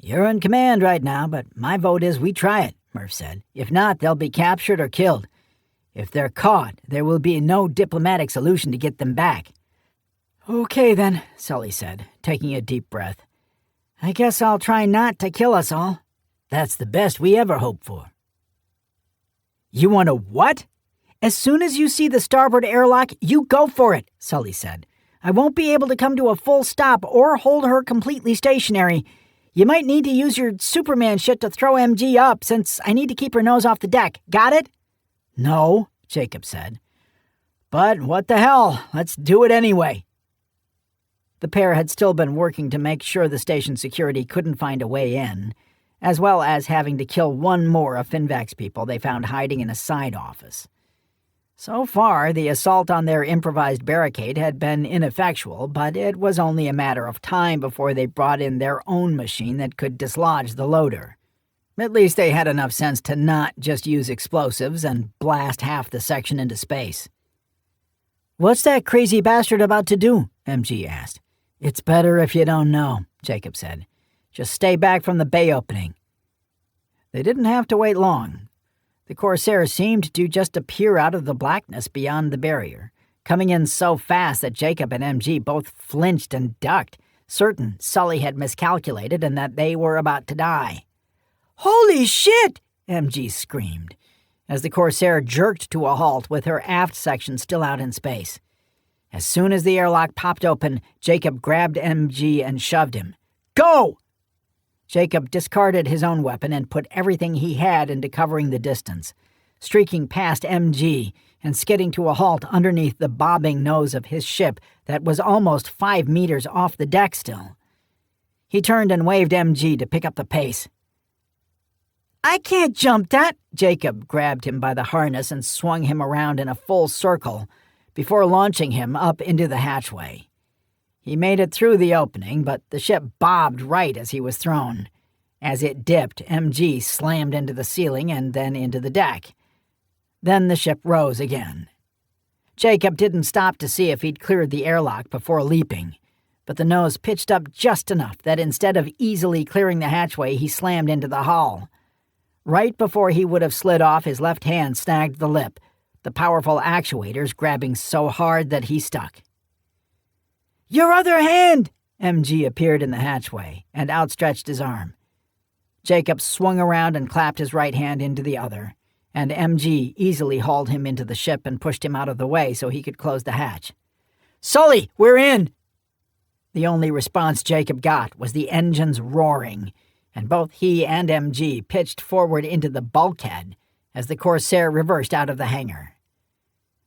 [SPEAKER 3] "You're in command right now, but my vote is we try it," Murph said. "If not, they'll be captured or killed. If they're caught, there will be no diplomatic solution to get them back." "Okay then," Sully said, taking a deep breath. "I guess I'll try not to kill us all. That's the best we ever hoped for." "You want to what?" "As soon as you see the starboard airlock, you go for it," Sully said. "I won't be able to come to a full stop or hold her completely stationary. You might need to use your Superman shit to throw MG up, since I need to keep her nose off the deck. Got it?" "No," Jacob said. "But what the hell? Let's do it anyway." The pair had still been working to make sure the station security couldn't find a way in, as well as having to kill one more of Finvac's people they found hiding in a side office. So far, the assault on their improvised barricade had been ineffectual, but it was only a matter of time before they brought in their own machine that could dislodge the loader. At least they had enough sense to not just use explosives and blast half the section into space. "What's that crazy bastard about to do?" MG asked. "It's better if you don't know," Jacob said. "Just stay back from the bay opening." They didn't have to wait long. The Corsair seemed to just appear out of the blackness beyond the barrier, coming in so fast that Jacob and MG both flinched and ducked, certain Sully had miscalculated and that they were about to die. "Holy shit!" MG screamed, as the Corsair jerked to a halt with her aft section still out in space. As soon as the airlock popped open, Jacob grabbed MG and shoved him. "Go!" Jacob discarded his own weapon and put everything he had into covering the distance, streaking past MG and skidding to a halt underneath the bobbing nose of his ship that was almost 5 meters off the deck still. He turned and waved MG to pick up the pace. "I can't jump that!" Jacob grabbed him by the harness and swung him around in a full circle before launching him up into the hatchway. He made it through the opening, but the ship bobbed right as he was thrown. As it dipped, MG slammed into the ceiling and then into the deck. Then the ship rose again. Jacob didn't stop to see if he'd cleared the airlock before leaping, but the nose pitched up just enough that instead of easily clearing the hatchway, he slammed into the hull. Right before he would have slid off, his left hand snagged the lip, the powerful actuators grabbing so hard that he stuck. "Your other hand!" MG appeared in the hatchway and outstretched his arm. Jacob swung around and clapped his right hand into the other, and MG easily hauled him into the ship and pushed him out of the way so he could close the hatch. "Sully, we're in!" The only response Jacob got was the engines roaring, and both he and MG pitched forward into the bulkhead as the Corsair reversed out of the hangar.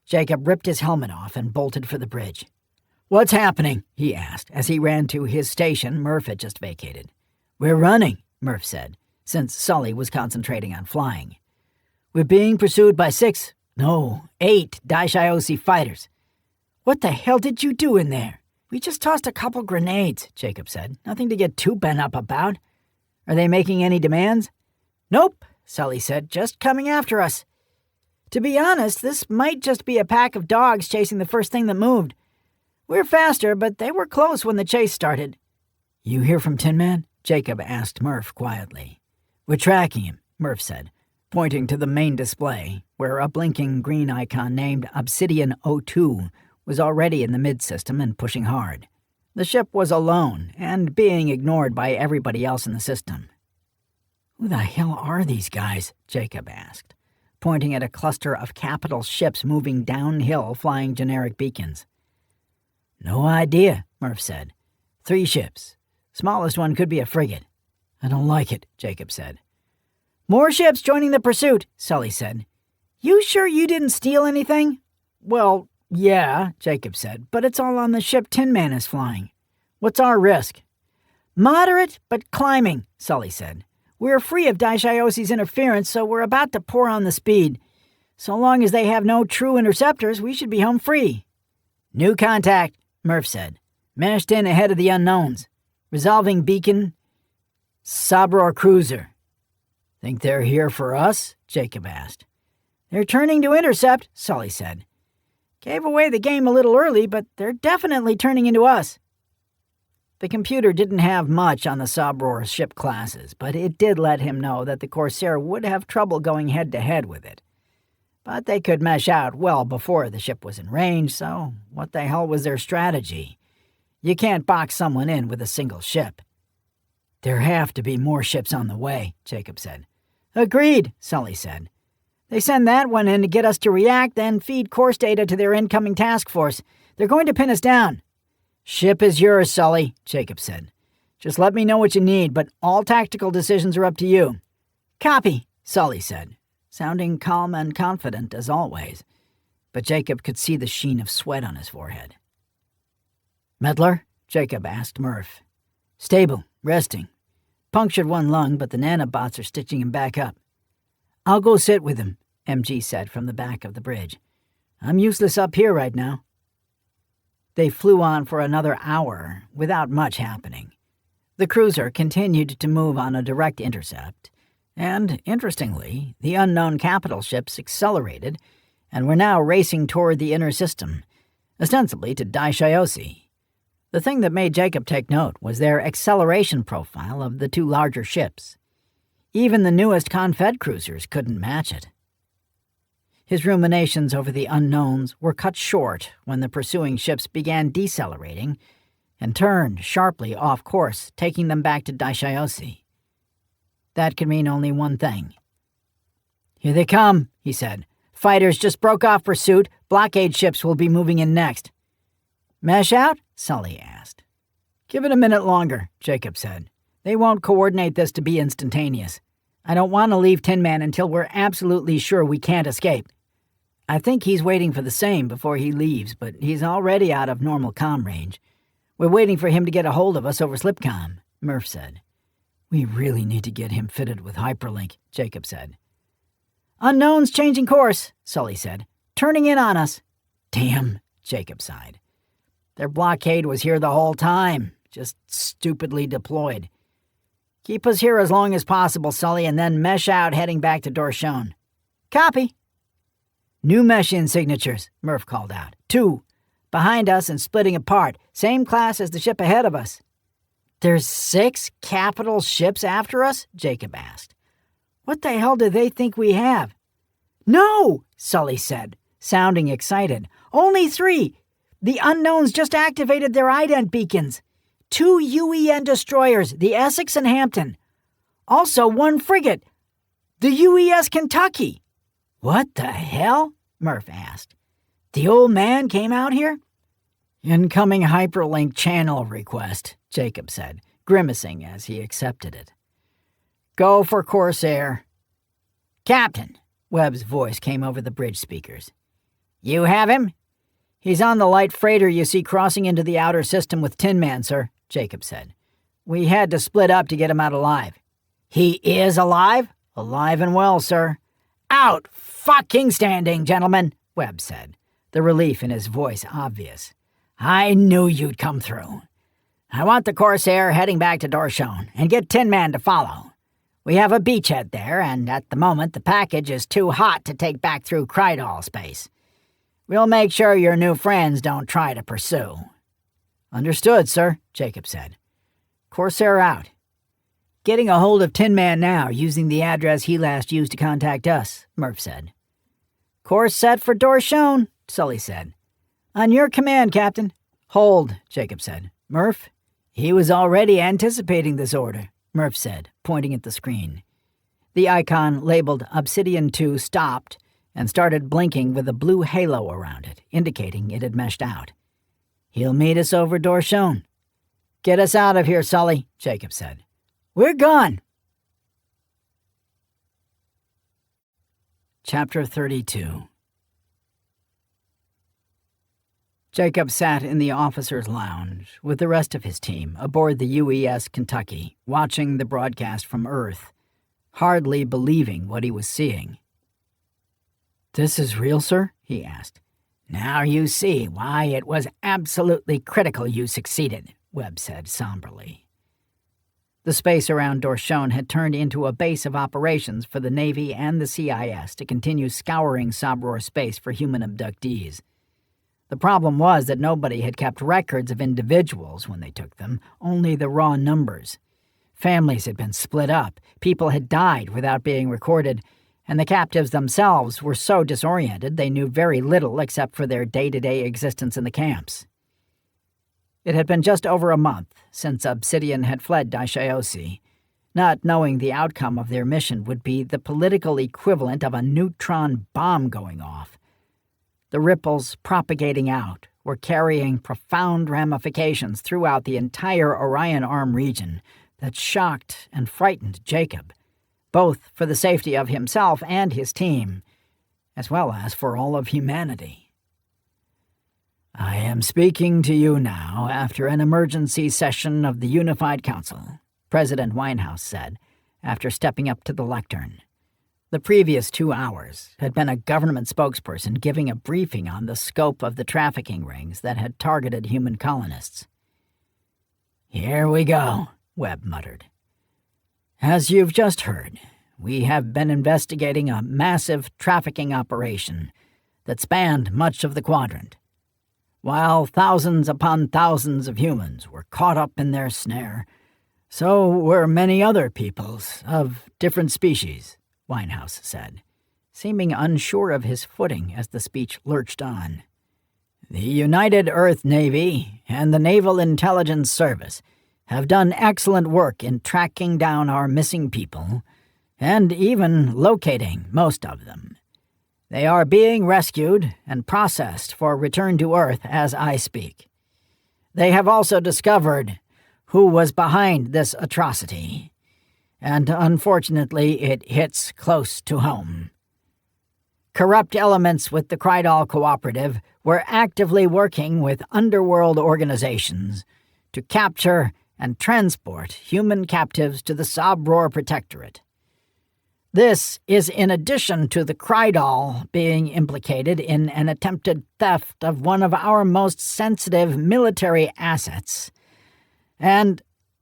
[SPEAKER 3] Jacob ripped his helmet off and bolted for the bridge. "What's happening?" he asked as he ran to his station Murph had just vacated. "We're running," Murph said, since Sully was concentrating on flying. "We're being pursued by 8 Daishiosi fighters." "What the hell did you do in there?" "We just tossed a couple grenades," Jacob said. "Nothing to get too bent up about." "Are they making any demands?" "Nope," Sully said, "just coming after us. To be honest, this might just be a pack of dogs chasing the first thing that moved. We're faster, but they were close when the chase started." "You hear from Tin Man?" Jacob asked Murph quietly. "We're tracking him," Murph said, pointing to the main display, where a blinking green icon named Obsidian 02 was already in the mid-system and pushing hard. The ship was alone and being ignored by everybody else in the system. "Who the hell are these guys?" Jacob asked, pointing at a cluster of capital ships moving downhill flying generic beacons. "No idea," Murph said. 3 ships. Smallest one could be a frigate." "I don't like it," Jacob said. "More ships joining the pursuit," Sully said. "You sure you didn't steal anything?" "Well, yeah," Jacob said, "but it's all on the ship Tin Man is flying." What's our risk?"
[SPEAKER 4] "Moderate, but climbing," Sully said. "We're free of Daishiosi's interference, so we're about to pour on the speed. So long as they have no true interceptors, we should be home free."
[SPEAKER 3] "New contact," Murph said. "Mashed in ahead of the unknowns. Resolving beacon. Sabror cruiser." "Think they're here for us?" Jacob asked.
[SPEAKER 4] "They're turning to intercept," Sully said. "Gave away the game a little early, but they're definitely turning into us."
[SPEAKER 3] The computer didn't have much on the Sabror ship classes, but it did let him know that the Corsair would have trouble going head-to-head with it. But they could mesh out well before the ship was in range, so what the hell was their strategy? You can't box someone in with a single ship. "There have to be more ships on the way," Jacob said.
[SPEAKER 4] "Agreed," Sully said. "They send that one in to get us to react, then feed course data to their incoming task force. They're going to pin us down."
[SPEAKER 3] "Ship is yours, Sully," Jacob said. "Just let me know what you need, but all tactical decisions are up to you."
[SPEAKER 4] "Copy,"
[SPEAKER 3] Sully said, sounding calm and confident as always, but Jacob could see the sheen of sweat on his forehead. "Meddler?" Jacob asked Murph. "Stable, resting. Punctured one lung, but the nanobots are stitching him back up." "I'll go sit with him," MG said from the back of the bridge. "I'm useless up here right now." They flew on for another hour without much happening. The cruiser continued to move on a direct intercept, and, interestingly, the unknown capital ships accelerated and were now racing toward the inner system, ostensibly to Daishiosi. The thing that made Jacob take note was their acceleration profile of the two larger ships. Even the newest Confed cruisers couldn't match it. His ruminations over the unknowns were cut short when the pursuing ships began decelerating and turned sharply off course, taking them back to Daishiosi. That could mean only one thing. "Here they come," he said. "Fighters just broke off pursuit. Blockade ships will be moving in next." "Mesh out?" Sully asked. "Give it a minute longer," Jacob said. "They won't coordinate this to be instantaneous. I don't want to leave Tin Man until we're absolutely sure we can't escape." "I think he's waiting for the same before he leaves, but he's already out of normal comm range. We're waiting for him to get a hold of us over slipcomm," Murph said. "We really need to get him fitted with hyperlink," Jacob said.
[SPEAKER 4] "Unknown's changing course," Sully said. "Turning in on us."
[SPEAKER 3] "Damn," Jacob sighed. "Their blockade was here the whole time, just stupidly deployed. Keep us here as long as possible, Sully, and then mesh out heading back to Dorshon."
[SPEAKER 4] "Copy."
[SPEAKER 3] "New mesh-in signatures," Murph called out. 2. Behind us and splitting apart. Same class as the ship ahead of us." "There's 6 capital ships after us?" Jacob asked.
[SPEAKER 4] "What the hell do they think we have?"
[SPEAKER 3] "No," Sully said, sounding excited.
[SPEAKER 4] "Only 3. The unknowns just activated their ident beacons. 2 UEN destroyers, the Essex and Hampton. Also 1 frigate, the UES Kentucky."
[SPEAKER 3] "What the hell?" Murph asked. "The old man came out here?" "Incoming hyperlink channel request," Jacob said, grimacing as he accepted it. "Go for Corsair." "Captain," Webb's voice came over the bridge speakers. "You have him?" "He's on the light freighter you see crossing into the outer system with Tin Man, sir," Jacob said. "We had to split up to get him out alive." "He is alive?" "Alive and well, sir." "Out fucking standing, gentlemen," Webb said, the relief in his voice obvious. "I knew you'd come through. I want the Corsair heading back to Dorshon, and get Tin Man to follow. We have a beachhead there, and at the moment the package is too hot to take back through Krydal space. We'll make sure your new friends don't try to pursue." "Understood, sir," Jacob said. "Corsair out. Getting a hold of Tin Man now, using the address he last used to contact us," Murph said. "Course set for Dorshon," Sully said. "On your command, Captain." "Hold," Jacob said. "Murph?" "He was already anticipating this order," Murph said, pointing at the screen. The icon labeled Obsidian 2 stopped and started blinking with a blue halo around it, indicating it had meshed out. "He'll meet us over Dorshon." "Get us out of here, Sully," Jacob said. "We're gone." Chapter 32.
[SPEAKER 1] Jacob sat in the officer's lounge with the rest of his team aboard the UES Kentucky, watching the broadcast from Earth, hardly believing what he was seeing. "This is real, sir?" he asked.
[SPEAKER 2] "Now you see why it was absolutely critical you succeeded," Webb said somberly.
[SPEAKER 1] The space around Dorshon had turned into a base of operations for the Navy and the CIS to continue scouring Sabror space for human abductees. The problem was that nobody had kept records of individuals when they took them, only the raw numbers. Families had been split up, people had died without being recorded, and the captives themselves were so disoriented they knew very little except for their day-to-day existence in the camps. It had been just over a month since Obsidian had fled Daishaosi. Not knowing the outcome of their mission would be the political equivalent of a neutron bomb going off. The ripples propagating out were carrying profound ramifications throughout the entire Orion Arm region that shocked and frightened Jacob, both for the safety of himself and his team, as well as for all of humanity. "I am speaking to you now after an emergency session of the Unified Council," President Winehouse said, after stepping up to the lectern. The previous 2 hours had been a government spokesperson giving a briefing on the scope of the trafficking rings that had targeted human colonists. "Here we go," Webb muttered. "As you've just heard, we have been investigating a massive trafficking operation that spanned much of the quadrant. While thousands upon thousands of humans were caught up in their snare, so were many other peoples of different species," Winehouse said, seeming unsure of his footing as the speech lurched on. "The United Earth Navy and the Naval Intelligence Service have done excellent work in tracking down our missing people, and even locating most of them. They are being rescued and processed for return to Earth as I speak. They have also discovered who was behind this atrocity, and unfortunately it hits close to home. Corrupt elements with the Krydal Cooperative were actively working with underworld organizations to capture and transport human captives to the Sabror Protectorate. This is in addition to the Krydal being implicated in an attempted theft of one of our most sensitive military assets. And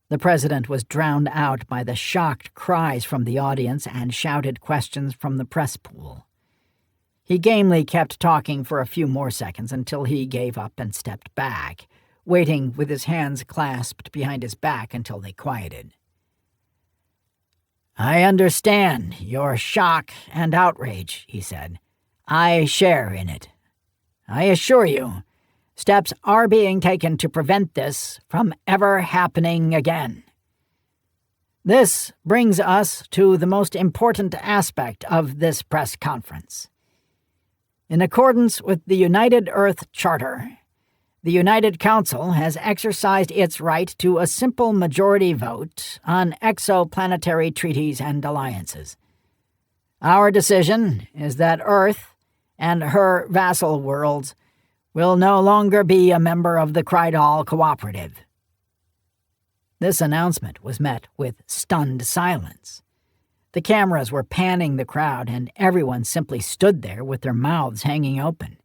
[SPEAKER 1] the president was drowned out by the shocked cries from the audience and shouted questions from the press pool. He gamely kept talking for a few more seconds until he gave up and stepped back, waiting with his hands clasped behind his back until they quieted. "I understand your shock and outrage," he said. "I share in it. I assure you, steps are being taken to prevent this from ever happening again. This brings us to the most important aspect of this press conference. In accordance with the United Earth Charter, the United Council has exercised its right to a simple majority vote on exoplanetary treaties and alliances. Our decision is that Earth and her vassal worlds will no longer be a member of the Krydal Cooperative." This announcement was met with stunned silence. The cameras were panning the crowd, and everyone simply stood there with their mouths hanging open.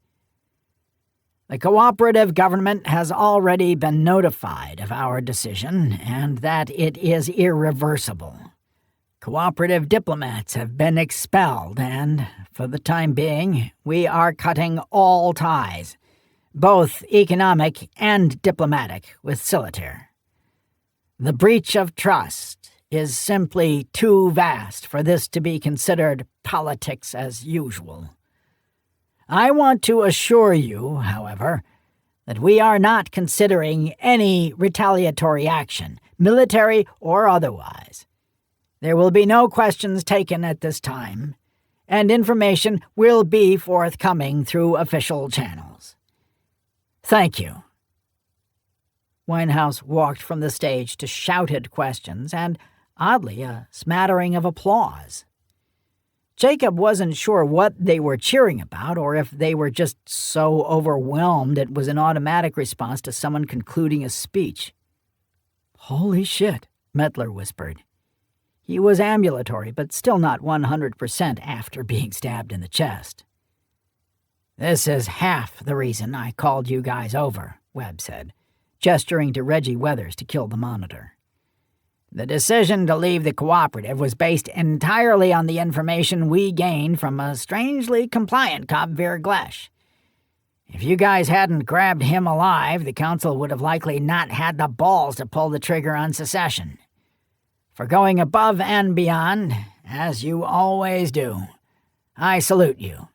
[SPEAKER 1] "The cooperative government has already been notified of our decision and that it is irreversible. Cooperative diplomats have been expelled and, for the time being, we are cutting all ties, both economic and diplomatic, with Silitaire. The breach of trust is simply too vast for this to be considered politics as usual. I want to assure you, however, that we are not considering any retaliatory action, military or otherwise. There will be no questions taken at this time, and information will be forthcoming through official channels. Thank you." Winehouse walked from the stage to shouted questions and, oddly, a smattering of applause.
[SPEAKER 3] Jacob wasn't sure what they were cheering about, or if they were just so overwhelmed it was an automatic response to someone concluding a speech. "Holy shit," Mettler whispered. He was ambulatory, but still not 100% after being stabbed in the chest. "This is half the reason I called you guys over," Webb said, gesturing to Reggie Weathers to kill the monitor. "The decision to leave the cooperative was based entirely on the information we gained from a strangely compliant Kopvir Glesh. If you guys hadn't grabbed him alive, the council would have likely not had the balls to pull the trigger on secession. For going above and beyond, as you always do, I salute you."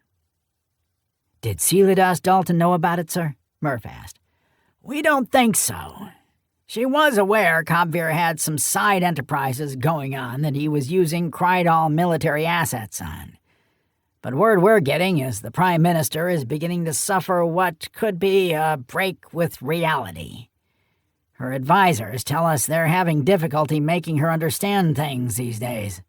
[SPEAKER 3] "Did Celidas Dalton know about it, sir?" Murph asked. "We don't think so. She was aware Kopvir had some side enterprises going on that he was using Krydal military assets on. But word we're getting is the Prime Minister is beginning to suffer what could be a break with reality. Her advisors tell us they're having difficulty making her understand things these days."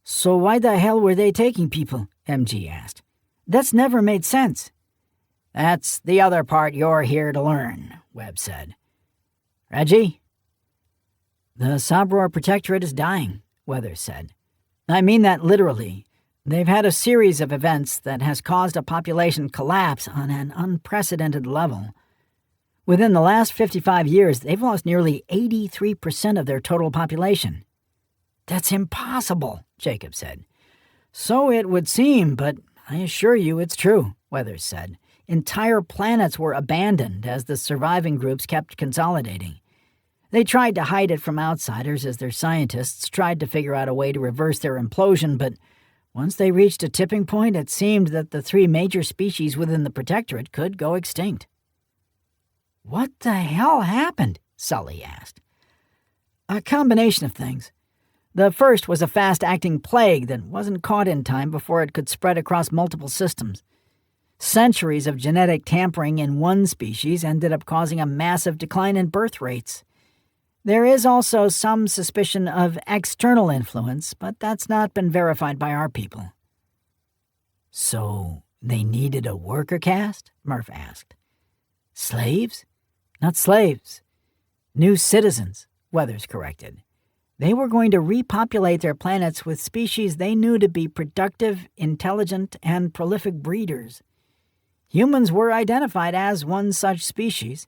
[SPEAKER 3] "So why the hell were they taking people?" MG asked. "That's never made sense." "That's the other part you're here to learn," Webb said. "Reggie?" "The Sabror Protectorate is dying," Weathers said. "I mean that literally. They've had a series of events that has caused a population collapse on an unprecedented level. Within the last 55 years, they've lost nearly 83% of their total population." "That's impossible," Jacob said. "So it would seem, but I assure you it's true," Weathers said. "Entire planets were abandoned as the surviving groups kept consolidating. They tried to hide it from outsiders as their scientists tried to figure out a way to reverse their implosion, but once they reached a tipping point, it seemed that the 3 major species within the Protectorate could go extinct." "What the hell happened?" Sully asked. "A combination of things. The first was a fast-acting plague that wasn't caught in time before it could spread across multiple systems. Centuries of genetic tampering in one species ended up causing a massive decline in birth rates. There is also some suspicion of external influence, but that's not been verified by our people." "So they needed a worker caste?" Murph asked. "Slaves? Not slaves. New citizens," Weathers corrected. "They were going to repopulate their planets with species they knew to be productive, intelligent, and prolific breeders. Humans were identified as one such species,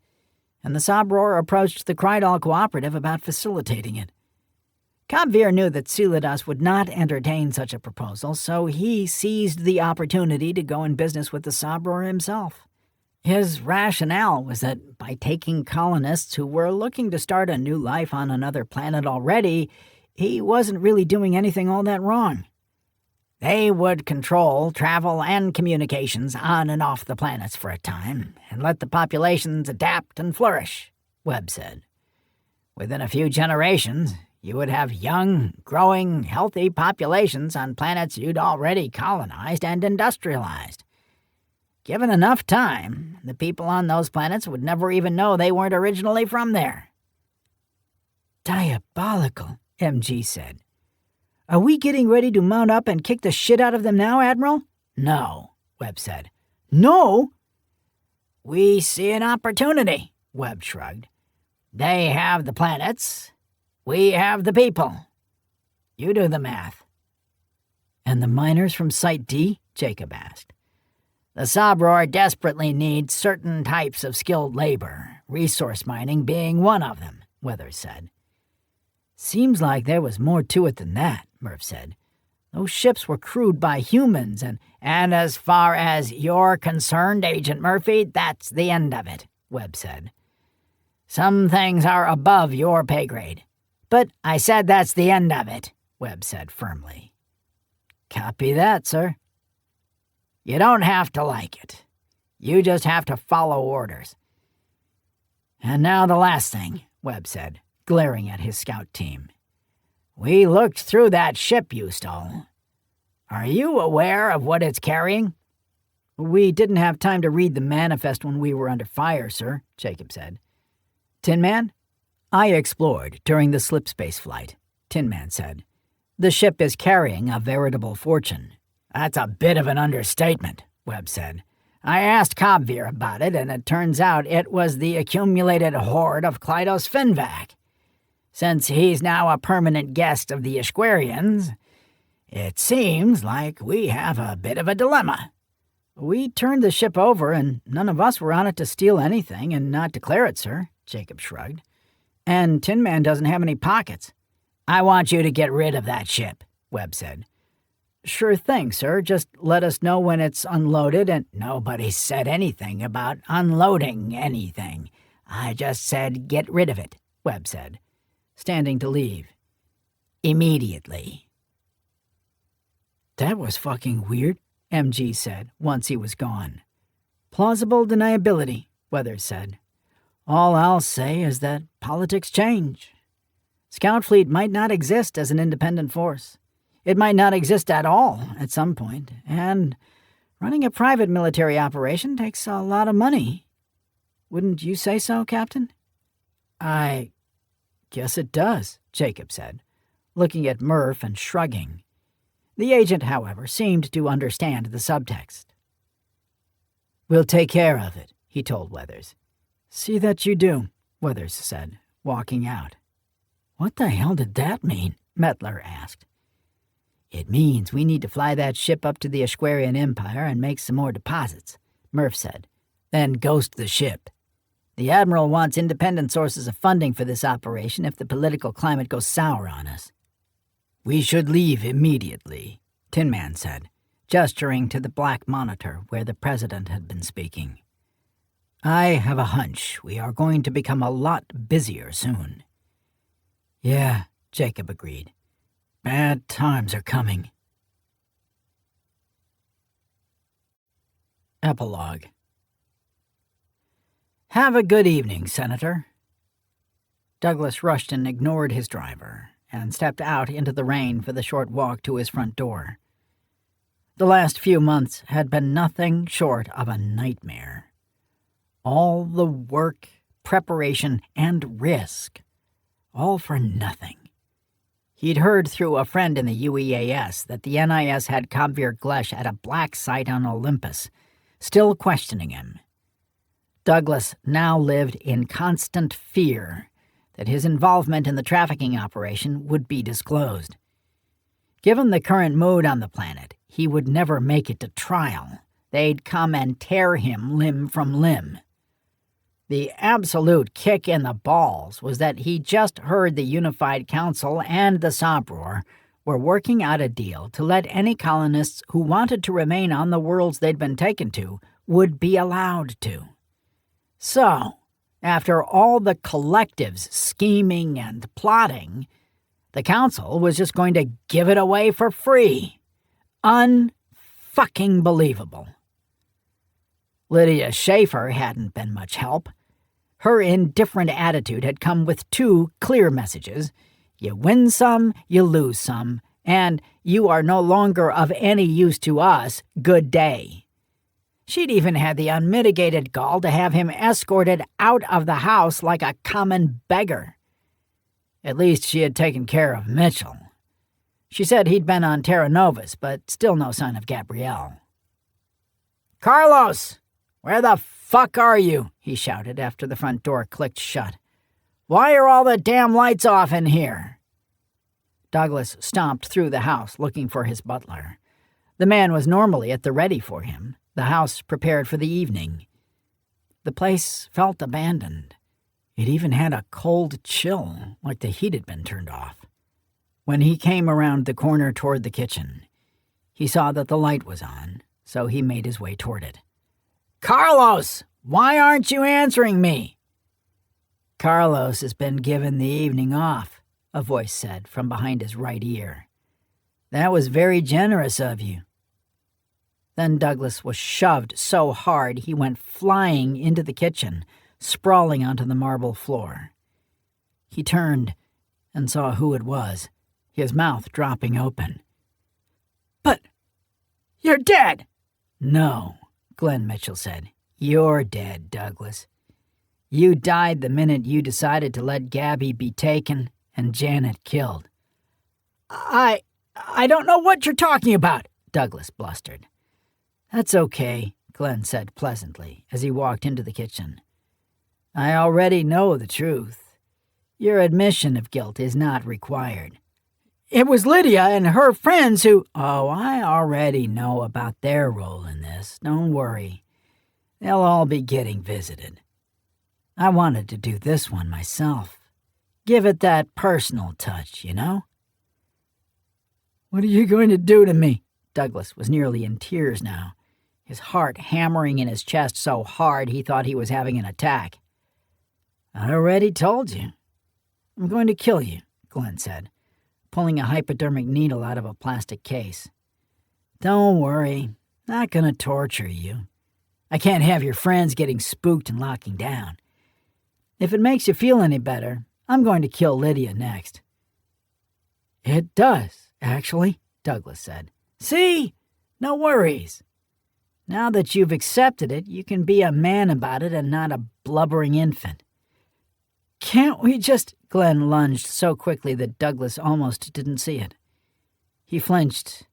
[SPEAKER 3] and the Sabror approached the Krydal Cooperative about facilitating it. Kopvir knew that Celidas would not entertain such a proposal, so he seized the opportunity to go in business with the Sabror himself. His rationale was that by taking colonists who were looking to start a new life on another planet already, he wasn't really doing anything all that wrong. They would control travel and communications on and off the planets for a time, and let the populations adapt and flourish, Webb said. Within a few generations, you would have young, growing, healthy populations on planets you'd already colonized and industrialized. Given enough time, the people on those planets would never even know they weren't originally from there. "Diabolical," MG said. "Are we getting ready to mount up and kick the shit out of them now, Admiral?" "No," Webb said. "No?" "We see an opportunity," Webb shrugged. "They have the planets. We have the people. You do the math." "And the miners from Site D?" Jacob asked. "The Sabror desperately needs certain types of skilled labor, resource mining being one of them," Weathers said. "Seems like there was more to it than that," Murph said. "Those ships were crewed by humans and as far as you're concerned, Agent Murphy, that's the end of it," Webb said. "Some things are above your pay grade." "But I said that's the end of it," Webb said firmly. "Copy that, sir." "You don't have to like it. You just have to follow orders." "And now the last thing," Webb said, glaring at his scout team. "We looked through that ship you stole. Are you aware of what it's carrying?" "We didn't have time to read the manifest when we were under fire, sir," Jacob said. "Tin Man?" "I explored during the slipspace flight," Tin Man said. The ship is carrying a veritable fortune. That's a bit of an understatement, Webb said. I asked Cobveer about it, and it turns out it was the accumulated hoard of Klydos Finvac. Since he's now a permanent guest of the Ishquarians, it seems like we have a bit of a dilemma. We turned the ship over, and none of us were on it to steal anything and not declare it, sir, Jacob shrugged. And Tin Man doesn't have any pockets. I want you to get rid of that ship, Webb said. Sure thing, sir. Just let us know when it's unloaded, and nobody said anything about unloading anything. I just said get rid of it, Webb said, standing to leave. Immediately. That was fucking weird, MG said once he was gone. Plausible deniability, Weathers said. All I'll say is that politics change. Scout Fleet might not exist as an independent force. It might not exist at all at some point, and running a private military operation takes a lot of money. Wouldn't you say so, Captain? I guess it does, Jacob said, looking at Murph and shrugging. The agent, however, seemed to understand the subtext. We'll take care of it, he told Weathers. See that you do, Weathers said, walking out. What the hell did that mean? Mettler asked. It means we need to fly that ship up to the Ishquarian Empire and make some more deposits, Murph said. Then ghost the ship. The Admiral wants independent sources of funding for this operation if the political climate goes sour on us. We should leave immediately, Tin Man said, gesturing to the black monitor where the President had been speaking. I have a hunch we are going to become a lot busier soon. Yeah, Jacob agreed. Bad times are coming. Epilogue. Have a good evening, Senator. Douglas Rushton ignored his driver and stepped out into the rain for the short walk to his front door. The last few months had been nothing short of a nightmare. All the work, preparation, and risk, all for nothing. He'd heard through a friend in the UEAS that the NIS had Cobveer Glesh at a black site on Olympus, still questioning him. Douglas now lived in constant fear that his involvement in the trafficking operation would be disclosed. Given the current mood on the planet, he would never make it to trial. They'd come and tear him limb from limb. The absolute kick in the balls was that he just heard the Unified Council and the Sobror were working out a deal to let any colonists who wanted to remain on the worlds they'd been taken to would be allowed to. So, after all the collectives scheming and plotting, the Council was just going to give it away for free. Un-fucking believable. Lydia Schaefer hadn't been much help. Her indifferent attitude had come with two clear messages. You win some, you lose some, and you are no longer of any use to us, good day. She'd even had the unmitigated gall to have him escorted out of the house like a common beggar. At least she had taken care of Mitchell. She said he'd been on Terra Novus, but still no sign of Gabrielle. "Carlos! Where the fuck are you?" he shouted after the front door clicked shut. "Why are all the damn lights off in here?" Douglas stomped through the house looking for his butler. The man was normally at the ready for him, the house prepared for the evening. The place felt abandoned. It even had a cold chill, like the heat had been turned off. When he came around the corner toward the kitchen, he saw that the light was on, so he made his way toward it. "Carlos! Why aren't you answering me?" "Carlos has been given the evening off," a voice said from behind his right ear. "That was very generous of you." Then Douglas was shoved so hard he went flying into the kitchen, sprawling onto the marble floor. He turned and saw who it was, his mouth dropping open. "But you're dead!" "No," Glenn Mitchell said. "You're dead, Douglas. You died the minute you decided to let Gabby be taken and Janet killed." I don't know what you're talking about, Douglas blustered. That's okay, Glenn said pleasantly as he walked into the kitchen. I already know the truth. Your admission of guilt is not required. It was Lydia and her friends who— Oh, I already know about their role in this. Don't worry. They'll all be getting visited. I wanted to do this one myself. Give it that personal touch, you know? What are you going to do to me? Douglas was nearly in tears now, his heart hammering in his chest so hard he thought he was having an attack. I already told you. I'm going to kill you, Glenn said, pulling a hypodermic needle out of a plastic case. Don't worry, not gonna torture you. I can't have your friends getting spooked and locking down. If it makes you feel any better, I'm going to kill Lydia next. It does, actually, Douglas said. See? No worries. Now that you've accepted it, you can be a man about it and not a blubbering infant. Can't we just— Glenn lunged so quickly that Douglas almost didn't see it. He flinched,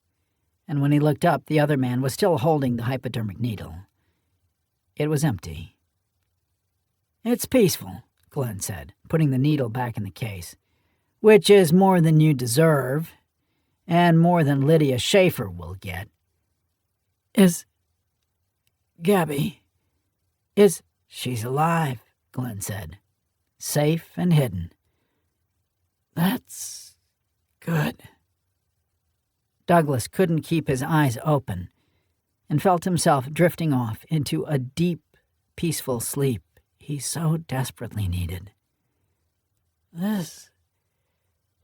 [SPEAKER 3] and when he looked up, the other man was still holding the hypodermic needle. It was empty. It's peaceful, Glenn said, putting the needle back in the case, which is more than you deserve, and more than Lydia Schaefer will get. Gabby, she's alive, Glenn said. Safe and hidden. That's good. Douglas couldn't keep his eyes open and felt himself drifting off into a deep, peaceful sleep he so desperately needed. This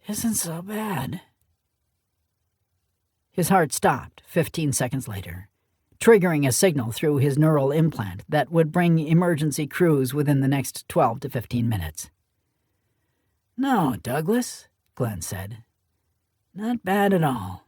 [SPEAKER 3] isn't so bad. His heart stopped 15 seconds later, triggering a signal through his neural implant that would bring emergency crews within the next 12 to 15 minutes. No, Douglas, Glenn said. Not bad at all.